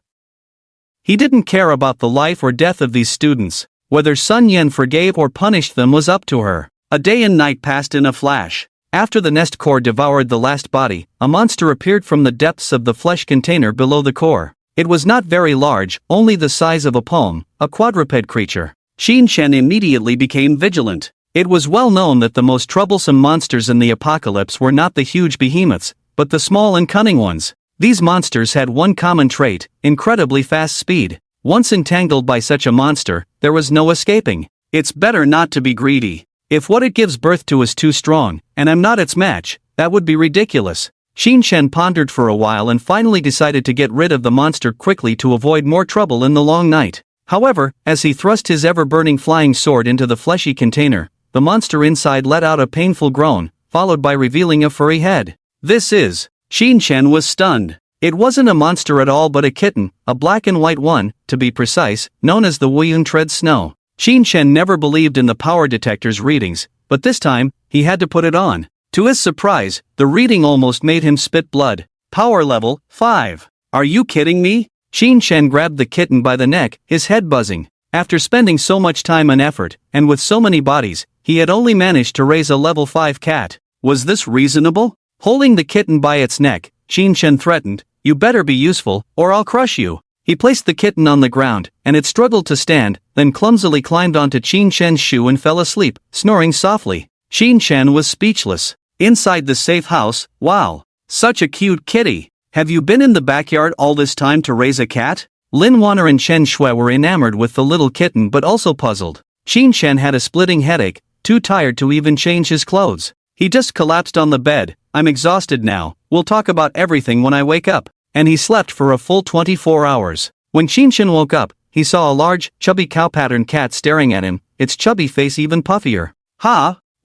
He didn't care about the life or death of these students. Whether Sun Yen forgave or punished them was up to her. A day and night passed in a flash. After the nest core devoured the last body, a monster appeared from the depths of the flesh container below the core. It was not very large, only the size of a palm, a quadruped creature. Qin Shen immediately became vigilant. It was well known that the most troublesome monsters in the apocalypse were not the huge behemoths, but the small and cunning ones. These monsters had one common trait: incredibly fast speed. Once entangled by such a monster, there was no escaping. It's better not to be greedy. If what it gives birth to is too strong, and I'm not its match, that would be ridiculous. Xinshen pondered for a while and finally decided to get rid of the monster quickly to avoid more trouble in the long night. However, as he thrust his ever-burning flying sword into the fleshy container, the monster inside let out a painful groan, followed by revealing a furry head. Xinshen was stunned. It wasn't a monster at all but a kitten, a black and white one, to be precise, known as the Wuyun treads snow. Xinshen never believed in the power detector's readings, but this time, he had to put it on. To his surprise, the reading almost made him spit blood. Power level 5. Are you kidding me? Xinshen grabbed the kitten by the neck, his head buzzing. After spending so much time and effort, and with so many bodies, he had only managed to raise a level 5 cat. Was this reasonable? Holding the kitten by its neck, Xinshen threatened, "You better be useful, or I'll crush you." He placed the kitten on the ground, and it struggled to stand, then clumsily climbed onto Xinshen's shoe and fell asleep, snoring softly. Xinshen was speechless. Inside the safe house, wow, such a cute kitty. Have you been in the backyard all this time to raise a cat? Lin Waner and Chen Shui were enamored with the little kitten but also puzzled. Xinshen had a splitting headache, too tired to even change his clothes. He just collapsed on the bed. "I'm exhausted now, we'll talk about everything when I wake up." And he slept for a full 24 hours. When Xinshen woke up, he saw a large, chubby cow-pattern cat staring at him, its chubby face even puffier.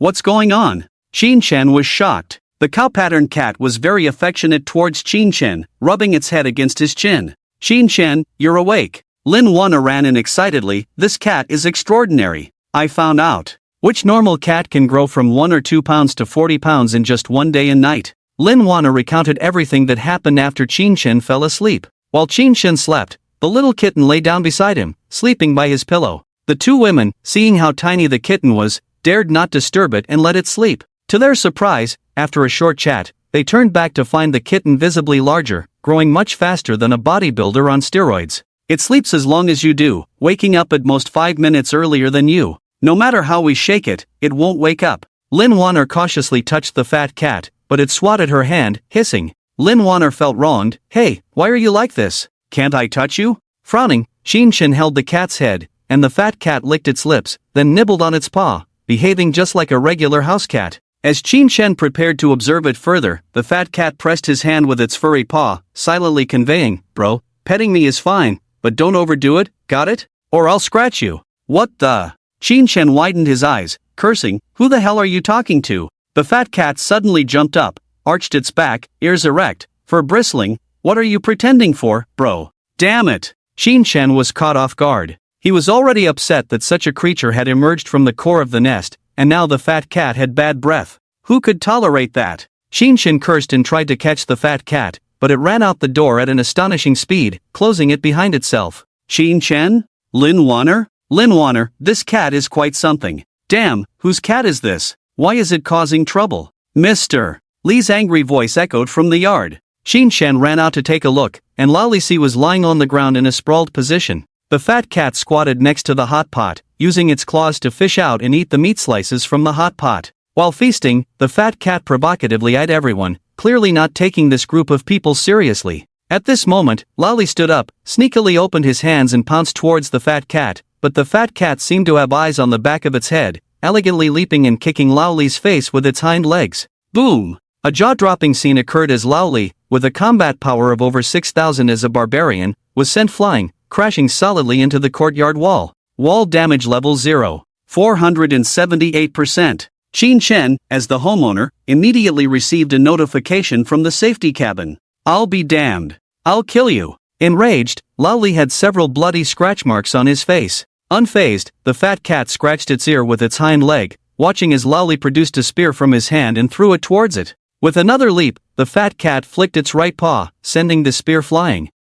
What's going on? Xinshen was shocked. The cow-pattern cat was very affectionate towards Xinshen, rubbing its head against his chin. "Xinshen, you're awake." Lin Waner ran in excitedly, "This cat is extraordinary. I found out which normal cat can grow from 1 or 2 pounds to 40 pounds in just one day and night." Lin Waner recounted everything that happened after Xinshen fell asleep. While Xinshen slept, the little kitten lay down beside him, sleeping by his pillow. The two women, seeing how tiny the kitten was, dared not disturb it and let it sleep. To their surprise, after a short chat, they turned back to find the kitten visibly larger, growing much faster than a bodybuilder on steroids. "It sleeps as long as you do, waking up at most 5 minutes earlier than you. No matter how we shake it, it won't wake up." Lin Waner cautiously touched the fat cat, but it swatted her hand, hissing. Lin Waner felt wronged. "Hey, why are you like this? Can't I touch you?" Frowning, Xinshen held the cat's head, and the fat cat licked its lips, then nibbled on its paw, behaving just like a regular house cat. As Xinshen prepared to observe it further, the fat cat pressed his hand with its furry paw, silently conveying, "Bro, petting me is fine, but don't overdo it, got it? Or I'll scratch you." "What the?" Xinshen widened his eyes, cursing, "Who the hell are you talking to?" The fat cat suddenly jumped up, arched its back, ears erect, fur bristling. "What are you pretending for, bro? Damn it!" Xinshen was caught off guard. He was already upset that such a creature had emerged from the core of the nest, and now the fat cat had bad breath. Who could tolerate that? Xinshen cursed and tried to catch the fat cat, but it ran out the door at an astonishing speed, closing it behind itself. "Xinshen? Lin Waner? Lin Waner, this cat is quite something. Damn, whose cat is this? Why is it causing trouble?" "Mr. Li's angry voice echoed from the yard. Xinshen ran out to take a look, and Lao Li was lying on the ground in a sprawled position. The fat cat squatted next to the hot pot, using its claws to fish out and eat the meat slices from the hot pot. While feasting, the fat cat provocatively eyed everyone, clearly not taking this group of people seriously. At this moment, Lao Li stood up, sneakily opened his hands and pounced towards the fat cat, but the fat cat seemed to have eyes on the back of its head, elegantly leaping and kicking Lao Li's face with its hind legs. Boom! A jaw-dropping scene occurred as Lao Li, with a combat power of over 6,000 as a barbarian, was sent flying, crashing solidly into the courtyard wall. Wall damage level 0. 478%. Xinshen, as the homeowner, immediately received a notification from the safety cabin. "I'll be damned. I'll kill you." Enraged, Lao Li had several bloody scratch marks on his face. Unfazed, the fat cat scratched its ear with its hind leg, watching as Lao Li produced a spear from his hand and threw it towards it. With another leap, the fat cat flicked its right paw, sending the spear flying.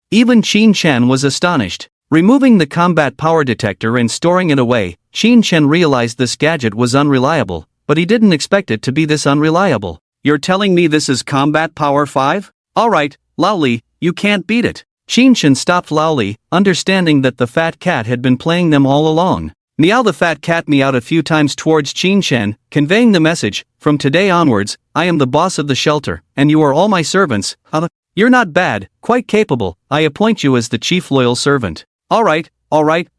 Even Xinshen was astonished. Removing the combat power detector and storing it away, Xinshen realized this gadget was unreliable, but he didn't expect it to be this unreliable. "You're telling me this is combat power 5? Alright, Lao Li, you can't beat it." Xinshen stopped Lao Li, understanding that the fat cat had been playing them all along. Meow. The fat cat meowed a few times towards Qin Shen, conveying the message, from today onwards, I am the boss of the shelter, and you are all my servants. You're not bad, quite capable, I appoint you as the chief loyal servant. Alright,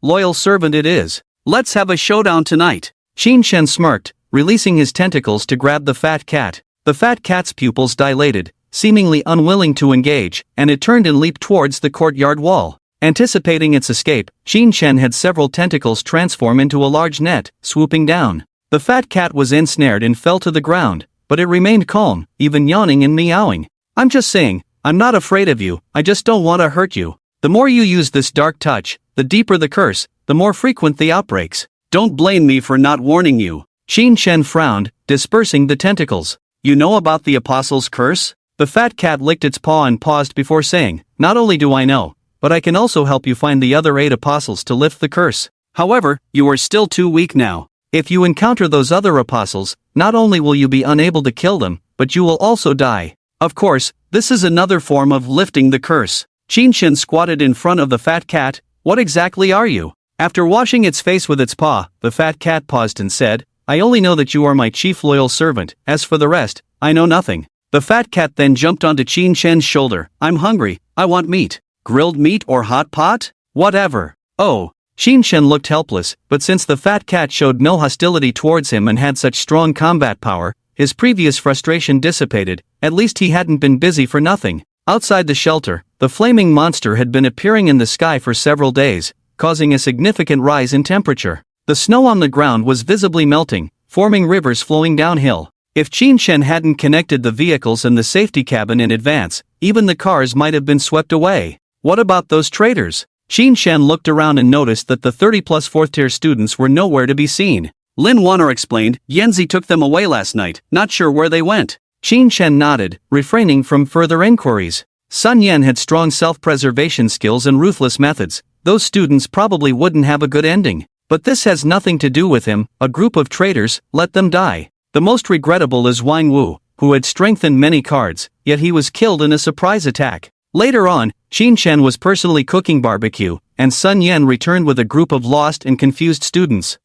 loyal servant it is. Let's have a showdown tonight. Qin Shen smirked, releasing his tentacles to grab the fat cat. The fat cat's pupils dilated, seemingly unwilling to engage, and it turned and leaped towards the courtyard wall. Anticipating its escape, Qin Shen had several tentacles transform into a large net, swooping down. The fat cat was ensnared and fell to the ground, but it remained calm, even yawning and meowing. I'm just saying, I'm not afraid of you, I just don't want to hurt you. The more you use this dark touch, the deeper the curse, the more frequent the outbreaks. Don't blame me for not warning you. Qin Shen frowned, dispersing the tentacles. You know about the Apostle's curse? The fat cat licked its paw and paused before saying, not only do I know, but I can also help you find the other 8 apostles to lift the curse. However, you are still too weak now. If you encounter those other apostles, not only will you be unable to kill them, but you will also die. Of course, this is another form of lifting the curse. Qin Shen squatted in front of the fat cat. What exactly are you? After washing its face with its paw, the fat cat paused and said, I only know that you are my chief loyal servant, as for the rest, I know nothing. The fat cat then jumped onto Qin Shen's shoulder. I'm hungry, I want meat. Grilled meat or hot pot? Whatever. Oh. Qin Shen looked helpless, but since the fat cat showed no hostility towards him and had such strong combat power, his previous frustration dissipated. At least he hadn't been busy for nothing. Outside the shelter, the flaming monster had been appearing in the sky for several days, causing a significant rise in temperature. The snow on the ground was visibly melting, forming rivers flowing downhill. If Qin Shen hadn't connected the vehicles and the safety cabin in advance, even the cars might have been swept away. What about those traitors? Qin Shen looked around and noticed that the 30-plus 4th-tier students were nowhere to be seen. Lin Waner explained, Yanzi took them away last night, not sure where they went. Qin Shen nodded, refraining from further inquiries. Sun Yan had strong self-preservation skills and ruthless methods. Those students probably wouldn't have a good ending. But this has nothing to do with him, a group of traitors, let them die. The most regrettable is Wang Wu, who had strengthened many cards, yet he was killed in a surprise attack. Later on, Qin Shen was personally cooking barbecue, and Sun Yan returned with a group of lost and confused students.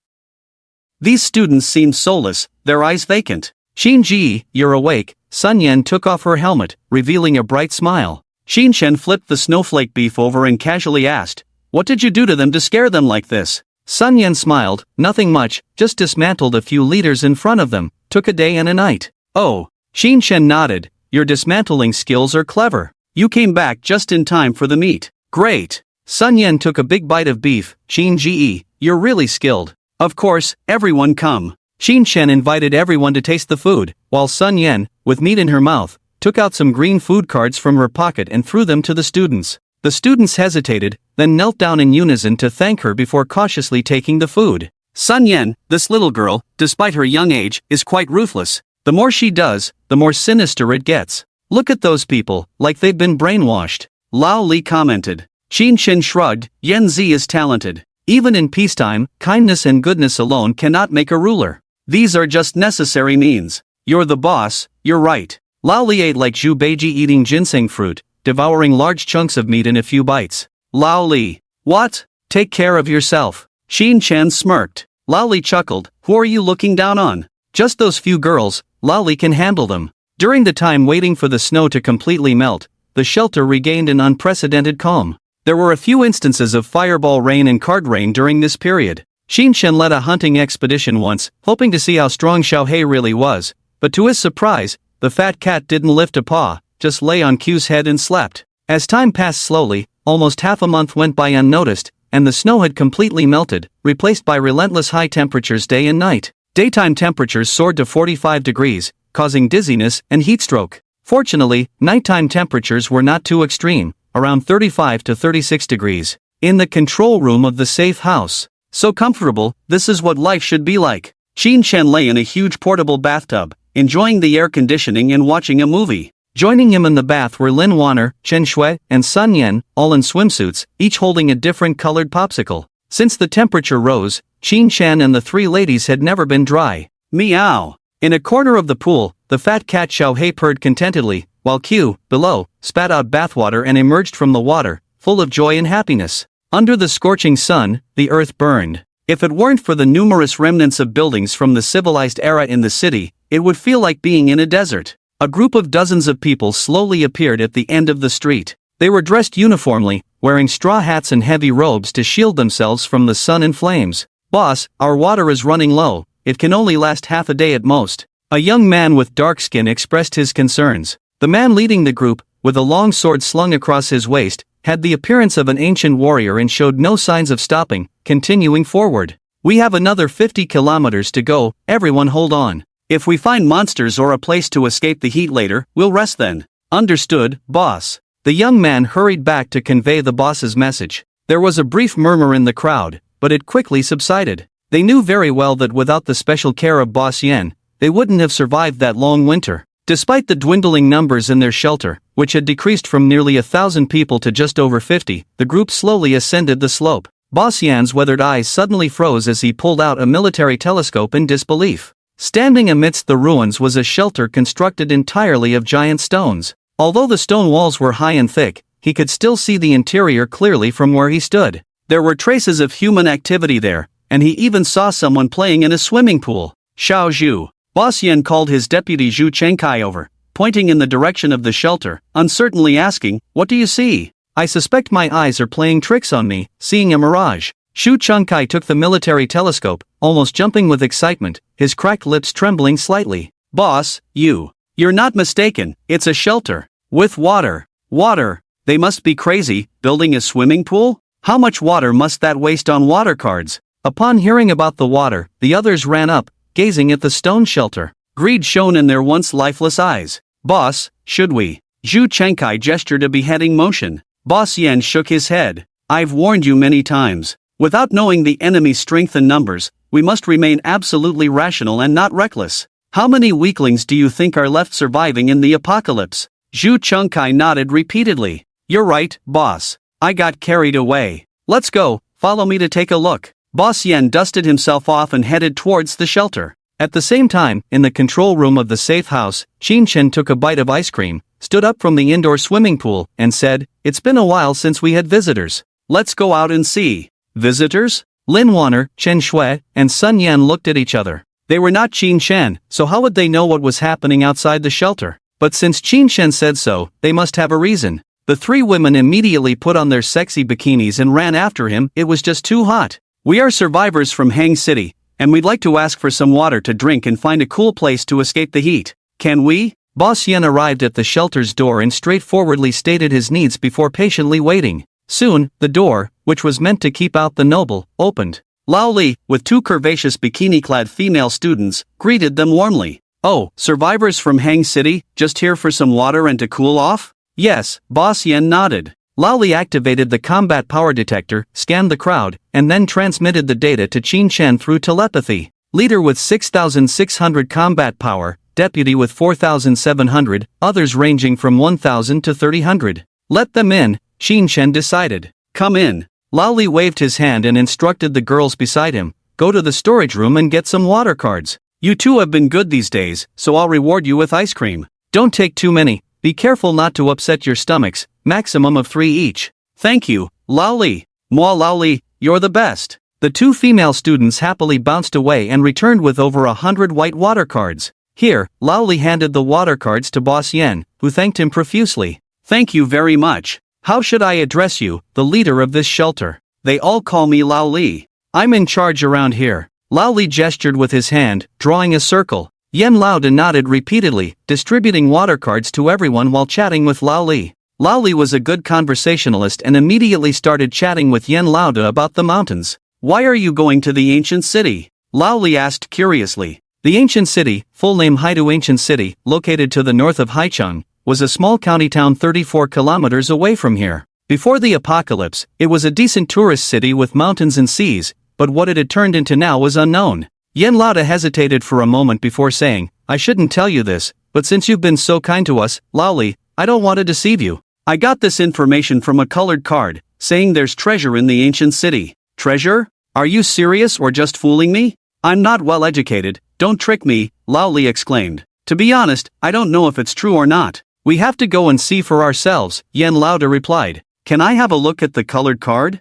These students seemed soulless, their eyes vacant. Qin Ji, you're awake. Sun Yan took off her helmet, revealing a bright smile. Qin Shen flipped the snowflake beef over and casually asked, what did you do to them to scare them like this? Sun Yan smiled, nothing much, just dismantled a few leaders in front of them, took a day and a night. Oh. Qin Shen nodded, your dismantling skills are clever. You came back just in time for the meat. Great. Sun Yan took a big bite of beef. Qin Ji, you're really skilled. Of course, everyone come. Qin Shen invited everyone to taste the food, while Sun Yan, with meat in her mouth, took out some green food cards from her pocket and threw them to the students. The students hesitated, then knelt down in unison to thank her before cautiously taking the food. Sun Yan, this little girl, despite her young age, is quite ruthless. The more she does, the more sinister it gets. Look at those people, like they've been brainwashed. Lao Li commented. Qin Shen shrugged, Yan Zi is talented. Even in peacetime, kindness and goodness alone cannot make a ruler. These are just necessary means. You're the boss, you're right. Lao Li ate like Zhu Beiji eating ginseng fruit, devouring large chunks of meat in a few bites. Lao Li. What? Take care of yourself. Qin Shen smirked. Lao Li chuckled, who are you looking down on? Just those few girls, Lao Li can handle them. During the time waiting for the snow to completely melt, the shelter regained an unprecedented calm. There were a few instances of fireball rain and card rain during this period. Qin Shen led a hunting expedition once, hoping to see how strong Xiaohei really was, but to his surprise, the fat cat didn't lift a paw, just lay on Q's head and slept. As time passed slowly, almost half a month went by unnoticed, and the snow had completely melted, replaced by relentless high temperatures day and night. Daytime temperatures soared to 45 degrees, causing dizziness and heatstroke. Fortunately, nighttime temperatures were not too extreme, around 35 to 36 degrees. In the control room of the safe house. So comfortable, this is what life should be like. Qin Shen lay in a huge portable bathtub, enjoying the air conditioning and watching a movie. Joining him in the bath were Lin Waner, Chen Shui, and Sun Yan, all in swimsuits, each holding a different colored popsicle. Since the temperature rose, Qin Shen and the 3 ladies had never been dry. Meow. In a corner of the pool, the fat cat Xiaohei purred contentedly, while Q, below, spat out bathwater and emerged from the water, full of joy and happiness. Under the scorching sun, the earth burned. If it weren't for the numerous remnants of buildings from the civilized era in the city, it would feel like being in a desert. A group of dozens of people slowly appeared at the end of the street. They were dressed uniformly, wearing straw hats and heavy robes to shield themselves from the sun and flames. "Boss, our water is running low, it can only last half a day at most." A young man with dark skin expressed his concerns. The man leading the group, with a long sword slung across his waist, had the appearance of an ancient warrior and showed no signs of stopping, continuing forward. "We have another 50 kilometers to go, everyone hold on. If we find monsters or a place to escape the heat later, we'll rest then." "Understood, boss." The young man hurried back to convey the boss's message. There was a brief murmur in the crowd, but it quickly subsided. They knew very well that without the special care of Boss Yen, they wouldn't have survived that long winter. Despite the dwindling numbers in their shelter, which had decreased from nearly 1,000 people to just over 50, the group slowly ascended the slope. Boss Yan's weathered eyes suddenly froze as he pulled out a military telescope in disbelief. Standing amidst the ruins was a shelter constructed entirely of giant stones. Although the stone walls were high and thick, he could still see the interior clearly from where he stood. There were traces of human activity there, and he even saw someone playing in a swimming pool. "Xiao Zhu." Boss Yan called his deputy Zhu Chengkai over, pointing in the direction of the shelter, uncertainly asking, "What do you see?" "I suspect my eyes are playing tricks on me, seeing a mirage." Zhu Chengkai took the military telescope, almost jumping with excitement, his cracked lips trembling slightly. "Boss, you're not mistaken, it's a shelter. With water. Water. They must be crazy, building a swimming pool? How much water must that waste on water cards?" Upon hearing about the water, the others ran up, gazing at the stone shelter. Greed shone in their once lifeless eyes. "Boss, should we?" Zhu Chengkai gestured a beheading motion. Boss Yan shook his head. "I've warned you many times. Without knowing the enemy's strength and numbers, we must remain absolutely rational and not reckless. How many weaklings do you think are left surviving in the apocalypse?" Zhu Chengkai nodded repeatedly. "You're right, boss. I got carried away. Let's go, follow me to take a look." Boss Yan dusted himself off and headed towards the shelter. At the same time, in the control room of the safe house, Qin Chen took a bite of ice cream, stood up from the indoor swimming pool, and said, "It's been a while since we had visitors. Let's go out and see." "Visitors?" Lin Waner, Chen Shui, and Sun Yan looked at each other. They were not Qin Chen, so how would they know what was happening outside the shelter? But since Qin Chen said so, they must have a reason. The three women immediately put on their sexy bikinis and ran after him. It was just too hot. "We are survivors from Hang City, and we'd like to ask for some water to drink and find a cool place to escape the heat. Can we?" Boss Yen arrived at the shelter's door and straightforwardly stated his needs before patiently waiting. Soon, the door, which was meant to keep out the noble, opened. Lao Li, with two curvaceous bikini-clad female students, greeted them warmly. "Oh, survivors from Hang City, just here for some water and to cool off?" "Yes," Boss Yen nodded. Lao Li activated the combat power detector, scanned the crowd, and then transmitted the data to Qin Chen through telepathy. Leader with 6,600 combat power, deputy with 4,700, others ranging from 1,000 to 3,000. "Let them in," Qin Chen decided. "Come in." Lao Li waved his hand and instructed the girls beside him, "Go to the storage room and get some water cards. You two have been good these days, so I'll reward you with ice cream. Don't take too many, be careful not to upset your stomachs, maximum of 3 each." "Thank you, Lao Li." "Moi Lao Li, you're the best." The two female students happily bounced away and returned with over 100 white water cards. Here, Lao Li handed the water cards to Boss Yen, who thanked him profusely. "Thank you very much. How should I address you, the leader of this shelter?" "They all call me Lao Li. I'm in charge around here." Lao Li gestured with his hand, drawing a circle. Yen Lauda nodded repeatedly, distributing water cards to everyone while chatting with Lao Li. Lao Li was a good conversationalist and immediately started chatting with Yen Lauda about the mountains. "Why are you going to the ancient city?" Lao Li asked curiously. The ancient city, full name Haidu Ancient City, located to the north of Haicheng, was a small county town 34 kilometers away from here. Before the apocalypse, it was a decent tourist city with mountains and seas, but what it had turned into now was unknown. Yen Lauda hesitated for a moment before saying, "I shouldn't tell you this, but since you've been so kind to us, Lao Li, I don't want to deceive you. I got this information from a colored card, saying there's treasure in the ancient city." "Treasure? Are you serious or just fooling me?" "I'm not well educated, don't trick me," Lao Li exclaimed. "To be honest, I don't know if it's true or not. We have to go and see for ourselves," Yen Lauda replied. "Can I have a look at the colored card?"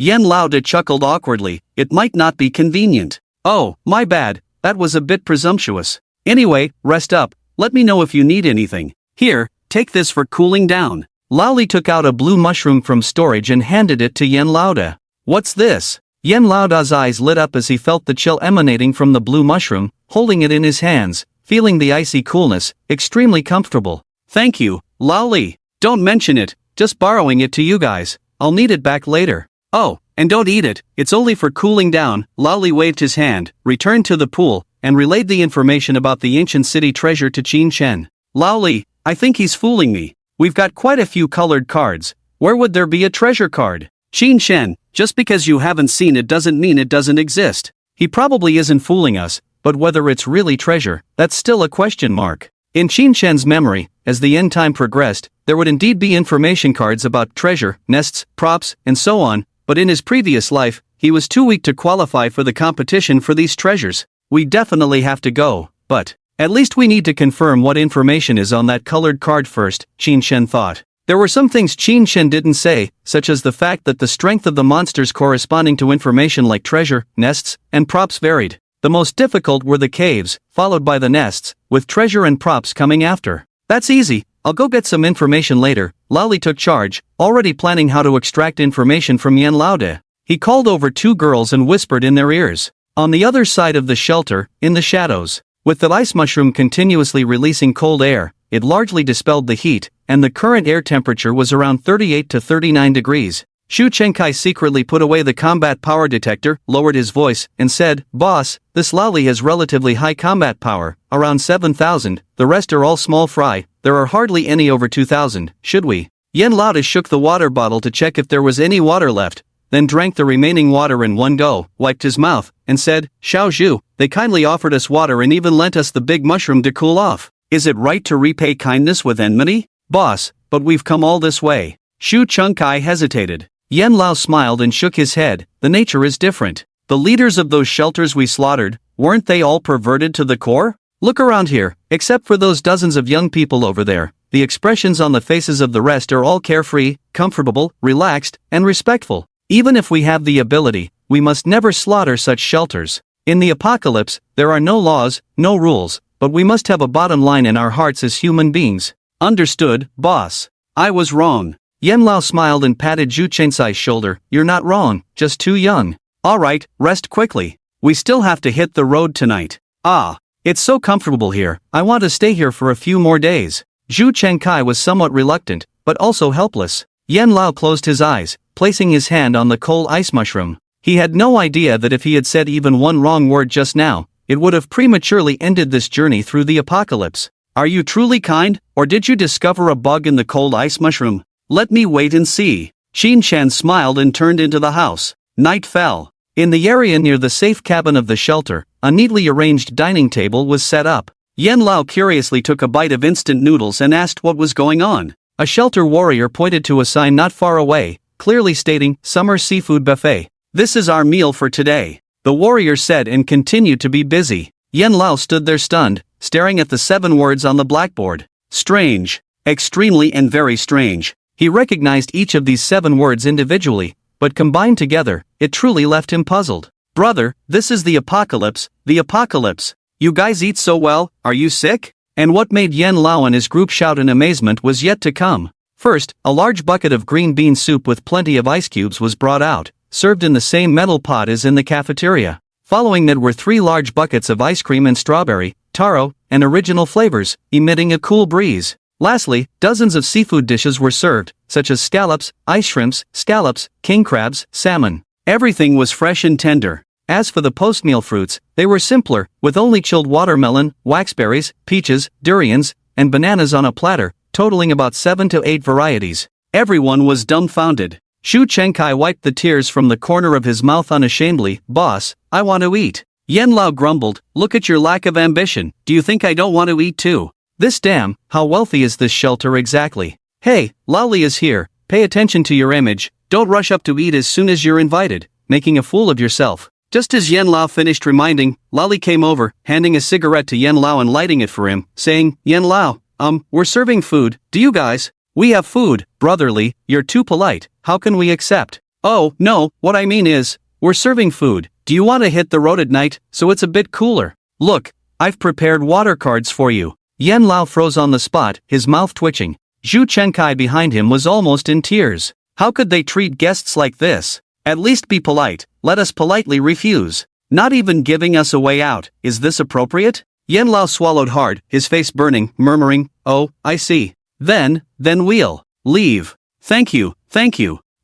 Yen Laoda chuckled awkwardly, it might not be convenient. Oh, my bad, that was a bit presumptuous. Anyway, rest up, let me know if you need anything. Here, take this for cooling down. Laoli took out a blue mushroom from storage and handed it to Yen Laoda. What's this? Yen Laoda's eyes lit up as he felt the chill emanating from the blue mushroom, holding it in his hands, feeling the icy coolness, extremely comfortable. Thank you, Laoli. Don't mention it, just borrowing it to you guys, I'll need it back later. Oh, and don't eat it, it's only for cooling down. Laoli waved his hand, returned to the pool, and relayed the information about the ancient city treasure to Qin Shen. Laoli, I think he's fooling me. We've got quite a few colored cards. Where would there be a treasure card? Qin Shen, just because you haven't seen it doesn't mean it doesn't exist. He probably isn't fooling us, but whether it's really treasure, that's still a question mark. In Qin Shen's memory, as the end time progressed, there would indeed be information cards about treasure, nests, props, and so on, but in his previous life, he was too weak to qualify for the competition for these treasures. We definitely have to go, but at least we need to confirm what information is on that colored card first, Qin Shen thought. There were some things Qin Shen didn't say, such as the fact that the strength of the monsters corresponding to information like treasure, nests, and props varied. The most difficult were the caves, followed by the nests, with treasure and props coming after. That's easy, I'll go get some information later. Laoli took charge, already planning how to extract information from Yen Laoda. He called over two girls and whispered in their ears. On the other side of the shelter, in the shadows, with the ice mushroom continuously releasing cold air, it largely dispelled the heat, and the current air temperature was around 38 to 39 degrees. Shu Chenkai secretly put away the combat power detector, lowered his voice, and said, Boss, this Laoli has relatively high combat power, around 7,000, the rest are all small fry, there are hardly any over 2,000, should we? Yen Laoda shook the water bottle to check if there was any water left, then drank the remaining water in one go, wiped his mouth, and said, Xiao Zhu, they kindly offered us water and even lent us the big mushroom to cool off. Is it right to repay kindness with enmity? Boss, but we've come all this way. Shu Chenkai hesitated. Yen Lao smiled and shook his head, the nature is different. The leaders of those shelters we slaughtered, weren't they all perverted to the core? Look around here, except for those dozens of young people over there, the expressions on the faces of the rest are all carefree, comfortable, relaxed, and respectful. Even if we have the ability, we must never slaughter such shelters. In the apocalypse, there are no laws, no rules, but we must have a bottom line in our hearts as human beings. Understood, boss. I was wrong. Yen Lao smiled and patted Zhu Chensai's shoulder. You're not wrong, just too young. Alright, rest quickly. We still have to hit the road tonight. Ah, it's so comfortable here, I want to stay here for a few more days. Zhu Chenkai was somewhat reluctant, but also helpless. Yen Lao closed his eyes, placing his hand on the coal ice mushroom. He had no idea that if he had said even one wrong word just now, it would have prematurely ended this journey through the apocalypse. Are you truly kind, or did you discover a bug in the cold ice mushroom? Let me wait and see. Qin Shen smiled and turned into the house. Night fell. In the area near the safe cabin of the shelter, a neatly arranged dining table was set up. Yen Lao curiously took a bite of instant noodles and asked what was going on. A shelter warrior pointed to a sign not far away, clearly stating, Summer Seafood Buffet. This is our meal for today. The warrior said and continued to be busy. Yen Lao stood there stunned, staring at the 7 words on the blackboard. Strange. Extremely and very strange. He recognized each of these 7 words individually, but combined together, it truly left him puzzled. Brother, this is the apocalypse, the apocalypse. You guys eat so well, are you sick? And what made Yen Lao and his group shout in amazement was yet to come. First, a large bucket of green bean soup with plenty of ice cubes was brought out, served in the same metal pot as in the cafeteria. Following that were 3 large buckets of ice cream and strawberry, taro, and original flavors, emitting a cool breeze. Lastly, dozens of seafood dishes were served, such as scallops, ice shrimps, scallops, king crabs, salmon. Everything was fresh and tender. As for the post-meal fruits, they were simpler, with only chilled watermelon, waxberries, peaches, durians, and bananas on a platter, totaling about 7 to 8 varieties. Everyone was dumbfounded. Shu Chenkai wiped the tears from the corner of his mouth unashamedly. Boss, I want to eat. Yen Lao grumbled, look at your lack of ambition, do you think I don't want to eat too? This damn, how wealthy is this shelter exactly? Hey, Laoli is here, pay attention to your image, don't rush up to eat as soon as you're invited, making a fool of yourself. Just as Yen Lao finished reminding, Laoli came over, handing a cigarette to Yen Lao and lighting it for him, saying, Yen Lao, we're serving food, do you guys? We have food, brotherly, you're too polite, how can we accept? Oh, no, what I mean is, we're serving food. Do you want to hit the road at night, so it's a bit cooler? Look, I've prepared water cards for you. Yan Lao froze on the spot, his mouth twitching. Zhu Chenkai behind him was almost in tears. How could they treat guests like this? At least be polite, let us politely refuse. Not even giving us a way out, is this appropriate? Yan Lao swallowed hard, his face burning, murmuring, oh, I see. Then we'll leave. Thank you.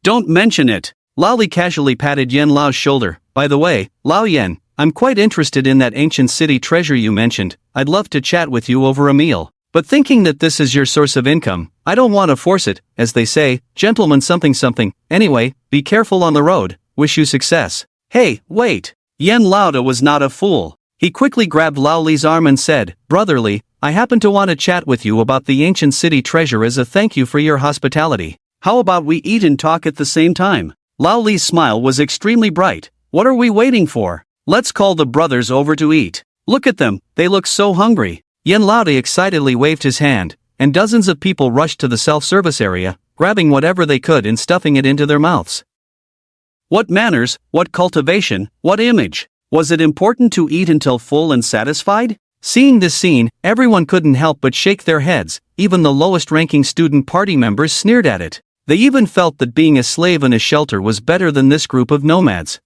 Don't mention it. Lao Li casually patted Yan Lao's shoulder. By the way, Lao Yan, I'm quite interested in that ancient city treasure you mentioned. I'd love to chat with you over a meal. But thinking that this is your source of income, I don't want to force it, as they say, gentlemen something. Anyway, be careful on the road, wish you success. Hey, wait. Yan Laoda was not a fool. He quickly grabbed Lao Li's arm and said, brotherly, I happen to want to chat with you about the ancient city treasure as a thank you for your hospitality. How about we eat and talk at the same time? Lao Li's smile was extremely bright. What are we waiting for? Let's call the brothers over to eat. Look at them, they look so hungry. Yan Laoda excitedly waved his hand, and dozens of people rushed to the self-service area, grabbing whatever they could and stuffing it into their mouths. What manners, what cultivation, what image? Was it important to eat until full and satisfied? Seeing this scene, everyone couldn't help but shake their heads. Even the lowest-ranking student party members sneered at it. They even felt that being a slave in a shelter was better than this group of nomads.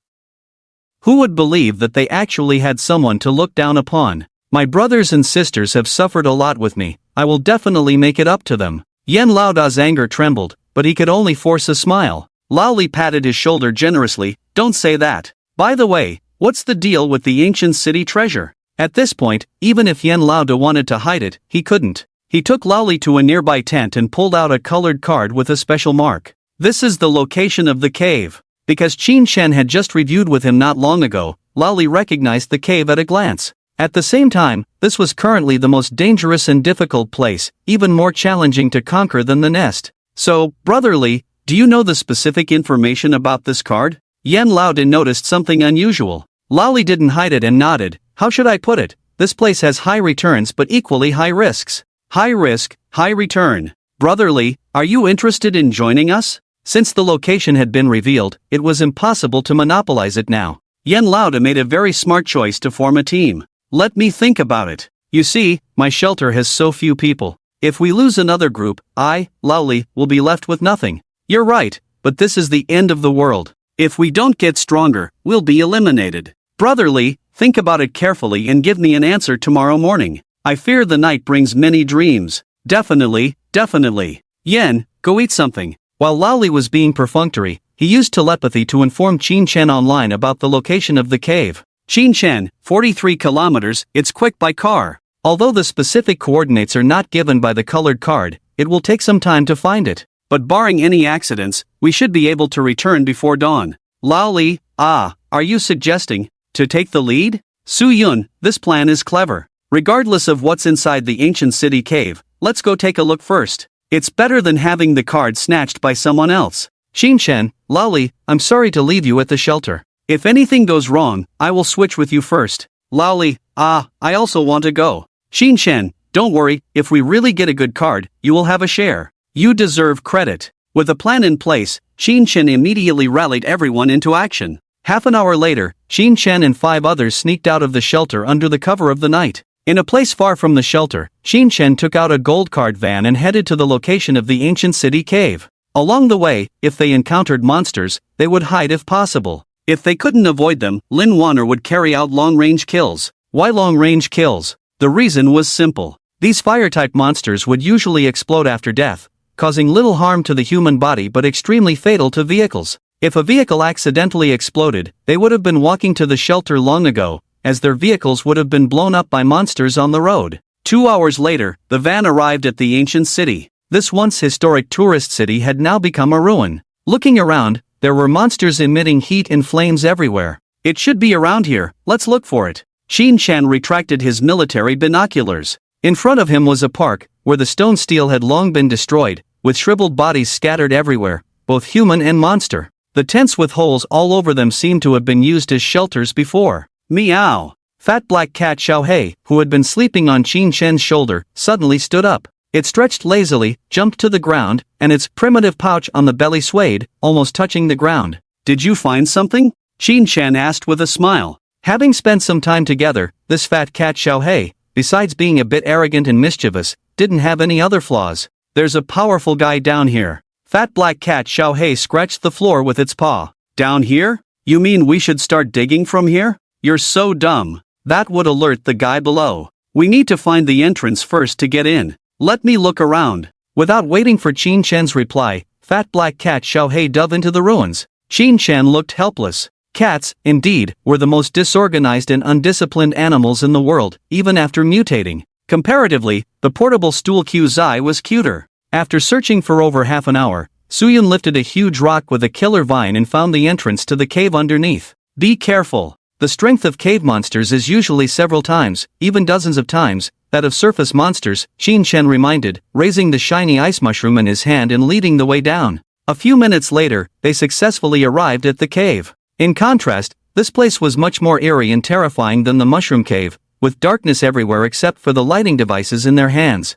Who would believe that they actually had someone to look down upon? My brothers and sisters have suffered a lot with me, I will definitely make it up to them. Yan Laoda's anger trembled, but he could only force a smile. Lao Li patted his shoulder generously, don't say that. By the way, what's the deal with the ancient city treasure? At this point, even if Yan Laoda wanted to hide it, he couldn't. He took Lao Li to a nearby tent and pulled out a colored card with a special mark. This is the location of the cave. Because Qin Shen had just reviewed with him not long ago, Lao Li recognized the cave at a glance. At the same time, this was currently the most dangerous and difficult place, even more challenging to conquer than the nest. So, brotherly, do you know the specific information about this card? Yan Laoda noticed something unusual. Lao Li didn't hide it and nodded. How should I put it? This place has high returns but equally high risks. High risk, high return. Brotherly, are you interested in joining us? Since the location had been revealed, it was impossible to monopolize it now. Yan Laoda made a very smart choice to form a team. Let me think about it. You see, my shelter has so few people. If we lose another group, I, Lao Li, will be left with nothing. You're right, but this is the end of the world. If we don't get stronger, we'll be eliminated. Brotherly, think about it carefully and give me an answer tomorrow morning. I fear the night brings many dreams. Definitely. Yen, go eat something. While Lao Li was being perfunctory, he used telepathy to inform Qin Shen online about the location of the cave. Qin Shen, 43 kilometers, it's quick by car. Although the specific coordinates are not given by the colored card, it will take some time to find it. But barring any accidents, we should be able to return before dawn. Lao Li, are you suggesting to take the lead? Su Yun, this plan is clever. Regardless of what's inside the ancient city cave, let's go take a look first. It's better than having the card snatched by someone else. Qin Shen, Lao Li, I'm sorry to leave you at the shelter. If anything goes wrong, I will switch with you first. Lao Li, I also want to go. Qin Shen, don't worry, if we really get a good card, you will have a share. You deserve credit. With a plan in place, Qin Shen immediately rallied everyone into action. Half an hour later, Qin Shen and 5 others sneaked out of the shelter under the cover of the night. In a place far from the shelter, Qin Shen took out a gold card van and headed to the location of the ancient city cave. Along the way, if they encountered monsters, they would hide if possible. If they couldn't avoid them, Lin Waner would carry out long-range kills. Why long-range kills? The reason was simple. These fire-type monsters would usually explode after death, causing little harm to the human body but extremely fatal to vehicles. If a vehicle accidentally exploded, they would have been walking to the shelter long ago, as their vehicles would have been blown up by monsters on the road. 2 hours later, the van arrived at the ancient city. This once historic tourist city had now become a ruin. Looking around, there were monsters emitting heat and flames everywhere. It should be around here, let's look for it. Qin Shan retracted his military binoculars. In front of him was a park, where the stone steel had long been destroyed, with shriveled bodies scattered everywhere, both human and monster. The tents with holes all over them seemed to have been used as shelters before. Meow! Fat black cat Xiaohei, who had been sleeping on Qin Shen's shoulder, suddenly stood up. It stretched lazily, jumped to the ground, and its primitive pouch on the belly swayed, almost touching the ground. "Did you find something?" Qin-chan asked with a smile. Having spent some time together, this fat cat Xiaohei, besides being a bit arrogant and mischievous, didn't have any other flaws. "There's a powerful guy down here." Fat black cat Xiaohei scratched the floor with its paw. "Down here? You mean we should start digging from here? You're so dumb. That would alert the guy below. We need to find the entrance first to get in. Let me look around." Without waiting for Qin-chan's reply, fat black cat Xiaohei dove into the ruins. Qin-chan looked helpless. Cats, indeed, were the most disorganized and undisciplined animals in the world, even after mutating. Comparatively, the portable stool Qzai was cuter. After searching for over half an hour, Suyun lifted a huge rock with a killer vine and found the entrance to the cave underneath. Be careful. The strength of cave monsters is usually several times, even dozens of times, that of surface monsters, Qin-chan reminded, raising the shiny ice mushroom in his hand and leading the way down. A few minutes later, they successfully arrived at the cave. In contrast, this place was much more eerie and terrifying than the mushroom cave, with darkness everywhere except for the lighting devices in their hands.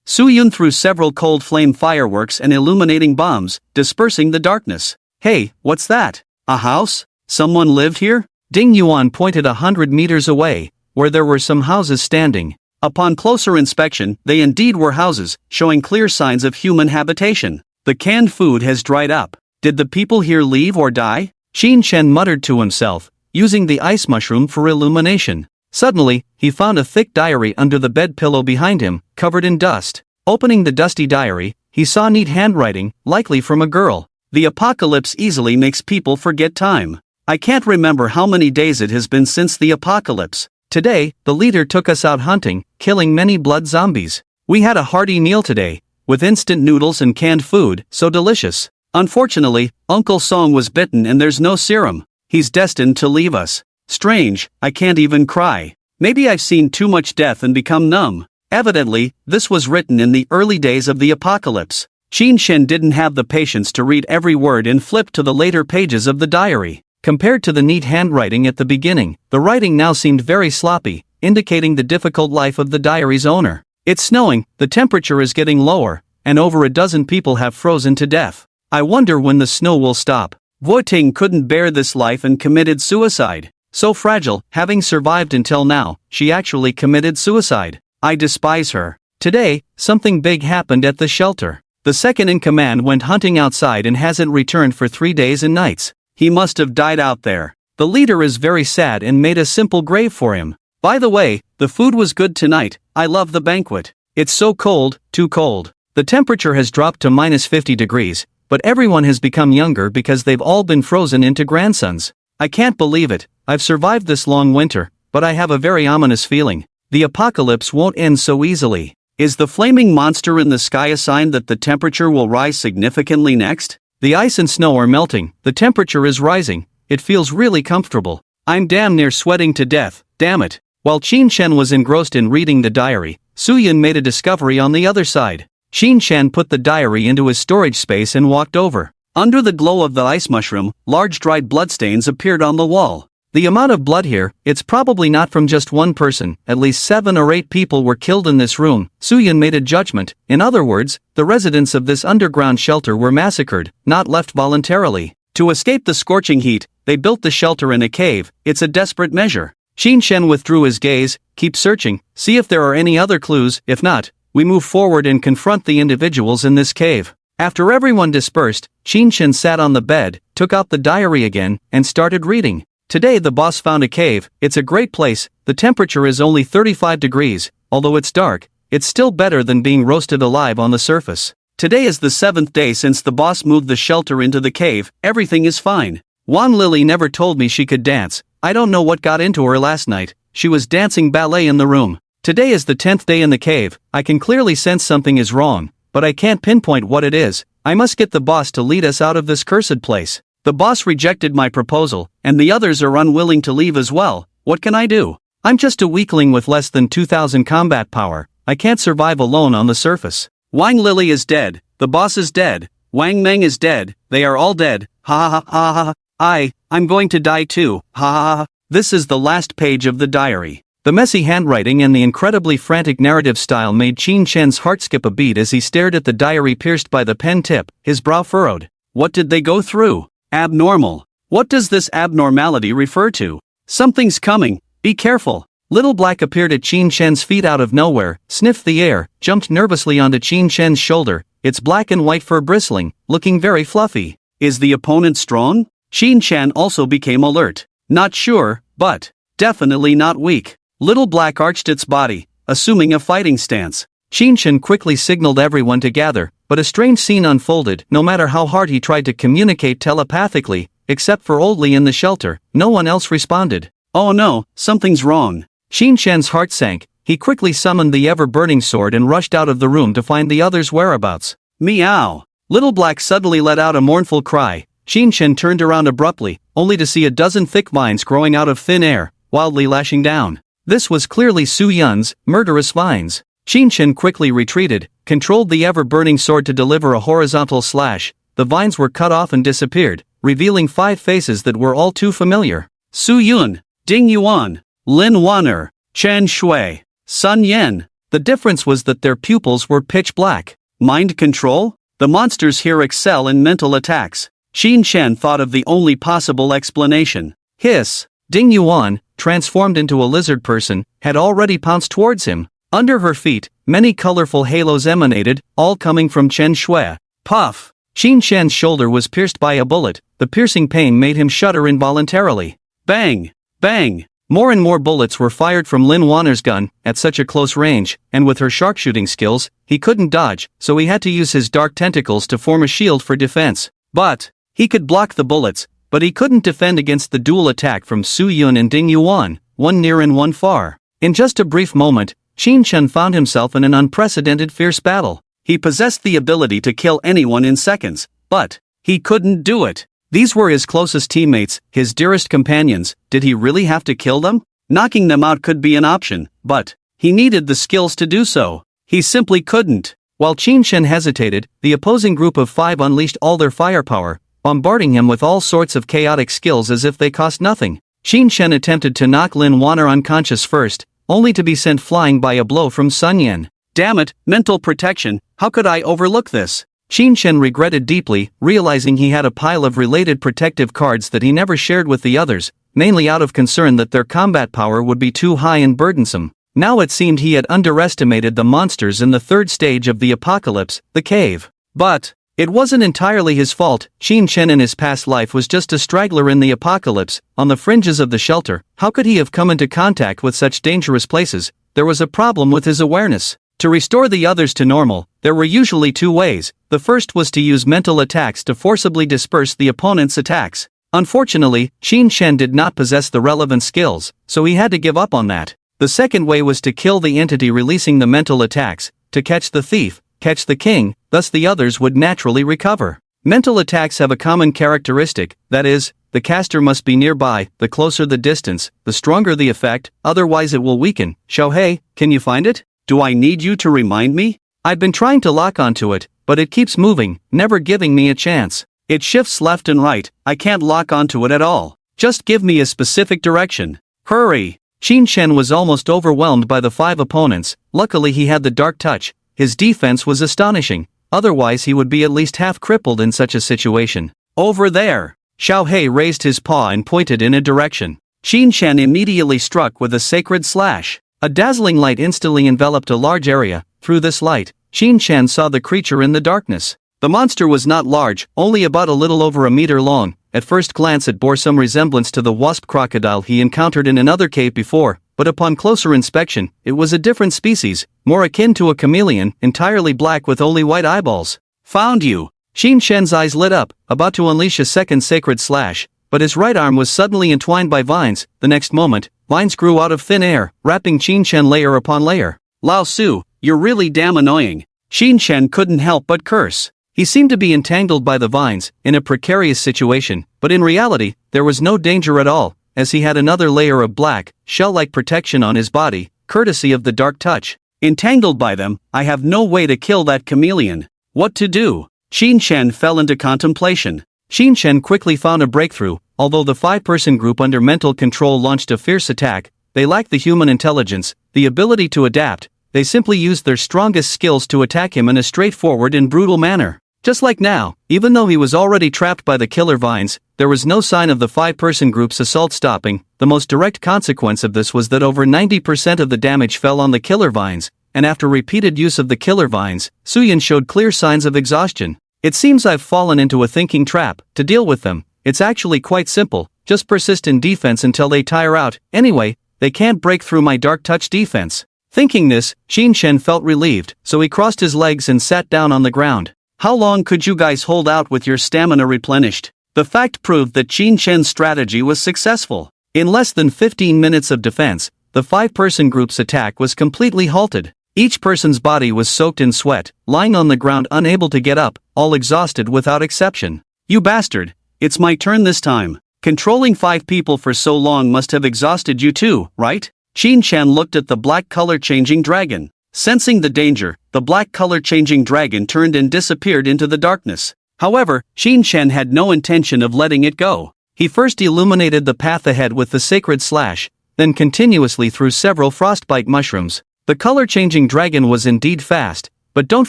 Suyun threw several cold flame fireworks and illuminating bombs, dispersing the darkness. "Hey, what's that? A house? Someone lived here?" Ding Yuan pointed 100 meters away, where there were some houses standing. Upon closer inspection, they indeed were houses, showing clear signs of human habitation. "The canned food has dried up. Did the people here leave or die?" Qin-chan muttered to himself, using the ice mushroom for illumination. Suddenly, he found a thick diary under the bed pillow behind him, covered in dust. Opening the dusty diary, he saw neat handwriting, likely from a girl. "The apocalypse easily makes people forget time. I can't remember how many days it has been since the apocalypse. Today, the leader took us out hunting, killing many blood zombies. We had a hearty meal today, with instant noodles and canned food, so delicious. Unfortunately, Uncle Song was bitten and there's no serum. He's destined to leave us. Strange, I can't even cry. Maybe I've seen too much death and become numb." Evidently, this was written in the early days of the apocalypse. Qin-chan didn't have the patience to read every word and flipped to the later pages of the diary. Compared to the neat handwriting at the beginning, the writing now seemed very sloppy, indicating the difficult life of the diary's owner. "It's snowing, the temperature is getting lower, and over a dozen people have frozen to death. I wonder when the snow will stop. Voiting couldn't bear this life and committed suicide. So fragile, having survived until now, she actually committed suicide. I despise her." Today, something big happened at the shelter. The second-in-command went hunting outside and hasn't returned for 3 days and nights. He must have died out there. The leader is very sad and made a simple grave for him. "By the way, the food was good tonight. I love the banquet. It's so cold, too cold. The temperature has dropped to -50 degrees, but everyone has become younger because they've all been frozen into grandsons. I can't believe it. I've survived this long winter, but I have a very ominous feeling. The apocalypse won't end so easily. Is the flaming monster in the sky a sign that the temperature will rise significantly next? The ice and snow are melting, the temperature is rising, it feels really comfortable. I'm damn near sweating to death, damn it." While Qin-chan was engrossed in reading the diary, Suyun made a discovery on the other side. Qin-chan put the diary into his storage space and walked over. Under the glow of the ice mushroom, large dried bloodstains appeared on the wall. The amount of blood here, it's probably not from just one person, at least 7 or 8 people were killed in this room. Suyun made a judgment, in other words, the residents of this underground shelter were massacred, not left voluntarily. To escape the scorching heat, they built the shelter in a cave. It's a desperate measure. Qin-chan withdrew his gaze. "Keep searching, see if there are any other clues, if not, we move forward and confront the individuals in this cave." After everyone dispersed, Qin-chan sat on the bed, took out the diary again, and started reading. Today the boss found a cave. It's a great place. The temperature is only 35 degrees, although it's dark, it's still better than being roasted alive on the surface. Today is the 7th day since the boss moved the shelter into the cave. Everything is fine. Wan Lily never told me she could dance. I don't know what got into her last night. She was dancing ballet in the room. Today is the 10th day in the cave. I can clearly sense something is wrong, but I can't pinpoint what it is. I must get the boss to lead us out of this cursed place. The boss rejected my proposal, and the others are unwilling to leave as well. What can I do? I'm just a weakling with less than 2,000 combat power. I can't survive alone on the surface. Wang Lily is dead. The boss is dead. Wang Meng is dead. They are all dead. Ha ha ha ha ha. I'm going to die too. Ha ha ha. This is the last page of the diary. The messy handwriting and the incredibly frantic narrative style made Qin Shen's heart skip a beat as he stared at the diary pierced by the pen tip, his brow furrowed. What did they go through? Abnormal. What does this abnormality refer to? Something's coming, be careful. Little Black appeared at Qin Shen's feet out of nowhere, sniffed the air, jumped nervously onto Qin Shen's shoulder, its black and white fur bristling, looking very fluffy. Is the opponent strong? Qin Shen also became alert. Not sure, but definitely not weak. Little Black arched its body, assuming a fighting stance. Qin Shen quickly signaled everyone to gather, but a strange scene unfolded. No matter how hard he tried to communicate telepathically, except for Old Li in the shelter, no one else responded. Oh no, something's wrong. Qin Shen's heart sank. He quickly summoned the ever-burning sword and rushed out of the room to find the others' whereabouts. Meow! Little Black suddenly let out a mournful cry. Qin Shen turned around abruptly, only to see a dozen thick vines growing out of thin air, wildly lashing down. This was clearly Su Yun's murderous vines. Qin Shen quickly retreated, controlled the ever-burning sword to deliver a horizontal slash. The vines were cut off and disappeared, revealing 5 faces that were all too familiar. Su Yun, Ding Yuan, Lin Waner, Chen Shui, Sun Yen. The difference was that their pupils were pitch black. Mind control? The monsters here excel in mental attacks. Qin Shen thought of the only possible explanation. Hiss! Ding Yuan, transformed into a lizard person, had already pounced towards him. Under her feet, many colorful halos emanated, all coming from Chen Shui. Puff! Qin Shen's shoulder was pierced by a bullet. The piercing pain made him shudder involuntarily. Bang! Bang! More and more bullets were fired from Lin Waner's gun, at such a close range, and with her sharpshooting skills, he couldn't dodge, so he had to use his dark tentacles to form a shield for defense. But he could block the bullets, but he couldn't defend against the dual attack from Su Yun and Ding Yuan, one near and one far. In just a brief moment, Qin Shen found himself in an unprecedented fierce battle. He possessed the ability to kill anyone in seconds, but he couldn't do it. These were his closest teammates, his dearest companions. Did he really have to kill them? Knocking them out could be an option, but he needed the skills to do so. He simply couldn't. While Qin Shen hesitated, the opposing group of 5 unleashed all their firepower, bombarding him with all sorts of chaotic skills as if they cost nothing. Qin Shen attempted to knock Lin Waner unconscious first, only to be sent flying by a blow from Sun Yen. Damn it, mental protection, how could I overlook this? Qin Shen regretted deeply, realizing he had a pile of related protective cards that he never shared with the others, mainly out of concern that their combat power would be too high and burdensome. Now it seemed he had underestimated the monsters in the 3rd stage of the apocalypse, the cave. But it wasn't entirely his fault. Qin Shen in his past life was just a straggler in the apocalypse, on the fringes of the shelter. How could he have come into contact with such dangerous places? There was a problem with his awareness. To restore the others to normal, there were usually 2 ways. The first was to use mental attacks to forcibly disperse the opponent's attacks. Unfortunately, Qin Shen did not possess the relevant skills, so he had to give up on that. The second way was to kill the entity releasing the mental attacks, to catch the thief, catch the king, thus the others would naturally recover. Mental attacks have a common characteristic, that is, the caster must be nearby. The closer the distance, the stronger the effect, otherwise it will weaken. Xiaohei, can you find it? Do I need you to remind me? I've been trying to lock onto it, but it keeps moving, never giving me a chance. It shifts left and right, I can't lock onto it at all. Just give me a specific direction. Hurry! Qin Shen was almost overwhelmed by the 5 opponents. Luckily he had the dark touch. His defense was astonishing, otherwise he would be at least half crippled in such a situation. Over there! Xiaohei raised his paw and pointed in a direction. Qin Shen immediately struck with a sacred slash. A dazzling light instantly enveloped a large area. Through this light, Qin Shen saw the creature in the darkness. The monster was not large, only about a little over a meter long. At first glance it bore some resemblance to the wasp crocodile he encountered in another cave before, but upon closer inspection, it was a different species, more akin to a chameleon, entirely black with only white eyeballs. Found you! Qin Shen's eyes lit up, about to unleash a second sacred slash, but his right arm was suddenly entwined by vines. The next moment, vines grew out of thin air, wrapping Qin Shen layer upon layer. Lao Su, you're really damn annoying. Qin Shen couldn't help but curse. He seemed to be entangled by the vines, in a precarious situation, but in reality, there was no danger at all, as he had another layer of black, shell-like protection on his body, courtesy of the dark touch. Entangled by them, I have no way to kill that chameleon. What to do? Qin Shen fell into contemplation. Qin Shen quickly found a breakthrough. Although the 5-person group under mental control launched a fierce attack, they lacked the human intelligence, the ability to adapt. They simply used their strongest skills to attack him in a straightforward and brutal manner. Just like now, even though he was already trapped by the killer vines, there was no sign of the 5-person group's assault stopping. The most direct consequence of this was that over 90% of the damage fell on the killer vines, and after repeated use of the killer vines, Soo-Yun showed clear signs of exhaustion. It seems I've fallen into a thinking trap. To deal with them, it's actually quite simple, just persist in defense until they tire out. Anyway, they can't break through my dark touch defense. Thinking this, Qin Shen felt relieved, so he crossed his legs and sat down on the ground. How long could you guys hold out with your stamina replenished? The fact proved that Qin Shen's strategy was successful. In less than 15 minutes of defense, the 5-person group's attack was completely halted. Each person's body was soaked in sweat, lying on the ground unable to get up, all exhausted without exception. You bastard, it's my turn this time. Controlling 5 people for so long must have exhausted you too, right? Qin Shen looked at the black color-changing dragon. Sensing the danger, the black color-changing dragon turned and disappeared into the darkness. However, Qin Shen had no intention of letting it go. He first illuminated the path ahead with the sacred slash, then continuously threw several frostbite mushrooms. The color-changing dragon was indeed fast, but don't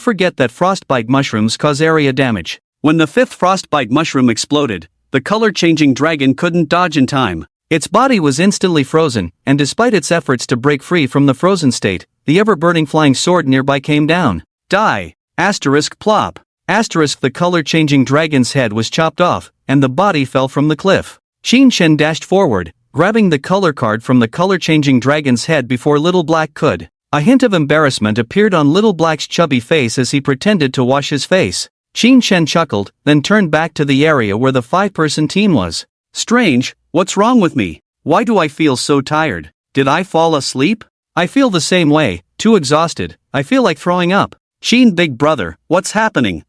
forget that frostbite mushrooms cause area damage. When the 5th frostbite mushroom exploded, the color-changing dragon couldn't dodge in time. Its body was instantly frozen, and despite its efforts to break free from the frozen state, the ever-burning flying sword nearby came down. Die! Asterisk plop. Asterisk the color-changing dragon's head was chopped off, and the body fell from the cliff. Qin Shen dashed forward, grabbing the color card from the color-changing dragon's head before Little Black could. A hint of embarrassment appeared on Little Black's chubby face as he pretended to wash his face. Qin Shen chuckled, then turned back to the area where the 5-person team was. Strange, what's wrong with me? Why do I feel so tired? Did I fall asleep? I feel the same way, too exhausted. I feel like throwing up. Qin big brother, what's happening?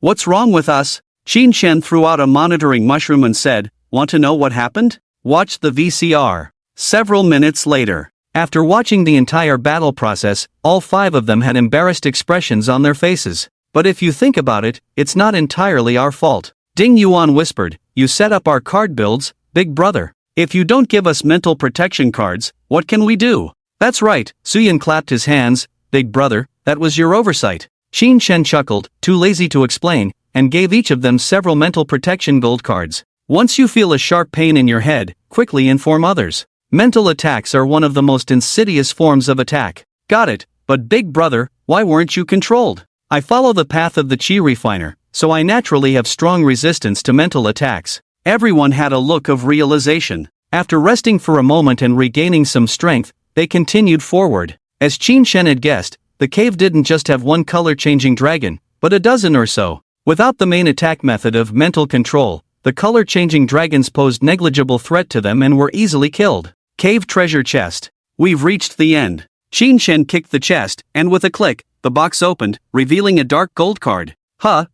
What's wrong with us? Qin Shen threw out a monitoring mushroom and said, want to know what happened? Watch the VCR. Several minutes later. After watching the entire battle process, all 5 of them had embarrassed expressions on their faces. But if you think about it, it's not entirely our fault. Ding Yuan whispered, you set up our card builds, big brother. If you don't give us mental protection cards, what can we do? That's right, Soo-Yun clapped his hands, big brother, that was your oversight. Qin Shen chuckled, too lazy to explain, and gave each of them several mental protection gold cards. Once you feel a sharp pain in your head, quickly inform others. Mental attacks are one of the most insidious forms of attack. Got it, but big brother, why weren't you controlled? I follow the path of the chi refiner, so I naturally have strong resistance to mental attacks. Everyone had a look of realization. After resting for a moment and regaining some strength, they continued forward. As Qin Shen had guessed, the cave didn't just have one color-changing dragon, but a dozen or so. Without the main attack method of mental control, the color-changing dragons posed negligible threat to them and were easily killed. Cave treasure chest. We've reached the end. Qin Shen kicked the chest, and with a click, the box opened, revealing a dark gold card.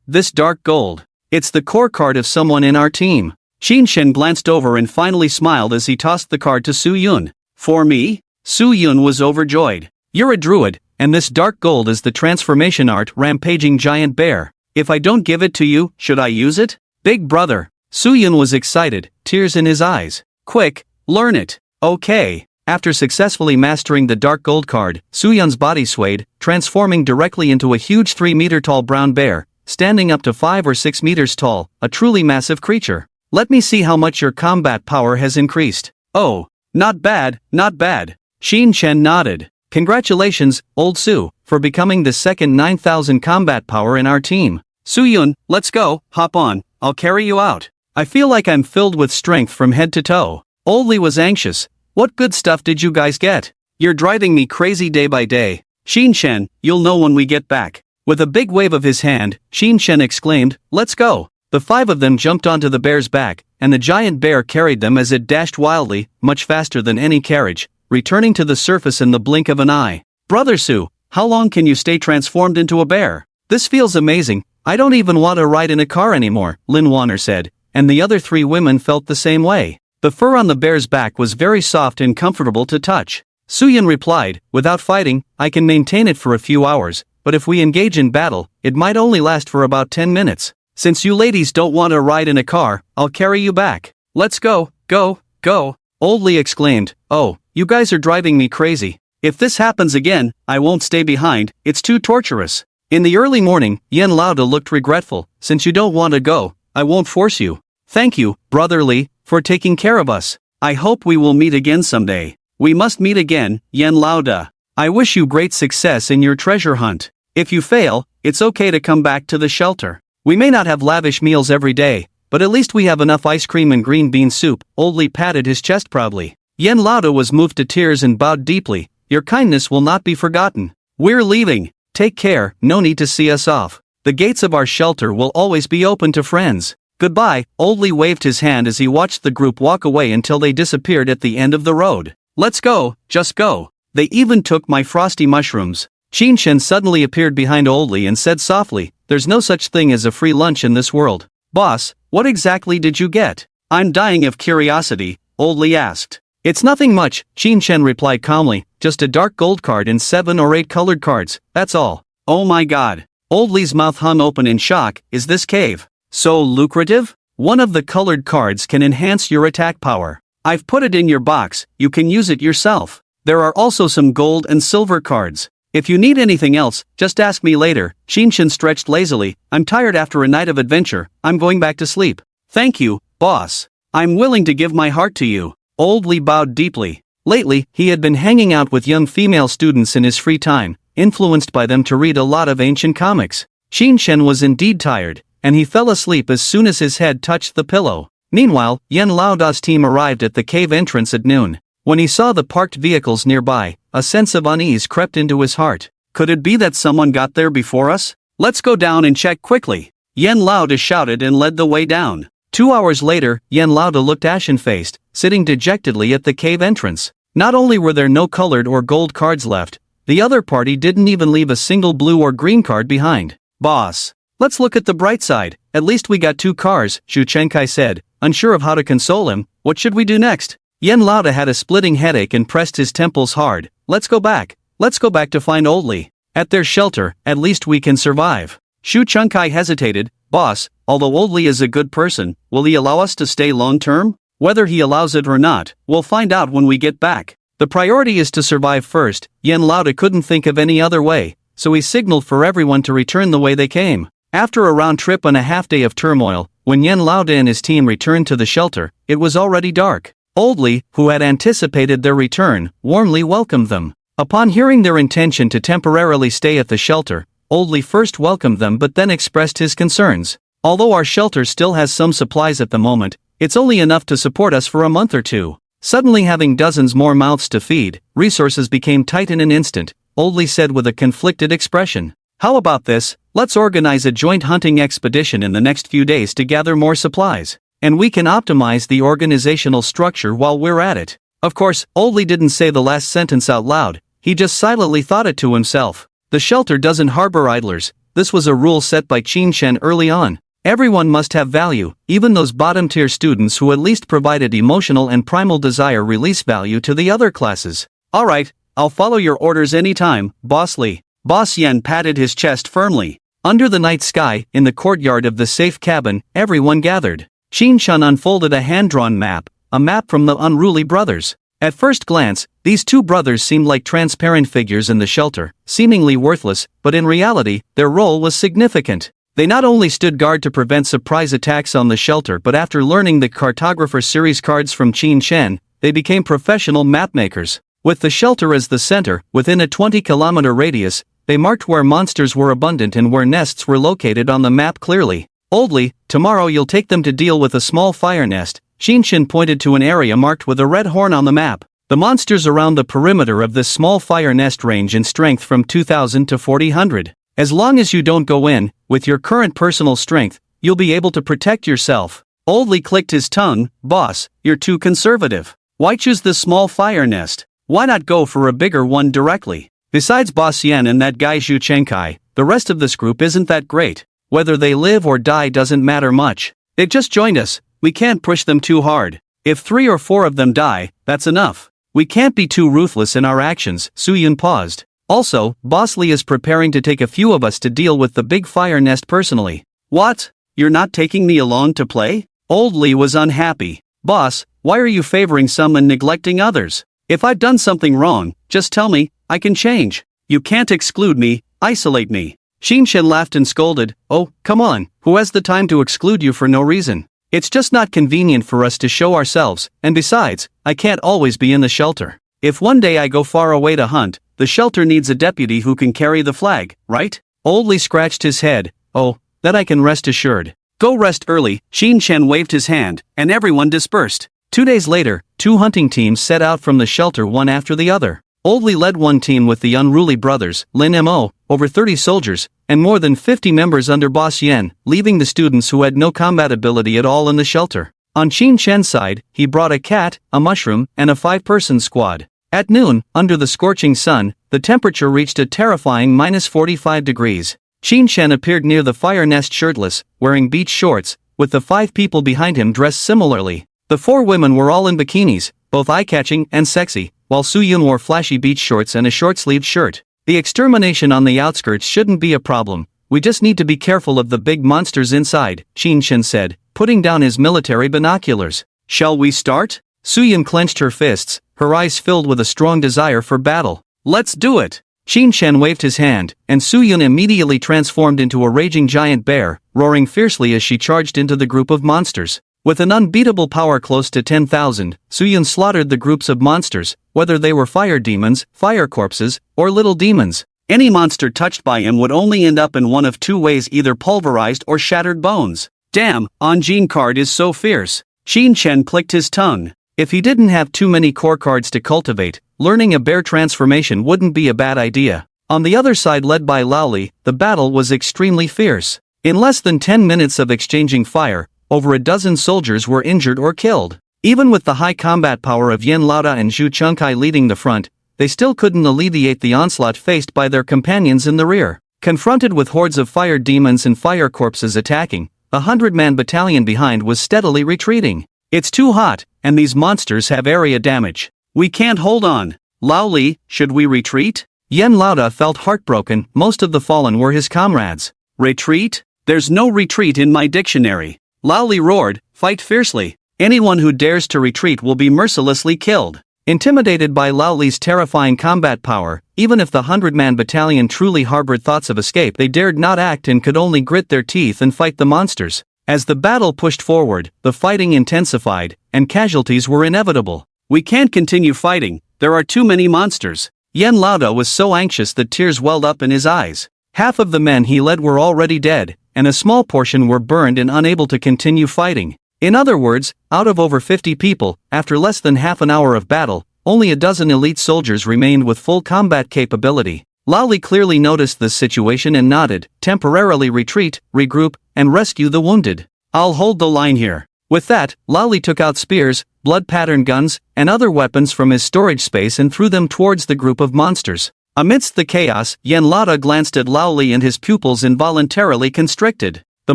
This dark gold. It's the core card of someone in our team. Qin Shen glanced over and finally smiled as he tossed the card to Soo-Yun. For me? Soo-Yun was overjoyed. You're a druid, and this dark gold is the transformation art rampaging giant bear. If I don't give it to you, should I use it? Big brother. Soo-Yun was excited, tears in his eyes. Quick, learn it. Okay. After successfully mastering the dark gold card, Soo-Yun's body swayed, transforming directly into a huge 3-meter-tall brown bear, standing up to 5 or 6 meters tall, a truly massive creature. Let me see how much your combat power has increased. Oh, not bad, not bad. Qin Shen nodded. Congratulations, old Soo, for becoming the second 9,000 combat power in our team. Soo-Yun, let's go, hop on, I'll carry you out. I feel like I'm filled with strength from head to toe. Old Lee was anxious. What good stuff did you guys get? You're driving me crazy day by day. Qin Shen, you'll know when we get back. With a big wave of his hand, Qin Shen exclaimed, let's go. The 5 of them jumped onto the bear's back, and the giant bear carried them as it dashed wildly, much faster than any carriage, returning to the surface in the blink of an eye. Brother Soo, how long can you stay transformed into a bear? This feels amazing. I don't even want to ride in a car anymore, Lin Waner said, and the other 3 women felt the same way. The fur on the bear's back was very soft and comfortable to touch. Soo-Yun replied, without fighting, I can maintain it for a few hours, but if we engage in battle, it might only last for about 10 minutes. Since you ladies don't want to ride in a car, I'll carry you back. Let's go, go, go. Old Lee exclaimed, oh, you guys are driving me crazy. If this happens again, I won't stay behind, it's too torturous. In the early morning, Yen Lauda looked regretful. Since you don't want to go, I won't force you. Thank you, Brother Lee, for taking care of us. I hope we will meet again someday. We must meet again, Yen Lauda. I wish you great success in your treasure hunt. If you fail, it's okay to come back to the shelter. We may not have lavish meals every day, but at least we have enough ice cream and green bean soup. Old Lee patted his chest proudly. Yen Lauda was moved to tears and bowed deeply. Your kindness will not be forgotten. We're leaving. Take care, no need to see us off. The gates of our shelter will always be open to friends. Goodbye. Old Lee waved his hand as he watched the group walk away until they disappeared at the end of the road. Let's go, just go. They even took my frosty mushrooms. Qin Shen suddenly appeared behind Old Lee and said softly, there's no such thing as a free lunch in this world. Boss, what exactly did you get? I'm dying of curiosity, Old Lee asked. It's nothing much, Qin Shen replied calmly, just a dark gold card and 7 or 8 colored cards, that's all. Oh my god. Old Lee's mouth hung open in shock. Is this cave so lucrative? One of the colored cards can enhance your attack power. I've put it in your box, you can use it yourself. There are also some gold and silver cards. If you need anything else, just ask me later. Qin Shen stretched lazily. I'm tired after a night of adventure, I'm going back to sleep. Thank you, boss. I'm willing to give my heart to you. Old Lee bowed deeply. Lately, he had been hanging out with young female students in his free time, influenced by them to read a lot of ancient comics. Qin Shen was indeed tired, and he fell asleep as soon as his head touched the pillow. Meanwhile, Yen Laoda's team arrived at the cave entrance at noon. When he saw the parked vehicles nearby, a sense of unease crept into his heart. Could it be that someone got there before us? Let's go down and check quickly. Yen Lauda shouted and led the way down. 2 hours later, Yen Lauda looked ashen-faced, sitting dejectedly at the cave entrance. Not only were there no colored or gold cards left, the other party didn't even leave a single blue or green card behind. Boss, let's look at the bright side. At least we got 2 cars, Xu Chenkai said, unsure of how to console him. What should we do next? Yen Lauda had a splitting headache and pressed his temples hard. Let's go back. Let's go back to find Old Lee. At their shelter, at least we can survive. Xu Chenkai hesitated. Boss, although Old Lee is a good person, will he allow us to stay long-term? Whether he allows it or not, we'll find out when we get back. The priority is to survive first. Yen Lauda couldn't think of any other way, so he signaled for everyone to return the way they came. After a round trip and a half-day of turmoil, when Yen Lauda and his team returned to the shelter, it was already dark. Old Lee, who had anticipated their return, warmly welcomed them. Upon hearing their intention to temporarily stay at the shelter, Old Lee first welcomed them but then expressed his concerns. Although our shelter still has some supplies at the moment, it's only enough to support us for a month or two. Suddenly having dozens more mouths to feed, resources became tight in an instant, Old Lee said with a conflicted expression. How about this? Let's organize a joint hunting expedition in the next few days to gather more supplies. And we can optimize the organizational structure while we're at it. Of course, Old Lee didn't say the last sentence out loud, he just silently thought it to himself. The shelter doesn't harbor idlers. This was a rule set by Qin Shen early on. Everyone must have value, even those bottom-tier students who at least provided emotional and primal desire release value to the other classes. Alright, I'll follow your orders anytime, Boss Lee. Boss Yen patted his chest firmly. Under the night sky, in the courtyard of the safe cabin, everyone gathered. Qin Shen unfolded a hand-drawn map, a map from the unruly brothers. At first glance, these 2 brothers seemed like transparent figures in the shelter, seemingly worthless, but in reality, their role was significant. They not only stood guard to prevent surprise attacks on the shelter but after learning the Cartographer series cards from Qin Shen, they became professional mapmakers. With the shelter as the center, within a 20-kilometer radius, they marked where monsters were abundant and where nests were located on the map clearly. Old Lee, tomorrow you'll take them to deal with a small fire nest. Qin Shen pointed to an area marked with a red horn on the map. The monsters around the perimeter of this small fire nest range in strength from 2,000 to 4,000. As long as you don't go in, with your current personal strength, you'll be able to protect yourself. Old Lee clicked his tongue. Boss, you're too conservative. Why choose this small fire nest? Why not go for a bigger one directly? Besides Boss Yen and that guy Xu Chenkai, the rest of this group isn't that great. Whether they live or die doesn't matter much. They just joined us. We can't push them too hard. If 3 or 4 of them die, that's enough. We can't be too ruthless in our actions. Su Yun paused. Also, Boss Lee is preparing to take a few of us to deal with the big fire nest personally. What? You're not taking me along to play? Old Lee was unhappy. Boss, why are you favoring some and neglecting others? If I've done something wrong, just tell me, I can change. You can't exclude me, isolate me. Xinshen laughed and scolded, oh, come on, who has the time to exclude you for no reason? It's just not convenient for us to show ourselves, and besides, I can't always be in the shelter. If one day I go far away to hunt, the shelter needs a deputy who can carry the flag, right? Old Li scratched his head, oh, that I can rest assured. Go rest early, Xinshen waved his hand, and everyone dispersed. 2 days later, 2 hunting teams set out from the shelter one after the other. Old Li led one team with the unruly brothers, Lin Mo, over 30 soldiers, and more than 50 members under Boss Yen, leaving the students who had no combat ability at all in the shelter. On Qin Shen's side, he brought a cat, a mushroom, and a 5-person squad. At noon, under the scorching sun, the temperature reached a terrifying -45 degrees. Qin Shen appeared near the fire nest shirtless, wearing beach shorts, with the 5 people behind him dressed similarly. The 4 women were all in bikinis, both eye-catching and sexy, while Su Yun wore flashy beach shorts and a short-sleeved shirt. The extermination on the outskirts shouldn't be a problem, we just need to be careful of the big monsters inside, Qin Shen said, putting down his military binoculars. Shall we start? Su Yun clenched her fists, her eyes filled with a strong desire for battle. Let's do it! Qin Shen waved his hand, and Su Yun immediately transformed into a raging giant bear, roaring fiercely as she charged into the group of monsters. With an unbeatable power close to 10,000, Su Yun slaughtered the groups of monsters, whether they were fire demons, fire corpses, or little demons. Any monster touched by him would only end up in one of 2 ways, either pulverized or shattered bones. Damn, Anjin card is so fierce. Qin Shen clicked his tongue. If he didn't have too many core cards to cultivate, learning a bear transformation wouldn't be a bad idea. On the other side, led by Lao Li, the battle was extremely fierce. In less than 10 minutes of exchanging fire, over a dozen soldiers were injured or killed. Even with the high combat power of Yen Laoda and Zhu Chengkai leading the front, they still couldn't alleviate the onslaught faced by their companions in the rear. Confronted with hordes of fire demons and fire corpses attacking, the 100-man battalion behind was steadily retreating. It's too hot, and these monsters have area damage. We can't hold on. Lao Li, should we retreat? Yen Laoda felt heartbroken, most of the fallen were his comrades. Retreat? There's no retreat in my dictionary. Lao Li roared, fight fiercely. Anyone who dares to retreat will be mercilessly killed. Intimidated by Lao Li's terrifying combat power, even if the 100-man battalion truly harbored thoughts of escape, they dared not act and could only grit their teeth and fight the monsters. As the battle pushed forward, the fighting intensified, and casualties were inevitable. We can't continue fighting, there are too many monsters. Yen Laoda was so anxious that tears welled up in his eyes. Half of the men he led were already dead, and a small portion were burned and unable to continue fighting. In other words, out of over 50 people, after less than half an hour of battle, only a dozen elite soldiers remained with full combat capability. Lao Li clearly noticed this situation and nodded, temporarily retreat, regroup, and rescue the wounded. I'll hold the line here. With that, Lao Li took out spears, blood-pattern guns, and other weapons from his storage space and threw them towards the group of monsters. Amidst the chaos, Yen Laoda glanced at Lao Li and his pupils involuntarily constricted. The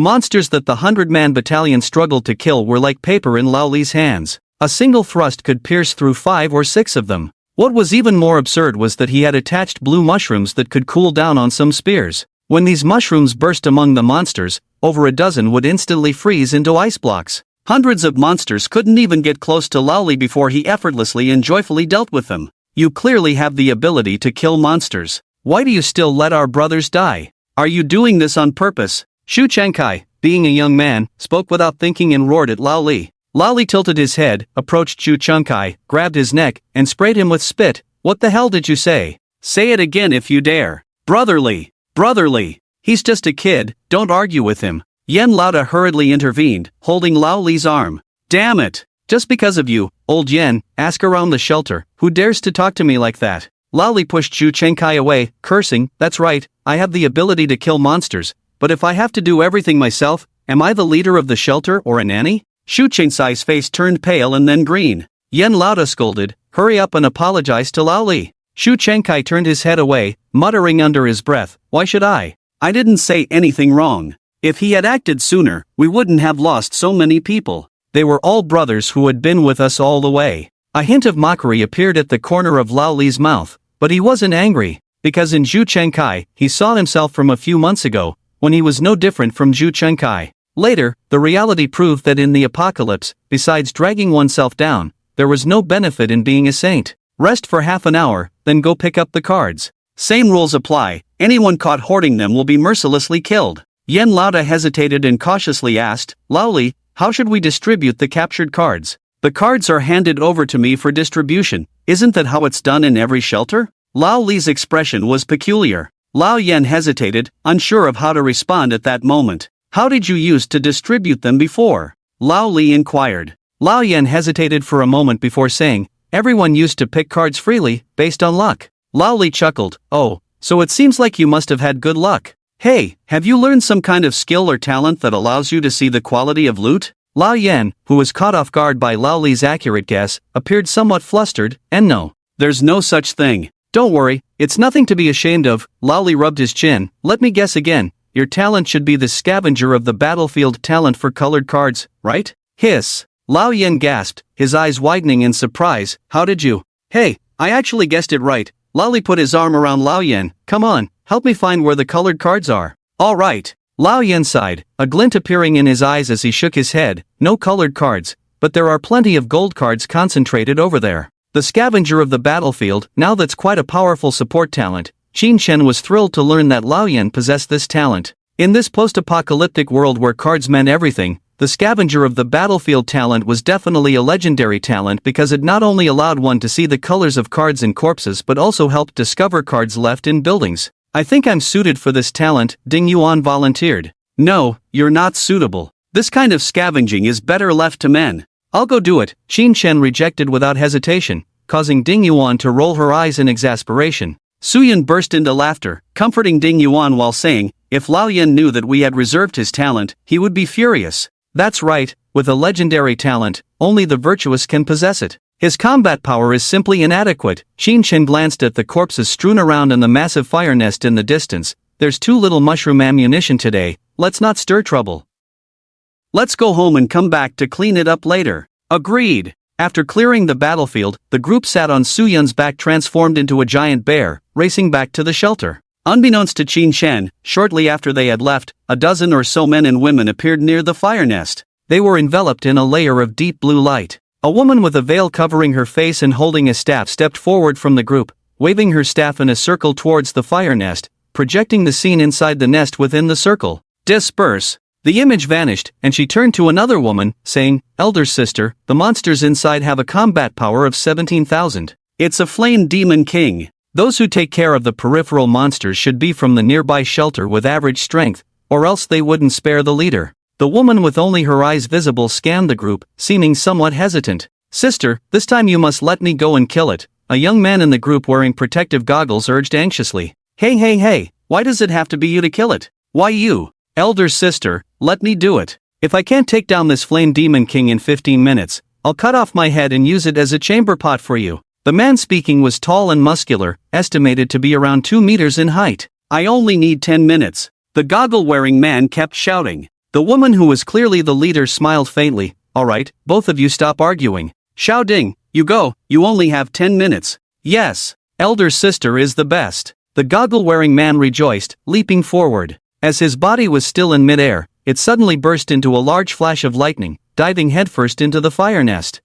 monsters that the 100-man battalion struggled to kill were like paper in Lao Li's hands. A single thrust could pierce through 5 or 6 of them. What was even more absurd was that he had attached blue mushrooms that could cool down on some spears. When these mushrooms burst among the monsters, over a dozen would instantly freeze into ice blocks. Hundreds of monsters couldn't even get close to Lao Li before he effortlessly and joyfully dealt with them. You clearly have the ability to kill monsters. Why do you still let our brothers die? Are you doing this on purpose? Zhu Chengkai, being a young man, spoke without thinking and roared at Lao Li. Lao Li tilted his head, approached Zhu Chengkai, grabbed his neck, and sprayed him with spit. What the hell did you say? Say it again if you dare. Brotherly. Brotherly. He's just a kid, don't argue with him. Yen Laoda hurriedly intervened, holding Lao Li's arm. Damn it. Just because of you, old Yen, ask around the shelter, who dares to talk to me like that? Lao Li pushed Zhu Chengkai away, cursing, that's right, I have the ability to kill monsters, but if I have to do everything myself, am I the leader of the shelter or a nanny? Zhu Chengkai's face turned pale and then green. Yen Laoda scolded, hurry up and apologize to Lao Li. Zhu Chengkai turned his head away, muttering under his breath, why should I? I didn't say anything wrong. If he had acted sooner, we wouldn't have lost so many people. They were all brothers who had been with us all the way. A hint of mockery appeared at the corner of Lao Li's mouth, but he wasn't angry, because in Zhu Chengkai, he saw himself from a few months ago, when he was no different from Zhu Chengkai. Later, the reality proved that in the apocalypse, besides dragging oneself down, there was no benefit in being a saint. Rest for half an hour, then go pick up the cards. Same rules apply, anyone caught hoarding them will be mercilessly killed. Yen Lauda hesitated and cautiously asked, Lao Li, how should we distribute the captured cards? The cards are handed over to me for distribution, isn't that how it's done in every shelter? Lao Li's expression was peculiar. Lao Yen hesitated, unsure of how to respond at that moment. How did you use to distribute them before? Lao Li inquired. Lao Yen hesitated for a moment before saying, everyone used to pick cards freely, based on luck. Lao Li chuckled, oh, so it seems like you must have had good luck. Hey, have you learned some kind of skill or talent that allows you to see the quality of loot? Lao Yen, who was caught off guard by Lao Li's accurate guess, appeared somewhat flustered, and no. There's no such thing. Don't worry, it's nothing to be ashamed of. Lao Li rubbed his chin. Let me guess again, your talent should be the scavenger of the battlefield talent for colored cards, right? Hiss. Lao Yen gasped, his eyes widening in surprise. How did you? Hey, I actually guessed it right. Lao Li put his arm around Lao Yen. Come on, help me find where the colored cards are. All right. Lao Yen sighed, a glint appearing in his eyes as he shook his head. No colored cards, but there are plenty of gold cards concentrated over there. The scavenger of the battlefield, now that's quite a powerful support talent. Qin Shen was thrilled to learn that Lao Yen possessed this talent. In this post-apocalyptic world where cards meant everything, the scavenger of the battlefield talent was definitely a legendary talent because it not only allowed one to see the colors of cards in corpses but also helped discover cards left in buildings. I think I'm suited for this talent, Ding Yuan volunteered. No, you're not suitable. This kind of scavenging is better left to men. I'll go do it, Qin Shen rejected without hesitation, causing Ding Yuan to roll her eyes in exasperation. Suyin burst into laughter, comforting Ding Yuan while saying, if Lao Yen knew that we had reserved his talent, he would be furious. That's right, with a legendary talent, only the virtuous can possess it. His combat power is simply inadequate. Qin Shen glanced at the corpses strewn around and the massive fire nest in the distance. There's too little mushroom ammunition today, let's not stir trouble. Let's go home and come back to clean it up later. Agreed. After clearing the battlefield, the group sat on Suyun's back transformed into a giant bear, racing back to the shelter. Unbeknownst to Qin Shen, shortly after they had left, a dozen or so men and women appeared near the fire nest. They were enveloped in a layer of deep blue light. A woman with a veil covering her face and holding a staff stepped forward from the group, waving her staff in a circle towards the fire nest, projecting the scene inside the nest within the circle. Disperse. The image vanished, and she turned to another woman, saying, Elder sister, the monsters inside have a combat power of 17,000. It's a flame demon king. Those who take care of the peripheral monsters should be from the nearby shelter with average strength, or else they wouldn't spare the leader. The woman with only her eyes visible scanned the group, seeming somewhat hesitant. Sister, this time you must let me go and kill it, a young man in the group wearing protective goggles urged anxiously. Hey, why does it have to be you to kill it? Why you? Elder sister, let me do it. If I can't take down this flame demon king in 15 minutes, I'll cut off my head and use it as a chamber pot for you. The man speaking was tall and muscular, estimated to be around 2 meters in height. I only need 10 minutes. The goggle-wearing man kept shouting. The woman who was clearly the leader smiled faintly. Alright, both of you stop arguing. Xiao Ding, you go, you only have 10 minutes. Yes, elder sister is the best. The goggle-wearing man rejoiced, leaping forward. As his body was still in midair, it suddenly burst into a large flash of lightning, diving headfirst into the fire nest.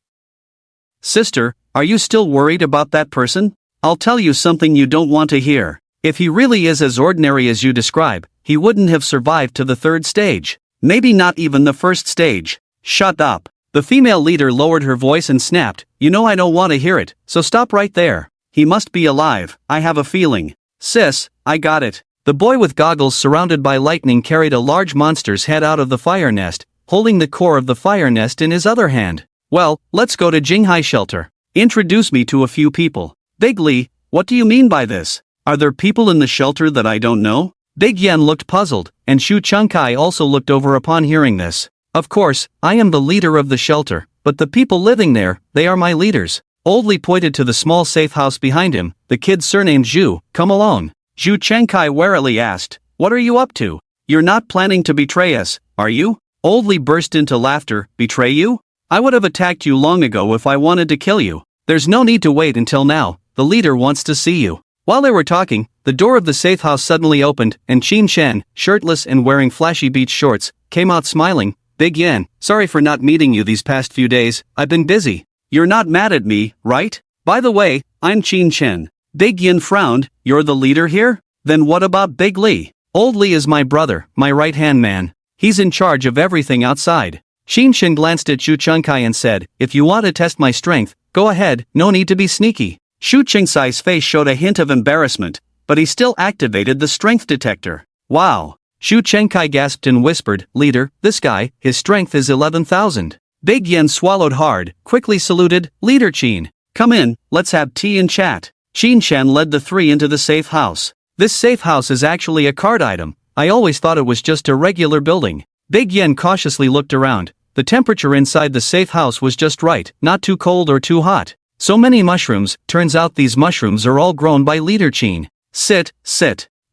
Sister, are you still worried about that person? I'll tell you something you don't want to hear. If he really is as ordinary as you describe, he wouldn't have survived to the 3rd stage. Maybe not even the 1st stage. Shut up. The female leader lowered her voice and snapped, you know I don't want to hear it, so stop right there. He must be alive, I have a feeling. Sis, I got it. The boy with goggles surrounded by lightning carried a large monster's head out of the fire nest, holding the core of the fire nest in his other hand. Well, let's go to Jinghai shelter. Introduce me to a few people. Big Li, what do you mean by this? Are there people in the shelter that I don't know? Big Yen looked puzzled, and Shu Chengkai also looked over upon hearing this. Of course, I am the leader of the shelter, but the people living there, they are my leaders. Old Li pointed to the small safe house behind him. The kid surnamed Zhu, come along. Zhu Chengkai warily asked, what are you up to? You're not planning to betray us, are you? Old Li burst into laughter. Betray you? I would have attacked you long ago if I wanted to kill you. There's no need to wait until now, the leader wants to see you. While they were talking, the door of the safe house suddenly opened, and Qin Shen, shirtless and wearing flashy beach shorts, came out smiling. Big Yen, sorry for not meeting you these past few days, I've been busy. You're not mad at me, right? By the way, I'm Qin Chen. Big Yin frowned. You're the leader here? Then what about Big Li? Old Li is my brother, my right-hand man. He's in charge of everything outside. Qin Chen glanced at Xu Chengkai and said, if you want to test my strength, go ahead, no need to be sneaky. Xu Chengsai's face showed a hint of embarrassment, but he still activated the strength detector. Wow. Xu Chengkai gasped and whispered, Leader, this guy, his strength is 11,000. Big Yen swallowed hard, quickly saluted, Leader Qin. Come in, let's have tea and chat. Qin Chen led the three into the safe house. This safe house is actually a card item. I always thought it was just a regular building. Big Yen cautiously looked around. The temperature inside the safe house was just right, not too cold or too hot. So many mushrooms, turns out these mushrooms are all grown by Leader Qin. Sit.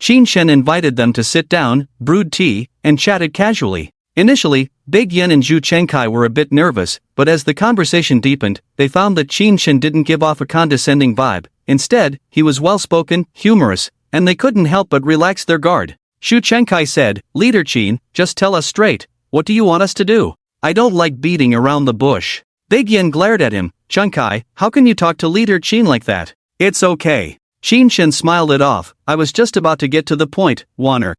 Qin Chen invited them to sit down, brewed tea, and chatted casually. Initially, Big Yen and Xu Chengkai were a bit nervous, but as the conversation deepened, they found that Qin Chen didn't give off a condescending vibe. Instead, he was well-spoken, humorous, and they couldn't help but relax their guard. Xu Chengkai said, Leader Qin, just tell us straight, what do you want us to do? I don't like beating around the bush. Big Yen glared at him, Chengkai, how can you talk to Leader Qin like that? It's okay. Qin Chen smiled it off, I was just about to get to the point, waner.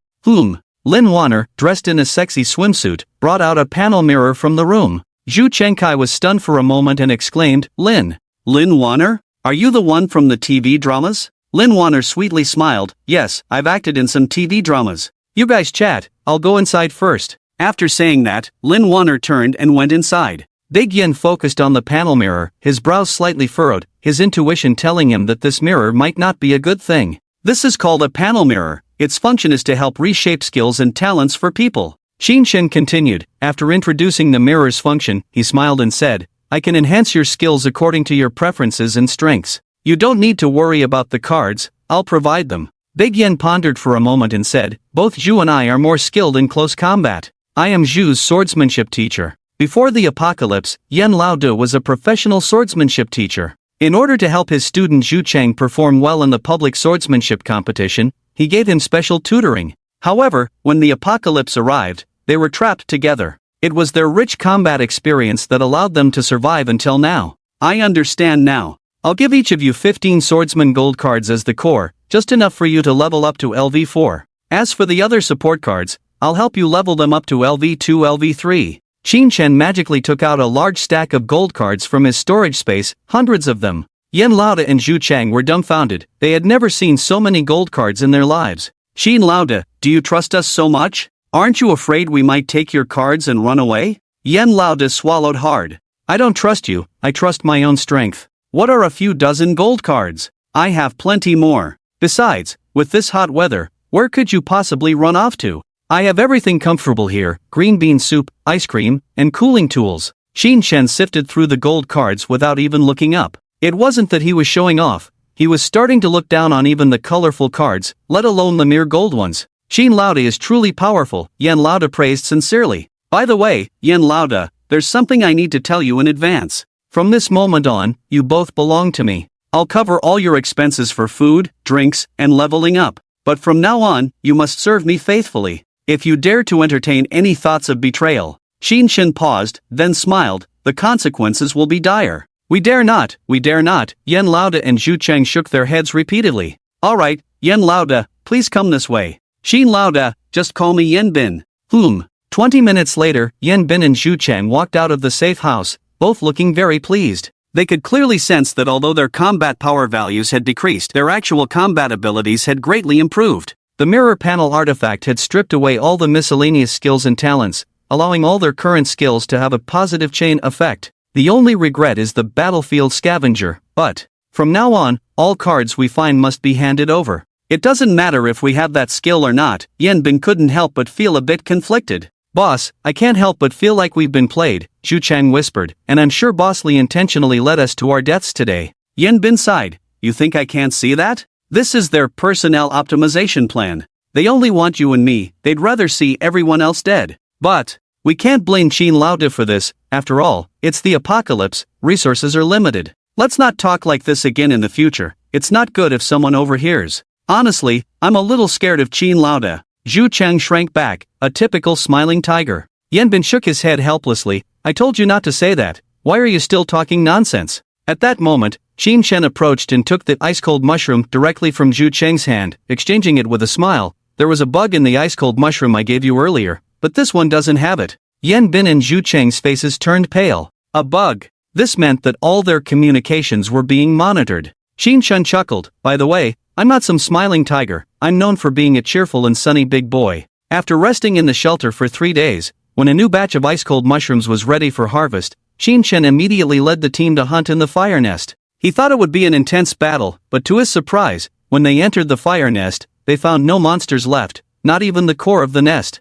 Lin Waner, dressed in a sexy swimsuit, brought out a panel mirror from the room. Xu Chengkai was stunned for a moment and exclaimed, Lin Waner? Are you the one from the TV dramas? Lin Waner sweetly smiled, yes, I've acted in some TV dramas. You guys chat, I'll go inside first. After saying that, Lin Waner turned and went inside. Big Yen focused on the panel mirror, his brows slightly furrowed, his intuition telling him that this mirror might not be a good thing. This is called a panel mirror. Its function is to help reshape skills and talents for people. Qin Chen continued, after introducing the mirror's function, he smiled and said, I can enhance your skills according to your preferences and strengths. You don't need to worry about the cards, I'll provide them. Big Yen pondered for a moment and said, both Zhu and I are more skilled in close combat. I am Zhu's swordsmanship teacher. Before the apocalypse, Yen Laodu was a professional swordsmanship teacher. In order to help his student Zhu Cheng perform well in the public swordsmanship competition, he gave him special tutoring. However, when the apocalypse arrived, they were trapped together. It was their rich combat experience that allowed them to survive until now. I understand now. I'll give each of you 15 swordsman gold cards as the core, just enough for you to level up to LV4. As for the other support cards, I'll help you level them up to LV2 LV3. Qin Chen magically took out a large stack of gold cards from his storage space, hundreds of them. Yen Laoda and Zhu Cheng were dumbfounded, they had never seen so many gold cards in their lives. Qin Laoda, do you trust us so much? Aren't you afraid we might take your cards and run away? Yen Laoda swallowed hard. I don't trust you, I trust my own strength. What are a few dozen gold cards? I have plenty more. Besides, with this hot weather, where could you possibly run off to? I have everything comfortable here, green bean soup, ice cream, and cooling tools. Qin Chen sifted through the gold cards without even looking up. It wasn't that he was showing off, he was starting to look down on even the colorful cards, let alone the mere gold ones. Qin Laoda is truly powerful, Yen Laoda praised sincerely. By the way, Yen Laoda, there's something I need to tell you in advance. From this moment on, you both belong to me. I'll cover all your expenses for food, drinks, and leveling up. But from now on, you must serve me faithfully. If you dare to entertain any thoughts of betrayal. Qin Chen paused, then smiled, the consequences will be dire. We dare not, Yen Laoda and Zhu Cheng shook their heads repeatedly. Alright, Yen Laoda, please come this way. Qin Laoda, just call me Yen Bin. 20 minutes later, Yen Bin and Zhu Cheng walked out of the safe house, both looking very pleased. They could clearly sense that although their combat power values had decreased, their actual combat abilities had greatly improved. The mirror panel artifact had stripped away all the miscellaneous skills and talents, allowing all their current skills to have a positive chain effect. The only regret is the battlefield scavenger, but from now on, all cards we find must be handed over. It doesn't matter if we have that skill or not. Yen Bin couldn't help but feel a bit conflicted. Boss, I can't help but feel like we've been played, Zhu Cheng whispered, and I'm sure Boss Li intentionally led us to our deaths today. Yen Bin sighed, you think I can't see that? This is their personnel optimization plan. They only want you and me, they'd rather see everyone else dead. But we can't blame Qin Laoda for this, after all, it's the apocalypse, resources are limited. Let's not talk like this again in the future, it's not good if someone overhears. Honestly, I'm a little scared of Qin Laoda. Zhu Cheng shrank back, a typical smiling tiger. Yen Bin shook his head helplessly, I told you not to say that, why are you still talking nonsense? At that moment, Qin Shen approached and took the ice-cold mushroom directly from Zhu Cheng's hand, exchanging it with a smile. There was a bug in the ice-cold mushroom I gave you earlier, but this one doesn't have it. Yan Bin and Zhu Cheng's faces turned pale. A bug. This meant that all their communications were being monitored. Qin Shen chuckled. By the way, I'm not some smiling tiger, I'm known for being a cheerful and sunny big boy. After resting in the shelter for 3 days, when a new batch of ice-cold mushrooms was ready for harvest, Qin Shen immediately led the team to hunt in the fire nest. He thought it would be an intense battle, but to his surprise, when they entered the fire nest, they found no monsters left, not even the core of the nest.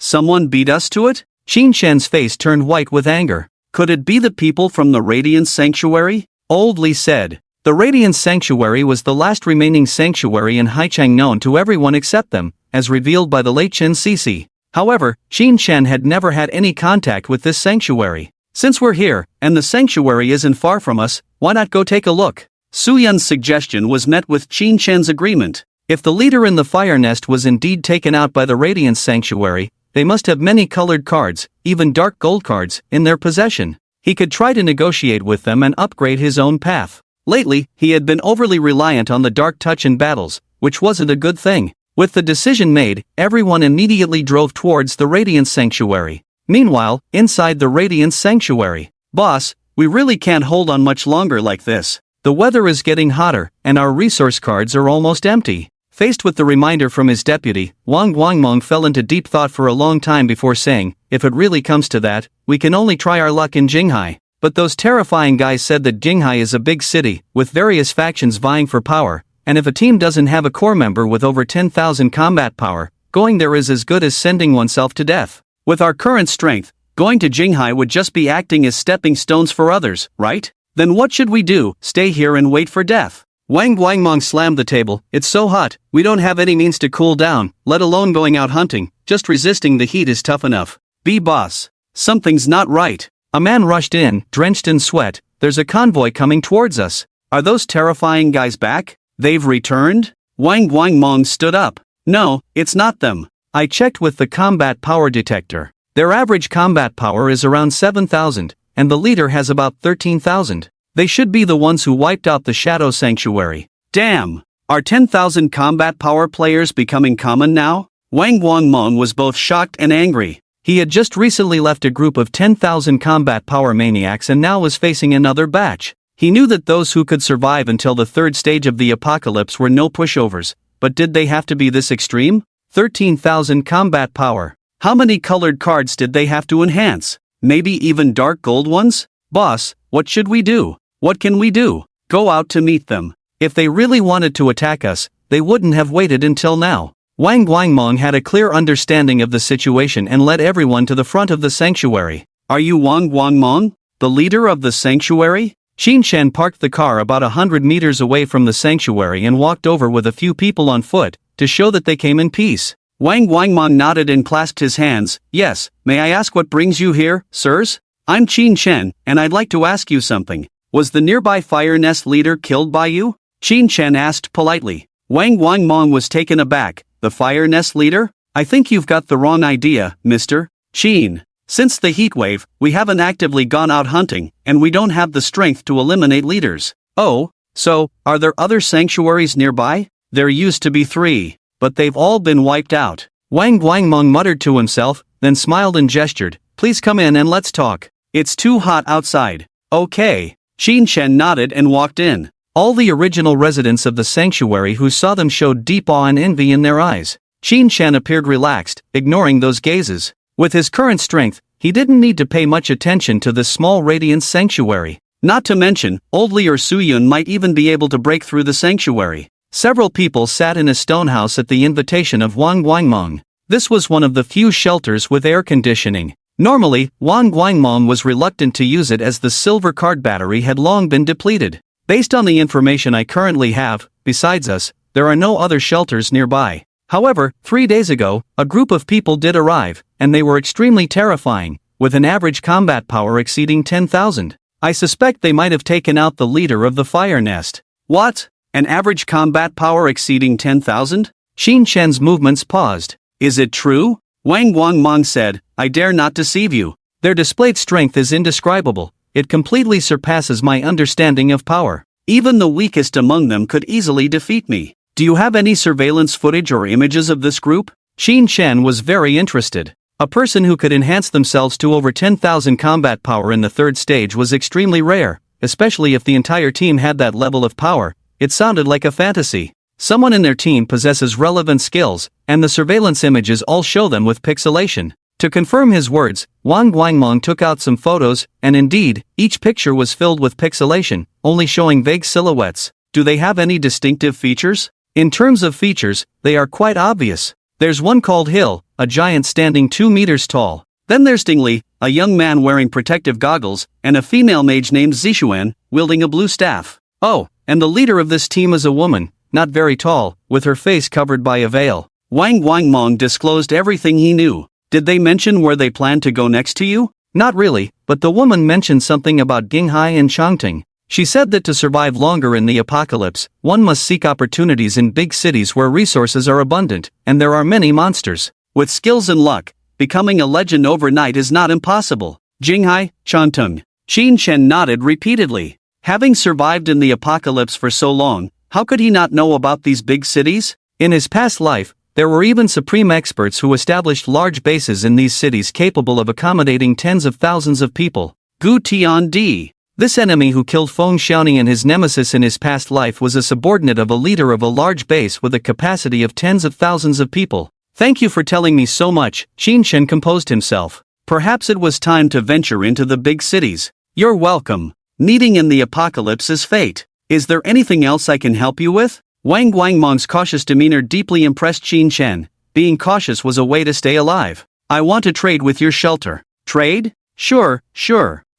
Someone beat us to it? Qin Shen's face turned white with anger. Could it be the people from the Radiance Sanctuary? Old Li said. The Radiance Sanctuary was the last remaining sanctuary in Haichang known to everyone except them, as revealed by the late Chen Cece. However, Qin Shen had never had any contact with this sanctuary. Since we're here, and the sanctuary isn't far from us, why not go take a look? Su Yun's suggestion was met with Qin Shen's agreement. If the leader in the fire nest was indeed taken out by the Radiance Sanctuary, they must have many colored cards, even dark gold cards, in their possession. He could try to negotiate with them and upgrade his own path. Lately, he had been overly reliant on the dark touch in battles, which wasn't a good thing. With the decision made, everyone immediately drove towards the Radiance Sanctuary. Meanwhile, inside the Radiance Sanctuary, boss, we really can't hold on much longer like this. The weather is getting hotter, and our resource cards are almost empty. Faced with the reminder from his deputy, Wang Guangmong fell into deep thought for a long time before saying, if it really comes to that, we can only try our luck in Jinghai. But those terrifying guys said that Jinghai is a big city, with various factions vying for power, and if a team doesn't have a core member with over 10,000 combat power, going there is as good as sending oneself to death. With our current strength, going to Jinghai would just be acting as stepping stones for others, right? Then what should we do, stay here and wait for death? Wang Guangmong slammed the table. It's so hot, we don't have any means to cool down, let alone going out hunting, just resisting the heat is tough enough. Boss. Something's not right. A man rushed in, drenched in sweat. There's a convoy coming towards us. Are those terrifying guys back? They've returned? Wang Guangmong stood up. No, it's not them. I checked with the combat power detector. Their average combat power is around 7,000, and the leader has about 13,000. They should be the ones who wiped out the Shadow Sanctuary. Damn! Are 10,000 combat power players becoming common now? Wang Guangmong was both shocked and angry. He had just recently left a group of 10,000 combat power maniacs and now was facing another batch. He knew that those who could survive until the third stage of the apocalypse were no pushovers, but did they have to be this extreme? 13,000 combat power. How many colored cards did they have to enhance? Maybe even dark gold ones? Boss, what should we do? What can we do? Go out to meet them. If they really wanted to attack us, they wouldn't have waited until now. Wang Guangmong had a clear understanding of the situation and led everyone to the front of the sanctuary. Are you Wang Guangmong, the leader of the sanctuary? Qin Shen parked the car about 100 meters away from the sanctuary and walked over with a few people on foot, to show that they came in peace. Wang Guangmong nodded and clasped his hands. Yes, may I ask what brings you here, sirs? I'm Qin Shen, and I'd like to ask you something. Was the nearby fire nest leader killed by you? Qin Shen asked politely. Wang Guangmong was taken aback. The fire nest leader? I think you've got the wrong idea, Mr. Qin. Since the heat wave, we haven't actively gone out hunting, and we don't have the strength to eliminate leaders. Oh, so, are there other sanctuaries nearby? There used to be 3, but they've all been wiped out. Wang Guangmong muttered to himself, then smiled and gestured. Please come in and let's talk. It's too hot outside. Okay. Qin Shen nodded and walked in. All the original residents of the sanctuary who saw them showed deep awe and envy in their eyes. Qin Shen appeared relaxed, ignoring those gazes. With his current strength, he didn't need to pay much attention to this small Radiance sanctuary. Not to mention, Old Li or Suyun might even be able to break through the sanctuary. Several people sat in a stone house at the invitation of Wang Guangmong. This was one of the few shelters with air conditioning. Normally, Wang Guangmong was reluctant to use it as the silver card battery had long been depleted. Based on the information I currently have, besides us, there are no other shelters nearby. However, 3 days ago, a group of people did arrive, and they were extremely terrifying, with an average combat power exceeding 10,000. I suspect they might have taken out the leader of the fire nest. What? An average combat power exceeding 10,000? Qin Shen's movements paused. Is it true? Wang Guangmong said, I dare not deceive you. Their displayed strength is indescribable, it completely surpasses my understanding of power. Even the weakest among them could easily defeat me. Do you have any surveillance footage or images of this group? Qin Shen was very interested. A person who could enhance themselves to over 10,000 combat power in the third stage was extremely rare, especially if the entire team had that level of power. It sounded like a fantasy. Someone in their team possesses relevant skills, and the surveillance images all show them with pixelation. To confirm his words, Wang Guangmong took out some photos, and indeed, each picture was filled with pixelation, only showing vague silhouettes. Do they have any distinctive features? In terms of features, they are quite obvious. There's one called Hill, a giant standing 2 meters tall. Then there's Dingli, a young man wearing protective goggles, and a female mage named Zixuan, wielding a blue staff. Oh, and the leader of this team is a woman, not very tall, with her face covered by a veil. Wang Guangmong disclosed everything he knew. Did they mention where they planned to go next to you? Not really, but the woman mentioned something about Qinghai and Chongqing. She said that to survive longer in the apocalypse, one must seek opportunities in big cities where resources are abundant, and there are many monsters. With skills and luck, becoming a legend overnight is not impossible. Qinghai, Chongqing. Qin Shen nodded repeatedly. Having survived in the apocalypse for so long, how could he not know about these big cities? In his past life, there were even supreme experts who established large bases in these cities capable of accommodating tens of thousands of people. Gu Tiandi. This enemy who killed Feng Xiaoning and his nemesis in his past life was a subordinate of a leader of a large base with a capacity of tens of thousands of people. Thank you for telling me so much, Qin Shen composed himself. Perhaps it was time to venture into the big cities. You're welcome. Meeting in the apocalypse is fate. Is there anything else I can help you with? Wang Guangmong's cautious demeanor deeply impressed Qin Shen. Being cautious was a way to stay alive. I want to trade with your shelter. Trade? Sure.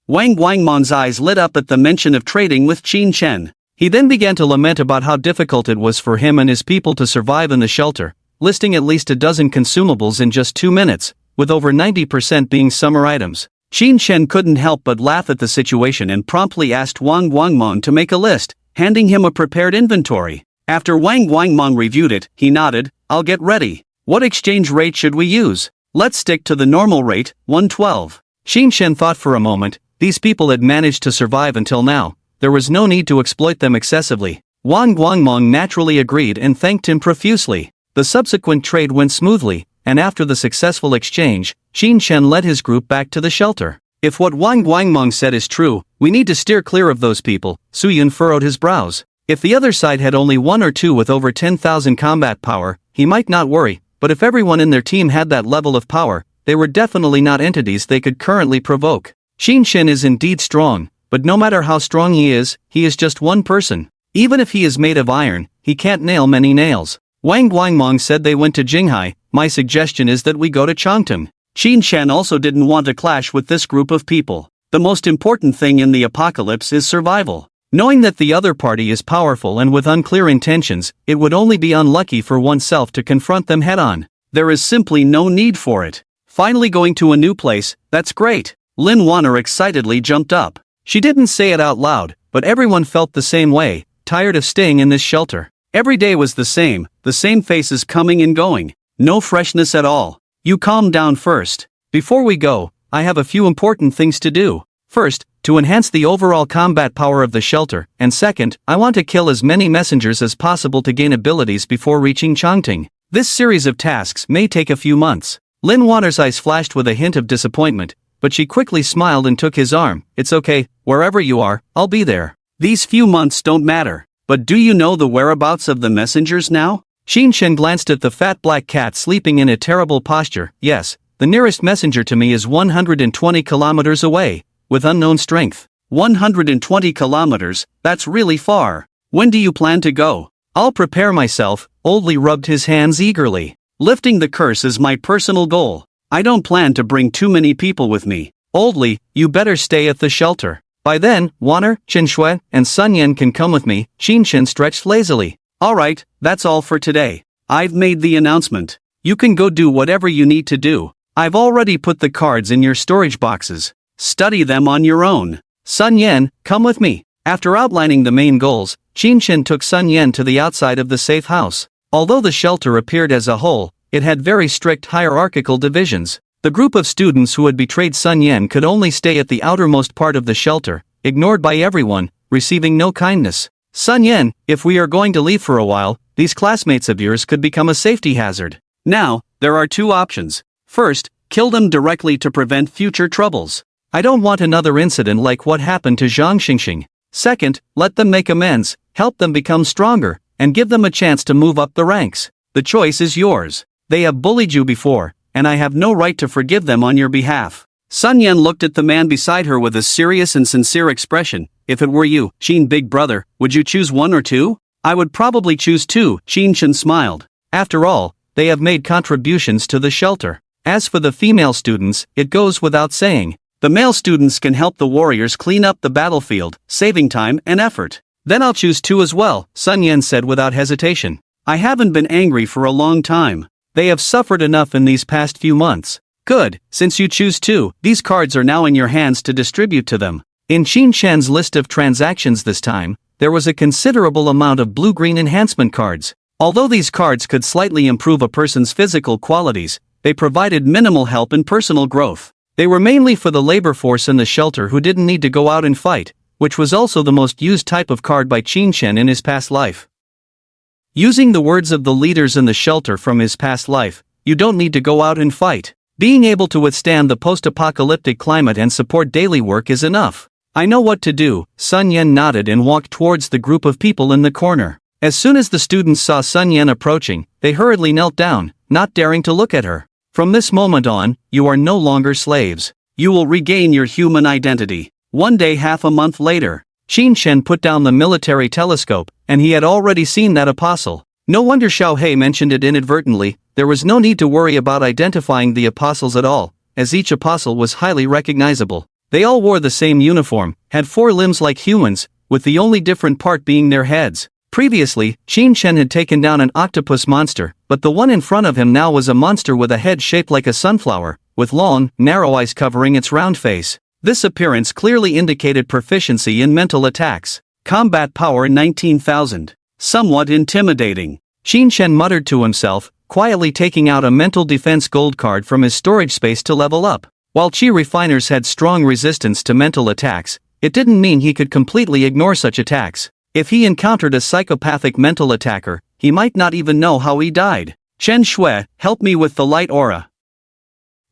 Wang Guangmong's eyes lit up at the mention of trading with Qin Shen. He then began to lament about how difficult it was for him and his people to survive in the shelter, listing at least a dozen consumables in just 2 minutes, with over 90% being summer items. Qin Shen couldn't help but laugh at the situation and promptly asked Wang Guangmong to make a list, handing him a prepared inventory. After Wang Guangmong reviewed it, he nodded, I'll get ready. What exchange rate should we use? Let's stick to the normal rate, 112. Qin Shen thought for a moment. These people had managed to survive until now. There was no need to exploit them excessively. Wang Guangmong naturally agreed and thanked him profusely. The subsequent trade went smoothly, and after the successful exchange, Qin Shen led his group back to the shelter. If what Wang Guangmong said is true, we need to steer clear of those people. Su Yun furrowed his brows. If the other side had only one or two with over 10,000 combat power, he might not worry, but if everyone in their team had that level of power, they were definitely not entities they could currently provoke. Qin Shen is indeed strong, but no matter how strong he is just one person. Even if he is made of iron, he can't nail many nails. Wang Guangmong said they went to Qinghai. My suggestion is that we go to Chongqing. Qin Shen also didn't want to clash with this group of people. The most important thing in the apocalypse is survival. Knowing that the other party is powerful and with unclear intentions, it would only be unlucky for oneself to confront them head-on. There is simply no need for it. Finally going to a new place, that's great. Lin Waner excitedly jumped up. She didn't say it out loud, but everyone felt the same way, tired of staying in this shelter. Every day was the same faces coming and going. No freshness at all. You calm down first. Before we go, I have a few important things to do. First, to enhance the overall combat power of the shelter, and second, I want to kill as many messengers as possible to gain abilities before reaching Chongqing. This series of tasks may take a few months. Lin Waner's eyes flashed with a hint of disappointment, but she quickly smiled and took his arm. It's okay, wherever you are, I'll be there. These few months don't matter, but do you know the whereabouts of the messengers now? Qin Shen glanced at the fat black cat sleeping in a terrible posture. Yes, the nearest messenger to me is 120 kilometers away, with unknown strength. 120 kilometers, that's really far. When do you plan to go? I'll prepare myself. Oldly rubbed his hands eagerly. Lifting the curse is my personal goal. I don't plan to bring too many people with me. Oldly, you better stay at the shelter. By then, Waner, Qinshui, and Sun Yan can come with me. Qin Shen stretched lazily. Alright, that's all for today. I've made the announcement. You can go do whatever you need to do. I've already put the cards in your storage boxes. Study them on your own. Sun Yan, come with me. After outlining the main goals, Qin Shen took Sun Yan to the outside of the safe house. Although the shelter appeared as a whole, it had very strict hierarchical divisions. The group of students who had betrayed Sun Yan could only stay at the outermost part of the shelter, ignored by everyone, receiving no kindness. Sun Yan, if we are going to leave for a while, these classmates of yours could become a safety hazard. Now, there are two options. First, kill them directly to prevent future troubles. I don't want another incident like what happened to Zhang Xingxing. Second, let them make amends, help them become stronger, and give them a chance to move up the ranks. The choice is yours. They have bullied you before, and I have no right to forgive them on your behalf. Sun Yan looked at the man beside her with a serious and sincere expression. If it were you, Qin big brother, would you choose one or two? I would probably choose two, Qin Shen smiled. After all, they have made contributions to the shelter. As for the female students, it goes without saying. The male students can help the warriors clean up the battlefield, saving time and effort. Then I'll choose two as well, Sun Yan said without hesitation. I haven't been angry for a long time. They have suffered enough in these past few months. Good, since you choose two, these cards are now in your hands to distribute to them. In Qin Shen's list of transactions this time, there was a considerable amount of blue-green enhancement cards. Although these cards could slightly improve a person's physical qualities, they provided minimal help in personal growth. They were mainly for the labor force in the shelter who didn't need to go out and fight, which was also the most used type of card by Qin Shen in his past life. Using the words of the leaders in the shelter from his past life, you don't need to go out and fight. Being able to withstand the post-apocalyptic climate and support daily work is enough. I know what to do, Sun Yan nodded and walked towards the group of people in the corner. As soon as the students saw Sun Yan approaching, they hurriedly knelt down, not daring to look at her. From this moment on, you are no longer slaves. You will regain your human identity. One day half a month later, Qin Shen put down the military telescope, and he had already seen that apostle. No wonder Xiao He mentioned it inadvertently. There was no need to worry about identifying the apostles at all, as each apostle was highly recognizable. They all wore the same uniform, had 4 limbs like humans, with the only different part being their heads. Previously, Qin Shen had taken down an octopus monster, but the one in front of him now was a monster with a head shaped like a sunflower, with long, narrow eyes covering its round face. This appearance clearly indicated proficiency in mental attacks. Combat power 19,000. Somewhat intimidating. Qin Shen muttered to himself, quietly taking out a mental defense gold card from his storage space to level up. While Qi refiners had strong resistance to mental attacks, it didn't mean he could completely ignore such attacks. If he encountered a psychopathic mental attacker, he might not even know how he died. Chen Shui, help me with the light aura.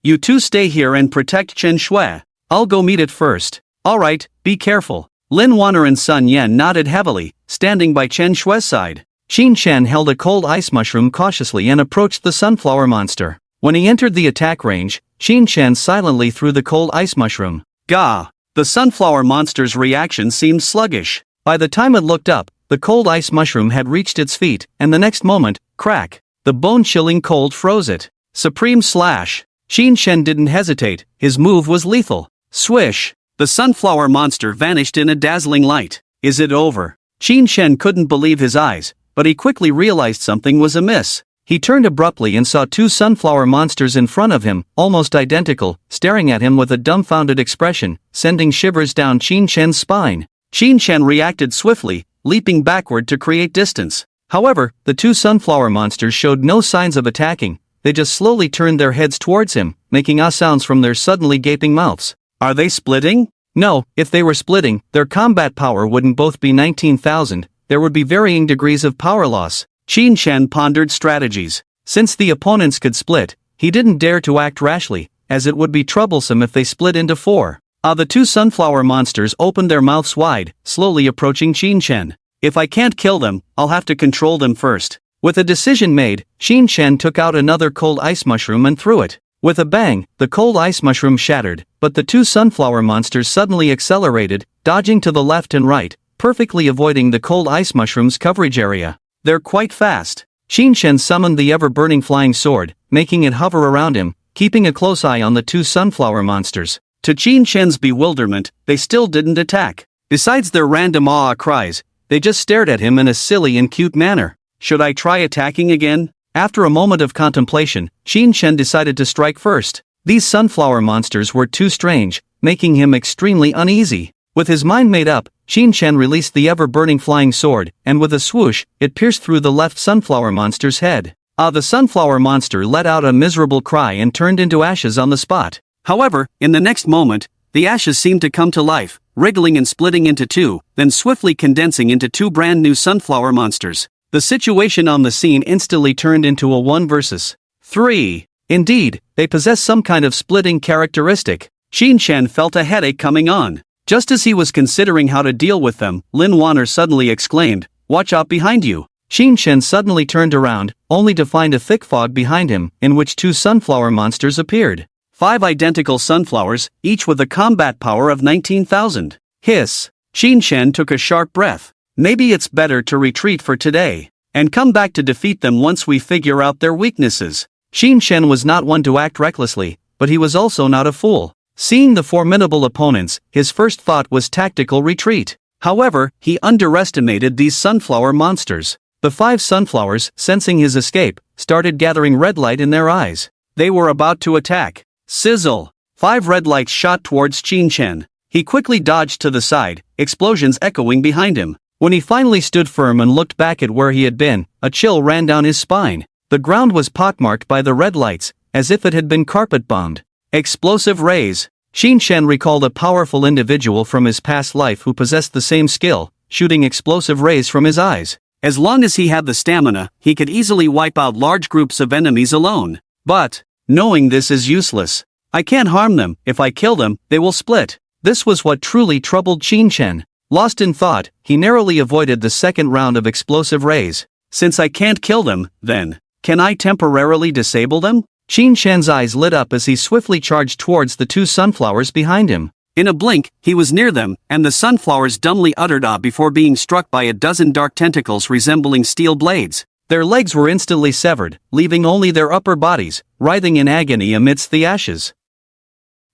You two stay here and protect Chen Shui. I'll go meet it first. Alright, be careful. Lin Waner and Sun Yan nodded heavily, standing by Chen Shui's side. Qin Shen held a cold ice mushroom cautiously and approached the sunflower monster. When he entered the attack range, Qin Shen silently threw the cold ice mushroom. Gah! The sunflower monster's reaction seemed sluggish. By the time it looked up, the cold ice mushroom had reached its feet, and the next moment, crack! The bone-chilling cold froze it. Supreme Slash! Qin Shen didn't hesitate, his move was lethal. Swish! The sunflower monster vanished in a dazzling light. Is it over? Qin Shen couldn't believe his eyes, but he quickly realized something was amiss. He turned abruptly and saw 2 sunflower monsters in front of him, almost identical, staring at him with a dumbfounded expression, sending shivers down Qin Shen's spine. Qin Shen reacted swiftly, leaping backward to create distance. However, the 2 sunflower monsters showed no signs of attacking. They just slowly turned their heads towards him, making ah sounds from their suddenly gaping mouths. Are they splitting? No, if they were splitting, their combat power wouldn't both be 19,000, there would be varying degrees of power loss. Qin Shen pondered strategies. Since the opponents could split, he didn't dare to act rashly, as it would be troublesome if they split into 4. The 2 sunflower monsters opened their mouths wide, slowly approaching Qin Shen. If I can't kill them, I'll have to control them first. With a decision made, Qin Shen took out another cold ice mushroom and threw it. With a bang, the cold ice mushroom shattered, but the 2 sunflower monsters suddenly accelerated, dodging to the left and right, perfectly avoiding the cold ice mushroom's coverage area. They're quite fast. Qin Shen summoned the ever-burning flying sword, making it hover around him, keeping a close eye on the 2 sunflower monsters. To Qin Shen's bewilderment, they still didn't attack. Besides their random ah cries, they just stared at him in a silly and cute manner. Should I try attacking again? After a moment of contemplation, Qin Shen decided to strike first. These sunflower monsters were too strange, making him extremely uneasy. With his mind made up, Qin Shen released the ever-burning flying sword, and with a swoosh, it pierced through the left sunflower monster's head. The sunflower monster let out a miserable cry and turned into ashes on the spot. However, in the next moment, the ashes seemed to come to life, wriggling and splitting into two, then swiftly condensing into two brand new sunflower monsters. The situation on the scene instantly turned into a 1 versus 3. Indeed, they possess some kind of splitting characteristic. Shin-chan felt a headache coming on. Just as he was considering how to deal with them, Lin Waner suddenly exclaimed, "Watch out behind you." Shin-chan suddenly turned around, only to find a thick fog behind him, in which two sunflower monsters appeared. 5 identical sunflowers, each with a combat power of 19,000. Hiss. Shin-chan took a sharp breath. Maybe it's better to retreat for today, and come back to defeat them once we figure out their weaknesses. Shin-chan was not one to act recklessly, but he was also not a fool. Seeing the formidable opponents, his first thought was tactical retreat. However, he underestimated these sunflower monsters. The 5 sunflowers, sensing his escape, started gathering red light in their eyes. They were about to attack. Sizzle! 5 red lights shot towards Shin-chan. He quickly dodged to the side, explosions echoing behind him. When he finally stood firm and looked back at where he had been, a chill ran down his spine. The ground was pockmarked by the red lights, as if it had been carpet-bombed. Explosive rays. Shin-chan recalled a powerful individual from his past life who possessed the same skill, shooting explosive rays from his eyes. As long as he had the stamina, he could easily wipe out large groups of enemies alone. But, knowing this is useless. I can't harm them. If I kill them, they will split. This was what truly troubled Shin-chan. Lost in thought, he narrowly avoided the second round of explosive rays. Since I can't kill them, then, can I temporarily disable them? Shin-chan's eyes lit up as he swiftly charged towards the 2 sunflowers behind him. In a blink, he was near them, and the sunflowers dumbly uttered "ah" before being struck by a dozen dark tentacles resembling steel blades. Their legs were instantly severed, leaving only their upper bodies, writhing in agony amidst the ashes.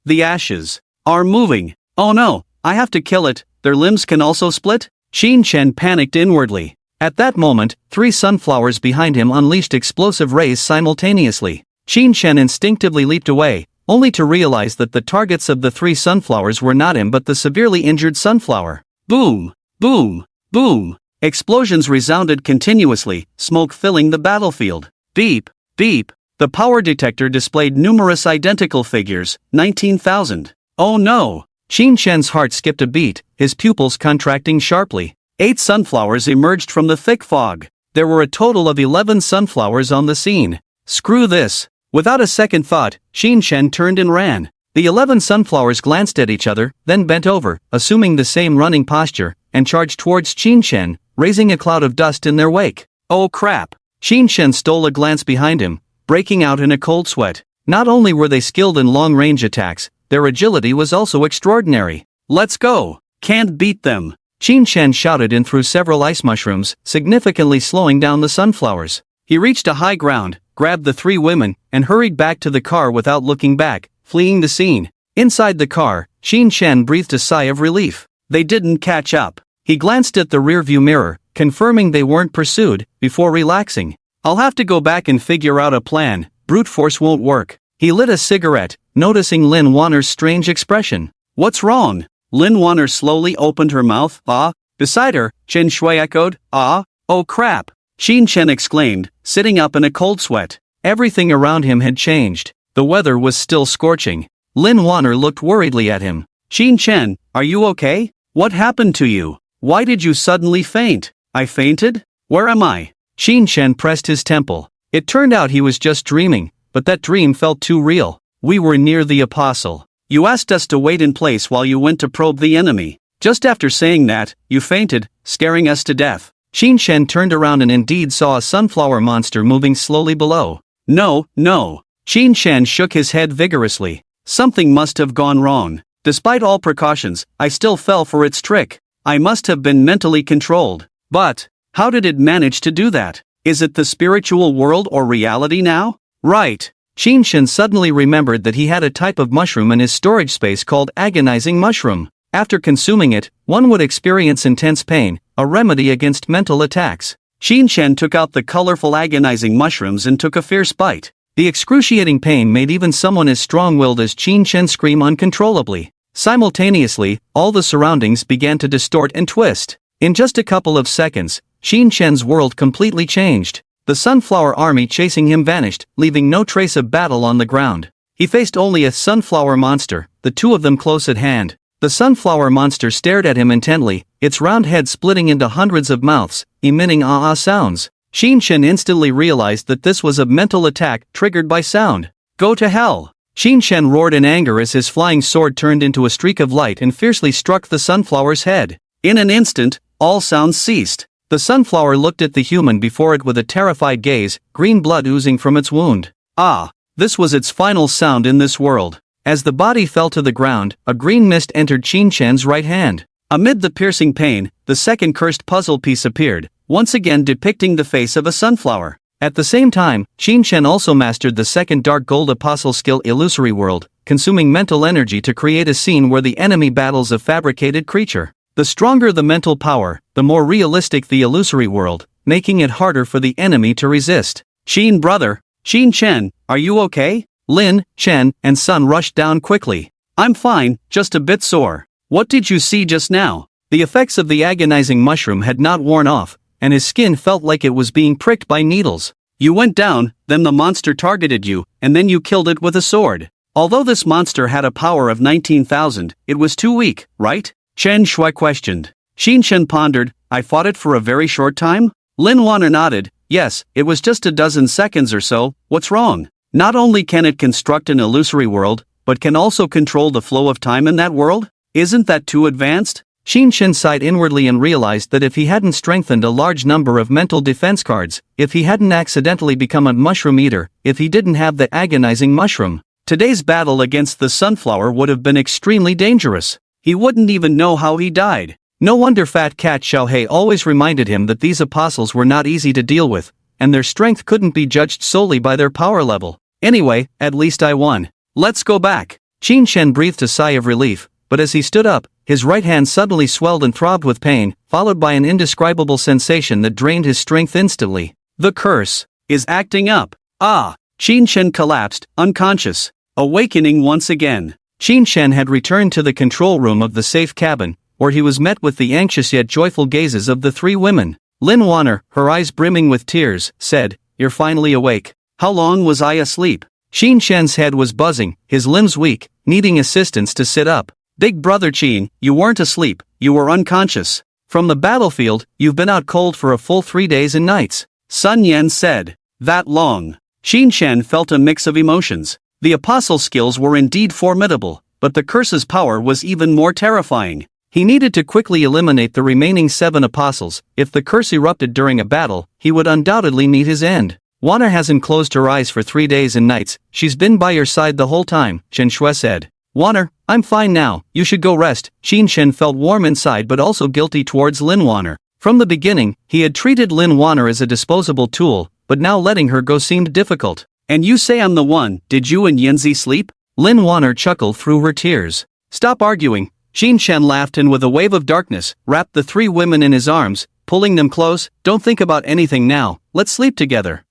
The ashes are moving. Oh no, I have to kill it. Their limbs can also split? Shin-chan panicked inwardly. At that moment, 3 sunflowers behind him unleashed explosive rays simultaneously. Shin-chan instinctively leaped away, only to realize that the targets of the 3 sunflowers were not him but the severely injured sunflower. Boom! Boom! Boom! Explosions resounded continuously, smoke filling the battlefield. Beep! Beep! The power detector displayed numerous identical figures, 19,000. Oh no! Shin-chan's heart skipped a beat, his pupils contracting sharply. 8 sunflowers emerged from the thick fog. There were a total of 11 sunflowers on the scene. Screw this! Without a second thought, Shin-chan turned and ran. The 11 sunflowers glanced at each other, then bent over, assuming the same running posture, and charged towards Shin-chan, raising a cloud of dust in their wake. Oh crap! Shin-chan stole a glance behind him, breaking out in a cold sweat. Not only were they skilled in long-range attacks, their agility was also extraordinary. Let's go! Can't beat them! Shin-chan shouted and threw several ice mushrooms, significantly slowing down the sunflowers. He reached a high ground, grabbed the 3 women, and hurried back to the car without looking back, fleeing the scene. Inside the car, Shin-chan breathed a sigh of relief. They didn't catch up. He glanced at the rearview mirror, confirming they weren't pursued, before relaxing. I'll have to go back and figure out a plan. Brute force won't work. He lit a cigarette, noticing Lin Waner's strange expression. What's wrong? Lin Waner slowly opened her mouth. Ah. Beside her, Chen Shui echoed. Ah. Oh crap! Shin-chan exclaimed, sitting up in a cold sweat. Everything around him had changed. The weather was still scorching. Lin Waner looked worriedly at him. Shin-chan, are you okay? What happened to you? Why did you suddenly faint? I fainted? Where am I? Shin-chan pressed his temple. It turned out he was just dreaming, but that dream felt too real. We were near the apostle. You asked us to wait in place while you went to probe the enemy. Just after saying that, you fainted, scaring us to death. Shin-chan turned around and indeed saw a sunflower monster moving slowly below. No, no. Shin-chan shook his head vigorously. Something must have gone wrong. Despite all precautions, I still fell for its trick. I must have been mentally controlled. But, how did it manage to do that? Is it the spiritual world or reality now? Right. Shin-chan suddenly remembered that he had a type of mushroom in his storage space called agonizing mushroom. After consuming it, one would experience intense pain, a remedy against mental attacks. Shin-chan took out the colorful agonizing mushrooms and took a fierce bite. The excruciating pain made even someone as strong-willed as Shin-chan scream uncontrollably. Simultaneously, all the surroundings began to distort and twist. In just a couple of seconds, Shin-chan's world completely changed. The sunflower army chasing him vanished, leaving no trace of battle on the ground. He faced only a sunflower monster, the two of them close at hand. The sunflower monster stared at him intently, its round head splitting into hundreds of mouths, emitting ah-ah sounds. Shin instantly realized that this was a mental attack triggered by sound. Go to hell! Shin roared in anger as his flying sword turned into a streak of light and fiercely struck the sunflower's head. In an instant, all sounds ceased. The sunflower looked at the human before it with a terrified gaze, green blood oozing from its wound. Ah! This was its final sound in this world. As the body fell to the ground, a green mist entered Shin-chan's right hand. Amid the piercing pain, the second cursed puzzle piece appeared, once again depicting the face of a sunflower. At the same time, Shin-chan also mastered the second Dark Gold Apostle skill Illusory World, consuming mental energy to create a scene where the enemy battles a fabricated creature. The stronger the mental power, the more realistic the illusory world, making it harder for the enemy to resist. Shin brother, Shin-chan, are you okay? Lin, Chen, and Sun rushed down quickly. I'm fine, just a bit sore. What did you see just now? The effects of the agonizing mushroom had not worn off, and his skin felt like it was being pricked by needles. You went down, then the monster targeted you, and then you killed it with a sword. Although this monster had a power of 19,000, it was too weak, right? Chen Shui questioned. Shin pondered, I fought it for a very short time? Lin Waner nodded, yes, it was just a dozen seconds or so, what's wrong? Not only can it construct an illusory world, but can also control the flow of time in that world? Isn't that too advanced? Shin sighed inwardly and realized that if he hadn't strengthened a large number of mental defense cards, if he hadn't accidentally become a mushroom eater, if he didn't have the agonizing mushroom, today's battle against the sunflower would have been extremely dangerous. He wouldn't even know how he died. No wonder Fat Cat Xiaohei always reminded him that these apostles were not easy to deal with, and their strength couldn't be judged solely by their power level. Anyway, at least I won. Let's go back. Shin breathed a sigh of relief, but as he stood up, his right hand suddenly swelled and throbbed with pain, followed by an indescribable sensation that drained his strength instantly. The curse is acting up. Ah! Shin collapsed, unconscious. Awakening once again. Shin had returned to the control room of the safe cabin, where he was met with the anxious yet joyful gazes of the three women. Lin Waner, her eyes brimming with tears, said, You're finally awake. How long was I asleep? Shin-chan's head was buzzing, his limbs weak, needing assistance to sit up. Big brother Shin, you weren't asleep, you were unconscious. From the battlefield, you've been out cold for a full 3 days and nights. Sun Yan said. That long. Shin-chan felt a mix of emotions. The apostle skills were indeed formidable, but the curse's power was even more terrifying. He needed to quickly eliminate the remaining 7 apostles. If the curse erupted during a battle, he would undoubtedly meet his end. Waner hasn't closed her eyes for 3 days and nights, she's been by your side the whole time, Chen Shui said. Waner, I'm fine now, you should go rest. Shin felt warm inside but also guilty towards Lin Waner. From the beginning, he had treated Lin Waner as a disposable tool, but now letting her go seemed difficult. And you say I'm the one, did you and Yanzi sleep? Lin Waner chuckled through her tears. Stop arguing. Shin laughed and with a wave of darkness, wrapped the 3 women in his arms, pulling them close. Don't think about anything now, let's sleep together.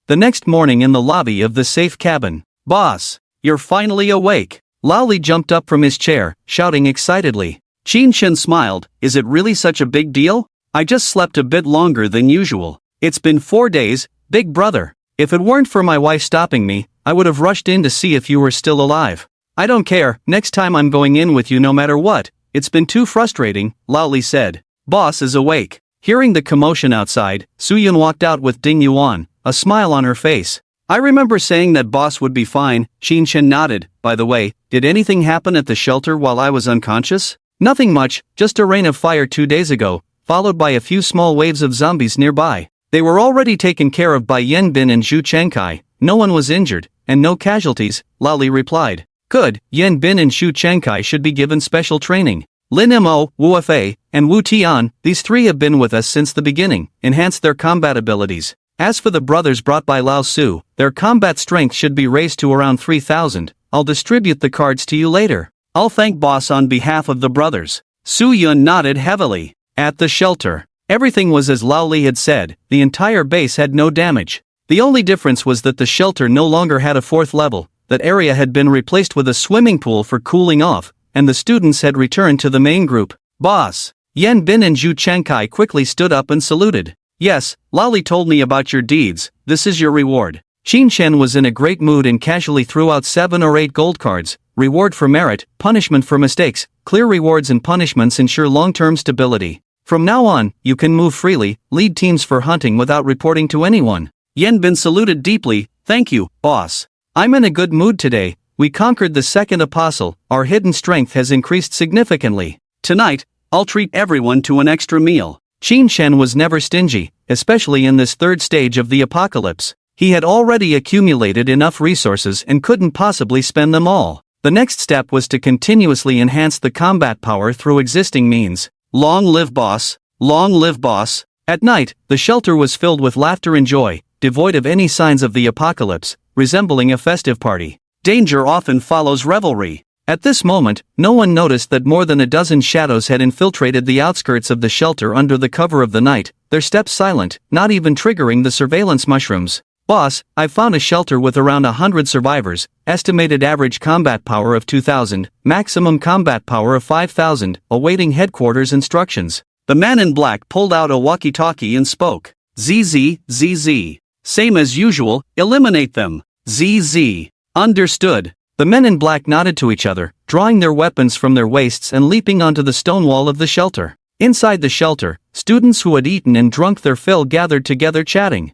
The next morning in the lobby of the safe cabin. Boss, you're finally awake. Lao Li jumped up from his chair, shouting excitedly. Shin smiled, is it really such a big deal? I just slept a bit longer than usual. It's been 4 days, big brother. If it weren't for my wife stopping me, I would have rushed in to see if you were still alive. I don't care, next time I'm going in with you no matter what. It's been too frustrating, Lao Li said. Boss is awake. Hearing the commotion outside, Suyun walked out with Ding Yuan, a smile on her face. I remember saying that boss would be fine. Shin nodded. By the way, did anything happen at the shelter while I was unconscious? Nothing much, just a rain of fire 2 days ago, followed by a few small waves of zombies nearby. They were already taken care of by Yen Bin and Zhu Chengkai. No one was injured, and no casualties, Lao Li replied. Good, Yen Bin and Zhu Chengkai should be given special training. Lin Mo, Wu Fei, and Wu Tian, these 3 have been with us since the beginning, enhanced their combat abilities. As for the brothers brought by Lao Su, their combat strength should be raised to around 3,000. I'll distribute the cards to you later. I'll thank boss on behalf of the brothers. Su Yun nodded heavily. At the shelter, everything was as Lao Li had said, the entire base had no damage. The only difference was that the shelter no longer had a 4th level, that area had been replaced with a swimming pool for cooling off, and the students had returned to the main group. Boss! Yen Bin and Zhu Chengkai quickly stood up and saluted. Yes, Lali told me about your deeds, this is your reward. Qin Shen was in a great mood and casually threw out 7 or 8 gold cards. Reward for merit, punishment for mistakes. Clear rewards and punishments ensure long-term stability. From now on, you can move freely, lead teams for hunting without reporting to anyone. Yen Bin saluted deeply. Thank you, boss. I'm in a good mood today. We conquered the second apostle, our hidden strength has increased significantly. Tonight, I'll treat everyone to an extra meal. Qin Shen was never stingy, especially in this third stage of the apocalypse. He had already accumulated enough resources and couldn't possibly spend them all. The next step was to continuously enhance the combat power through existing means. Long live boss, long live boss. At night, the shelter was filled with laughter and joy, devoid of any signs of the apocalypse, resembling a festive party. Danger often follows revelry. At this moment, no one noticed that more than a dozen shadows had infiltrated the outskirts of the shelter under the cover of the night, their steps silent, not even triggering the surveillance mushrooms. Boss, I've found a shelter with around 100 survivors, estimated average combat power of 2,000, maximum combat power of 5,000, awaiting headquarters instructions. The man in black pulled out a walkie-talkie and spoke. ZZ. Same as usual, eliminate them. ZZ. Understood. The men in black nodded to each other, drawing their weapons from their waists and leaping onto the stone wall of the shelter. Inside the shelter, students who had eaten and drunk their fill gathered together chatting.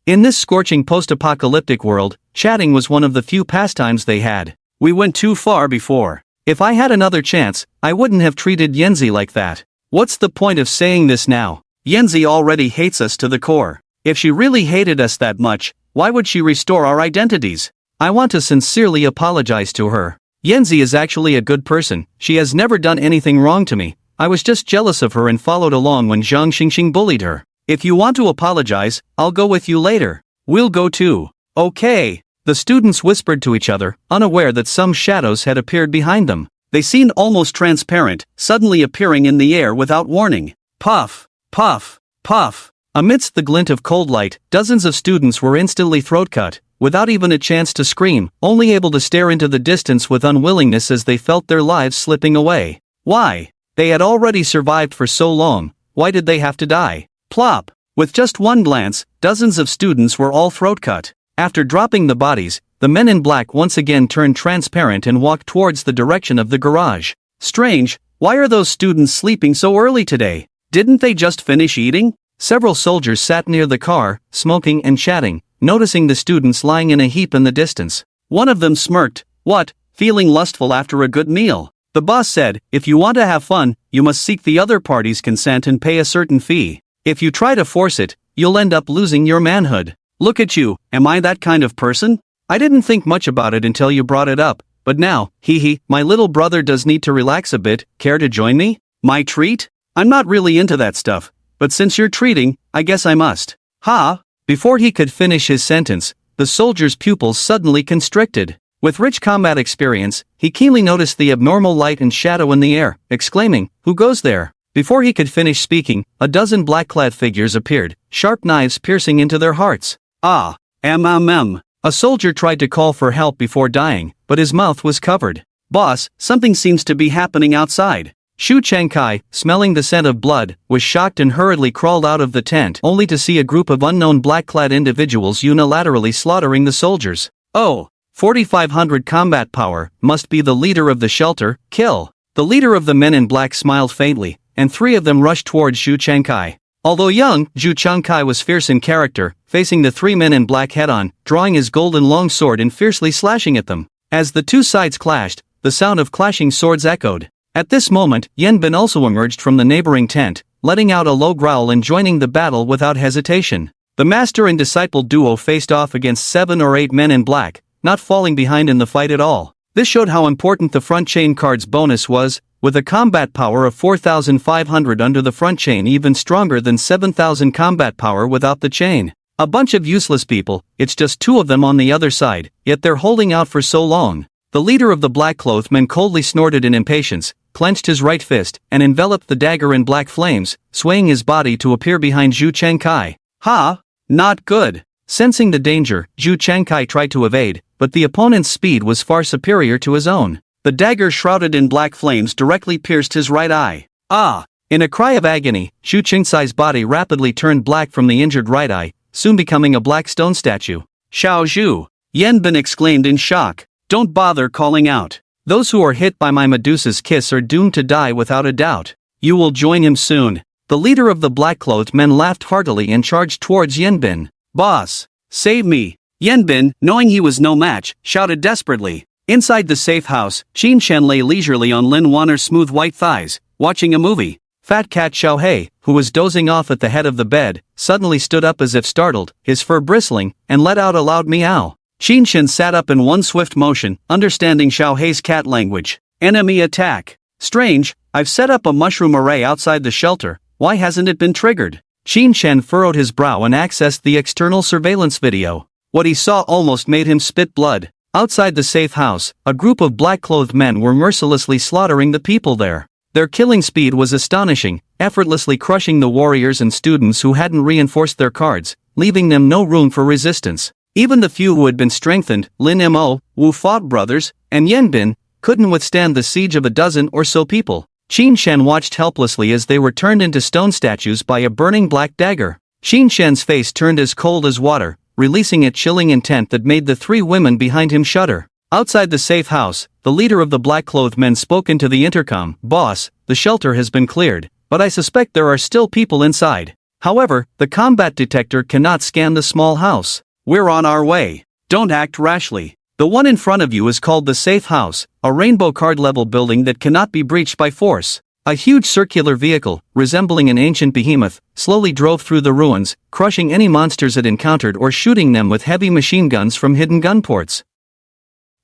In this scorching post-apocalyptic world, chatting was one of the few pastimes they had. We went too far before. If I had another chance, I wouldn't have treated Yenzi like that. What's the point of saying this now? Yenzi already hates us to the core. If she really hated us that much, why would she restore our identities? I want to sincerely apologize to her. Yenzi is actually a good person, she has never done anything wrong to me. I was just jealous of her and followed along when Zhang Xingxing bullied her. If you want to apologize, I'll go with you later. We'll go too. Okay. The students whispered to each other, unaware that some shadows had appeared behind them. They seemed almost transparent, suddenly appearing in the air without warning. Puff, puff, puff. Amidst the glint of cold light, dozens of students were instantly throat-cut, without even a chance to scream, only able to stare into the distance with unwillingness as they felt their lives slipping away. Why? They had already survived for so long, why did they have to die? Plop! With just one glance, dozens of students were all throat-cut. After dropping the bodies, the men in black once again turned transparent and walked towards the direction of the garage. Strange, why are those students sleeping so early today? Didn't they just finish eating? Several soldiers sat near the car, smoking and chatting, noticing the students lying in a heap in the distance. One of them smirked. What, feeling lustful after a good meal? The boss said, if you want to have fun, you must seek the other party's consent and pay a certain fee. If you try to force it, you'll end up losing your manhood. Look at you, am I that kind of person? I didn't think much about it until you brought it up, but now, my little brother does need to relax a bit, care to join me? My treat? I'm not really into that stuff, but since you're treating, I guess I must. Ha! Before he could finish his sentence, the soldier's pupils suddenly constricted. With rich combat experience, he keenly noticed the abnormal light and shadow in the air, exclaiming, "Who goes there?" Before he could finish speaking, a dozen black-clad figures appeared, sharp knives piercing into their hearts. Ah, A soldier tried to call for help before dying, but his mouth was covered. Boss, something seems to be happening outside. Shu Changkai, smelling the scent of blood, was shocked and hurriedly crawled out of the tent only to see a group of unknown black-clad individuals unilaterally slaughtering the soldiers. Oh, 4,500 combat power, must be the leader of the shelter, kill. The leader of the men in black smiled faintly, and 3 of them rushed towards Shu Changkai. Although young, Zhu Changkai was fierce in character, facing the 3 men in black head-on, drawing his golden long sword and fiercely slashing at them. As the 2 sides clashed, the sound of clashing swords echoed. At this moment, Yen Bin also emerged from the neighboring tent, letting out a low growl and joining the battle without hesitation. The master and disciple duo faced off against 7 or 8 men in black, not falling behind in the fight at all. This showed how important the front chain card's bonus was, with a combat power of 4,500 under the front chain even stronger than 7,000 combat power without the chain. A bunch of useless people, it's just 2 of them on the other side, yet they're holding out for so long. The leader of the black-clothed men coldly snorted in impatience, clenched his right fist, and enveloped the dagger in black flames, swaying his body to appear behind Zhu Changkai. Ha! Not good. Sensing the danger, Zhu Changkai tried to evade, but the opponent's speed was far superior to his own. The dagger shrouded in black flames directly pierced his right eye. Ah! In a cry of agony, Xu Qingsai's body rapidly turned black from the injured right eye, soon becoming a black stone statue. Xiao Zhu! Yan Bin exclaimed in shock. Don't bother calling out. Those who are hit by my Medusa's kiss are doomed to die without a doubt. You will join him soon. The leader of the black-clothed men laughed heartily and charged towards Yan Bin. Boss! Save me! Yan Bin, knowing he was no match, shouted desperately. Inside the safe house, Qin Shen lay leisurely on Lin Waner's smooth white thighs, watching a movie. Fat cat Xiaohei, who was dozing off at the head of the bed, suddenly stood up as if startled, his fur bristling, and let out a loud meow. Qin Shen sat up in one swift motion, understanding Xiaohei's cat language. Enemy attack. Strange, I've set up a mushroom array outside the shelter, why hasn't it been triggered? Qin Shen furrowed his brow and accessed the external surveillance video. What he saw almost made him spit blood. Outside the safe house, a group of black-clothed men were mercilessly slaughtering the people there. Their killing speed was astonishing, effortlessly crushing the warriors and students who hadn't reinforced their cards, leaving them no room for resistance. Even the few who had been strengthened, Lin Mo, Wu Fa brothers, and Yan Bin, couldn't withstand the siege of a dozen or so people. Qin Shen watched helplessly as they were turned into stone statues by a burning black dagger. Qin Shen's face turned as cold as water, releasing a chilling intent that made the three women behind him shudder. Outside the safe house, the leader of the black-clothed men spoke into the intercom. Boss, the shelter has been cleared, but I suspect there are still people inside. However, the combat detector cannot scan the small house. We're on our way. Don't act rashly. The one in front of you is called the Safe House, a rainbow card-level building that cannot be breached by force. A huge circular vehicle, resembling an ancient behemoth, slowly drove through the ruins, crushing any monsters it encountered or shooting them with heavy machine guns from hidden gun ports.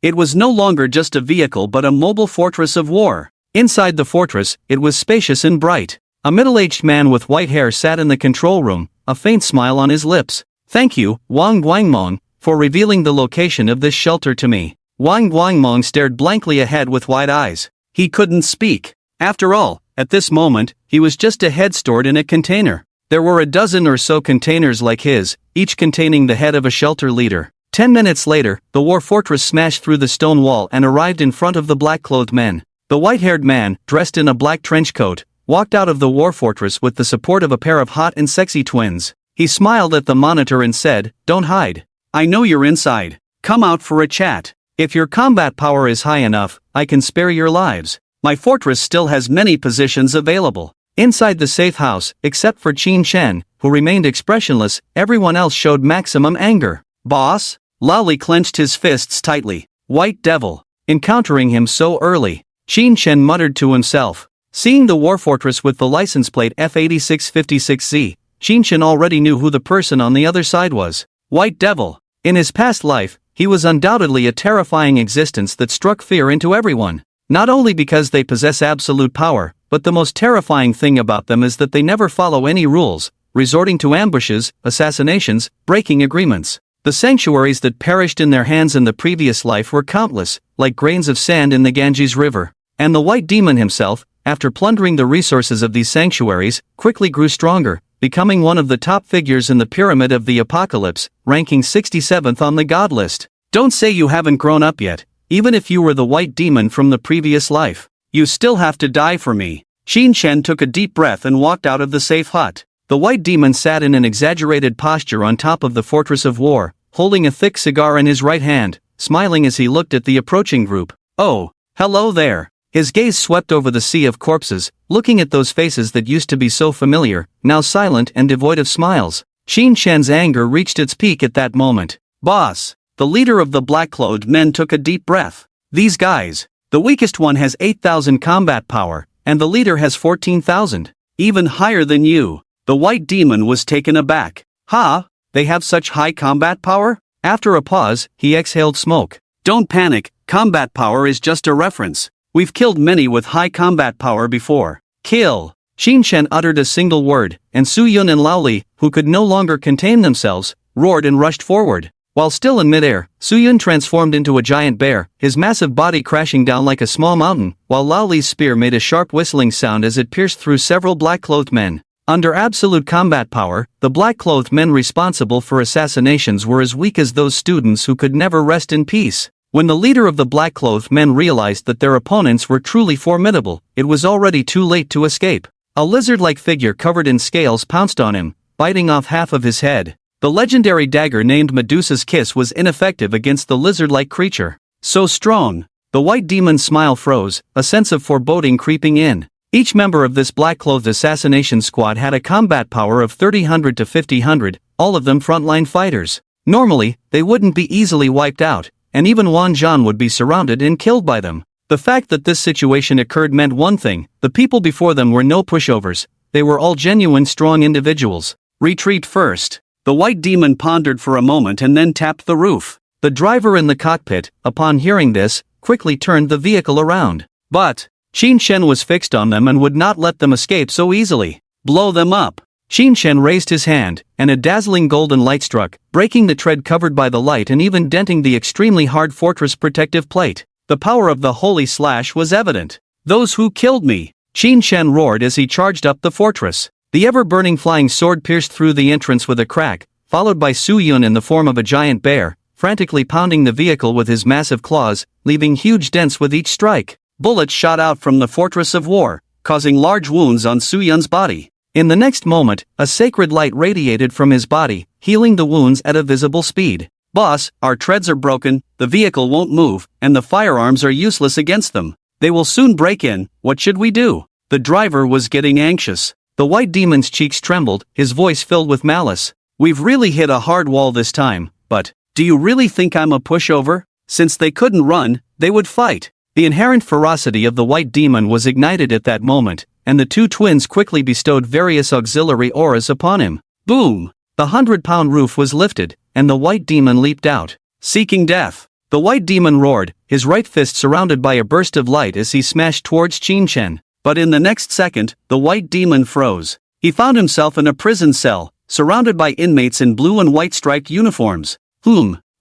It was no longer just a vehicle but a mobile fortress of war. Inside the fortress, it was spacious and bright. A middle-aged man with white hair sat in the control room, a faint smile on his lips. Thank you, Wang Guangmong, for revealing the location of this shelter to me. Wang Guangmong stared blankly ahead with wide eyes. He couldn't speak. After all, at this moment, he was just a head stored in a container. There were a dozen or so containers like his, each containing the head of a shelter leader. 10 minutes later, the war fortress smashed through the stone wall and arrived in front of the black-clothed men. The white-haired man, dressed in a black trench coat, walked out of the war fortress with the support of a pair of hot and sexy twins. He smiled at the monitor and said, "Don't hide. I know you're inside. Come out for a chat. If your combat power is high enough, I can spare your lives. My fortress still has many positions available." Inside the safe house, except for Qin Shen, who remained expressionless, everyone else showed maximum anger. "Boss?" Laoli clenched his fists tightly. "White devil. Encountering him so early." Qin Shen muttered to himself. Seeing the war fortress with the license plate F8656Z, Qin Shen already knew who the person on the other side was. White devil. In his past life, he was undoubtedly a terrifying existence that struck fear into everyone. Not only because they possess absolute power, but the most terrifying thing about them is that they never follow any rules, resorting to ambushes, assassinations, breaking agreements. The sanctuaries that perished in their hands in the previous life were countless, like grains of sand in the Ganges River. And the white demon himself, after plundering the resources of these sanctuaries, quickly grew stronger, becoming one of the top figures in the pyramid of the apocalypse, ranking 67th on the god list. Don't say you haven't grown up yet. Even if you were the white demon from the previous life, you still have to die for me. Qin Shen took a deep breath and walked out of the safe hut. The white demon sat in an exaggerated posture on top of the fortress of war, holding a thick cigar in his right hand, smiling as he looked at the approaching group. "Oh, hello there." His gaze swept over the sea of corpses, looking at those faces that used to be so familiar, now silent and devoid of smiles. Qin Shen's anger reached its peak at that moment. "Boss." The leader of the black-clothed men took a deep breath. "These guys. The weakest one has 8,000 combat power, and the leader has 14,000. Even higher than you." The white demon was taken aback. "Ha? They have such high combat power?" After a pause, he exhaled smoke. "Don't panic, combat power is just a reference. We've killed many with high combat power before." "Kill." Qin Shen uttered a single word, and Su Yun and Lao Li, who could no longer contain themselves, roared and rushed forward. While still in midair, Su Yun transformed into a giant bear, his massive body crashing down like a small mountain, while Lao Li's spear made a sharp whistling sound as it pierced through several black-clothed men. Under absolute combat power, the black-clothed men responsible for assassinations were as weak as those students who could never rest in peace. When the leader of the black-clothed men realized that their opponents were truly formidable, it was already too late to escape. A lizard-like figure covered in scales pounced on him, biting off half of his head. The legendary dagger named Medusa's Kiss was ineffective against the lizard-like creature. So strong. The white demon's smile froze, a sense of foreboding creeping in. Each member of this black-clothed assassination squad had a combat power of 3000 to 5000, all of them frontline fighters. Normally, they wouldn't be easily wiped out, and even Wan Zhan would be surrounded and killed by them. The fact that this situation occurred meant one thing: the people before them were no pushovers, they were all genuine strong individuals. Retreat first. The white demon pondered for a moment and then tapped the roof. The driver in the cockpit, upon hearing this, quickly turned the vehicle around. But Qin Shen was fixed on them and would not let them escape so easily. Blow them up. Qin Shen raised his hand, and a dazzling golden light struck, breaking the tread covered by the light and even denting the extremely hard fortress protective plate. The power of the holy slash was evident. Those who killed me! Qin Shen roared as he charged up the fortress. The ever-burning flying sword pierced through the entrance with a crack, followed by Su Yun in the form of a giant bear, frantically pounding the vehicle with his massive claws, leaving huge dents with each strike. Bullets shot out from the fortress of war, causing large wounds on Su Yun's body. In the next moment, a sacred light radiated from his body, healing the wounds at a visible speed. Boss, our treads are broken, the vehicle won't move, and the firearms are useless against them. They will soon break in, what should we do? The driver was getting anxious. The white demon's cheeks trembled, his voice filled with malice. We've really hit a hard wall this time, but do you really think I'm a pushover? Since they couldn't run, they would fight. The inherent ferocity of the white demon was ignited at that moment, and the two twins quickly bestowed various auxiliary auras upon him. Boom! The 100-pound roof was lifted, and the white demon leaped out, seeking death. The white demon roared, his right fist surrounded by a burst of light as he smashed towards Qin Shen. But in the next second, the white demon froze. He found himself in a prison cell, surrounded by inmates in blue and white striped uniforms.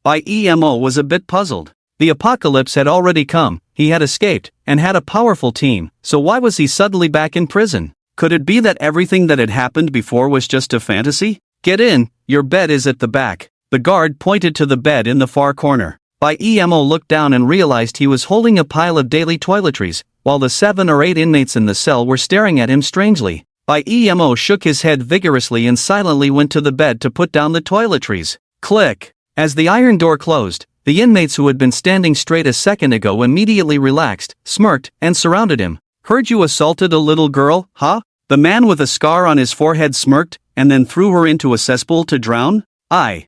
By EMO was a bit puzzled. The apocalypse had already come, he had escaped, and had a powerful team, so why was he suddenly back in prison? Could it be that everything that had happened before was just a fantasy? Get in, your bed is at the back. The guard pointed to the bed in the far corner. EMO looked down and realized he was holding a pile of daily toiletries, while the 7 or 8 inmates in the cell were staring at him strangely. EMO shook his head vigorously and silently went to the bed to put down the toiletries. Click! As the iron door closed, the inmates who had been standing straight a second ago immediately relaxed, smirked, and surrounded him. Heard you assaulted a little girl, huh? The man with a scar on his forehead smirked, and then threw her into a cesspool to drown? I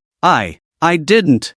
didn't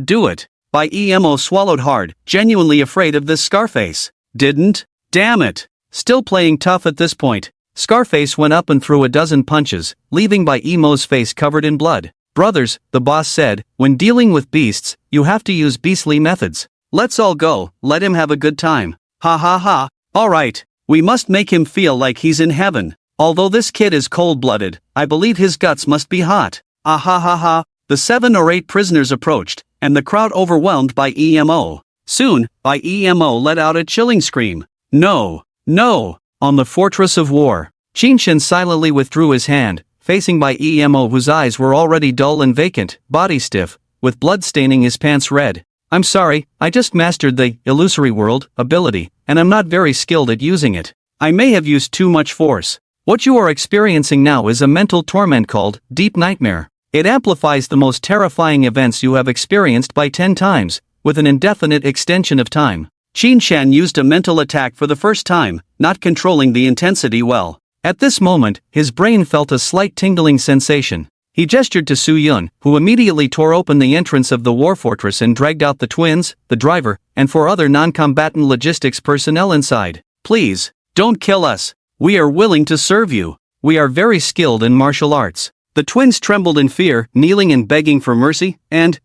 do it. EMO swallowed hard, genuinely afraid of this Scarface. Didn't? Damn it! Still playing tough at this point. Scarface went up and threw a dozen punches, leaving EMO's face covered in blood. Brothers, the boss said, when dealing with beasts, you have to use beastly methods. Let's all go, let him have a good time. Ha ha ha. Alright, we must make him feel like he's in heaven. Although this kid is cold-blooded, I believe his guts must be hot. Ah ha ha ha. The 7 or 8 prisoners approached, and the crowd overwhelmed EMO. Soon, EMO let out a chilling scream. No, no, on the fortress of war. Qin Shen silently withdrew his hand, facing EMO whose eyes were already dull and vacant, body stiff, with blood staining his pants red. I'm sorry, I just mastered the illusory world ability, and I'm not very skilled at using it. I may have used too much force. What you are experiencing now is a mental torment called Deep Nightmare. It amplifies the most terrifying events you have experienced by 10 times, with an indefinite extension of time. Qin Shen used a mental attack for the first time, not controlling the intensity well. At this moment, his brain felt a slight tingling sensation. He gestured to Su Yun, who immediately tore open the entrance of the war fortress and dragged out the twins, the driver, and 4 other non-combatant logistics personnel inside. Please, don't kill us. We are willing to serve you. We are very skilled in martial arts. The twins trembled in fear, kneeling and begging for mercy, and,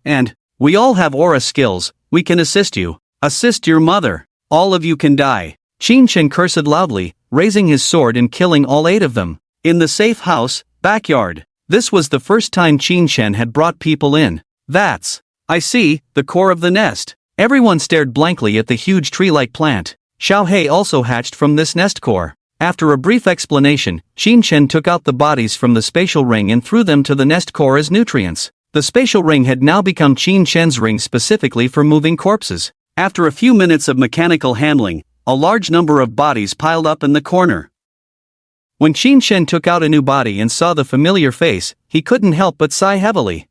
we all have aura skills, we can assist you. Assist your mother. All of you can die. Qin Shen cursed loudly, raising his sword and killing all 8 of them. In the safe house, backyard. This was the first time Qin Shen had brought people in. That's, I see, the core of the nest. Everyone stared blankly at the huge tree-like plant. Xiao Hei also hatched from this nest core. After a brief explanation, Qin Shen took out the bodies from the spatial ring and threw them to the nest core as nutrients. The spatial ring had now become Qin Shen's ring specifically for moving corpses. After a few minutes of mechanical handling, a large number of bodies piled up in the corner. When Qin Shen took out a new body and saw the familiar face, he couldn't help but sigh heavily.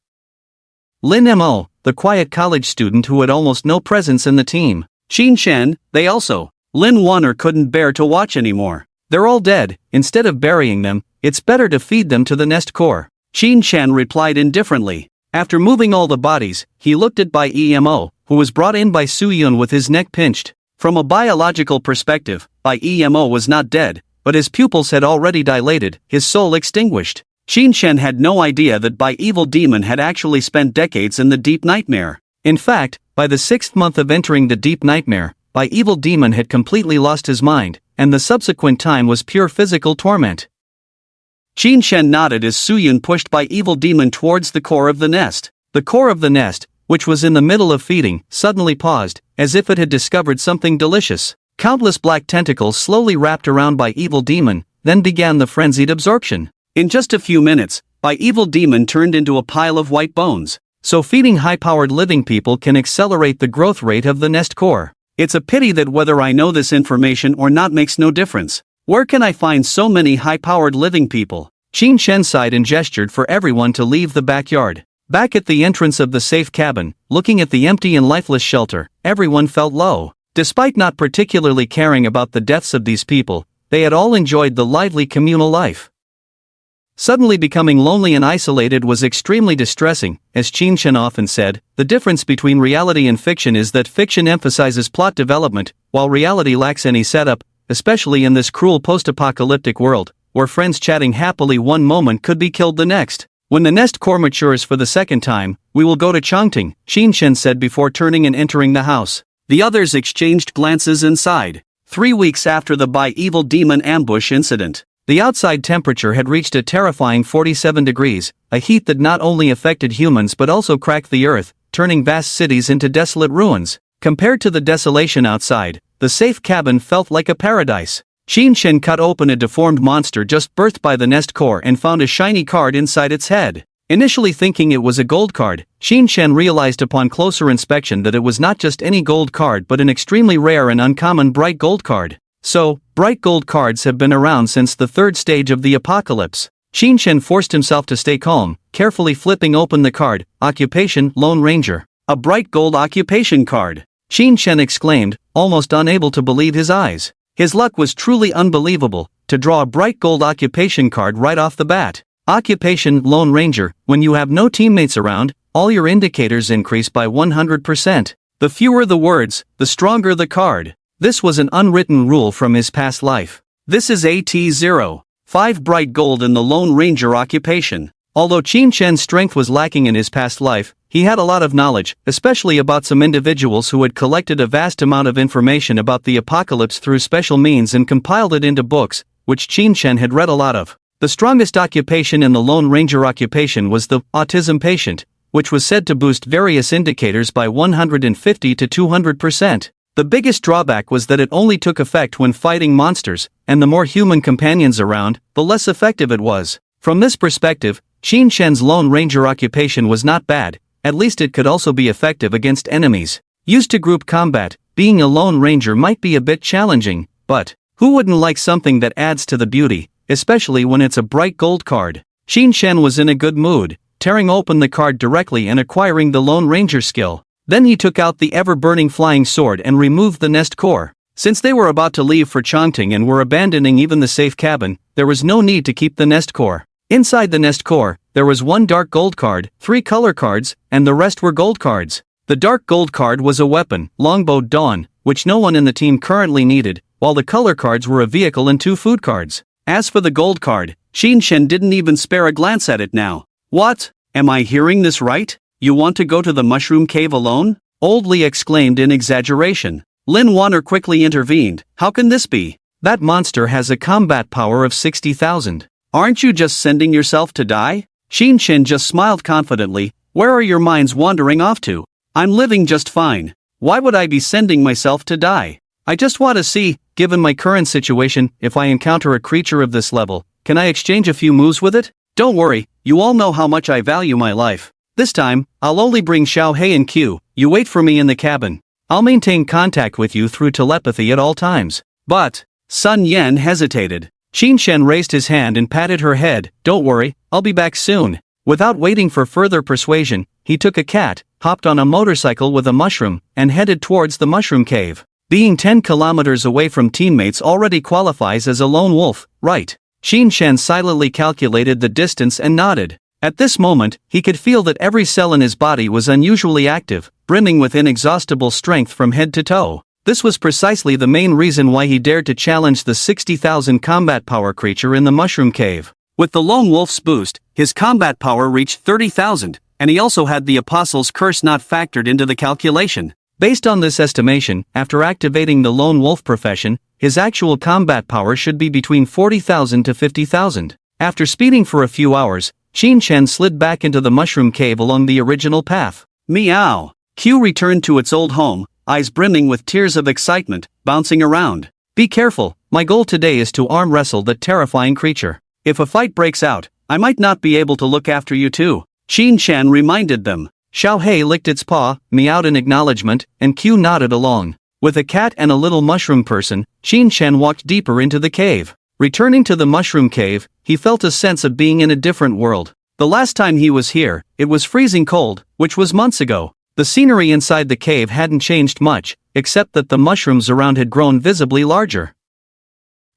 Lin Mo, the quiet college student who had almost no presence in the team. Qin Shen, they also. Lin Waner couldn't bear to watch anymore. They're all dead. Instead of burying them, it's better to feed them to the nest core. Qin Shen replied indifferently. After moving all the bodies, he looked at Bai Emo, who was brought in by Su Yun with his neck pinched. From a biological perspective, Bai Emo was not dead, but his pupils had already dilated, his soul extinguished. Qin Shen had no idea that Bai Evil Demon had actually spent decades in the deep nightmare. In fact, by the 6th month of entering the deep nightmare, Bai Evil Demon had completely lost his mind, and the subsequent time was pure physical torment. Qin Shen nodded as Su Yun pushed Bai Evil Demon towards the core of the nest. The core of the nest, which was in the middle of feeding, suddenly paused, as if it had discovered something delicious. Countless black tentacles slowly wrapped around Bai Evil Demon, then began the frenzied absorption. In just a few minutes, Bai Evil Demon turned into a pile of white bones. So feeding high-powered living people can accelerate the growth rate of the nest core. It's a pity that whether I know this information or not makes no difference. Where can I find so many high-powered living people? Qin Shen sighed and gestured for everyone to leave the backyard. Back at the entrance of the safe cabin, looking at the empty and lifeless shelter, everyone felt low. Despite not particularly caring about the deaths of these people, they had all enjoyed the lively communal life. Suddenly becoming lonely and isolated was extremely distressing. As Qin Shen often said, the difference between reality and fiction is that fiction emphasizes plot development, while reality lacks any setup, especially in this cruel post-apocalyptic world, where friends chatting happily one moment could be killed the next. When the nest core matures for the second time, we will go to Chongqing, Qin Shen said before turning and entering the house. The others exchanged glances inside. 3 weeks after the Bai Evil Demon ambush incident, the outside temperature had reached a terrifying 47 degrees, a heat that not only affected humans but also cracked the earth, turning vast cities into desolate ruins. Compared to the desolation outside, the safe cabin felt like a paradise. Qin Shen cut open a deformed monster just birthed by the nest core and found a shiny card inside its head. Initially thinking it was a gold card, Qin Shen realized upon closer inspection that it was not just any gold card but an extremely rare and uncommon bright gold card. So, bright gold cards have been around since the third stage of the apocalypse. Qin Shen forced himself to stay calm, carefully flipping open the card. Occupation, Lone Ranger. A bright gold occupation card. Qin Shen exclaimed, almost unable to believe his eyes. His luck was truly unbelievable, to draw a bright gold occupation card right off the bat. Occupation, Lone Ranger. When you have no teammates around, all your indicators increase by 100%. The fewer the words, the stronger the card. This was an unwritten rule from his past life. This is AT-0. 5 bright gold in the Lone Ranger occupation. Although Qin Shen's strength was lacking in his past life, he had a lot of knowledge, especially about some individuals who had collected a vast amount of information about the apocalypse through special means and compiled it into books, which Qin Shen had read a lot of. The strongest occupation in the Lone Ranger occupation was the autism patient, which was said to boost various indicators by 150 to 200%. The biggest drawback was that it only took effect when fighting monsters, and the more human companions around, the less effective it was. From this perspective, Qin Shen's Lone Ranger occupation was not bad, at least it could also be effective against enemies. Used to group combat, being a Lone Ranger might be a bit challenging, but who wouldn't like something that adds to the beauty, especially when it's a bright gold card? Qin Shen was in a good mood, tearing open the card directly and acquiring the Lone Ranger skill. Then he took out the ever-burning flying sword and removed the nest core. Since they were about to leave for Chongqing and were abandoning even the safe cabin, there was no need to keep the nest core. Inside the nest core, there was 1 dark gold card, 3 color cards, and the rest were gold cards. The dark gold card was a weapon, Longbow Dawn, which no one in the team currently needed, while the color cards were a vehicle and 2 food cards. As for the gold card, Qin Shen didn't even spare a glance at it now. What? Am I hearing this right? You want to go to the mushroom cave alone? Old Lee exclaimed in exaggeration. Lin Waner quickly intervened. How can this be? That monster has a combat power of 60,000. Aren't you just sending yourself to die? Qin Shen just smiled confidently. Where are your minds wandering off to? I'm living just fine. Why would I be sending myself to die? I just want to see, given my current situation, if I encounter a creature of this level, can I exchange a few moves with it? Don't worry, you all know how much I value my life. This time, I'll only bring Xiao Hei and Q. You wait for me in the cabin. I'll maintain contact with you through telepathy at all times. But, Sun Yen hesitated. Qin Shen raised his hand and patted her head. "Don't worry, I'll be back soon." Without waiting for further persuasion, he took a cat, hopped on a motorcycle with a mushroom, and headed towards the mushroom cave. Being 10 kilometers away from teammates already qualifies as a lone wolf, right? Qin Shen silently calculated the distance and nodded. At this moment, he could feel that every cell in his body was unusually active, brimming with inexhaustible strength from head to toe. This was precisely the main reason why he dared to challenge the 60,000 combat power creature in the mushroom cave. With the lone wolf's boost, his combat power reached 30,000, and he also had the Apostle's Curse not factored into the calculation. Based on this estimation, after activating the lone wolf profession, his actual combat power should be between 40,000 to 50,000. After speeding for a few hours, Qin Shen slid back into the mushroom cave along the original path. Meow! Q returned to its old home, eyes brimming with tears of excitement, bouncing around. "Be careful, my goal today is to arm wrestle that terrifying creature. If a fight breaks out, I might not be able to look after you too," Qin Shen reminded them. Xiao Hei licked its paw, meowed in acknowledgement, and Q nodded along. With a cat and a little mushroom person, Qin Shen walked deeper into the cave. Returning to the mushroom cave, he felt a sense of being in a different world. The last time he was here, it was freezing cold, which was months ago. The scenery inside the cave hadn't changed much, except that the mushrooms around had grown visibly larger.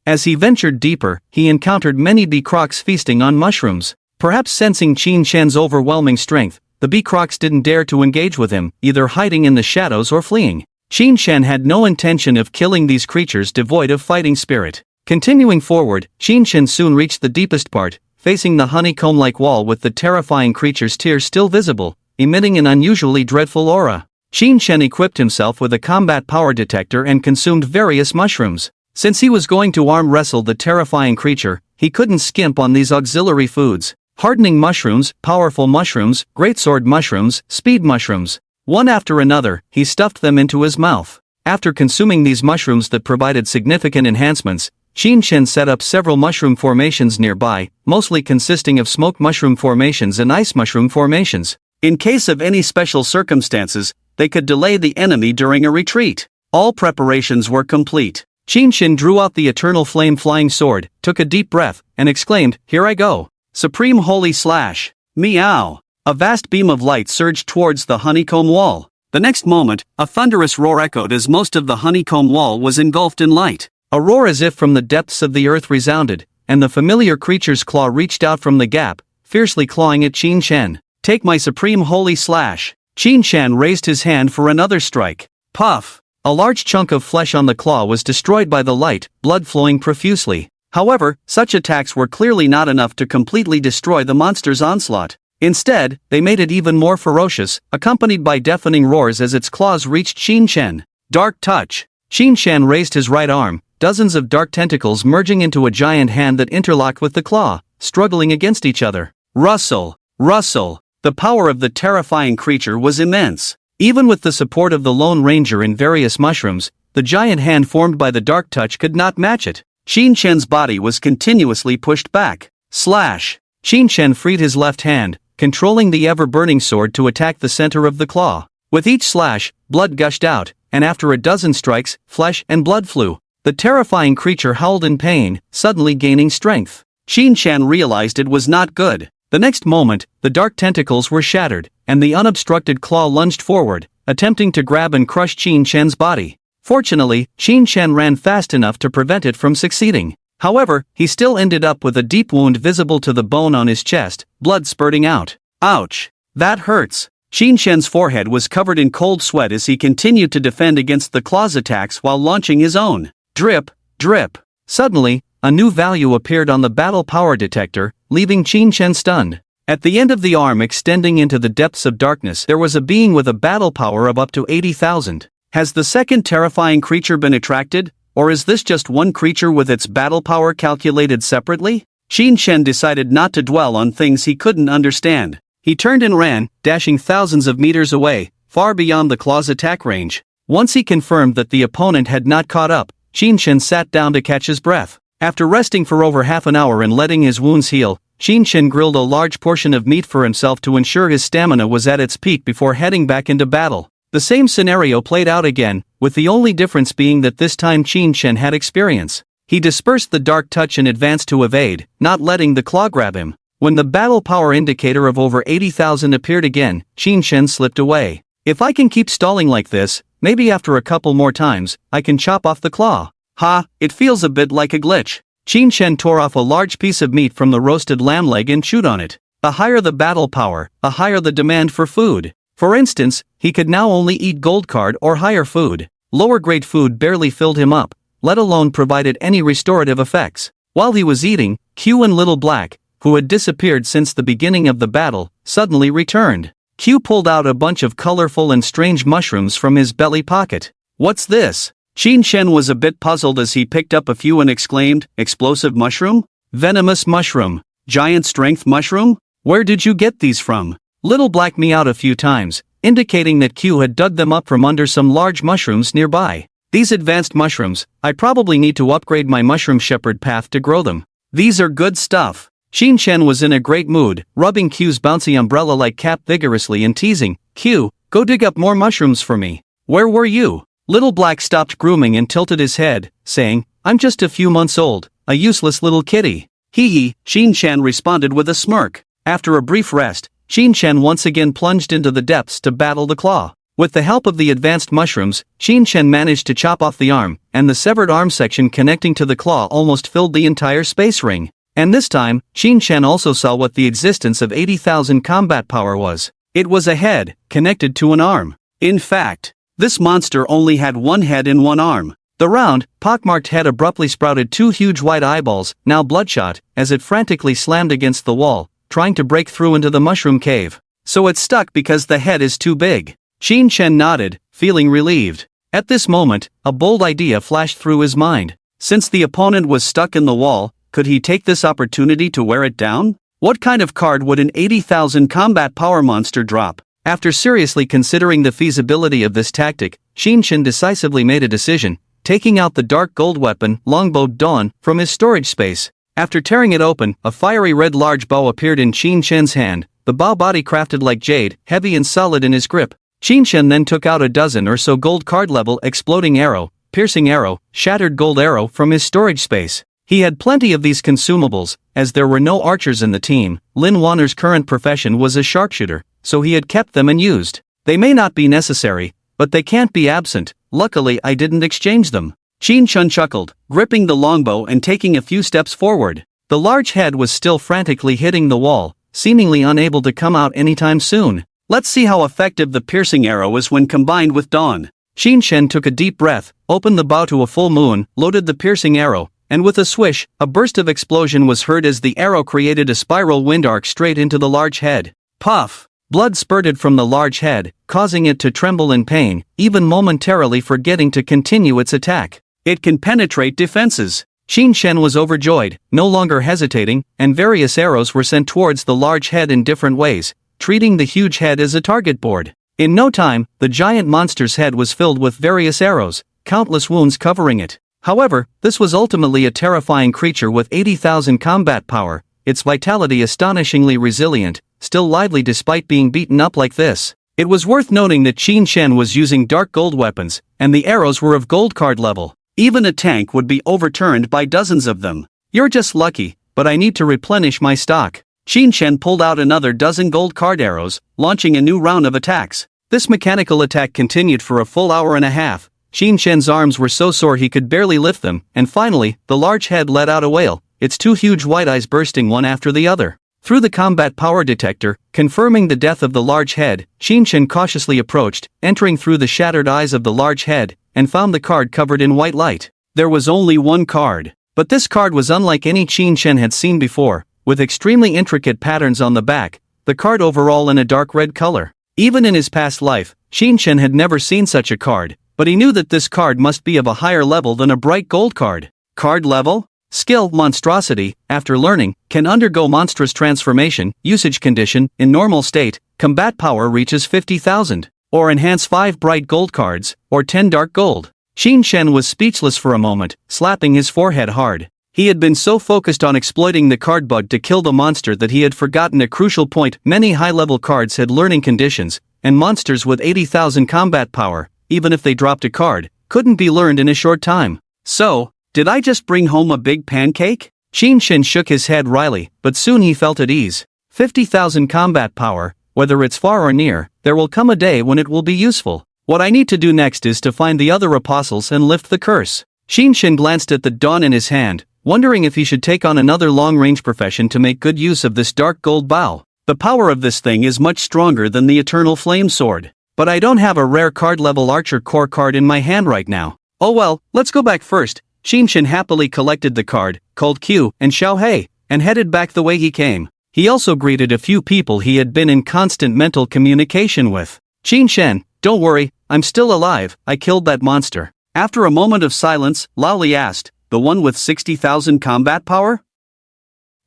As he ventured deeper, he encountered many bee crocs feasting on mushrooms. Perhaps sensing Qin Shen's overwhelming strength, the bee crocs didn't dare to engage with him, either hiding in the shadows or fleeing. Qin Shen had no intention of killing these creatures devoid of fighting spirit. Continuing forward, Qin Shen soon reached the deepest part, facing the honeycomb-like wall with the terrifying creature's tears still visible, emitting an unusually dreadful aura. Qin Shen equipped himself with a combat power detector and consumed various mushrooms. Since he was going to arm wrestle the terrifying creature, he couldn't skimp on these auxiliary foods. Hardening mushrooms, powerful mushrooms, greatsword mushrooms, speed mushrooms. One after another, he stuffed them into his mouth. After consuming these mushrooms that provided significant enhancements, Qin Shen set up several mushroom formations nearby, mostly consisting of smoke mushroom formations and ice mushroom formations. In case of any special circumstances, they could delay the enemy during a retreat. All preparations were complete. Qin Shen drew out the eternal flame flying sword, took a deep breath, and exclaimed, "Here I go. Supreme Holy Slash." Meow! A vast beam of light surged towards the honeycomb wall. The next moment, a thunderous roar echoed as most of the honeycomb wall was engulfed in light. A roar as if from the depths of the earth resounded, and the familiar creature's claw reached out from the gap, fiercely clawing at Qin Shen. "Take my Supreme Holy Slash." Qin Shen raised his hand for another strike. Puff! A large chunk of flesh on the claw was destroyed by the light, blood flowing profusely. However, such attacks were clearly not enough to completely destroy the monster's onslaught. Instead, they made it even more ferocious, accompanied by deafening roars as its claws reached Qin Shen. Dark touch. Qin Shen raised his right arm, dozens of dark tentacles merging into a giant hand that interlocked with the claw, struggling against each other. Rustle! Rustle! The power of the terrifying creature was immense. Even with the support of the Lone Ranger and various mushrooms, the giant hand formed by the dark touch could not match it. Qin Shen's body was continuously pushed back. Slash! Qin Shen freed his left hand, controlling the ever-burning sword to attack the center of the claw. With each slash, blood gushed out, and after a dozen strikes, flesh and blood flew. The terrifying creature howled in pain, suddenly gaining strength. Qin Shen realized it was not good. The next moment, the dark tentacles were shattered, and the unobstructed claw lunged forward, attempting to grab and crush Qin Shen's body. Fortunately, Qin Shen ran fast enough to prevent it from succeeding. However, he still ended up with a deep wound visible to the bone on his chest, blood spurting out. Ouch! That hurts! Qin Shen's forehead was covered in cold sweat as he continued to defend against the claw's attacks while launching his own. Drip! Drip! Suddenly, a new value appeared on the battle power detector, leaving Qin Shen stunned. At the end of the arm extending into the depths of darkness there was a being with a battle power of up to 80,000. Has the second terrifying creature been attracted, or is this just one creature with its battle power calculated separately? Qin Shen decided not to dwell on things he couldn't understand. He turned and ran, dashing thousands of meters away, far beyond the claw's attack range. Once he confirmed that the opponent had not caught up, Qin Shen sat down to catch his breath. After resting for over half an hour and letting his wounds heal, Qin Shen grilled a large portion of meat for himself to ensure his stamina was at its peak before heading back into battle. The same scenario played out again, with the only difference being that this time Qin Shen had experience. He dispersed the dark touch and advanced to evade, not letting the claw grab him. When the battle power indicator of over 80,000 appeared again, Qin Shen slipped away. If I can keep stalling like this, maybe after a couple more times, I can chop off the claw. Ha, it feels a bit like a glitch. Qin Shen tore off a large piece of meat from the roasted lamb leg and chewed on it. The higher the battle power, the higher the demand for food. For instance, he could now only eat gold card or higher food. Lower grade food barely filled him up, let alone provided any restorative effects. While he was eating, Q and Little Black, who had disappeared since the beginning of the battle, suddenly returned. Q pulled out a bunch of colorful and strange mushrooms from his belly pocket. What's this? Qin Shen was a bit puzzled as he picked up a few and exclaimed, explosive mushroom? Venomous mushroom? Giant strength mushroom? Where did you get these from? Little Black meowed a few times, indicating that Q had dug them up from under some large mushrooms nearby. These advanced mushrooms, I probably need to upgrade my mushroom shepherd path to grow them. These are good stuff. Qin Shen was in a great mood, rubbing Q's bouncy umbrella-like cap vigorously and teasing, Q, go dig up more mushrooms for me. Where were you? Little Black stopped grooming and tilted his head, saying, I'm just a few months old, a useless little kitty. Hee hee, Qin Shen responded with a smirk. After a brief rest, Qin Shen once again plunged into the depths to battle the claw. With the help of the advanced mushrooms, Qin Shen managed to chop off the arm, and the severed arm section connecting to the claw almost filled the entire space ring. And this time, Qin Shen also saw what the existence of 80,000 combat power was. It was a head, connected to an arm. In fact, this monster only had one head and one arm. The round, pockmarked head abruptly sprouted two huge white eyeballs, now bloodshot, as it frantically slammed against the wall, trying to break through into the mushroom cave. So it's stuck because the head is too big. Qin Shen nodded, feeling relieved. At this moment, a bold idea flashed through his mind. Since the opponent was stuck in the wall, could he take this opportunity to wear it down? What kind of card would an 80,000 combat power monster drop? After seriously considering the feasibility of this tactic, Qin Shen decisively made a decision, taking out the dark gold weapon, Longbow Dawn, from his storage space. After tearing it open, a fiery red large bow appeared in Qin Shen's hand, the bow body crafted like jade, heavy and solid in his grip. Qin Shen then took out a dozen or so gold card level exploding arrow, piercing arrow, shattered gold arrow from his storage space. He had plenty of these consumables, as there were no archers in the team. Lin Waner's current profession was a sharpshooter, so he had kept them and used. They may not be necessary, but they can't be absent. Luckily I didn't exchange them. Qin Shen chuckled, gripping the longbow and taking a few steps forward. The large head was still frantically hitting the wall, seemingly unable to come out anytime soon. Let's see how effective the piercing arrow is when combined with Dawn. Qin Shen took a deep breath, opened the bow to a full moon, loaded the piercing arrow, and with a swish, a burst of explosion was heard as the arrow created a spiral wind arc straight into the large head. Puff! Blood spurted from the large head, causing it to tremble in pain, even momentarily forgetting to continue its attack. It can penetrate defenses. Qin Shen was overjoyed, no longer hesitating, and various arrows were sent towards the large head in different ways, treating the huge head as a target board. In no time, the giant monster's head was filled with various arrows, countless wounds covering it. However, this was ultimately a terrifying creature with 80,000 combat power, its vitality astonishingly resilient, still lively despite being beaten up like this. It was worth noting that Qin Shen was using dark gold weapons, and the arrows were of gold card level. Even a tank would be overturned by dozens of them. You're just lucky, but I need to replenish my stock. Qin Shen pulled out another dozen gold card arrows, launching a new round of attacks. This mechanical attack continued for a full hour and a half. Qin Shen's arms were so sore he could barely lift them, and finally, the large head let out a wail, its two huge white eyes bursting one after the other. Through the combat power detector, confirming the death of the large head, Qin Shen cautiously approached, entering through the shattered eyes of the large head, and found the card covered in white light. There was only one card, but this card was unlike any Qin Shen had seen before, with extremely intricate patterns on the back, the card overall in a dark red color. Even in his past life, Qin Shen had never seen such a card, but he knew that this card must be of a higher level than a bright gold card. Card level? Skill, Monstrosity, after learning, can undergo monstrous transformation, usage condition, in normal state, combat power reaches 50,000, or enhance 5 bright gold cards, or 10 dark gold. Qin Shen was speechless for a moment, slapping his forehead hard. He had been so focused on exploiting the card bug to kill the monster that he had forgotten a crucial point. Many high-level cards had learning conditions, and monsters with 80,000 combat power, even if they dropped a card, couldn't be learned in a short time. So, Did I just bring home a big pancake? Qin Shen shook his head wryly, but soon he felt at ease. 50,000 combat power, whether it's far or near, there will come a day when it will be useful. What I need to do next is to find the other apostles and lift the curse. Qin Shen glanced at the dawn in his hand, wondering if he should take on another long-range profession to make good use of this dark gold bow. The power of this thing is much stronger than the Eternal Flame Sword. But I don't have a rare card-level Archer Core card in my hand right now. Oh well, let's go back first. Qin Shen happily collected the card, called Q and Xiao Hei, and headed back the way he came. He also greeted a few people he had been in constant mental communication with. Qin Shen, don't worry, I'm still alive, I killed that monster. After a moment of silence, Lao Li asked, the one with 60,000 combat power?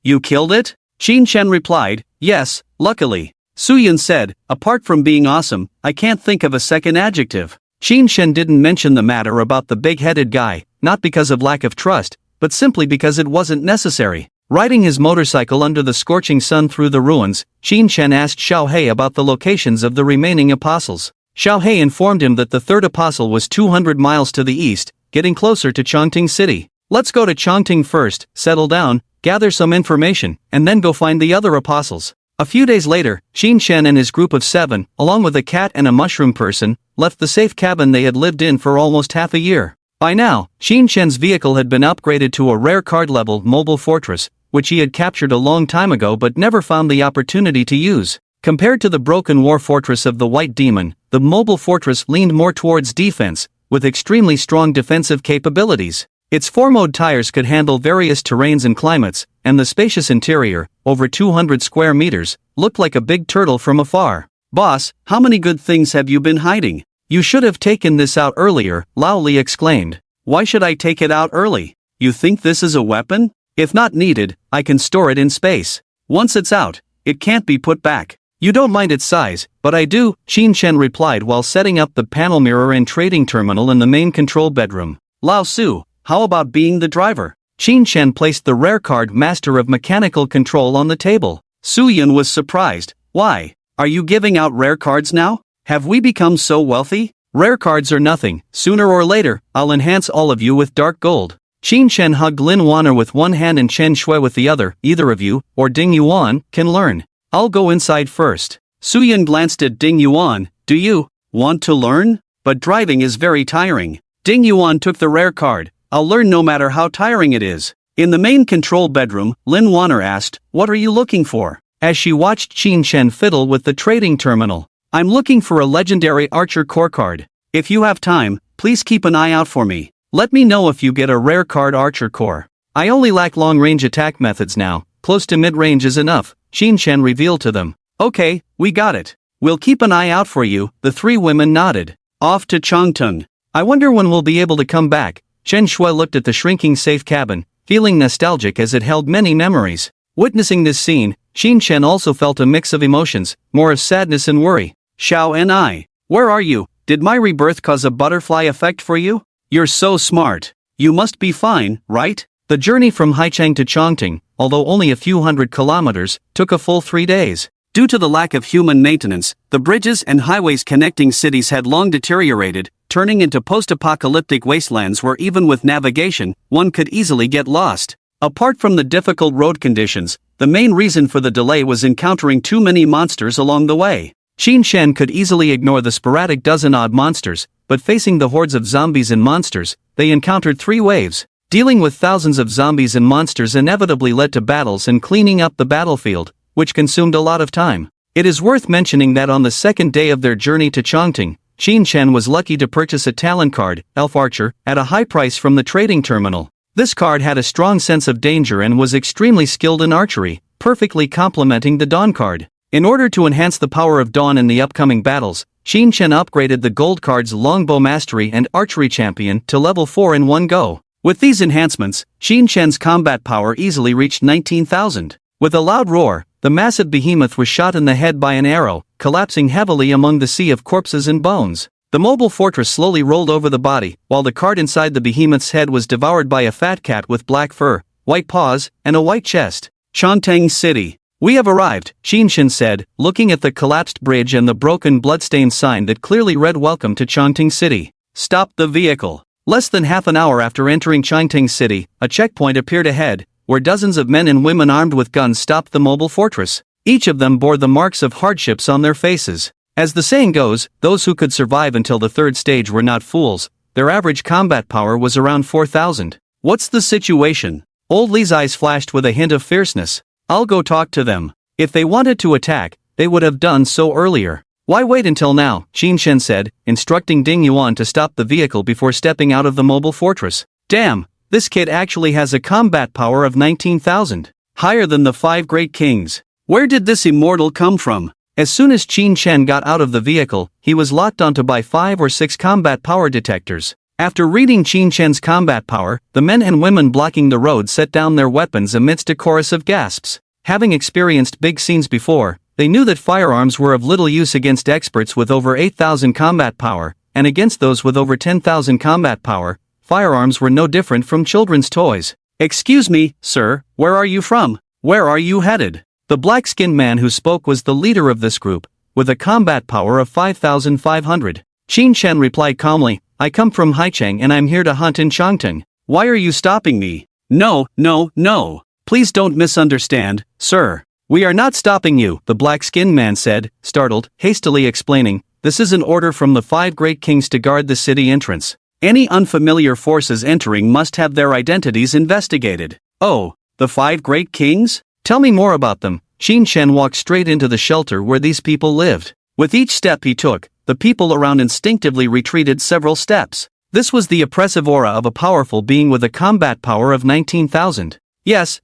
You killed it? Qin Shen replied, yes, luckily. Su Yun said, apart from being awesome, I can't think of a second adjective. Qin Shen didn't mention the matter about the big-headed guy, not because of lack of trust, but simply because it wasn't necessary. Riding his motorcycle under the scorching sun through the ruins, Qin Shen asked Xiao Hei about the locations of the remaining apostles. Xiao Hei informed him that the third apostle was 200 miles to the east, getting closer to Chongqing City. Let's go to Chongqing first, settle down, gather some information, and then go find the other apostles. A few days later, Qin Shen and his group of 7, along with a cat and a mushroom person, left the safe cabin they had lived in for almost half a year. By now, Qin Shen's vehicle had been upgraded to a rare card-level mobile fortress, which he had captured a long time ago but never found the opportunity to use. Compared to the broken war fortress of the White Demon, the mobile fortress leaned more towards defense, with extremely strong defensive capabilities. Its 4-mode tires could handle various terrains and climates, and the spacious interior, over 200 square meters, looked like a big turtle from afar. Boss, how many good things have you been hiding? You should have taken this out earlier, Lao Li exclaimed. Why should I take it out early? You think this is a weapon? If not needed, I can store it in space. Once it's out, it can't be put back. You don't mind its size, but I do, Qin Shen replied while setting up the panel mirror and trading terminal in the main control bedroom. Lao Su, how about being the driver? Qin Shen placed the rare card Master of Mechanical Control on the table. Su Yun was surprised. Why? Are you giving out rare cards now? Have we become so wealthy? Rare cards are nothing, sooner or later, I'll enhance all of you with dark gold. Qin Shen hugged Lin Waner with one hand and Chen Shui with the other. Either of you, or Ding Yuan, can learn. I'll go inside first. Su Yun glanced at Ding Yuan. Do you want to learn? But driving is very tiring. Ding Yuan took the rare card. I'll learn no matter how tiring it is. In the main control bedroom, Lin Waner asked, what are you looking for? As she watched Qin Shen fiddle with the trading terminal. I'm looking for a legendary Archer Core card. If you have time, please keep an eye out for me. Let me know if you get a rare card Archer Core. I only lack long-range attack methods now, close to mid-range is enough, Qin Shen revealed to them. Okay, we got it. We'll keep an eye out for you, the 3 women nodded. Off to Chongqing. I wonder when we'll be able to come back. Chen Shui looked at the shrinking safe cabin, feeling nostalgic as it held many memories. Witnessing this scene, Qin Shen also felt a mix of emotions, more of sadness and worry. Xiao and I, where are you? Did my rebirth cause a butterfly effect for you? You're so smart. You must be fine, right? The journey from Haicheng to Chongqing, although only a few hundred kilometers, took a full 3 days. Due to the lack of human maintenance, the bridges and highways connecting cities had long deteriorated, turning into post-apocalyptic wastelands where even with navigation, one could easily get lost. Apart from the difficult road conditions, the main reason for the delay was encountering too many monsters along the way. Qin Shen could easily ignore the sporadic dozen-odd monsters, but facing the hordes of zombies and monsters, they encountered 3 waves. Dealing with thousands of zombies and monsters inevitably led to battles and cleaning up the battlefield, which consumed a lot of time. It is worth mentioning that on the 2nd day of their journey to Chongqing, Qin Shen was lucky to purchase a talent card, Elf Archer, at a high price from the trading terminal. This card had a strong sense of danger and was extremely skilled in archery, perfectly complementing the Dawn card. In order to enhance the power of Dawn in the upcoming battles, Qin Shen upgraded the gold card's Longbow Mastery and Archery Champion to level 4 in one go. With these enhancements, Qin Shen's combat power easily reached 19,000. With a loud roar, the massive behemoth was shot in the head by an arrow, collapsing heavily among the sea of corpses and bones. The mobile fortress slowly rolled over the body, while the card inside the behemoth's head was devoured by a fat cat with black fur, white paws, and a white chest. Chongqing City. We have arrived, Qin Shen said, looking at the collapsed bridge and the broken bloodstained sign that clearly read Welcome to Chongqing City. Stop the vehicle. Less than half an hour after entering Changting City, a checkpoint appeared ahead, where dozens of men and women armed with guns stopped the mobile fortress. Each of them bore the marks of hardships on their faces. As the saying goes, those who could survive until the third stage were not fools. Their average combat power was around 4,000. What's the situation? Old Lee's eyes flashed with a hint of fierceness. I'll go talk to them. If they wanted to attack, they would have done so earlier. Why wait until now? Qin Shen said, instructing Ding Yuan to stop the vehicle before stepping out of the mobile fortress. Damn, this kid actually has a combat power of 19,000. Higher than the 5 great kings. Where did this immortal come from? As soon as Qin Shen got out of the vehicle, he was locked onto by 5 or 6 combat power detectors. After reading Qin Shen's combat power, the men and women blocking the road set down their weapons amidst a chorus of gasps. Having experienced big scenes before, they knew that firearms were of little use against experts with over 8,000 combat power, and against those with over 10,000 combat power, firearms were no different from children's toys. Excuse me, sir, where are you from? Where are you headed? The black-skinned man who spoke was the leader of this group, with a combat power of 5,500. Qin Shen replied calmly, I come from Haicheng and I'm here to hunt in Changting. Why are you stopping me? No. Please don't misunderstand, sir. We are not stopping you, the black-skinned man said, startled, hastily explaining, this is an order from the 5 great kings to guard the city entrance. Any unfamiliar forces entering must have their identities investigated. Oh, the 5 great kings? Tell me more about them. Qin Shen walked straight into the shelter where these people lived. With each step he took, the people around instinctively retreated several steps. This was the oppressive aura of a powerful being with a combat power of 19,000. Yes,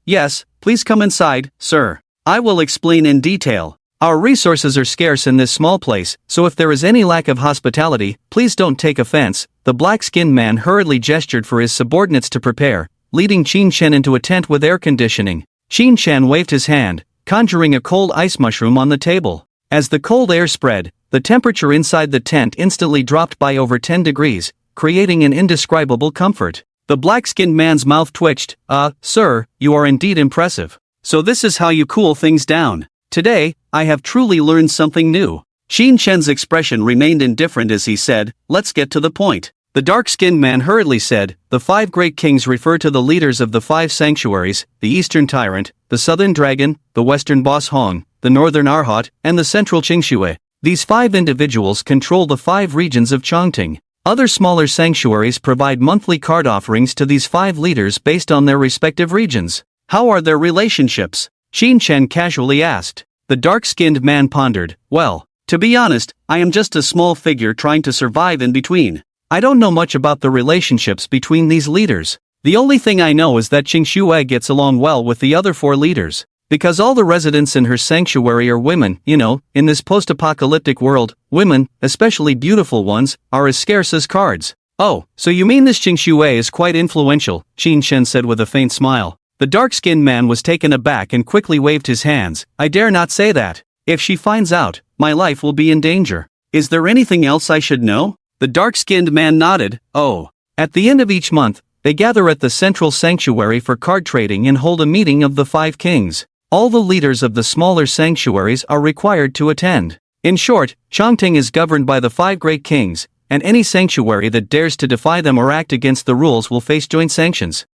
please come inside, sir. I will explain in detail. Our resources are scarce in this small place, so if there is any lack of hospitality, please don't take offense. The black-skinned man hurriedly gestured for his subordinates to prepare, leading Qin Shen into a tent with air conditioning. Qin Shen waved his hand, conjuring a cold ice mushroom on the table. As the cold air spread, the temperature inside the tent instantly dropped by over 10 degrees, creating an indescribable comfort. The black-skinned man's mouth twitched. Sir, you are indeed impressive. So this is how you cool things down. Today, I have truly learned something new. Qin Shen's expression remained indifferent as he said, let's get to the point. The dark-skinned man hurriedly said, the 5 great kings refer to the leaders of the 5 sanctuaries, the Eastern Tyrant, the Southern Dragon, the Western Boss Hong, the Northern Arhat, and the Central Qingshui. These 5 individuals control the 5 regions of Changting. Other smaller sanctuaries provide monthly card offerings to these 5 leaders based on their respective regions. How are their relationships? Qin Shen casually asked. The dark-skinned man pondered, well, to be honest, I am just a small figure trying to survive in between. I don't know much about the relationships between these leaders. The only thing I know is that Qingshui gets along well with the other 4 leaders. Because all the residents in her sanctuary are women, in this post-apocalyptic world, women, especially beautiful ones, are as scarce as cards. Oh, so you mean this Qingshui is quite influential, Qin Shen said with a faint smile. The dark-skinned man was taken aback and quickly waved his hands. I dare not say that. If she finds out, my life will be in danger. Is there anything else I should know? The dark-skinned man nodded. Oh. At the end of each month, they gather at the central sanctuary for card trading and hold a meeting of the 5 kings. All the leaders of the smaller sanctuaries are required to attend. In short, Changting is governed by the 5 great kings, and any sanctuary that dares to defy them or act against the rules will face joint sanctions.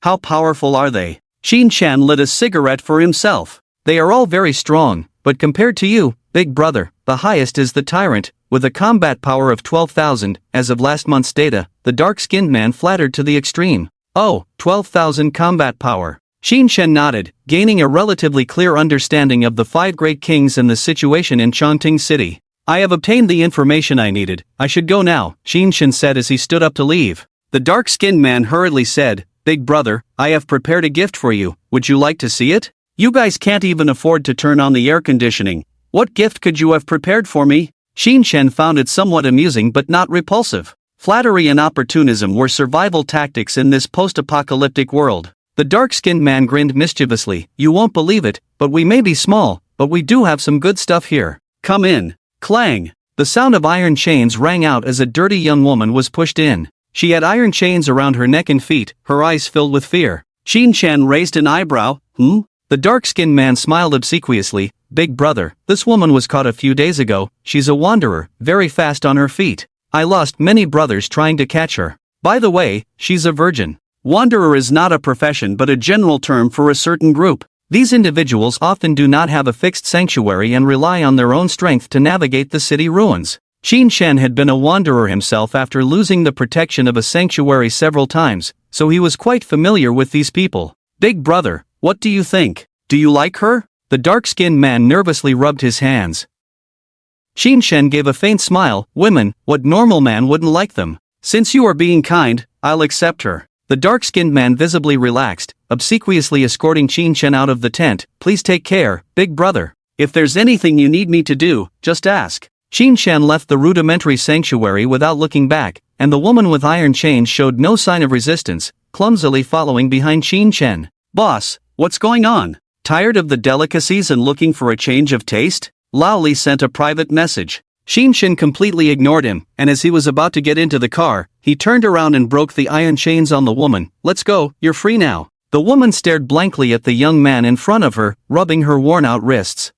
How powerful are they? Qin Shen lit a cigarette for himself. They are all very strong, but compared to you, big brother, the highest is the tyrant, with a combat power of 12,000, as of last month's data. The dark-skinned man flattered to the extreme. Oh, 12,000 combat power. Qin Shen nodded, gaining a relatively clear understanding of the 5 great kings and the situation in Changting City. I have obtained the information I needed. I should go now, Qin Shen said as he stood up to leave. The dark-skinned man hurriedly said, Big brother, I have prepared a gift for you. Would you like to see it? You guys can't even afford to turn on the air conditioning. What gift could you have prepared for me? Qin Shen found it somewhat amusing but not repulsive. Flattery and opportunism were survival tactics in this post-apocalyptic world. The dark-skinned man grinned mischievously. You won't believe it, but we may be small, but we do have some good stuff here. Come in. Clang. The sound of iron chains rang out as a dirty young woman was pushed in. She had iron chains around her neck and feet, her eyes filled with fear. Qin Shen raised an eyebrow. The dark-skinned man smiled obsequiously. Big brother, this woman was caught a few days ago. She's a wanderer, very fast on her feet. I lost many brothers trying to catch her. By the way, she's a virgin. Wanderer is not a profession but a general term for a certain group. These individuals often do not have a fixed sanctuary and rely on their own strength to navigate the city ruins. Qin Shen had been a wanderer himself after losing the protection of a sanctuary several times, so he was quite familiar with these people. Big brother, what do you think? Do you like her? The dark-skinned man nervously rubbed his hands. Qin Shen gave a faint smile. Women, what normal man wouldn't like them? Since you are being kind, I'll accept her. The dark-skinned man visibly relaxed, obsequiously escorting Qin Shen out of the tent. Please take care, big brother. If there's anything you need me to do, just ask. Qin Shen left the rudimentary sanctuary without looking back, and the woman with iron chains showed no sign of resistance, clumsily following behind Qin Shen. Boss, what's going on? Tired of the delicacies and looking for a change of taste? Lao Li sent a private message. Qin Shen completely ignored him, and as he was about to get into the car, he turned around and broke the iron chains on the woman. Let's go, you're free now. The woman stared blankly at the young man in front of her, rubbing her worn-out wrists.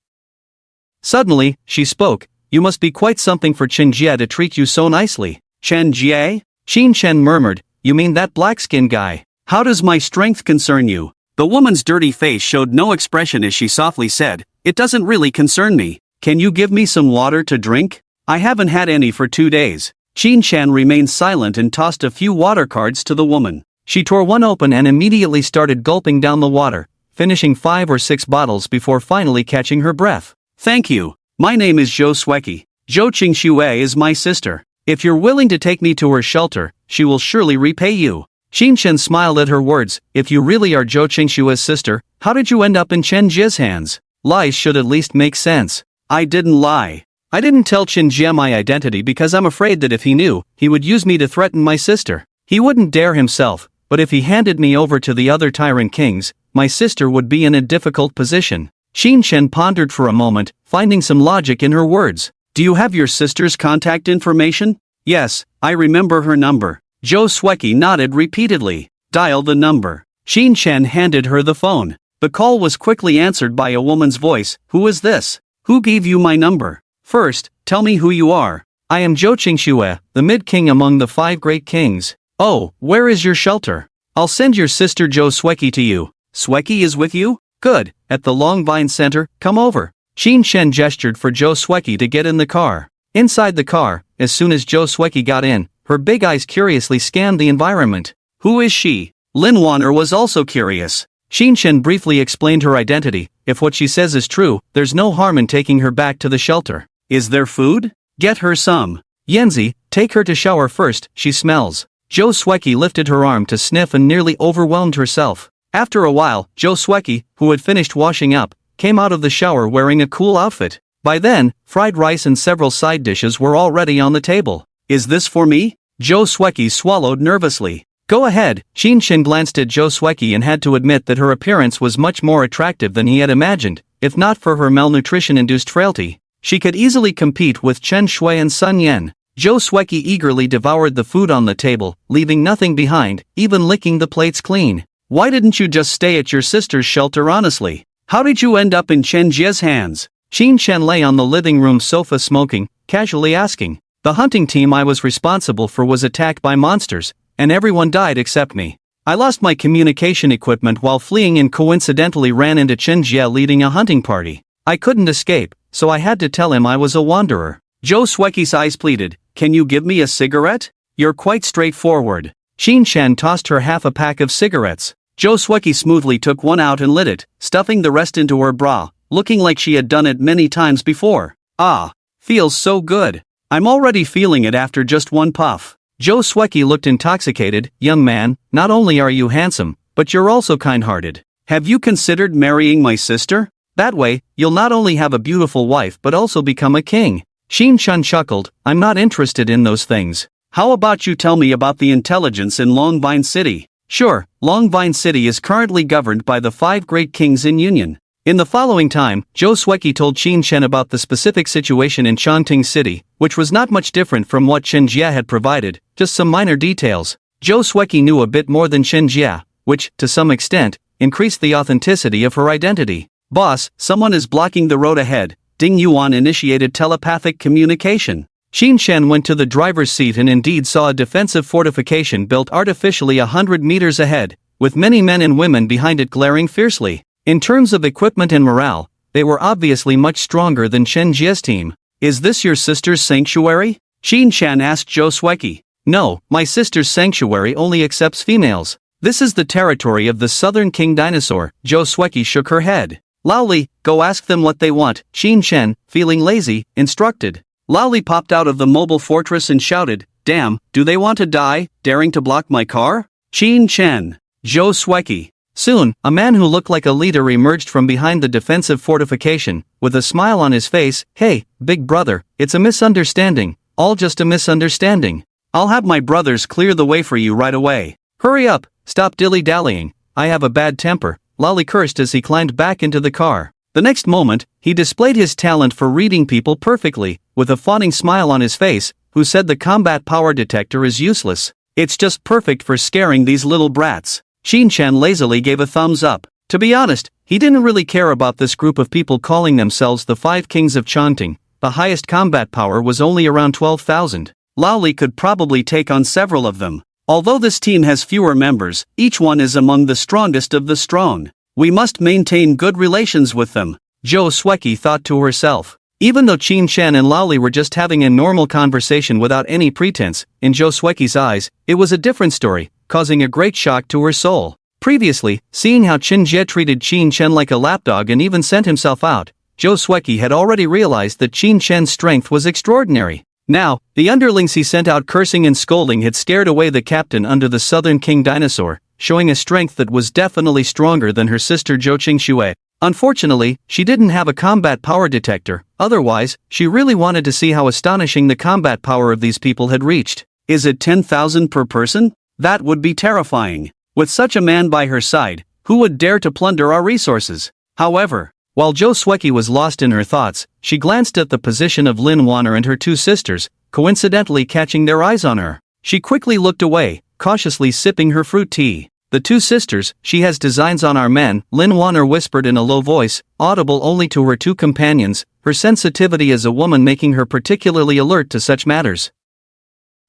Suddenly, she spoke. You must be quite something for Chen Jie to treat you so nicely. Chen Jie? Qin Shen murmured. You mean that black-skinned guy? How does my strength concern you? The woman's dirty face showed no expression as she softly said, It doesn't really concern me. Can you give me some water to drink? I haven't had any for 2 days. Qin Shen remained silent and tossed a few water cards to the woman. She tore one open and immediately started gulping down the water, finishing 5 or 6 bottles before finally catching her breath. Thank you. My name is Zhou Sueki. Zhou Qingxue is my sister. If you're willing to take me to her shelter, she will surely repay you. Qin Shen smiled at her words. If you really are Zhou Qingxue's sister, how did you end up in Chen Jie's hands? Lies should at least make sense. I didn't lie. I didn't tell Chen Jie my identity because I'm afraid that if he knew, he would use me to threaten my sister. He wouldn't dare himself, but if he handed me over to the other tyrant kings, my sister would be in a difficult position. Qin Shen pondered for a moment, finding some logic in her words. Do you have your sister's contact information? Yes, I remember her number. Zhou Sueki nodded repeatedly. Dial the number. Qin Shen handed her the phone. The call was quickly answered by a woman's voice. Who is this? Who gave you my number? First, tell me who you are. I am Zhou Qingxue, the mid-king among the 5 great kings. Oh, where is your shelter? I'll send your sister Zhou Sueki to you. Sueki is with you? Good, at the Long Vine Center, come over. Qin Shen gestured for Zhou Sueki to get in the car. Inside the car, as soon as Zhou Sueki got in, her big eyes curiously scanned the environment. Who is she? Lin Waner was also curious. Qin Shen briefly explained her identity. If what she says is true, there's no harm in taking her back to the shelter. Is there food? Get her some. Yanzi, take her to shower first, she smells. Zhou Sueki lifted her arm to sniff and nearly overwhelmed herself. After a while, Zhou Sueki, who had finished washing up, came out of the shower wearing a cool outfit. By then, fried rice and several side dishes were already on the table. Is this for me? Zhou Sueki swallowed nervously. Go ahead. Qin Shen glanced at Zhou Sueki and had to admit that her appearance was much more attractive than he had imagined. If not for her malnutrition-induced frailty, she could easily compete with Chen Shui and Sun Yan. Zhou Sueki eagerly devoured the food on the table, leaving nothing behind, even licking the plates clean. Why didn't you just stay at your sister's shelter honestly? How did you end up in Chen Jie's hands? Qin Shen lay on the living room sofa smoking, casually asking. The hunting team I was responsible for was attacked by monsters, and everyone died except me. I lost my communication equipment while fleeing and coincidentally ran into Chen Jie leading a hunting party. I couldn't escape, so I had to tell him I was a wanderer. Zhou Sueki's eyes pleaded, Can you give me a cigarette? You're quite straightforward. Qin Shen tossed her half a pack of cigarettes. Zhou Sueki smoothly took one out and lit it, stuffing the rest into her bra, looking like she had done it many times before. Ah, feels so good. I'm already feeling it after just one puff. Zhou Sueki looked intoxicated. Young man, not only are you handsome, but you're also kind-hearted. Have you considered marrying my sister? That way, you'll not only have a beautiful wife but also become a king. Qin Shen chuckled. I'm not interested in those things. How about you tell me about the intelligence in Long Vine City? Sure, Long Vine City is currently governed by the 5 great kings in Union. In the following time, Zhou Sueki told Qin Shen about the specific situation in Chongting City, which was not much different from what Chen Jie had provided, just some minor details. Zhou Sueki knew a bit more than Chen Jie, which, to some extent, increased the authenticity of her identity. Boss, someone is blocking the road ahead. Ding Yuan initiated telepathic communication. Xin Shen went to the driver's seat and indeed saw a defensive fortification built artificially 100 meters ahead, with many men and women behind it glaring fiercely. In terms of equipment and morale, they were obviously much stronger than Chen Jie's team. "Is this your sister's sanctuary?" Xin Shan asked Zhou Sueki. "No, my sister's sanctuary only accepts females. This is the territory of the Southern King Dinosaur." Zhou Sueki shook her head. "Laoli, go ask them what they want," Xin Shen, feeling lazy, instructed. Laoli popped out of the mobile fortress and shouted, "Damn, do they want to die, daring to block my car?" Xin Chen. Zhou Sueki. Soon, a man who looked like a leader emerged from behind the defensive fortification, with a smile on his face. "Hey, big brother, it's a misunderstanding, all just a misunderstanding. I'll have my brothers clear the way for you right away. Hurry up, stop dilly-dallying, I have a bad temper," Laoli cursed as he climbed back into the car. The next moment, he displayed his talent for reading people perfectly, with a fawning smile on his face, who said the combat power detector is useless. "It's just perfect for scaring these little brats." Xin Shan lazily gave a thumbs up. To be honest, he didn't really care about this group of people calling themselves the Five Kings of Chongqing. The highest combat power was only around 12,000. Laoli could probably take on several of them. Although this team has fewer members, each one is among the strongest of the strong. We must maintain good relations with them, Zhou Sueki thought to herself. Even though Qin Shan and Laoli were just having a normal conversation without any pretense, in Zhou Sueki's eyes, it was a different story, causing a great shock to her soul. Previously, seeing how Qin Jie treated Qin Shen like a lapdog and even sent himself out, Zhou Sueki had already realized that Qin Shen's strength was extraordinary. Now, the underlings he sent out cursing and scolding had scared away the captain under the Southern King Dinosaur, showing a strength that was definitely stronger than her sister Zhou Qingxue. Unfortunately, she didn't have a combat power detector, otherwise, she really wanted to see how astonishing the combat power of these people had reached. Is it 10,000 per person? That would be terrifying. With such a man by her side, who would dare to plunder our resources? However, while Zhou Sueki was lost in her thoughts, she glanced at the position of Lin Waner and her two sisters, coincidentally catching their eyes on her. She quickly looked away, cautiously sipping her fruit tea. "The two sisters, she has designs on our men," Lin Waner whispered in a low voice, audible only to her two companions, her sensitivity as a woman making her particularly alert to such matters.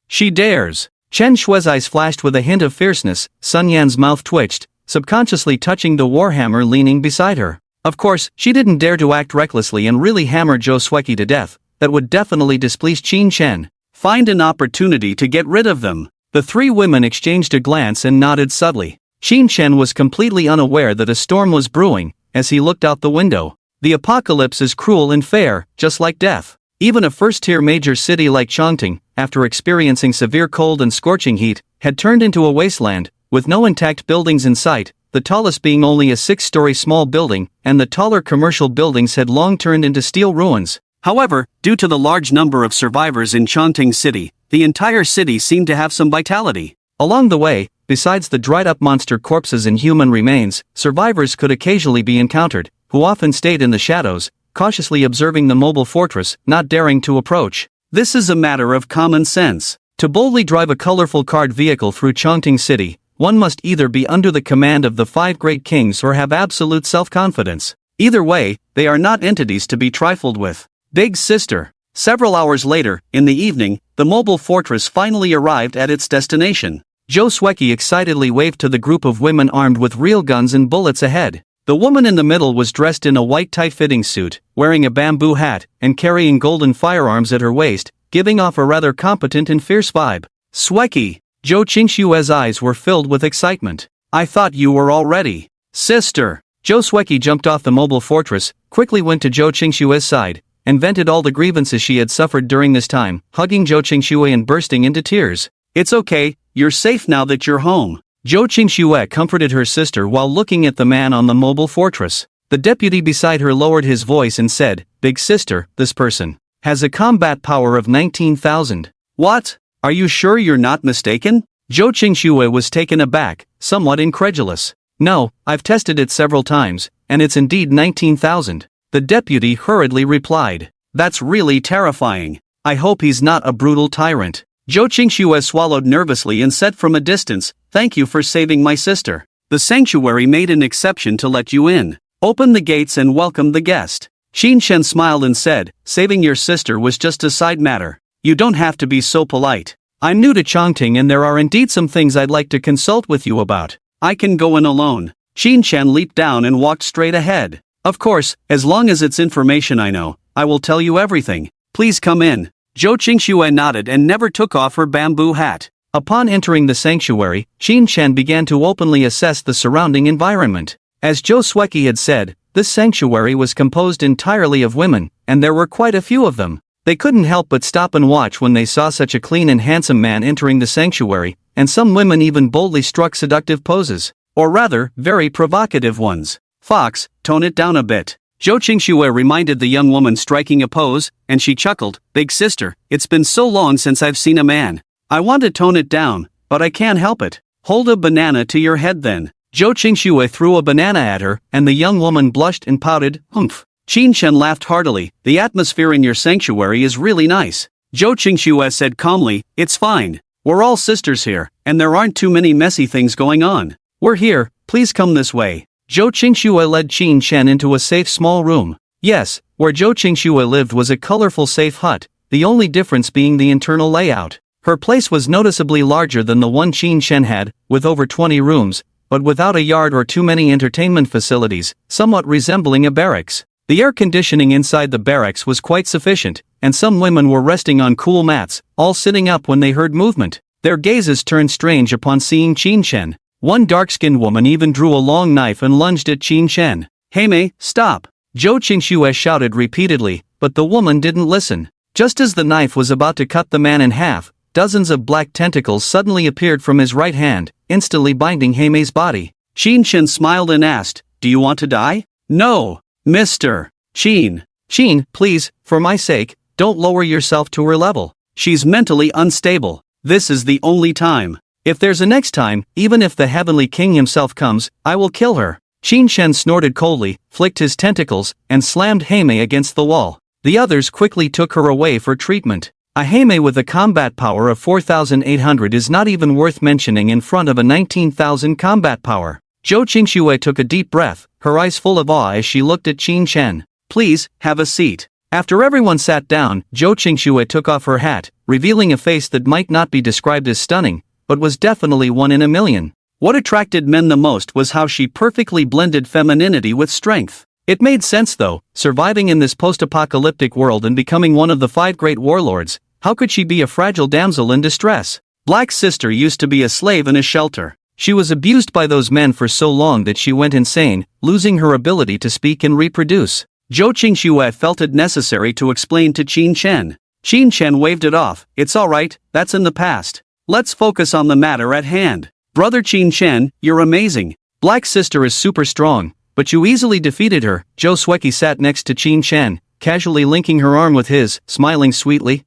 "She dares." Chen Shui's eyes flashed with a hint of fierceness. Sun Yan's mouth twitched, subconsciously touching the warhammer leaning beside her. Of course, she didn't dare to act recklessly and really hammer Zhou Sueki to death. That would definitely displease Qin Shen. Find an opportunity to get rid of them. The three women exchanged a glance and nodded subtly. Qin Shen was completely unaware that a storm was brewing, as he looked out the window. The apocalypse is cruel and fair, just like death. Even a first-tier major city like Chongqing, after experiencing severe cold and scorching heat, had turned into a wasteland, with no intact buildings in sight, the tallest being only a 6-story small building, and the taller commercial buildings had long turned into steel ruins. However, due to the large number of survivors in Chongqing City, the entire city seemed to have some vitality. Along the way, besides the dried-up monster corpses and human remains, survivors could occasionally be encountered, who often stayed in the shadows, cautiously observing the mobile fortress, not daring to approach. This is a matter of common sense. To boldly drive a colorful card vehicle through Chongqing City, one must either be under the command of the five great kings or have absolute self-confidence. Either way, they are not entities to be trifled with. Big sister. Several hours later, in the evening, the mobile fortress finally arrived at its destination. Zhou Sueki excitedly waved to the group of women armed with real guns and bullets ahead. The woman in the middle was dressed in a white tight-fitting suit, wearing a bamboo hat, and carrying golden firearms at her waist, giving off a rather competent and fierce vibe. "Sueki!" Zhou Qingxue's eyes were filled with excitement. "I thought you were all ready." "Sister!" Zhou Sueki jumped off the mobile fortress, quickly went to Zhou Qingxue's side, and vented all the grievances she had suffered during this time, hugging Zhou Qingxue and bursting into tears. "It's okay, you're safe now that you're home." Zhou Qingxue comforted her sister while looking at the man on the mobile fortress. The deputy beside her lowered his voice and said, "Big sister, this person has a combat power of 19,000. What? Are you sure you're not mistaken?" Zhou Qingxue was taken aback, somewhat incredulous. "No, I've tested it several times, and it's indeed 19,000. The deputy hurriedly replied. "That's really terrifying. I hope he's not a brutal tyrant." Zhou Qingxue swallowed nervously and said from a distance, "Thank you for saving my sister. The sanctuary made an exception to let you in. Open the gates and welcome the guest." Qin Shen smiled and said, "Saving your sister was just a side matter. you don't have to be so polite. I'm new to Chongqing and there are indeed some things I'd like to consult with you about. I can go in alone. Qin Shen leaped down and walked straight ahead. Of course, as long as it's information I know, I will tell you everything. Please come in. Zhou Qingxue nodded and never took off her bamboo hat. Upon entering the sanctuary, Qin Shen began to openly assess the surrounding environment. As Zhou Sueki had said, this sanctuary was composed entirely of women, and there were quite a few of them. They couldn't help but stop and watch when they saw such a clean and handsome man entering the sanctuary, and some women even boldly struck seductive poses. Or rather, very provocative ones. Fox, tone it down a bit. Zhou Qingxue reminded the young woman striking a pose, and she chuckled, Big sister, it's been so long since I've seen a man. I want to tone it down, but I can't help it. Hold a banana to your head then. Zhou Qingxue threw a banana at her, and the young woman blushed and pouted, humph. Qin Shen laughed heartily, the atmosphere in your sanctuary is really nice. Zhou Qingxue said calmly, it's fine. We're all sisters here, and there aren't too many messy things going on. We're here, please come this way. Zhou Qingxue led Qin Shen into a safe small room. Yes, where Zhou Qingxue lived was a colorful safe hut, the only difference being the internal layout. Her place was noticeably larger than the one Qin Shen had, with over 20 rooms, but without a yard or too many entertainment facilities, somewhat resembling a barracks. The air conditioning inside the barracks was quite sufficient, and some women were resting on cool mats, all sitting up when they heard movement. Their gazes turned strange upon seeing Qin Shen. One dark-skinned woman even drew a long knife and lunged at Qin Shen. Heimei, stop! Zhou Qingxue shouted repeatedly, but the woman didn't listen. Just as the knife was about to cut the man in half, dozens of black tentacles suddenly appeared from his right hand, instantly binding Heimei's body. Qin Shen smiled and asked, do you want to die? No! Mr. Qin, please, for my sake, don't lower yourself to her level. She's mentally unstable. This is the only time. If there's a next time, even if the Heavenly King himself comes, I will kill her. Qin Shen snorted coldly, flicked his tentacles, and slammed Heimei against the wall. The others quickly took her away for treatment. A Heimei with a combat power of 4,800 is not even worth mentioning in front of a 19,000 combat power. Zhou Qingxue took a deep breath, her eyes full of awe as she looked at Qin Shen. Please, have a seat. After everyone sat down, Zhou Qingxue took off her hat, revealing a face that might not be described as stunning, but was definitely one in a million. What attracted men the most was how she perfectly blended femininity with strength. It made sense though, surviving in this post-apocalyptic world and becoming one of the 5 great warlords, how could she be a fragile damsel in distress? Black sister used to be a slave in a shelter. She was abused by those men for so long that she went insane, losing her ability to speak and reproduce. Zhou Qingxue felt it necessary to explain to Qin Shen. Qin Shen waved it off, it's alright, that's in the past. Let's focus on the matter at hand. Brother Qin Shen, you're amazing. Black sister is super strong, but you easily defeated her. Zhou Sueki sat next to Qin Shen, casually linking her arm with his, smiling sweetly.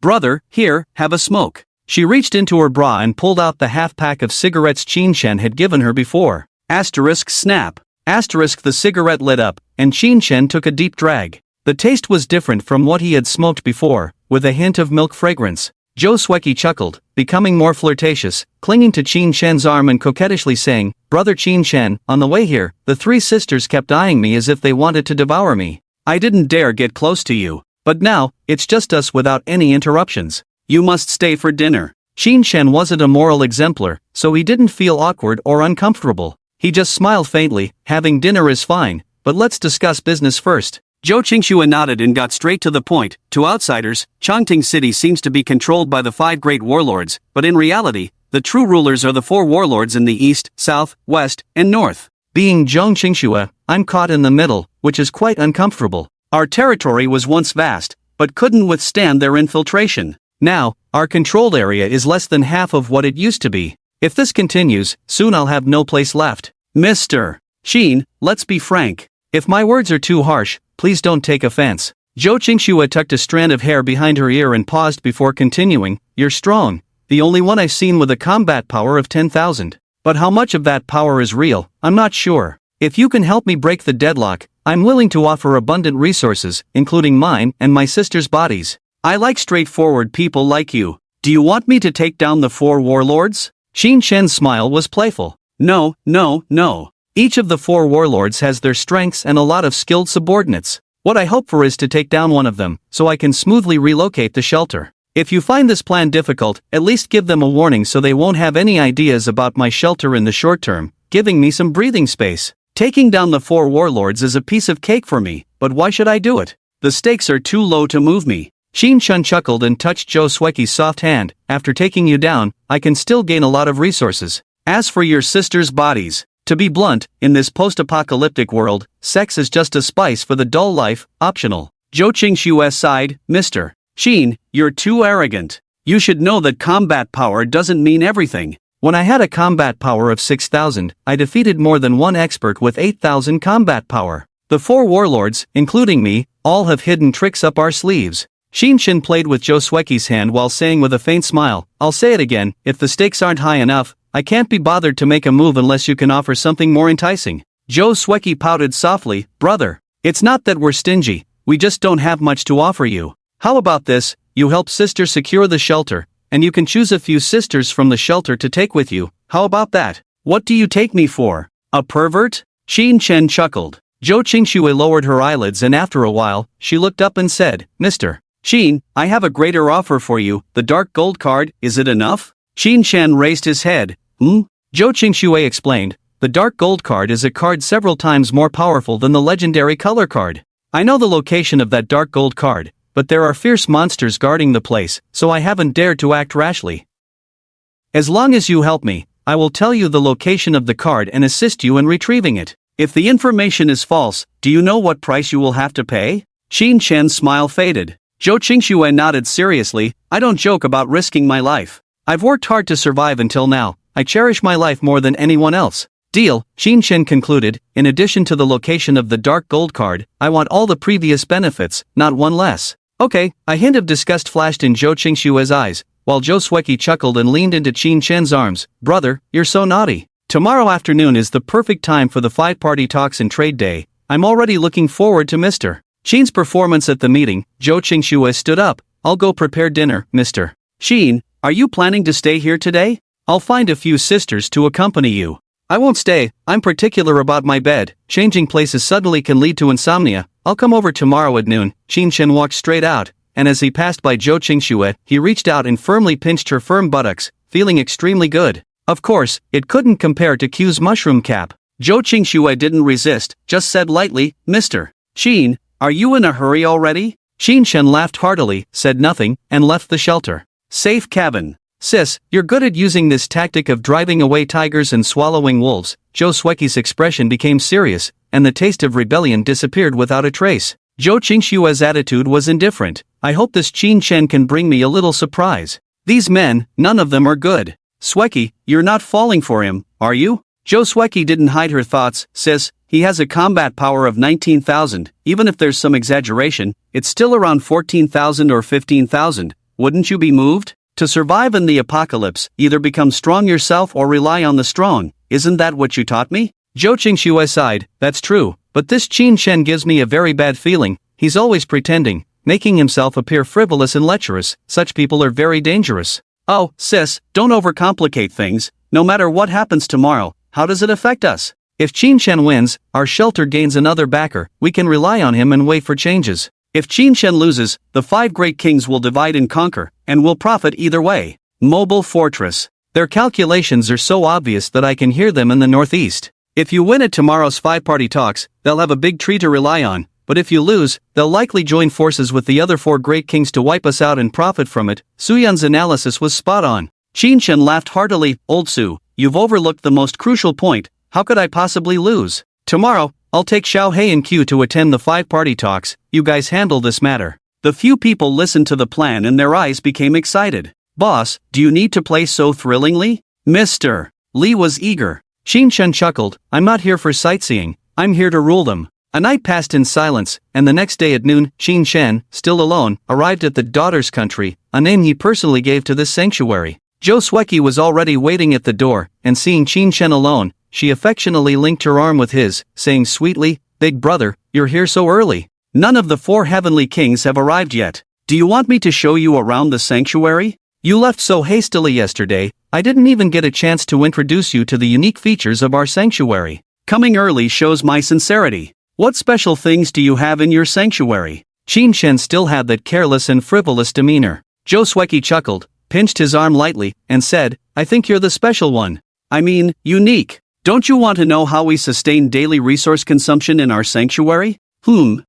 Brother, here, have a smoke. She reached into her bra and pulled out the half-pack of cigarettes Qin Shen had given her before. Asterisk snap. Asterisk the cigarette lit up, and Qin Shen took a deep drag. The taste was different from what he had smoked before, with a hint of milk fragrance. Zhou Sueki chuckled, becoming more flirtatious, clinging to Qin Shen's arm and coquettishly saying, Brother Qin Shen, on the way here, the 3 sisters kept eyeing me as if they wanted to devour me. I didn't dare get close to you. But now, it's just us without any interruptions. You must stay for dinner. Qin Shen wasn't a moral exemplar, so he didn't feel awkward or uncomfortable. He just smiled faintly, having dinner is fine, but let's discuss business first. Zhou Qingxue nodded and got straight to the point. To outsiders, Chongqing City seems to be controlled by the 5 great warlords, but in reality, the true rulers are the 4 warlords in the east, south, west, and north. Being Zhou Qingxue, I'm caught in the middle, which is quite uncomfortable. Our territory was once vast, but couldn't withstand their infiltration. Now, our controlled area is less than half of what it used to be. If this continues, soon I'll have no place left. Mr. Qin, let's be frank. If my words are too harsh, please don't take offense. Zhou Qingxue tucked a strand of hair behind her ear and paused before continuing. You're strong. The only one I've seen with a combat power of 10,000. But how much of that power is real, I'm not sure. If you can help me break the deadlock, I'm willing to offer abundant resources, including mine and my sister's bodies. I like straightforward people like you. Do you want me to take down the 4 warlords? Qin Shen's smile was playful. No. Each of the 4 warlords has their strengths and a lot of skilled subordinates. What I hope for is to take down one of them, so I can smoothly relocate the shelter. If you find this plan difficult, at least give them a warning so they won't have any ideas about my shelter in the short term, giving me some breathing space. Taking down the 4 warlords is a piece of cake for me, but why should I do it? The stakes are too low to move me. Shin-chan chuckled and touched Joe Sweki's soft hand. After taking you down, I can still gain a lot of resources. As for your sister's bodies, to be blunt, in this post-apocalyptic world, sex is just a spice for the dull life, optional. Zhou Qingxue sighed, Mr. Shin, you're too arrogant. You should know that combat power doesn't mean everything. When I had a combat power of 6,000, I defeated more than one expert with 8,000 combat power. The 4 warlords, including me, all have hidden tricks up our sleeves. Shin played with Joe Sweki's hand while saying with a faint smile, I'll say it again, if the stakes aren't high enough, I can't be bothered to make a move unless you can offer something more enticing. Joe Sweki pouted softly, brother. It's not that we're stingy, we just don't have much to offer you. How about this, you help sister secure the shelter, and you can choose a few sisters from the shelter to take with you, how about that? What do you take me for? A pervert? Shin Chen chuckled. Zhou Qingxue lowered her eyelids and after a while, she looked up and said, Mr. Shin, I have a greater offer for you, the dark gold card, is it enough? Shin Chen raised his head. Zhou Qingxue explained, the dark gold card is a card several times more powerful than the legendary color card. I know the location of that dark gold card, but there are fierce monsters guarding the place, so I haven't dared to act rashly. As long as you help me, I will tell you the location of the card and assist you in retrieving it. If the information is false, do you know what price you will have to pay? Shin Chen's smile faded. Zhou Qingxue nodded seriously, I don't joke about risking my life. I've worked hard to survive until now, I cherish my life more than anyone else. Deal, Shin Chen concluded, in addition to the location of the dark gold card, I want all the previous benefits, not one less. Okay, a hint of disgust flashed in Zhou Qingxue's eyes, while Joe Sweki chuckled and leaned into Shin Chen's arms. Brother, you're so naughty. Tomorrow afternoon is the perfect time for the 5-party talks and trade day. I'm already looking forward to Mr. Shin's performance at the meeting. Zhou Qingxue stood up. I'll go prepare dinner, Mr. Shin. Are you planning to stay here today? I'll find a few sisters to accompany you. I won't stay, I'm particular about my bed. Changing places suddenly can lead to insomnia. I'll come over tomorrow at noon. Shin Chen walked straight out, and as he passed by Zhou Qingxue, he reached out and firmly pinched her firm buttocks, feeling extremely good. Of course, it couldn't compare to Q's mushroom cap. Zhou Qingxue didn't resist, just said lightly, Mr. Shin, are you in a hurry already? Shin Chen laughed heartily, said nothing, and left the shelter. Safe cabin. Sis, you're good at using this tactic of driving away tigers and swallowing wolves. Joe Sweki's expression became serious, and the taste of rebellion disappeared without a trace. Zhou Qingxue's attitude was indifferent. I hope this Shin Chen can bring me a little surprise. These men, none of them are good. Sweki, you're not falling for him, are you? Joe Sweki didn't hide her thoughts. Sis, he has a combat power of 19,000. Even if there's some exaggeration, it's still around 14,000 or 15,000. Wouldn't you be moved? To survive in the apocalypse, either become strong yourself or rely on the strong. Isn't that what you taught me? Zhou Qingxue sighed. That's true, but this Shin Chen gives me a very bad feeling. He's always pretending, making himself appear frivolous and lecherous. Such people are very dangerous. Oh, sis, don't overcomplicate things. No matter what happens tomorrow, how does it affect us? If Shin Chen wins, our shelter gains another backer. We can rely on him and wait for changes. If Shin Chen loses, the 5 great kings will divide and conquer, and will profit either way. Mobile fortress. Their calculations are so obvious that I can hear them in the northeast. If you win at tomorrow's 5-party talks, they'll have a big tree to rely on, but if you lose, they'll likely join forces with the other 4 great kings to wipe us out and profit from it. Suyun's analysis was spot on. Shin Chen laughed heartily. Old Su, you've overlooked the most crucial point. How could I possibly lose? Tomorrow, I'll take Xiao Hei and Q to attend the 5-party talks. You guys handle this matter. The few people listened to the plan and their eyes became excited. Boss, do you need to play so thrillingly? Mr. Li was eager. Shin Chen chuckled. I'm not here for sightseeing, I'm here to rule them. A night passed in silence, and the next day at noon, Shin Chen, still alone, arrived at the Daughter's Country, a name he personally gave to this sanctuary. Joe Sweki was already waiting at the door, and seeing Shin Chen alone, she affectionately linked her arm with his, saying sweetly, Big brother, you're here so early. None of the 4 heavenly kings have arrived yet. Do you want me to show you around the sanctuary? You left so hastily yesterday, I didn't even get a chance to introduce you to the unique features of our sanctuary. Coming early shows my sincerity. What special things do you have in your sanctuary? Qin Shen still had that careless and frivolous demeanor. Joe Sweki chuckled, pinched his arm lightly, and said, I think you're the special one. I mean, unique. Don't you want to know how we sustain daily resource consumption in our sanctuary? Qin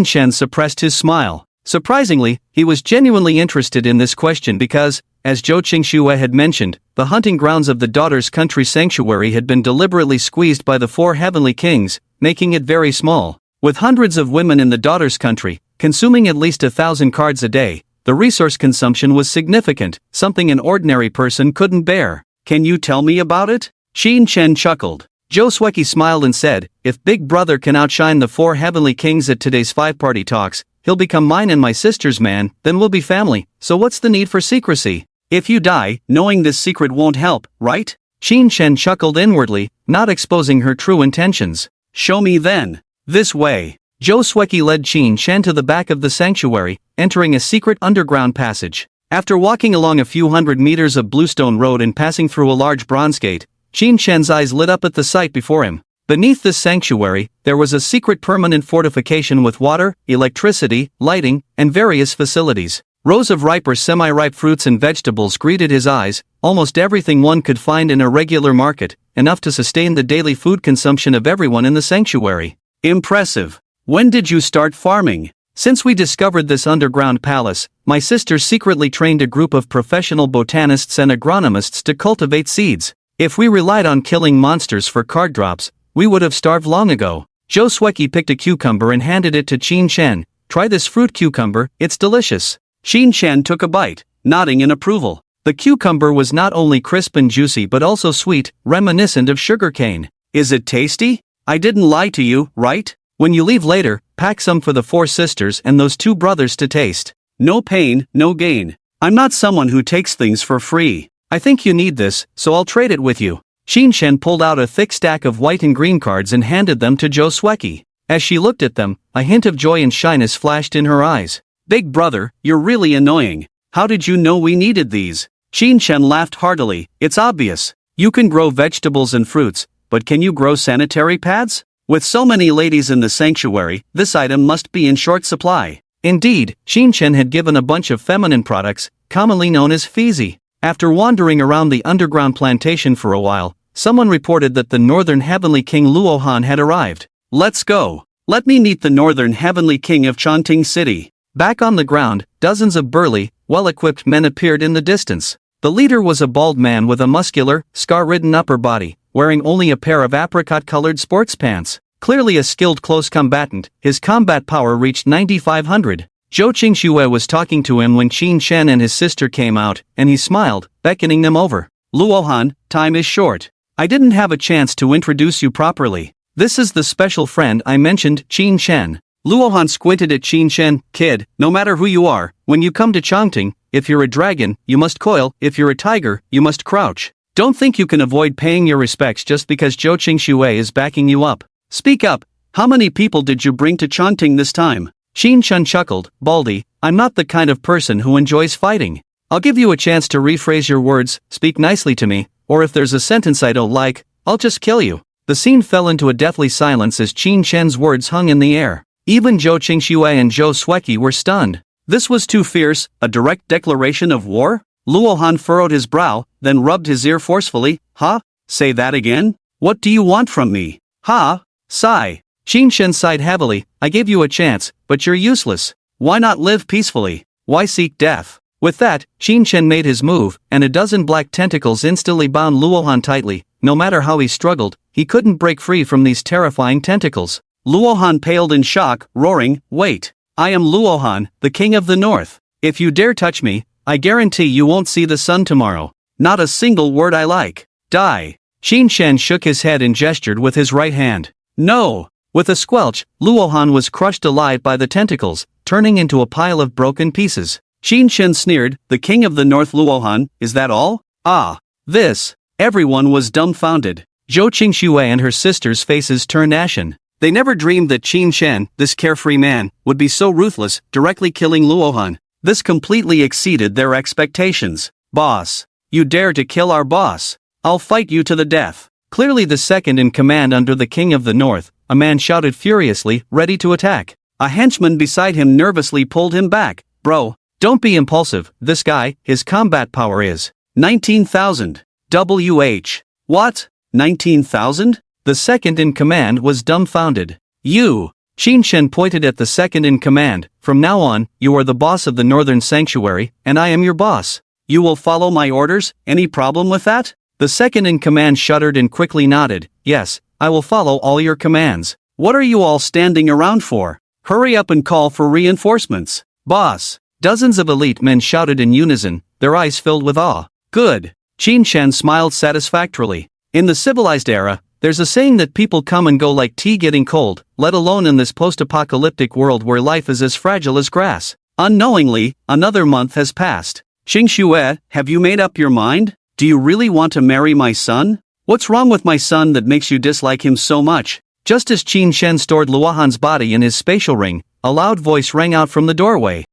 Shen suppressed his smile. Surprisingly, he was genuinely interested in this question because, as Zhou Qingxue had mentioned, the hunting grounds of the daughter's country sanctuary had been deliberately squeezed by the 4 heavenly kings, making it very small. With hundreds of women in the daughter's country, consuming at least 1,000 cards a day, the resource consumption was significant, something an ordinary person couldn't bear. Can you tell me about it? Qin Shen chuckled. Joe Sweki smiled and said, if Big Brother can outshine the 4 heavenly kings at today's 5-party talks, he'll become mine and my sister's man, then we'll be family, so what's the need for secrecy? If you die, knowing this secret won't help, right? Qin Shen chuckled inwardly, not exposing her true intentions. Show me then. This way. Joe Sweki led Qin Shen to the back of the sanctuary, entering a secret underground passage. After walking along a few hundred meters of bluestone road and passing through a large bronze gate, Qin Shen's eyes lit up at the sight before him. Beneath this sanctuary, there was a secret permanent fortification with water, electricity, lighting, and various facilities. Rows of ripe or semi-ripe fruits and vegetables greeted his eyes, almost everything one could find in a regular market, enough to sustain the daily food consumption of everyone in the sanctuary. Impressive. When did you start farming? Since we discovered this underground palace, my sister secretly trained a group of professional botanists and agronomists to cultivate seeds. If we relied on killing monsters for card drops, we would have starved long ago. Joe Sweki picked a cucumber and handed it to Qin Shen. Try this fruit cucumber, it's delicious. Qin Shen took a bite, nodding in approval. The cucumber was not only crisp and juicy but also sweet, reminiscent of sugarcane. Is it tasty? I didn't lie to you, right? When you leave later, pack some for the 4 sisters and those 2 brothers to taste. No pain, no gain. I'm not someone who takes things for free. I think you need this, so I'll trade it with you. Qin Shen pulled out a thick stack of white and green cards and handed them to Joe Sweki. As she looked at them, a hint of joy and shyness flashed in her eyes. Big brother, you're really annoying. How did you know we needed these? Qin Shen laughed heartily. It's obvious. You can grow vegetables and fruits, but can you grow sanitary pads? With so many ladies in the sanctuary, this item must be in short supply. Indeed, Qin Shen had given a bunch of feminine products, commonly known as feezy. After wandering around the underground plantation for a while, someone reported that the Northern Heavenly King Luohan had arrived. Let's go. Let me meet the Northern Heavenly King of Chongqing City. Back on the ground, dozens of burly, well-equipped men appeared in the distance. The leader was a bald man with a muscular, scar-ridden upper body, wearing only a pair of apricot-colored sports pants. Clearly a skilled close combatant, his combat power reached 9,500. Zhou Qingxue was talking to him when Qin Shen and his sister came out, and he smiled, beckoning them over. Luohan, time is short. I didn't have a chance to introduce you properly. This is the special friend I mentioned, Qin Shen. Luohan squinted at Qin Shen. Kid, no matter who you are, when you come to Chongqing, if you're a dragon, you must coil, if you're a tiger, you must crouch. Don't think you can avoid paying your respects just because Zhou Qingxue is backing you up. Speak up, how many people did you bring to Chongqing this time? Qin Shen chuckled. Baldy, I'm not the kind of person who enjoys fighting. I'll give you a chance to rephrase your words, speak nicely to me, or if there's a sentence I don't like, I'll just kill you. The scene fell into a deathly silence as Qin Shen's words hung in the air. Even Zhou Qingxue and Joe Sweki were stunned. This was too fierce, a direct declaration of war? Luohan furrowed his brow, then rubbed his ear forcefully. Huh? Say that again? What do you want from me? Ha? Sigh. Qin Shen sighed heavily. I gave you a chance, but you're useless. Why not live peacefully? Why seek death? With that, Qin Shen made his move, and a dozen black tentacles instantly bound Luohan tightly. No matter how he struggled, he couldn't break free from these terrifying tentacles. Luohan paled in shock, roaring, Wait! I am Luohan, the king of the north. If you dare touch me, I guarantee you won't see the sun tomorrow. Not a single word I like. Die! Qin Shen shook his head and gestured with his right hand. No! With a squelch, Luohan was crushed alive by the tentacles, turning into a pile of broken pieces. Qin Shen sneered, the king of the north Luohan, is that all? Ah! This! Everyone was dumbfounded. Zhou Qingxue and her sister's faces turned ashen. They never dreamed that Qin Shen, this carefree man, would be so ruthless, directly killing Luohan. This completely exceeded their expectations. Boss! You dare to kill our boss? I'll fight you to the death. Clearly the second in command under the king of the north, a man shouted furiously, ready to attack. A henchman beside him nervously pulled him back. Bro, don't be impulsive, this guy, his combat power is 19,000. WH. What? 19,000? The second in command was dumbfounded. You. Qin Shen pointed at the second in command. From now on, you are the boss of the Northern Sanctuary, and I am your boss. You will follow my orders, any problem with that? The second in command shuddered and quickly nodded. Yes, I will follow all your commands. What are you all standing around for? Hurry up and call for reinforcements. Boss. Dozens of elite men shouted in unison, their eyes filled with awe. Good. Qin Shen smiled satisfactorily. In the civilized era, there's a saying that people come and go like tea getting cold, let alone in this post-apocalyptic world where life is as fragile as grass. Unknowingly, another month has passed. Xing Xue, have you made up your mind? Do you really want to marry my son? What's wrong with my son that makes you dislike him so much? Just as Qin Shen stored Luohan's body in his spatial ring, a loud voice rang out from the doorway.